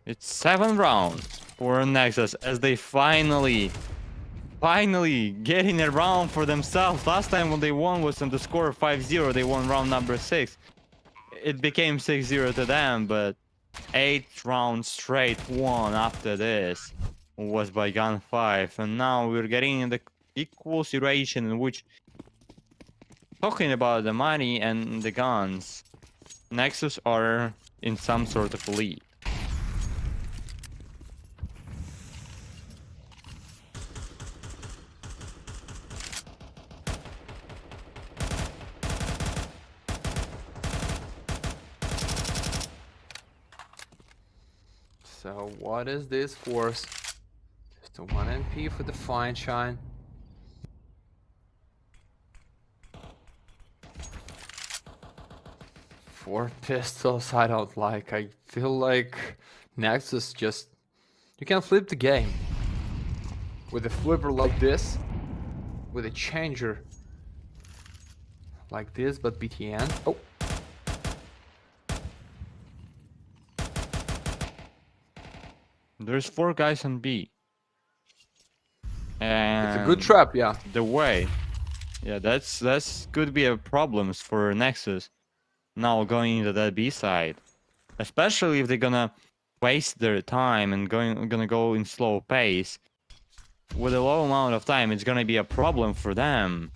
It's 7 rounds for Nexus as they finally getting a round for themselves. Last time when they won was on the score of 5-0. They won round number 6. It became 6-0 to them, but 8 rounds straight won after this was by GUN5, and now we're getting in the equal situation in which, talking about the money and the guns, Nexus are in some sort of lead. So what is this force? Just a 1 MP for the fine shine. 4 pistols, I don't like. I feel like Nexus just... You can flip the game. With a flipper like this. With a changer like this, but BTN. Oh! There's 4 guys on B. And It's a good trap, yeah. the way. Yeah, that's could be a problems for Nexus now going into that B side. Especially if they're gonna waste their time and gonna go in slow pace. With a low amount of time, it's gonna be a problem for them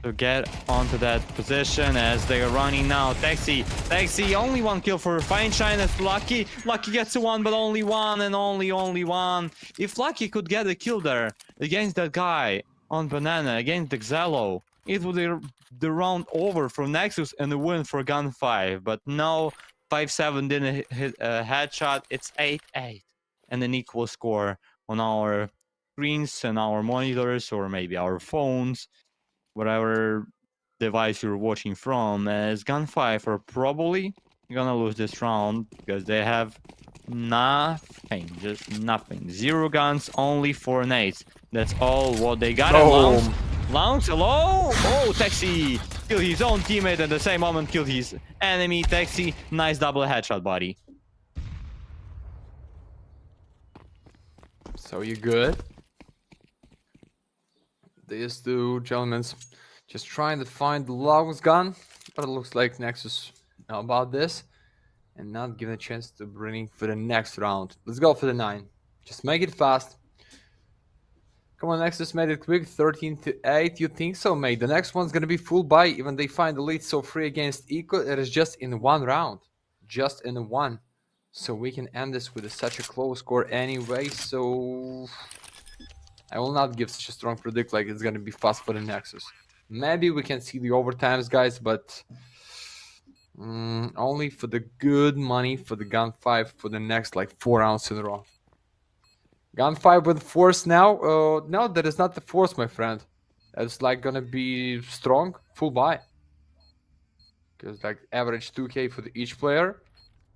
to get onto that position as they are running now. Taxi, only 1 kill for Fine Shine. That's Lucky. Lucky gets 1, but only 1 and only 1. If Lucky could get a kill there against that guy on Banana, against the Xelo, it would be the round over for Nexus and a win for GUN5. But no, 5-7 didn't hit a headshot. It's 8-8 and an equal score on our screens and our monitors, or maybe our phones, whatever device you're watching from, as GUN5 are probably gonna lose this round because they have nothing, just nothing. 0 guns, only 4 nades. That's all what they got. Boom. Lounge, hello? Oh, Taxi killed his own teammate at the same moment, killed his enemy. Taxi, nice double headshot, buddy. So you good? These 2 gentlemen just trying to find the longest gun, but it looks like Nexus know about this and not given a chance to bring for the next round. Let's go for the 9. Just make it fast. Come on, Nexus made it quick, 13-8. You think so, mate? The next one's gonna be full buy. Even they find the lead so free against Eco. It is just in 1 round, just in 1. So we can end this with such a close score anyway. So I will not give such a strong predict like it's gonna be fast for the Nexus. Maybe we can see the overtimes, guys, but only for the good money for the GUN5 for the next like 4 rounds in a row. GUN5 with force now. No, that is not the force, my friend. It's like gonna be strong full buy. Because like average 2k for each player.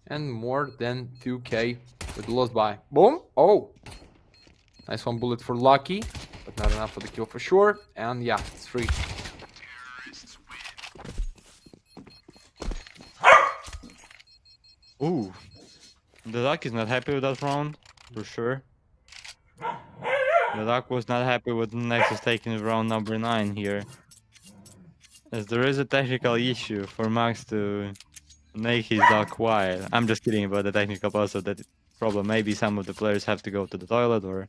And more than 2k with the lost buy. Boom! Oh! Nice one bullet for Lucky, but not enough for the kill for sure. And yeah, it's free. Ooh. The Duck is not happy with that round, for sure. The Duck was not happy with Nexus taking round number 9 here. As there is a technical issue for Max to make his Duck quiet. I'm just kidding about the technical also that problem. Maybe some of the players have to go to the toilet or...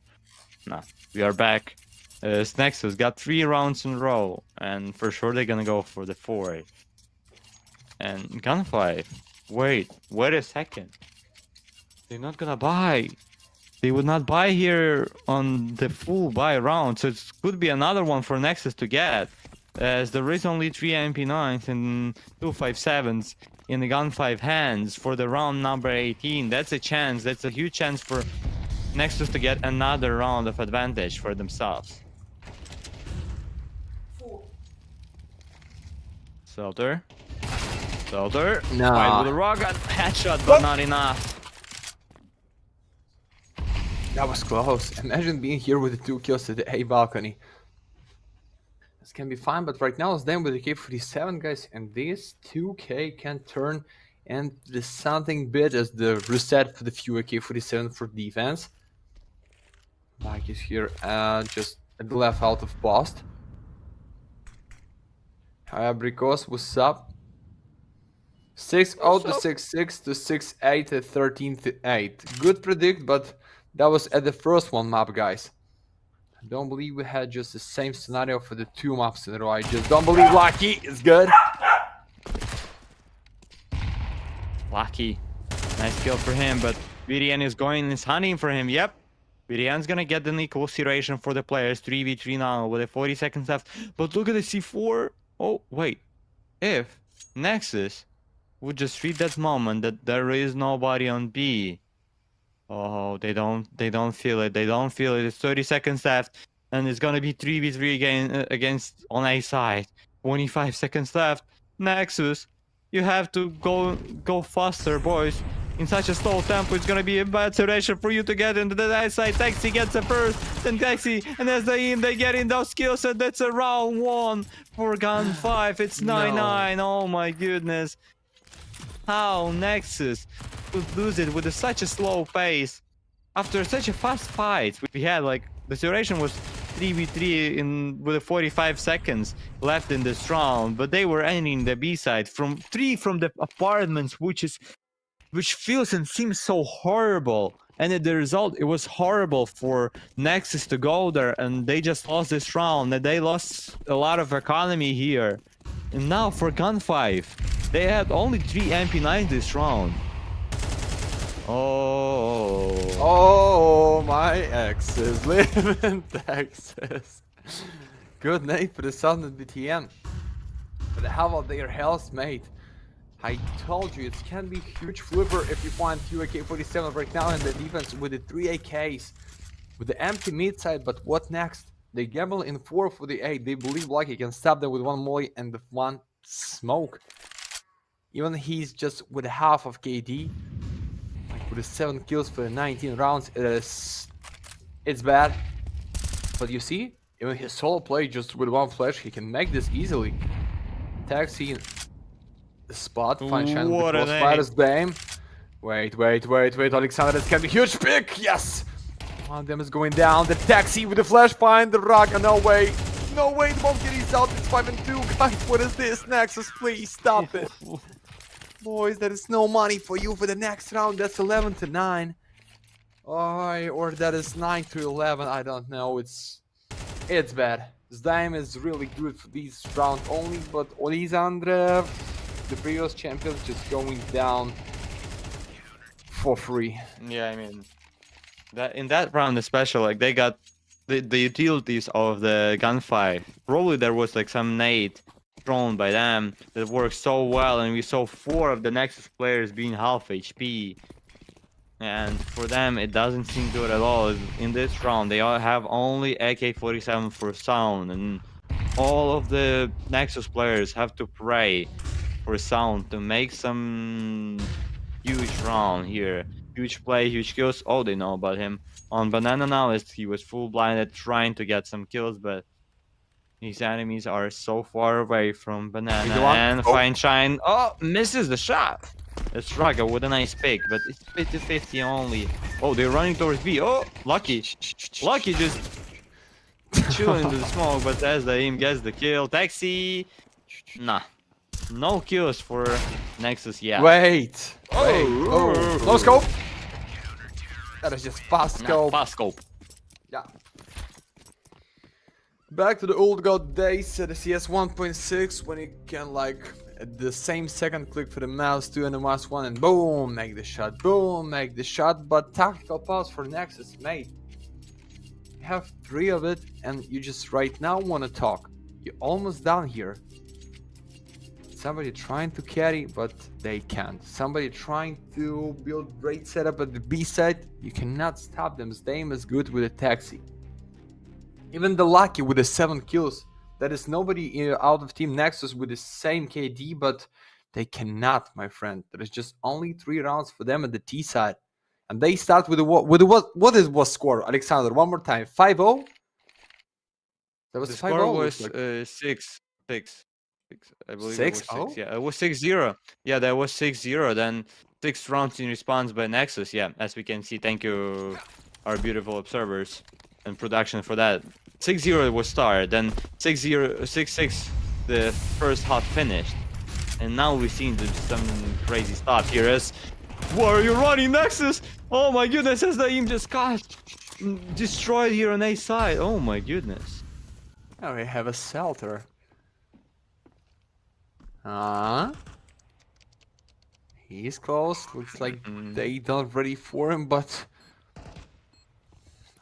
Nah, we are back. Nexus got 3 rounds in a row, and for sure they're gonna go for the 4th. And GUN5, wait a second. They're not gonna buy. They would not buy here on the full buy round, so it could be another one for Nexus to get. As there is only 3 MP9s and 2 5.7s in the GUN5 hands for the round number 18. That's a chance, that's a huge chance for Nexus to get another round of advantage for themselves. Selter. Nah. Fight with a rocket. Headshot, but not enough. That was close. Imagine being here with the 2 kills at the A balcony. This can be fine, but right now it's them with the K47, guys, and this 2K can turn into something big as the reset for the fewer K47 for defense. Mike is here, just at the left out of post. Hi, Abricos, what's up? 6-0 to 6-6 to 6-8 to 13-8. Good predict, but that was at the first one map, guys. I don't believe we had just the same scenario for the 2 maps in a row. I just don't believe Lucky is good. Lucky. Nice kill for him, but Iberian is hunting for him. Yep. Iberian's gonna get an equal situation for the players. 3v3 now with 40 seconds left. But look at the C4. Oh, wait. If Nexus would just read that moment that there is nobody on B. Oh, they don't feel it. They don't feel it. It's 30 seconds left, and it's gonna be 3v3 again against on A side. 25 seconds left. Nexus, you have to go faster, boys. In such a slow tempo, it's gonna be a bad situation for you to get into the A side. Taxi gets it first, then Taxi, and as they get in those kills, and that's a round 1 for GUN5. It's 9-9. Oh my goodness. How Nexus could lose it with such a slow pace after such a fast fight. We had like the situation was 3v3 with 45 seconds left in this round, but they were ending the B side from 3 from the apartments, which feels and seems so horrible. And at the result, it was horrible for Nexus to go there, and they just lost this round, and they lost a lot of economy here. And now for GUN5, they had only 3 MP9 this round. Oh, my exes live in Texas. Good name for the Southern BTN. But how about their health, mate? I told you, it can be huge flipper if you find 2 AK-47 right now in the defense with the 3 AKs. With the empty mid side, but what next? They gamble in 4 for the 8. They believe Lucky can stop them with 1 molly and the 1 smoke. Even he's just with half of KD. Like with the 7 kills for the 19 rounds, it's bad. But you see, even his solo play just with 1 flash, he can make this easily. Taxi the spot, fine shine with the Spider's Bane. Wait, Alexander, this can be huge pick, yes! One of them is going down, the Taxi with the flash find, the Raga, no way, the bomb is out, it's 5-2, guys, what is this? Nexus, please, stop it. Boys, there is no money for you for the next round, that's 11-9. Or that is 9-11, I don't know, it's bad. Zdime is really good for these rounds only, but Olisandre, the previous champions, just going down for free. Yeah, I mean, that in that round especially, like they got the utilities of the GUN5. Probably there was like some nade thrown by them that worked so well, and we saw 4 of the Nexus players being half HP. And for them, it doesn't seem good at all. In this round, they all have only AK-47 for sound, and all of the Nexus players have to pray for sound to make some huge round here. Huge play, huge kills. Oh, they know about him. On Banana now, he was full blinded trying to get some kills, but his enemies are so far away from Banana. And Fine Shine, oh, misses the shot. It's Raga with a nice pick, but it's 50-50 only. Oh, they're running towards B. Oh, Lucky. Lucky just chilling into the smoke, but as the aim gets the kill. Taxi. Nah. No kills for Nexus yet. Wait. Oh. No scope. That is just fast scope. Fast scope. Yeah. Back to the old god days at the CS 1.6 when you can like at the same second click for the mouse 2 and the mouse 1 and boom make the shot, boom make the shot. But tactical pause for Nexus, mate. You have 3 of it and you just right now want to talk. You're almost down here. Somebody trying to carry but they can't. Somebody trying to build great setup at the B side. You cannot stop them. They aim is good with a taxi. Even the Lucky with the 7 kills. There is nobody out of Team Nexus with the same KD, but they cannot, my friend. There is just only 3 rounds for them at the T side. And they start with what score, Alexander? One more time. 5-0? That was The 5-0. score was like 6. I believe 6? it was 6. Yeah, it was 6-0. Yeah, that was 6-0. Then 6 rounds in response by Nexus. Yeah, as we can see. Thank you, our beautiful observers and production for that. 6-0 was start, then 6-0, 6-6 the first half finished. And now we've seen some crazy stuff here as... Where are you running, Nexus? Oh my goodness, as the aim just got destroyed here on A side. Oh my goodness. Now we have a Selter. He's close. Looks like they not ready for him, but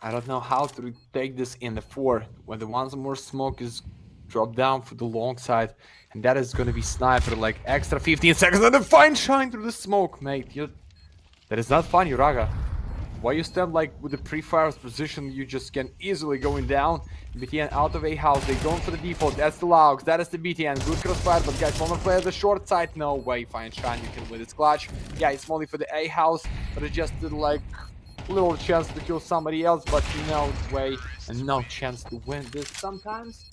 I don't know how to take this in the 4 when the once more smoke is dropped down for the long side, and that is gonna be sniper like extra 15 seconds and a fine shine through the smoke, mate. That is not fun, Raga. Why you stand like with the pre-fire position, you just can easily going down. BTN out of A house, they going for the default. That's the Laux, that is the BTN. Good crossfire, but guys, one more player the short side. No way, fine shine, you can win this clutch. Yeah, it's only for the A house, but it just did like little chance to kill somebody else, but no way and no chance to win this. Sometimes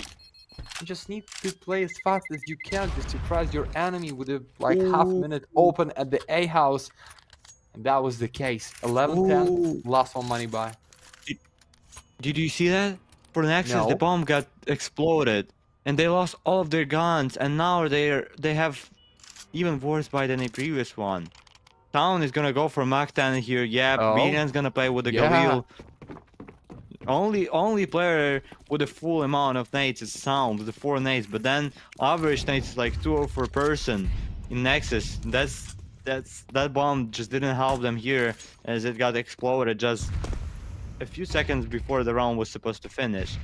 you just need to play as fast as you can to surprise your enemy with a like half-minute open at the A house, and that was the case. 11-10, last one money buy. Did you see that? For Nexus, No. the bomb got exploded, and they lost all of their guns, and now they have even worse buy than the previous one. Town is gonna go for Mach 10 here. Yeah, Oh. Iberian's gonna play with the Yeah. Galil. Only player with a full amount of nades is Sound with the 4 nades, but then average nades is like 2 per person in Nexus. That bomb just didn't help them here as it got exploded just a few seconds before the round was supposed to finish.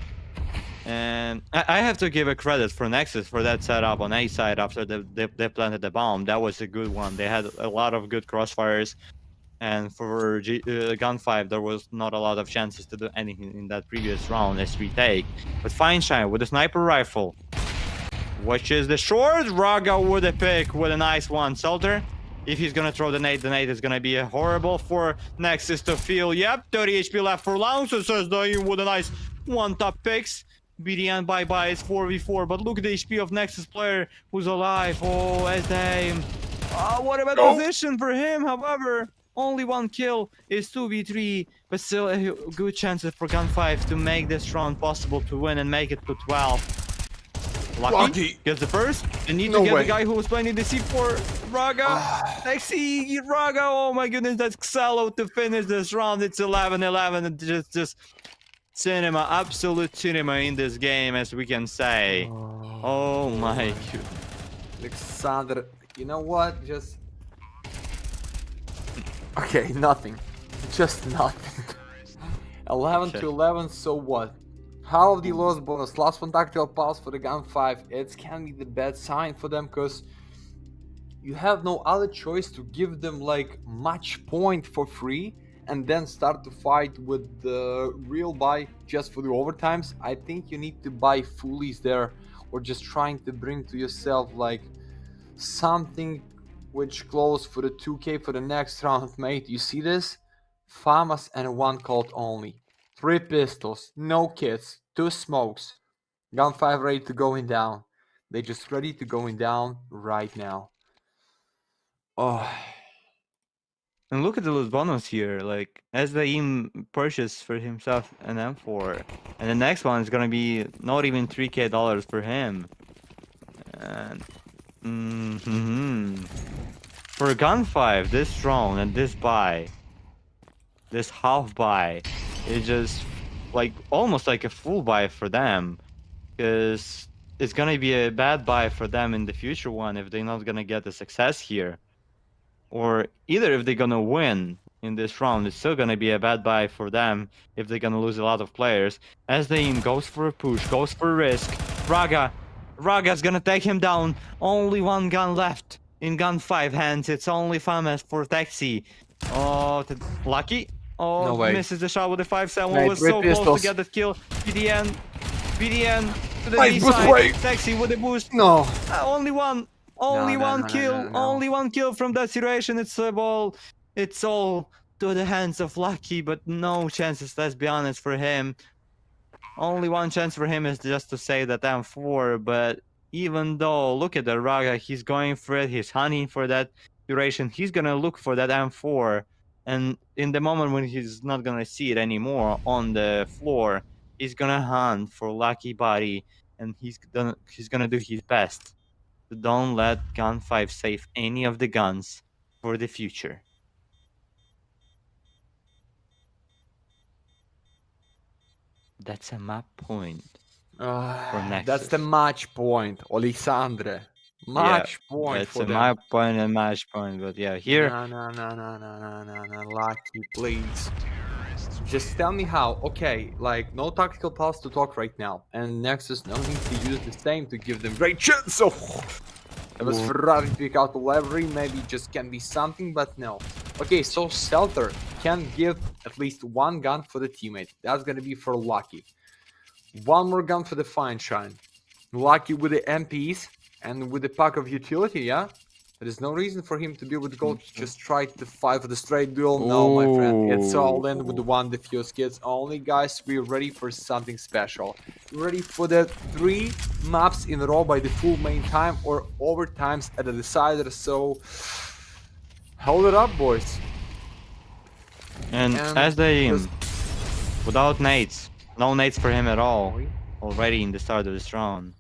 And I have to give a credit for Nexus for that setup on A side after they planted the bomb. That was a good one. They had a lot of good crossfires. And for GUN5, there was not a lot of chances to do anything in that previous round as retake. But Fine Shine with a sniper rifle, which is the short. Raga with a pick with a nice one. Selter, if he's gonna throw the nade is gonna be horrible for Nexus to feel. Yep, 30 HP left for Lounge, so says Daim with a nice one-top picks. BDN bye-bye, it's 4v4, but look at the HP of Nexus player who's alive. Oh, as Daim. What about position for him, however? Only 1 kill is 2v3, but still a good chance for GUN5 to make this round possible to win and make it to 12. Lucky gets the first. They need to get the guy who was playing in the C4. Raga. Taxi. Raga. Oh my goodness, that's Xalo to finish this round. It's 11-11 and just cinema, absolute cinema in this game, as we can say. Oh my goodness. Alexander, you know what? Just okay, nothing. Just nothing. 11-11, so what? How the lost bonus? Last one tactical pulse for the GUN5. It can be the bad sign for them because you have no other choice to give them like match point for free and then start to fight with the real buy just for the overtimes. I think you need to buy fullies there or just trying to bring to yourself like something which close for the 2K for the next round, mate. You see this? FAMAS and 1 Colt only. 3 pistols, no kits, 2 smokes. GUN5 ready to going down. They just ready to going down right now. Oh. And look at the loot bonus here. Like, ex-SABRE purchased for himself an M4, and the next one is gonna be not even $3K for him. And for GUN5, this strong and this buy, this half buy, is just like almost like a full buy for them, because it's gonna be a bad buy for them in the future one if they're not gonna get the success here, or either if they're gonna win in this round, it's still gonna be a bad buy for them if they're gonna lose a lot of players. ex-SABRE goes for a push, goes for a risk. Raga's gonna take him down. Only 1 gun left in GUN5 hands. It's only FAMAS for Taxi. Oh, lucky. Oh, no way. Misses the shot with the 5-7. Mate, Was so pistols. close to get the kill. BDN to the Wait, B boost side. break. Taxi with the boost. No. Only one. Only No, one no, kill. no, no. Only 1 kill from that situation. It's a ball. It's all to the hands of Lucky, but no chances, let's be honest, for him. Only 1 chance for him is just to save that M4, but even though, look at the Raga, he's going for it, he's hunting for that duration, he's gonna look for that M4, and in the moment when he's not gonna see it anymore on the floor, he's gonna hunt for Lucky body, and he's gonna do his best to don't let GUN5 save any of the guns for the future. That's a map point. Nexus. That's the match point, Alexandre. Match point It's for a them. map point and match point, but yeah, here. No, Lucky, please. Just tell me how. Okay, like no tactical paths to talk right now, and Nexus no need to use the same to give them great chance. So it was Ferrari pick out the library. Maybe just can be something, but no. Okay, so Selter can give at least 1 gun for the teammate. That's gonna be for Lucky. 1 more gun for the Fine Shine. Lucky with the MPs and with the pack of utility, yeah? There is no reason for him to be with gold. Just try to fight for the straight duel. No, my friend. It's all in with the 1 defuse kits. Only, guys, we're ready for something special. We're ready for the 3 maps in a row by the full main time or overtimes at the decider. So, hold it up, boys. And as they without nades, no nades for him at all, already in the start of this round.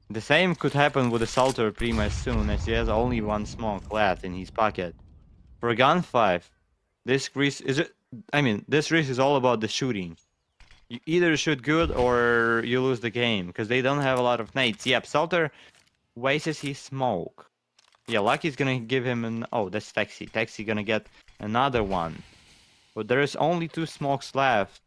The same could happen with the Salter pretty much soon, as he has only 1 smoke left in his pocket. For GUN5, this risk is this risk is all about the shooting. You either shoot good or you lose the game, because they don't have a lot of nades. Yep, Salter wastes his smoke. Yeah, Lucky's gonna give him an... Oh, that's Taxi. Taxi gonna get another one. But there is only 2 smokes left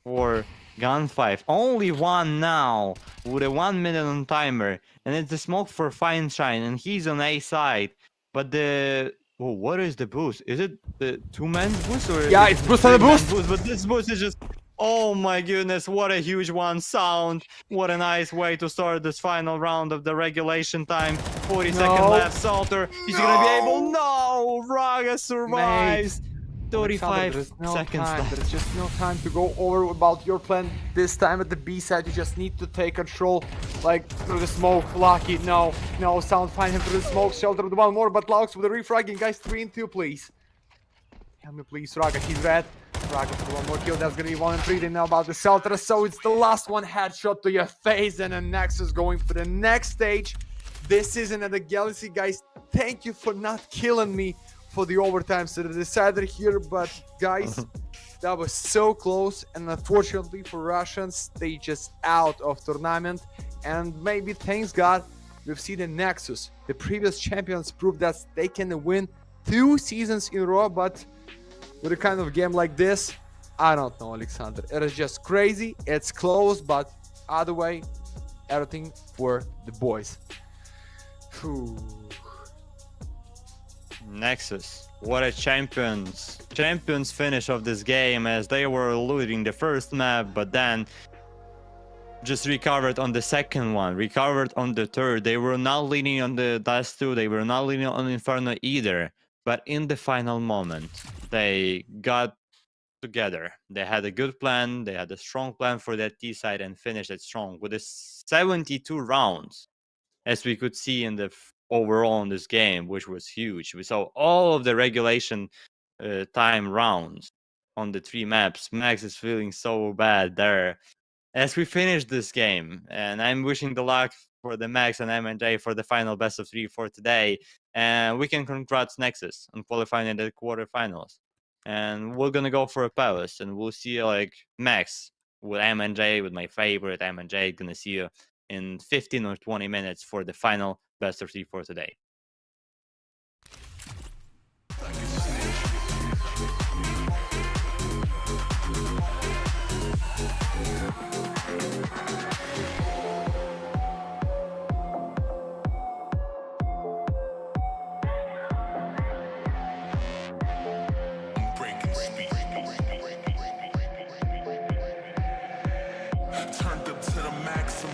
for GUN5. Only 1 now, with a 1 minute on timer. And it's the smoke for Fine Shine, and he's on A side. But the... Oh, what is the boost? Is it the 2-man boost? Or Yeah, it's boost on the boost! But this boost is just... Oh my goodness, what a huge one. Sound. What a nice way to start this final round of the regulation time. 40-second left. Salter. He's gonna be able... No! Raga survives. 35 seconds left. There's just no time to go over about your plan. This time at the B side, you just need to take control, like through the smoke. Lucky, no, Sound, find him through the smoke. Shelter with 1 more, but Laux with the refragging. Guys, 3 and 2, please. Help me, please, Raga. He's red. Raga for 1 more kill. That's gonna be 1 and 3. They know about the Shelter, so it's the last one. Headshot to your face, and then Nexus going for the next stage. This season at the Galaxy, guys. Thank you for not killing me for the overtime to the decider here, but guys, that was so close, and unfortunately for Russians, they just out of tournament. And maybe, thanks God, we've seen the Nexus. The previous champions proved that they can win 2 seasons in a row, but with a kind of game like this, I don't know, Alexander. It is just crazy. It's close, but either way, everything for the boys. Whew. Nexus, what a champions finish of this game, as they were looting the first map, but then just recovered on the second one, recovered on the third. They were not leaning on the last two. They were not leaning on Inferno either. But in the final moment, they got together. They had a good plan. They had a strong plan for that T side and finished it strong with the 72 rounds, as we could see in the overall in this game, which was huge. We saw all of the regulation time rounds on the 3 maps. Max is feeling so bad there as we finish this game, and I'm wishing the luck for the Max and MJ for the final best of 3 for today. And we can congrats Nexus on qualifying in the quarterfinals. And we're gonna go for a pause, and we'll see like Max with MJ, with my favorite MJ. Gonna see you in 15 or 20 minutes for the final best of 3 for today. Turned up to the maximum.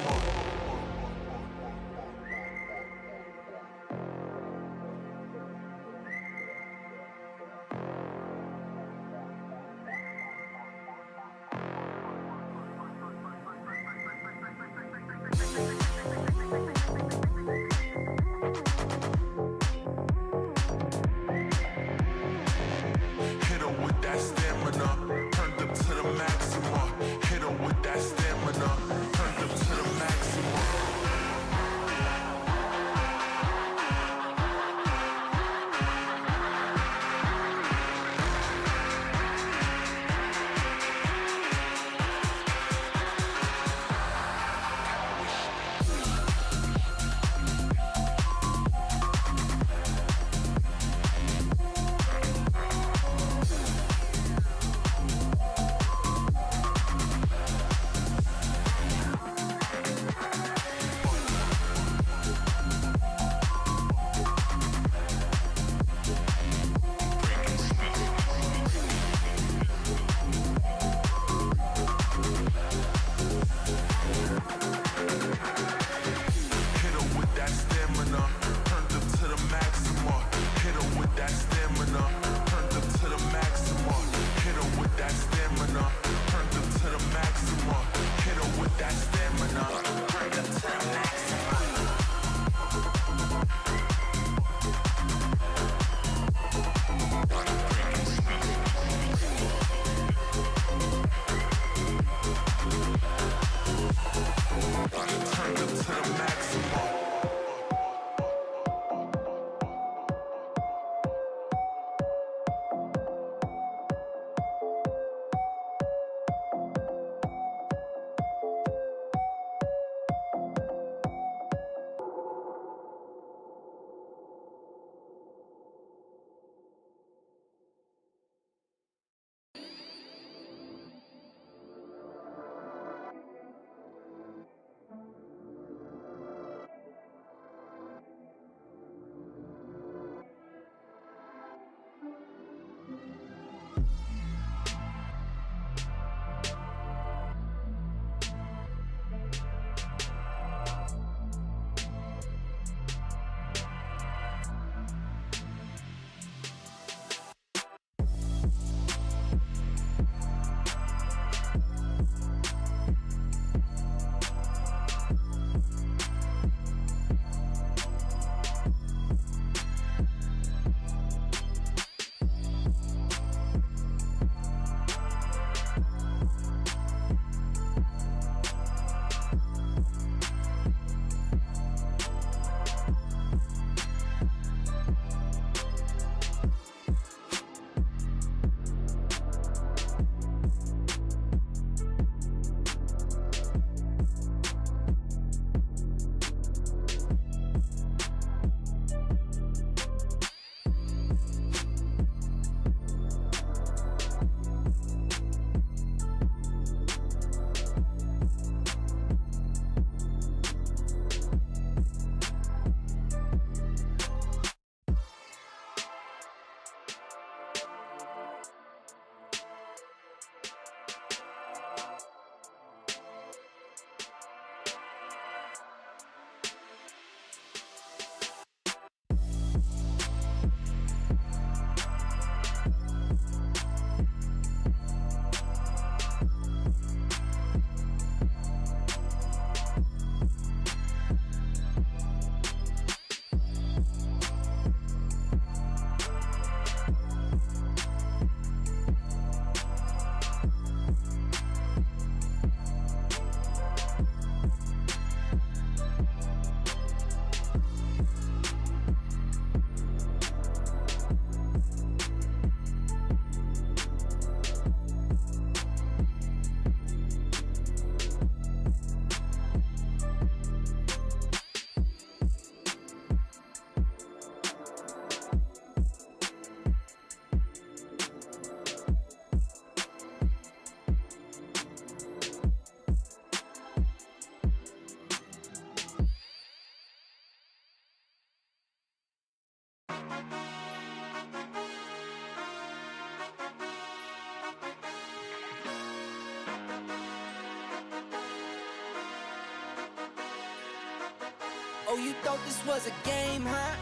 Oh, you thought this was a game, huh?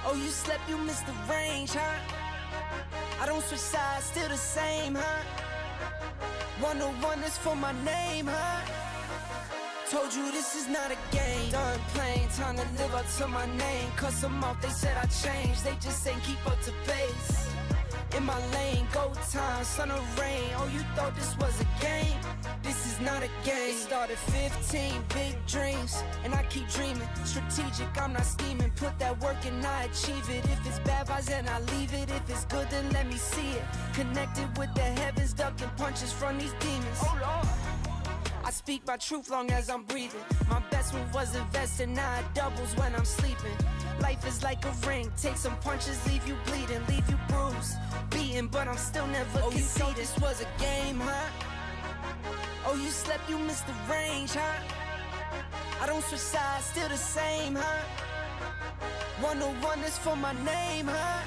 Oh, you slept, you missed the range, huh? I don't switch sides, still the same, huh? 101 is for my name, huh? Told you this is not a game. Done playing, time to live up to my name. Cut them off, they said I changed, they just ain't keep up to pace. In my lane, go time, sun or rain. Oh, you thought this was a game? This is not a game. It started 15, big dreams, and I keep dreaming. Strategic, I'm not scheming. Put that work and I achieve it. If it's bad vibes, then I leave it. If it's good, then let me see it. Connected with the heavens, ducking punches from these demons. Oh Lord, I speak my truth long as I'm breathing. My best move was investing, now it doubles when I'm sleeping. Life is like a ring, take some punches, leave you bleeding, leave you bruised, beaten, but I'm still never conceded. You thought this was a game, huh? Oh, you slept, you missed the range, huh? I don't switch sides, still the same, huh? 101 is for my name, huh?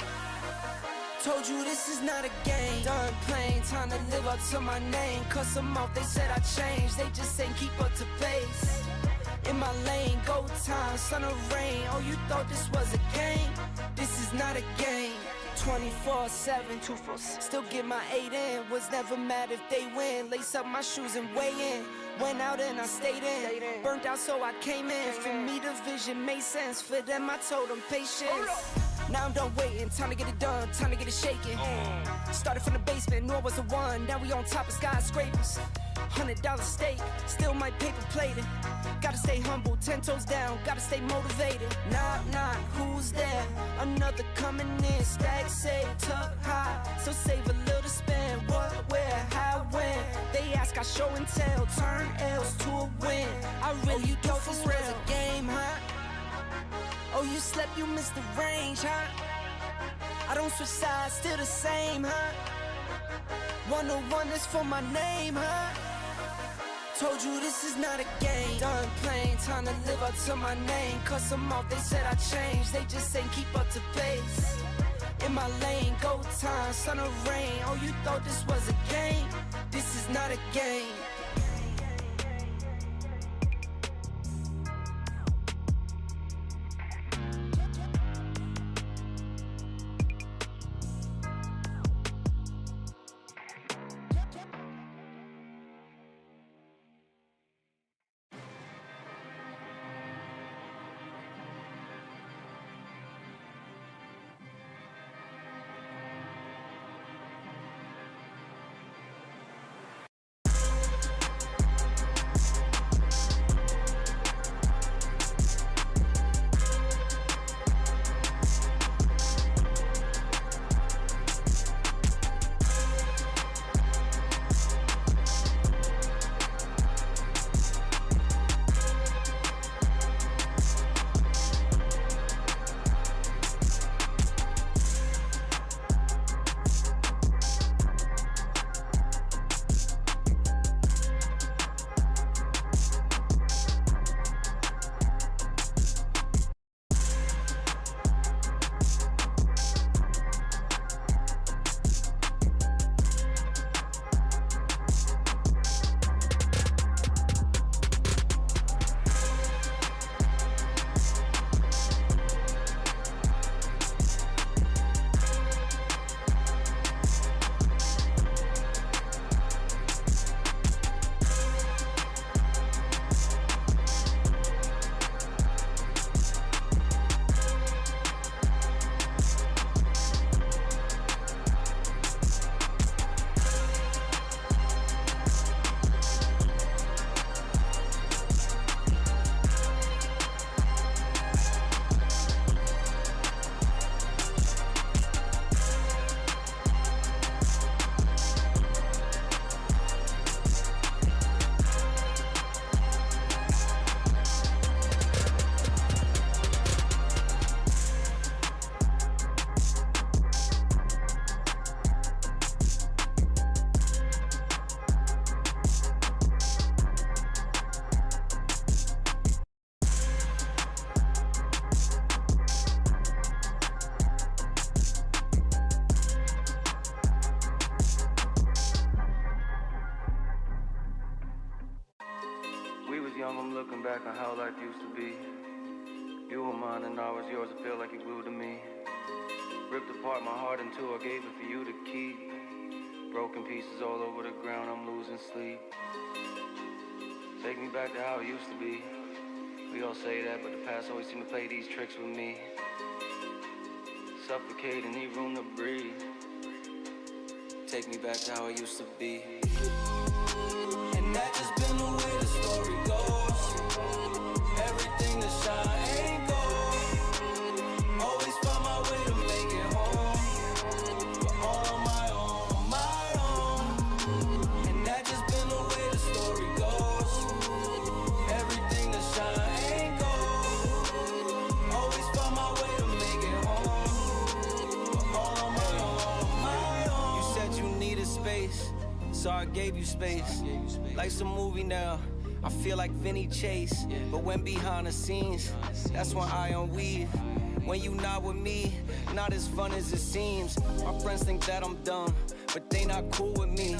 Told you this is not a game. Done playing, time to live up to my name. Cut them off, they said I changed, they just ain't keep up to pace. In my lane, go time, sun or rain. Oh, you thought this was a game? This is not a game. 24/7, still get my 8 in. Was never mad if they win. Lace up my shoes and weigh in. Went out and I stayed in. Burnt out so I came in. For me the vision made sense. For them I told them patience. Now I'm done waiting, time to get it done, time to get it shaking. Started from the basement, knew I was the one. Now we on top of skyscrapers. $100 steak, still my paper plated. Gotta stay humble, 10 toes down, gotta stay motivated. Knock, knock, who's there? Another coming in, stack save, tuck high. So save a little to spend, what, where, how, when. They ask, I show and tell, turn L's to a win. I really thought this was a game, huh? Oh, you slept, you missed the range, huh? I don't switch sides, still the same, huh? 101 is for my name, huh? Told you this is not a game. Done playing, time to live up to my name. Cut them off, they said I changed, they just ain't keep up to pace. In my lane, go time, sun or rain. Oh, you thought this was a game? This is not a game. looking back on how life used to be. You were mine and I was yours, it felt like you glued to me. Ripped apart my heart in two, I gave it for you to keep. Broken pieces all over the ground, I'm losing sleep. Take me back to how it used to be. We all say that, but the past always seem to play these tricks with me. Suffocate and need room to breathe. Take me back to how it used to be. And that just been the way the story goes. Everything that shine ain't gold. Always find my way to make it home, but all on my own. And that just been the way the story goes. Everything that shine ain't gold. Always find my way to make it home, but all on my own. You said you needed space, so I gave you space. Life's a movie now, I feel like Vinny Chase. But when behind the scenes, that's when I unweave. When you not with me, not as fun as it seems. My friends think that I'm dumb, but they not cool with me.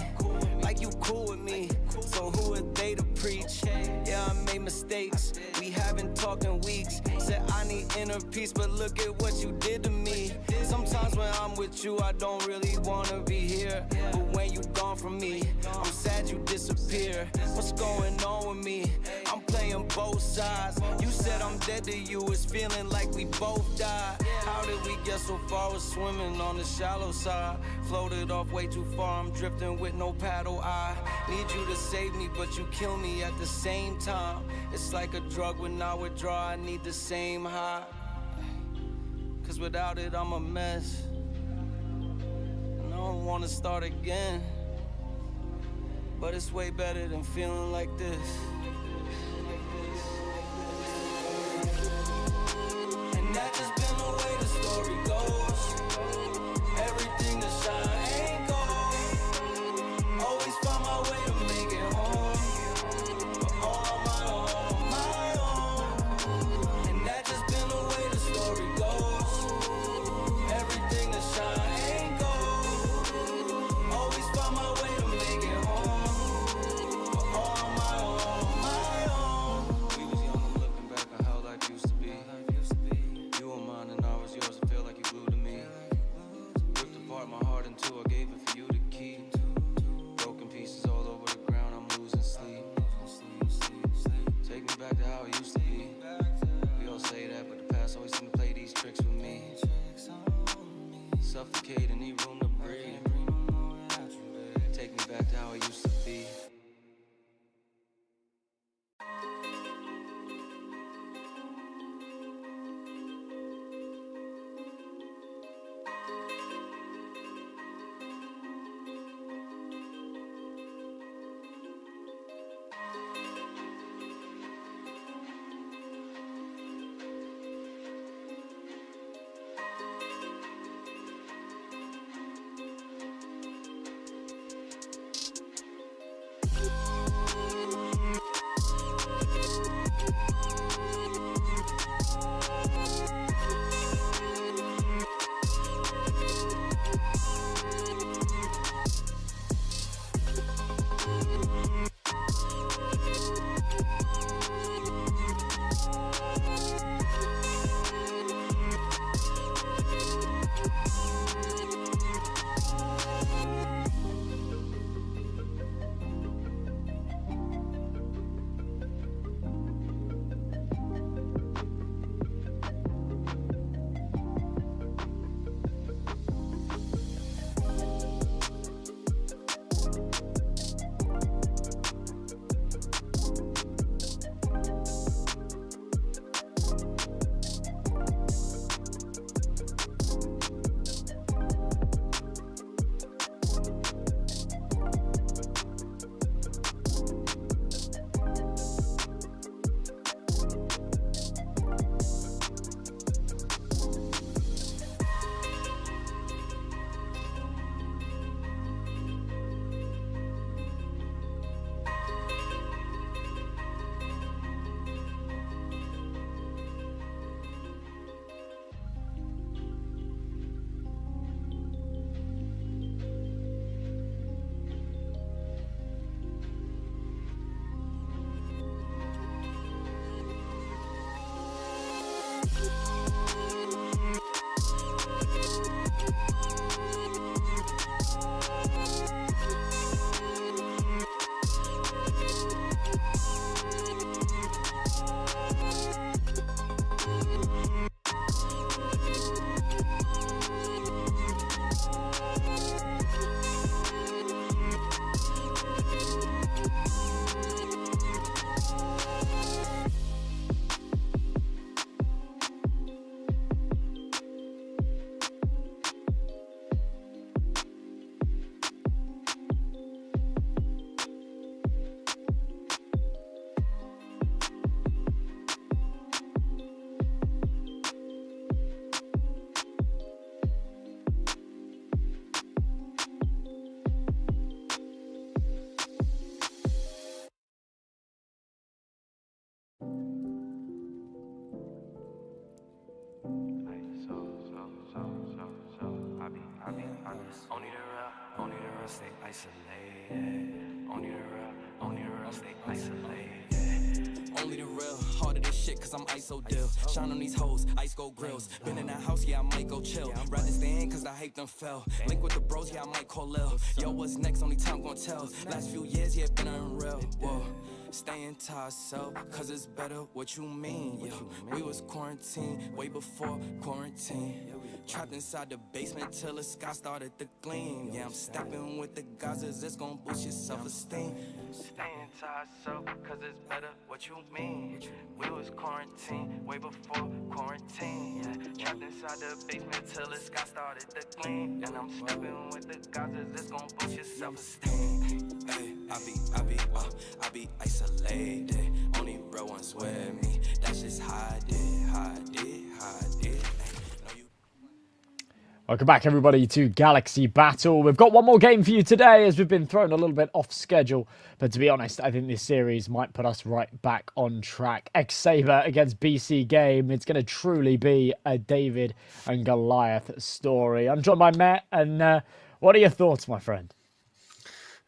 Like you cool with me, so who are they to preach? Yeah, I made mistakes, we haven't talked in weeks. Said I need inner peace, but look at what you did to me. Sometimes when I'm with you, I don't really wanna be here. But when you gone from me, I'm sad you disappear. What's going on with me? I'm playing both sides. You said I'm dead to you, it's feeling like we both died. How did we get so far with swimming on the shallow side? Floated off way too far, I'm drifting with no paddle. I need you to save me, but you kill me at the same time. It's like a drug when I withdraw, I need the same high. Cause without it, I'm a mess. And I don't wanna start again. But it's way better than feeling like this. And that just been the way the story goes. Everything that shine ain't gold. Always find my way to make it home, but all on my own. And that just been the way the story goes. Everything that shine ain't gold. Always find my way to make it home, but all on my own. We was young, I'm looking back on how life used to be. You were mine and I was yours, it felt like you glued to me. Ripped apart my heart in two, I gave it for you to keep. Broken pieces all over the ground, I'm losing sleep. Take me back to how it used to be. We all say that, but the past always seem to play these tricks with me. Suffocate and need room to breathe. Take me back to how it used to be. Only the real stay isolated. Only the real stay isolated. Only the real, harder this shit cause I'm ISO deal. Shine on these hoes, ice gold grills. Been in that house, yeah, I might go chill. Rather stay in cause I hate them fell. Link with the bros, yeah, I might call Lil. Yo, what's next? Only time gon' tell. Last few years, yeah, been unreal. Whoa. Staying to ourselves, cause it's better what you mean, yeah. We was quarantined way before quarantine. Trapped inside the basement till the sky started to gleam. Yeah, I'm stepping with the Gazas, it's gon' boost your self-esteem. Staying to ourselves, cause it's better what you mean. We was quarantined way before quarantine. Yeah, trapped inside the basement till the sky started to gleam. And I'm stepping with the Gazas, it's gon' boost your self-esteem. Hey, I be isolated. Only real ones with me. That's just how I did. Welcome back, everybody, to Galaxy Battle. We've got one more game for you today, as we've been thrown a little bit off schedule. But to be honest, I think this series might put us right back on track. ex-SABRE against BC.Game. It's going to truly be a David and Goliath story. I'm joined by Matt, and what are your thoughts, my friend?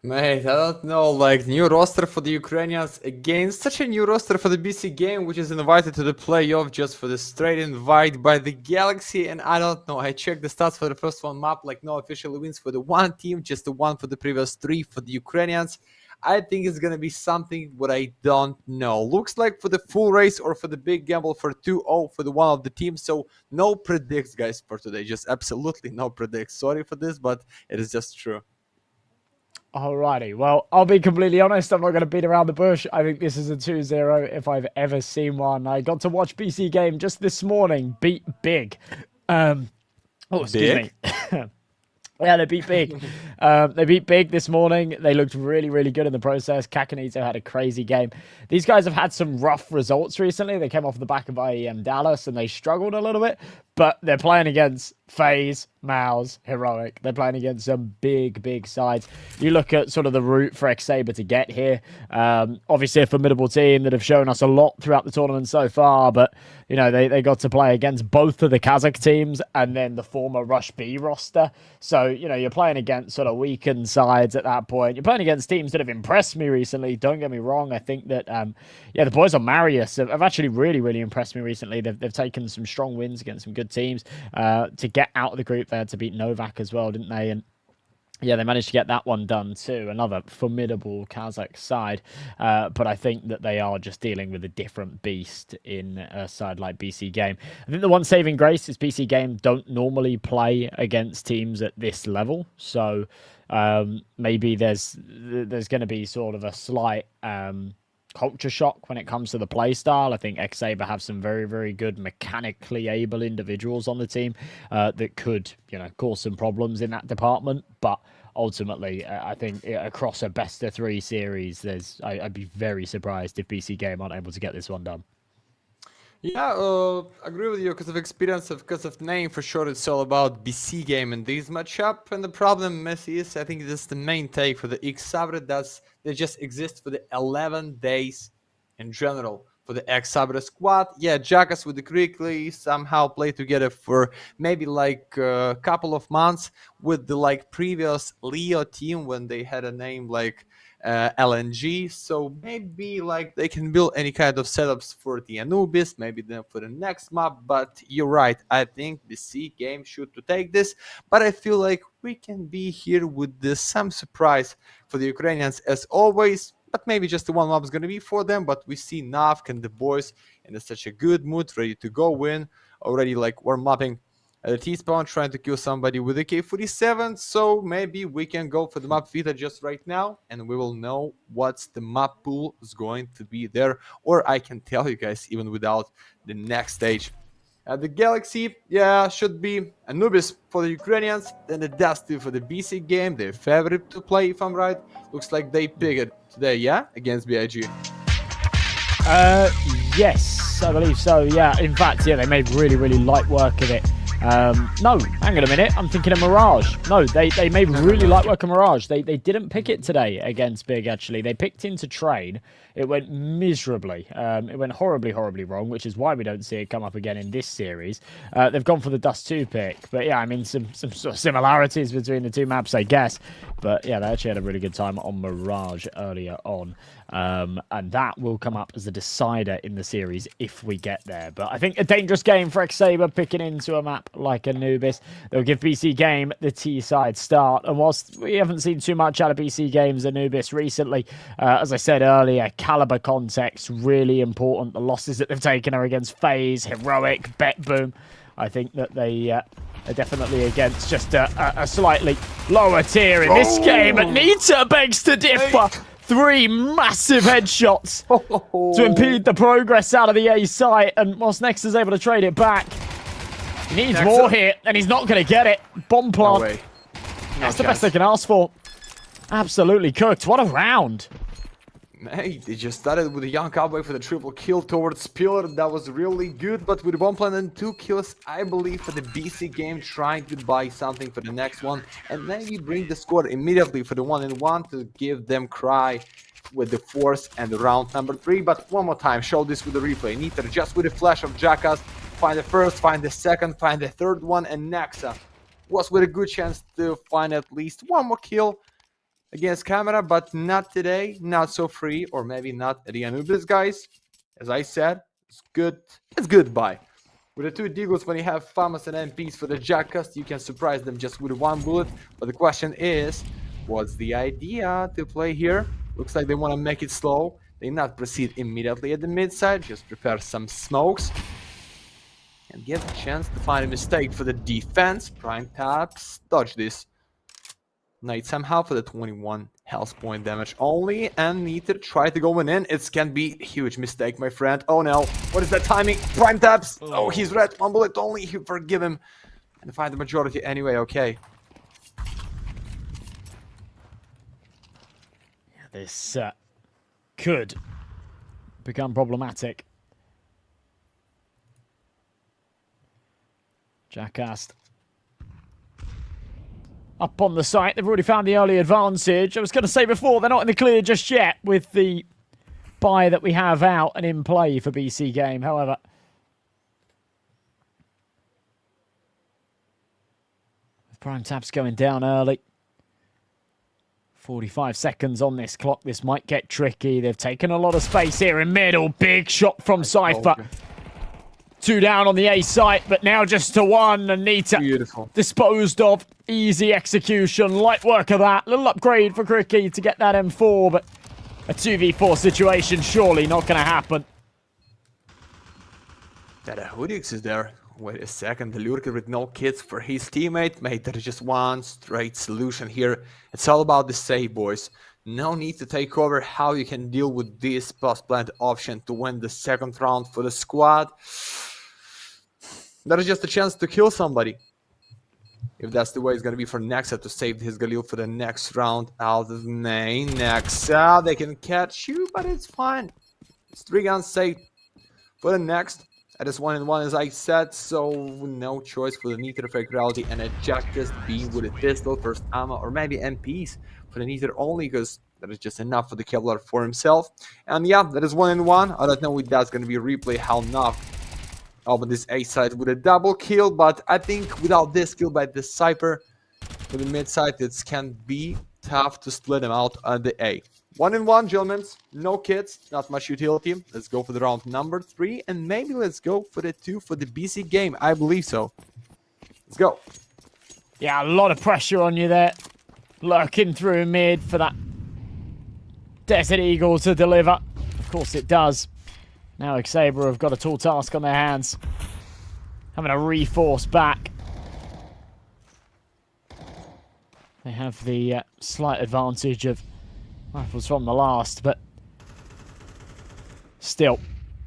Mate, I don't know, like, new roster for the Ukrainians against such a new roster for the BC.Game, which is invited to the playoff just for the straight invite by the Galaxy. And I don't know, I checked the stats for the first one map, like no official wins for the one team, just the one for the previous three for the Ukrainians. I think it's gonna be something what I don't know. Looks like for the full race or for the big gamble for 2-0 for the one of the teams. So no predicts, guys, for today. Just absolutely no predicts. Sorry for this, but it is just true. Alrighty, well, I'll be completely honest, I'm not going to beat around the bush. I think this is a 2-0 if I've ever seen one. I got to watch BC.Game just this morning beat big. Excuse me. Yeah, they beat big. They beat big this morning. They looked really, really good in the process. Kakanito had a crazy game. These guys have had some rough results recently. They came off the back of IEM Dallas and they struggled a little bit, but they're playing against FaZe, Mouse, Heroic. They're playing against some big, big sides. You look at sort of the route for ex-SABRE to get here. Obviously a formidable team that have shown us a lot throughout the tournament so far, but you know, they got to play against both of the Kazakh teams and then the former Rush B roster. So, you know, you're playing against sort of weakened sides at that point. You're playing against teams that have impressed me recently. Don't get me wrong. I think that, yeah, the boys on Marius have actually really, really impressed me recently. They've taken some strong wins against some good teams to get out of the group. They had to beat Novak as well, didn't they? And yeah, they managed to get that one done too. Another formidable Kazakh side. But I think that they are just dealing with a different beast in a side like BC.Game. I think the one saving grace is BC.Game don't normally play against teams at this level. So maybe there's going to be sort of a slight culture shock when it comes to the play style. I think ex-SABRE have some very, very good mechanically able individuals on the team that could, you know, cause some problems in that department. But ultimately, I think across a best-of-3 series, I'd be very surprised if BC.Game aren't able to get this one done. Yeah, agree with you because of experience, because of name, for sure. It's all about BC.Game in this matchup. And the problem, Messi, is I think this is the main take for the ex-SABRE. They just exist for the 11 days in general for the ex-SABRE squad. Yeah, Jackas with the Quickly somehow play together for maybe like a couple of months with the like previous Leo team when they had a name like LNG. So maybe like they can build any kind of setups for the Anubis, maybe then for the next map. But you're right, I think BC.Game should to take this, but I feel like we can be here with some surprise for the Ukrainians as always. But maybe just the one map is going to be for them. But we see Navk and the boys in such a good mood, ready to go win. Already like warm mapping at the T-spawn, trying to kill somebody with a K-47. So maybe we can go for the map Vita just right now, and we will know what's the map pool is going to be there. Or I can tell you guys even without the next stage. The Galaxy, yeah, should be Anubis for the Ukrainians, then the Dusty for the BC.Game, their favorite to play, if I'm right. Looks like they pick it today, yeah, against BIG. Yes, I believe so. Yeah, in fact, yeah, they made really, really light work of it No, hang on a minute. I'm thinking of Mirage. No, they made really light work of Mirage. They didn't pick it today against Big, actually. They picked into Train. It went miserably. It went horribly, horribly wrong, which is why we don't see it come up again in this series. They've gone for the Dust 2 pick. But yeah, I mean, some sort of similarities between the two maps, I guess. But yeah, they actually had a really good time on Mirage earlier on. And that will come up as a decider in the series if we get there. But I think a dangerous game for ex-SABRE picking into a map like Anubis. They'll give BC.Game the T-side start. And whilst we haven't seen too much out of BC.Game's Anubis recently, as I said earlier, caliber context, really important. The losses that they've taken are against FaZe, Heroic, Bet Boom. I think that they are definitely against just a slightly lower tier in this game. And Nita begs to differ. 3 massive headshots to impede the progress out of the A site. And whilst Nexus is able to trade it back, he needs more here, and he's not going to get it. Bomb plant. No way. That's the best they can ask for. Absolutely cooked. What a round. Hey, they just started with a young cowboy for the triple kill towards Pillar. That was really good, but with 1 plant and 2 kills, I believe for the BC.Game, trying to buy something for the next one and maybe bring the score immediately for the 1-1 to give them cry with the fourth and the round number 3. But one more time, show this with the replay. Nita just with a flash of Jackass, find the first, find the second, find the third one, and Nexa was with a good chance to find at least 1 more kill against camera, but not today, not so free, or maybe not at the Anubis, guys. As I said, it's goodbye. With the 2 Deagles, when you have FAMAS and MPs for the Jackass, you can surprise them just with 1 bullet. But the question is, what's the idea to play here? Looks like they want to make it slow. They not proceed immediately at the mid side, just prepare some smokes and give a chance to find a mistake for the defense. Prime taps, dodge this. Knight somehow for the 21 health point damage only, and need to try to go in. It can be a huge mistake, my friend. Oh no, what is that timing? Prime taps. Oh, he's red. 1 bullet only. You forgive him and find the majority anyway. Okay. Yeah, this could become problematic. Jackass up on the site. They've already found the early advantage. I was going to say before, they're not in the clear just yet with the buy that we have out and in play for BC.Game. However, with prime taps going down early, 45 seconds on this clock. This might get tricky. They've taken a lot of space here in middle. Big shot from Cypher. 2 down on the A site, but now just to 1. And Nita disposed of. Easy execution, light work of that. Little upgrade for Cricky to get that M4, but a 2v4 situation surely not going to happen. That Hoodix is there. Wait a second, the Lurker with no kits for his teammate. Mate, there is just one straight solution here. It's all about the save, boys. No need to take over. How you can deal with this post-plant option to win the 2nd round for the squad. That is just a chance to kill somebody. If that's the way it's going to be for Nexa to save his Galil for the next round out of main. Nexa, they can catch you, but it's fine. It's 3 guns safe for the next. That is 1-1 as I said, so no choice for the Niter fake reality and a Jackass B with a pistol, first ammo, or maybe MPs for the Niter only, because that is just enough for the Kevlar for himself. And yeah, that is 1-1. I don't know if that's going to be a replay, how not. But this A side with a double kill, but I think without this kill by the Cypher for the mid side, it can be tough to split them out at the A. 1-1, gentlemen. No kits, not much utility. Let's go for the round number 3, and maybe let's go for the 2 for the BC.Game. I believe so. Let's go. Yeah, a lot of pressure on you there. Lurking through mid for that Desert Eagle to deliver. Of course it does. Now ex-SABRE have got a tall task on their hands. Having a reforce back. They have the slight advantage of rifles from the last, but still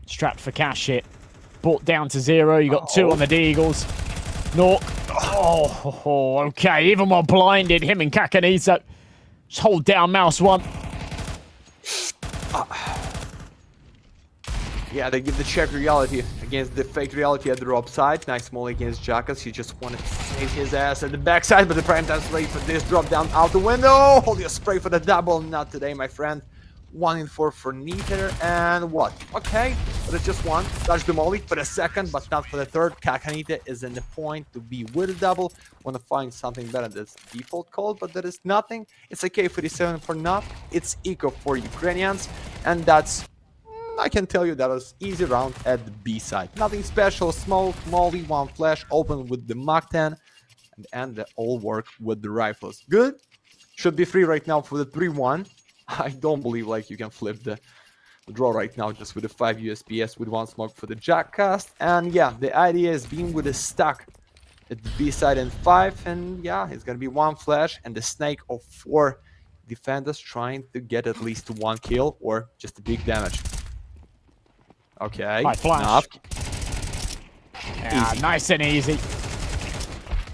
strapped for cash here. Brought down to 0. You got 2 on the Deagles. Nork. Oh, okay. Even while blinded, him and Kakanito. Just hold down mouse 1. Yeah, they give the check reality against the fake reality at the drop side. Nice molly against Jackas. He just wanted to save his ass at the backside, but the prime time's ready for this drop down out the window. Hold your spray for the double. Not today, my friend. 1 in 4 for Neater, and what? Okay, but it's just one. Touch the molly for the second, but not for the third. Kakanita is in the point to be with a double. Want to find something better. That's default call, but that is nothing. It's a K47 for not. It's eco for Ukrainians, and that's, I can tell you, that was easy round at the B side. Nothing special. Smoke, molly, one flash, open with the Mach 10, and the all work with the rifles. Good. Should be free right now for the 3-1. I don't believe like you can flip the draw right now just with the 5 USPS with one smoke for the jack cast. And yeah, the idea is being with a stack at the B side and 5, and yeah, it's gonna be one flash and the snake of 4 defenders trying to get at least 1 kill or just a big damage. Okay, Right, flash. enough. Yeah, nice and easy.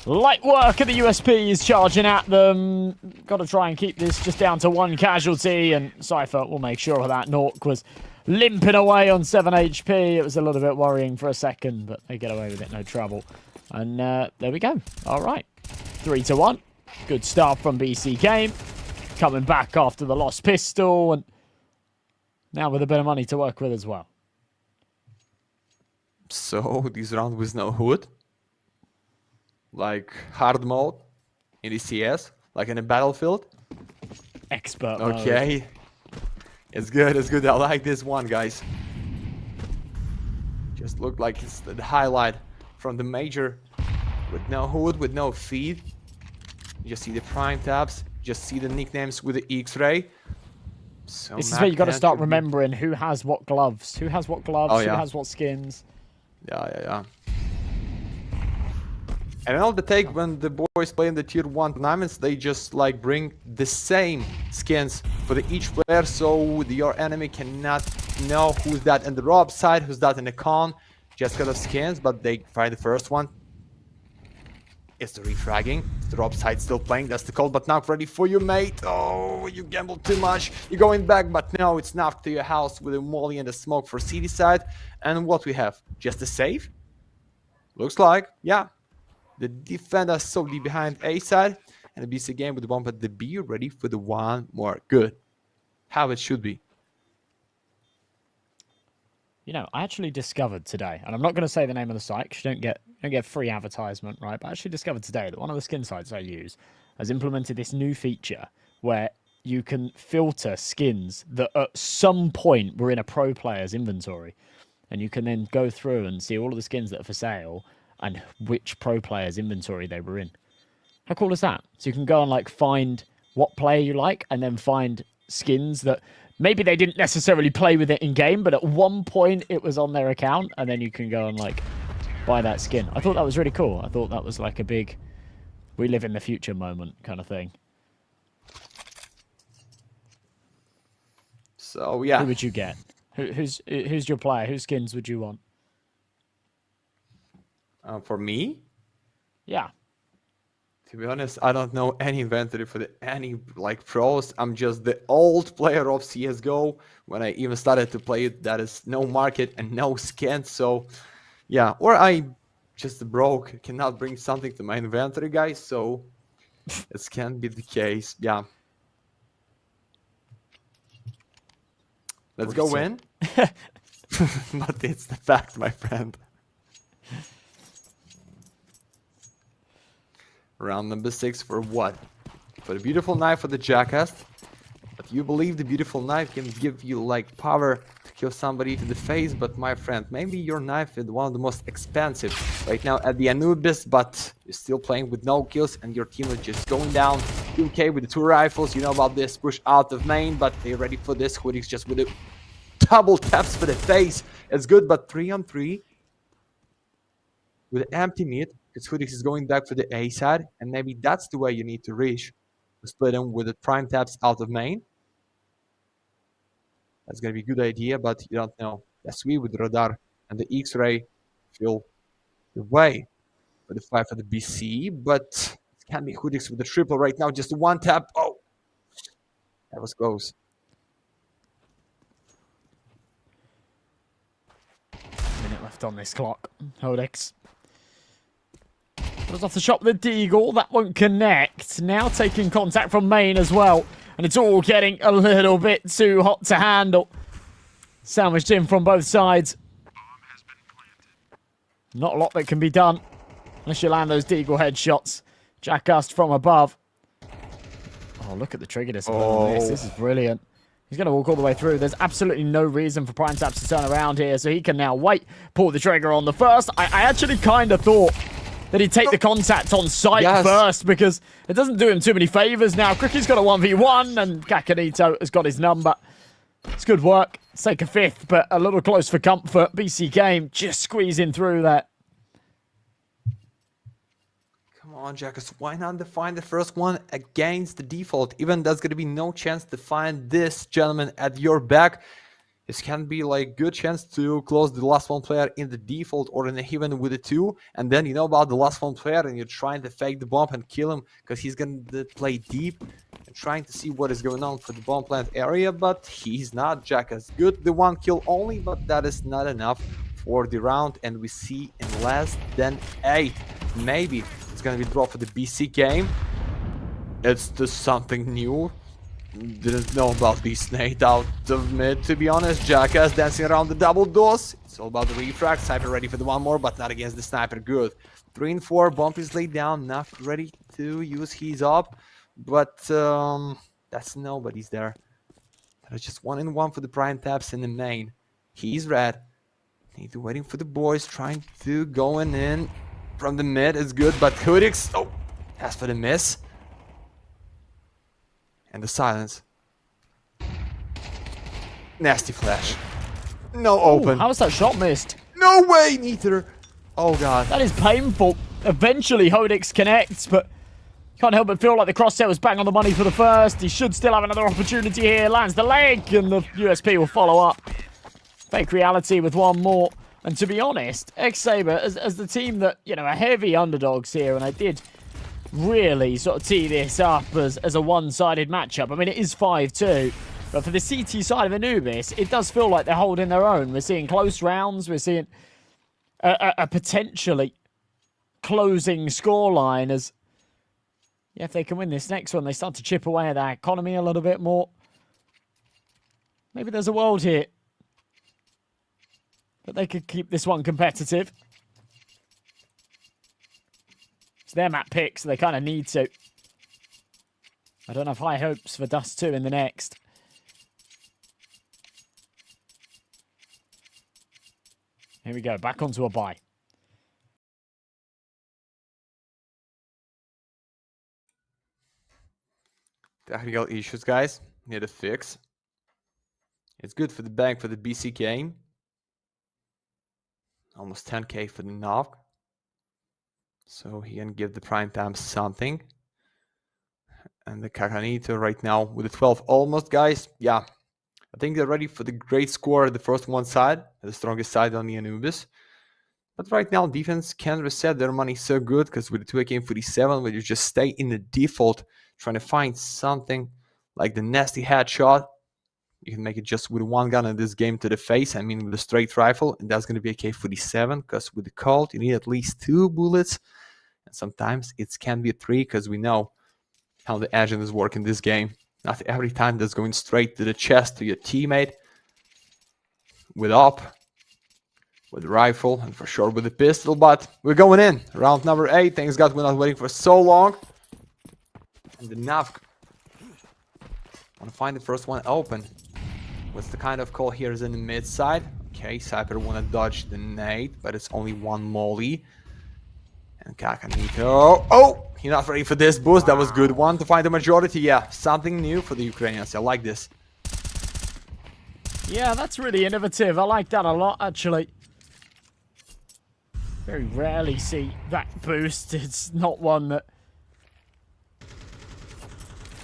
Light work at the USP is charging at them. Got to try and keep this just down to 1 casualty, and Cypher will make sure of that. Nork was limping away on 7 HP. It was a little bit worrying for a second, but they get away with it, no trouble. And there we go. All right, 3-1. Good start from BC.Game. Coming back after the lost pistol, and now with a bit of money to work with as well. So this round with no hood. Like hard mode in the CS, like in a battlefield. Expert mode. Okay, it's good. It's good. I like this one, guys. Just looked like it's the highlight from the major, with no hood, with no feed. You just see the prime tabs. Just see the nicknames with the X-ray. So This is where you got to start remembering who has what gloves, who has what gloves, Oh, yeah. who has what skins. Yeah. And all the take when the boys play in the tier 1 tournaments, they just like bring the same skins for each player, so your enemy cannot know who's that in the rob side, who's that in the con, just got of skins, but they find the first one. It's the refragging. The rob side still playing, that's the call, but not ready for you, mate. Oh, you gambled too much. You're going back, but no, it's not to your house with a molly and a smoke for city side. And what we have? Just a save? Looks like, yeah. The defender so deep behind A side, and the BC.Game with the bump at the B, ready for the one more. Good. How it should be. You know, I actually discovered today, and I'm not going to say the name of the site because you don't get free advertisement, right? But I actually discovered today that one of the skin sites I use has implemented this new feature where you can filter skins that at some point were in a pro player's inventory, and you can then go through and see all of the skins that are for sale and which pro player's inventory they were in. How cool is that? So you can go and like find what player you like and then find skins that maybe they didn't necessarily play with it in game, but at one point it was on their account, and then you can go and like buy that skin. I thought that was really cool. I thought that was like a big we live in the future moment kind of thing. So yeah. Who would you get? Who's your player? Whose skins would you want? For me? Yeah. To be honest, I don't know any inventory for any like pros. I'm just the old player of CSGO. When I even started to play it, that is no market and no skins. So yeah, or I just broke, cannot bring something to my inventory, guys. So it can be the case. Yeah. Let's go win. But it's the fact, my friend. Round number 6 for what? For the beautiful knife for the jackass. But you believe the beautiful knife can give you like power to kill somebody to the face, but my friend, maybe your knife is one of the most expensive right now at the Anubis, but you're still playing with no kills and your team is just going down 2k with the 2 rifles. You know about this, push out of main, but they're ready for this. Hoodie's just with the double taps for the face. It's good, but 3-on-3 with an empty mid. Because Hoodix is going back for the A side, and maybe that's the way you need to reach. To split them with the prime taps out of main. That's going to be a good idea, but you don't know. Yes, we with radar and the X-ray feel the way for the 5 for the BC, but it can be Hoodix with the triple right now. Just one tap. Oh, that was close. left on this clock. Hodex. Goes off the shot with the Deagle. That won't connect. Now taking contact from main as well. And it's all getting a little bit too hot to handle. Sandwiched in from both sides. Not a lot that can be done. Unless you land those Deagle headshots. Jackassed from above. Oh, look at the trigger discipline on this. This is brilliant. He's going to walk all the way through. There's absolutely no reason for Prime Taps to turn around here, so he can now wait, pull the trigger on the first. I actually kind of thought that he'd take the contact on sight first, because it doesn't do him too many favors now. Cricket's got a 1v1, and Kakanito has got his number. It's good work. Let's take a fifth, but a little close for comfort. BC.Game just squeezing through that. Come on, Jackass, why not define the first one against the default? Even there's going to be no chance to find this gentleman at your back. This can be like good chance to close the last one player in the default or in a even with a 2. And then you know about the last one player and you're trying to fake the bomb and kill him because he's going to play deep and trying to see what is going on for the bomb plant area. But he's not. Jackass good, the 1 kill only, but that is not enough for the round. And we see in less than 8. Maybe it's going to be draw for the BC.Game. It's just something new. Didn't know about these nade out of mid, to be honest. Jackass dancing around the double doors. It's all about the refrag. Sniper ready for the one more, but not against the sniper. Good. 3 and 4. Bump is laid down. Not ready to use his up. But that's nobody's there. There's just 1 and 1 for the Prime Taps in the main. He's red. Need to waiting for the boys. Trying to going in from the mid is good, but Kudix, oh, as for the miss. And the silence. Nasty flash. No open. How was that shot missed? No way, neither. Oh god. That is painful. Eventually Hodix connects, but can't help but feel like the crosshair was bang on the money for the first. He should still have another opportunity here. Lands the leg, and the USP will follow up. Fake reality with 1 more. And to be honest, ex-SABRE, as the team that, you know, are heavy underdogs here, and I did really sort of tee this up as a one-sided matchup. I mean, it is 5-2, but for the CT side of Anubis, it does feel like they're holding their own. We're seeing close rounds. We're seeing a potentially closing scoreline as, yeah, if they can win this next one, they start to chip away at their economy a little bit more. Maybe there's a world here that they could keep this one competitive. It's their map pick, so they kind of need to. I don't have high hopes for Dust 2 in the next. Here we go, back onto a bye. Technical issues, guys. Need a fix. It's good for the bank for the BC.Game. Almost 10k for the knock. So he can give the Prime Time something. And the Kakanito right now with the 12 almost, guys. Yeah, I think they're ready for the great score. The first one side, the strongest side on the Anubis. But right now, defense can reset their money so good because with the 2 AK-47, where you just stay in the default, trying to find something like the nasty headshot. You can make it just with 1 gun in this game to the face. I mean, with a straight rifle, and that's going to be a AK-47 because with the Colt, you need at least 2 bullets. And sometimes it can be 3 because we know how the engines work in this game. Not every time that's going straight to the chest to your teammate. With up, with the rifle, and for sure with the pistol. But we're going in. Round number 8. Thanks God we're not waiting for so long. And the Nav. Want to find the first one open. What's the kind of call here is in the mid side. Okay, SABRE want to dodge the nade, but it's only 1 molly. And Kakanito. Oh! You're not ready for this boost. That was a good one to find the majority. Yeah, something new for the Ukrainians. I like this. Yeah, that's really innovative. I like that a lot, actually. Very rarely see that boost. It's not one that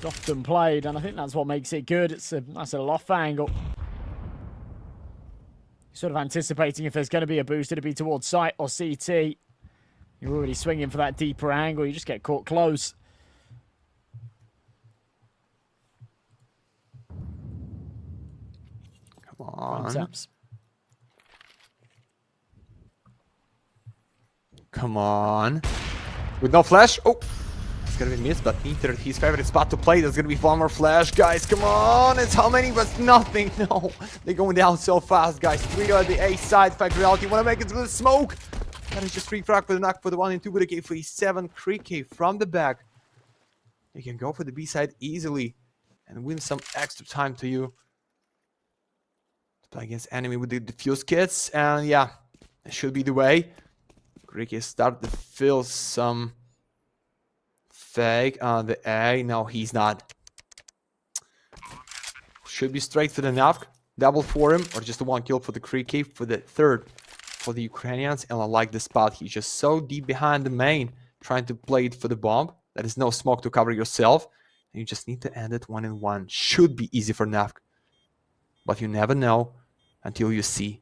often played, and I think that's what makes it good. It's a nice little off angle. Sort of anticipating if there's going to be a boost, it'd be towards sight or CT. You're already swinging for that deeper angle. You just get caught close. Come on. Taps. Come on. With no flash. Oh, it's gonna be missed, but neither his favorite spot to play. There's gonna be one more flash, guys. Come on. It's how many? But nothing. No, they're going down so fast, guys. 3 on the A side. Fight reality. Want to make it through the smoke. That is just 3 frag for the knock for the 1 and 2 with a K47. Cricket from the back. You can go for the B side easily and win some extra time to you. Play against enemy with the defuse kits, and yeah, that should be the way. Cricket start to feel some fake on the A. No, he's not. Should be straight for the knock. Double for him, or just the 1 kill for the Cricket for the 3rd for the Ukrainians. And I like the spot. He's just so deep behind the main, trying to play it for the bomb. There is no smoke to cover yourself. And you just need to end it 1-1. Should be easy for Navk. But you never know until you see.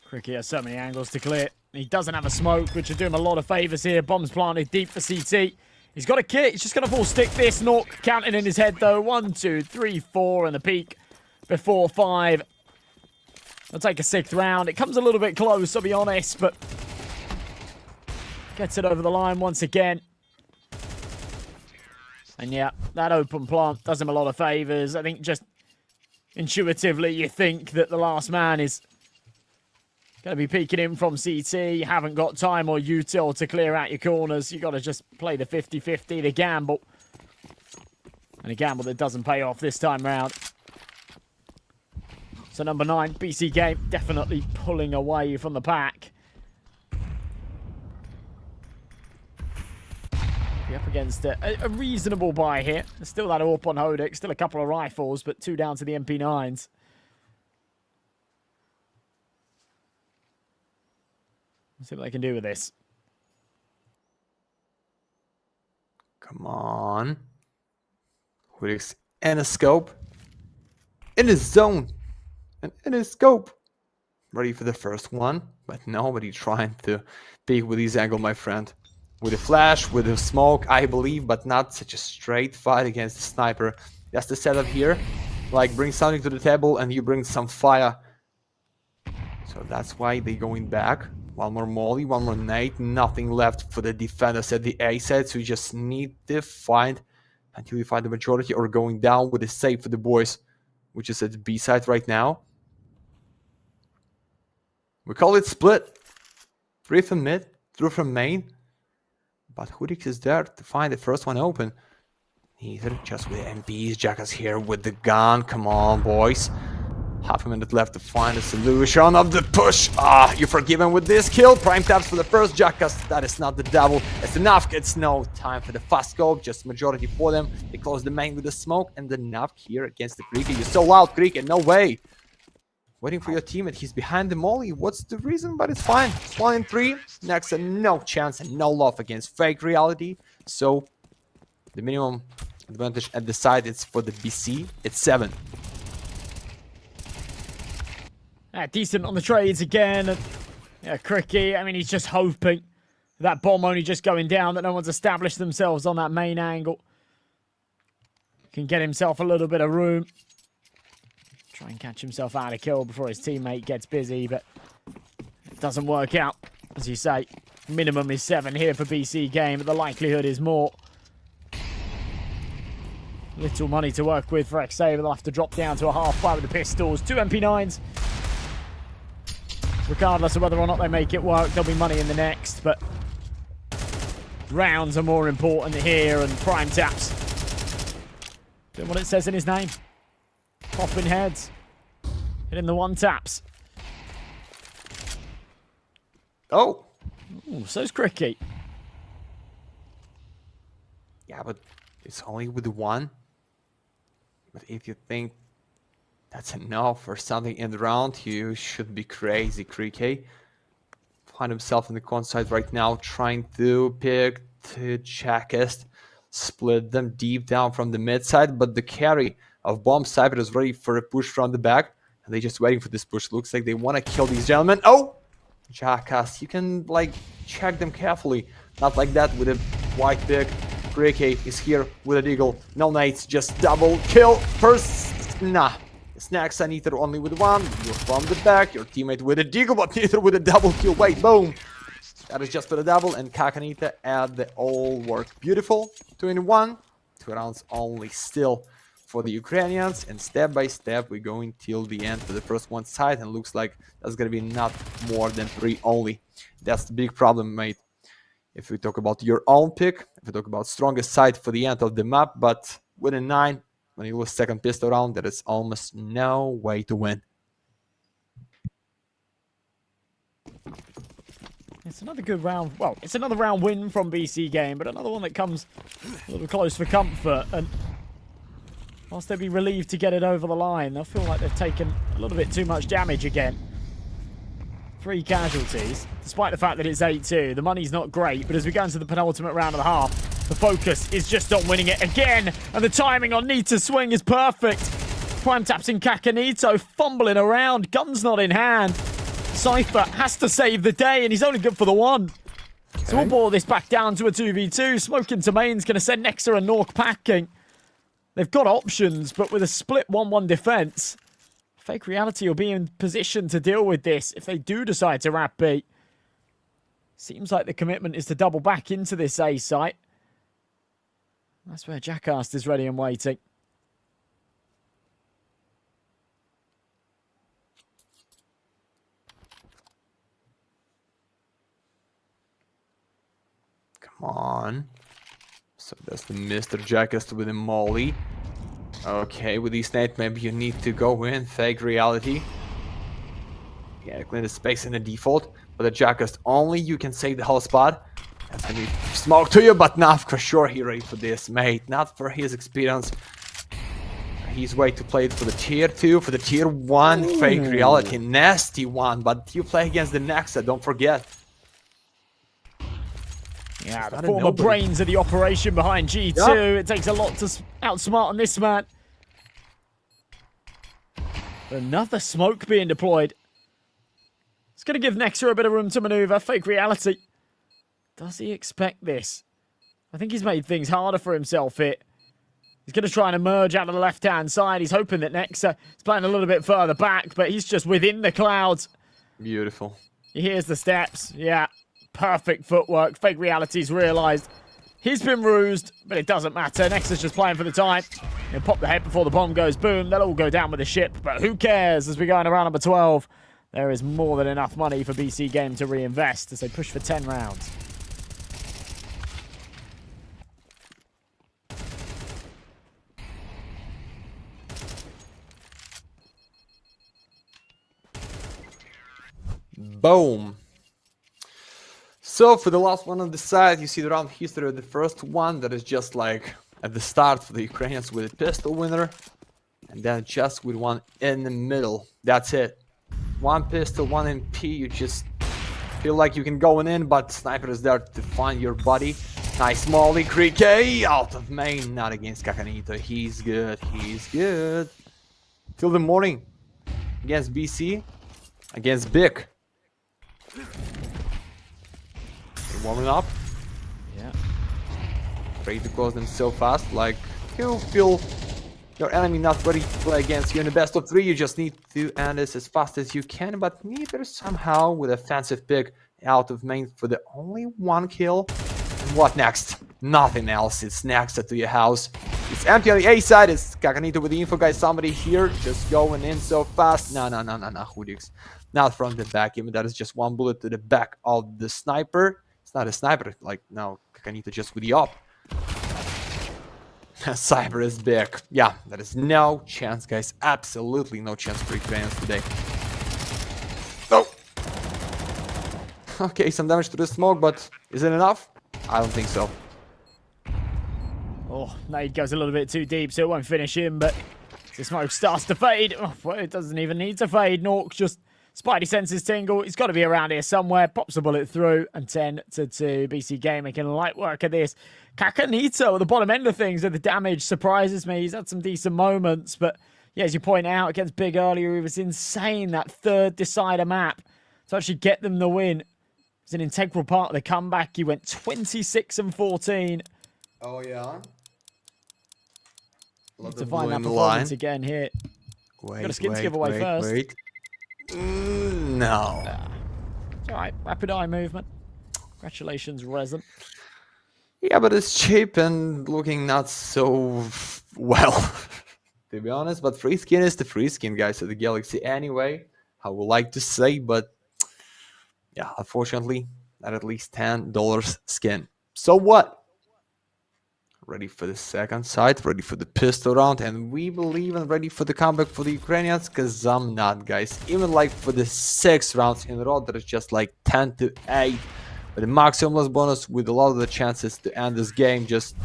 Cricket has so many angles to clear. He doesn't have a smoke, which will do him a lot of favours here. Bombs planted deep for CT. He's got a kit. He's just going to full stick this. Nook counting in his head, though. 1, 2, 3, 4, and the peak before 5. I'll take a 6th round. It comes a little bit close, I'll be honest, but gets it over the line once again. And yeah, that open plant does him a lot of favours. I think just intuitively you think that the last man is going to be peeking in from CT. You haven't got time or util to clear out your corners. You've got to just play the 50-50, the gamble. And a gamble that doesn't pay off this time round. So number 9, BC.Game, definitely pulling away from the pack. Be up against a reasonable buy here. There's still that AWP on Hodek, still a couple of rifles, but 2 down to the MP9s. Let's see what they can do with this. Come on. Hodek's in a scope. In his zone. And in his scope. Ready for the first one. But nobody trying to peek with his angle, my friend. With a flash, with a smoke, I believe, but not such a straight fight against the sniper. That's the setup here. Like, bring something to the table and you bring some fire. So that's why they're going back. One more molly, one more nade. Nothing left for the defenders at the A side. So you just need to find until you find the majority, or going down with a save for the boys, which is at the B side right now. We call it split. 3 from mid, 2 from main. But Hodek is there to find the first one open. Neither, just with MPs. Jackass here with the gun. Come on, boys. Half a minute left to find a solution of the push. Ah, you're forgiven with this kill. Prime taps for the first Jackass. That is not the double. It's enough. It's no time for the fast scope. Just majority for them. They close the main with the smoke. And the Nav here against the Cricket. You're so loud, Cricket. No way. Waiting for your teammate. He's behind the molly. What's the reason? But it's fine. It's 1 and 3. Next, no chance and no love against fake reality. So the minimum advantage at the side is for the BC. It's 7. Decent on the trades again. And, yeah, Cricket, I mean, he's just hoping that bomb only just going down, that no one's established themselves on that main angle. Can get himself a little bit of room. Try and catch himself out of kill before his teammate gets busy, but it doesn't work out. As you say, minimum is 7 here for BC.Game, but the likelihood is more. Little money to work with for ex-SABRE. They'll have to drop down to a half fight with the pistols. 2 MP9s. Regardless of whether or not they make it work, there'll be money in the next, but rounds are more important here, and prime taps. Doing what it says in his name. Popping heads. Hitting the 1 taps. Oh! Ooh, so's Cricket. Yeah, but it's only with the 1. But if you think that's enough or something in the round, you should be crazy, Cricket. Find himself in the con side right now, trying to pick the Jackass. Split them deep down from the mid side, but the carry of Bomb SABRE is ready for a push from the back. And they're just waiting for this push. Looks like they want to kill these gentlemen. Oh! Jackass, you can, like, check them carefully. Not like that with a white pick. Cricket is here with a deagle. No nades, just double kill. First, nah. Snacks, I neither only with one. You're from the back. Your teammate with a deagle, but neither with a double kill. Wait, boom. That is just for the double. And Kakanita add the all work. Beautiful. 2-in-1. 2 rounds only still for the Ukrainians. And step by step, we're going till the end for the first one side. And looks like that's going to be not more than 3 only. That's the big problem, mate. If we talk about your own pick, if we talk about strongest side for the end of the map, but with a 9, when you lose second pistol round, there is almost no way to win. It's another good round. Well, it's another round win from BC.Game, but another one that comes a little close for comfort. And whilst they'll be relieved to get it over the line, they'll feel like they've taken a little bit too much damage again. 3 casualties, despite the fact that it's 8-2. The money's not great, but as we go into the penultimate round of the half, the focus is just on winning it again. And the timing on Nita's swing is perfect. Prime taps in Kakanito, fumbling around. Gun's not in hand. Cypher has to save the day, and he's only good for the 1. So we'll ball this back down to a 2v2. Smoke into main's going to send Nexus and Nork packing. They've got options, but with a split 1-1 defense, Fake Reality will be in position to deal with this if they do decide to wrap B. Seems like the commitment is to double back into this A site. That's where Jackass is ready and waiting. Come on. So that's the Mr. Jackass with a molly. Okay, with these nades, maybe you need to go in. Fake Reality. Yeah, clean the space in the default. But the Jackass only, you can save the whole spot. That's gonna be smoke to you, but not for sure he ready for this, mate. Not for his experience. He's way to play it for the tier 2, for the tier 1. Ooh. Fake Reality, nasty one. But you play against the Nexus, don't forget. Yeah, the former brains of the operation behind G2. Yep. It takes a lot to outsmart on this man. Another smoke being deployed. It's going to give Nexus a bit of room to maneuver. Fake Reality. Does he expect this? I think he's made things harder for himself here. He's going to try and emerge out of the left-hand side. He's hoping that Nexus is playing a little bit further back, but he's just within the clouds. Beautiful. He hears the steps. Yeah. Perfect footwork. Fake Reality's realised he's been rused, but it doesn't matter. Nexus just playing for the time. He'll pop the head before the bomb goes boom. They'll all go down with the ship, but who cares as we go into round number 12. There is more than enough money for BC.Game to reinvest as they push for 10 rounds. Boom. So for the last one on the side, you see the round history of the first one that is just like at the start for the Ukrainians with a pistol winner. And then just with one in the middle. That's it. 1 pistol, 1 MP. You just feel like you can go in, but sniper is there to find your body. Nice molly, Krike out of main. Not against Kakanito. He's good. He's good. Till the morning. Against BC. Against Big. Warming up. Yeah. Ready to close them so fast. Like, you feel your enemy not ready to play against you in the best of 3. You just need to end this as fast as you can. But neither somehow with offensive pick out of main for the only 1 kill. And what next? Nothing else. It's next to your house. It's empty on the A side. It's Kakanito with the info guy. Somebody here just going in so fast. No. Hudix. Not from the back. Even that is just 1 bullet to the back of the sniper. It's not a sniper, like, no, Kakanito just with the op. Cyber is big. Yeah, there is no chance, guys. Absolutely no chance for Ukrainians today. No! Okay, some damage to the smoke, but is it enough? I don't think so. Oh, nade goes a little bit too deep, so it won't finish him, but the smoke starts to fade. Oh, well, it doesn't even need to fade. Nork just... Spidey senses tingle. He's got to be around here somewhere. Pops a bullet through. And 10-2. BC.Game making light work of this. Kakanito at the bottom end of things with the damage surprises me. He's had some decent moments. But yeah, as you point out, against Big earlier, it was insane. That 3rd decider map to actually get them the win. It's an integral part of the comeback. He went 26-14. Oh, yeah. To find that performance again here. Wait, Got a skins giveaway first. wait. No. It's alright, rapid eye movement. Congratulations, Resin. Yeah, but it's cheap and looking not so well, to be honest. But free skin is the free skin, guys, of the Galaxy anyway. I would like to say, but yeah, unfortunately, not at least $10 skin. So what? Ready for the second side, ready for the pistol round, and we believe and ready for the comeback for the Ukrainians, because I'm not, guys. Even like for the 6 rounds in a row, that is just like 10-8 with the maximum loss bonus, with a lot of the chances to end this game just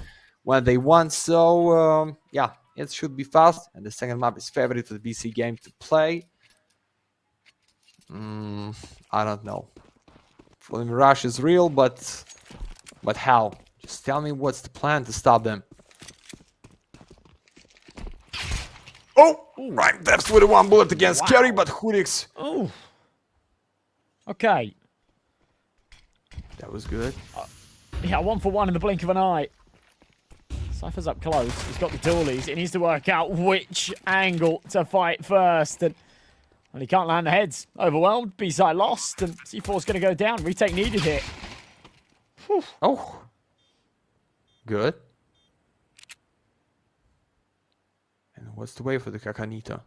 when they won. So yeah, it should be fast, and the second map is favorite to the BC game to play. I don't know. Fully Mirage is real, but how? Just tell me what's the plan to stop them. Oh, right, that's with a 1 bullet against Kerry, but Hurix. Oh. Okay. That was good. Yeah, 1 for 1 in the blink of an eye. Cypher's up close. He's got the dualies. He needs to work out which angle to fight first. And well, he can't land the heads. Overwhelmed. B-side lost. And C4's going to go down. Retake needed here. Whew. Oh. Good. And what's the way for the Kakanita?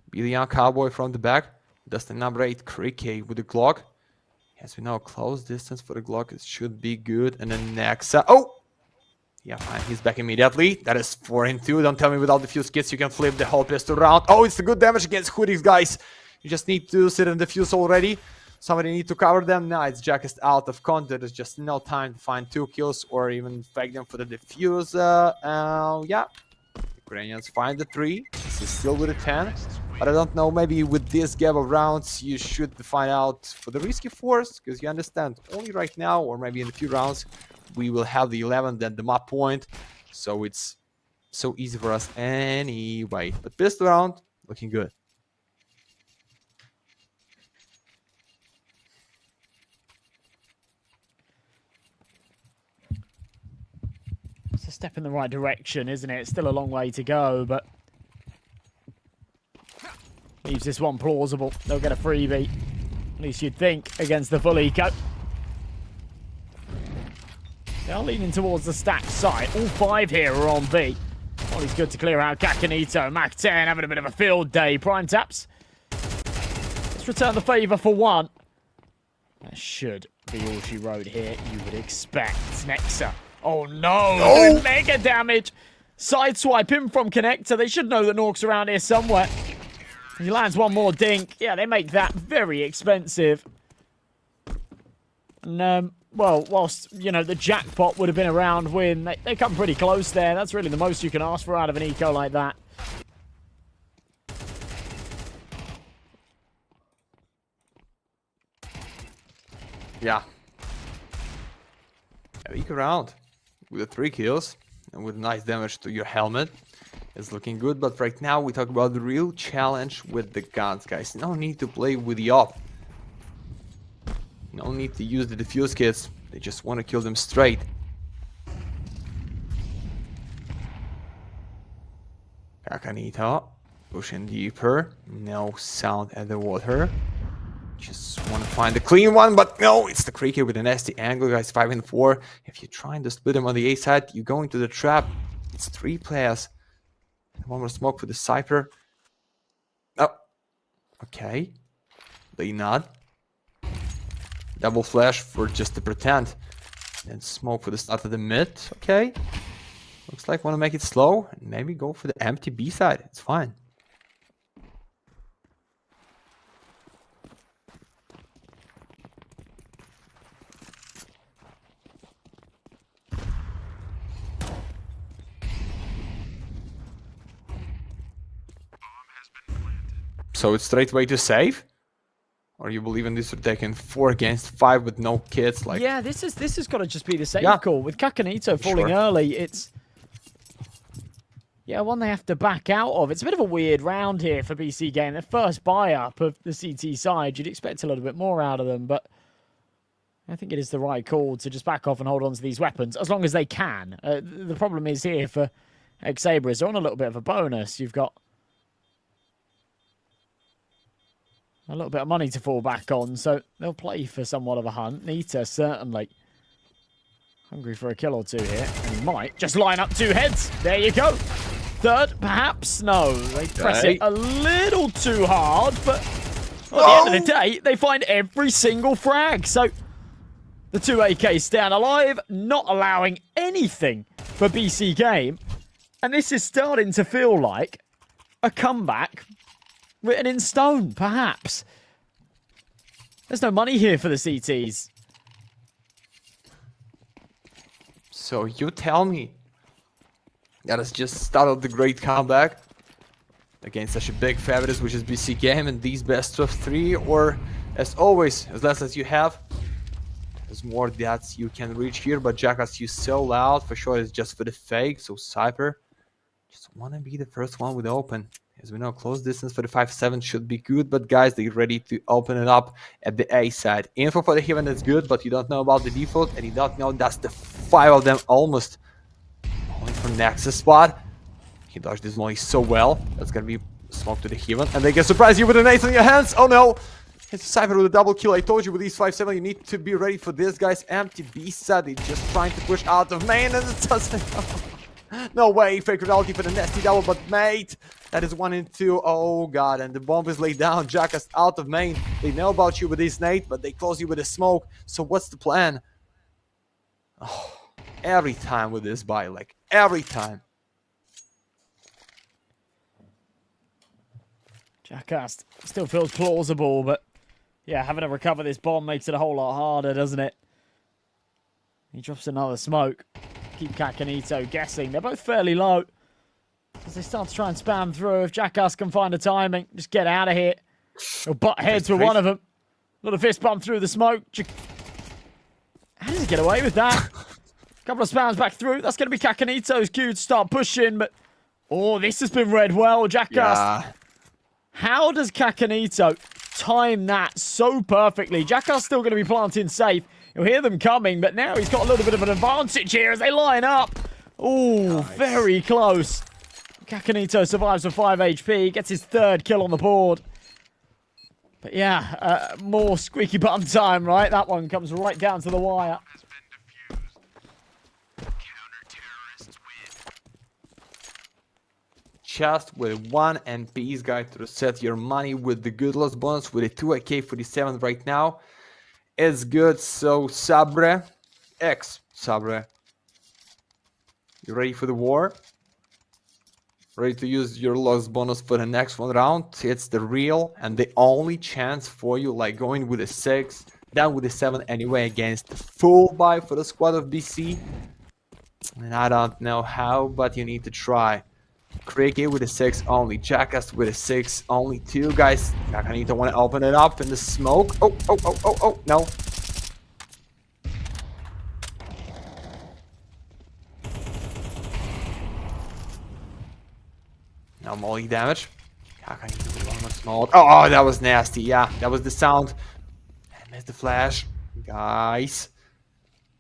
Iberian Cowboy from the back. Does the number 8 Cricket with the Glock. As we know, close distance for the Glock. It should be good. And then Nexus. Oh! Yeah, fine. He's back immediately. That is 4 in 2. Don't tell me without the fuse kits you can flip the whole pistol round. Oh, it's a good damage against hoodies, guys. You just need to sit in the fuse already. Somebody need to cover them. Now it's Jack is out of content. There's just no time to find 2 kills or even fake them for the defuse. Yeah. Ukrainians find the 3. This is still with a 10. But I don't know, maybe with this gap of rounds, you should find out for the risky force, because you understand, only right now, or maybe in a few rounds, we will have the 11, then the map point. So it's so easy for us anyway. But pistol round, looking good. It's a step in the right direction, isn't it? It's still a long way to go, but leaves this one plausible. They'll get a freebie. At least you'd think, against the full eco. They are leaning towards the stacked side. All 5 here are on B. Well, he's good to clear out Kakanito. Mac 10 having a bit of a field day. Prime taps. Let's return the favour for 1. That should be all she wrote here. You would expect. Nexus. Oh no! Doing mega damage! Sideswipe him from connector. They should know that Nork's around here somewhere. He lands one more dink. Yeah, they make that very expensive. And, well, whilst, you know, the jackpot would have been around win, they come pretty close there. That's really the most you can ask for out of an eco like that. Yeah. A weak round with the 3 kills and with nice damage to your helmet. It's looking good, but right now we talk about the real challenge with the guns, guys. No need to play with the op. No need to use the defuse kits. They just want to kill them straight. Kakanito pushing deeper. No sound at the water. Just want to find the clean one, but no, it's the Cricket with a nasty angle, guys. 5 and 4. If you're trying to split them on the A side, you go into the trap. It's 3 players. One more smoke for the Cypher. Oh, okay. They nod. Double flash for just to pretend. And smoke for the start of the mid. Okay. Looks like want to make it slow. And maybe go for the empty B side. It's fine. So it's straight way to save? Or you believe in this are taking 4 against 5 with no kits? Like, yeah, this has got to just be the save Yeah. call. With Kakanito falling early, it's one they have to back out of. It's a bit of a weird round here for BC.Game. Their first buy-up of the CT side. You'd expect a little bit more out of them, but I think it is the right call to just back off and hold on to these weapons, as long as they can. The problem is here for ex-SABRE is they're on a little bit of a bonus. You've got A little bit of money to fall back on, so they'll play for somewhat of a hunt. Nita, certainly. Hungry for a kill or two here. And he might just line up 2 heads. There you go. Third, perhaps? No. They press it a little too hard, but at the end of the day, they find every single frag. So the 2 AKs stand alive, not allowing anything for BC Game. And this is starting to feel like a comeback written in stone, perhaps. There's no money here for the CTs. So you tell me that has just started the great comeback against such a big favorites, which is BC Game, and these best of 3, or as always, as less as you have, there's more that you can reach here. But Jackass, you so loud, for sure it's just for the fake. So SABRE just want to be the first one with open. As we know, close distance for the 5-7 should be good, but guys, they're ready to open it up at the A side. Info for the Heaven is good, but you don't know about the default, and you don't know that's the 5 of them almost. Only for Nexus spot. He dodged this molly so well. That's gonna be smoke to the Heaven, and they can surprise you with an ace on your hands. Oh no! It's SABRE with a double kill. I told you with these 5-7, you need to be ready for this, guys. Empty B side, they're just trying to push out of main, and it doesn't. No way, fake reality for the nasty double, but mate, that is 1 and 2. Oh god, and the bomb is laid down. Jackass out of main. They know about you with this nade, but they close you with a smoke. So what's the plan? Oh, every time with this buy, like every time. Jackass still feels plausible, but yeah, having to recover this bomb makes it a whole lot harder, doesn't it? He drops another smoke. Keep Kakanito guessing. They're both fairly low. As they start to try and spam through, if Jackass can find a timing, just get out of here. He'll butt heads with one of them. Little fist bump through the smoke. How does he get away with that? Couple of spams back through. That's going to be Kakanito's cue to start pushing, but oh, this has been read well. Jackass. Yeah. How does Kakanito time that so perfectly? Jackass still going to be planting safe. You'll hear them coming, but now he's got a little bit of an advantage here as they line up. Oh, nice. Very close. Kakanito survives with 5 HP, gets his 3rd kill on the board. But yeah, more squeaky button time, right? That one comes right down to the wire. Just with 1 MP, guys, to reset your money with the good loss bonus with a 2 AK-47 right now. It's good. So SABRE, ex-SABRE, you ready for the war? Ready to use your loss bonus for the next one round? It's the real and the only chance for you, like going with a 6, down with a 7 anyway against the full buy for the squad of BC. And I don't know how, but you need to try. Cricket with a 6 only, Jackass with a 6 only, 2 guys. I need to want to open it up in the smoke. Oh, no. No molly damage. Oh, that was nasty. Yeah, that was the sound. I missed the flash. Guys,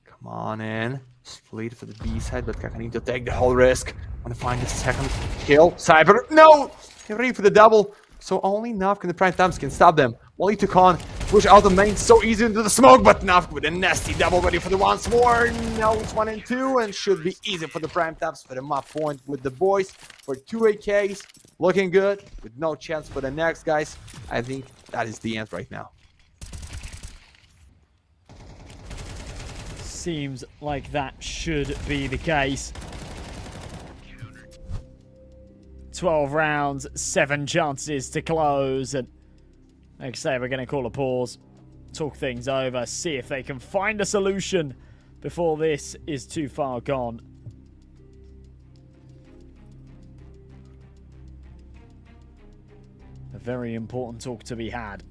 come on in. Split for the B side, but I need to take the whole risk. Want to find the 2nd kill. SABRE, no! They're ready for the double. So only Navk and the Prime Times can stop them. Wally took on, push out the main so easy into the smoke, but Navk with a nasty double ready for the once more. Now it's 1 and 2, and should be easy for the Prime Times for the map point with the boys for 2 AKs. Looking good, with no chance for the next, guys. I think that is the end right now. Seems like that should be the case. 12 rounds, 7 chances to close, and like I say, we're going to call a pause, talk things over, see if they can find a solution before this is too far gone. A very important talk to be had.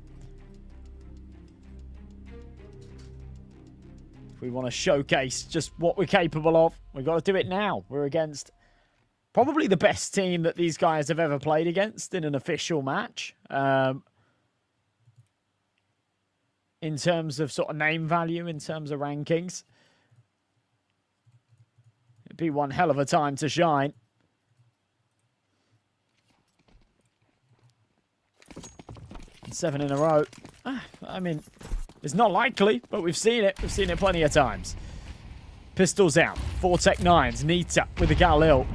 If we want to showcase just what we're capable of, we've got to do it now. We're against probably the best team that these guys have ever played against in an official match. In terms of sort of name value, in terms of rankings. It'd be one hell of a time to shine. 7 in a row. I mean, it's not likely, but we've seen it. We've seen it plenty of times. Pistols out. 4 Tech 9s. Nita with the Galil.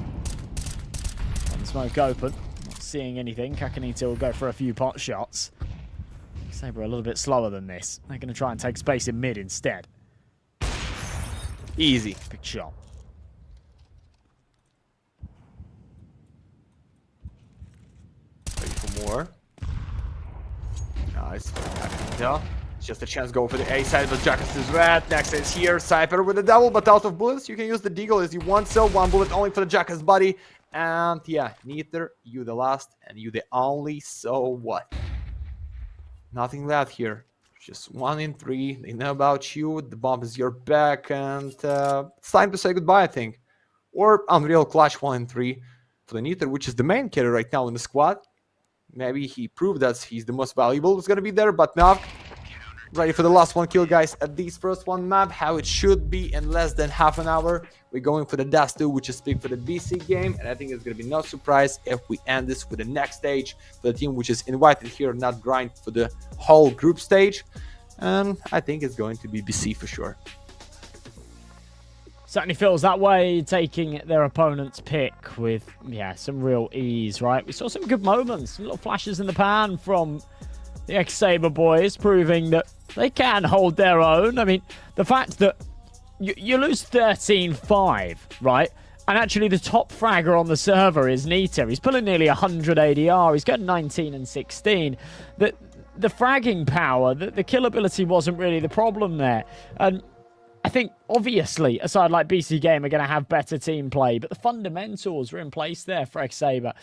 And smoke open. Not seeing anything. Kakanita will go for a few pot shots. Sabre a little bit slower than this. They're going to try and take space in mid instead. Easy. Big shot. Ready for more. Nice. Yeah. It's just a chance to go for the A side, but Jackass is red. Next is here. Cypher with a double, but out of bullets. You can use the Deagle as you want, so 1 bullet only for the Jackass buddy. And yeah, neither you the last and you the only, so what? Nothing left here. Just 1 in 3. They know about you. The bomb is your back, and it's time to say goodbye, I think. Or Unreal Clutch 1 in 3 for the Nither, which is the main killer right now in the squad. Maybe he proved that he's the most valuable. It's gonna be there, but now ready for the last 1 kill, guys, at this first 1 map, how it should be in less than half an hour. We're going for the Dust 2, which is big for the BC game, and I think it's going to be no surprise if we end this with the next stage for the team which is invited here, not grind for the whole group stage. And I think it's going to be BC for sure. Certainly feels that way, taking their opponent's pick with, yeah, some real ease, right? We saw some good moments, little flashes in the pan from the ex-SABRE boys, proving that they can hold their own. I mean, the fact that you lose 13-5, right? And actually the top fragger on the server is Nita. He's pulling nearly 100 ADR. He's got 19 and 16. The fragging power, the kill ability wasn't really the problem there. And I think, obviously, a side like BC.Game are going to have better team play, but the fundamentals are in place there for ex-SABRE.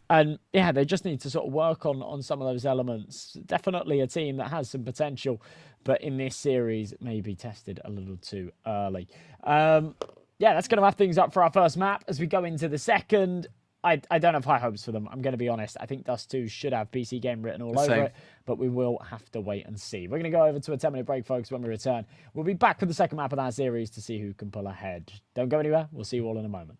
And yeah, they just need to sort of work on some of those elements. Definitely a team that has some potential, but in this series, it may be tested a little too early. Yeah, that's going to wrap things up for our first map. As we go into the second, I don't have high hopes for them. I'm going to be honest. I think Dust 2 should have BC.Game written all over it, but we will have to wait and see. We're going to go over to a 10-minute break, folks. When we return, we'll be back for the second map of that series to see who can pull ahead. Don't go anywhere. We'll see you all in a moment.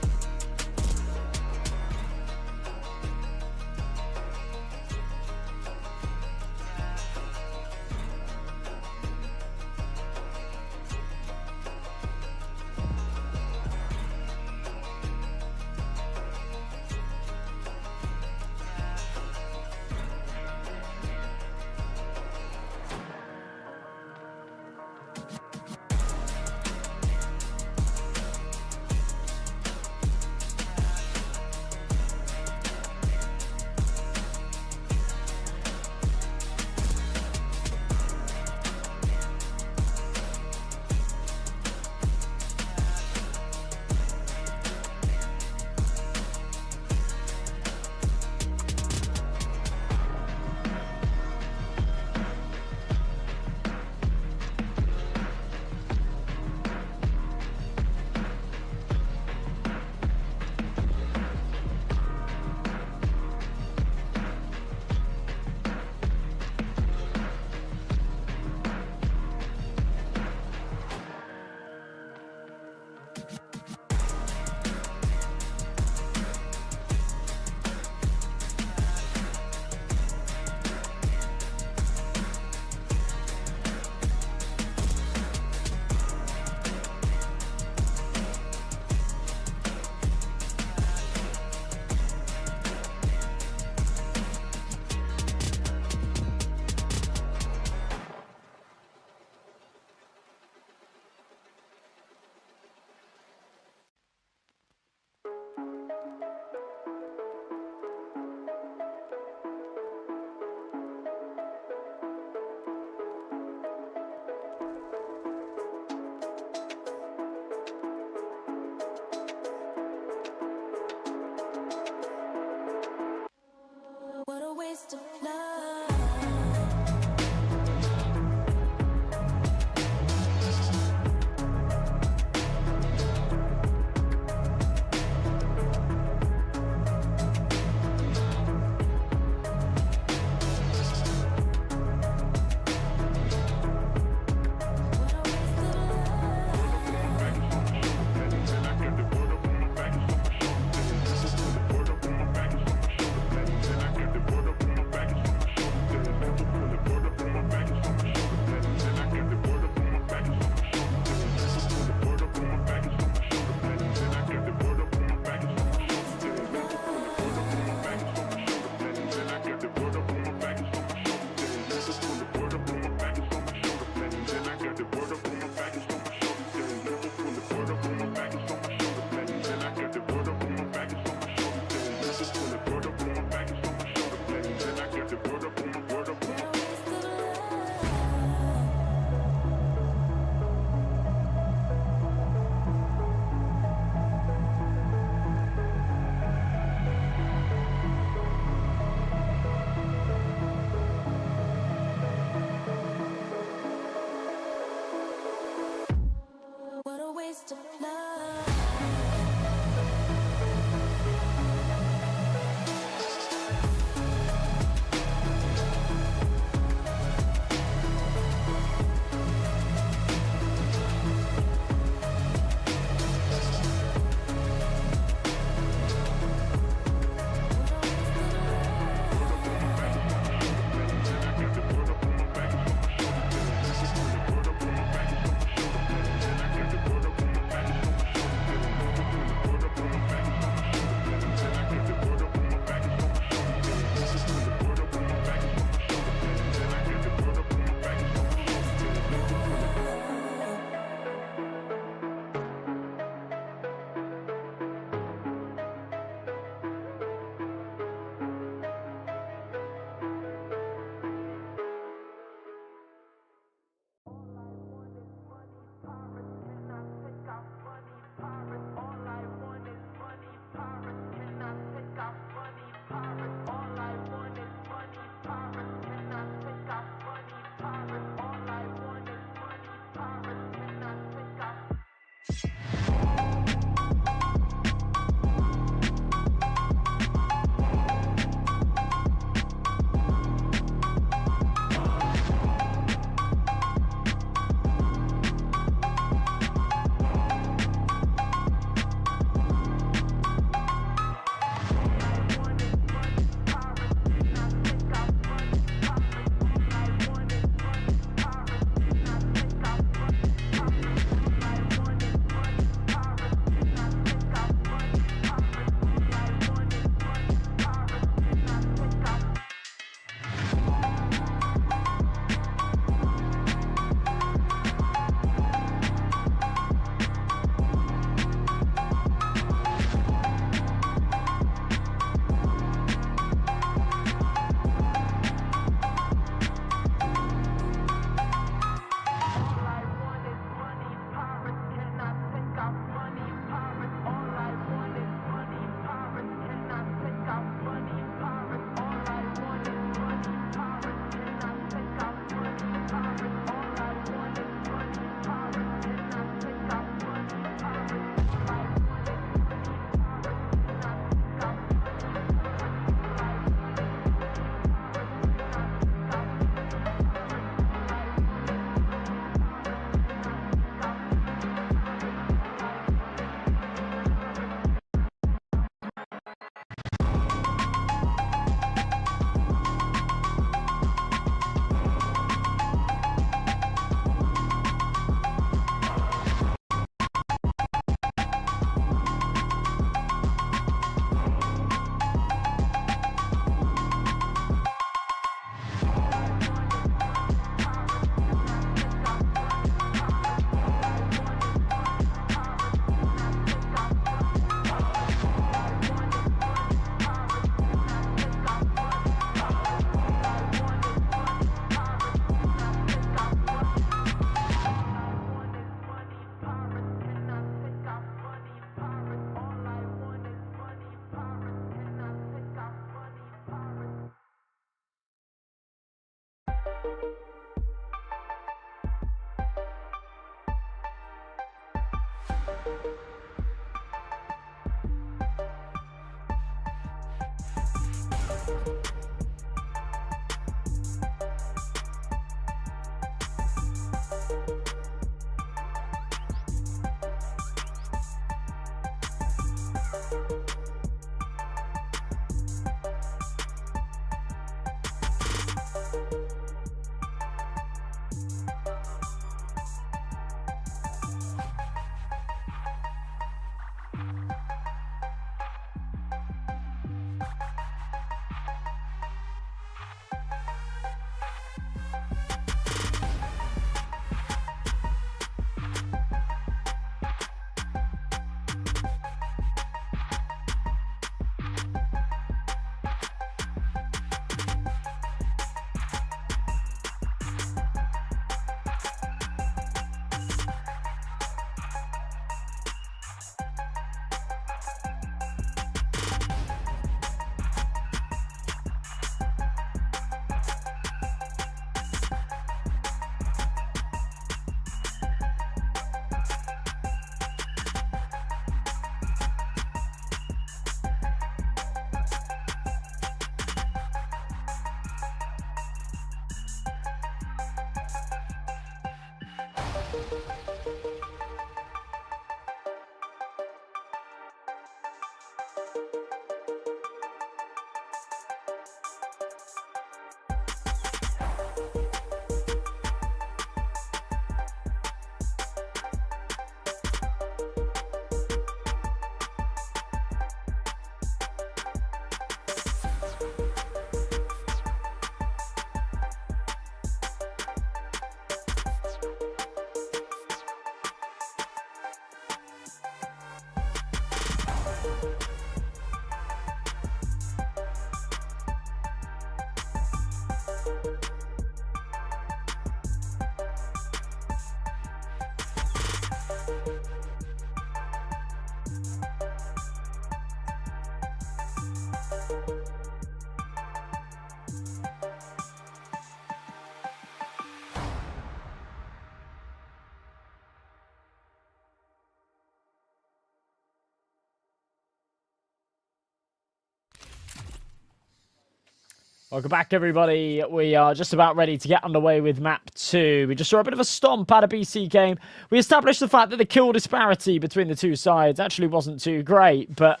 Welcome back, everybody. We are just about ready to get underway with map 2. We just saw a bit of a stomp out of BC.Game. We established the fact that the kill disparity between the two sides actually wasn't too great, but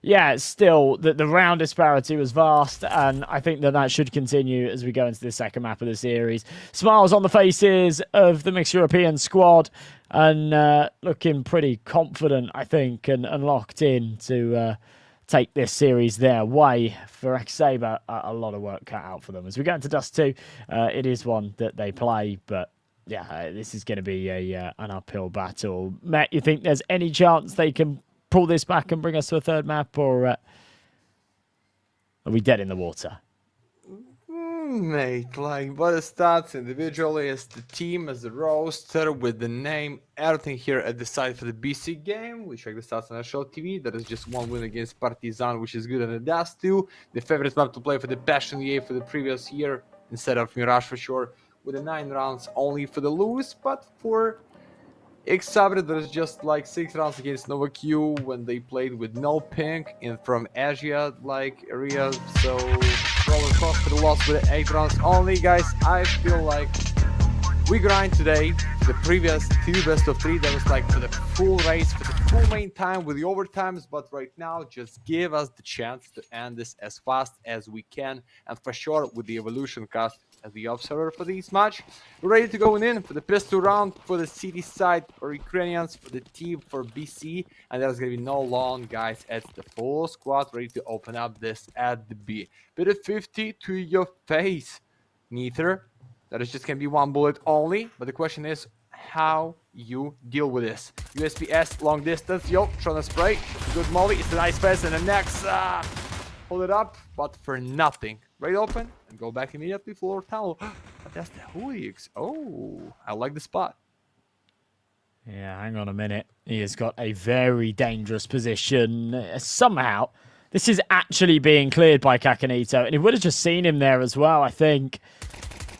yeah, still, the round disparity was vast, and I think that should continue as we go into the second map of the series. Smiles on the faces of the mixed European squad, and looking pretty confident, I think, and locked in to take this series their way. For ex-SABRE, a lot of work cut out for them. As we go into Dust 2, it is one that they play, but yeah, this is going to be an uphill battle. Matt, you think there's any chance they can pull this back and bring us to a third map, or are we dead in the water? Mate, like, what it starts individually as the team, as the roster, with the name, everything here at the side for the BC.Game. We check the stats on National TV. That is just one win against Partizan, which is good at the Dust 2. The favorite map to play for the Passion EA for the previous year, instead of Mirage for sure, with the 9 rounds only for the lose, but for ex-SABRE, there's just like 6 rounds against Nova Q when they played with no pink in from Asia like area, so roller coaster loss with 8 rounds only. Guys, I feel like we grind today. The previous 2 best of 3, that was like for the full race, for the full main time with the overtimes, but right now just give us the chance to end this as fast as we can, and for sure with the evolution cast as the observer for this match. We're ready to go in for the pistol round for the city side for Ukrainians, for the team for BC, and there's gonna be no long, guys. It's the full squad ready to open up this at the B. Bit of 50 to your face, neither. That is just gonna be 1 bullet only, but the question is how you deal with this. USPS long distance, yo, trying to spray. Good molly, it's a nice pass, and the next hold it up, but for nothing. Right open and go back immediately for tunnel. But that's the Hooligs. Oh, I like the spot. Yeah, hang on a minute. He has got a very dangerous position. Somehow, this is actually being cleared by Kakanito, and he would have just seen him there as well, I think.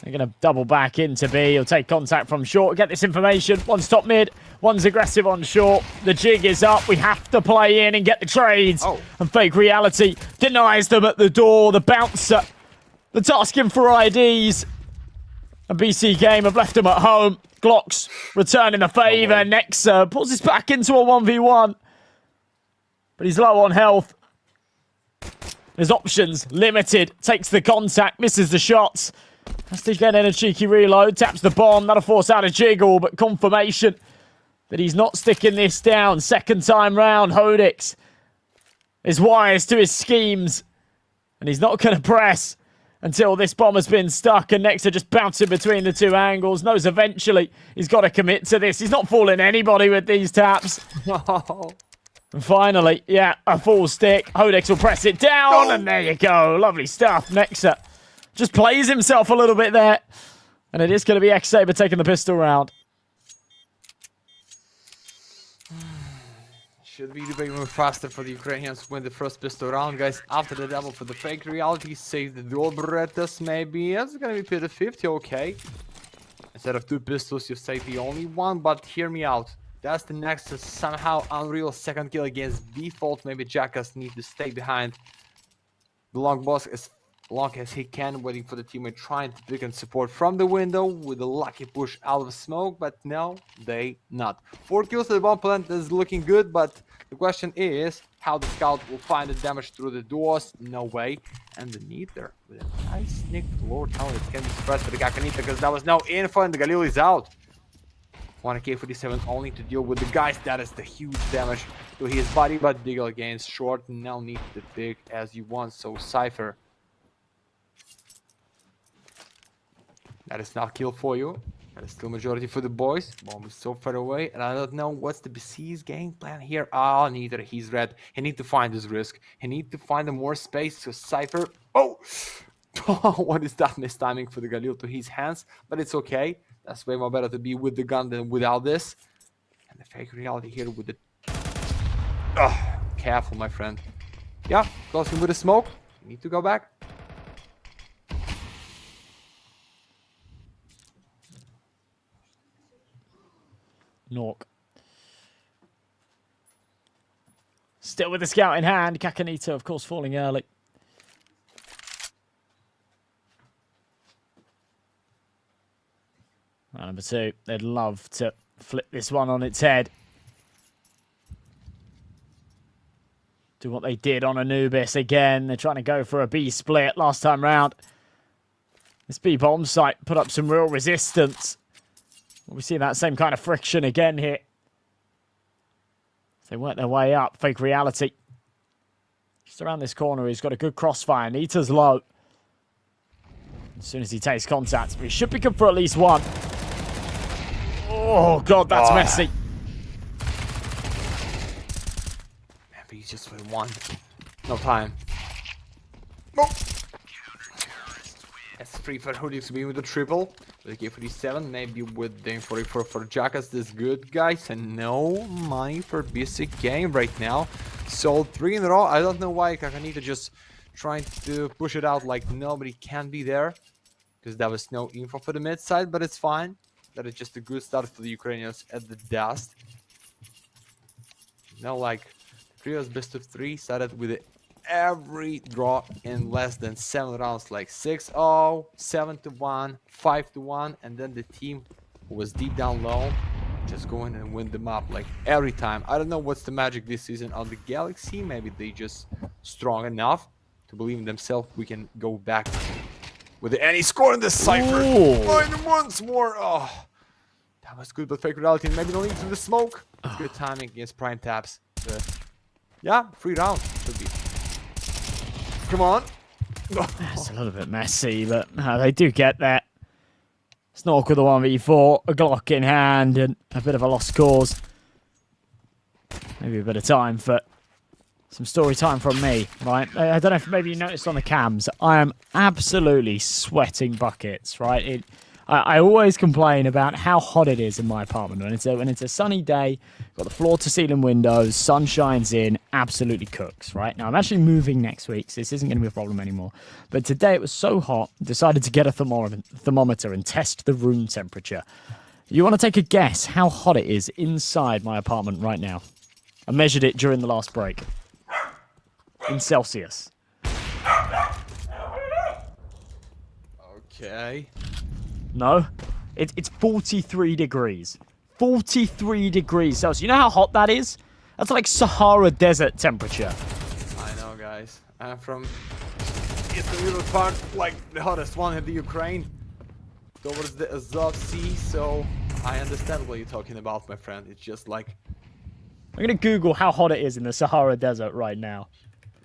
They're going to double back into B. He'll take contact from short. Get this information. One's top mid. One's aggressive on short. The jig is up. We have to play in and get the trades. Oh. And Fake Reality denies them at the door. The bouncer. That's asking for IDs. And BC.Game have left them at home. Glocks returning the favour. Oh, Nexus pulls this back into a 1v1. But he's low on health. His options limited. Takes the contact. Misses the shots. Has to get in a cheeky reload. Taps the bomb. That'll force out a jiggle. But confirmation that he's not sticking this down. Second time round. Hodix is wise to his schemes. And he's not going to press until this bomb has been stuck. And Nexus just bouncing between the 2 angles. Knows eventually he's got to commit to this. He's not fooling anybody with these taps. And finally, yeah, a full stick. Hodix will press it down. And there you go. Lovely stuff. Nexus just plays himself a little bit there. And it is going to be ex-SABRE taking the pistol round. Should be a bit more faster for the Ukrainians to win the first pistol round, guys. After the double for the Fake Reality, save the dual Berettas, maybe. It's going to be pit of 50, okay. Instead of 2 pistols, you save the only one, but hear me out. That's the Nexus somehow unreal second kill against default. Maybe Jackass needs to stay behind. The long boss is long as he can, waiting for the teammate trying to pick and support from the window with a lucky push out of smoke, but no, they not. 4 kills at the bomb plant is looking good, but the question is how the scout will find the damage through the doors. No way. And the Neither with a nice sneak floor tower. It's going to be suppressed for the Kakanita because there was no info and the Galil is out. 1K47 only to deal with the guys. That is the huge damage to his body, but Deagle again is short. Now need the big as you want. So Cypher, that is not kill for you. That is still majority for the boys. Bomb is so far away, and I don't know what's the BC's game plan here. Oh, Neither, he's red. He need to find his risk. He need to find a more space. So Cypher, oh, what is that mistiming for the Galil to his hands? But it's okay. That's way more better to be with the gun than without this. And the fake reality here with the... Oh, careful, my friend. Yeah, closing with the smoke. You need to go back. Nork. Still with the scout in hand. Kakanita, of course, falling early. Round number 2. They'd love to flip this one on its head. Do what they did on Anubis again. They're trying to go for a B split last time round. This B bomb site put up some real resistance. We see that same kind of friction again here. They work their way up. Fake reality. Just around this corner, he's got a good crossfire. Nita's low. As soon as he takes contact, he should be good for at least one. Oh, God, that's messy. Maybe he's just for one. No time. Oh. That's free for Hoodies to be with the triple. With the K47, maybe with the M44 for Jackass, this good, guys. And no money for BC.Game right now. Sold 3 in a row. I don't know why Kakanita just trying to push it out like nobody can be there. Because there was no info for the mid side, but it's fine. That is just a good start for the Ukrainians at the dust. Now, like, previous best of 3 started with every draw in less than 7 rounds, like 6-0, 7-1, 5-1, and then the team who was deep down low just go in and win them up like every time. I don't know what's the magic this season on the Galaxy. Maybe they just strong enough to believe in themselves. We can go back with any score in the Cypher. And once more. Oh, that was good, but fake reality. Maybe no need to the smoke. Good timing against prime taps. Yeah, 3 rounds should be. Come on. It's a little bit messy, but they do get that. Snork with the 1v4, a Glock in hand, and a bit of a lost cause. Maybe a bit of time for some story time from me, right? I don't know if maybe you noticed on the cams, I am absolutely sweating buckets, right? I always complain about how hot it is in my apartment. When it's a sunny day, got the floor-to-ceiling windows, sun shines in, absolutely cooks, right? Now, I'm actually moving next week, so this isn't going to be a problem anymore. But today it was so hot, decided to get a thermometer and test the room temperature. You want to take a guess how hot it is inside my apartment right now? I measured it during the last break. In Celsius. Okay. No, it's 43 degrees. 43 degrees Celsius. You know how hot that is? That's like Sahara Desert temperature. I know, guys. I'm from eastern Europe part, like the hottest one in the Ukraine, towards the Azov Sea. So I understand what you're talking about, my friend. It's just like... I'm gonna Google how hot it is in the Sahara Desert right now.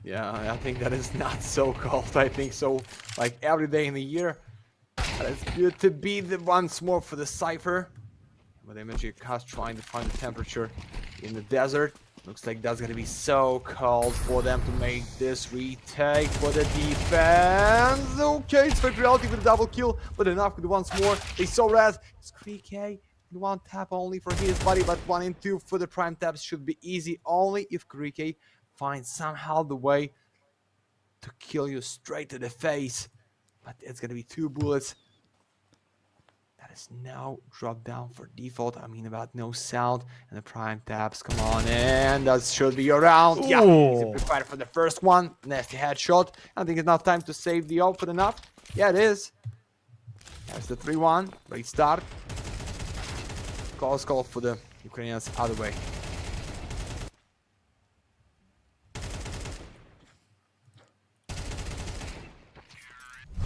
Yeah, I think that is not so cold. I think so, like every day in the year. But it's good to be the once more for the Cypher. But MG cast trying to find the temperature in the desert. Looks like that's gonna be so cold for them to make this retake for the defense. Okay, it's fake reality with a double kill, but enough with once more. They saw red. It's 3K. 1 tap only for his body, but 1 and 2 for the prime taps should be easy only if Krike finds somehow the way to kill you straight to the face. But it's gonna be 2 bullets. That is now dropped down for default. I mean about no sound. And the prime tabs, come on in. That should be around. Yeah, easy prepared for the first one. Nasty headshot. I think it's enough time to save the open enough. Yeah, it is. There's the 3-1. Great start. Close call for the Ukrainians other way.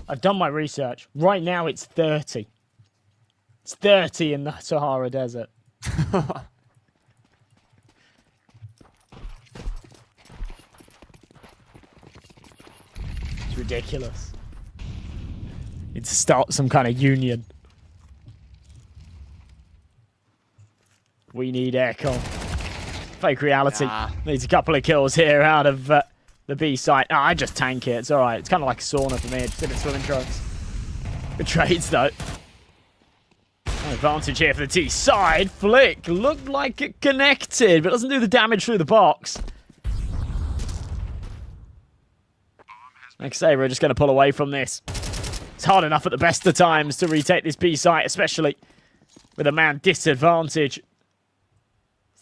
I've done my research. Right now it's 30. It's 30 in the Sahara Desert. It's ridiculous. Need to start some kind of union. We need aircon. Fake reality. Needs a couple of kills here out of the B site. Oh, I just tank it. It's alright. It's kind of like a sauna for me. Just in its swimming trunks. Good trades, though. Advantage here for the T side. Flick looked like it connected, but doesn't do the damage through the box. ex-SABRE just going to pull away from this. It's hard enough at the best of times to retake this B site, especially with a man disadvantage.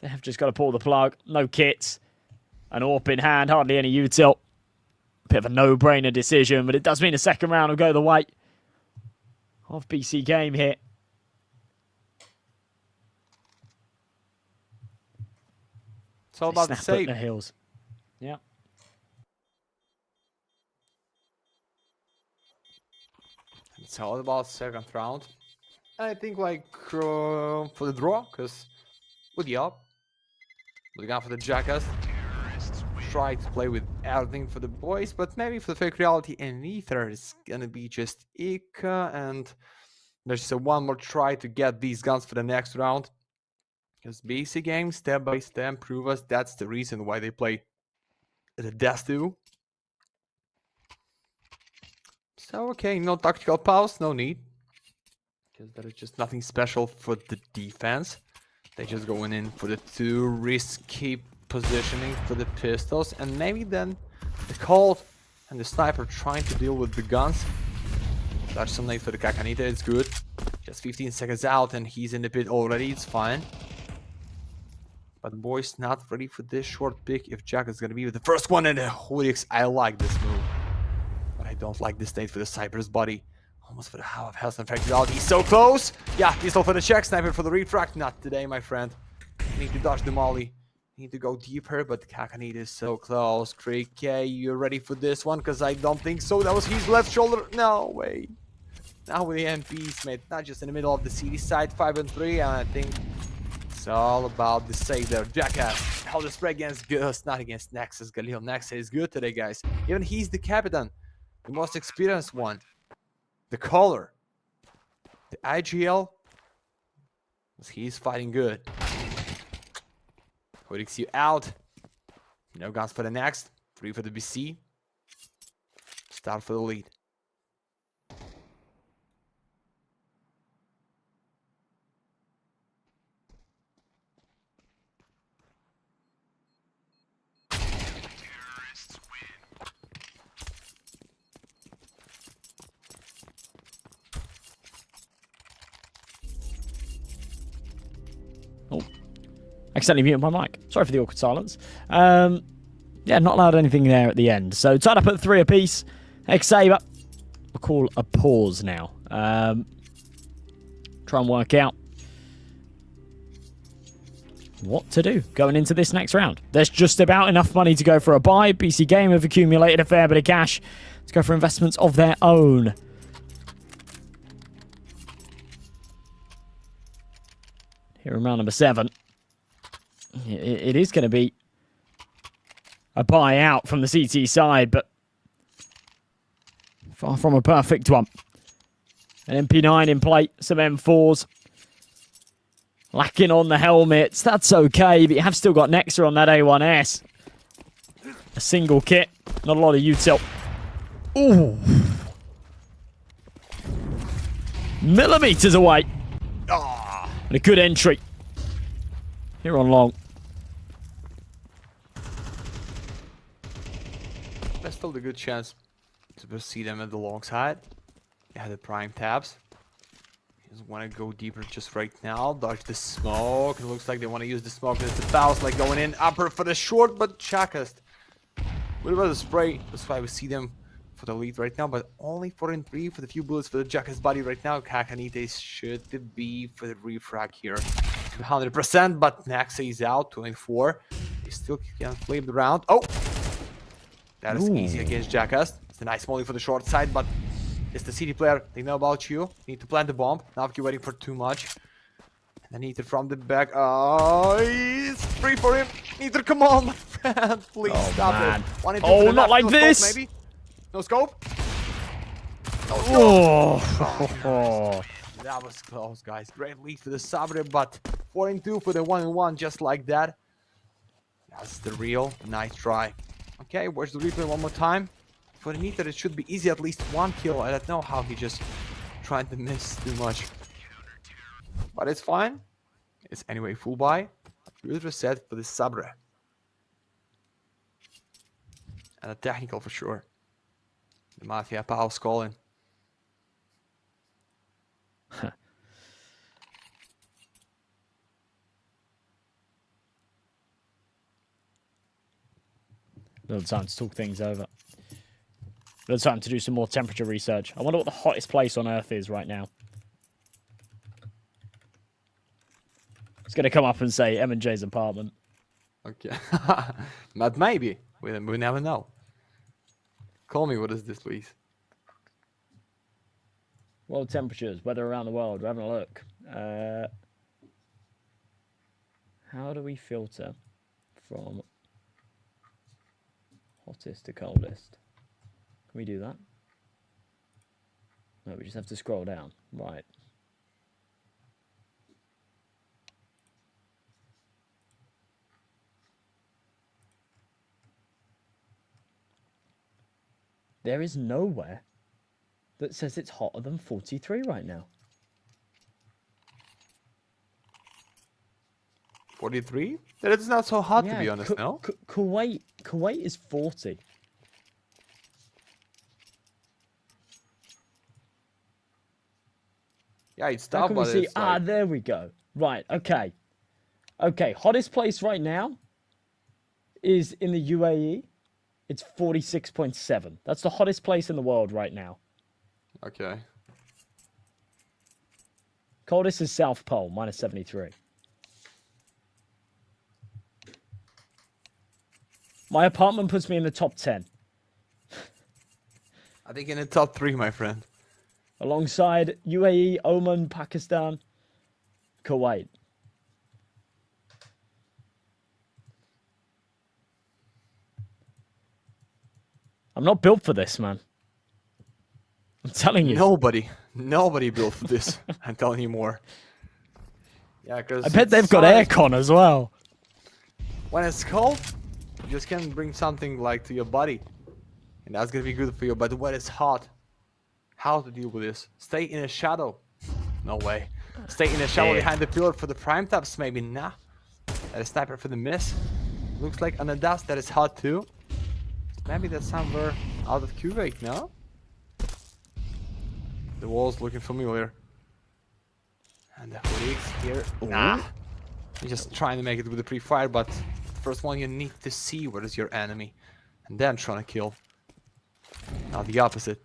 They have just got to pull the plug. No kits. An AWP in hand. Hardly any util. Bit of a no-brainer decision, but it does mean a second round will go the way of BC.Game here. It's all about the save. The hills. Yeah. It's all about second round. I think like for the draw, because with the up, looking out for the Jackass. Try to play with everything for the boys, but maybe for the fake reality and ether it's gonna be just Ika, and there's just one more try to get these guns for the next round. Because BC.Game step by step prove us that's the reason why they play the Death 2. So okay, no tactical pause, no need. Because there is just nothing special for the defense. They just going in for the too risky positioning for the pistols, and maybe then the Colt and the sniper trying to deal with the guns. That's some nade for the Kakanita, it's good. Just 15 seconds out and he's in the pit already, it's fine. But boys not ready for this short pick if Jack is gonna be with the first one, and the Hoodix, I like this move. But I don't like this nade for the Cyber's body. Almost for the half of health and factorality. He's so close! Yeah, pistol for the check, sniper for the refract. Not today, my friend. Need to dodge the molly. Need to go deeper, but Kakanita is so close. K, you ready for this one? Because I don't think so. That was his left shoulder. No way. Now with the MPs, mate. Not just in the middle of the CD side, 5 and 3. And I think it's all about the save there. Jackass. How the spread against Gus, not against Nexus. Galil Nexus is good today, guys. Even he's the captain. The most experienced one. The caller. The IGL. He's fighting good. Hoodix you out. No guns for the next. 3 for the BC. Start for the lead. Oh. Accidentally muted my mic. Sorry for the awkward silence. Yeah, not allowed anything there at the end. So tied up at 3 apiece. ex-SABRE. We'll call a pause now. Try and work out what to do going into this next round. There's just about enough money to go for a buy. BC.Game have accumulated a fair bit of cash to go for investments of their own. Here in round number 7. It is going to be a buyout from the CT side, but far from a perfect one. An MP9 in play, some M4s. Lacking on the helmets, that's okay, but you have still got Nexus on that A1S. A single kit, not a lot of util. Ooh. Millimeters away. And a good entry. Here on long. There's still a good chance to see them at the long side. They had the prime tabs. Just want to go deeper just right now. Dodge the smoke. It looks like they want to use the smoke. There's the fouls like going in. Upper for the short, but Chakast. What about the spray? That's why we see them for the lead right now, but only 4-3 for the few bullets for the Chakast body right now. Kakanite should be for the refrag here. 200%, but Nexus is out. 24. They still can flame the round. Oh! That is easy against Chakast. It's a nice molly for the short side, but it's the city player. They know about you. Need to plant the bomb. Now you're waiting for too much. And Ether from the back. Oh, it's free for him. Ether, come on, my friend. Please stop it. Oh, not like this. Scope, maybe? No scope? No scope. Oh. That was close, guys. Great lead for the Sabre, but 4-2 for the 1-1, just like that. That's the real. Nice try. Okay, where's the replay one more time? For the Ether, it should be easy, at least 1 kill. I don't know how he just tried to miss too much. But it's fine. It's anyway full buy. Good reset for the Sabre. And a technical for sure. The Mafia Powell's calling. Little time to talk things over. Little time to do some more temperature research. I wonder what the hottest place on Earth is right now. It's going to come up and say M&J's apartment. Okay. But maybe. We never know. Call me, what is this, please? World temperatures, weather around the world. We're having a look. How do we filter from hottest to coldest? Can we do that? No, we just have to scroll down. Right. There is nowhere that says it's hotter than 43 right now. 43? It's not so hot, to be honest, no? Kuwait is 40. Yeah, it's How tough, can we but see? it's like... There we go. Right, okay. Okay, hottest place right now is in the UAE. It's 46.7. That's the hottest place in the world right now. Okay. Coldest is South Pole, minus 73. My apartment puts me in the top 10. I think in the top 3, my friend. Alongside UAE, Oman, Pakistan, Kuwait. I'm not built for this, man. I'm telling you. Nobody built for this. I'm telling you more. Yeah, because I bet they've got aircon as well. When it's cold, you just can bring something like to your body, and that's gonna be good for you. But when it's hot, how to deal with this? Stay in a shadow? No way. Stay in a shadow behind the pillar for the prime taps? Maybe nah. That is sniper for the miss. Looks like on the dust that is hot too. Maybe that's somewhere out of Kuwait, no? The wall's looking familiar. And the freaks here. Nah. You're just trying to make it with the pre-fire, but the first one you need to see what is your enemy. And then trying to kill. Not the opposite.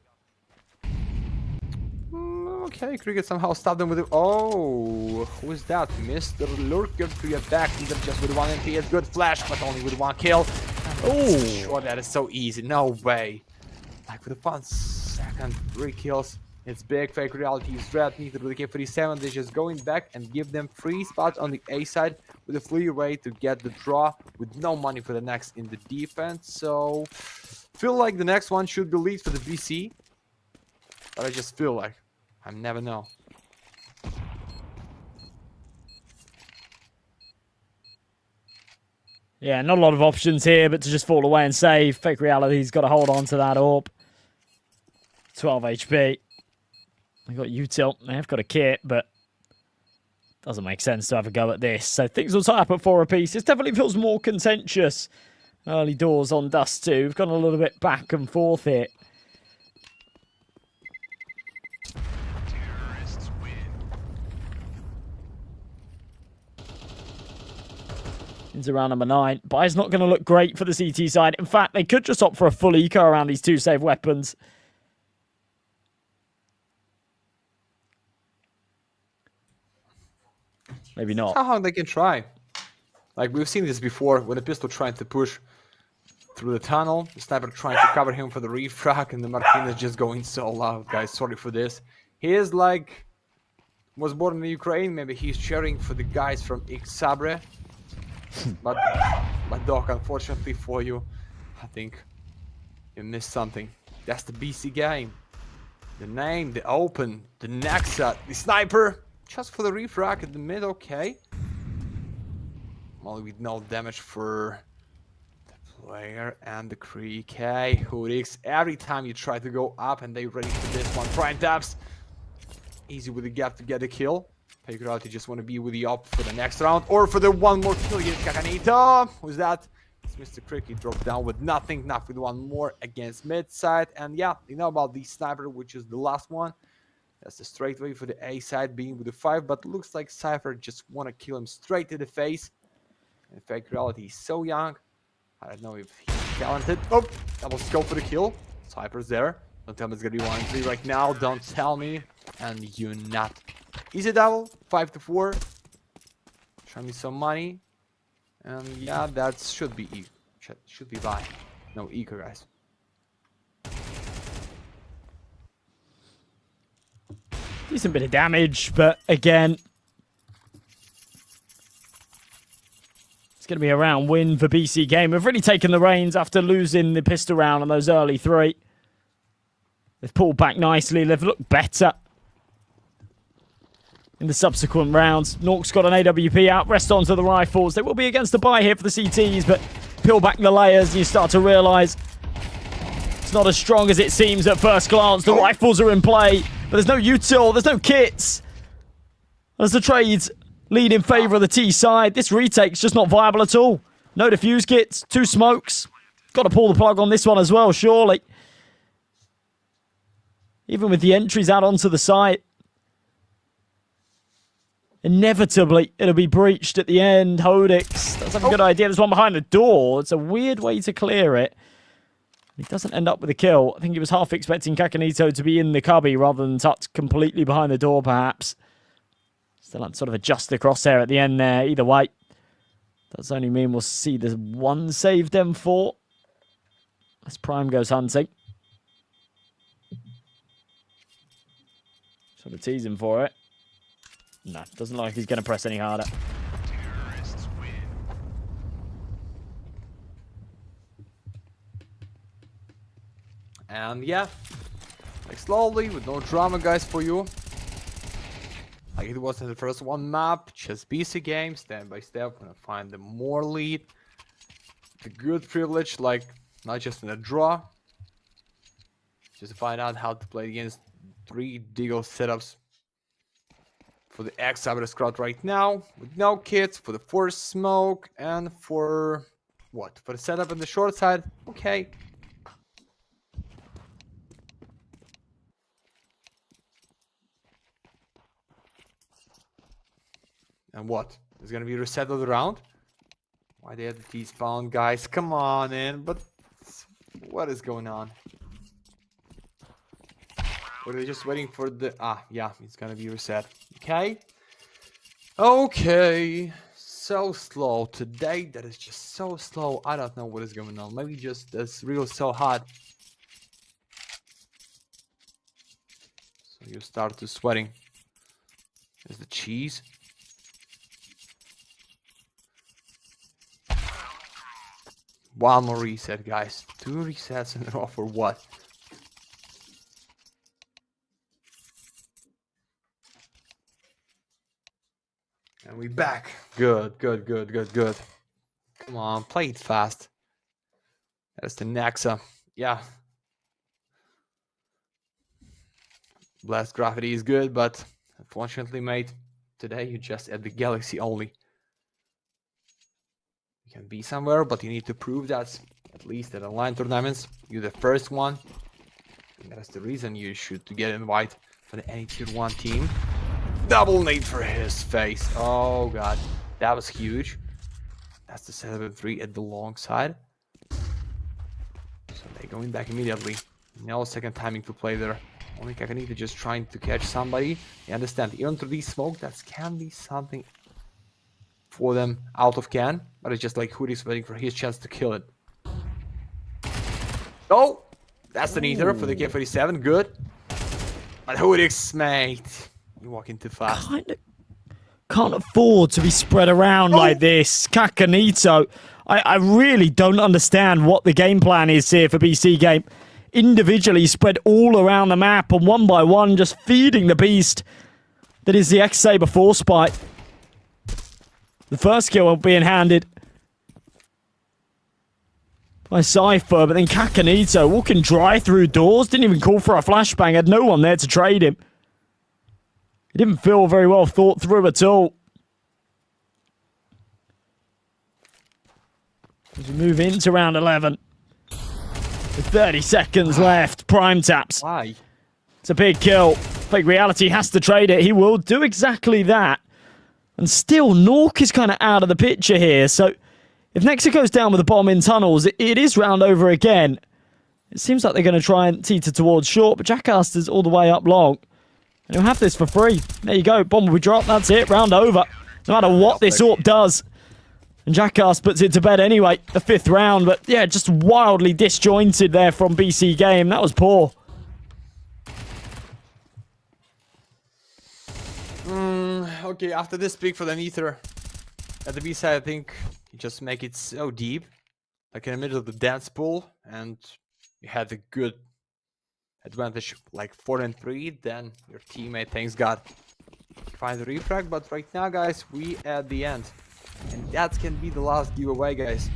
Okay, Cricket somehow stopped them with it. Oh, who is that? Mr. Lurker to your back. Either just with 1 MP. It's good flash, but only with 1 kill. Oh, sure, that is so easy. No way. Like with 1 second, 3 kills. It's big. Fake reality is red. Neither with the K47. They're just going back and give them 3 spots on the A side with a free way to get the draw with no money for the next in the defense. So, feel like the next one should be lead for the BC. But I just feel like. I never know. Yeah, not a lot of options here, but to just fall away and save. Fake Reality's got to hold on to that AWP. 12 HP. They got util. They have got a kit, but doesn't make sense to have a go at this. So things will tie up at 4 apiece. This definitely feels more contentious. Early doors on Dust 2. We've gone a little bit back and forth here. into round number 9. Buy's not going to look great for the CT side. In fact, they could just opt for a full eco around these 2 save weapons. Maybe not. Somehow they can try. Like, we've seen this before, when the pistol trying to push through the tunnel, the sniper trying to cover him for the refrag, and the Martinez just going so loud, guys. Sorry for this. He is like, was born in Ukraine, maybe he's cheering for the guys from ex-SABRE. but Doc, unfortunately for you, I think you missed something. That's the BC game. The name, the open, the Nexus, the sniper, just for the refrag in the mid, okay. Only with no damage for the player and the Kree Hoodix. Every time you try to go up and they ready for this one. Prime taps. Easy with the gap to get a kill. Figure out you just want to be with the op for the next round or for the one more kill against Kakanito. Who's that? It's Mr. Crick. He dropped down with nothing, not with one more against mid side. And yeah, you know about the sniper, which is the last one. That's the straight way for the A side being with the 5, but looks like Cypher just want to kill him straight to the face. In fact, reality, he's so young. I don't know if he's talented. Oh, double scope for the kill. Cypher's there. Don't tell me it's gonna be 1-3 right now. Don't tell me. And you're not. Easy double, 5-4. Show me some money. And yeah, that should be E. Should be buy. No eco, guys. Decent bit of damage, but again, it's going to be a round win for BC.Game. We've really taken the reins after losing the pistol round on those early 3. They've pulled back nicely. They've looked better in the subsequent rounds. Nork's got an AWP out. Rest onto the rifles. They will be against the buy here for the CTs, but peel back the layers and you start to realise it's not as strong as it seems at first glance. The rifles are in play, but there's no util. There's no kits. As the trades lead in favour of the T side. This retake's just not viable at all. No defuse kits, 2 smokes. Got to pull the plug on this one as well, surely. Even with the entries out onto the site. Inevitably, it'll be breached at the end. Hodix does have a good idea. There's one behind the door. It's a weird way to clear it. He doesn't end up with a kill. I think he was half expecting Kakanito to be in the cubby rather than tucked completely behind the door, perhaps. Still had sort of adjust the crosshair at the end there. Either way, does only mean we'll see the 1 saved M4 as Prime goes hunting. Sort of teasing for it. No, doesn't look like he's going to press any harder. And yeah, like slowly, with no drama, guys, for you. Like it wasn't the first one map, just BC.Game, step by step, gonna find the more lead. The good privilege, like, not just in a draw. Just to find out how to play against 3 Deagle setups. For the ex-SABRE squad right now, with no kits, for the forced smoke, and for what? For the setup on the short side, okay. And what? Is gonna be reset of the round? Why they had the T-spawn, guys? Come on in, but what is going on? Were they just waiting for the... yeah, it's gonna be reset. Okay. Okay. So slow. Today, that is just so slow. I don't know what is going on. Maybe just this reel so hot. So you start to sweating. There's the cheese. One more reset, guys. 2 resets in a row for what? And we back. Good, good, good, good, good. Come on, play it fast. That's the Nexus. Yeah. Blast Gravity is good, but unfortunately, mate, today you just at the Galaxy only. You can be somewhere, but you need to prove that at least at online tournaments, you're the first one. And that's the reason you should to get invited for the any tier 1 team. Double nade for his face. Oh god, that was huge. That's the 7-3 at the long side. So they're going back immediately. No second timing to play there. Only Kakanita just trying to catch somebody. You understand, even through these smoke, that can be something for them out of can. But it's just like Hoodie's waiting for his chance to kill it. Oh! That's the Nether for the K47. Good. But Hoodix, mate. You're walking too fast. Can't afford to be spread around like this. Kakanito. I really don't understand what the game plan is here for BC.Game. Individually spread all around the map and one by one just feeding the beast that is the ex-SABRE Force Spike. The first kill being handed by Cypher, but then Kakanito walking dry through doors, didn't even call for a flashbang, had no one there to trade him. It didn't feel very well thought through at all. As we move into round 11. With 30 seconds left. Prime taps. Why? It's a big kill. Fake Reality has to trade it. He will do exactly that. And still, Nork is kind of out of the picture here. So, if Nexus goes down with a bomb in tunnels, it is round over again. It seems like they're going to try and teeter towards short, but Jackaster's all the way up long. And he'll have this for free. There you go. Bomb will be dropped. That's it. Round over. No matter what this AWP does. And Jackass puts it to bed anyway. The 5th round. But yeah, just wildly disjointed there from BC.Game. That was poor. Okay, after this pick for the Nether, at the B side, I think you just make it so deep. Like in the middle of the dance pool. And you had a good advantage, like 4-3, then your teammate, thanks God, find the refrag. But right now, guys, we at the end, and that can be the last giveaway, guys.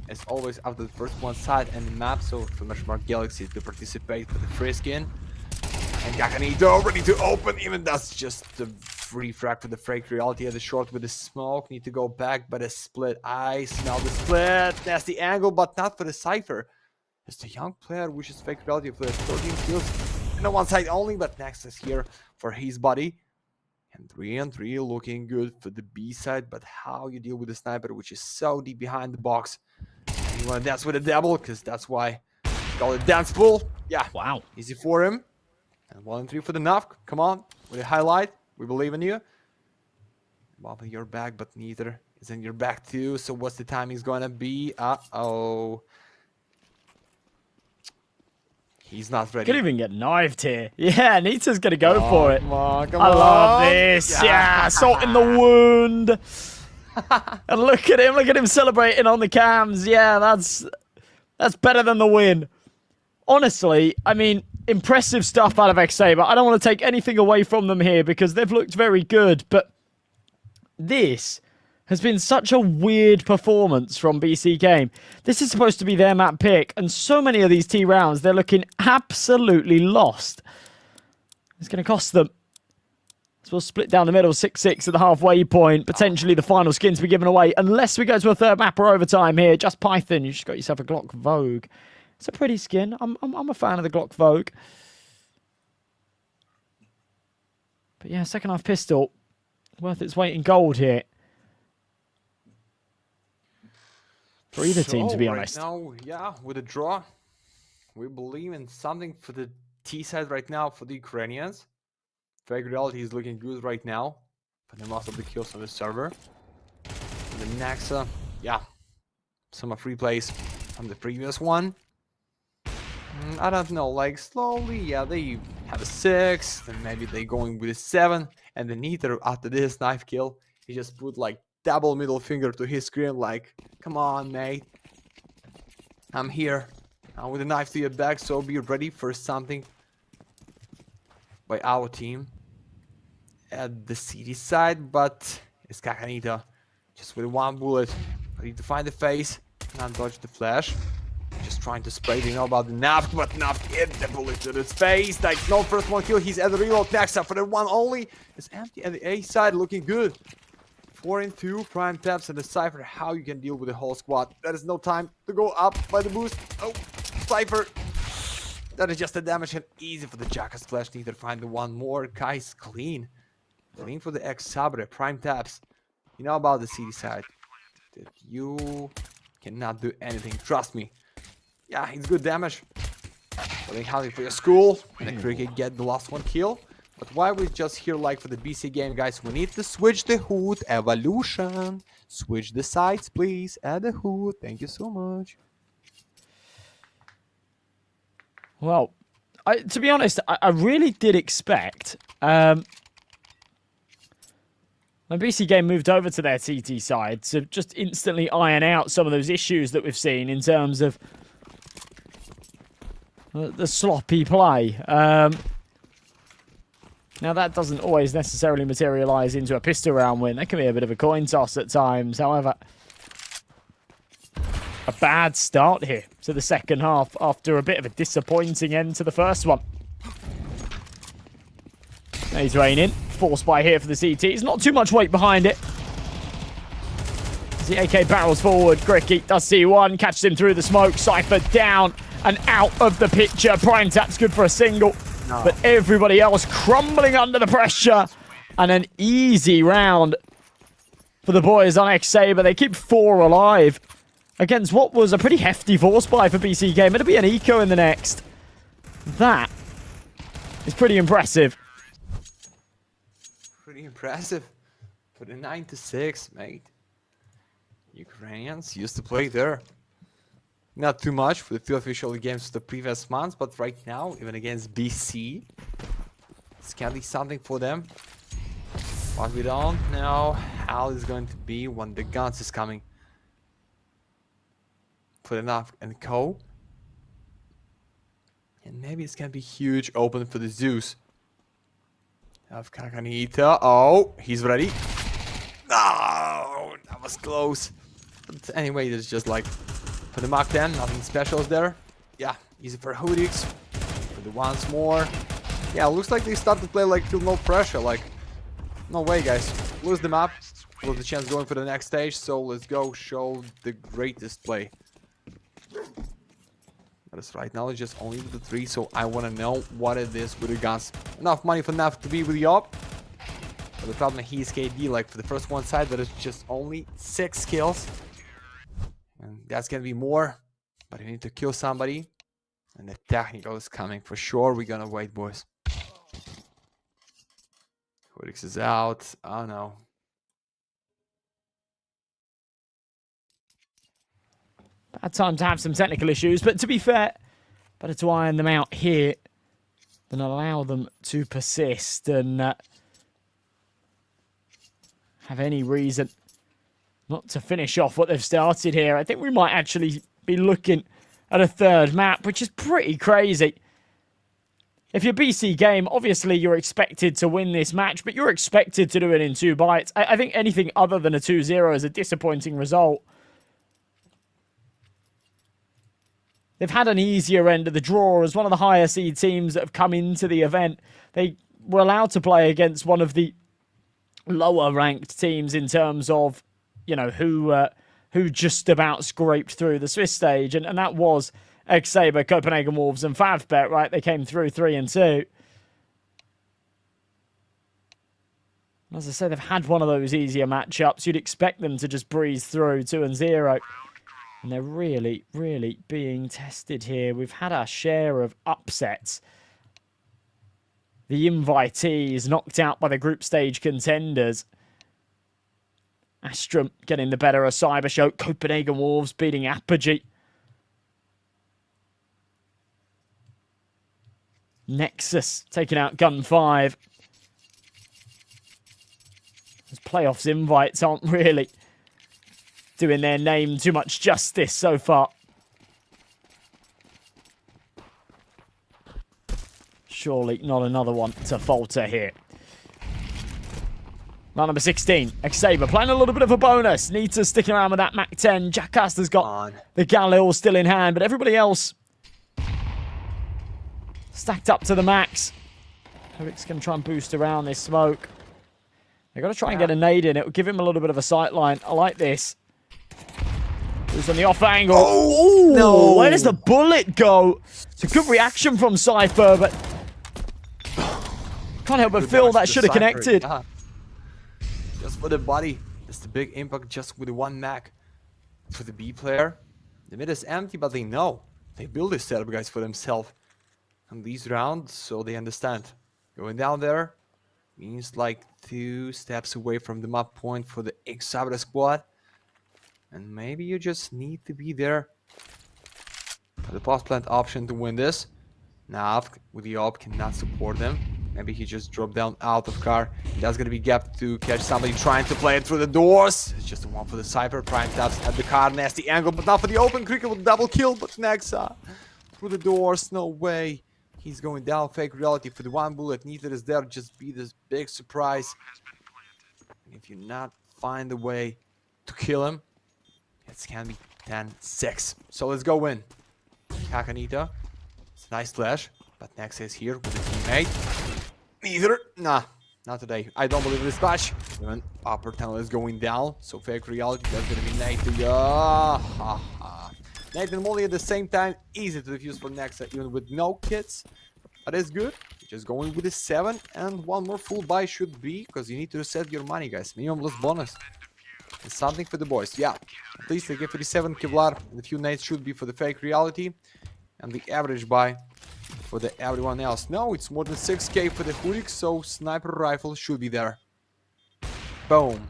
As always, after the first one side and the map, so for much more Galaxy to participate for the free skin. And Kakanito ready to open, even that's just the free frag for the fake reality at the short with the smoke. Need to go back, but a split. I smell the split. That's the angle, but not for the Cypher. It's the young player, which is fake reality for the 13 kills. And on one side only, but Nexus here for his body. And 3-3 looking good for the B side, but how you deal with the sniper, which is so deep behind the box. And you want to dance with a double, because that's why you call it dance pool. Yeah, wow, easy for him. And 1-3 for the Nufk. Come on, with a highlight. We believe in you. Bob, you're back, but neither is in your back too. So what's the timing's gonna be? Uh-oh. He's not ready. Could even get knifed here. Yeah, Nita's gonna go for it. Come on, I love this. Yeah, salt in the wound. And look at him celebrating on the cams. Yeah, that's better than the win. Honestly, I mean, impressive stuff out of ex-SABRE. I don't want to take anything away from them here because they've looked very good, but this has been such a weird performance from BC.Game. This is supposed to be their map pick, and so many of these T rounds, they're looking absolutely lost. It's going to cost them. So we'll split down the middle, 6-6 at the halfway point. Potentially the final skin to be given away, unless we go to a third map or overtime here. Just Python, you just got yourself a Glock Vogue. It's a pretty skin. I'm a fan of the Glock Vogue. But yeah, second half pistol. Worth its weight in gold here. For either team, to be honest. Right now, yeah, with a draw, we believe in something for the T side right now for the Ukrainians. Fake reality is looking good right now. But they most of the kills on the server. And the Nexa, yeah, some of replays from the previous one. I don't know, like slowly, yeah, they have a 6, then maybe they going with a 7, and then Nether after this knife kill, he just put like double middle finger to his screen, like, come on, mate, I'm here, I'm with a knife to your back, so be ready for something by our team at the city side. But it's Kakanito, just with one bullet, ready to find the face, not dodge the flash. Just trying to spray, you know about the Naft, but Naft hit the bullet to his face. Like, no first one kill, he's at the reload. Next up for the one only. It's empty at the A side, looking good. 4-2, prime taps and the Cypher. How you can deal with the whole squad. There is no time to go up by the boost. Oh, Cypher. That is just a damage and easy for the Jackass Flash. Need to find the one more. Guys, clean. Clean for the ex-SABRE, prime taps. You know about the city side. that you cannot do anything. Trust me. Yeah, it's good damage. Putting hunting for your school. And the cricket get the last one kill. But why we just here like for the BC game, guys? We need to switch the HUD evolution. Switch the sides, please. Add the HUD. Thank you so much. Well, to be honest, I really did expect when BC Game moved over to their TT side to just instantly iron out some of those issues that we've seen in terms of the sloppy play. Now, that doesn't always necessarily materialise into a pistol round win. That can be a bit of a coin toss at times. However, a bad start here to the second half after a bit of a disappointing end to the first one. He's raining. Force buy here for the CTs. Not too much weight behind it. As the AK barrels forward, Gricky does see one. Catches him through the smoke. Cypher down and out of the picture. Prime tap's good for a single. No. But everybody else crumbling under the pressure. And an easy round for the boys on ex-SABRE. They keep 4 alive against what was a pretty hefty force buy for BC Game. It'll be an eco in the next. That is pretty impressive. Pretty impressive. For the 9-6, mate. Ukrainians used to play there. Not too much for the 2 official games of the previous months, but right now, even against BC, it's can be something for them. But we don't know how it's going to be when the guns is coming. Put enough and co. And maybe it's gonna be huge open for the Zeus. Have Kakanita. Oh, he's ready. No, that was close. But anyway, it's just like for the Mach 10, nothing special is there. Yeah, easy for Hoodix. For the once more. Yeah, looks like they start to play like feel no pressure. Like, no way, guys. Lose the map. Lose the chance going for the next stage. So let's go show the greatest play. But it's right now it's just only with the 3, so I want to know what it is with the guns. Enough money for Nav to be with the op. But the problem he's KD like for the first one side, but it's just only 6 kills. And that's gonna be more. But you need to kill somebody. And the technical is coming for sure. We're gonna wait, boys. Codex is out. Oh no. Bad time to have some technical issues, but to be fair, better to iron them out here than allow them to persist and have any reason not to finish off what they've started here. I think we might actually be looking at a 3rd map, which is pretty crazy. If you're BC Game, obviously you're expected to win this match, but you're expected to do it in 2 bites. I think anything other than a 2-0 is a disappointing result. They've had an easier end of the draw as one of the higher seed teams that have come into the event. They were allowed to play against one of the lower ranked teams in terms of, you know, who just about scraped through the Swiss stage. And that was ex-SABRE, Copenhagen Wolves and FAVBET, right? They came through 3-2. As I said, they've had one of those easier matchups. You'd expect them to just breeze through 2-0. And they're really, really being tested here. We've had our share of upsets. The invitees knocked out by the group stage contenders. Astrum getting the better of SABRE Show. Copenhagen Wolves beating Apogee. Nexus taking out GUN5. Those playoffs invites aren't really doing their name too much justice so far. Surely not another one to falter here. Round number 16, ex-SABRE playing a little bit of a bonus. Nita sticking around with that Mach 10. Jackcaster's got the Galil still in hand, but everybody else stacked up to the max. Eric's going to try and boost around this smoke. They've got to try and get a nade in. It will give him a little bit of a sight line. I like this. Who's on the off angle? Oh, no. Where does the bullet go? It's a good reaction from Cypher, but can't help but feel that should have connected. Yeah. Just for the body. Just the big impact just with the 1 Mac. for the B player. The mid is empty, but they know. They build this setup, guys, for themselves. And these rounds, so they understand. Going down there means like 2 steps away from the map point for the ex-SABRE squad. And maybe you just need to be there for the post plant option to win this. Nav with the op cannot support them. Maybe he just dropped down out of car. That's gonna be gap to catch somebody trying to play it through the doors. It's just a one for the Cypher. Prime taps at the car, nasty angle, but not for the open. Cricket with double kill, but Nexa through the doors, no way. He's going down. Fake reality for the 1 bullet. Neither is there. Just be this big surprise. And if you not find a way to kill him, it's gonna be 10-6. So let's go in. Kakanita. It's a nice flash, but Nexa is here with a teammate. Neither. Nah, not today. I don't believe this clutch. Even upper tunnel is going down. So fake reality. That's gonna be Nate. Nate and Molly at the same time. Easy to defuse for Nexa, even with no kits. That is good. Just going with a 7 and 1 more full buy should be, because you need to reset your money, guys. Minimum loss bonus. It's something for the boys. Yeah. At least they get 57 Kevlar. And a few nades should be for the fake reality. And the average buy for the everyone else. No, it's more than 6k for the Hurik, so sniper rifle should be there. Boom.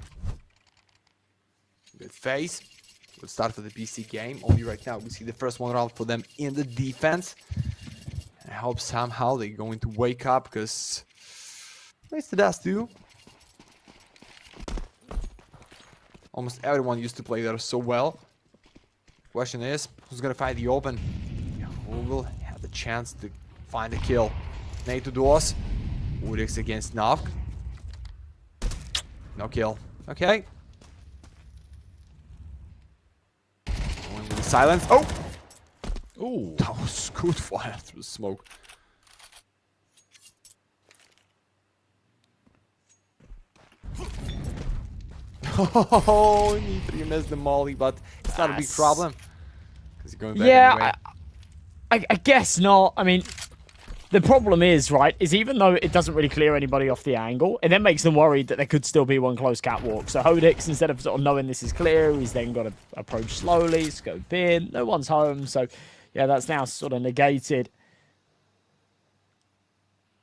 Good face. We'll start for the BC game. Only right now we see the first 1 round for them in the defense. I hope somehow they're going to wake up, because at least the dust do. Almost everyone used to play there so well. Question is, who's gonna find the open? Who will have the chance to find a kill? Nate to doors. Urix against Nav. No kill. Okay. Going with the silence. Oh! Ooh. That was good fire through the smoke. Oh, you missed the molly, but it's not a big problem. Because you're going back anyway. I guess not. I mean, the problem is, right, is even though it doesn't really clear anybody off the angle, it then makes them worried that there could still be one close catwalk. So Hodix, instead of sort of knowing this is clear, he's then got to approach slowly, scope in. No one's home, so yeah, that's now sort of negated.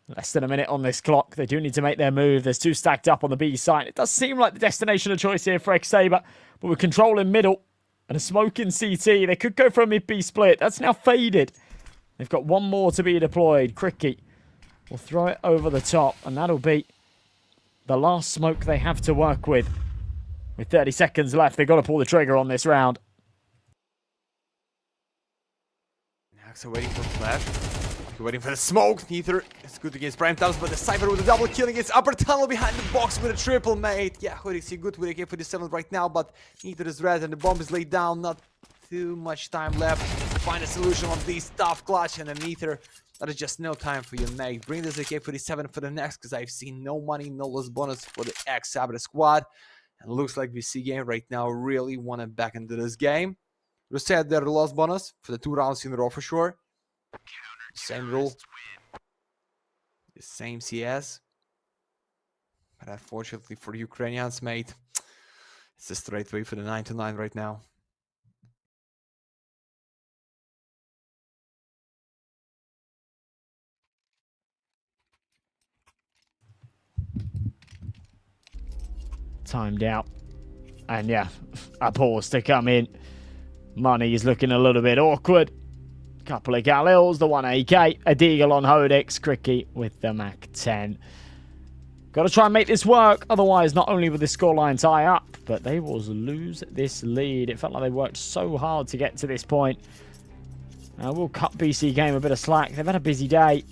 Less than a minute on this clock. They do need to make their move. There's 2 stacked up on the B side. It does seem like the destination of choice here for ex-SABRE, but with control in middle and a smoke in CT, they could go for a mid-B split. That's now faded. They've got 1 more to be deployed. Cricky will throw it over the top, and that'll be the last smoke they have to work with. With 30 seconds left, they've got to pull the trigger on this round. Nexa waiting for flash. Waiting for the smoke. Neither is good against Prime Towers, but the Cypher with a double kill against upper tunnel behind the box with a triple, mate. Yeah, Hodix good with a K47 right now, but neither is red and the bomb is laid down. Not too much time left to find a solution on this tough clutch, and then Neither. That is just no time for you, mate. Bring this AK-47 for the next, because I've seen no money, no loss bonus for the ex-SABRE squad. And looks like BC.Game right now really want to back into this game. Reset their loss bonus for the 2 rounds in a row for sure. Same rule. The same CS. But unfortunately for Ukrainians, mate, it's a straight way for the 9-9 right now. Timed out. And yeah, a pause to come in. Money is looking a little bit awkward. Couple of Galils, the 1 AK, a Deagle on Hodix, Cricky with the Mac 10. Got to try and make this work, otherwise not only will the scoreline tie up, but they will lose this lead. It felt like they worked so hard to get to this point. We'll cut BC.Game a bit of slack. They've had a busy day.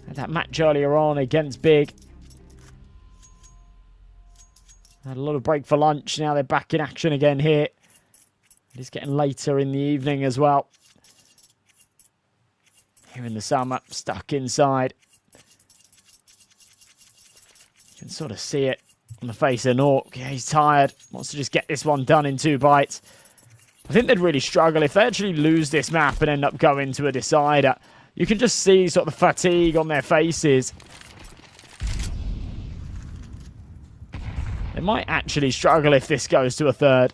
Had that match earlier on against Big. Had a little break for lunch. Now they're back in action again here. It is getting later in the evening as well. Here in the summer, stuck inside. You can sort of see it on the face of Nork. Yeah, he's tired. Wants to just get this one done in 2 bites. I think they'd really struggle if they actually lose this map and end up going to a decider. You can just see sort of the fatigue on their faces. They might actually struggle if this goes to a 3rd.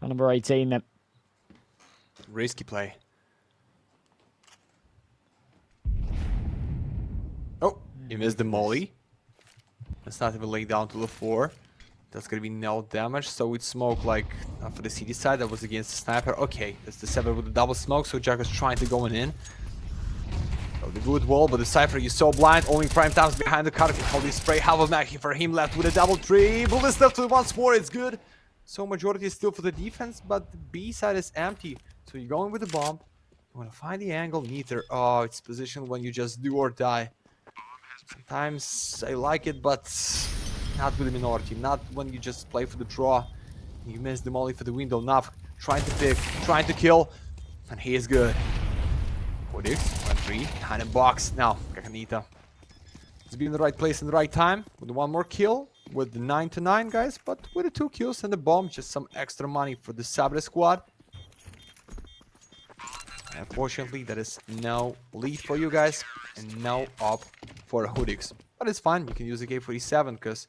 Car number 18 then. Risky play. Oh, he missed the molly. Let's not even lay down to the floor. That's gonna be no damage. So it's smoke like for the CD side. That was against the sniper. Okay, that's the SABRE with the double smoke. So Jack is trying to go in. Oh, the good wall, but the Cypher is so blind. Only prime times behind the car. How they spray half of Mackie for him left with a double tree. Bullet left with once more. It's good. So majority is still for the defense, but the B side is empty. So you're going with the bomb. You want to find the angle. Neither. Oh, it's positioned when you just do or die. Sometimes I like it, but not with the minority. Not when you just play for the draw. You miss the molly for the window. Nav trying to pick, trying to kill, and he is good. 4x, 1-3, behind a box. Now, Kakanita. He's been in the right place in the right time. With one more kill, with the 9-9 guys, but with the 2 kills and the bomb, just some extra money for the SABRE squad. Unfortunately, that is no lead for you guys, and no op for Hoodix. But it's fine, you can use the K47, because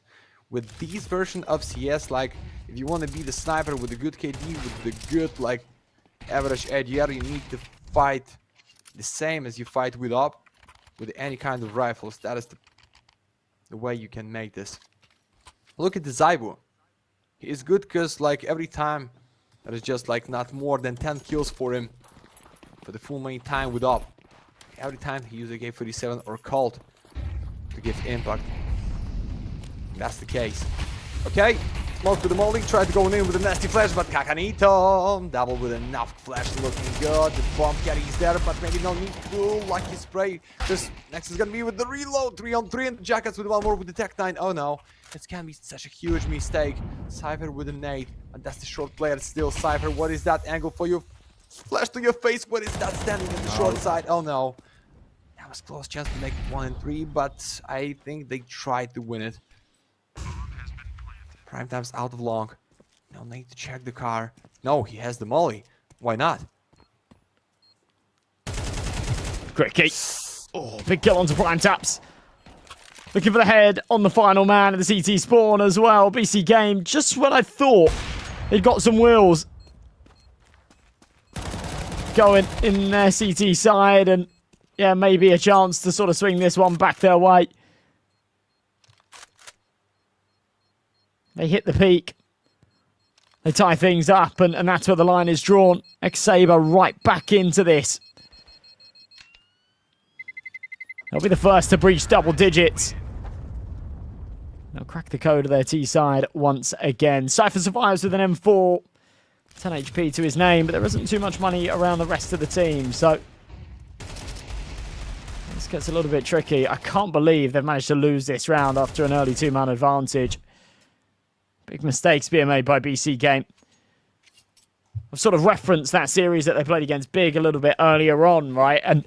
with these version of CS, like, if you want to be the sniper with a good KD, with the good, like, average ADR, you need to fight the same as you fight with op, with any kind of rifles. That is the way you can make this. Look at the Zybu. He is good because, like, every time, that is just, like, not more than 10 kills for him. For the full main time with op. Every time he uses a K47 or Colt to give impact. That's the case. Okay, smoke to the molly, tried to go in with a nasty flash, but Kakanito double with enough flash looking good. The bomb carry is there, but maybe no need to lucky spray. Just Nexus is gonna be with the reload, 3-on-3, and Jackets with one more with the Tech 9. Oh no, it can be such a huge mistake. Cypher with a nade, and that's the short player still. Cypher, what is that angle for you? Flash to your face. What is that standing in the short side? Oh no. That was close chance to make it 1-3, but I think they tried to win it. Prime time's out of long. No need to check the car. No, he has the molly. Why not? Great kick. Oh, big kill onto prime taps. Looking for the head on the final man of the CT spawn as well. BC.Game, just when I thought he'd got some wheels going in their CT side, and yeah, maybe a chance to sort of swing this one back their way. They hit the peak. They tie things up, and that's where the line is drawn. ex-SABRE right back into this. They'll be the first to breach double digits. They'll crack the code of their T side once again. Cypher survives with an M4. 10 HP to his name, but there isn't too much money around the rest of the team, so this gets a little bit tricky. I can't believe they've managed to lose this round after an early 2-man advantage. Big mistakes being made by BC.Game. I've sort of referenced that series that they played against Big a little bit earlier on, right? And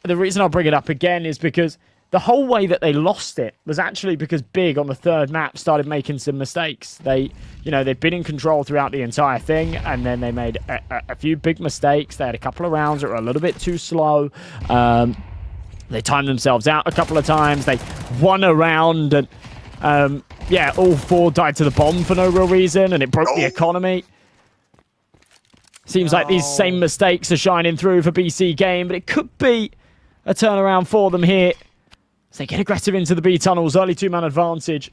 the reason I'll bring it up again is because the whole way that they lost it was actually because Big on the third map started making some mistakes. They'd been in control throughout the entire thing, and then they made a few big mistakes. They had a couple of rounds that were a little bit too slow. They timed themselves out a couple of times. They won a round, and yeah, all 4 died to the bomb for no real reason, and it broke the economy. Seems like these same mistakes are shining through for BC.Game, but it could be a turnaround for them here. So they get aggressive into the B tunnels, early 2-man advantage.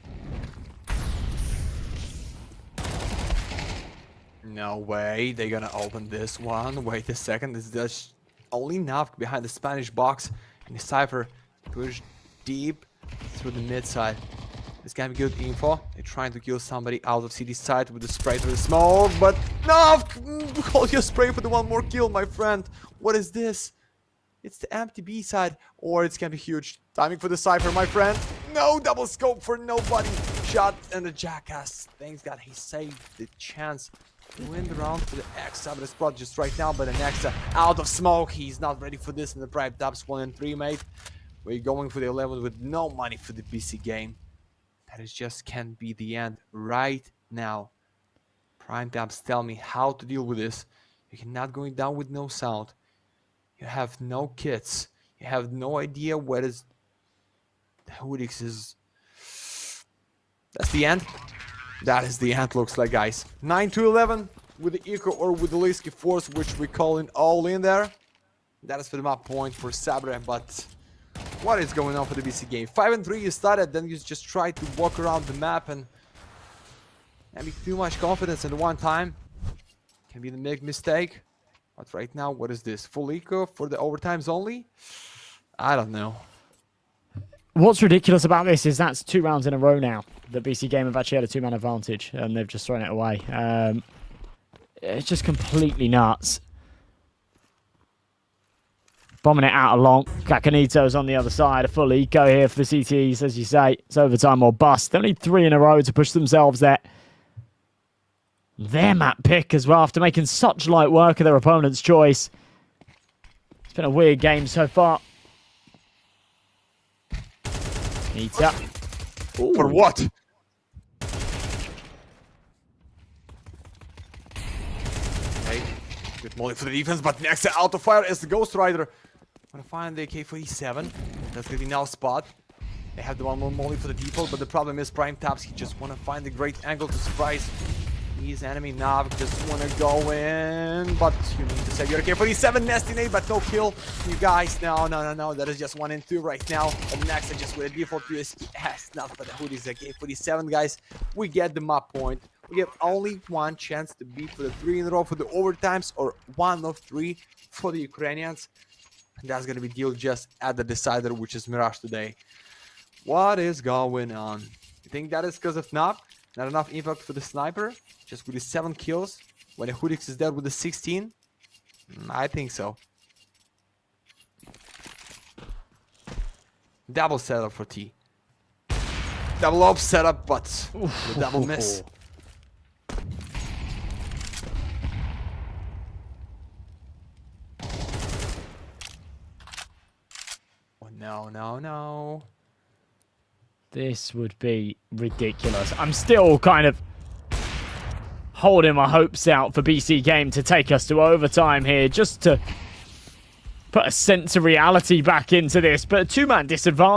No way, they're gonna open this one. Wait a second, this is just only Nav behind the Spanish box, and the Cypher push deep through the mid side. This can be good info. They're trying to kill somebody out of CD side with the spray through the smoke, but Nav, hold your spray for the one more kill, my friend. What is this? It's the empty B side, or it's gonna be huge. Timing for the Cypher, my friend. No double scope for nobody. Shot and the Jackass. Thanks God he saved the chance to win the round for the ex-SABRE squad just right now, but the next out of smoke. He's not ready for this in the prime dubs 1-3, mate. We're going for the 11 with no money for the BC.Game. That is just can't be the end right now. Prime dubs tell me how to deal with this. You cannot go down with no sound. You have no kits. You have no idea what is Hoodix is. That's the end. That is the end, looks like, guys. 9-11. with the Eco or with the Liski Force, which we call in all in there. That is for the map point for Sabre, but what is going on for the BC game? 5-3 you started, then you just try to walk around the map and having too much confidence at one time can be the big mistake. But right now, what is this? Full eco for the overtimes only? I don't know. What's ridiculous about this is that's 2 rounds in a row now. The BC game have actually had a 2-man advantage, and they've just thrown it away. It's just completely nuts. Bombing it out along. Kakanito's on the other side. A full eco here for the CTEs, as you say. It's overtime or bust. They only 3 in a row to push themselves there. Their map pick as well, after making such light work of their opponent's choice. It's been a weird game so far. Nita. For what? Okay, good molly for the defense, but next out of fire is the Ghost Rider. Wanna find the AK-47. That's gonna be now spot. They have the one more molly for the default, but the problem is Prime Taps. He just wanna find the great angle to surprise his enemy. Nav just wanna go in, but you need to save your AK-47. Nasty nade, but no kill. You guys, no. That is just 1 and 2 right now. And next, just with a default USP has not for the hoodies. AK-47, guys. We get the map point. We have only 1 chance to beat for the 3 in a row for the overtimes, or 1 of 3 for the Ukrainians. And that's gonna be deal just at the decider, which is Mirage today. What is going on? You think that is because of Nav? Not enough impact for the sniper? Just with the 7 kills? When the Hoodix is dead with the 16? I think so. Double setup for T. Double up setup, but the double miss. Oh, no. This would be ridiculous. I'm still kind of holding my hopes out for BC Game to take us to overtime here, just to put a sense of reality back into this. But a 2-man disadvantage.